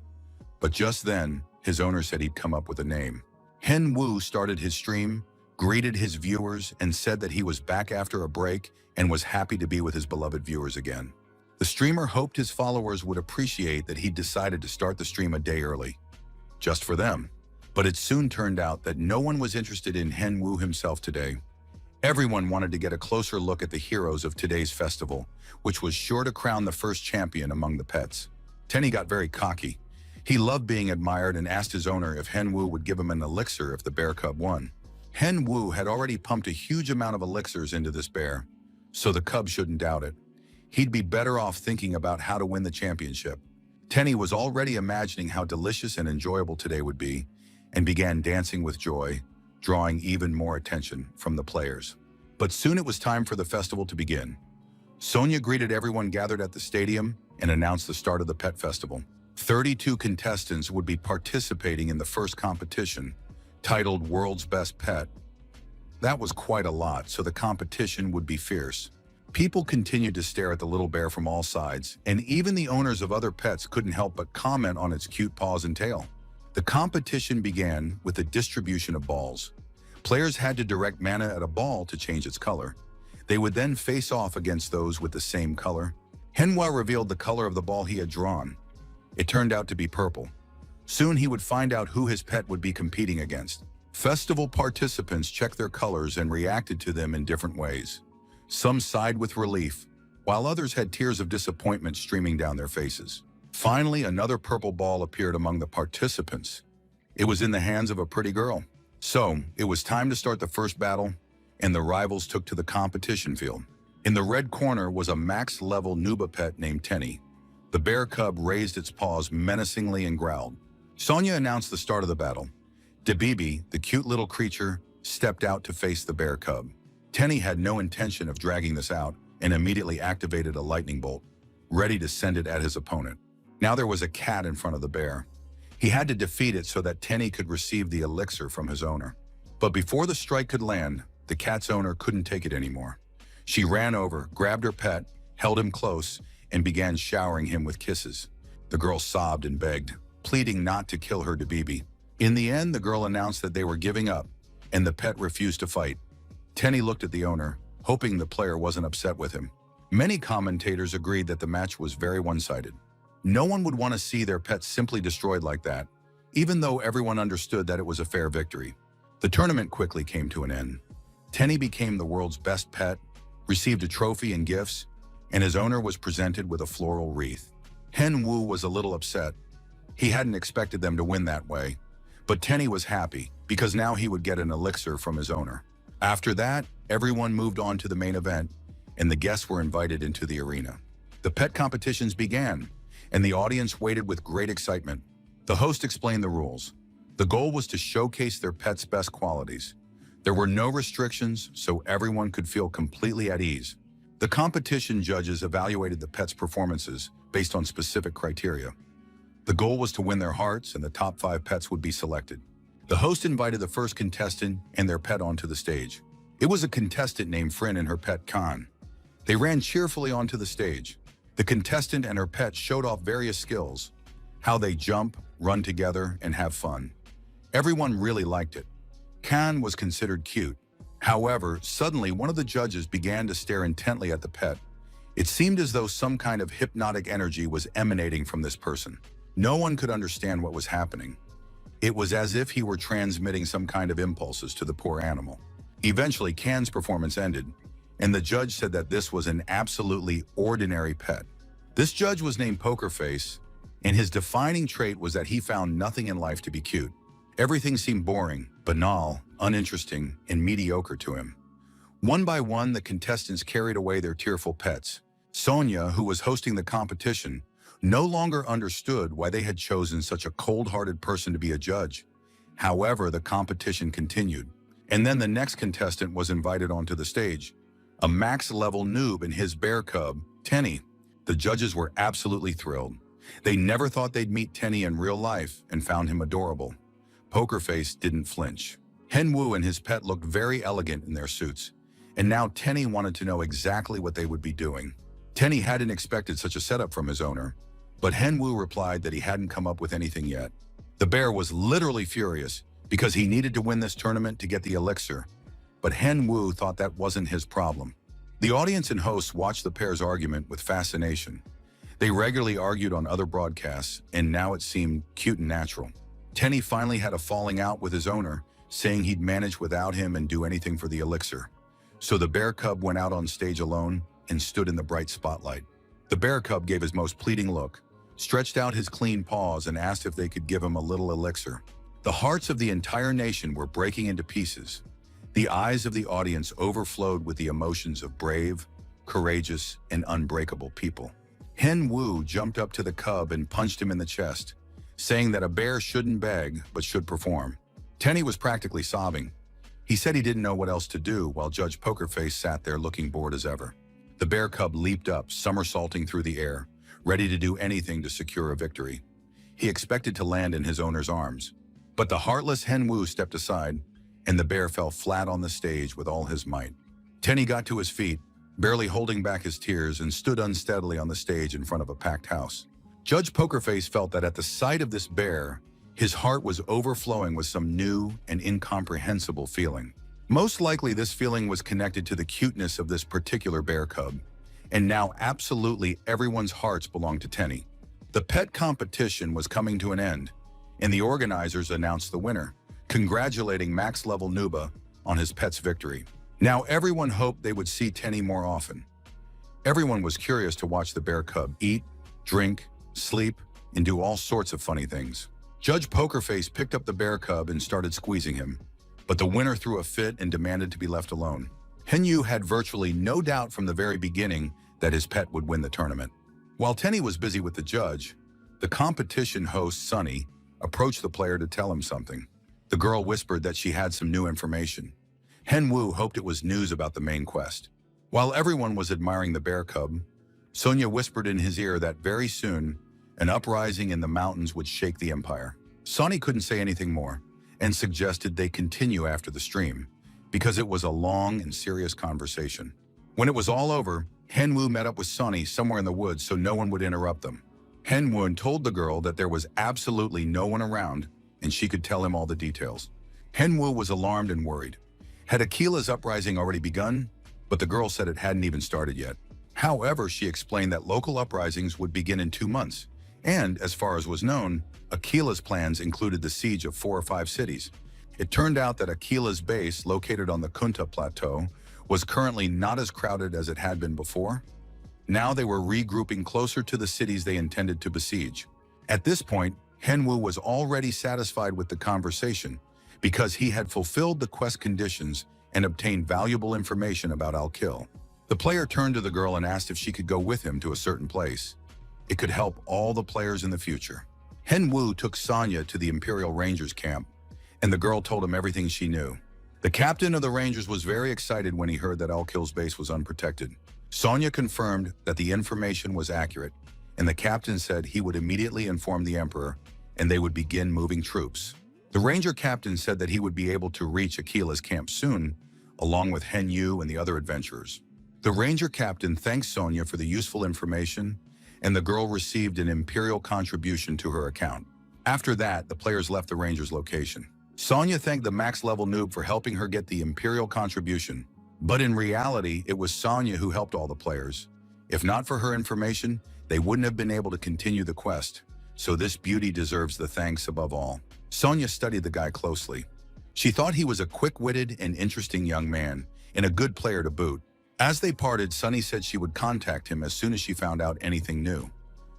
But just then, his owner said he'd come up with a name. Manhwa started his stream, greeted his viewers, and said that he was back after a break and was happy to be with his beloved viewers again. The streamer hoped his followers would appreciate that he'd decided to start the stream a day early, just for them. But it soon turned out that no one was interested in Manhwa himself today. Everyone wanted to get a closer look at the heroes of today's festival, which was sure to crown the first champion among the pets. Tenny got very cocky. He loved being admired and asked his owner if Manhwa would give him an elixir if the bear cub won. Manhwa had already pumped a huge amount of elixirs into this bear, so the cub shouldn't doubt it. He'd be better off thinking about how to win the championship. Tenny was already imagining how delicious and enjoyable today would be, and began dancing with joy, drawing even more attention from the players. But soon it was time for the festival to begin. Sonia greeted everyone gathered at the stadium and announced the start of the pet festival. 32 contestants would be participating in the first competition, titled World's Best Pet. That was quite a lot, so the competition would be fierce. People continued to stare at the little bear from all sides, and even the owners of other pets couldn't help but comment on its cute paws and tail. The competition began with the distribution of balls. Players had to direct mana at a ball to change its color. They would then face off against those with the same color. Manhwa revealed the color of the ball he had drawn. It turned out to be purple. Soon he would find out who his pet would be competing against. Festival participants checked their colors and reacted to them in different ways. Some sighed with relief, while others had tears of disappointment streaming down their faces. Finally, another purple ball appeared among the participants. It was in the hands of a pretty girl. So, it was time to start the first battle, and the rivals took to the competition field. In the red corner was a max-level Nuba pet named Tenny. The bear cub raised its paws menacingly and growled. Sonia announced the start of the battle. Dabibi, the cute little creature, stepped out to face the bear cub. Tenny had no intention of dragging this out and immediately activated a lightning bolt, ready to send it at his opponent. Now there was a cat in front of the bear. He had to defeat it so that Tenny could receive the elixir from his owner. But before the strike could land, the cat's owner couldn't take it anymore. She ran over, grabbed her pet, held him close, and began showering him with kisses. The girl sobbed and begged, pleading not to kill her Dabibi. In the end, the girl announced that they were giving up, and the pet refused to fight. Tenny looked at the owner, hoping the player wasn't upset with him. Many commentators agreed that the match was very one-sided. No one would want to see their pet simply destroyed like that, even though everyone understood that it was a fair victory. The tournament quickly came to an end. Tenny became the world's best pet, received a trophy and gifts, and his owner was presented with a floral wreath. Manhwa was a little upset. He hadn't expected them to win that way, but Tenny was happy because now he would get an elixir from his owner. After that, everyone moved on to the main event, and the guests were invited into the arena. The pet competitions began, and the audience waited with great excitement. The host explained the rules. The goal was to showcase their pet's best qualities. There were no restrictions, so everyone could feel completely at ease. The competition judges evaluated the pet's performances based on specific criteria. The goal was to win their hearts, and the top 5 pets would be selected. The host invited the first contestant and their pet onto the stage. It was a contestant named Frin and her pet Khan. They ran cheerfully onto the stage. The contestant and her pet showed off various skills, how they jump, run together, and have fun. Everyone really liked it. Kan was considered cute. However, suddenly one of the judges began to stare intently at the pet. It seemed as though some kind of hypnotic energy was emanating from this person. No one could understand what was happening. It was as if he were transmitting some kind of impulses to the poor animal. Eventually, Kan's performance ended, and the judge said that this was an absolutely ordinary pet. This judge was named Poker Face, and his defining trait was that he found nothing in life to be cute. Everything seemed boring, banal, uninteresting, and mediocre to him. One by one, the contestants carried away their tearful pets. Sonia, who was hosting the competition, no longer understood why they had chosen such a cold-hearted person to be a judge. However, the competition continued, and then the next contestant was invited onto the stage. A max-level noob and his bear cub, Tenny. The judges were absolutely thrilled. They never thought they'd meet Tenny in real life and found him adorable. Poker Face didn't flinch. Henwoo and his pet looked very elegant in their suits, and now Tenny wanted to know exactly what they would be doing. Tenny hadn't expected such a setup from his owner, but Henwoo replied that he hadn't come up with anything yet. The bear was literally furious because he needed to win this tournament to get the elixir, but Henwoo thought that wasn't his problem. The audience and hosts watched the pair's argument with fascination. They regularly argued on other broadcasts, and now it seemed cute and natural. Tenny finally had a falling out with his owner, saying he'd manage without him and do anything for the elixir. So the bear cub went out on stage alone and stood in the bright spotlight. The bear cub gave his most pleading look, stretched out his clean paws, and asked if they could give him a little elixir. The hearts of the entire nation were breaking into pieces. The eyes of the audience overflowed with the emotions of brave, courageous, and unbreakable people. Henwoo jumped up to the cub and punched him in the chest, saying that a bear shouldn't beg but should perform. Tenny was practically sobbing. He said he didn't know what else to do while Judge Pokerface sat there looking bored as ever. The bear cub leaped up, somersaulting through the air, ready to do anything to secure a victory. He expected to land in his owner's arms, but the heartless Henwoo stepped aside, and the bear fell flat on the stage with all his might. Tenny got to his feet, barely holding back his tears, and stood unsteadily on the stage in front of a packed house. Judge Pokerface felt that at the sight of this bear, his heart was overflowing with some new and incomprehensible feeling. Most likely this feeling was connected to the cuteness of this particular bear cub, and now absolutely everyone's hearts belonged to Tenny. The pet competition was coming to an end, and the organizers announced the winner, congratulating max-level Nuba on his pet's victory. Now everyone hoped they would see Tenny more often. Everyone was curious to watch the bear cub eat, drink, sleep, and do all sorts of funny things. Judge Pokerface picked up the bear cub and started squeezing him, but the winner threw a fit and demanded to be left alone. Henyu had virtually no doubt from the very beginning that his pet would win the tournament. While Tenny was busy with the judge, the competition host, Sunny, approached the player to tell him something. The girl whispered that she had some new information. Henwoo hoped it was news about the main quest. While everyone was admiring the bear cub, Sonia whispered in his ear that very soon, an uprising in the mountains would shake the empire. Sonny couldn't say anything more and suggested they continue after the stream because it was a long and serious conversation. When it was all over, Henwoo met up with Sonny somewhere in the woods so no one would interrupt them. Henwoo told the girl that there was absolutely no one around and she could tell him all the details. Henwoo was alarmed and worried. Had Akila's uprising already begun? But the girl said it hadn't even started yet. However, she explained that local uprisings would begin in 2 months. And, as far as was known, Akila's plans included the siege of 4 or 5 cities. It turned out that Akila's base, located on the Kunta Plateau, was currently not as crowded as it had been before. Now they were regrouping closer to the cities they intended to besiege. At this point, Henwoo was already satisfied with the conversation because he had fulfilled the quest conditions and obtained valuable information about Al-Kil. The player turned to the girl and asked if she could go with him to a certain place. It could help all the players in the future. Henwoo took Sonya to the Imperial Rangers camp, and the girl told him everything she knew. The captain of the Rangers was very excited when he heard that Al-Kil's base was unprotected. Sonya confirmed that the information was accurate, and the captain said he would immediately inform the Emperor, and they would begin moving troops. The Ranger captain said that he would be able to reach Akila's camp soon, along with Henyu and the other adventurers. The ranger captain thanked Sonya for the useful information, and the girl received an imperial contribution to her account. After that, the players left the ranger's location. Sonya thanked the max-level noob for helping her get the imperial contribution. But in reality, it was Sonya who helped all the players. If not for her information, they wouldn't have been able to continue the quest. So this beauty deserves the thanks above all. Sonya studied the guy closely. She thought he was a quick-witted and interesting young man, and a good player to boot. As they parted, Sunny said she would contact him as soon as she found out anything new.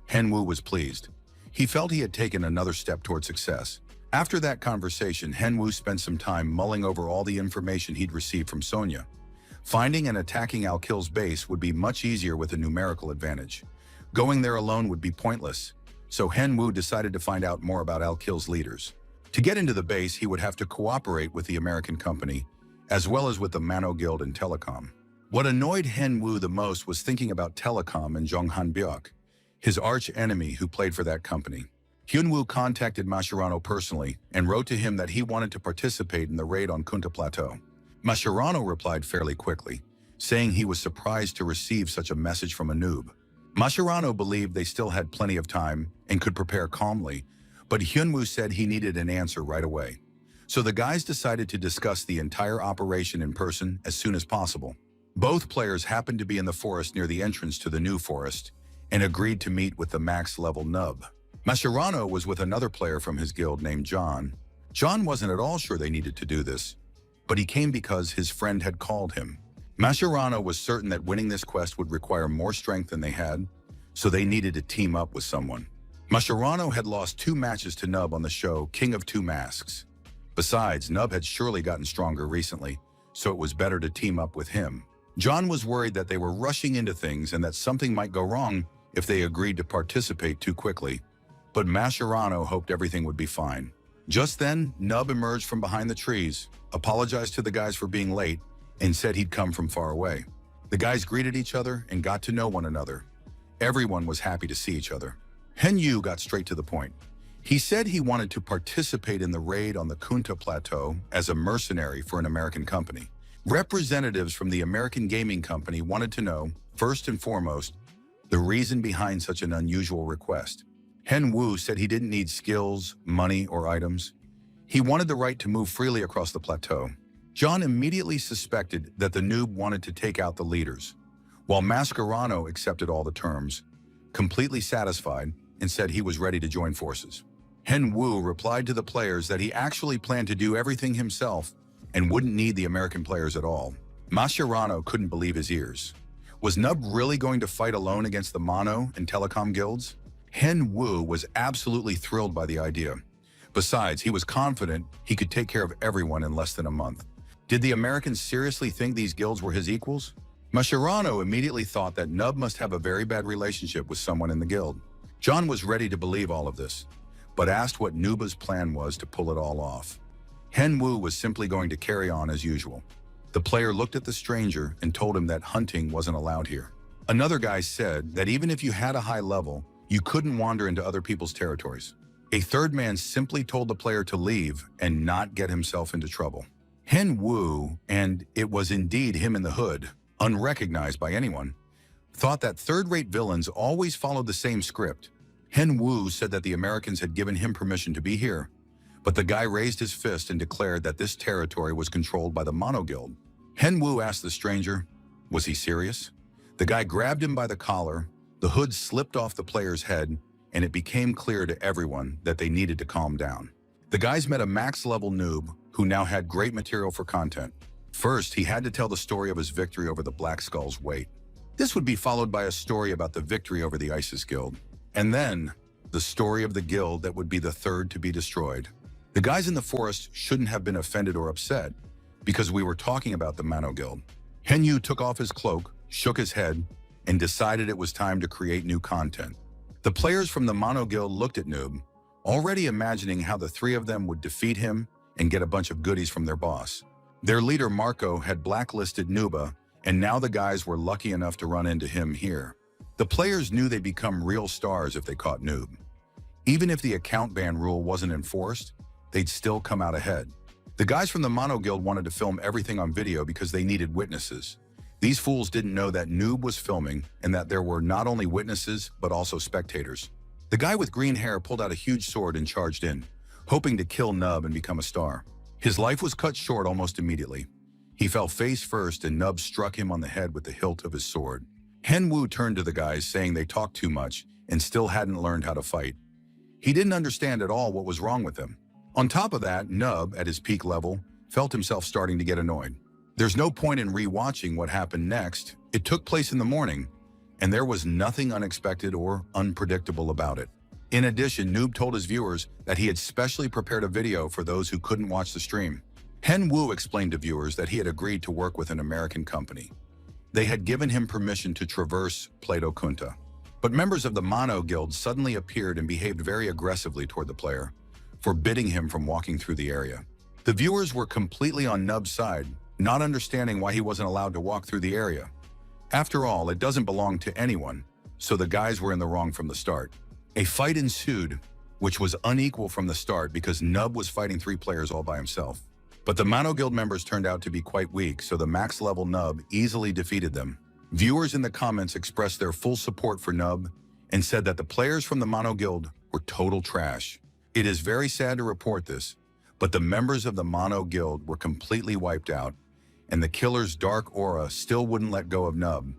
Henwoo was pleased. He felt he had taken another step toward success. After that conversation, Henwoo spent some time mulling over all the information he'd received from Sonya. Finding and attacking Al-Kil's base would be much easier with a numerical advantage. Going there alone would be pointless, so Henwoo decided to find out more about Al-Kil's leaders. To get into the base, he would have to cooperate with the American company, as well as with the Mano Guild and Telecom. What annoyed Henwoo the most was thinking about Telecom and Jong Han-byuk, his arch-enemy who played for that company. Hyunwoo contacted Mascherano personally and wrote to him that he wanted to participate in the raid on Kunta Plateau. Mascherano replied fairly quickly, saying he was surprised to receive such a message from a noob. Mascherano believed they still had plenty of time and could prepare calmly, but Hyunwoo said he needed an answer right away. So the guys decided to discuss the entire operation in person as soon as possible. Both players happened to be in the forest near the entrance to the new forest and agreed to meet with the max-level nub. Mascherano was with another player from his guild named John. John wasn't at all sure they needed to do this, but he came because his friend had called him. Mascherano was certain that winning this quest would require more strength than they had, so they needed to team up with someone. Mascherano had lost 2 matches to Nub on the show King of Two Masks. Besides, Nub had surely gotten stronger recently, so it was better to team up with him. John was worried that they were rushing into things and that something might go wrong if they agreed to participate too quickly, but Mascherano hoped everything would be fine. Just then, Nub emerged from behind the trees, apologized to the guys for being late, and said he'd come from far away. The guys greeted each other and got to know one another. Everyone was happy to see each other. Henyu got straight to the point. He said he wanted to participate in the raid on the Kunta Plateau as a mercenary for an American company. Representatives from the American gaming company wanted to know, first and foremost, the reason behind such an unusual request. Henwoo said he didn't need skills, money, or items. He wanted the right to move freely across the plateau. John immediately suspected that the noob wanted to take out the leaders, while Mascherano accepted all the terms, completely satisfied, and said he was ready to join forces. Henwoo replied to the players that he actually planned to do everything himself and wouldn't need the American players at all. Mascherano couldn't believe his ears. Was Nub really going to fight alone against the Mono and Telecom guilds? Henwoo was absolutely thrilled by the idea. Besides, he was confident he could take care of everyone in less than a month. Did the Americans seriously think these guilds were his equals? Mascherano immediately thought that Nub must have a very bad relationship with someone in the guild. John was ready to believe all of this, but asked what Nuba's plan was to pull it all off. Henwoo was simply going to carry on as usual. The player looked at the stranger and told him that hunting wasn't allowed here. Another guy said that even if you had a high level, you couldn't wander into other people's territories. A third man simply told the player to leave and not get himself into trouble. Henwoo, and it was indeed him in the hood, unrecognized by anyone, thought that third-rate villains always followed the same script. Henwoo said that the Americans had given him permission to be here, but the guy raised his fist and declared that this territory was controlled by the Mono Guild. Henwoo asked the stranger, was he serious? The guy grabbed him by the collar, the hood slipped off the player's head, and it became clear to everyone that they needed to calm down. The guys met a max-level noob who now had great material for content. First, he had to tell the story of his victory over the Black Skull's weight. This would be followed by a story about the victory over the Isis Guild, and then the story of the guild that would be the third to be destroyed. The guys in the forest shouldn't have been offended or upset, because we were talking about the Mano Guild. Henyu took off his cloak, shook his head, and decided it was time to create new content. The players from the Mono Guild looked at Noob, already imagining how the three of them would defeat him and get a bunch of goodies from their boss. Their leader Marco had blacklisted Nuba, and now the guys were lucky enough to run into him here. The players knew they'd become real stars if they caught Noob. Even if the account ban rule wasn't enforced, they'd still come out ahead. The guys from the Mono Guild wanted to film everything on video because they needed witnesses. These fools didn't know that Noob was filming and that there were not only witnesses, but also spectators. The guy with green hair pulled out a huge sword and charged in, hoping to kill Nub and become a star. His life was cut short almost immediately. He fell face first and Nub struck him on the head with the hilt of his sword. Henwu turned to the guys saying they talked too much and still hadn't learned how to fight. He didn't understand at all what was wrong with them. On top of that, Nub, at his peak level, felt himself starting to get annoyed. There's no point in re-watching what happened next. It took place in the morning, and there was nothing unexpected or unpredictable about it. In addition, Noob told his viewers that he had specially prepared a video for those who couldn't watch the stream. Henwu explained to viewers that he had agreed to work with an American company. They had given him permission to traverse Plato Kunta. But members of the Mono Guild suddenly appeared and behaved very aggressively toward the player, forbidding him from walking through the area. The viewers were completely on Nub's side, not understanding why he wasn't allowed to walk through the area. After all, it doesn't belong to anyone, so the guys were in the wrong from the start. A fight ensued, which was unequal from the start because Nub was fighting 3 players all by himself. But the Mono Guild members turned out to be quite weak, so the max-level Nub easily defeated them. Viewers in the comments expressed their full support for Nub and said that the players from the Mono Guild were total trash. It is very sad to report this, but the members of the Mono Guild were completely wiped out, and the killer's dark aura still wouldn't let go of Nub.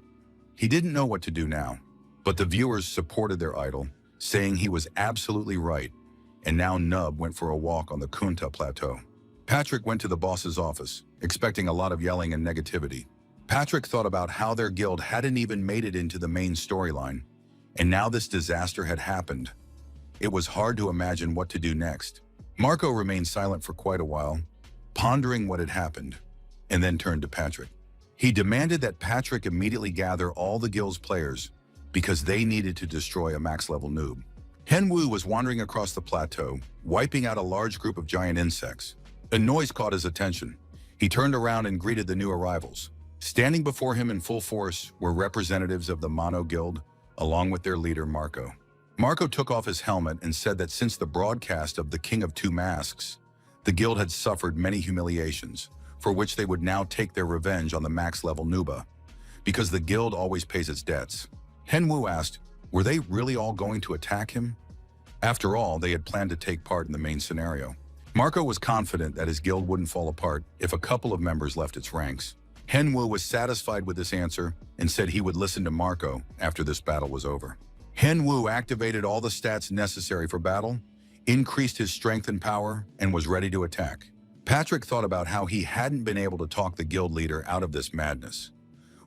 He didn't know what to do now, but the viewers supported their idol, saying he was absolutely right, and now Nub went for a walk on the Kunta Plateau. Patrick went to the boss's office, expecting a lot of yelling and negativity. Patrick thought about how their guild hadn't even made it into the main storyline, and now this disaster had happened. It was hard to imagine what to do next. Marco remained silent for quite a while, pondering what had happened, and then turned to Patrick. He demanded that Patrick immediately gather all the guild's players because they needed to destroy a max-level noob. Henwu was wandering across the plateau, wiping out a large group of giant insects. A noise caught his attention. He turned around and greeted the new arrivals. Standing before him in full force were representatives of the Mono Guild, along with their leader, Marco. Marco took off his helmet and said that since the broadcast of the King of Two Masks, the guild had suffered many humiliations, for which they would now take their revenge on the max-level Nuba, because the guild always pays its debts. Henwu asked, were they really all going to attack him? After all, they had planned to take part in the main scenario. Marco was confident that his guild wouldn't fall apart if a couple of members left its ranks. Henwu was satisfied with this answer and said he would listen to Marco after this battle was over. Henwu activated all the stats necessary for battle, increased his strength and power, and was ready to attack. Patrick thought about how he hadn't been able to talk the guild leader out of this madness.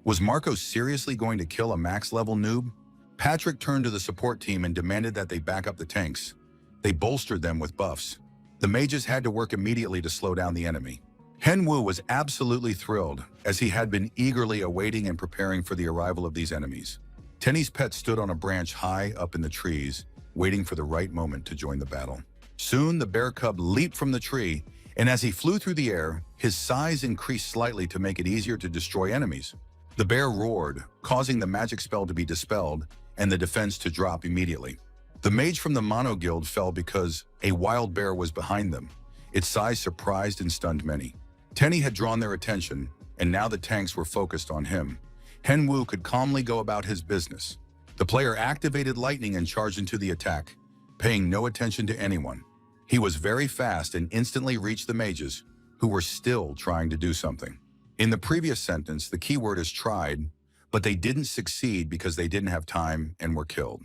Was Marco seriously going to kill a max-level noob? Patrick turned to the support team and demanded that they back up the tanks. They bolstered them with buffs. The mages had to work immediately to slow down the enemy. Henwu was absolutely thrilled, as he had been eagerly awaiting and preparing for the arrival of these enemies. Tenny's pet stood on a branch high up in the trees, waiting for the right moment to join the battle. Soon, the bear cub leaped from the tree, and as he flew through the air, his size increased slightly to make it easier to destroy enemies. The bear roared, causing the magic spell to be dispelled and the defense to drop immediately. The mage from the Mono Guild fell because a wild bear was behind them. Its size surprised and stunned many. Tenny had drawn their attention, and now the tanks were focused on him. Henwu could calmly go about his business. The player activated lightning and charged into the attack, paying no attention to anyone. He was very fast and instantly reached the mages, who were still trying to do something. In the previous sentence, the keyword is tried, but they didn't succeed because they didn't have time and were killed.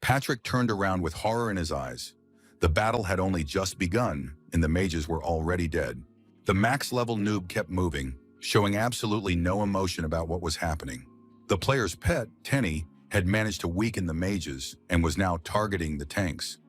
Patrick turned around with horror in his eyes. The battle had only just begun, and the mages were already dead. The max-level noob kept moving, showing absolutely no emotion about what was happening. The player's pet, Tenny, had managed to weaken the mages and was now targeting the tanks.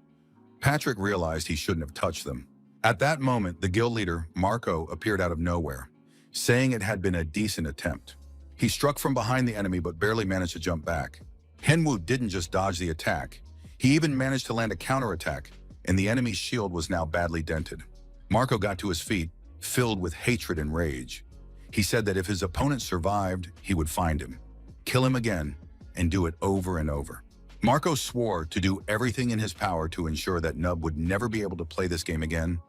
Patrick realized he shouldn't have touched them. At that moment, the guild leader, Marco, appeared out of nowhere, saying it had been a decent attempt. He struck from behind the enemy but barely managed to jump back. Henwu didn't just dodge the attack, he even managed to land a counterattack, and the enemy's shield was now badly dented. Marco got to his feet, filled with hatred and rage. He said that if his opponent survived, he would find him, kill him again, and do it over and over. Marco swore to do everything in his power to ensure that Nub would never be able to play this game again,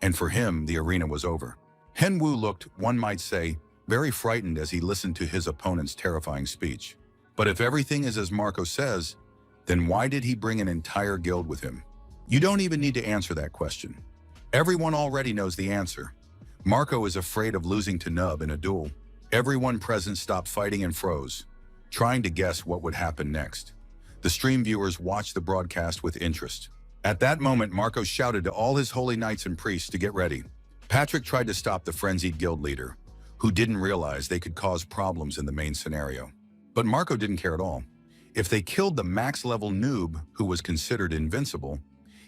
and for him, the arena was over. Henwu looked, one might say, very frightened as he listened to his opponent's terrifying speech. But if everything is as Marco says, then why did he bring an entire guild with him? You don't even need to answer that question. Everyone already knows the answer. Marco is afraid of losing to Nub in a duel. Everyone present stopped fighting and froze, trying to guess what would happen next. The stream viewers watched the broadcast with interest. At that moment, Marco shouted to all his holy knights and priests to get ready. Patrick tried to stop the frenzied guild leader, who didn't realize they could cause problems in the main scenario. But Marco didn't care at all. If they killed the max-level noob, who was considered invincible,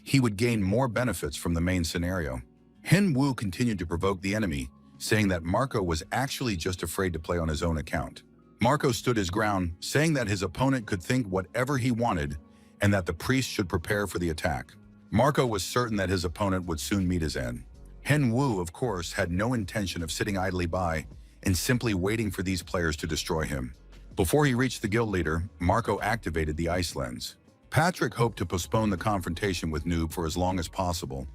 he would gain more benefits from the main scenario. Hen Wu continued to provoke the enemy, saying that Marco was actually just afraid to play on his own account. Marco stood his ground, saying that his opponent could think whatever he wanted and that the priest should prepare for the attack. Marco was certain that his opponent would soon meet his end. Hen Wu, of course, had no intention of sitting idly by and simply waiting for these players to destroy him. Before he reached the guild leader, Marco activated the ice lens. Patrick hoped to postpone the confrontation with Noob for as long as possible,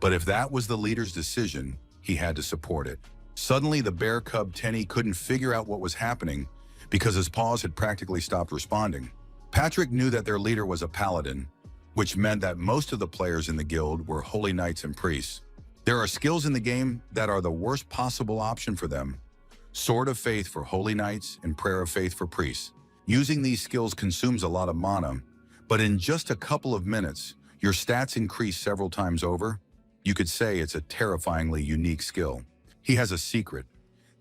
but if that was the leader's decision, he had to support it. Suddenly, the bear cub Tenny couldn't figure out what was happening because his paws had practically stopped responding. Patrick knew that their leader was a paladin, which meant that most of the players in the guild were holy knights and priests. There are skills in the game that are the worst possible option for them. Sword of Faith for holy knights and Prayer of Faith for priests. Using these skills consumes a lot of mana, but in just a couple of minutes, your stats increase several times over. You could say it's a terrifyingly unique skill. He has a secret.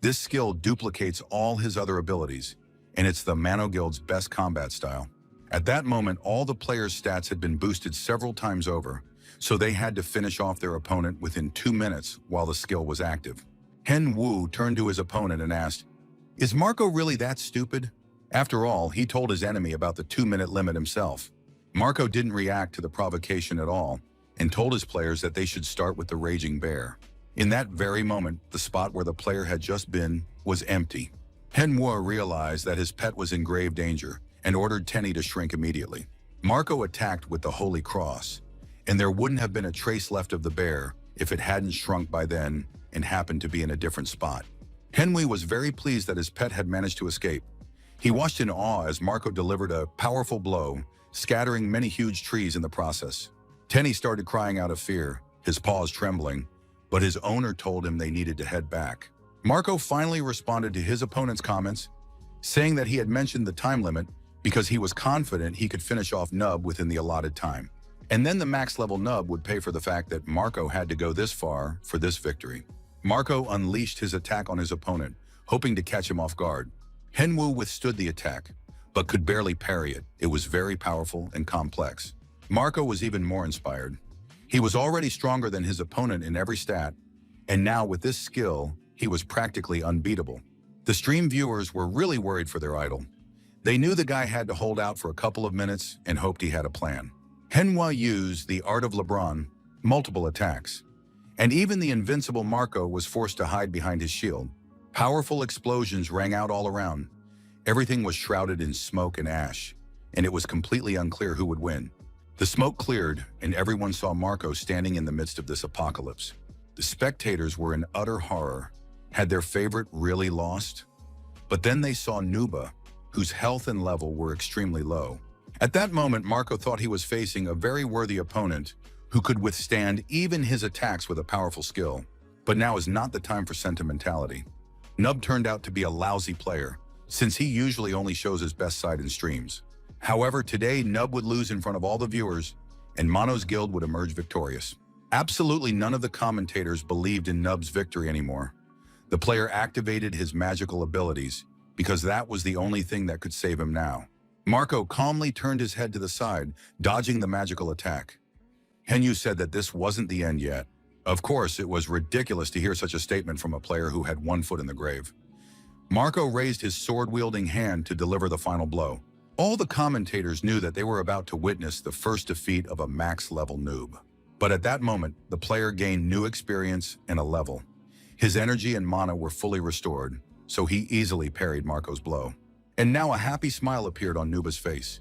This skill duplicates all his other abilities, and it's the Mano Guild's best combat style. At that moment, all the players' stats had been boosted several times over, so they had to finish off their opponent within 2 minutes while the skill was active. Hen Wu turned to his opponent and asked, "Is Marco really that stupid?" After all, he told his enemy about the 2-minute limit himself. Marco didn't react to the provocation at all and told his players that they should start with the Raging Bear. In that very moment, the spot where the player had just been was empty. Manhua realized that his pet was in grave danger and ordered Tenny to shrink immediately. Marco attacked with the Holy Cross, and there wouldn't have been a trace left of the bear if it hadn't shrunk by then and happened to be in a different spot. Henry was very pleased that his pet had managed to escape. He watched in awe as Marco delivered a powerful blow, scattering many huge trees in the process. Tenny started crying out of fear, his paws trembling, but his owner told him they needed to head back. Marco finally responded to his opponent's comments, saying that he had mentioned the time limit because he was confident he could finish off Nub within the allotted time. And then the max-level Nub would pay for the fact that Marco had to go this far for this victory. Marco unleashed his attack on his opponent, hoping to catch him off guard. Henwu withstood the attack, but could barely parry it. It was very powerful and complex. Marco was even more inspired. He was already stronger than his opponent in every stat, and now with this skill, he was practically unbeatable. The stream viewers were really worried for their idol. They knew the guy had to hold out for a couple of minutes and hoped he had a plan. Henhua used the Art of LeBron, multiple attacks, and even the invincible Marco was forced to hide behind his shield. Powerful explosions rang out all around. Everything was shrouded in smoke and ash, and it was completely unclear who would win. The smoke cleared, and everyone saw Marco standing in the midst of this apocalypse. The spectators were in utter horror. Had their favorite really lost? But then they saw Nuba, whose health and level were extremely low. At that moment, Marco thought he was facing a very worthy opponent who could withstand even his attacks with a powerful skill. But now is not the time for sentimentality. Nub turned out to be a lousy player, since he usually only shows his best side in streams. However, today Nub would lose in front of all the viewers, and Mono's guild would emerge victorious. Absolutely none of the commentators believed in Nub's victory anymore. The player activated his magical abilities, because that was the only thing that could save him now. Marco calmly turned his head to the side, dodging the magical attack. Henyu said that this wasn't the end yet. Of course, it was ridiculous to hear such a statement from a player who had one foot in the grave. Marco raised his sword-wielding hand to deliver the final blow. All the commentators knew that they were about to witness the first defeat of a max-level noob. But at that moment, the player gained new experience and a level. His energy and mana were fully restored, so he easily parried Marco's blow. And now a happy smile appeared on Nuba's face.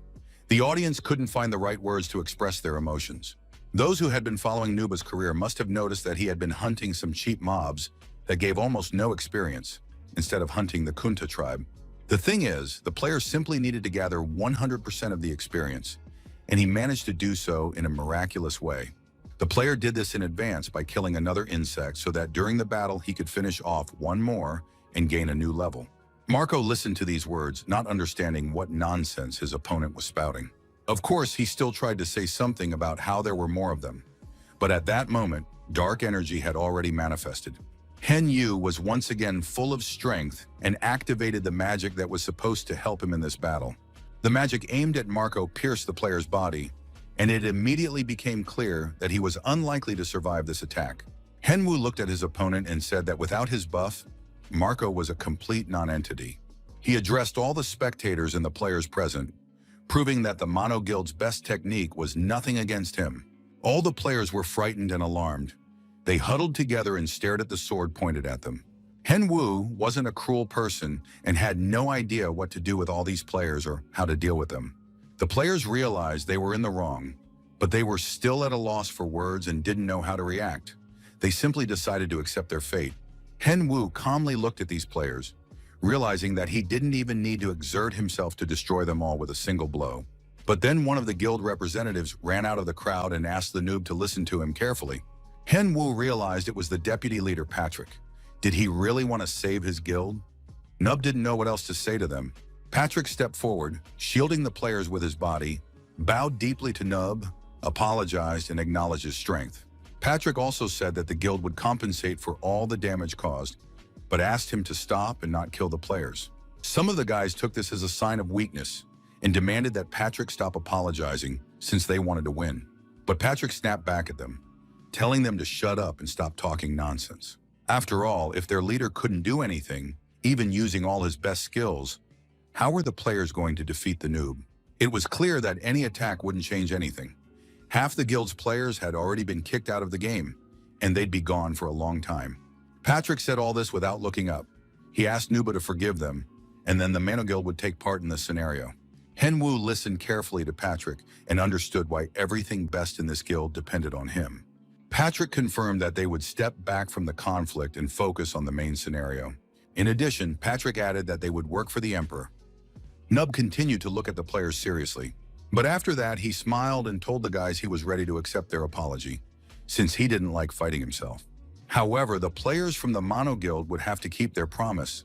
The audience couldn't find the right words to express their emotions. Those who had been following Nuba's career must have noticed that he had been hunting some cheap mobs that gave almost no experience. instead of hunting the Kunta tribe. The thing is, the player simply needed to gather 100% of the experience, and he managed to do so in a miraculous way. The player did this in advance by killing another insect so that during the battle he could finish off one more and gain a new level. Marco listened to these words, not understanding what nonsense his opponent was spouting. Of course, he still tried to say something about how there were more of them. But at that moment, dark energy had already manifested. Hen Yu was once again full of strength and activated the magic that was supposed to help him in this battle. The magic aimed at Marco pierced the player's body, and it immediately became clear that he was unlikely to survive this attack. Henwu looked at his opponent and said that without his buff, Marco was a complete non-entity. He addressed all the spectators and the players present, proving that the Mono Guild's best technique was nothing against him. All the players were frightened and alarmed. They huddled together and stared at the sword pointed at them. Henwu wasn't a cruel person and had no idea what to do with all these players or how to deal with them. The players realized they were in the wrong, but they were still at a loss for words and didn't know how to react. They simply decided to accept their fate. Henwu calmly looked at these players, realizing that he didn't even need to exert himself to destroy them all with a single blow. But then one of the guild representatives ran out of the crowd and asked the noob to listen to him carefully. Henwu realized it was the deputy leader Patrick. Did he really want to save his guild? Nub didn't know what else to say to them. Patrick stepped forward, shielding the players with his body, bowed deeply to Nub, apologized, and acknowledged his strength. Patrick also said that the guild would compensate for all the damage caused, but asked him to stop and not kill the players. Some of the guys took this as a sign of weakness and demanded that Patrick stop apologizing since they wanted to win. But Patrick snapped back at them, telling them to shut up and stop talking nonsense. After all, if their leader couldn't do anything, even using all his best skills, how were the players going to defeat the noob? It was clear that any attack wouldn't change anything. Half the guild's players had already been kicked out of the game, and they'd be gone for a long time. Patrick said all this without looking up. He asked Nuba to forgive them, and then the Mano Guild would take part in the scenario. Henwu listened carefully to Patrick and understood why everything best in this guild depended on him. Patrick confirmed that they would step back from the conflict and focus on the main scenario. In addition, Patrick added that they would work for the Emperor. Nub continued to look at the players seriously, but after that he smiled and told the guys he was ready to accept their apology, since he didn't like fighting himself. However, the players from the Mono Guild would have to keep their promise.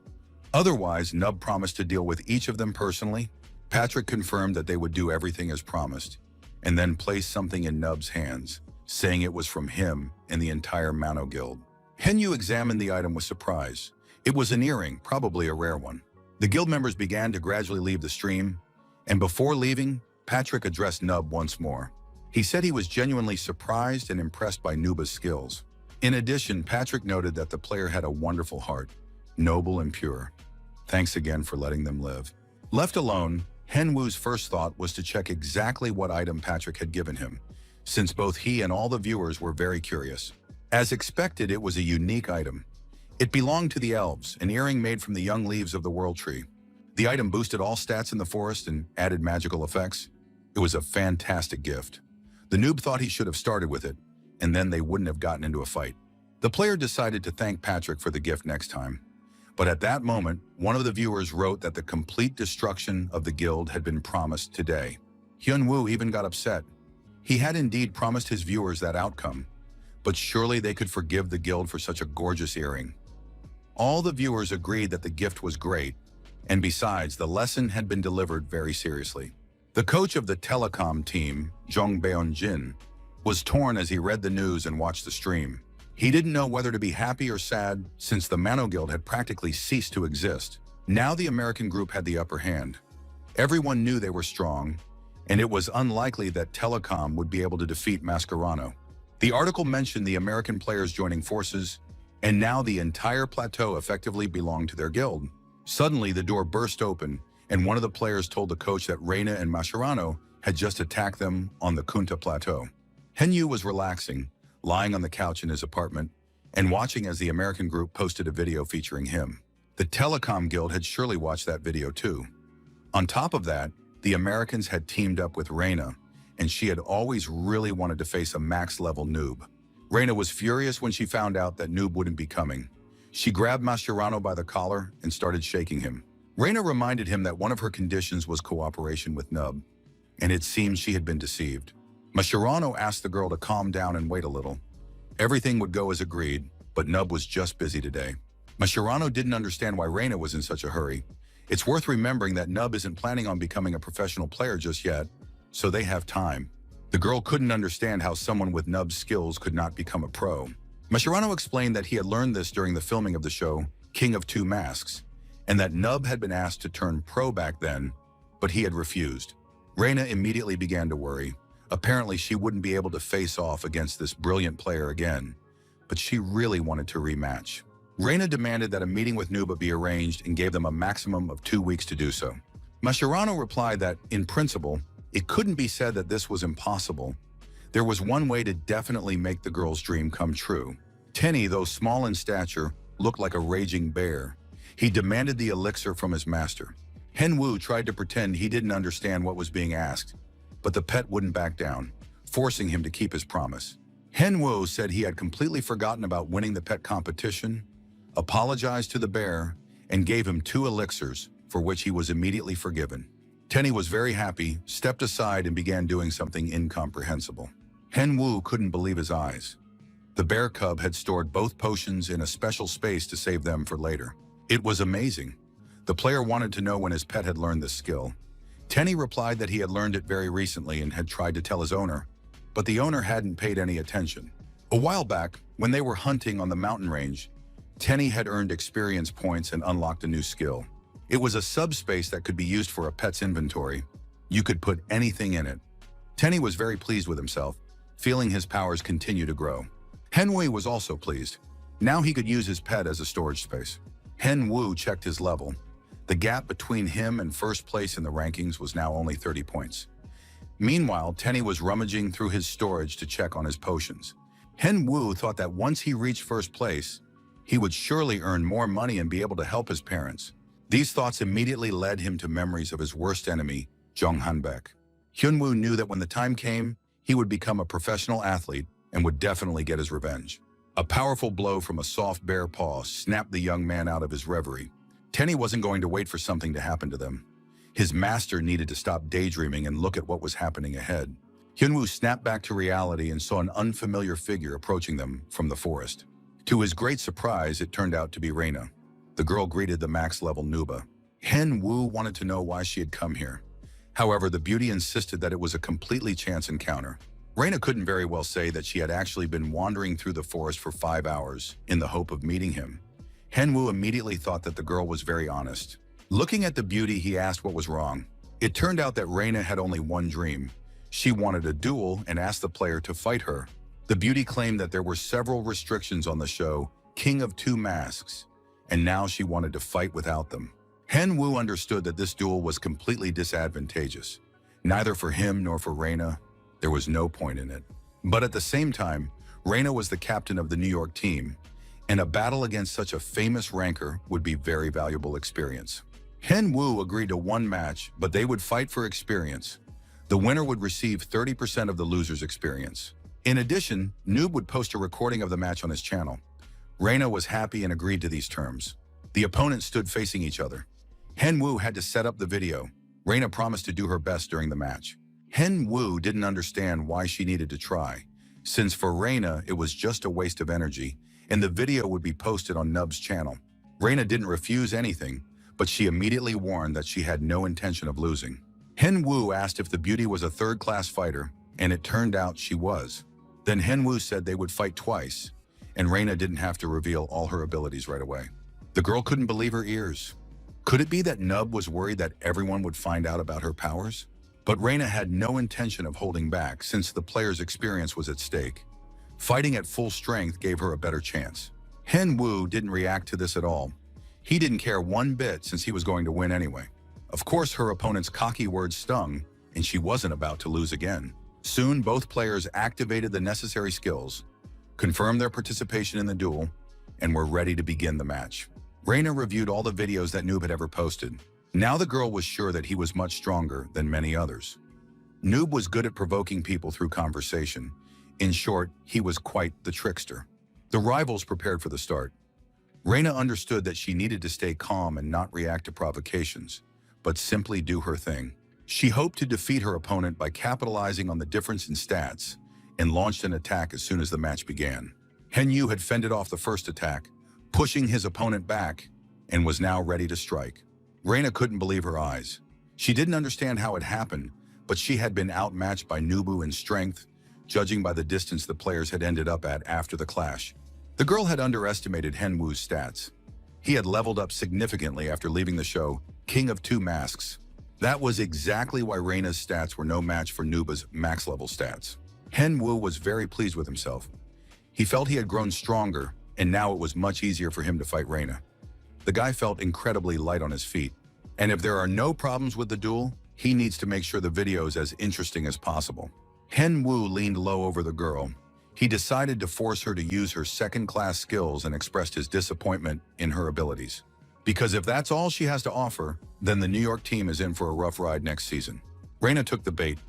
Otherwise, Nub promised to deal with each of them personally. Patrick confirmed that they would do everything as promised, and then placed something in Nub's hands, saying it was from him and the entire Mono Guild. Henyu examined the item with surprise. It was an earring, probably a rare one. The guild members began to gradually leave the stream, and before leaving, Patrick addressed Nub once more. He said he was genuinely surprised and impressed by Nuba's skills. In addition, Patrick noted that the player had a wonderful heart, noble and pure. Thanks again for letting them live. Left alone, Henwu's first thought was to check exactly what item Patrick had given him, since both he and all the viewers were very curious. As expected, it was a unique item. It belonged to the elves, an earring made from the young leaves of the World Tree. The item boosted all stats in the forest and added magical effects. It was a fantastic gift. The noob thought he should have started with it, and then they wouldn't have gotten into a fight. The player decided to thank Patrick for the gift next time. But at that moment, one of the viewers wrote that the complete destruction of the guild had been promised today. Hyunwoo even got upset. He had indeed promised his viewers that outcome, but surely they could forgive the guild for such a gorgeous earring. All the viewers agreed that the gift was great, and besides, the lesson had been delivered very seriously. The coach of the telecom team, Jong Beon-jin, was torn as he read the news and watched the stream. He didn't know whether to be happy or sad since the Mano Guild had practically ceased to exist. Now the American group had the upper hand. Everyone knew they were strong, and it was unlikely that Telecom would be able to defeat Mascherano. The article mentioned the American players joining forces, and now the entire plateau effectively belonged to their guild. Suddenly, the door burst open, and one of the players told the coach that Reina and Mascherano had just attacked them on the Kunta Plateau. Henyu was relaxing, lying on the couch in his apartment, and watching as the American group posted a video featuring him. The Telecom Guild had surely watched that video too. On top of that, the Americans had teamed up with Reina, and she had always really wanted to face a max-level noob. Reina was furious when she found out that noob wouldn't be coming. She grabbed Mascherano by the collar and started shaking him. Reina reminded him that one of her conditions was cooperation with Nub, and it seemed she had been deceived. Mascherano asked the girl to calm down and wait a little. Everything would go as agreed, but Nub was just busy today. Mascherano didn't understand why Reina was in such a hurry. It's worth remembering that Nub isn't planning on becoming a professional player just yet, so they have time. The girl couldn't understand how someone with Nub's skills could not become a pro. Mascherano explained that he had learned this during the filming of the show King of Two Masks, and that Nub had been asked to turn pro back then, but he had refused. Reina immediately began to worry. Apparently, she wouldn't be able to face off against this brilliant player again, but she really wanted to rematch. Reina demanded that a meeting with Nuba be arranged and gave them a maximum of 2 weeks to do so. Mascherano replied that, in principle, it couldn't be said that this was impossible. There was one way to definitely make the girl's dream come true. Tenny, though small in stature, looked like a raging bear. He demanded the elixir from his master. Henwu tried to pretend he didn't understand what was being asked, but the pet wouldn't back down, forcing him to keep his promise. Henwu said he had completely forgotten about winning the pet competition, apologized to the bear, and gave him 2 elixirs, for which he was immediately forgiven. Tenny was very happy, stepped aside, and began doing something incomprehensible. Henwu couldn't believe his eyes. The bear cub had stored both potions in a special space to save them for later. It was amazing. The player wanted to know when his pet had learned this skill. Tenny replied that he had learned it very recently and had tried to tell his owner, but the owner hadn't paid any attention. A while back, when they were hunting on the mountain range, Tenny had earned experience points and unlocked a new skill. It was a subspace that could be used for a pet's inventory. You could put anything in it. Tenny was very pleased with himself, feeling his powers continue to grow. Henwei was also pleased. Now he could use his pet as a storage space. Henwu checked his level. The gap between him and first place in the rankings was now only 30 points. Meanwhile, Tenny was rummaging through his storage to check on his potions. Henwu thought that once he reached first place, he would surely earn more money and be able to help his parents. These thoughts immediately led him to memories of his worst enemy, Zhong Hanbek. Hyunwoo knew that when the time came, he would become a professional athlete and would definitely get his revenge. A powerful blow from a soft bare paw snapped the young man out of his reverie. Tenny wasn't going to wait for something to happen to them. His master needed to stop daydreaming and look at what was happening ahead. Hyunwoo snapped back to reality and saw an unfamiliar figure approaching them from the forest. To his great surprise, it turned out to be Reina. The girl greeted the max-level Nuba. Henwu wanted to know why she had come here. However, the beauty insisted that it was a completely chance encounter. Reina couldn't very well say that she had actually been wandering through the forest for 5 hours in the hope of meeting him. Henwu immediately thought that the girl was very honest. Looking at the beauty, he asked what was wrong. It turned out that Reina had only one dream. She wanted a duel and asked the player to fight her. The beauty claimed that there were several restrictions on the show King of Two Masks, and now she wanted to fight without them. Henwu understood that this duel was completely disadvantageous. Neither for him nor for Reina. There was no point in it. But at the same time, Reina was the captain of the New York team, and a battle against such a famous ranker would be very valuable experience. Henwu agreed to one match, but they would fight for experience. The winner would receive 30% of the loser's experience. In addition, Noob would post a recording of the match on his channel. Reina was happy and agreed to these terms. The opponents stood facing each other. Henwu had to set up the video. Reina promised to do her best during the match. Henwu didn't understand why she needed to try, since for Reina it was just a waste of energy, and the video would be posted on Nub's channel. Reina didn't refuse anything, but she immediately warned that she had no intention of losing. Henwu asked if the beauty was a third-class fighter, and it turned out she was. Then Henwu said they would fight twice, and Reina didn't have to reveal all her abilities right away. The girl couldn't believe her ears. Could it be that Nub was worried that everyone would find out about her powers? But Reina had no intention of holding back since the player's experience was at stake. Fighting at full strength gave her a better chance. Henwu didn't react to this at all. He didn't care one bit since he was going to win anyway. Of course, her opponent's cocky words stung, and she wasn't about to lose again. Soon, both players activated the necessary skills, confirmed their participation in the duel, and were ready to begin the match. Reina reviewed all the videos that Noob had ever posted. Now the girl was sure that he was much stronger than many others. Noob was good at provoking people through conversation. In short, he was quite the trickster. The rivals prepared for the start. Reina understood that she needed to stay calm and not react to provocations, but simply do her thing. She hoped to defeat her opponent by capitalizing on the difference in stats and launched an attack as soon as the match began. Henyu had fended off the first attack, pushing his opponent back, and was now ready to strike. Reina couldn't believe her eyes. She didn't understand how it happened, but she had been outmatched by Nubu in strength, judging by the distance the players had ended up at after the clash. The girl had underestimated Henwu's stats. He had leveled up significantly after leaving the show, King of Two Masks. That was exactly why Reina's stats were no match for Nuba's max-level stats. Henwu was very pleased with himself. He felt he had grown stronger, and now it was much easier for him to fight Reina. The guy felt incredibly light on his feet, and if there are no problems with the duel, he needs to make sure the video is as interesting as possible. Henwu leaned low over the girl. He decided to force her to use her second-class skills and expressed his disappointment in her abilities. Because if that's all she has to offer, then the New York team is in for a rough ride next season. Reina took the bait.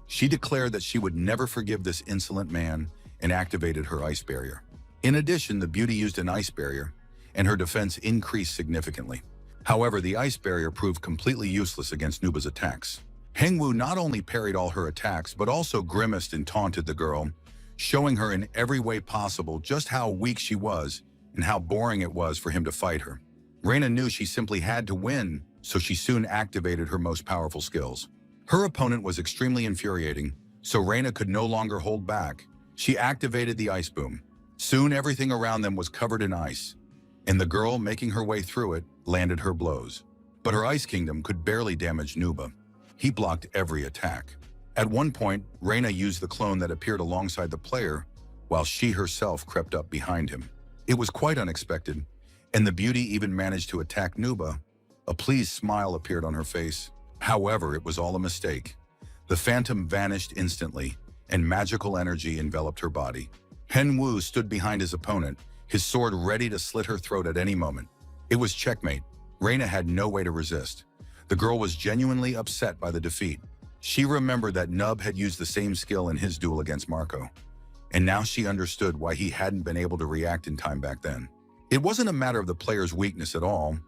She declared that she would never forgive this insolent man and activated her ice barrier. In addition, the beauty used an ice barrier, and her defense increased significantly. However, the ice barrier proved completely useless against Nuba's attacks. Hengwu not only parried all her attacks, but also grimaced and taunted the girl, showing her in every way possible just how weak she was and how boring it was for him to fight her. Reina knew she simply had to win, so she soon activated her most powerful skills. Her opponent was extremely infuriating, so Reina could no longer hold back. She activated the ice boom. Soon everything around them was covered in ice, and the girl, making her way through it, landed her blows. But her ice kingdom could barely damage Nuba. He blocked every attack. At one point, Reina used the clone that appeared alongside the player, while she herself crept up behind him. It was quite unexpected, and the beauty even managed to attack Nuba. A pleased smile appeared on her face. However, it was all a mistake. The phantom vanished instantly, and magical energy enveloped her body. Henwu stood behind his opponent, his sword ready to slit her throat at any moment. It was checkmate. Reina had no way to resist. The girl was genuinely upset by the defeat. She remembered that Nub had used the same skill in his duel against Marco, and now she understood why he hadn't been able to react in time back then. It wasn't a matter of the player's weakness at all.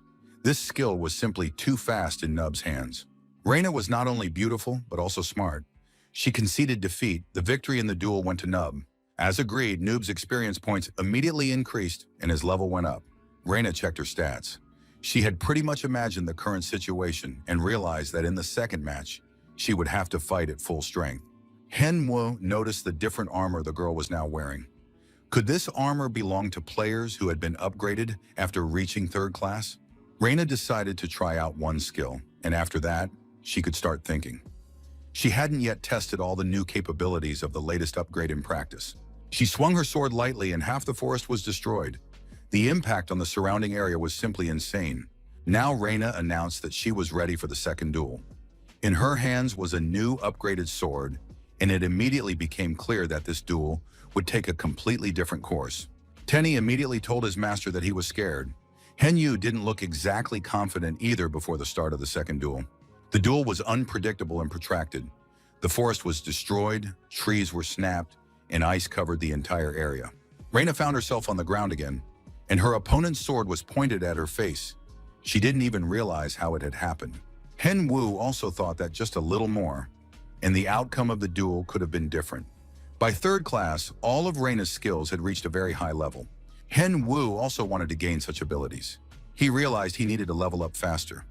This skill was simply too fast in Nub's hands. Reina was not only beautiful, but also smart. She conceded defeat. The victory in the duel went to Nub. As agreed, Nub's experience points immediately increased and his level went up. Reina checked her stats. She had pretty much imagined the current situation and realized that in the second match, she would have to fight at full strength. Henwu noticed the different armor the girl was now wearing. Could this armor belong to players who had been upgraded after reaching third class? Reina decided to try out one skill, and after that, she could start thinking. She hadn't yet tested all the new capabilities of the latest upgrade in practice. She swung her sword lightly and half the forest was destroyed. The impact on the surrounding area was simply insane. Now Reina announced that she was ready for the second duel. In her hands was a new upgraded sword, and it immediately became clear that this duel would take a completely different course. Tenny immediately told his master that he was scared. Henyu didn't look exactly confident either before the start of the second duel. The duel was unpredictable and protracted. The forest was destroyed, trees were snapped, and ice covered the entire area. Reina found herself on the ground again, and her opponent's sword was pointed at her face. She didn't even realize how it had happened. Henwu also thought that just a little more, and the outcome of the duel could have been different. By third class, all of Reina's skills had reached a very high level. Henwu also wanted to gain such abilities. He realized he needed to level up faster.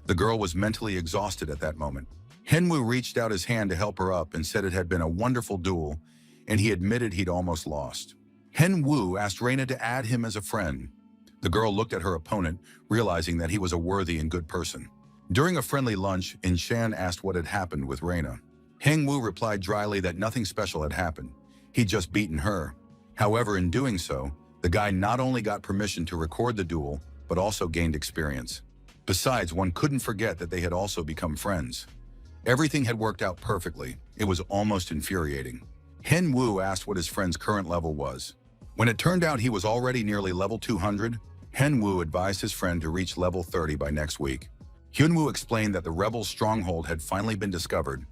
The girl was mentally exhausted at that moment. Henwu reached out his hand to help her up and said it had been a wonderful duel, and he admitted he'd almost lost. Henwu asked Reina to add him as a friend. The girl looked at her opponent, realizing that he was a worthy and good person. During a friendly lunch, Inshan asked what had happened with Reina. Hengwu replied dryly that nothing special had happened. He'd just beaten her. However, in doing so, the guy not only got permission to record the duel, but also gained experience. Besides, one couldn't forget that they had also become friends. Everything had worked out perfectly. It was almost infuriating. Henwu asked what his friend's current level was. When it turned out he was already nearly level 200, Henwu advised his friend to reach level 30 by next week. Hyunwoo explained that the rebel stronghold had finally been discovered,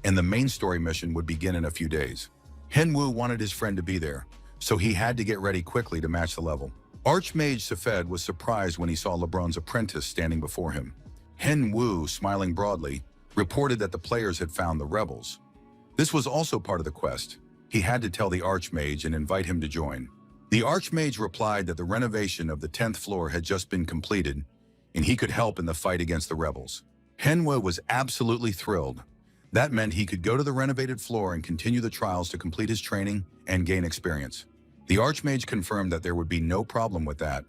and the main story mission would begin in a few days. Henwu wanted his friend to be there, so he had to get ready quickly to match the level. Archmage Safed was surprised when he saw LeBron's apprentice standing before him. Hen Wu, smiling broadly, reported that the players had found the rebels. This was also part of the quest. He had to tell the Archmage and invite him to join. The Archmage replied that the renovation of the 10th floor had just been completed, and he could help in the fight against the rebels. Henwa was absolutely thrilled. That meant he could go to the renovated floor and continue the trials to complete his training and gain experience. The Archmage confirmed that there would be no problem with that.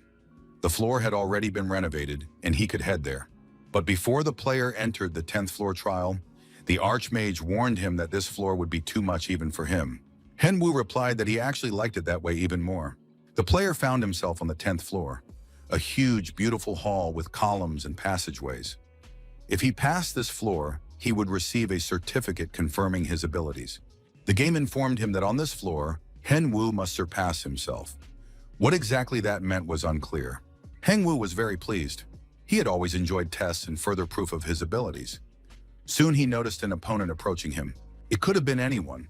The floor had already been renovated, and he could head there. But before the player entered the 10th floor trial, the Archmage warned him that this floor would be too much even for him. Henwu replied that he actually liked it that way even more. The player found himself on the 10th floor, a huge, beautiful hall with columns and passageways. If he passed this floor, he would receive a certificate confirming his abilities. The game informed him that on this floor, Henwu must surpass himself. What exactly that meant was unclear. Henwu was very pleased. He had always enjoyed tests and further proof of his abilities. Soon he noticed an opponent approaching him. It could have been anyone,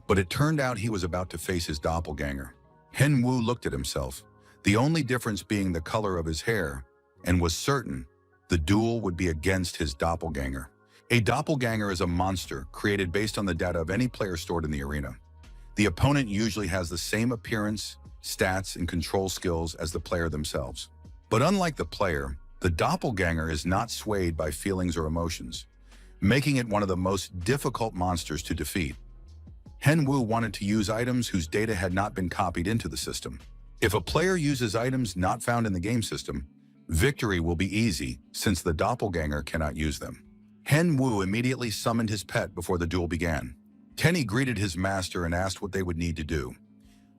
but it turned out he was about to face his doppelganger. Henwu looked at himself, the only difference being the color of his hair, and was certain the duel would be against his doppelganger. A doppelganger is a monster created based on the data of any player stored in the arena. The opponent usually has the same appearance, stats, and control skills as the player themselves. But unlike the player, the doppelganger is not swayed by feelings or emotions, making it one of the most difficult monsters to defeat. Henwu wanted to use items whose data had not been copied into the system. If a player uses items not found in the game system, victory will be easy since the doppelganger cannot use them. Henwu immediately summoned his pet before the duel began. Tenny greeted his master and asked what they would need to do.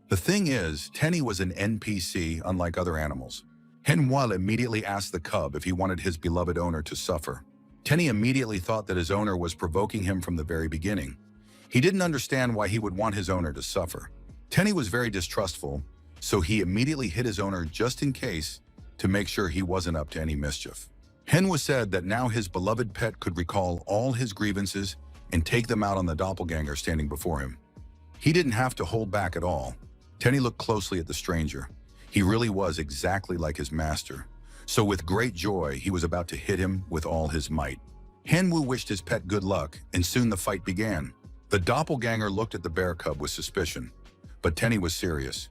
The thing is, Tenny was an NPC unlike other animals. Henwa immediately asked the cub if he wanted his beloved owner to suffer. Tenny immediately thought that his owner was provoking him from the very beginning. He didn't understand why he would want his owner to suffer. Tenny was very distrustful, so he immediately hit his owner just in case to make sure he wasn't up to any mischief. Henwa said that now his beloved pet could recall all his grievances and take them out on the doppelganger standing before him. He didn't have to hold back at all. Tenny looked closely at the stranger. He really was exactly like his master. So with great joy, he was about to hit him with all his might. Henwu wished his pet good luck, and soon the fight began. The doppelganger looked at the bear cub with suspicion, but Tenny was serious.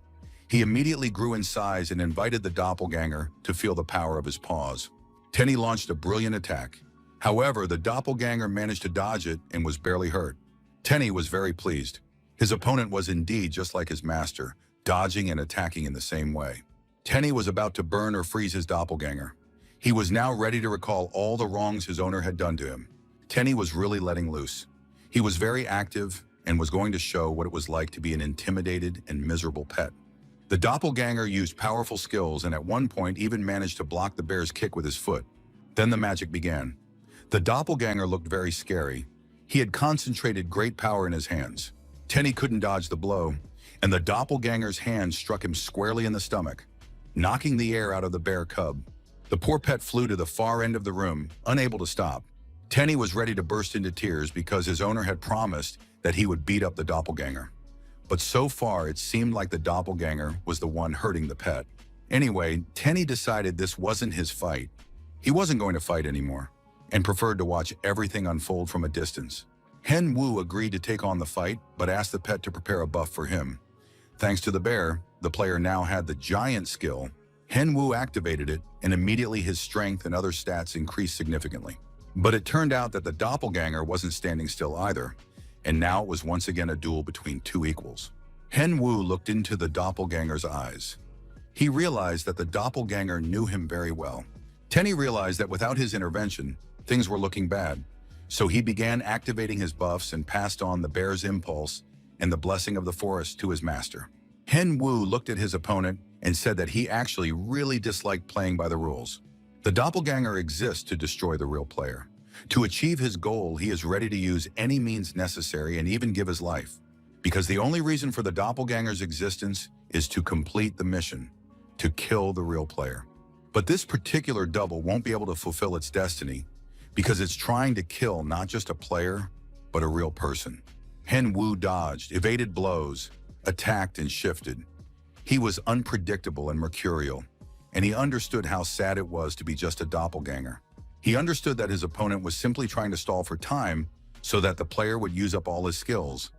He immediately grew in size and invited the doppelganger to feel the power of his paws. Tenny launched a brilliant attack. However, the doppelganger managed to dodge it and was barely hurt. Tenny was very pleased. His opponent was indeed just like his master, dodging and attacking in the same way. Tenny was about to burn or freeze his doppelganger. He was now ready to recall all the wrongs his owner had done to him. Tenny was really letting loose. He was very active and was going to show what it was like to be an intimidated and miserable pet. The doppelganger used powerful skills and at one point even managed to block the bear's kick with his foot. Then the magic began. The doppelganger looked very scary. He had concentrated great power in his hands. Tenny couldn't dodge the blow, and the doppelganger's hand struck him squarely in the stomach, knocking the air out of the bear cub. The poor pet flew to the far end of the room, unable to stop. Tenny was ready to burst into tears because his owner had promised that he would beat up the doppelganger. But so far, it seemed like the doppelganger was the one hurting the pet. Anyway, Tenny decided this wasn't his fight. He wasn't going to fight anymore, and preferred to watch everything unfold from a distance. Henwu agreed to take on the fight, but asked the pet to prepare a buff for him. Thanks to the bear, the player now had the giant skill. Henwu activated it, and immediately his strength and other stats increased significantly. But it turned out that the doppelganger wasn't standing still either, and now it was once again a duel between two equals. Henwu looked into the doppelganger's eyes. He realized that the doppelganger knew him very well. Tenny realized that without his intervention, things were looking bad, so he began activating his buffs and passed on the bear's impulse and the blessing of the forest to his master. Henwu looked at his opponent and said that he actually really disliked playing by the rules. The doppelganger exists to destroy the real player. To achieve his goal, he is ready to use any means necessary and even give his life, because the only reason for the doppelganger's existence is to complete the mission, to kill the real player. But this particular double won't be able to fulfill its destiny because it's trying to kill not just a player, but a real person. Henwu dodged, evaded blows, attacked and shifted. He was unpredictable and mercurial, and he understood how sad it was to be just a doppelganger. He understood that his opponent was simply trying to stall for time so that the player would use up all his skills.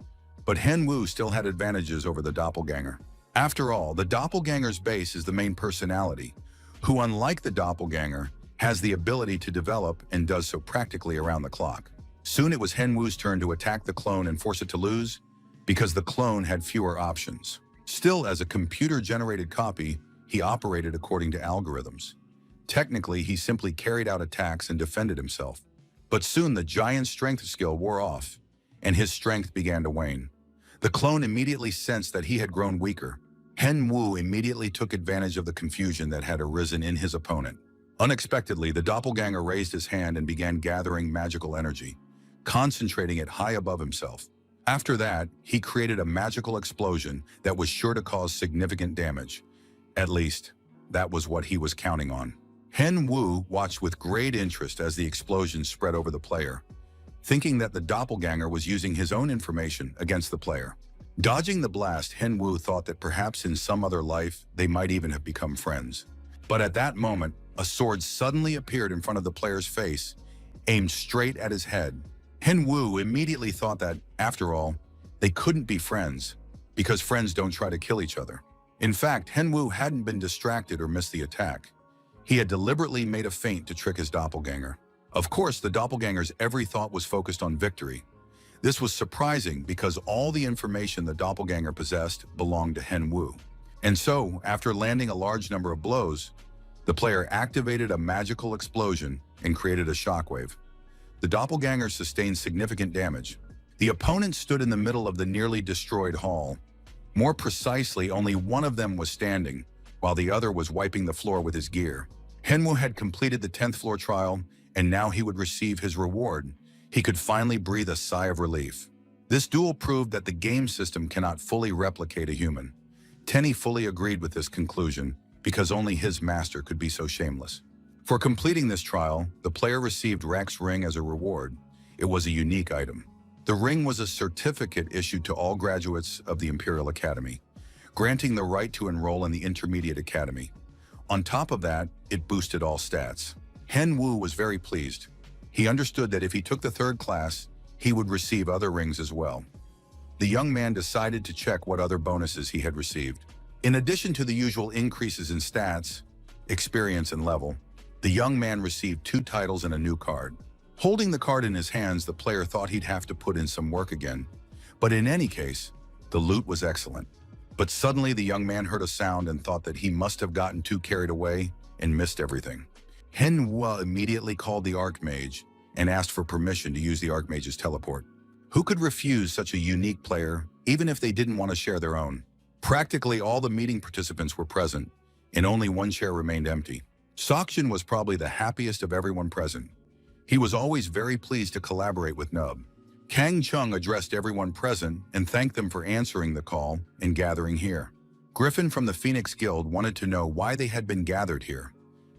But Hen Wu still had advantages over the doppelganger. After all, the doppelganger's base is the main personality, who, unlike the doppelganger, has the ability to develop and does so practically around the clock. Soon it was Hen Wu's turn to attack the clone and force it to lose, because the clone had fewer options. Still, as a computer-generated copy, he operated according to algorithms. Technically, he simply carried out attacks and defended himself. But soon the giant's strength skill wore off, and his strength began to wane. The clone immediately sensed that he had grown weaker. Hen Wu immediately took advantage of the confusion that had arisen in his opponent. Unexpectedly, the doppelganger raised his hand and began gathering magical energy, concentrating it high above himself. After that, he created a magical explosion that was sure to cause significant damage. At least, that was what he was counting on. Hen Wu watched with great interest as the explosion spread over the player, thinking that the doppelganger was using his own information against the player. Dodging the blast, Hen Wu thought that perhaps in some other life they might even have become friends. But at that moment, a sword suddenly appeared in front of the player's face, aimed straight at his head. Hen Wu immediately thought that, after all, they couldn't be friends, because friends don't try to kill each other. In fact, Hen Wu hadn't been distracted or missed the attack. He had deliberately made a feint to trick his doppelganger. Of course, the doppelganger's every thought was focused on victory. This was surprising because all the information the doppelganger possessed belonged to Hen Wu. And so, after landing a large number of blows, the player activated a magical explosion and created a shockwave. The doppelganger sustained significant damage. The opponent stood in the middle of the nearly destroyed hall. More precisely, only one of them was standing, while the other was wiping the floor with his gear. Hen Wu had completed the 10th floor trial, and now he would receive his reward. He could finally breathe a sigh of relief. This duel proved that the game system cannot fully replicate a human. Tenny fully agreed with this conclusion, because only his master could be so shameless. For completing this trial, the player received Rex's ring as a reward. It was a unique item. The ring was a certificate issued to all graduates of the Imperial Academy, granting the right to enroll in the Intermediate Academy. On top of that, it boosted all stats. Hen Wu was very pleased. He understood that if he took the 3rd class, he would receive other rings as well. The young man decided to check what other bonuses he had received. In addition to the usual increases in stats, experience, and level, the young man received 2 titles and a new card. Holding the card in his hands, the player thought he'd have to put in some work again. But in any case, the loot was excellent. But suddenly the young man heard a sound and thought that he must have gotten too carried away and missed everything. Hen Wu immediately called the Archmage and asked for permission to use the Archmage's teleport. Who could refuse such a unique player, even if they didn't want to share their own? Practically all the meeting participants were present, and only one chair remained empty. Sakjin was probably the happiest of everyone present. He was always very pleased to collaborate with Nub. Kang Chung addressed everyone present and thanked them for answering the call and gathering here. Griffin from the Phoenix Guild wanted to know why they had been gathered here.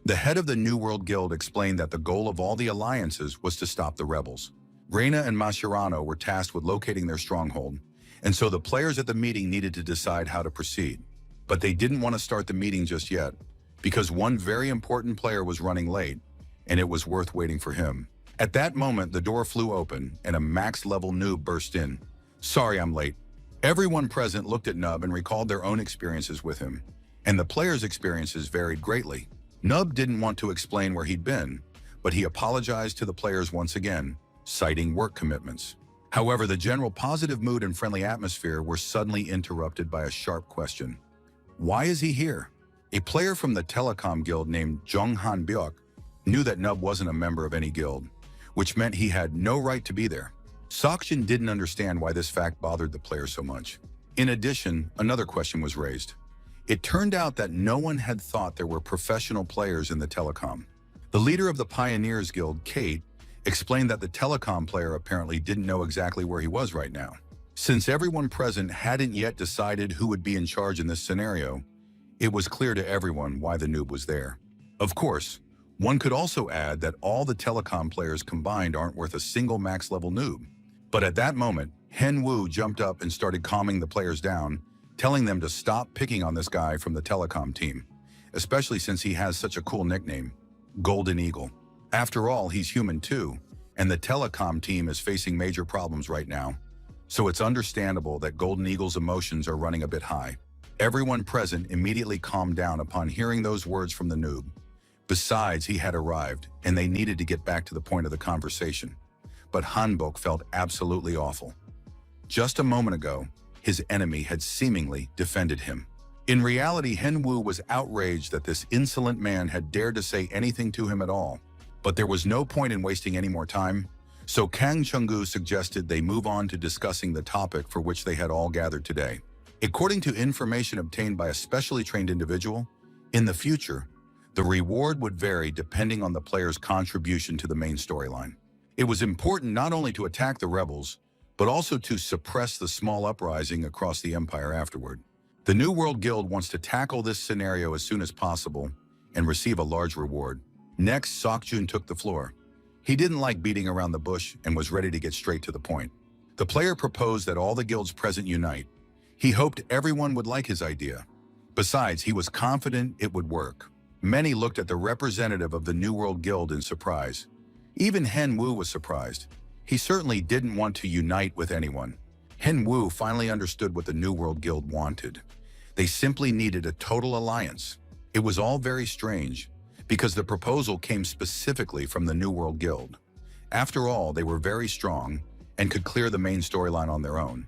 The head of the New World Guild explained that the goal of all the alliances was to stop the rebels. Reina and Mascherano were tasked with locating their stronghold, and so the players at the meeting needed to decide how to proceed. But they didn't want to start the meeting just yet, because one very important player was running late, and it was worth waiting for him. At that moment, the door flew open, and a max-level noob burst in. "Sorry I'm late." Everyone present looked at Nub and recalled their own experiences with him, and the players' experiences varied greatly. Nub didn't want to explain where he'd been, but he apologized to the players once again, citing work commitments. However, the general positive mood and friendly atmosphere were suddenly interrupted by a sharp question. Why is he here? A player from the Telecom Guild named Jung Han Byuk knew that Nub wasn't a member of any guild, which meant he had no right to be there. Sakjin didn't understand why this fact bothered the player so much. In addition, another question was raised. It turned out that no one had thought there were professional players in the telecom. The leader of the Pioneers Guild, Kate, explained that the telecom player apparently didn't know exactly where he was right now. Since everyone present hadn't yet decided who would be in charge in this scenario, it was clear to everyone why the noob was there. Of course, one could also add that all the telecom players combined aren't worth a single max-level noob. But at that moment, Hen Wu jumped up and started calming the players down, telling them to stop picking on this guy from the telecom team, especially since he has such a cool nickname, Golden Eagle. After all, he's human too, and the telecom team is facing major problems right now, so it's understandable that Golden Eagle's emotions are running a bit high. Everyone present immediately calmed down upon hearing those words from the noob. Besides, he had arrived, and they needed to get back to the point of the conversation. But Hanbok felt absolutely awful. Just a moment ago, his enemy had seemingly defended him. In reality, Henwu was outraged that this insolent man had dared to say anything to him at all. But there was no point in wasting any more time, so Kang Chungu suggested they move on to discussing the topic for which they had all gathered today. According to information obtained by a specially trained individual, in the future, the reward would vary depending on the player's contribution to the main storyline. It was important not only to attack the rebels, but also to suppress the small uprising across the empire afterward. The New World Guild wants to tackle this scenario as soon as possible and receive a large reward. Next, Seokjun took the floor. He didn't like beating around the bush and was ready to get straight to the point. The player proposed that all the guilds present unite. He hoped everyone would like his idea. Besides, he was confident it would work. Many looked at the representative of the New World Guild in surprise. Even Henwu was surprised. He certainly didn't want to unite with anyone. Henwu finally understood what the New World Guild wanted. They simply needed a total alliance. It was all very strange, because the proposal came specifically from the New World Guild. After all, they were very strong and could clear the main storyline on their own.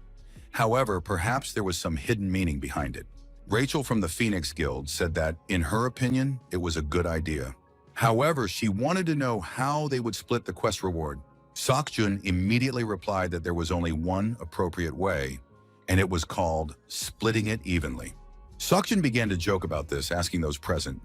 However, perhaps there was some hidden meaning behind it. Rachel from the Phoenix Guild said that, in her opinion, it was a good idea. However, she wanted to know how they would split the quest reward. Seokjun immediately replied that there was only one appropriate way, and it was called splitting it evenly. Seokjun began to joke about this, asking those present,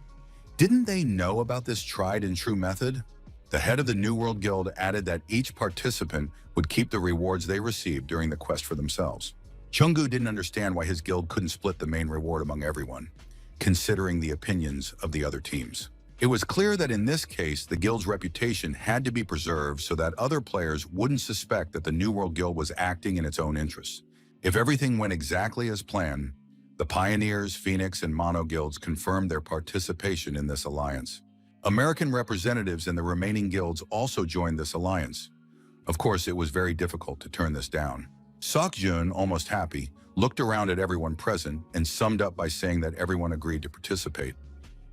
didn't they know about this tried and true method? The head of the New World Guild added that each participant would keep the rewards they received during the quest for themselves. Chungu didn't understand why his guild couldn't split the main reward among everyone, considering the opinions of the other teams. It was clear that in this case, the guild's reputation had to be preserved so that other players wouldn't suspect that the New World Guild was acting in its own interests. If everything went exactly as planned, the Pioneers, Phoenix, and Mono guilds confirmed their participation in this alliance. American representatives in the remaining guilds also joined this alliance. Of course, it was very difficult to turn this down. Seokjun, almost happy, looked around at everyone present and summed up by saying that everyone agreed to participate.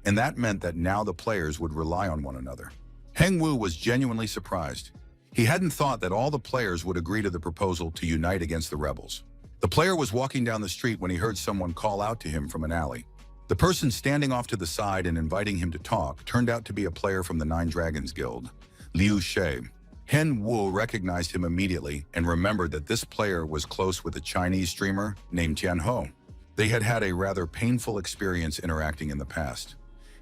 And that meant that now the players would rely on one another. Hengwoo was genuinely surprised. He hadn't thought that all the players would agree to the proposal to unite against the rebels. The player was walking down the street when he heard someone call out to him from an alley. The person standing off to the side and inviting him to talk turned out to be a player from the Nine Dragons Guild, Liu She. Hen Wu recognized him immediately and remembered that this player was close with a Chinese streamer named Tian Ho. They had had a rather painful experience interacting in the past.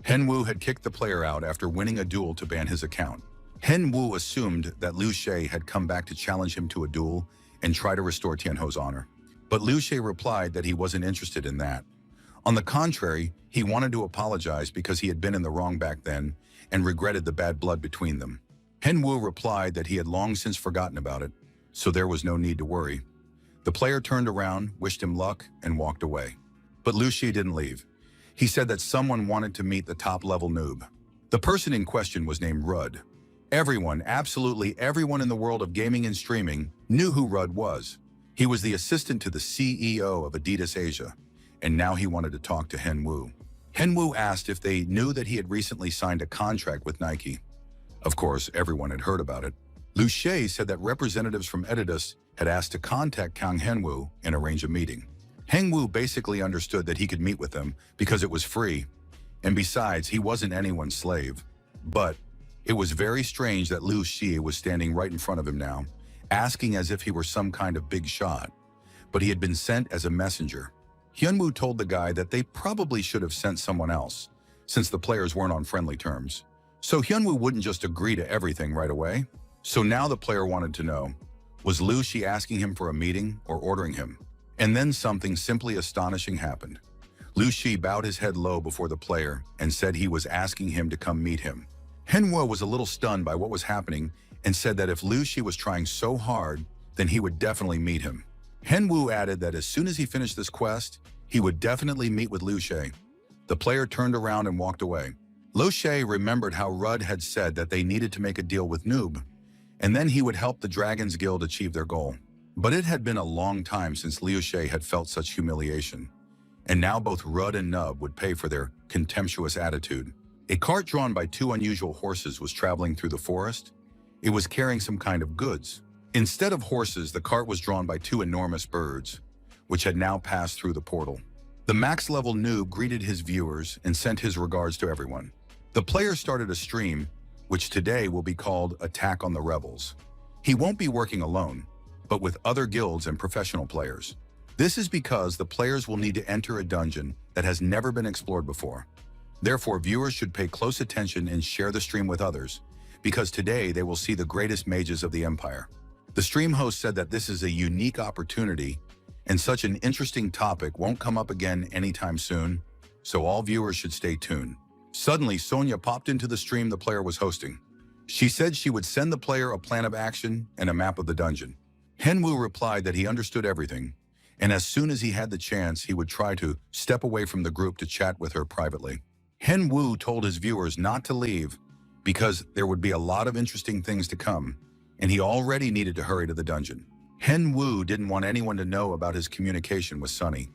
Hen Wu had kicked the player out after winning a duel to ban his account. Hen Wu assumed that Liu She had come back to challenge him to a duel and try to restore Tian Ho's honor. But Liu She replied that he wasn't interested in that. On the contrary, he wanted to apologize because he had been in the wrong back then and regretted the bad blood between them. Hen Wu replied that he had long since forgotten about it, so there was no need to worry. The player turned around, wished him luck, and walked away. But Liu Shi didn't leave. He said that someone wanted to meet the top-level noob. The person in question was named Rudd. Everyone, absolutely everyone in the world of gaming and streaming, knew who Rudd was. He was the assistant to the CEO of Adidas Asia, and now he wanted to talk to Hen Wu. Hen Wu asked if they knew that he had recently signed a contract with Nike. Of course, everyone had heard about it. Liu She said that representatives from Adidas had asked to contact Kang Henwu and arrange a meeting. Hengwu basically understood that he could meet with them because it was free, and besides, he wasn't anyone's slave. But it was very strange that Liu Shi was standing right in front of him now, asking as if he were some kind of big shot. But he had been sent as a messenger. Hyunwoo told the guy that they probably should have sent someone else, since the players weren't on friendly terms. So Hyunwoo wouldn't just agree to everything right away. So now the player wanted to know, was Liu Shi asking him for a meeting or ordering him? And then something simply astonishing happened. Liu Shi bowed his head low before the player and said he was asking him to come meet him. Henwo was a little stunned by what was happening and said that if Liu Shi was trying so hard, then he would definitely meet him. Henwu added that as soon as he finished this quest, he would definitely meet with Liu Shay. The player turned around and walked away. Liu Shay remembered how Rudd had said that they needed to make a deal with Noob, and then he would help the Dragons Guild achieve their goal. But it had been a long time since Liu Shay had felt such humiliation, and now both Rudd and Nub would pay for their contemptuous attitude. A cart drawn by two unusual horses was traveling through the forest. It was carrying some kind of goods. Instead of horses, the cart was drawn by two enormous birds, which had now passed through the portal. The max-level noob greeted his viewers and sent his regards to everyone. The player started a stream, which today will be called Attack on the Rebels. He won't be working alone, but with other guilds and professional players. This is because the players will need to enter a dungeon that has never been explored before. Therefore, viewers should pay close attention and share the stream with others, because today they will see the greatest mages of the Empire. The stream host said that this is a unique opportunity, and such an interesting topic won't come up again anytime soon, so all viewers should stay tuned. Suddenly, Sonia popped into the stream the player was hosting. She said she would send the player a plan of action and a map of the dungeon. Henwu replied that he understood everything, and as soon as he had the chance, he would try to step away from the group to chat with her privately. Henwu told his viewers not to leave because there would be a lot of interesting things to come, and he already needed to hurry to the dungeon. Henwu didn't want anyone to know about his communication with Sunny.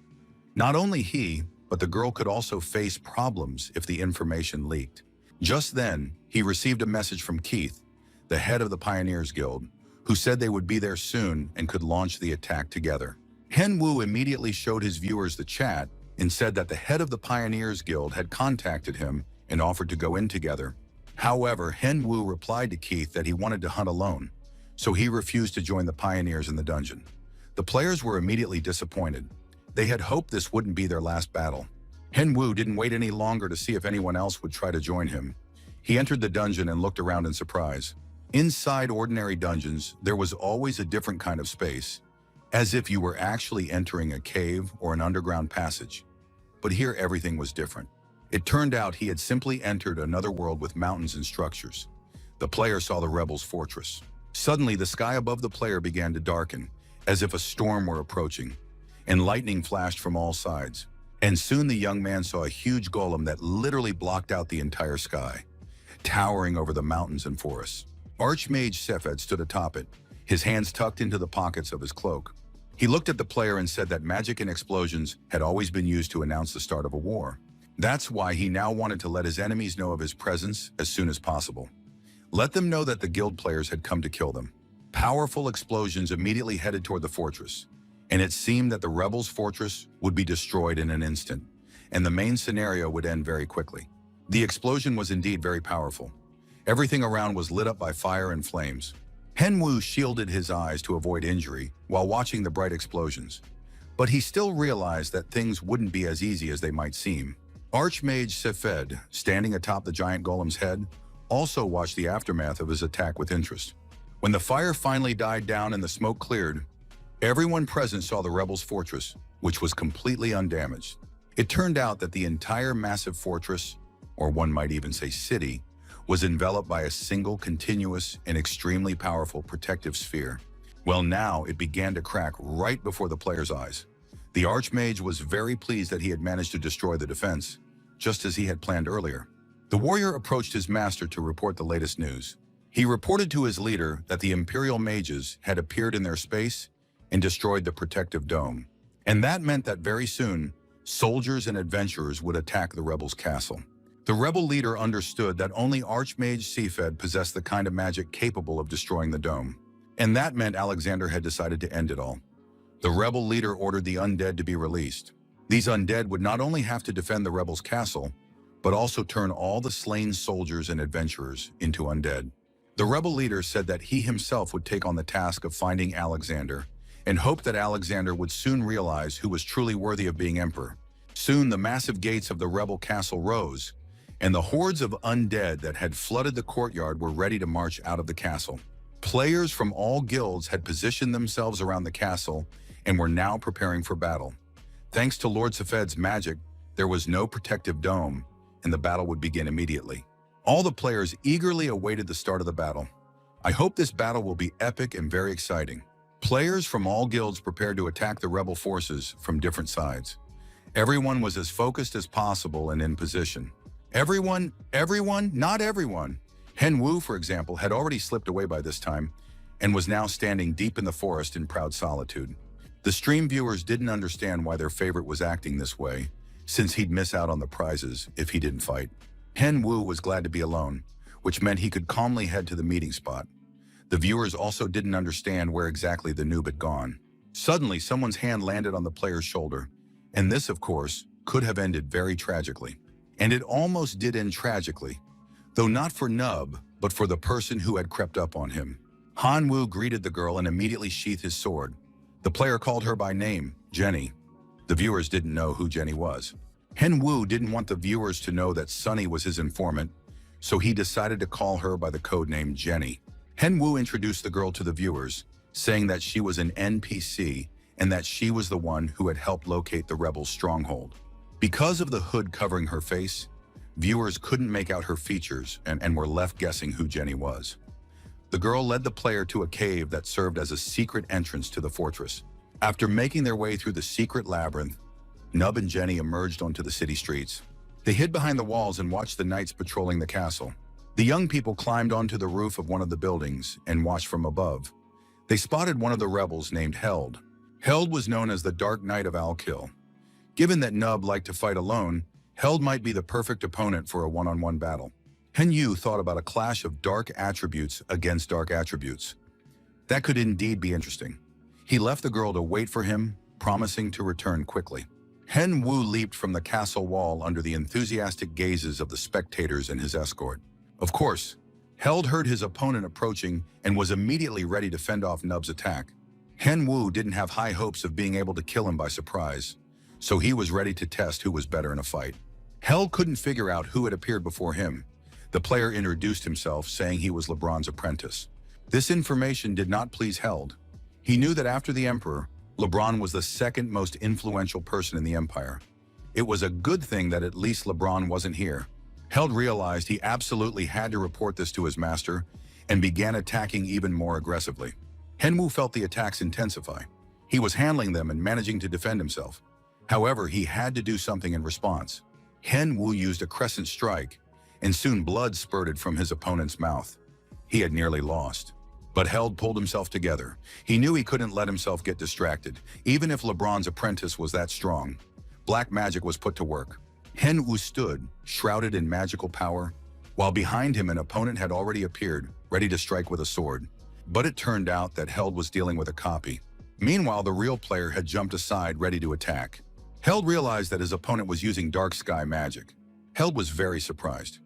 Not only he, but the girl could also face problems if the information leaked. Just then, he received a message from Keith, the head of the Pioneers Guild, who said they would be there soon and could launch the attack together. Henwu immediately showed his viewers the chat and said that the head of the Pioneers Guild had contacted him and offered to go in together. However, Henwu replied to Keith that he wanted to hunt alone, so he refused to join the Pioneers in the dungeon. The players were immediately disappointed. They had hoped this wouldn't be their last battle. Henwu didn't wait any longer to see if anyone else would try to join him. He entered the dungeon and looked around in surprise. Inside ordinary dungeons, there was always a different kind of space, as if you were actually entering a cave or an underground passage. But here everything was different. It turned out he had simply entered another world with mountains and structures. The player saw the rebels' fortress. Suddenly, the sky above the player began to darken, as if a storm were approaching, and lightning flashed from all sides. And soon the young man saw a huge golem that literally blocked out the entire sky, towering over the mountains and forests. Archmage Sefed stood atop it, his hands tucked into the pockets of his cloak. He looked at the player and said that magic and explosions had always been used to announce the start of a war. That's why he now wanted to let his enemies know of his presence as soon as possible. Let them know that the guild players had come to kill them. Powerful explosions immediately headed toward the fortress, and it seemed that the rebels' fortress would be destroyed in an instant, and the main scenario would end very quickly. The explosion was indeed very powerful. Everything around was lit up by fire and flames. Henwu shielded his eyes to avoid injury while watching the bright explosions, but he still realized that things wouldn't be as easy as they might seem. Archmage Sefed, standing atop the giant golem's head, also watched the aftermath of his attack with interest. When the fire finally died down and the smoke cleared, everyone present saw the rebels' fortress, which was completely undamaged. It turned out that the entire massive fortress, or one might even say city, was enveloped by a single continuous and extremely powerful protective sphere. Well, now it began to crack right before the player's eyes. The Archmage was very pleased that he had managed to destroy the defense, just as he had planned earlier. The warrior approached his master to report the latest news. He reported to his leader that the Imperial mages had appeared in their space and destroyed the protective dome. And that meant that very soon, soldiers and adventurers would attack the rebels' castle. The rebel leader understood that only Archmage Sefed possessed the kind of magic capable of destroying the dome. And that meant Alexander had decided to end it all. The rebel leader ordered the undead to be released. These undead would not only have to defend the rebels' castle, but also turn all the slain soldiers and adventurers into undead. The rebel leader said that he himself would take on the task of finding Alexander, and hoped that Alexander would soon realize who was truly worthy of being emperor. Soon the massive gates of the rebel castle rose, and the hordes of undead that had flooded the courtyard were ready to march out of the castle. Players from all guilds had positioned themselves around the castle and were now preparing for battle. Thanks to Lord Sefed's magic, there was no protective dome, and the battle would begin immediately. All the players eagerly awaited the start of the battle. I hope this battle will be epic and very exciting. Players from all guilds prepared to attack the rebel forces from different sides. Everyone was as focused as possible and in position. Everyone, not everyone. Hen Wu, for example, had already slipped away by this time and was now standing deep in the forest in proud solitude. The stream viewers didn't understand why their favorite was acting this way, since he'd miss out on the prizes if he didn't fight. Hen Wu was glad to be alone, which meant he could calmly head to the meeting spot. The viewers also didn't understand where exactly the noob had gone. Suddenly, someone's hand landed on the player's shoulder, and this, of course, could have ended very tragically. And it almost did end tragically, though not for Nub, but for the person who had crept up on him. Han Wu greeted the girl and immediately sheathed his sword. The player called her by name, Jenny. The viewers didn't know who Jenny was. Hen Wu didn't want the viewers to know that Sunny was his informant, so he decided to call her by the code name Jenny. Hen Wu introduced the girl to the viewers, saying that she was an NPC and that she was the one who had helped locate the rebels' stronghold. Because of the hood covering her face, viewers couldn't make out her features and were left guessing who Jenny was. The girl led the player to a cave that served as a secret entrance to the fortress. After making their way through the secret labyrinth, Nub and Jenny emerged onto the city streets. They hid behind the walls and watched the knights patrolling the castle. The young people climbed onto the roof of one of the buildings and watched from above. They spotted one of the rebels named Held. Held was known as the Dark Knight of Al-Kil. Given that Nub liked to fight alone, Held might be the perfect opponent for a one-on-one battle. Hen Yu thought about a clash of dark attributes against dark attributes. That could indeed be interesting. He left the girl to wait for him, promising to return quickly. Hen Wu leaped from the castle wall under the enthusiastic gazes of the spectators and his escort. Of course, Held heard his opponent approaching and was immediately ready to fend off Nub's attack. Hen Wu didn't have high hopes of being able to kill him by surprise, so he was ready to test who was better in a fight. Held couldn't figure out who had appeared before him. The player introduced himself, saying he was LeBron's apprentice. This information did not please Held. He knew that after the Emperor, LeBron was the second most influential person in the Empire. It was a good thing that at least LeBron wasn't here. Held realized he absolutely had to report this to his master and began attacking even more aggressively. Hen Wu felt the attacks intensify. He was handling them and managing to defend himself. However, he had to do something in response. Hen Wu used a crescent strike, and soon blood spurted from his opponent's mouth. He had nearly lost. But Held pulled himself together. He knew he couldn't let himself get distracted, even if LeBron's apprentice was that strong. Black magic was put to work. Hen Wu stood, shrouded in magical power, while behind him an opponent had already appeared, ready to strike with a sword. But it turned out that Held was dealing with a copy. Meanwhile, the real player had jumped aside, ready to attack. Held realized that his opponent was using dark sky magic. Held was very surprised.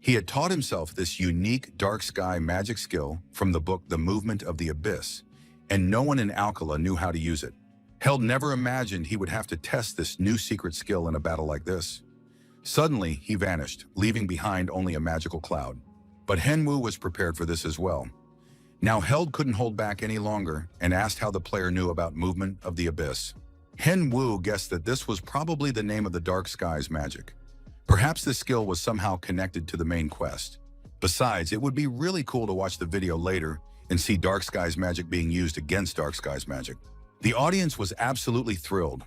He had taught himself this unique dark sky magic skill from the book The Movement of the Abyss, and no one in Alcala knew how to use it. Held never imagined he would have to test this new secret skill in a battle like this. Suddenly, he vanished, leaving behind only a magical cloud. But Hen Wu was prepared for this as well. Now Held couldn't hold back any longer and asked how the player knew about Movement of the Abyss. Hen Wu guessed that this was probably the name of the dark sky's magic. Perhaps this skill was somehow connected to the main quest. Besides, it would be really cool to watch the video later and see dark sky's magic being used against dark sky's magic. The audience was absolutely thrilled.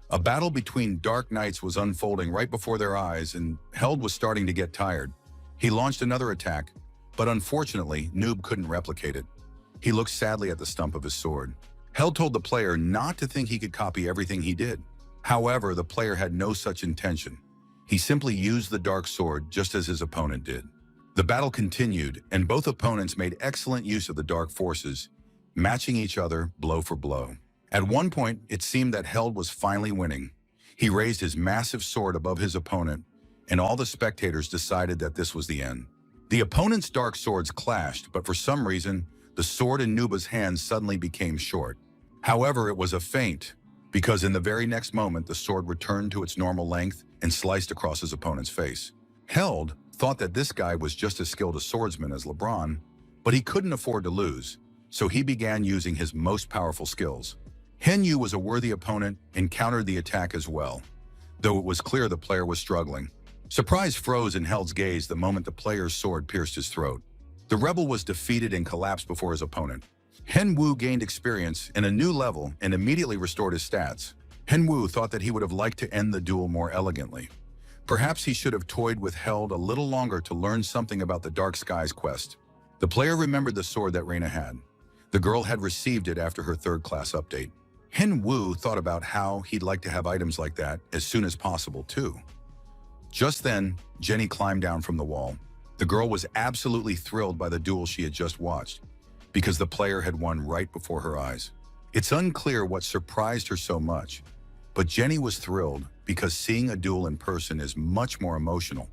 A battle between dark knights was unfolding right before their eyes, and Held was starting to get tired. He launched another attack, but unfortunately, Noob couldn't replicate it. He looked sadly at the stump of his sword. Held told the player not to think he could copy everything he did. However, the player had no such intention. He simply used the dark sword just as his opponent did. The battle continued, and both opponents made excellent use of the dark forces, matching each other blow for blow. At one point, it seemed that Held was finally winning. He raised his massive sword above his opponent, and all the spectators decided that this was the end. The opponent's dark swords clashed, but for some reason, the sword in Nuba's hand suddenly became short. However, it was a feint, because in the very next moment, the sword returned to its normal length and sliced across his opponent's face. Held thought that this guy was just as skilled a swordsman as LeBron, but he couldn't afford to lose, so he began using his most powerful skills. Hen Yu was a worthy opponent and countered the attack as well, though it was clear the player was struggling. Surprise froze in Held's gaze the moment the player's sword pierced his throat. The rebel was defeated and collapsed before his opponent. Hen Wu gained experience in a new level and immediately restored his stats. Henwu thought that he would have liked to end the duel more elegantly. Perhaps he should have toyed with Held a little longer to learn something about the Dark Skies quest. The player remembered the sword that Reina had. The girl had received it after her third-class update. Henwu thought about how he'd like to have items like that as soon as possible, too. Just then, Jenny climbed down from the wall. The girl was absolutely thrilled by the duel she had just watched, because the player had won right before her eyes. It's unclear what surprised her so much, but Jenny was thrilled because seeing a duel in person is much more emotional.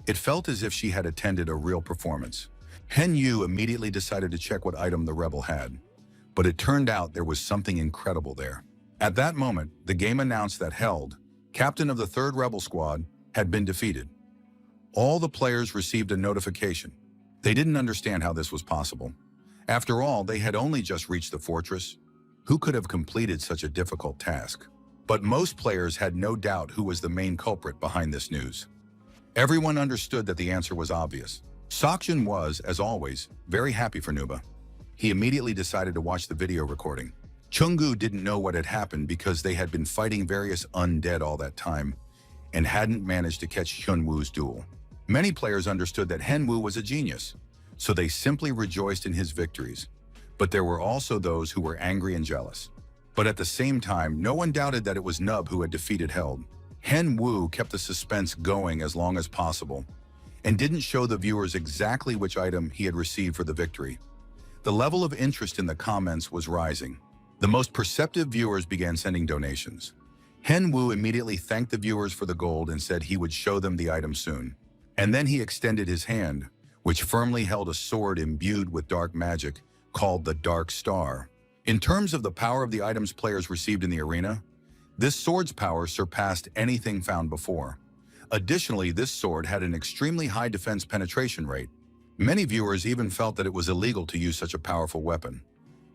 It felt as if she had attended a real performance. Henwu immediately decided to check what item the rebel had, but it turned out there was something incredible there. At that moment, the game announced that Held, captain of the 3rd Rebel Squad, had been defeated. All the players received a notification. They didn't understand how this was possible. After all, they had only just reached the fortress. Who could have completed such a difficult task? But most players had no doubt who was the main culprit behind this news. Everyone understood that the answer was obvious. Sakjin was, as always, very happy for Nuba. He immediately decided to watch the video recording. Chungu didn't know what had happened because they had been fighting various undead all that time and hadn't managed to catch Hyunwoo's duel. Many players understood that Henwu was a genius, so they simply rejoiced in his victories. But there were also those who were angry and jealous. But at the same time, no one doubted that it was Nub who had defeated Held. Henwu kept the suspense going as long as possible and didn't show the viewers exactly which item he had received for the victory. The level of interest in the comments was rising. The most perceptive viewers began sending donations. Henwu immediately thanked the viewers for the gold and said he would show them the item soon. And then he extended his hand, which firmly held a sword imbued with dark magic called the Dark Star. In terms of the power of the items players received in the arena, this sword's power surpassed anything found before. Additionally, this sword had an extremely high defense penetration rate. Many viewers even felt that it was illegal to use such a powerful weapon.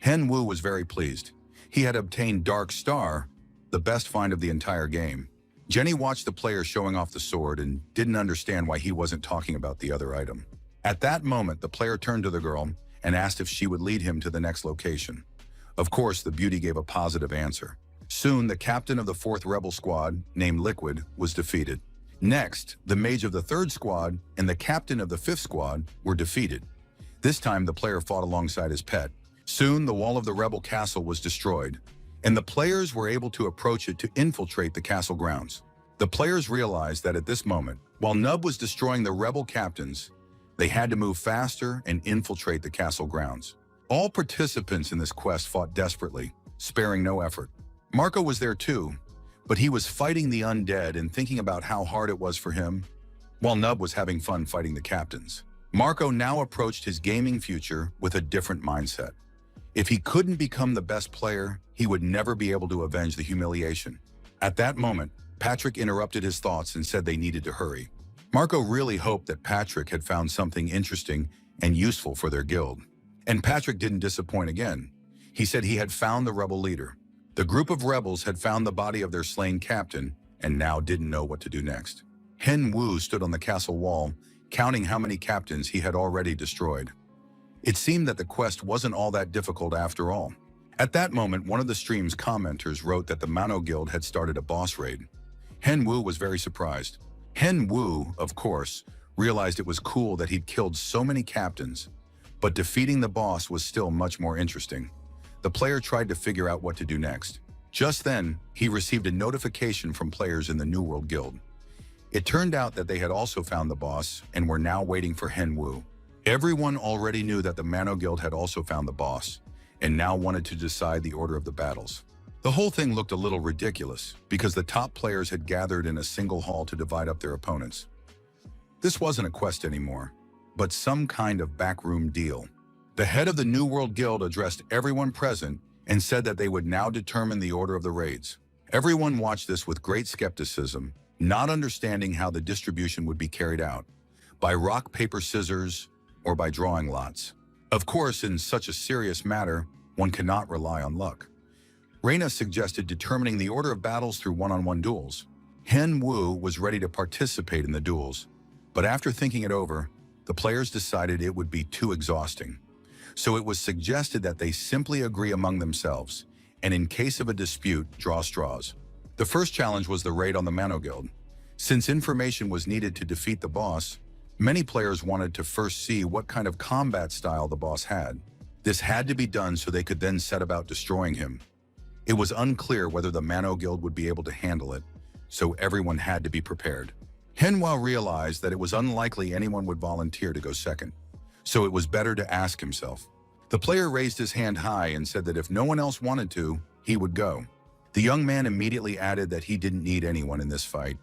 Henwu was very pleased. He had obtained Dark Star, the best find of the entire game. Jenny watched the player showing off the sword and didn't understand why he wasn't talking about the other item. At that moment, the player turned to the girl and asked if she would lead him to the next location. Of course, the beauty gave a positive answer. Soon, the captain of the 4th Rebel Squad, named Liquid, was defeated. Next, the mage of the 3rd Squad and the captain of the 5th Squad were defeated. This time, the player fought alongside his pet. Soon, the wall of the Rebel castle was destroyed, and the players were able to approach it to infiltrate the castle grounds. The players realized that at this moment, while Nub was destroying the Rebel captains, they had to move faster and infiltrate the castle grounds. All participants in this quest fought desperately, sparing no effort. Marco was there too, but he was fighting the undead and thinking about how hard it was for him, while Nub was having fun fighting the captains. Marco now approached his gaming future with a different mindset. If he couldn't become the best player, he would never be able to avenge the humiliation. At that moment, Patrick interrupted his thoughts and said they needed to hurry. Marco really hoped that Patrick had found something interesting and useful for their guild. And Patrick didn't disappoint again. He said he had found the rebel leader. The group of rebels had found the body of their slain captain and now didn't know what to do next. Henwu stood on the castle wall, counting how many captains he had already destroyed. It seemed that the quest wasn't all that difficult after all. At that moment, one of the stream's commenters wrote that the Mano Guild had started a boss raid. Henwu was very surprised. Henwu, of course, realized it was cool that he'd killed so many captains, but defeating the boss was still much more interesting. The player tried to figure out what to do next. Just then, he received a notification from players in the New World Guild. It turned out that they had also found the boss and were now waiting for Henwu. Everyone already knew that the Mano Guild had also found the boss and now wanted to decide the order of the battles. The whole thing looked a little ridiculous because the top players had gathered in a single hall to divide up their opponents. This wasn't a quest anymore, but some kind of backroom deal. The head of the New World Guild addressed everyone present and said that they would now determine the order of the raids. Everyone watched this with great skepticism, not understanding how the distribution would be carried out, by rock, paper, scissors, or by drawing lots. Of course, in such a serious matter, one cannot rely on luck. Reina suggested determining the order of battles through one-on-one duels. Henwu was ready to participate in the duels, but after thinking it over, the players decided it would be too exhausting. So it was suggested that they simply agree among themselves, and in case of a dispute, draw straws. The first challenge was the raid on the Mano Guild. Since information was needed to defeat the boss, many players wanted to first see what kind of combat style the boss had. This had to be done so they could then set about destroying him. It was unclear whether the Mano Guild would be able to handle it, so everyone had to be prepared. Manhwa realized that it was unlikely anyone would volunteer to go second, so it was better to ask himself. The player raised his hand high and said that if no one else wanted to, he would go. The young man immediately added that he didn't need anyone in this fight.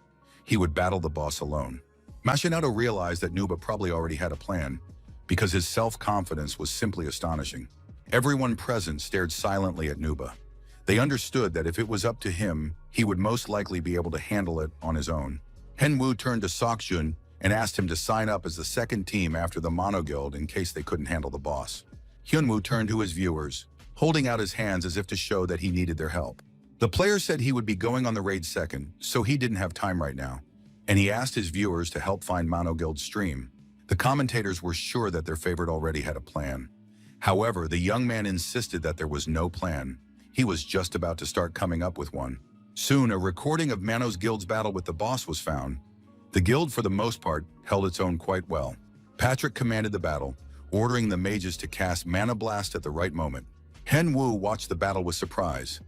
He would battle the boss alone. Machinato realized that Nuba probably already had a plan, because his self-confidence was simply astonishing. Everyone present stared silently at Nuba. They understood that if it was up to him, he would most likely be able to handle it on his own. Henwu turned to Seokjun and asked him to sign up as the second team after the Mono Guild in case they couldn't handle the boss. Hyunwoo turned to his viewers, holding out his hands as if to show that he needed their help. The player said he would be going on the raid second, so he didn't have time right now, and he asked his viewers to help find Mono Guild's stream. The commentators were sure that their favorite already had a plan. However, the young man insisted that there was no plan. He was just about to start coming up with one. Soon, a recording of Mano's guild's battle with the boss was found. The guild, for the most part, held its own quite well. Patrick commanded the battle, ordering the mages to cast Mana Blast at the right moment. Henwu watched the battle with surprise.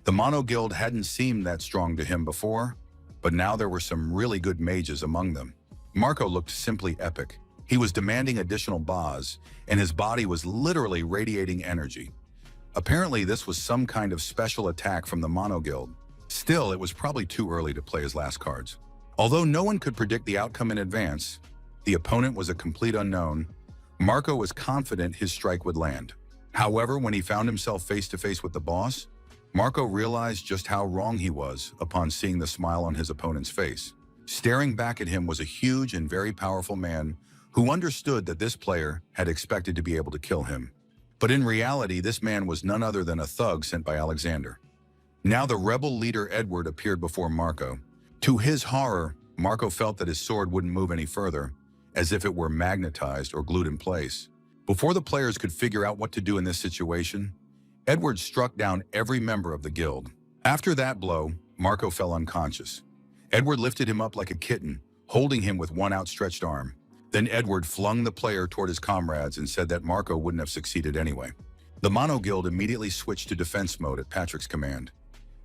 The Mono Guild hadn't seemed that strong to him before, but now there were some really good mages among them. Marco looked simply epic. He was demanding additional bars, and his body was literally radiating energy. Apparently, this was some kind of special attack from the Mono Guild. Still, it was probably too early to play his last cards. Although no one could predict the outcome in advance, the opponent was a complete unknown. Marco was confident his strike would land. However, when he found himself face-to-face with the boss, Marco realized just how wrong he was upon seeing the smile on his opponent's face. Staring back at him was a huge and very powerful man who understood that this player had expected to be able to kill him. But in reality, this man was none other than a thug sent by Alexander. Now the rebel leader Edward appeared before Marco. To his horror, Marco felt that his sword wouldn't move any further, as if it were magnetized or glued in place. Before the players could figure out what to do in this situation, Edward struck down every member of the guild. After that blow, Marco fell unconscious. Edward lifted him up like a kitten, holding him with one outstretched arm. Then Edward flung the player toward his comrades and said that Marco wouldn't have succeeded anyway. The Mono Guild immediately switched to defense mode at Patrick's command.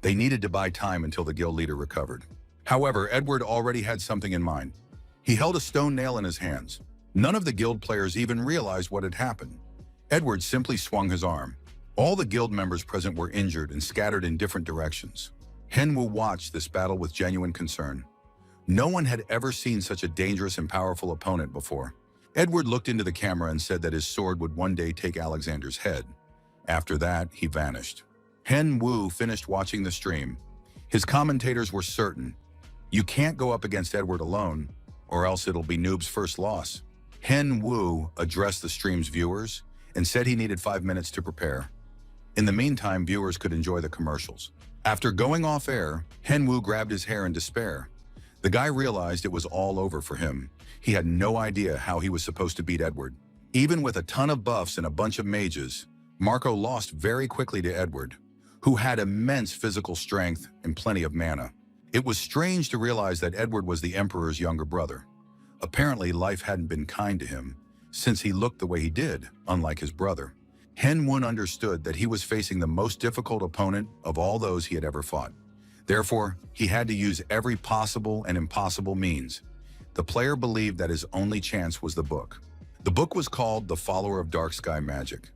They needed to buy time until the guild leader recovered. However, Edward already had something in mind. He held a stone nail in his hands. None of the guild players even realized what had happened. Edward simply swung his arm. All the guild members present were injured and scattered in different directions. Henwu watched this battle with genuine concern. No one had ever seen such a dangerous and powerful opponent before. Edward looked into the camera and said that his sword would one day take Alexander's head. After that, he vanished. Henwu finished watching the stream. His commentators were certain. You can't go up against Edward alone, or else it'll be Noob's first loss. Henwu addressed the stream's viewers and said he needed 5 minutes to prepare. In the meantime, viewers could enjoy the commercials. After going off air, Henwu grabbed his hair in despair. The guy realized it was all over for him. He had no idea how he was supposed to beat Edward. Even with a ton of buffs and a bunch of mages, Marco lost very quickly to Edward, who had immense physical strength and plenty of mana. It was strange to realize that Edward was the Emperor's younger brother. Apparently, life hadn't been kind to him, since he looked the way he did, unlike his brother. Henwun understood that he was facing the most difficult opponent of all those he had ever fought. Therefore, he had to use every possible and impossible means. The player believed that his only chance was the book. The book was called The Follower of Dark Sky Magic.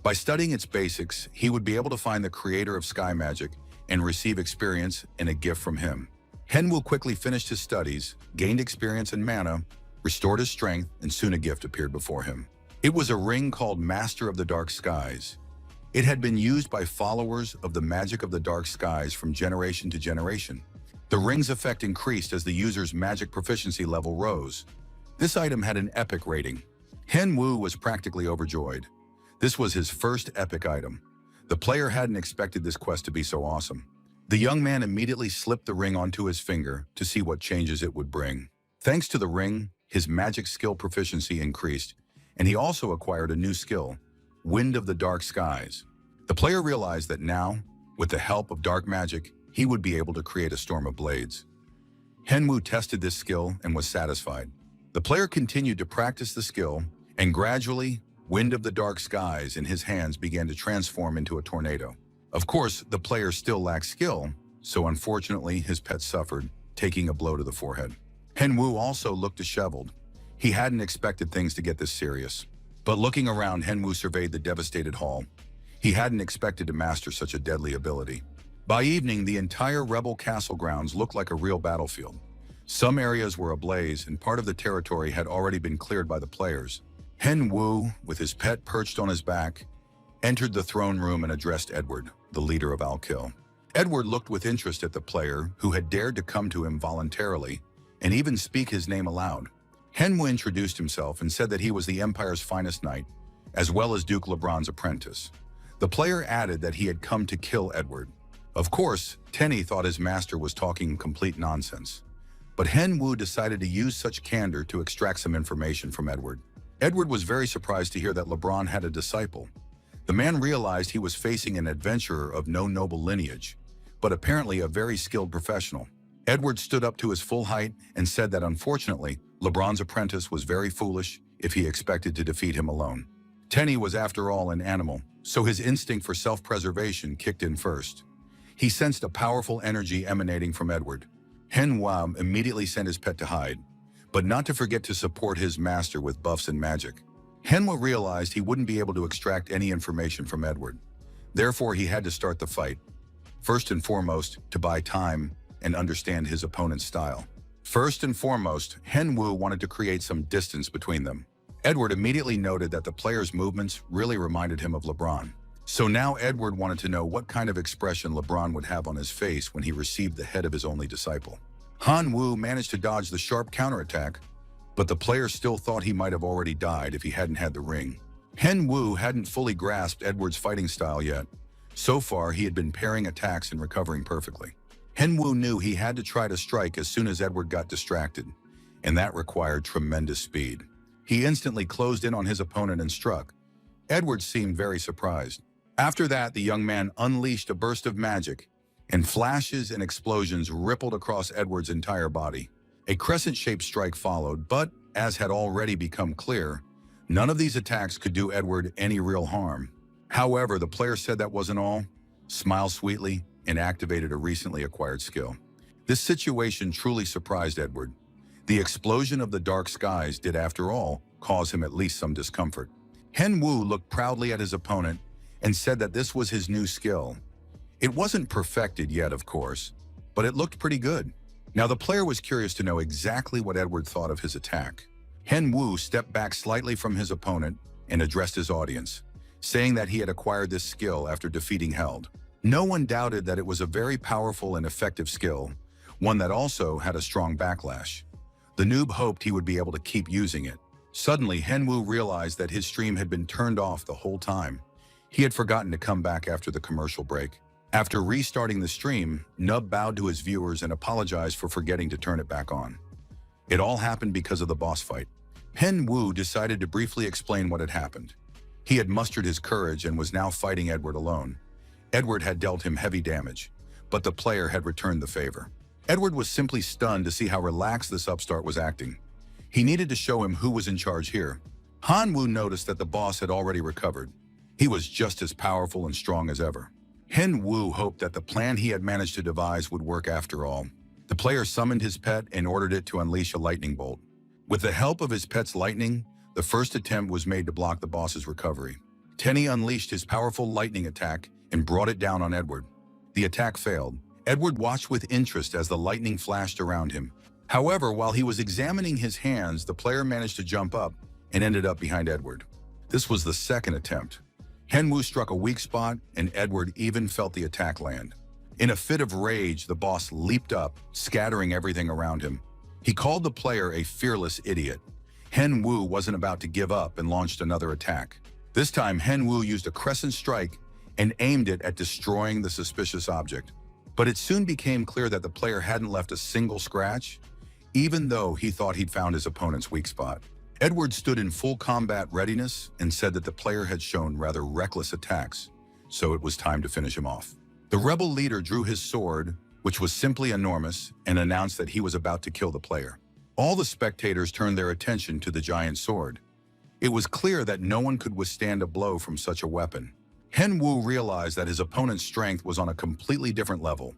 By studying its basics, he would be able to find the creator of sky magic and receive experience and a gift from him. Henwu quickly finished his studies, gained experience and mana, restored his strength, and soon a gift appeared before him. It was a ring called Master of the Dark Skies. It had been used by followers of the magic of the dark skies from generation to generation. The ring's effect increased as the user's magic proficiency level rose. This item had an epic rating. Henwu was practically overjoyed. This was his first epic item. The player hadn't expected this quest to be so awesome. The young man immediately slipped the ring onto his finger to see what changes it would bring. Thanks to the ring, his magic skill proficiency increased, and he also acquired a new skill, Wind of the Dark Skies. The player realized that now, with the help of dark magic, he would be able to create a storm of blades. Henwu tested this skill and was satisfied. The player continued to practice the skill, and gradually, Wind of the Dark Skies in his hands began to transform into a tornado. Of course, the player still lacked skill, so unfortunately his pet suffered, taking a blow to the forehead. Henwu also looked disheveled. He hadn't expected things to get this serious. But looking around, Henwu surveyed the devastated hall. He hadn't expected to master such a deadly ability. By evening, the entire rebel castle grounds looked like a real battlefield. Some areas were ablaze, and part of the territory had already been cleared by the players. Henwu, with his pet perched on his back, entered the throne room and addressed Edward, the leader of Al-Kil. Edward looked with interest at the player who had dared to come to him voluntarily and even speak his name aloud. Henwu introduced himself and said that he was the Empire's finest knight, as well as Duke LeBron's apprentice. The player added that he had come to kill Edward. Of course, Tenny thought his master was talking complete nonsense. But Henwu decided to use such candor to extract some information from Edward. Edward was very surprised to hear that LeBron had a disciple. The man realized he was facing an adventurer of no noble lineage, but apparently a very skilled professional. Edward stood up to his full height and said that unfortunately, LeBron's apprentice was very foolish if he expected to defeat him alone. Tenny was after all an animal, so his instinct for self-preservation kicked in first. He sensed a powerful energy emanating from Edward. Henwu immediately sent his pet to hide, but not to forget to support his master with buffs and magic. Henwu realized he wouldn't be able to extract any information from Edward. Therefore, he had to start the fight. First and foremost, to buy time and understand his opponent's style. First and foremost, Henwu wanted to create some distance between them. Edward immediately noted that the player's movements really reminded him of LeBron. So now Edward wanted to know what kind of expression LeBron would have on his face when he received the head of his only disciple. Henwu managed to dodge the sharp counterattack, but the player still thought he might have already died if he hadn't had the ring. Henwu hadn't fully grasped Edward's fighting style yet. So far, he had been parrying attacks and recovering perfectly. Henwu knew he had to try to strike as soon as Edward got distracted, and that required tremendous speed. He instantly closed in on his opponent and struck. Edward seemed very surprised. After that, the young man unleashed a burst of magic, and flashes and explosions rippled across Edward's entire body. A crescent-shaped strike followed, but, as had already become clear, none of these attacks could do Edward any real harm. However, the player said that wasn't all, smiled sweetly, and activated a recently acquired skill. This situation truly surprised Edward. The explosion of the dark skies did, after all, cause him at least some discomfort. Henwu looked proudly at his opponent and said that this was his new skill. It wasn't perfected yet, of course, but it looked pretty good. Now the player was curious to know exactly what Edward thought of his attack. Henwu stepped back slightly from his opponent and addressed his audience, saying that he had acquired this skill after defeating Held. No one doubted that it was a very powerful and effective skill, one that also had a strong backlash. The noob hoped he would be able to keep using it. Suddenly, Henwu realized that his stream had been turned off the whole time. He had forgotten to come back after the commercial break. After restarting the stream, Nub bowed to his viewers and apologized for forgetting to turn it back on. It all happened because of the boss fight. Henwu decided to briefly explain what had happened. He had mustered his courage and was now fighting Edward alone. Edward had dealt him heavy damage, but the player had returned the favor. Edward was simply stunned to see how relaxed this upstart was acting. He needed to show him who was in charge here. Henwu noticed that the boss had already recovered. He was just as powerful and strong as ever. Henwu hoped that the plan he had managed to devise would work after all. The player summoned his pet and ordered it to unleash a lightning bolt. With the help of his pet's lightning, the first attempt was made to block the boss's recovery. Tenny unleashed his powerful lightning attack and brought it down on Edward. The attack failed. Edward watched with interest as the lightning flashed around him. However, while he was examining his hands, the player managed to jump up and ended up behind Edward. This was the second attempt. Henwu struck a weak spot, and Edward even felt the attack land. In a fit of rage, the boss leaped up, scattering everything around him. He called the player a fearless idiot. Henwu wasn't about to give up and launched another attack. This time, Henwu used a crescent strike and aimed it at destroying the suspicious object. But it soon became clear that the player hadn't left a single scratch, even though he thought he'd found his opponent's weak spot. Edward stood in full combat readiness and said that the player had shown rather reckless attacks, so it was time to finish him off. The rebel leader drew his sword, which was simply enormous, and announced that he was about to kill the player. All the spectators turned their attention to the giant sword. It was clear that no one could withstand a blow from such a weapon. Henwu realized that his opponent's strength was on a completely different level.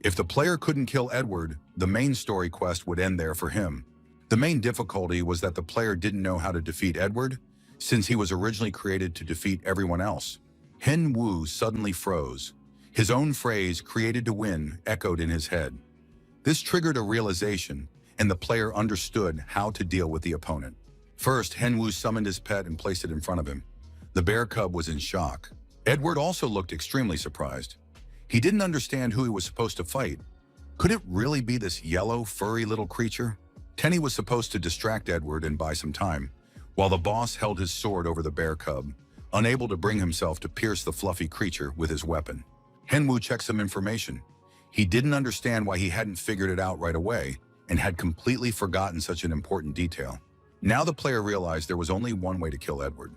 If the player couldn't kill Edward, the main story quest would end there for him. The main difficulty was that the player didn't know how to defeat Edward, since he was originally created to defeat everyone else. Henwu suddenly froze. His own phrase, "created to win," echoed in his head. This triggered a realization, and the player understood how to deal with the opponent. First, Henwu summoned his pet and placed it in front of him. The bear cub was in shock. Edward also looked extremely surprised. He didn't understand who he was supposed to fight. Could it really be this yellow, furry little creature? Tenny was supposed to distract Edward and buy some time, while the boss held his sword over the bear cub, unable to bring himself to pierce the fluffy creature with his weapon. Henwu checked some information. He didn't understand why he hadn't figured it out right away and had completely forgotten such an important detail. Now the player realized there was only one way to kill Edward.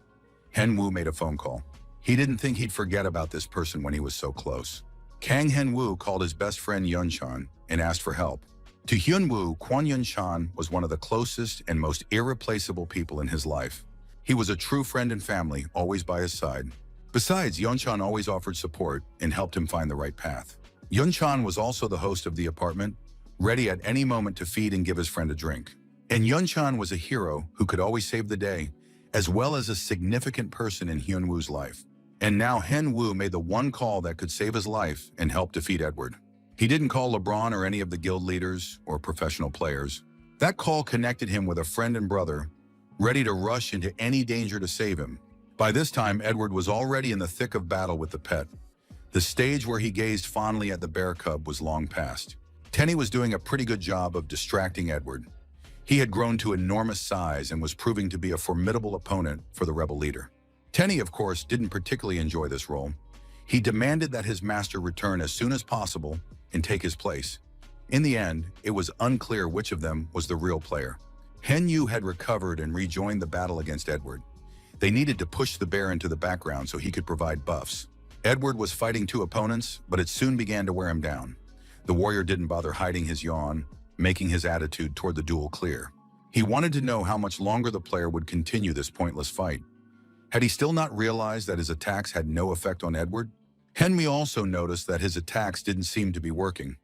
Henwu made a phone call. He didn't think he'd forget about this person when he was so close. Kang Henwu called his best friend Yunchan and asked for help. To Hyunwoo, Kwon Yunchan was one of the closest and most irreplaceable people in his life. He was a true friend and family, always by his side. Besides, Yunchan always offered support and helped him find the right path. Yunchan was also the host of the apartment, ready at any moment to feed and give his friend a drink. And Yunchan was a hero who could always save the day, as well as a significant person in Hyunwoo's life. And now Henwu made the one call that could save his life and help defeat Edward. He didn't call LeBron or any of the guild leaders or professional players. That call connected him with a friend and brother, ready to rush into any danger to save him. By this time, Edward was already in the thick of battle with the pet. The stage where he gazed fondly at the bear cub was long past. Tenny was doing a pretty good job of distracting Edward. He had grown to enormous size and was proving to be a formidable opponent for the rebel leader. Tenny, of course, didn't particularly enjoy this role. He demanded that his master return as soon as possible and take his place. In the end, it was unclear which of them was the real player. Henwu had recovered and rejoined the battle against Edward. They needed to push the bear into the background so he could provide buffs. Edward was fighting two opponents, but it soon began to wear him down. The warrior didn't bother hiding his yawn, making his attitude toward the duel clear. He wanted to know how much longer the player would continue this pointless fight. Had he still not realized that his attacks had no effect on Edward? Henry also noticed that his attacks didn't seem to be working.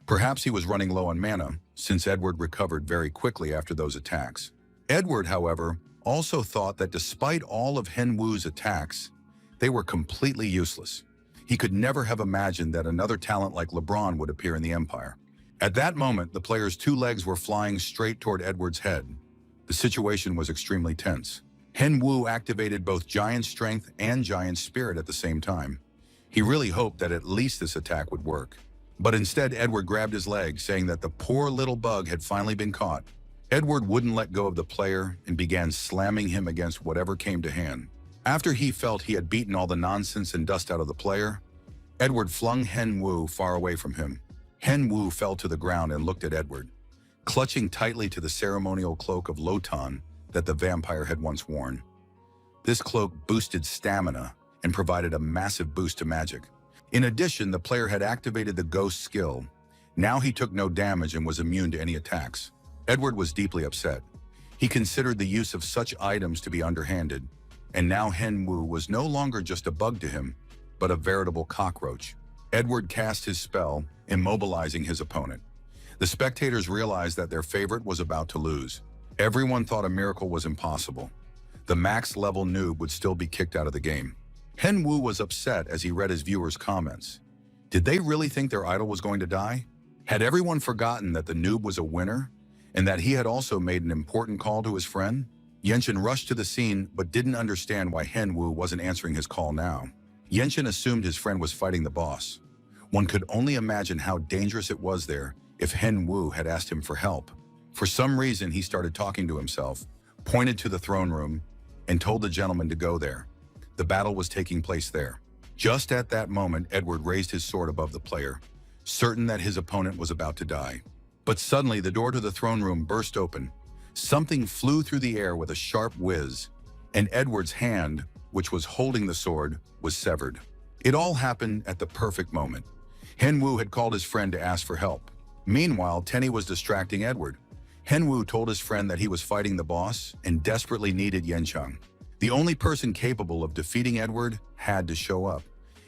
Perhaps he was running low on mana, since Edward recovered very quickly after those attacks. Edward, however, also thought that despite all of Henwu's attacks, they were completely useless. He could never have imagined that another talent like LeBron would appear in the Empire. At that moment, the player's two legs were flying straight toward Edward's head. The situation was extremely tense. Henwu activated both Giant Strength and Giant Spirit at the same time. He really hoped that at least this attack would work. But instead, Edward grabbed his leg, saying that the poor little bug had finally been caught. Edward wouldn't let go of the player and began slamming him against whatever came to hand. After he felt he had beaten all the nonsense and dust out of the player, Edward flung Henwu far away from him. Henwu fell to the ground and looked at Edward, clutching tightly to the ceremonial cloak of Lotan that the vampire had once worn. This cloak boosted stamina and provided a massive boost to magic. In addition, the player had activated the ghost skill. Now he took no damage and was immune to any attacks. Edward was deeply upset. He considered the use of such items to be underhanded, and now Henwu was no longer just a bug to him, but a veritable cockroach. Edward cast his spell, immobilizing his opponent. The spectators realized that their favorite was about to lose. Everyone thought a miracle was impossible. The max-level noob would still be kicked out of the game. Henwu was upset as he read his viewers' comments. Did they really think their idol was going to die? Had everyone forgotten that the noob was a winner, and that he had also made an important call to his friend? Yenshin rushed to the scene but didn't understand why Henwu wasn't answering his call now. Yenshin assumed his friend was fighting the boss. One could only imagine how dangerous it was there if Henwu had asked him for help. For some reason, he started talking to himself, pointed to the throne room, and told the gentleman to go there. The battle was taking place there. Just at that moment, Edward raised his sword above the player, certain that his opponent was about to die. But suddenly, the door to the throne room burst open. Something flew through the air with a sharp whiz, and Edward's hand, which was holding the sword, was severed. It all happened at the perfect moment. Henwoo had called his friend to ask for help. Meanwhile, Tenny was distracting Edward. Henwoo told his friend that he was fighting the boss and desperately needed Yenchang. The only person capable of defeating Edward had to show up,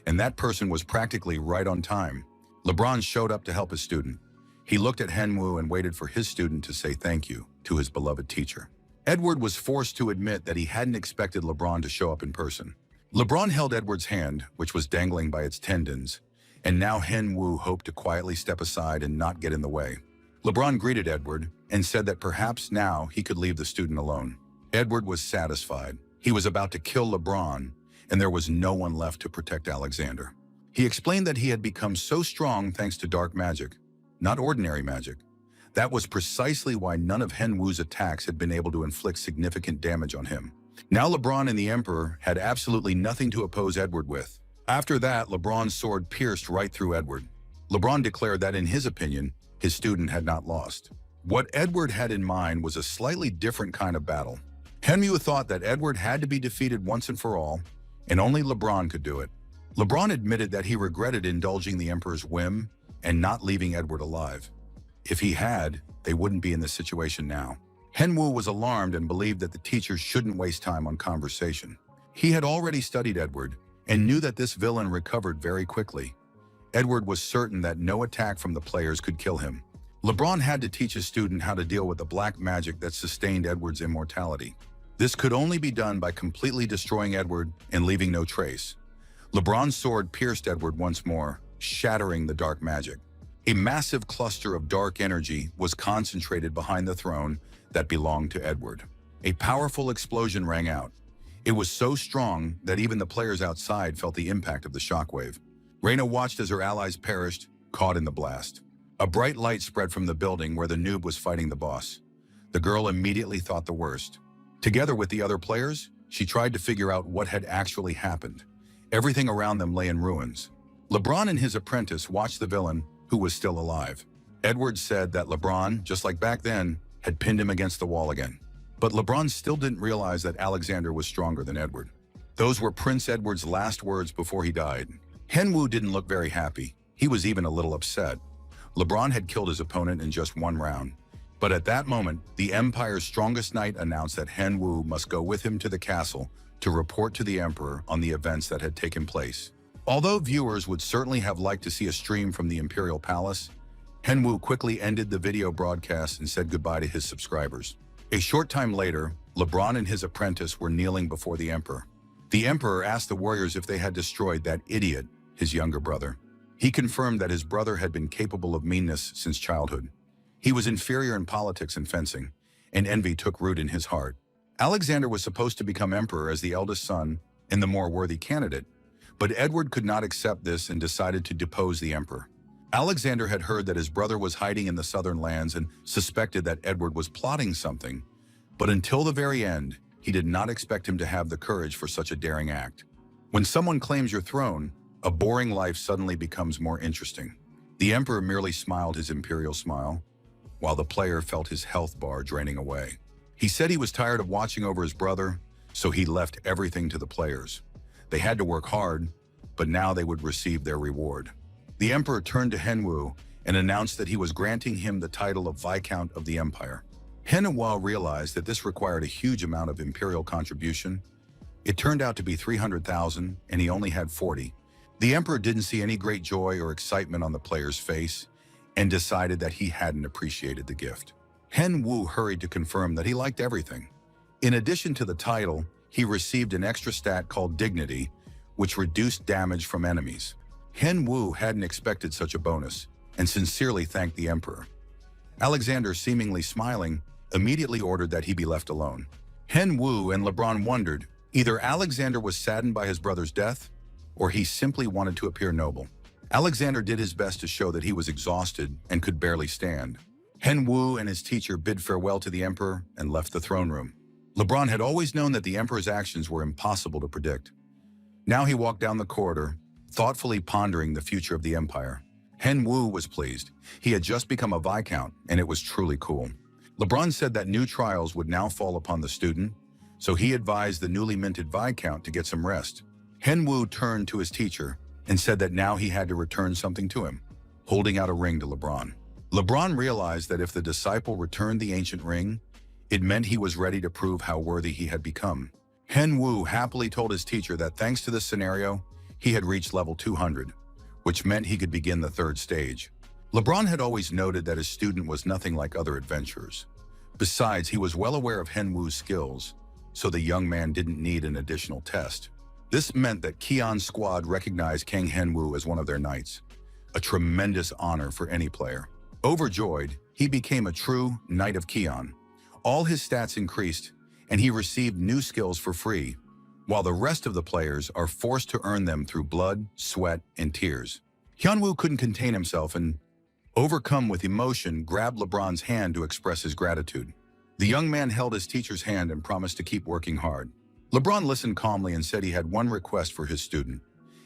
and that person was practically right on time. LeBron showed up to help his student. He looked at Henwoo and waited for his student to say thank you to his beloved teacher. Edward was forced to admit that he hadn't expected LeBron to show up in person. LeBron held Edward's hand, which was dangling by its tendons, and now Henwoo hoped to quietly step aside and not get in the way. LeBron greeted Edward and said that perhaps now he could leave the student alone. Edward was satisfied. He was about to kill LeBron, and there was no one left to protect Alexander. He explained that he had become so strong thanks to dark magic, not ordinary magic. That was precisely why none of Henwoo's attacks had been able to inflict significant damage on him. Now LeBron and the Emperor had absolutely nothing to oppose Edward with. After that, LeBron's sword pierced right through Edward. LeBron declared that, in his opinion, his student had not lost. What Edward had in mind was a slightly different kind of battle. Henwoo thought that Edward had to be defeated once and for all, and only LeBron could do it. LeBron admitted that he regretted indulging the Emperor's whim and not leaving Edward alive. If he had, they wouldn't be in this situation now. Henwoo was alarmed and believed that the teacher shouldn't waste time on conversation. He had already studied Edward and knew that this villain recovered very quickly. Edward was certain that no attack from the players could kill him. LeBron had to teach his student how to deal with the black magic that sustained Edward's immortality. This could only be done by completely destroying Edward and leaving no trace. LeBron's sword pierced Edward once more, shattering the dark magic. A massive cluster of dark energy was concentrated behind the throne that belonged to Edward. A powerful explosion rang out. It was so strong that even the players outside felt the impact of the shockwave. Reina watched as her allies perished, caught in the blast. A bright light spread from the building where the noob was fighting the boss. The girl immediately thought the worst. Together with the other players, she tried to figure out what had actually happened. Everything around them lay in ruins. LeBron and his apprentice watched the villain, who was still alive. Edward said that LeBron, just like back then, had pinned him against the wall again. But LeBron still didn't realize that Alexander was stronger than Edward. Those were Prince Edward's last words before he died. Henwoo didn't look very happy. He was even a little upset. LeBron had killed his opponent in just one round. But at that moment, the Empire's strongest knight announced that Henwoo must go with him to the castle to report to the Emperor on the events that had taken place. Although viewers would certainly have liked to see a stream from the Imperial Palace, Henwoo quickly ended the video broadcast and said goodbye to his subscribers. A short time later, LeBron and his apprentice were kneeling before the Emperor. The Emperor asked the warriors if they had destroyed that idiot, his younger brother. He confirmed that his brother had been capable of meanness since childhood. He was inferior in politics and fencing, and envy took root in his heart. Alexander was supposed to become emperor as the eldest son and the more worthy candidate, but Edward could not accept this and decided to depose the emperor. Alexander had heard that his brother was hiding in the southern lands and suspected that Edward was plotting something, but until the very end, he did not expect him to have the courage for such a daring act. When someone claims your throne, a boring life suddenly becomes more interesting. The emperor merely smiled his imperial smile, while the player felt his health bar draining away. He said he was tired of watching over his brother, so he left everything to the players. They had to work hard, but now they would receive their reward. The emperor turned to Henwoo and announced that he was granting him the title of Viscount of the Empire. Henwoo realized that this required a huge amount of imperial contribution. It turned out to be 300,000, and he only had 40. The emperor didn't see any great joy or excitement on the player's face and decided that he hadn't appreciated the gift. Henwoo hurried to confirm that he liked everything. In addition to the title, he received an extra stat called Dignity, which reduced damage from enemies. Henwoo hadn't expected such a bonus and sincerely thanked the emperor. Alexander, seemingly smiling, immediately ordered that he be left alone. Henwoo and LeBron wondered, either Alexander was saddened by his brother's death, or he simply wanted to appear noble. Alexander did his best to show that he was exhausted and could barely stand. Henwoo and his teacher bid farewell to the emperor and left the throne room. LeBron had always known that the emperor's actions were impossible to predict. Now he walked down the corridor, thoughtfully pondering the future of the empire. Henwoo was pleased. He had just become a Viscount, and it was truly cool. LeBron said that new trials would now fall upon the student, so he advised the newly minted Viscount to get some rest. Henwoo turned to his teacher and said that now he had to return something to him, holding out a ring to LeBron. LeBron realized that if the disciple returned the ancient ring, it meant he was ready to prove how worthy he had become. Henwu happily told his teacher that thanks to this scenario, he had reached level 200, which meant he could begin the third stage. LeBron had always noted that his student was nothing like other adventurers. Besides, he was well aware of Henwu's skills, so the young man didn't need an additional test. This meant that Keon's squad recognized King Henwu as one of their knights, a tremendous honor for any player. Overjoyed, he became a true Knight of Keon. All his stats increased, and he received new skills for free, while the rest of the players are forced to earn them through blood, sweat, and tears. Hyunwoo couldn't contain himself and, overcome with emotion, grabbed LeBron's hand to express his gratitude. The young man held his teacher's hand and promised to keep working hard. LeBron listened calmly and said he had one request for his student.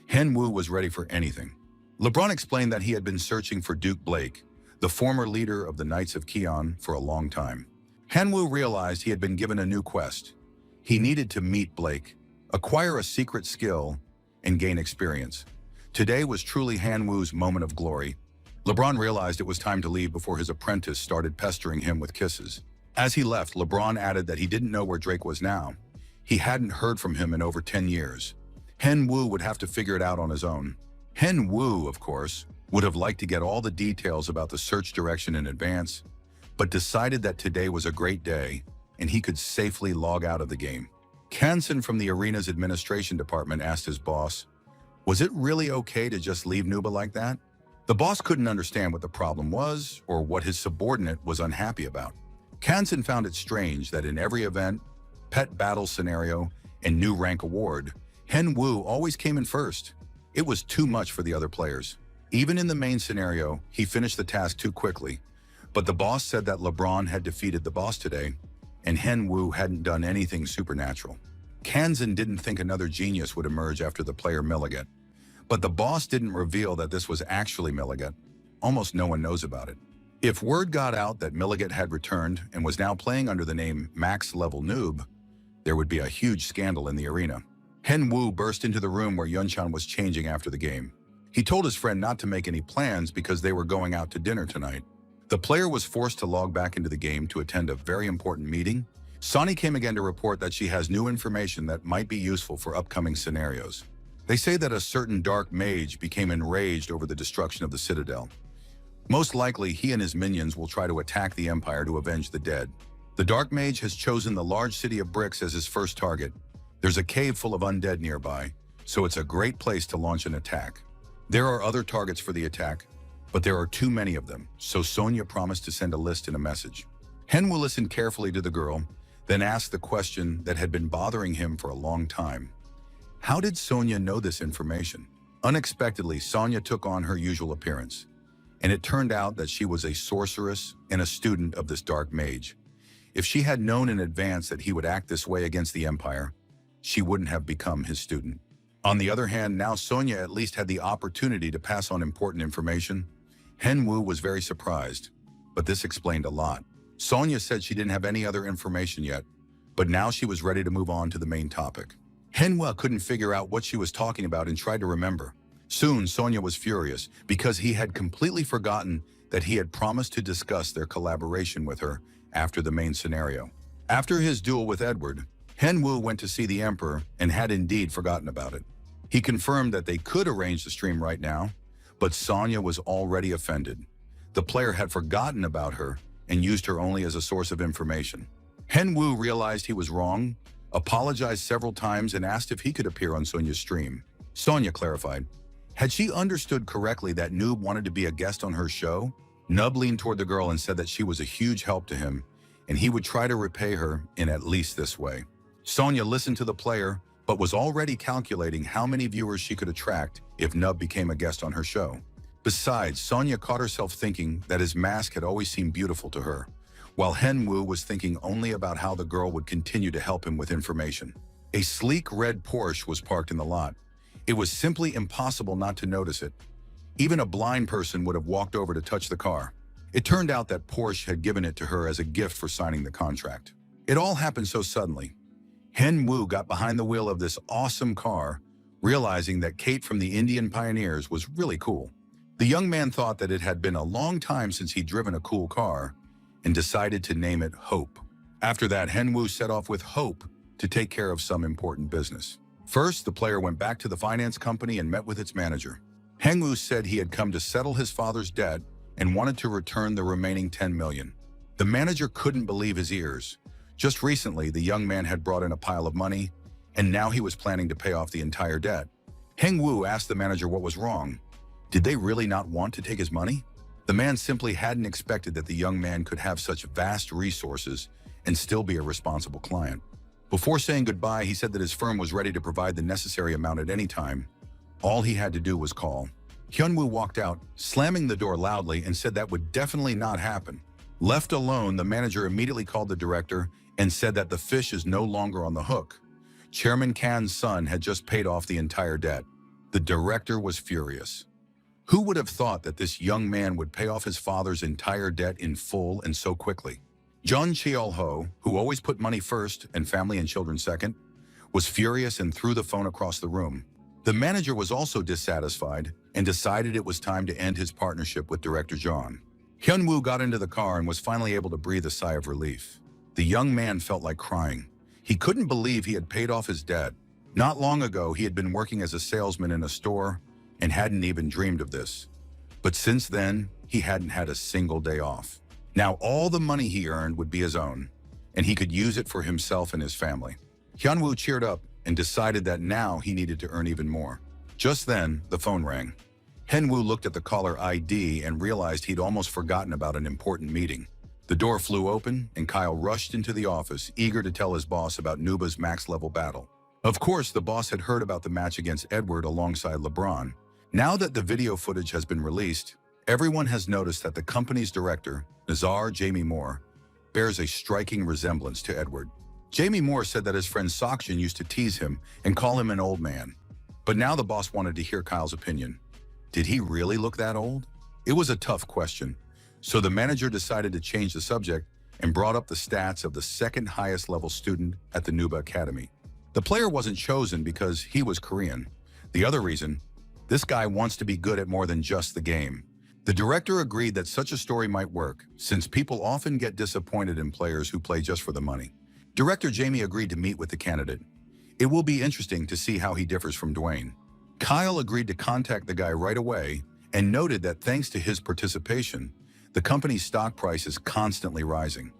Henwu was ready for anything. LeBron explained that he had been searching for Duke Blake, the former leader of the Knights of Keon, for a long time. Henwu realized he had been given a new quest. He needed to meet Blake, acquire a secret skill, and gain experience. Today was truly Henwu's moment of glory. LeBron realized it was time to leave before his apprentice started pestering him with kisses. As he left, LeBron added that he didn't know where Drake was now. He hadn't heard from him in over 10 years. Henwu would have to figure it out on his own. Henwu, of course, would have liked to get all the details about the search direction in advance, but decided that today was a great day and he could safely log out of the game. Kansen from the arena's administration department asked his boss, was it really okay to just leave Nuba like that? The boss couldn't understand what the problem was or what his subordinate was unhappy about. Kansen found it strange that in every event, pet battle scenario, and new rank award, Henwu always came in first. It was too much for the other players. Even in the main scenario, he finished the task too quickly, but the boss said that LeBron had defeated the boss today, and Henwu hadn't done anything supernatural. Kansen didn't think another genius would emerge after the player Milligat, but the boss didn't reveal that this was actually Milligat. Almost no one knows about it. If word got out that Milligat had returned and was now playing under the name Max Level Noob, there would be a huge scandal in the arena. Henwu burst into the room where Yunchan was changing after the game. He told his friend not to make any plans because they were going out to dinner tonight. The player was forced to log back into the game to attend a very important meeting. Sonny came again to report that she has new information that might be useful for upcoming scenarios. They say that a certain dark mage became enraged over the destruction of the Citadel. Most likely, he and his minions will try to attack the Empire to avenge the dead. The dark mage has chosen the large city of bricks as his first target. There's a cave full of undead nearby, so it's a great place to launch an attack. There are other targets for the attack, but there are too many of them, so Sonia promised to send a list in a message. Henwu listened carefully to the girl, then asked the question that had been bothering him for a long time. How did Sonia know this information? Unexpectedly, Sonia took on her usual appearance, and it turned out that she was a sorceress and a student of this dark mage. If she had known in advance that he would act this way against the Empire, she wouldn't have become his student. On the other hand, now Sonia at least had the opportunity to pass on important information. Henwu was very surprised, but this explained a lot. Sonia said she didn't have any other information yet, but now she was ready to move on to the main topic. Henwu couldn't figure out what she was talking about and tried to remember. Soon, Sonia was furious because he had completely forgotten that he had promised to discuss their collaboration with her after the main scenario. After his duel with Edward, Henwu went to see the Emperor and had indeed forgotten about it. He confirmed that they could arrange the stream right now, but Sonia was already offended. The player had forgotten about her and used her only as a source of information. Henwu realized he was wrong, apologized several times, and asked if he could appear on Sonia's stream. Sonia clarified. Had she understood correctly that Noob wanted to be a guest on her show? Nub leaned toward the girl and said that she was a huge help to him, and he would try to repay her in at least this way. Sonia listened to the player, but was already calculating how many viewers she could attract if Nub became a guest on her show. Besides, Sonia caught herself thinking that his mask had always seemed beautiful to her, while Henwu was thinking only about how the girl would continue to help him with information. A sleek red Porsche was parked in the lot. It was simply impossible not to notice it. Even a blind person would have walked over to touch the car. It turned out that Porsche had given it to her as a gift for signing the contract. It all happened so suddenly. Henwu got behind the wheel of this awesome car, realizing that Kate from the Indian Pioneers was really cool. The young man thought that it had been a long time since he'd driven a cool car and decided to name it Hope. After that, Henwoo set off with Hope to take care of some important business. First, the player went back to the finance company and met with its manager. Henwoo said he had come to settle his father's debt and wanted to return the remaining 10 million. The manager couldn't believe his ears. Just recently, the young man had brought in a pile of money, and now he was planning to pay off the entire debt. Henwoo asked the manager what was wrong. Did they really not want to take his money? The man simply hadn't expected that the young man could have such vast resources and still be a responsible client. Before saying goodbye, he said that his firm was ready to provide the necessary amount at any time. All he had to do was call. Hyunwoo walked out, slamming the door loudly, and said that would definitely not happen. Left alone, the manager immediately called the director and said that the fish is no longer on the hook. Chairman Kan's son had just paid off the entire debt. The director was furious. Who would have thought that this young man would pay off his father's entire debt in full and so quickly? Jun Cheol-ho, who always put money first and family and children second, was furious and threw the phone across the room. The manager was also dissatisfied and decided it was time to end his partnership with Director John. Hyunwoo got into the car and was finally able to breathe a sigh of relief. The young man felt like crying. He couldn't believe he had paid off his debt. Not long ago, he had been working as a salesman in a store and hadn't even dreamed of this. But since then, he hadn't had a single day off. Now all the money he earned would be his own, and he could use it for himself and his family. Hyunwoo cheered up and decided that now he needed to earn even more. Just then, the phone rang. Henwoo looked at the caller ID and realized he'd almost forgotten about an important meeting. The door flew open, and Kyle rushed into the office, eager to tell his boss about Nuba's max-level battle. Of course, the boss had heard about the match against Edward alongside LeBron. Now that the video footage has been released, everyone has noticed that the company's director, Nazar Jamie Moore, bears a striking resemblance to Edward. Jamie Moore said that his friend Sakjin used to tease him and call him an old man. But now the boss wanted to hear Kyle's opinion. Did he really look that old? It was a tough question, so the manager decided to change the subject and brought up the stats of the second highest level student at the Nuba Academy. The player wasn't chosen because he was Korean. The other reason, this guy wants to be good at more than just the game. The director agreed that such a story might work, since people often get disappointed in players who play just for the money. Director Jamie agreed to meet with the candidate. It will be interesting to see how he differs from Dwayne. Kyle agreed to contact the guy right away and noted that thanks to his participation, the company's stock price is constantly rising.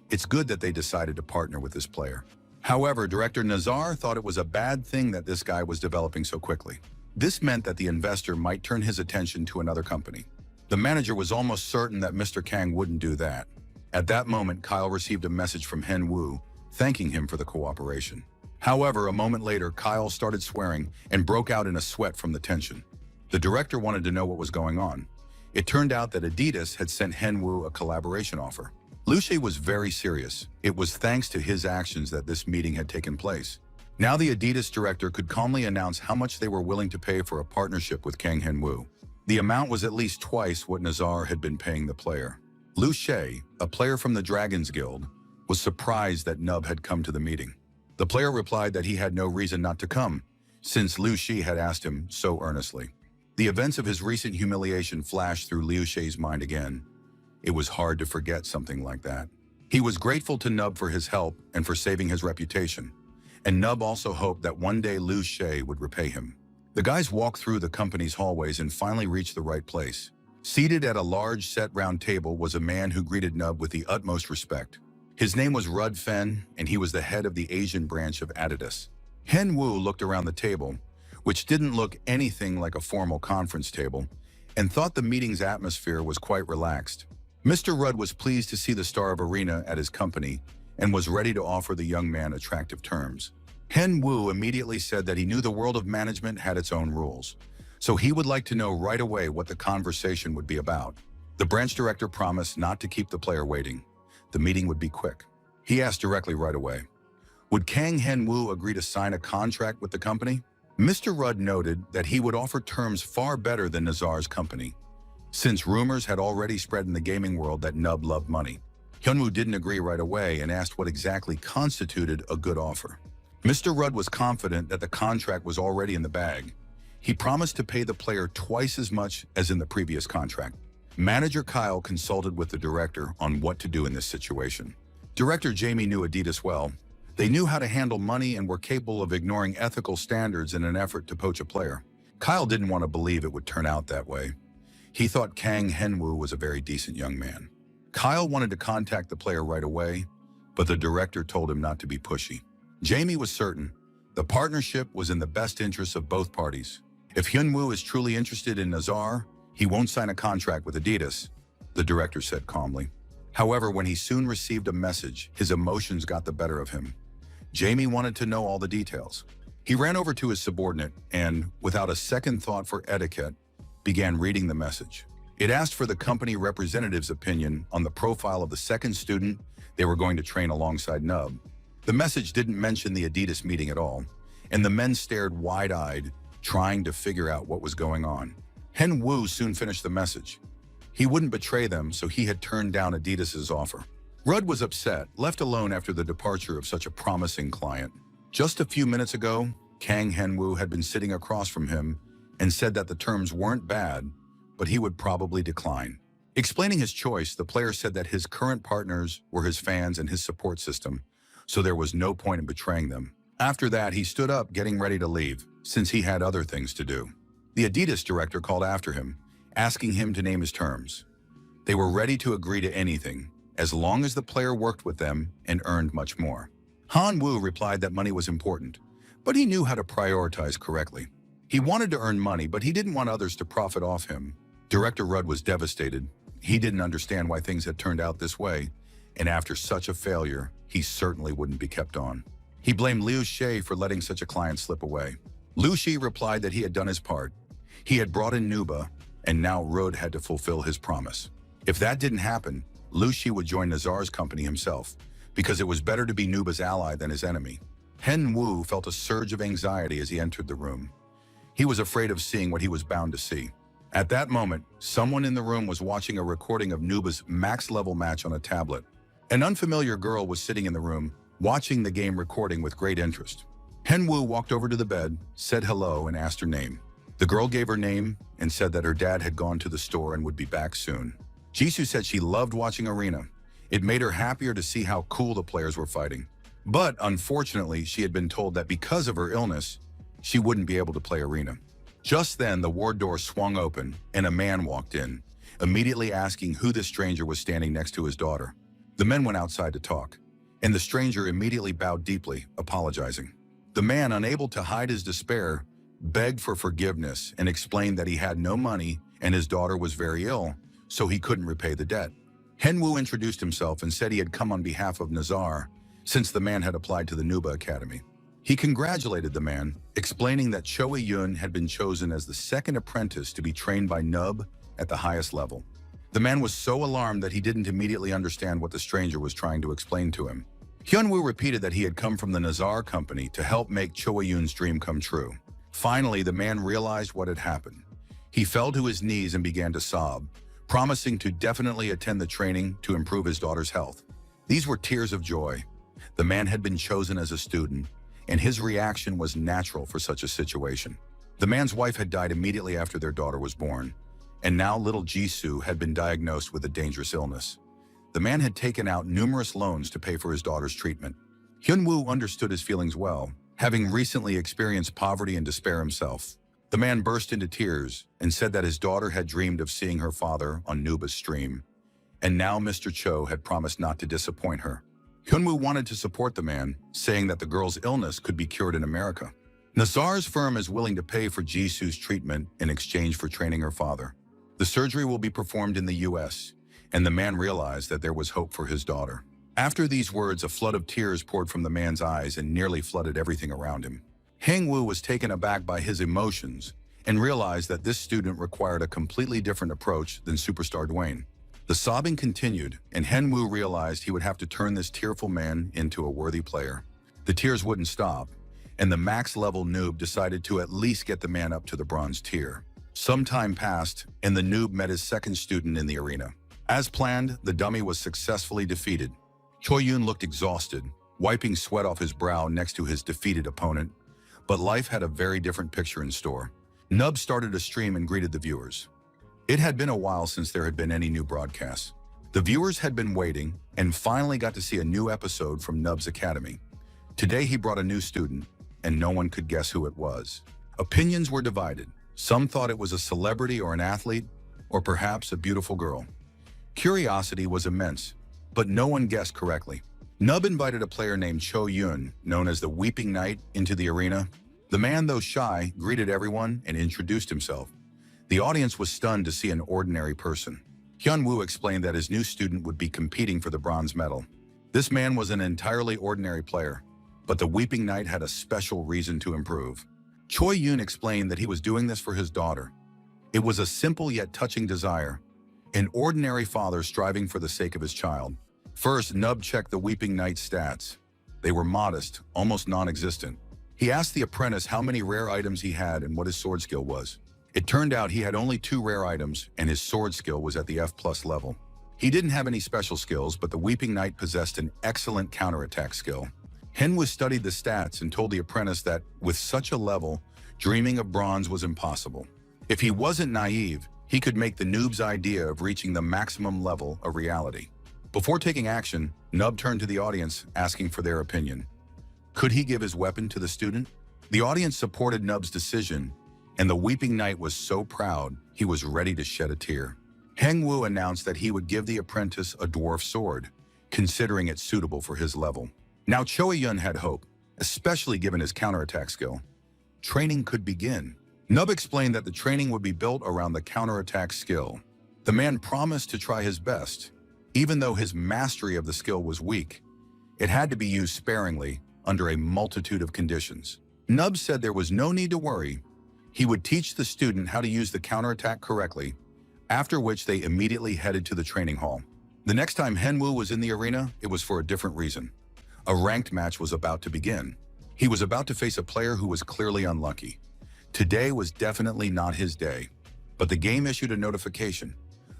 It's good that they decided to partner with this player. However, Director Nazar thought it was a bad thing that this guy was developing so quickly. This meant that the investor might turn his attention to another company. The manager was almost certain that Mr. Kang wouldn't do that. At that moment, Kyle received a message from Henwoo, thanking him for the cooperation. However, a moment later, Kyle started swearing and broke out in a sweat from the tension. The director wanted to know what was going on. It turned out that Adidas had sent Henwoo a collaboration offer. Lucia was very serious. It was thanks to his actions that this meeting had taken place. Now the Adidas director could calmly announce how much they were willing to pay for a partnership with Kang Henwoo. The amount was at least twice what Nazar had been paying the player. Liu Shay, a player from the Dragons Guild, was surprised that Nub had come to the meeting. The player replied that he had no reason not to come, since Liu Shi had asked him so earnestly. The events of his recent humiliation flashed through Liu Shay's mind again. It was hard to forget something like that. He was grateful to Nub for his help and for saving his reputation, and Nub also hoped that one day Liu Shay would repay him. The guys walked through the company's hallways and finally reached the right place. Seated at a large set round table was a man who greeted Nub with the utmost respect. His name was Rud Fen, and he was the head of the Asian branch of Adidas. Henwoo looked around the table, which didn't look anything like a formal conference table, and thought the meeting's atmosphere was quite relaxed. Mr. Rudd was pleased to see the star of Arena at his company and was ready to offer the young man attractive terms. Henwoo immediately said that he knew the world of management had its own rules, so he would like to know right away what the conversation would be about. The branch director promised not to keep the player waiting. The meeting would be quick. He asked directly right away, would Kang Henwoo agree to sign a contract with the company? Mr. Rudd noted that he would offer terms far better than Nazar's company, since rumors had already spread in the gaming world that Nub loved money. Hyunwoo didn't agree right away and asked what exactly constituted a good offer. Mr. Rudd was confident that the contract was already in the bag. He promised to pay the player twice as much as in the previous contract. Manager Kyle consulted with the director on what to do in this situation. Director Jamie knew Adidas well. They knew how to handle money and were capable of ignoring ethical standards in an effort to poach a player. Kyle didn't want to believe it would turn out that way. He thought Kang Henwoo was a very decent young man. Kyle wanted to contact the player right away, but the director told him not to be pushy. Jamie was certain the partnership was in the best interests of both parties. If Hyunwoo is truly interested in Nazar, he won't sign a contract with Adidas, the director said calmly. However, when he soon received a message, his emotions got the better of him. Jamie wanted to know all the details. He ran over to his subordinate and, without a second thought for etiquette, began reading the message. It asked for the company representative's opinion on the profile of the second student they were going to train alongside Nub. The message didn't mention the Adidas meeting at all, and the men stared wide-eyed, trying to figure out what was going on. Hen Woo soon finished the message. He wouldn't betray them, so he had turned down Adidas's offer. Rudd was upset, left alone after the departure of such a promising client. Just a few minutes ago, Kang Henwoo had been sitting across from him and said that the terms weren't bad, but he would probably decline. Explaining his choice, the player said that his current partners were his fans and his support system, so there was no point in betraying them. After that, he stood up, getting ready to leave, since he had other things to do. The Adidas director called after him, asking him to name his terms. They were ready to agree to anything, as long as the player worked with them and earned much more. Han Woo replied that money was important, but he knew how to prioritize correctly. He wanted to earn money, but he didn't want others to profit off him. Director Rudd was devastated. He didn't understand why things had turned out this way, and after such a failure, he certainly wouldn't be kept on. He blamed Liu Shi for letting such a client slip away. Liu Shi replied that he had done his part. He had brought in Nuba, and now Rudd had to fulfill his promise. If that didn't happen, Liu Shi would join Nazar's company himself, because it was better to be Nuba's ally than his enemy. Hen Woo felt a surge of anxiety as he entered the room. He was afraid of seeing what he was bound to see. At that moment, someone in the room was watching a recording of Nuba's max-level match on a tablet. An unfamiliar girl was sitting in the room, watching the game recording with great interest. Hen Woo walked over to the bed, said hello, and asked her name. The girl gave her name and said that her dad had gone to the store and would be back soon. Jisoo said she loved watching Arena. It made her happier to see how cool the players were fighting. But unfortunately, she had been told that because of her illness, she wouldn't be able to play Arena. Just then, the ward door swung open and a man walked in, immediately asking who this stranger was standing next to his daughter. The men went outside to talk, and the stranger immediately bowed deeply, apologizing. The man, unable to hide his despair, begged for forgiveness and explained that he had no money and his daughter was very ill, so he couldn't repay the debt. Henwoo introduced himself and said he had come on behalf of Nazar, since the man had applied to the Nuba Academy. He congratulated the man, explaining that Cho Yun had been chosen as the second apprentice to be trained by Nub at the highest level. The man was so alarmed that he didn't immediately understand what the stranger was trying to explain to him. Hyunwoo repeated that he had come from the Nazar company to help make Cho Yun's dream come true. Finally, the man realized what had happened. He fell to his knees and began to sob, promising to definitely attend the training to improve his daughter's health. These were tears of joy. The man had been chosen as a student, and his reaction was natural for such a situation. The man's wife had died immediately after their daughter was born, and now little Jisoo had been diagnosed with a dangerous illness. The man had taken out numerous loans to pay for his daughter's treatment. Hyunwoo understood his feelings well, having recently experienced poverty and despair himself. The man burst into tears and said that his daughter had dreamed of seeing her father on Nuba's stream, and now Mr. Cho had promised not to disappoint her. Hyunwoo wanted to support the man, saying that the girl's illness could be cured in America. Nazar's firm is willing to pay for Jisoo's treatment in exchange for training her father. The surgery will be performed in the US, and the man realized that there was hope for his daughter. After these words, a flood of tears poured from the man's eyes and nearly flooded everything around him. Hangwoo was taken aback by his emotions and realized that this student required a completely different approach than Superstar Dwayne. The sobbing continued, and Henwoo realized he would have to turn this tearful man into a worthy player. The tears wouldn't stop, and the max-level noob decided to at least get the man up to the bronze tier. Some time passed, and the noob met his second student in the arena. As planned, the dummy was successfully defeated. Choi Yoon looked exhausted, wiping sweat off his brow next to his defeated opponent. But life had a very different picture in store. Nub started a stream and greeted the viewers. It had been a while since there had been any new broadcasts. The viewers had been waiting and finally got to see a new episode from Nub's Academy. Today he brought a new student, and no one could guess who it was. Opinions were divided. Some thought it was a celebrity or an athlete, or perhaps a beautiful girl. Curiosity was immense, but no one guessed correctly. Nub invited a player named Cho Yun, known as the Weeping Knight, into the arena. The man, though shy, greeted everyone and introduced himself. The audience was stunned to see an ordinary person. Hyun-woo explained that his new student would be competing for the bronze medal. This man was an entirely ordinary player, but the Weeping Knight had a special reason to improve. Choi Yoon explained that he was doing this for his daughter. It was a simple yet touching desire, an ordinary father striving for the sake of his child. First, Nub checked the Weeping Knight's stats. They were modest, almost non-existent. He asked the apprentice how many rare items he had and what his sword skill was. It turned out he had only 2 rare items, and his sword skill was at the F+ level. He didn't have any special skills, but the Weeping Knight possessed an excellent counterattack skill. Henwu studied the stats and told the apprentice that, with such a level, dreaming of bronze was impossible. If he wasn't naive, he could make the noob's idea of reaching the maximum level a reality. Before taking action, Nub turned to the audience, asking for their opinion. Could he give his weapon to the student? The audience supported Nub's decision, and the Weeping Knight was so proud he was ready to shed a tear. Hengwoo announced that he would give the apprentice a dwarf sword, considering it suitable for his level. Now Choi Yun had hope, especially given his counterattack skill. Training could begin. Nub explained that the training would be built around the counterattack skill. The man promised to try his best. Even though his mastery of the skill was weak, it had to be used sparingly under a multitude of conditions. Nub said there was no need to worry. He would teach the student how to use the counterattack correctly, after which they immediately headed to the training hall. The next time Henwu was in the arena, it was for a different reason. A ranked match was about to begin. He was about to face a player who was clearly unlucky. Today was definitely not his day, but the game issued a notification.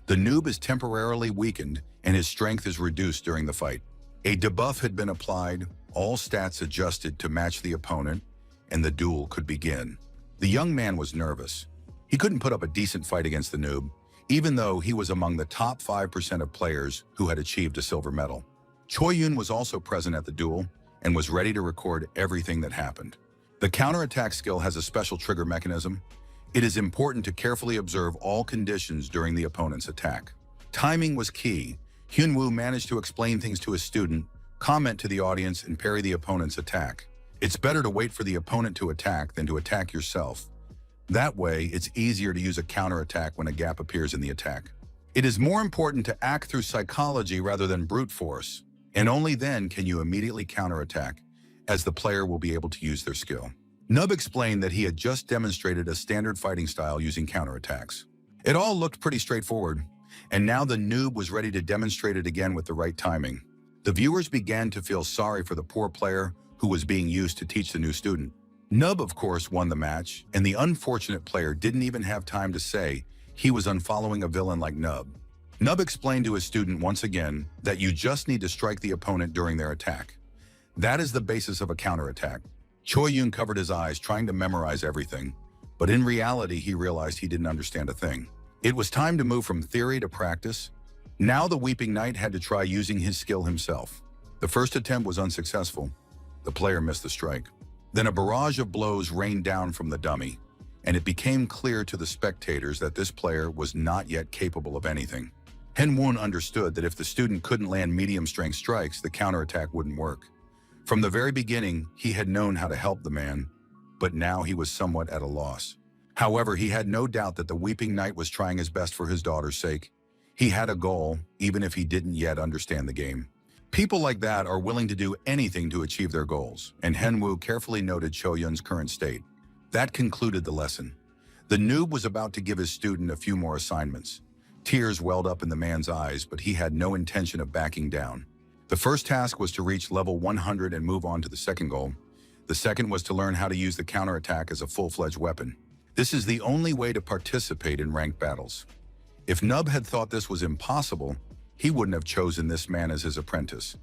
The noob is temporarily weakened and his strength is reduced during the fight. A debuff had been applied, all stats adjusted to match the opponent, and the duel could begin. The young man was nervous. He couldn't put up a decent fight against the noob, even though he was among the top 5% of players who had achieved a silver medal. Choi Yun was also present at the duel and was ready to record everything that happened. The counterattack skill has a special trigger mechanism. It is important to carefully observe all conditions during the opponent's attack. Timing was key. Hyunwoo managed to explain things to his student, comment to the audience, and parry the opponent's attack. It's better to wait for the opponent to attack than to attack yourself. That way, it's easier to use a counterattack when a gap appears in the attack. It is more important to act through psychology rather than brute force, and only then can you immediately counterattack, as the player will be able to use their skill. Nub explained that he had just demonstrated a standard fighting style using counterattacks. It all looked pretty straightforward, and now the noob was ready to demonstrate it again with the right timing. The viewers began to feel sorry for the poor player who was being used to teach the new student. Nub, of course, won the match, and the unfortunate player didn't even have time to say he was unfollowing a villain like Nub. Nub explained to his student once again that you just need to strike the opponent during their attack. That is the basis of a counterattack. Choi Yun covered his eyes, trying to memorize everything, but in reality he realized he didn't understand a thing. It was time to move from theory to practice. Now the Weeping Knight had to try using his skill himself. The first attempt was unsuccessful. The player missed the strike. Then a barrage of blows rained down from the dummy, and it became clear to the spectators that this player was not yet capable of anything. Henwoo understood that if the student couldn't land medium-strength strikes, the counterattack wouldn't work. From the very beginning, he had known how to help the man, but now he was somewhat at a loss. However, he had no doubt that the Weeping Knight was trying his best for his daughter's sake. He had a goal, even if he didn't yet understand the game. People like that are willing to do anything to achieve their goals, and Henwoo carefully noted Cho Yun's current state. That concluded the lesson. The noob was about to give his student a few more assignments. Tears welled up in the man's eyes, but he had no intention of backing down. The first task was to reach level 100 and move on to the second goal. The second was to learn how to use the counterattack as a full-fledged weapon. This is the only way to participate in ranked battles. If Nub had thought this was impossible, he wouldn't have chosen this man as his apprentice.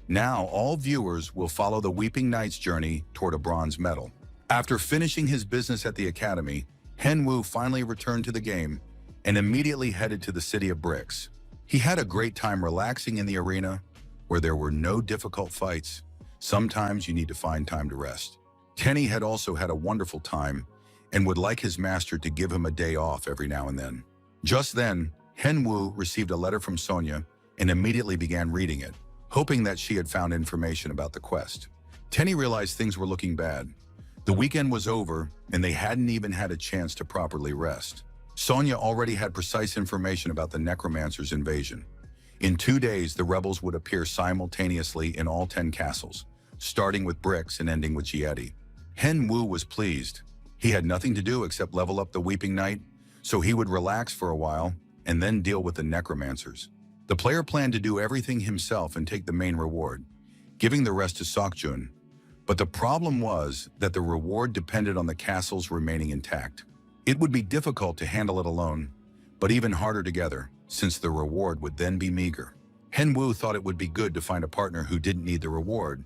Now, all viewers will follow the Weeping Knight's journey toward a bronze medal. After finishing his business at the academy, Henwu finally returned to the game and immediately headed to the City of Bricks. He had a great time relaxing in the arena where there were no difficult fights. Sometimes you need to find time to rest. Tenny had also had a wonderful time and would like his master to give him a day off every now and then. Just then, Henwu received a letter from Sonia and immediately began reading it, hoping that she had found information about the quest. Tenny realized things were looking bad. The weekend was over and they hadn't even had a chance to properly rest. Sonia already had precise information about the Necromancer's invasion. In 2 days, the rebels would appear simultaneously in all 10 castles, starting with Bricks and ending with Jiedi. Henwu was pleased. He had nothing to do except level up the Weeping Knight, so he would relax for a while and then deal with the Necromancers. The player planned to do everything himself and take the main reward, giving the rest to Seokjun. But the problem was that the reward depended on the castles remaining intact. It would be difficult to handle it alone, but even harder together, since the reward would then be meager. Henwu thought it would be good to find a partner who didn't need the reward,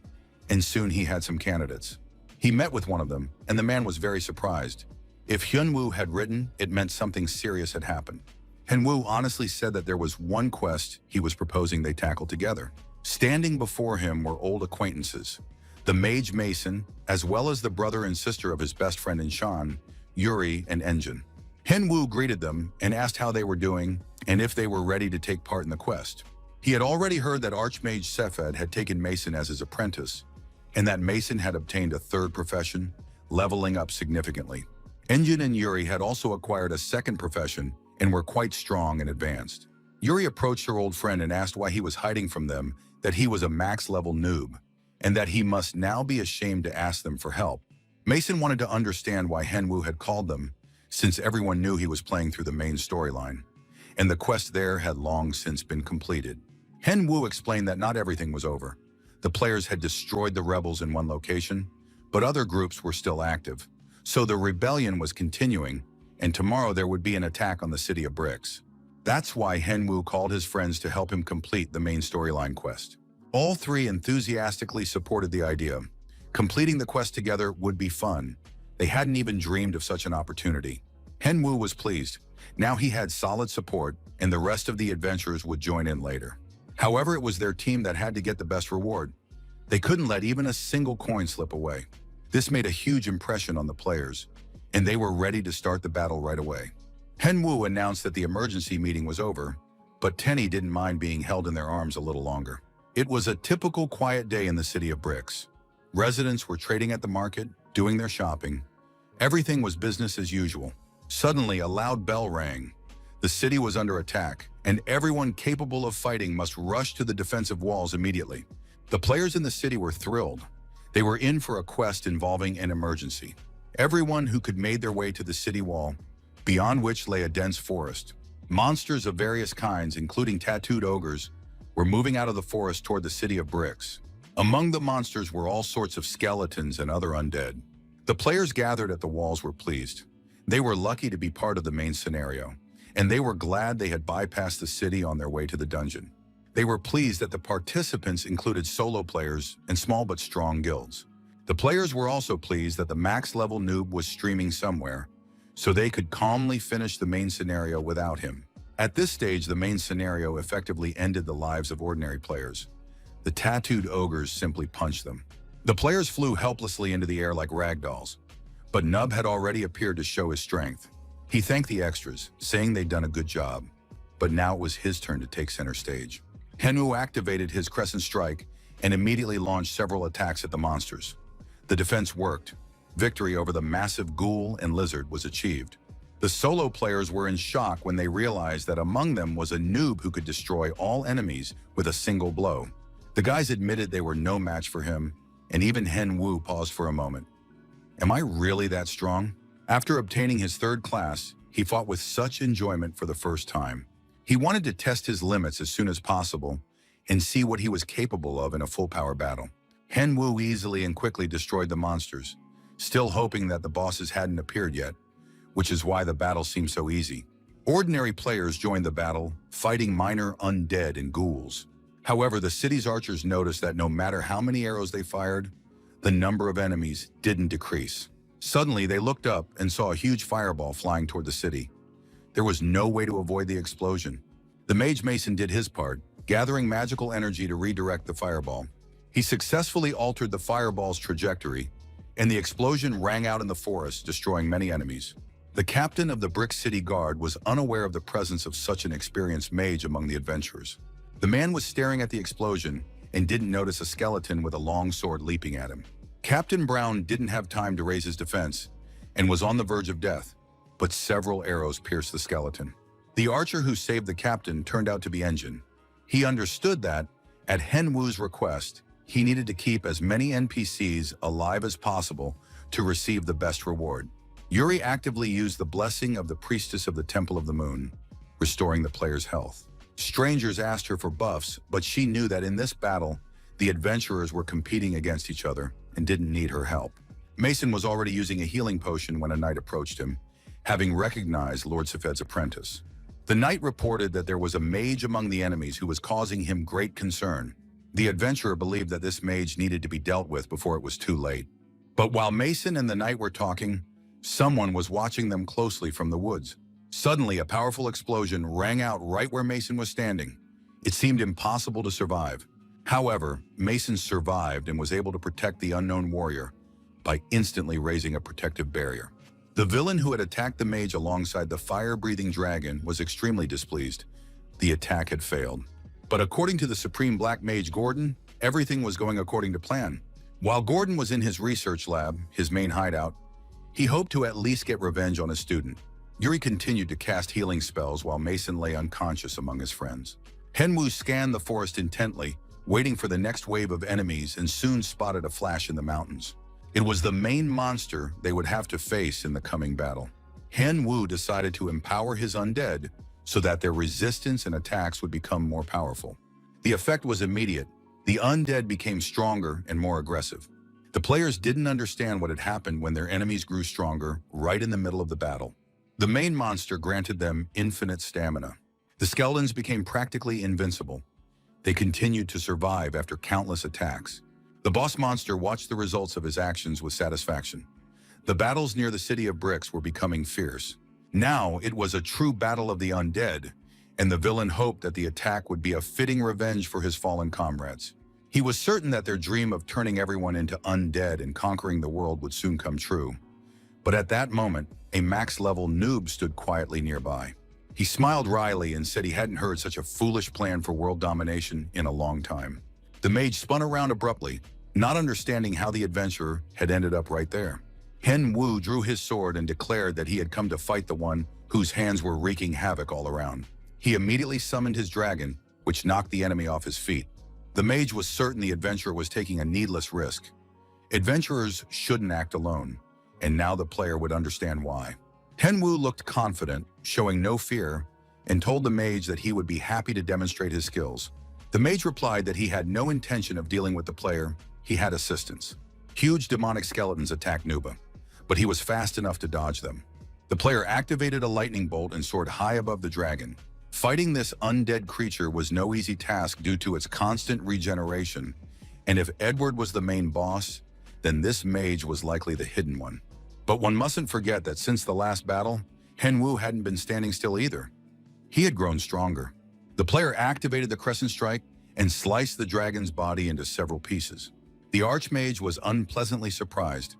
and soon he had some candidates. He met with one of them, and the man was very surprised. If Hyunwoo had written, it meant something serious had happened. Henwu honestly said that there was one quest he was proposing they tackle together. Standing before him were old acquaintances, the mage Mason, as well as the brother and sister of his best friend in Shan, Yuri and Engine. Henwu greeted them and asked how they were doing and if they were ready to take part in the quest. He had already heard that Archmage Sefed had taken Mason as his apprentice, and that Mason had obtained a third profession, leveling up significantly. Engine and Yuri had also acquired a second profession and were quite strong and advanced. Yuri approached her old friend and asked why he was hiding from them that he was a max-level noob, and that he must now be ashamed to ask them for help. Mason wanted to understand why Henwu had called them, since everyone knew he was playing through the main storyline, and the quest there had long since been completed. Henwu explained that not everything was over. The players had destroyed the rebels in one location, but other groups were still active, so the rebellion was continuing, and tomorrow there would be an attack on the City of Bricks. That's why Henwu called his friends to help him complete the main storyline quest. All three enthusiastically supported the idea. Completing the quest together would be fun. They hadn't even dreamed of such an opportunity. Henwu was pleased. Now he had solid support, and the rest of the adventurers would join in later. However, it was their team that had to get the best reward. They couldn't let even a single coin slip away. This made a huge impression on the players, and they were ready to start the battle right away. Henwu announced that the emergency meeting was over, but Tenny didn't mind being held in their arms a little longer. It was a typical quiet day in the City of Bricks. Residents were trading at the market, doing their shopping. Everything was business as usual. Suddenly, a loud bell rang. The city was under attack, and everyone capable of fighting must rush to the defensive walls immediately. The players in the city were thrilled. They were in for a quest involving an emergency. Everyone who could made their way to the city wall, beyond which lay a dense forest. Monsters of various kinds, including tattooed ogres, were moving out of the forest toward the City of Bricks. Among the monsters were all sorts of skeletons and other undead. The players gathered at the walls were pleased. They were lucky to be part of the main scenario, and they were glad they had bypassed the city on their way to the dungeon. They were pleased that the participants included solo players and small but strong guilds. The players were also pleased that the max-level noob was streaming somewhere, so they could calmly finish the main scenario without him. At this stage, the main scenario effectively ended the lives of ordinary players. The tattooed ogres simply punched them. The players flew helplessly into the air like ragdolls, but Nub had already appeared to show his strength. He thanked the extras, saying they'd done a good job, but now it was his turn to take center stage. Henwu activated his Crescent Strike and immediately launched several attacks at the monsters. The defense worked. Victory over the massive ghoul and lizard was achieved. The solo players were in shock when they realized that among them was a noob who could destroy all enemies with a single blow. The guys admitted they were no match for him, and even Henwu paused for a moment. Am I really that strong? After obtaining his third class, he fought with such enjoyment for the first time. He wanted to test his limits as soon as possible and see what he was capable of in a full-power battle. Henwu easily and quickly destroyed the monsters, still hoping that the bosses hadn't appeared yet, which is why the battle seemed so easy. Ordinary players joined the battle, fighting minor undead and ghouls. However, the city's archers noticed that no matter how many arrows they fired, the number of enemies didn't decrease. Suddenly, they looked up and saw a huge fireball flying toward the city. There was no way to avoid the explosion. The Mage Mason did his part, gathering magical energy to redirect the fireball. He successfully altered the fireball's trajectory, and the explosion rang out in the forest, destroying many enemies. The captain of the Brick City Guard was unaware of the presence of such an experienced mage among the adventurers. The man was staring at the explosion and didn't notice a skeleton with a long sword leaping at him. Captain Brown didn't have time to raise his defense and was on the verge of death, but several arrows pierced the skeleton. The archer who saved the captain turned out to be Engine. He understood that, at Henwoo's request, he needed to keep as many NPCs alive as possible to receive the best reward. Yuri actively used the blessing of the Priestess of the Temple of the Moon, restoring the player's health. Strangers asked her for buffs, but she knew that in this battle, the adventurers were competing against each other and didn't need her help. Mason was already using a healing potion when a knight approached him, having recognized Lord Safed's apprentice. The knight reported that there was a mage among the enemies who was causing him great concern. The adventurer believed that this mage needed to be dealt with before it was too late. But while Mason and the knight were talking, someone was watching them closely from the woods. Suddenly, a powerful explosion rang out right where Mason was standing. It seemed impossible to survive. However, Mason survived and was able to protect the unknown warrior by instantly raising a protective barrier. The villain who had attacked the mage alongside the fire-breathing dragon was extremely displeased. The attack had failed. But according to the Supreme Black Mage Gordon, everything was going according to plan. While Gordon was in his research lab, his main hideout, he hoped to at least get revenge on his student. Yuri continued to cast healing spells while Mason lay unconscious among his friends. Henwu scanned the forest intently, waiting for the next wave of enemies, and soon spotted a flash in the mountains. It was the main monster they would have to face in the coming battle. Henwu decided to empower his undead so that their resistance and attacks would become more powerful. The effect was immediate. The undead became stronger and more aggressive. The players didn't understand what had happened when their enemies grew stronger right in the middle of the battle. The main monster granted them infinite stamina. The skeletons became practically invincible. They continued to survive after countless attacks. The boss monster watched the results of his actions with satisfaction. The battles near the city of bricks were becoming fierce. Now it was a true battle of the undead, and the villain hoped that the attack would be a fitting revenge for his fallen comrades. He was certain that their dream of turning everyone into undead and conquering the world would soon come true. But at that moment, a max-level noob stood quietly nearby. He smiled wryly and said he hadn't heard such a foolish plan for world domination in a long time. The mage spun around abruptly, not understanding how the adventurer had ended up right there. Henwu drew his sword and declared that he had come to fight the one whose hands were wreaking havoc all around. He immediately summoned his dragon, which knocked the enemy off his feet. The mage was certain the adventurer was taking a needless risk. Adventurers shouldn't act alone, and now the player would understand why. Henwu looked confident, showing no fear, and told the mage that he would be happy to demonstrate his skills. The mage replied that he had no intention of dealing with the player. He had assistance. Huge demonic skeletons attacked Nuba, but he was fast enough to dodge them. The player activated a lightning bolt and soared high above the dragon. Fighting this undead creature was no easy task due to its constant regeneration, and if Edward was the main boss, then this mage was likely the hidden one. But one mustn't forget that since the last battle, Henwu hadn't been standing still either. He had grown stronger. The player activated the Crescent Strike and sliced the dragon's body into several pieces. The Archmage was unpleasantly surprised.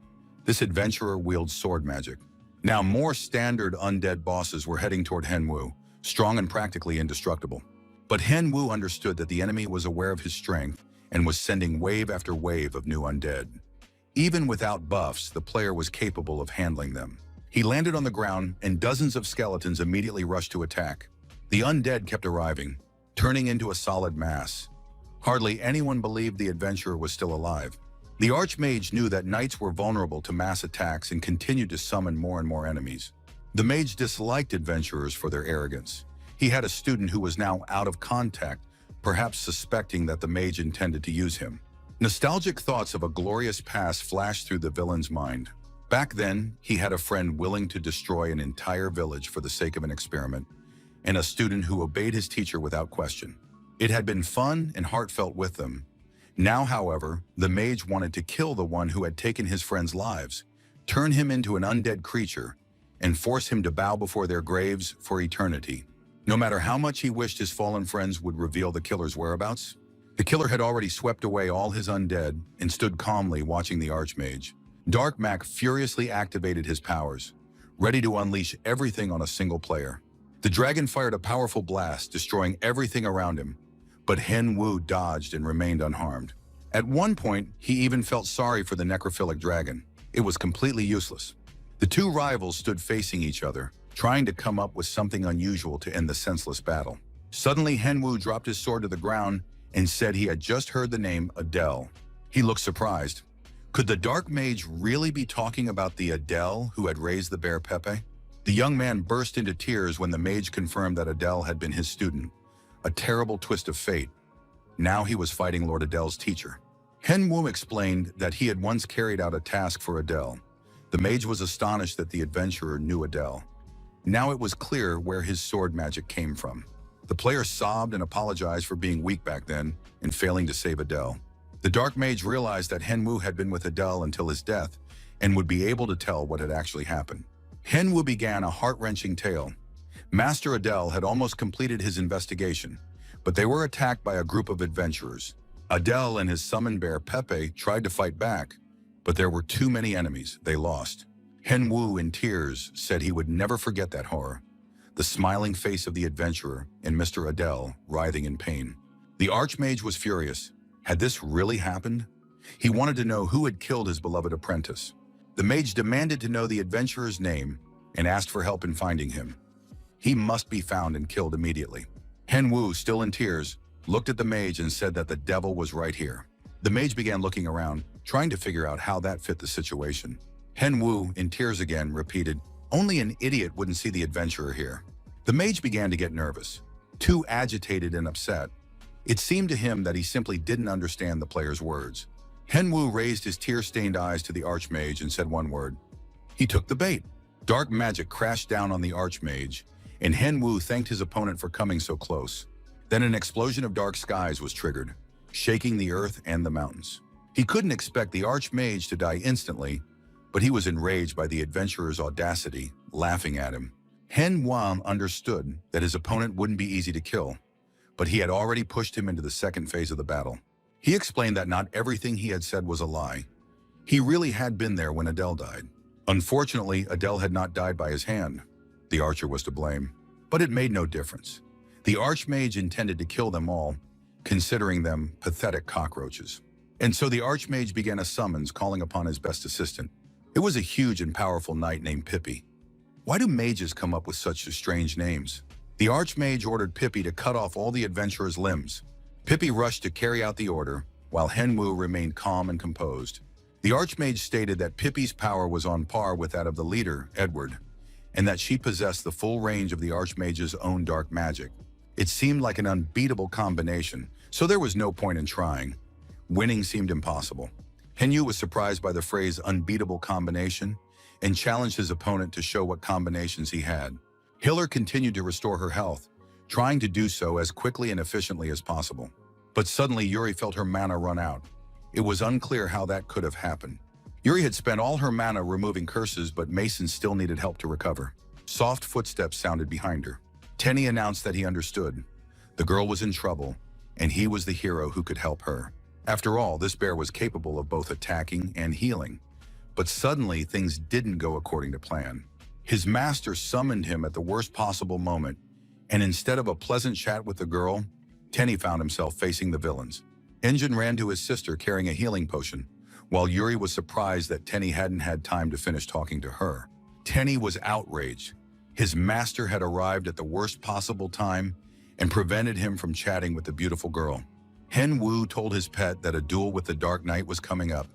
This adventurer wields sword magic. Now more standard undead bosses were heading toward Henwu, strong and practically indestructible. But Henwu understood that the enemy was aware of his strength and was sending wave after wave of new undead. Even without buffs, the player was capable of handling them. He landed on the ground, and dozens of skeletons immediately rushed to attack. The undead kept arriving, turning into a solid mass. Hardly anyone believed the adventurer was still alive. The Archmage knew that knights were vulnerable to mass attacks and continued to summon more and more enemies. The mage disliked adventurers for their arrogance. He had a student who was now out of contact, perhaps suspecting that the mage intended to use him. Nostalgic thoughts of a glorious past flashed through the villain's mind. Back then, he had a friend willing to destroy an entire village for the sake of an experiment, and a student who obeyed his teacher without question. It had been fun and heartfelt with them. Now, however, the mage wanted to kill the one who had taken his friends' lives, turn him into an undead creature, and force him to bow before their graves for eternity. No matter how much he wished his fallen friends would reveal the killer's whereabouts, the killer had already swept away all his undead and stood calmly watching the Archmage. Dark Mac furiously activated his powers, ready to unleash everything on a single player. The dragon fired a powerful blast, destroying everything around him, but Hen Wu dodged and remained unharmed. At one point, he even felt sorry for the necrophilic dragon. It was completely useless. The two rivals stood facing each other, trying to come up with something unusual to end the senseless battle. Suddenly, Hen Wu dropped his sword to the ground and said he had just heard the name Adele. He looked surprised. Could the Dark Mage really be talking about the Adele who had raised the bear Pepe? The young man burst into tears when the mage confirmed that Adele had been his student. A terrible twist of fate. Now he was fighting Lord Adele's teacher. Hen Wu explained that he had once carried out a task for Adele. The mage was astonished that the adventurer knew Adele. Now it was clear where his sword magic came from. The player sobbed and apologized for being weak back then and failing to save Adele. The Dark Mage realized that Hen Wu had been with Adele until his death and would be able to tell what had actually happened. Hen Wu began a heart-wrenching tale. Master Adele had almost completed his investigation, but they were attacked by a group of adventurers. Adele and his summoned bear Pepe tried to fight back, but there were too many enemies. They lost. Hen Wu, in tears, said he would never forget that horror. The smiling face of the adventurer and Mr. Adele writhing in pain. The Archmage was furious. Had this really happened? He wanted to know who had killed his beloved apprentice. The mage demanded to know the adventurer's name and asked for help in finding him. He must be found and killed immediately. Hen Wu, still in tears, looked at the mage and said that the devil was right here. The mage began looking around, trying to figure out how that fit the situation. Hen Wu, in tears again, repeated, "Only an idiot wouldn't see the adventurer here." The mage began to get nervous, too agitated and upset. It seemed to him that he simply didn't understand the player's words. Hen Wu raised his tear-stained eyes to the Archmage and said one word. He took the bait. Dark magic crashed down on the Archmage, and Hen Wu thanked his opponent for coming so close. Then an explosion of dark skies was triggered, shaking the earth and the mountains. He couldn't expect the Archmage to die instantly, but he was enraged by the adventurer's audacity, laughing at him. Hen Wu understood that his opponent wouldn't be easy to kill, but he had already pushed him into the second phase of the battle. He explained that not everything he had said was a lie. He really had been there when Adele died. Unfortunately, Adele had not died by his hand. The archer was to blame. But it made no difference. The Archmage intended to kill them all, considering them pathetic cockroaches. And so the Archmage began a summons calling upon his best assistant. It was a huge and powerful knight named Pippi. Why do mages come up with such strange names? The Archmage ordered Pippi to cut off all the adventurer's limbs. Pippi rushed to carry out the order, while Hen Wu remained calm and composed. The Archmage stated that Pippi's power was on par with that of the leader, Edward, and that she possessed the full range of the Archmage's own dark magic. It seemed like an unbeatable combination, so there was no point in trying. Winning seemed impossible. Hen Wu was surprised by the phrase unbeatable combination and challenged his opponent to show what combinations he had. Hiller continued to restore her health, trying to do so as quickly and efficiently as possible. But suddenly Yuri felt her mana run out. It was unclear how that could have happened. Yuri had spent all her mana removing curses, but Mason still needed help to recover. Soft footsteps sounded behind her. Tenny announced that he understood. The girl was in trouble, and he was the hero who could help her. After all, this bear was capable of both attacking and healing. But suddenly, things didn't go according to plan. His master summoned him at the worst possible moment, and instead of a pleasant chat with the girl, Tenny found himself facing the villains. Engine ran to his sister carrying a healing potion, while Yuri was surprised that Tenny hadn't had time to finish talking to her. Tenny was outraged. His master had arrived at the worst possible time and prevented him from chatting with the beautiful girl. Hen Wu told his pet that a duel with the Dark Knight was coming up,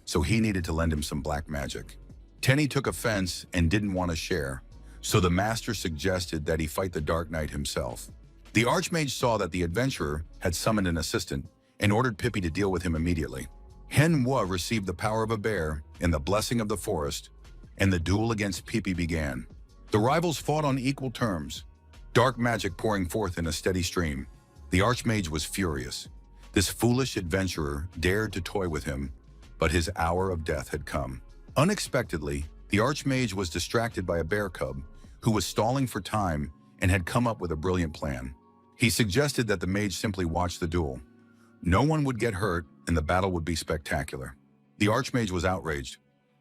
so he needed to lend him some black magic. Tenny took offense and didn't want to share, so the master suggested that he fight the Dark Knight himself. The Archmage saw that the adventurer had summoned an assistant and ordered Pippi to deal with him immediately. Hen Wu received the power of a bear and the blessing of the forest, and the duel against Pippi began. The rivals fought on equal terms, dark magic pouring forth in a steady stream. The Archmage was furious. This foolish adventurer dared to toy with him, but his hour of death had come. Unexpectedly, the Archmage was distracted by a bear cub who was stalling for time and had come up with a brilliant plan. He suggested that the mage simply watch the duel. No one would get hurt and the battle would be spectacular. The Archmage was outraged.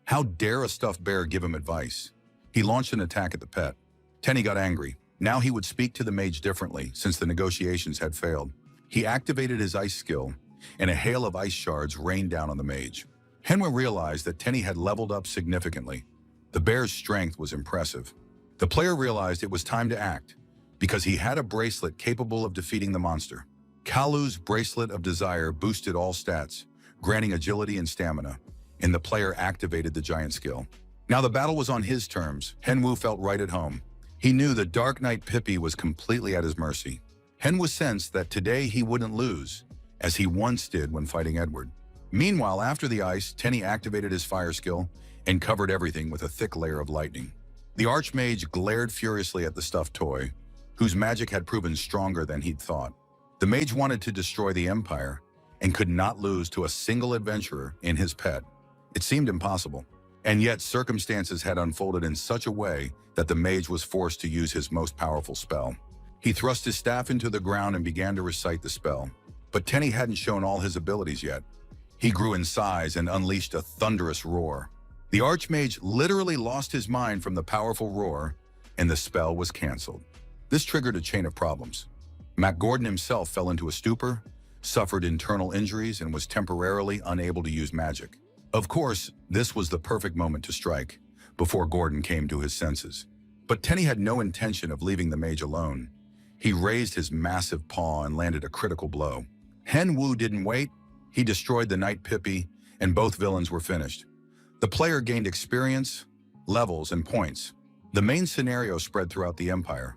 How dare a stuffed bear give him advice? He launched an attack at the pet. Tenny got angry. Now he would speak to the mage differently since the negotiations had failed. He activated his ice skill, and a hail of ice shards rained down on the mage. Henwa realized that Tenny had leveled up significantly. The bear's strength was impressive. The player realized it was time to act, because he had a bracelet capable of defeating the monster. Kalu's Bracelet of Desire boosted all stats, granting agility and stamina, and the player activated the giant skill. Now the battle was on his terms. Henwu felt right at home. He knew the Dark Knight Pippi was completely at his mercy. Henwu sensed that today he wouldn't lose, as he once did when fighting Edward. Meanwhile, after the ice, Tenny activated his fire skill and covered everything with a thick layer of lightning. The Archmage glared furiously at the stuffed toy, whose magic had proven stronger than he'd thought. The mage wanted to destroy the Empire and could not lose to a single adventurer in his pet. It seemed impossible, and yet circumstances had unfolded in such a way that the mage was forced to use his most powerful spell. He thrust his staff into the ground and began to recite the spell. But Tenny hadn't shown all his abilities yet. He grew in size and unleashed a thunderous roar. The Archmage literally lost his mind from the powerful roar, and the spell was canceled. This triggered a chain of problems. Mac Gordon himself fell into a stupor, suffered internal injuries, and was temporarily unable to use magic. Of course, this was the perfect moment to strike, before Gordon came to his senses. But Tenny had no intention of leaving the mage alone. He raised his massive paw and landed a critical blow. Henwu didn't wait. He destroyed the Knight Pippi, and both villains were finished. The player gained experience, levels, and points. The main scenario spread throughout the Empire.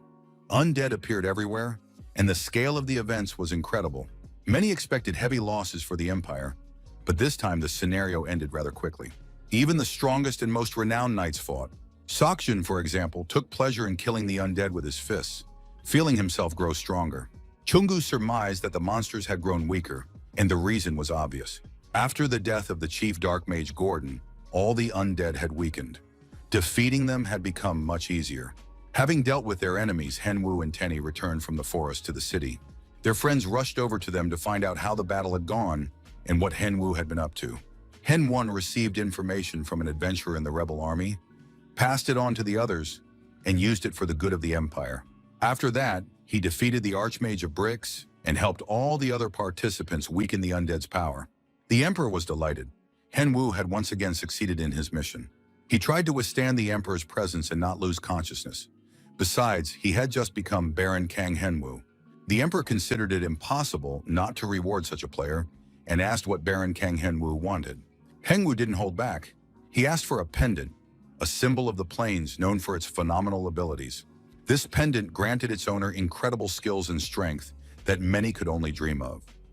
Undead appeared everywhere, and the scale of the events was incredible. Many expected heavy losses for the Empire, but this time the scenario ended rather quickly. Even the strongest and most renowned knights fought. Sakjun, for example, took pleasure in killing the undead with his fists, feeling himself grow stronger. Chungu surmised that the monsters had grown weaker, and the reason was obvious. After the death of the chief dark mage Gordon, all the undead had weakened. Defeating them had become much easier. Having dealt with their enemies, Henwu and Tenny returned from the forest to the city. Their friends rushed over to them to find out how the battle had gone and what Henwu had been up to. Henwon received information from an adventurer in the rebel army, passed it on to the others, and used it for the good of the Empire. After that, he defeated the Archmage of Bricks and helped all the other participants weaken the undead's power. The Emperor was delighted. Henwu had once again succeeded in his mission. He tried to withstand the Emperor's presence and not lose consciousness. Besides, he had just become Baron Kang Henwu. The Emperor considered it impossible not to reward such a player and asked what Baron Kang Henwu wanted. Henwu didn't hold back. He asked for a pendant, a symbol of the plains known for its phenomenal abilities. This pendant granted its owner incredible skills and strength that many could only dream of.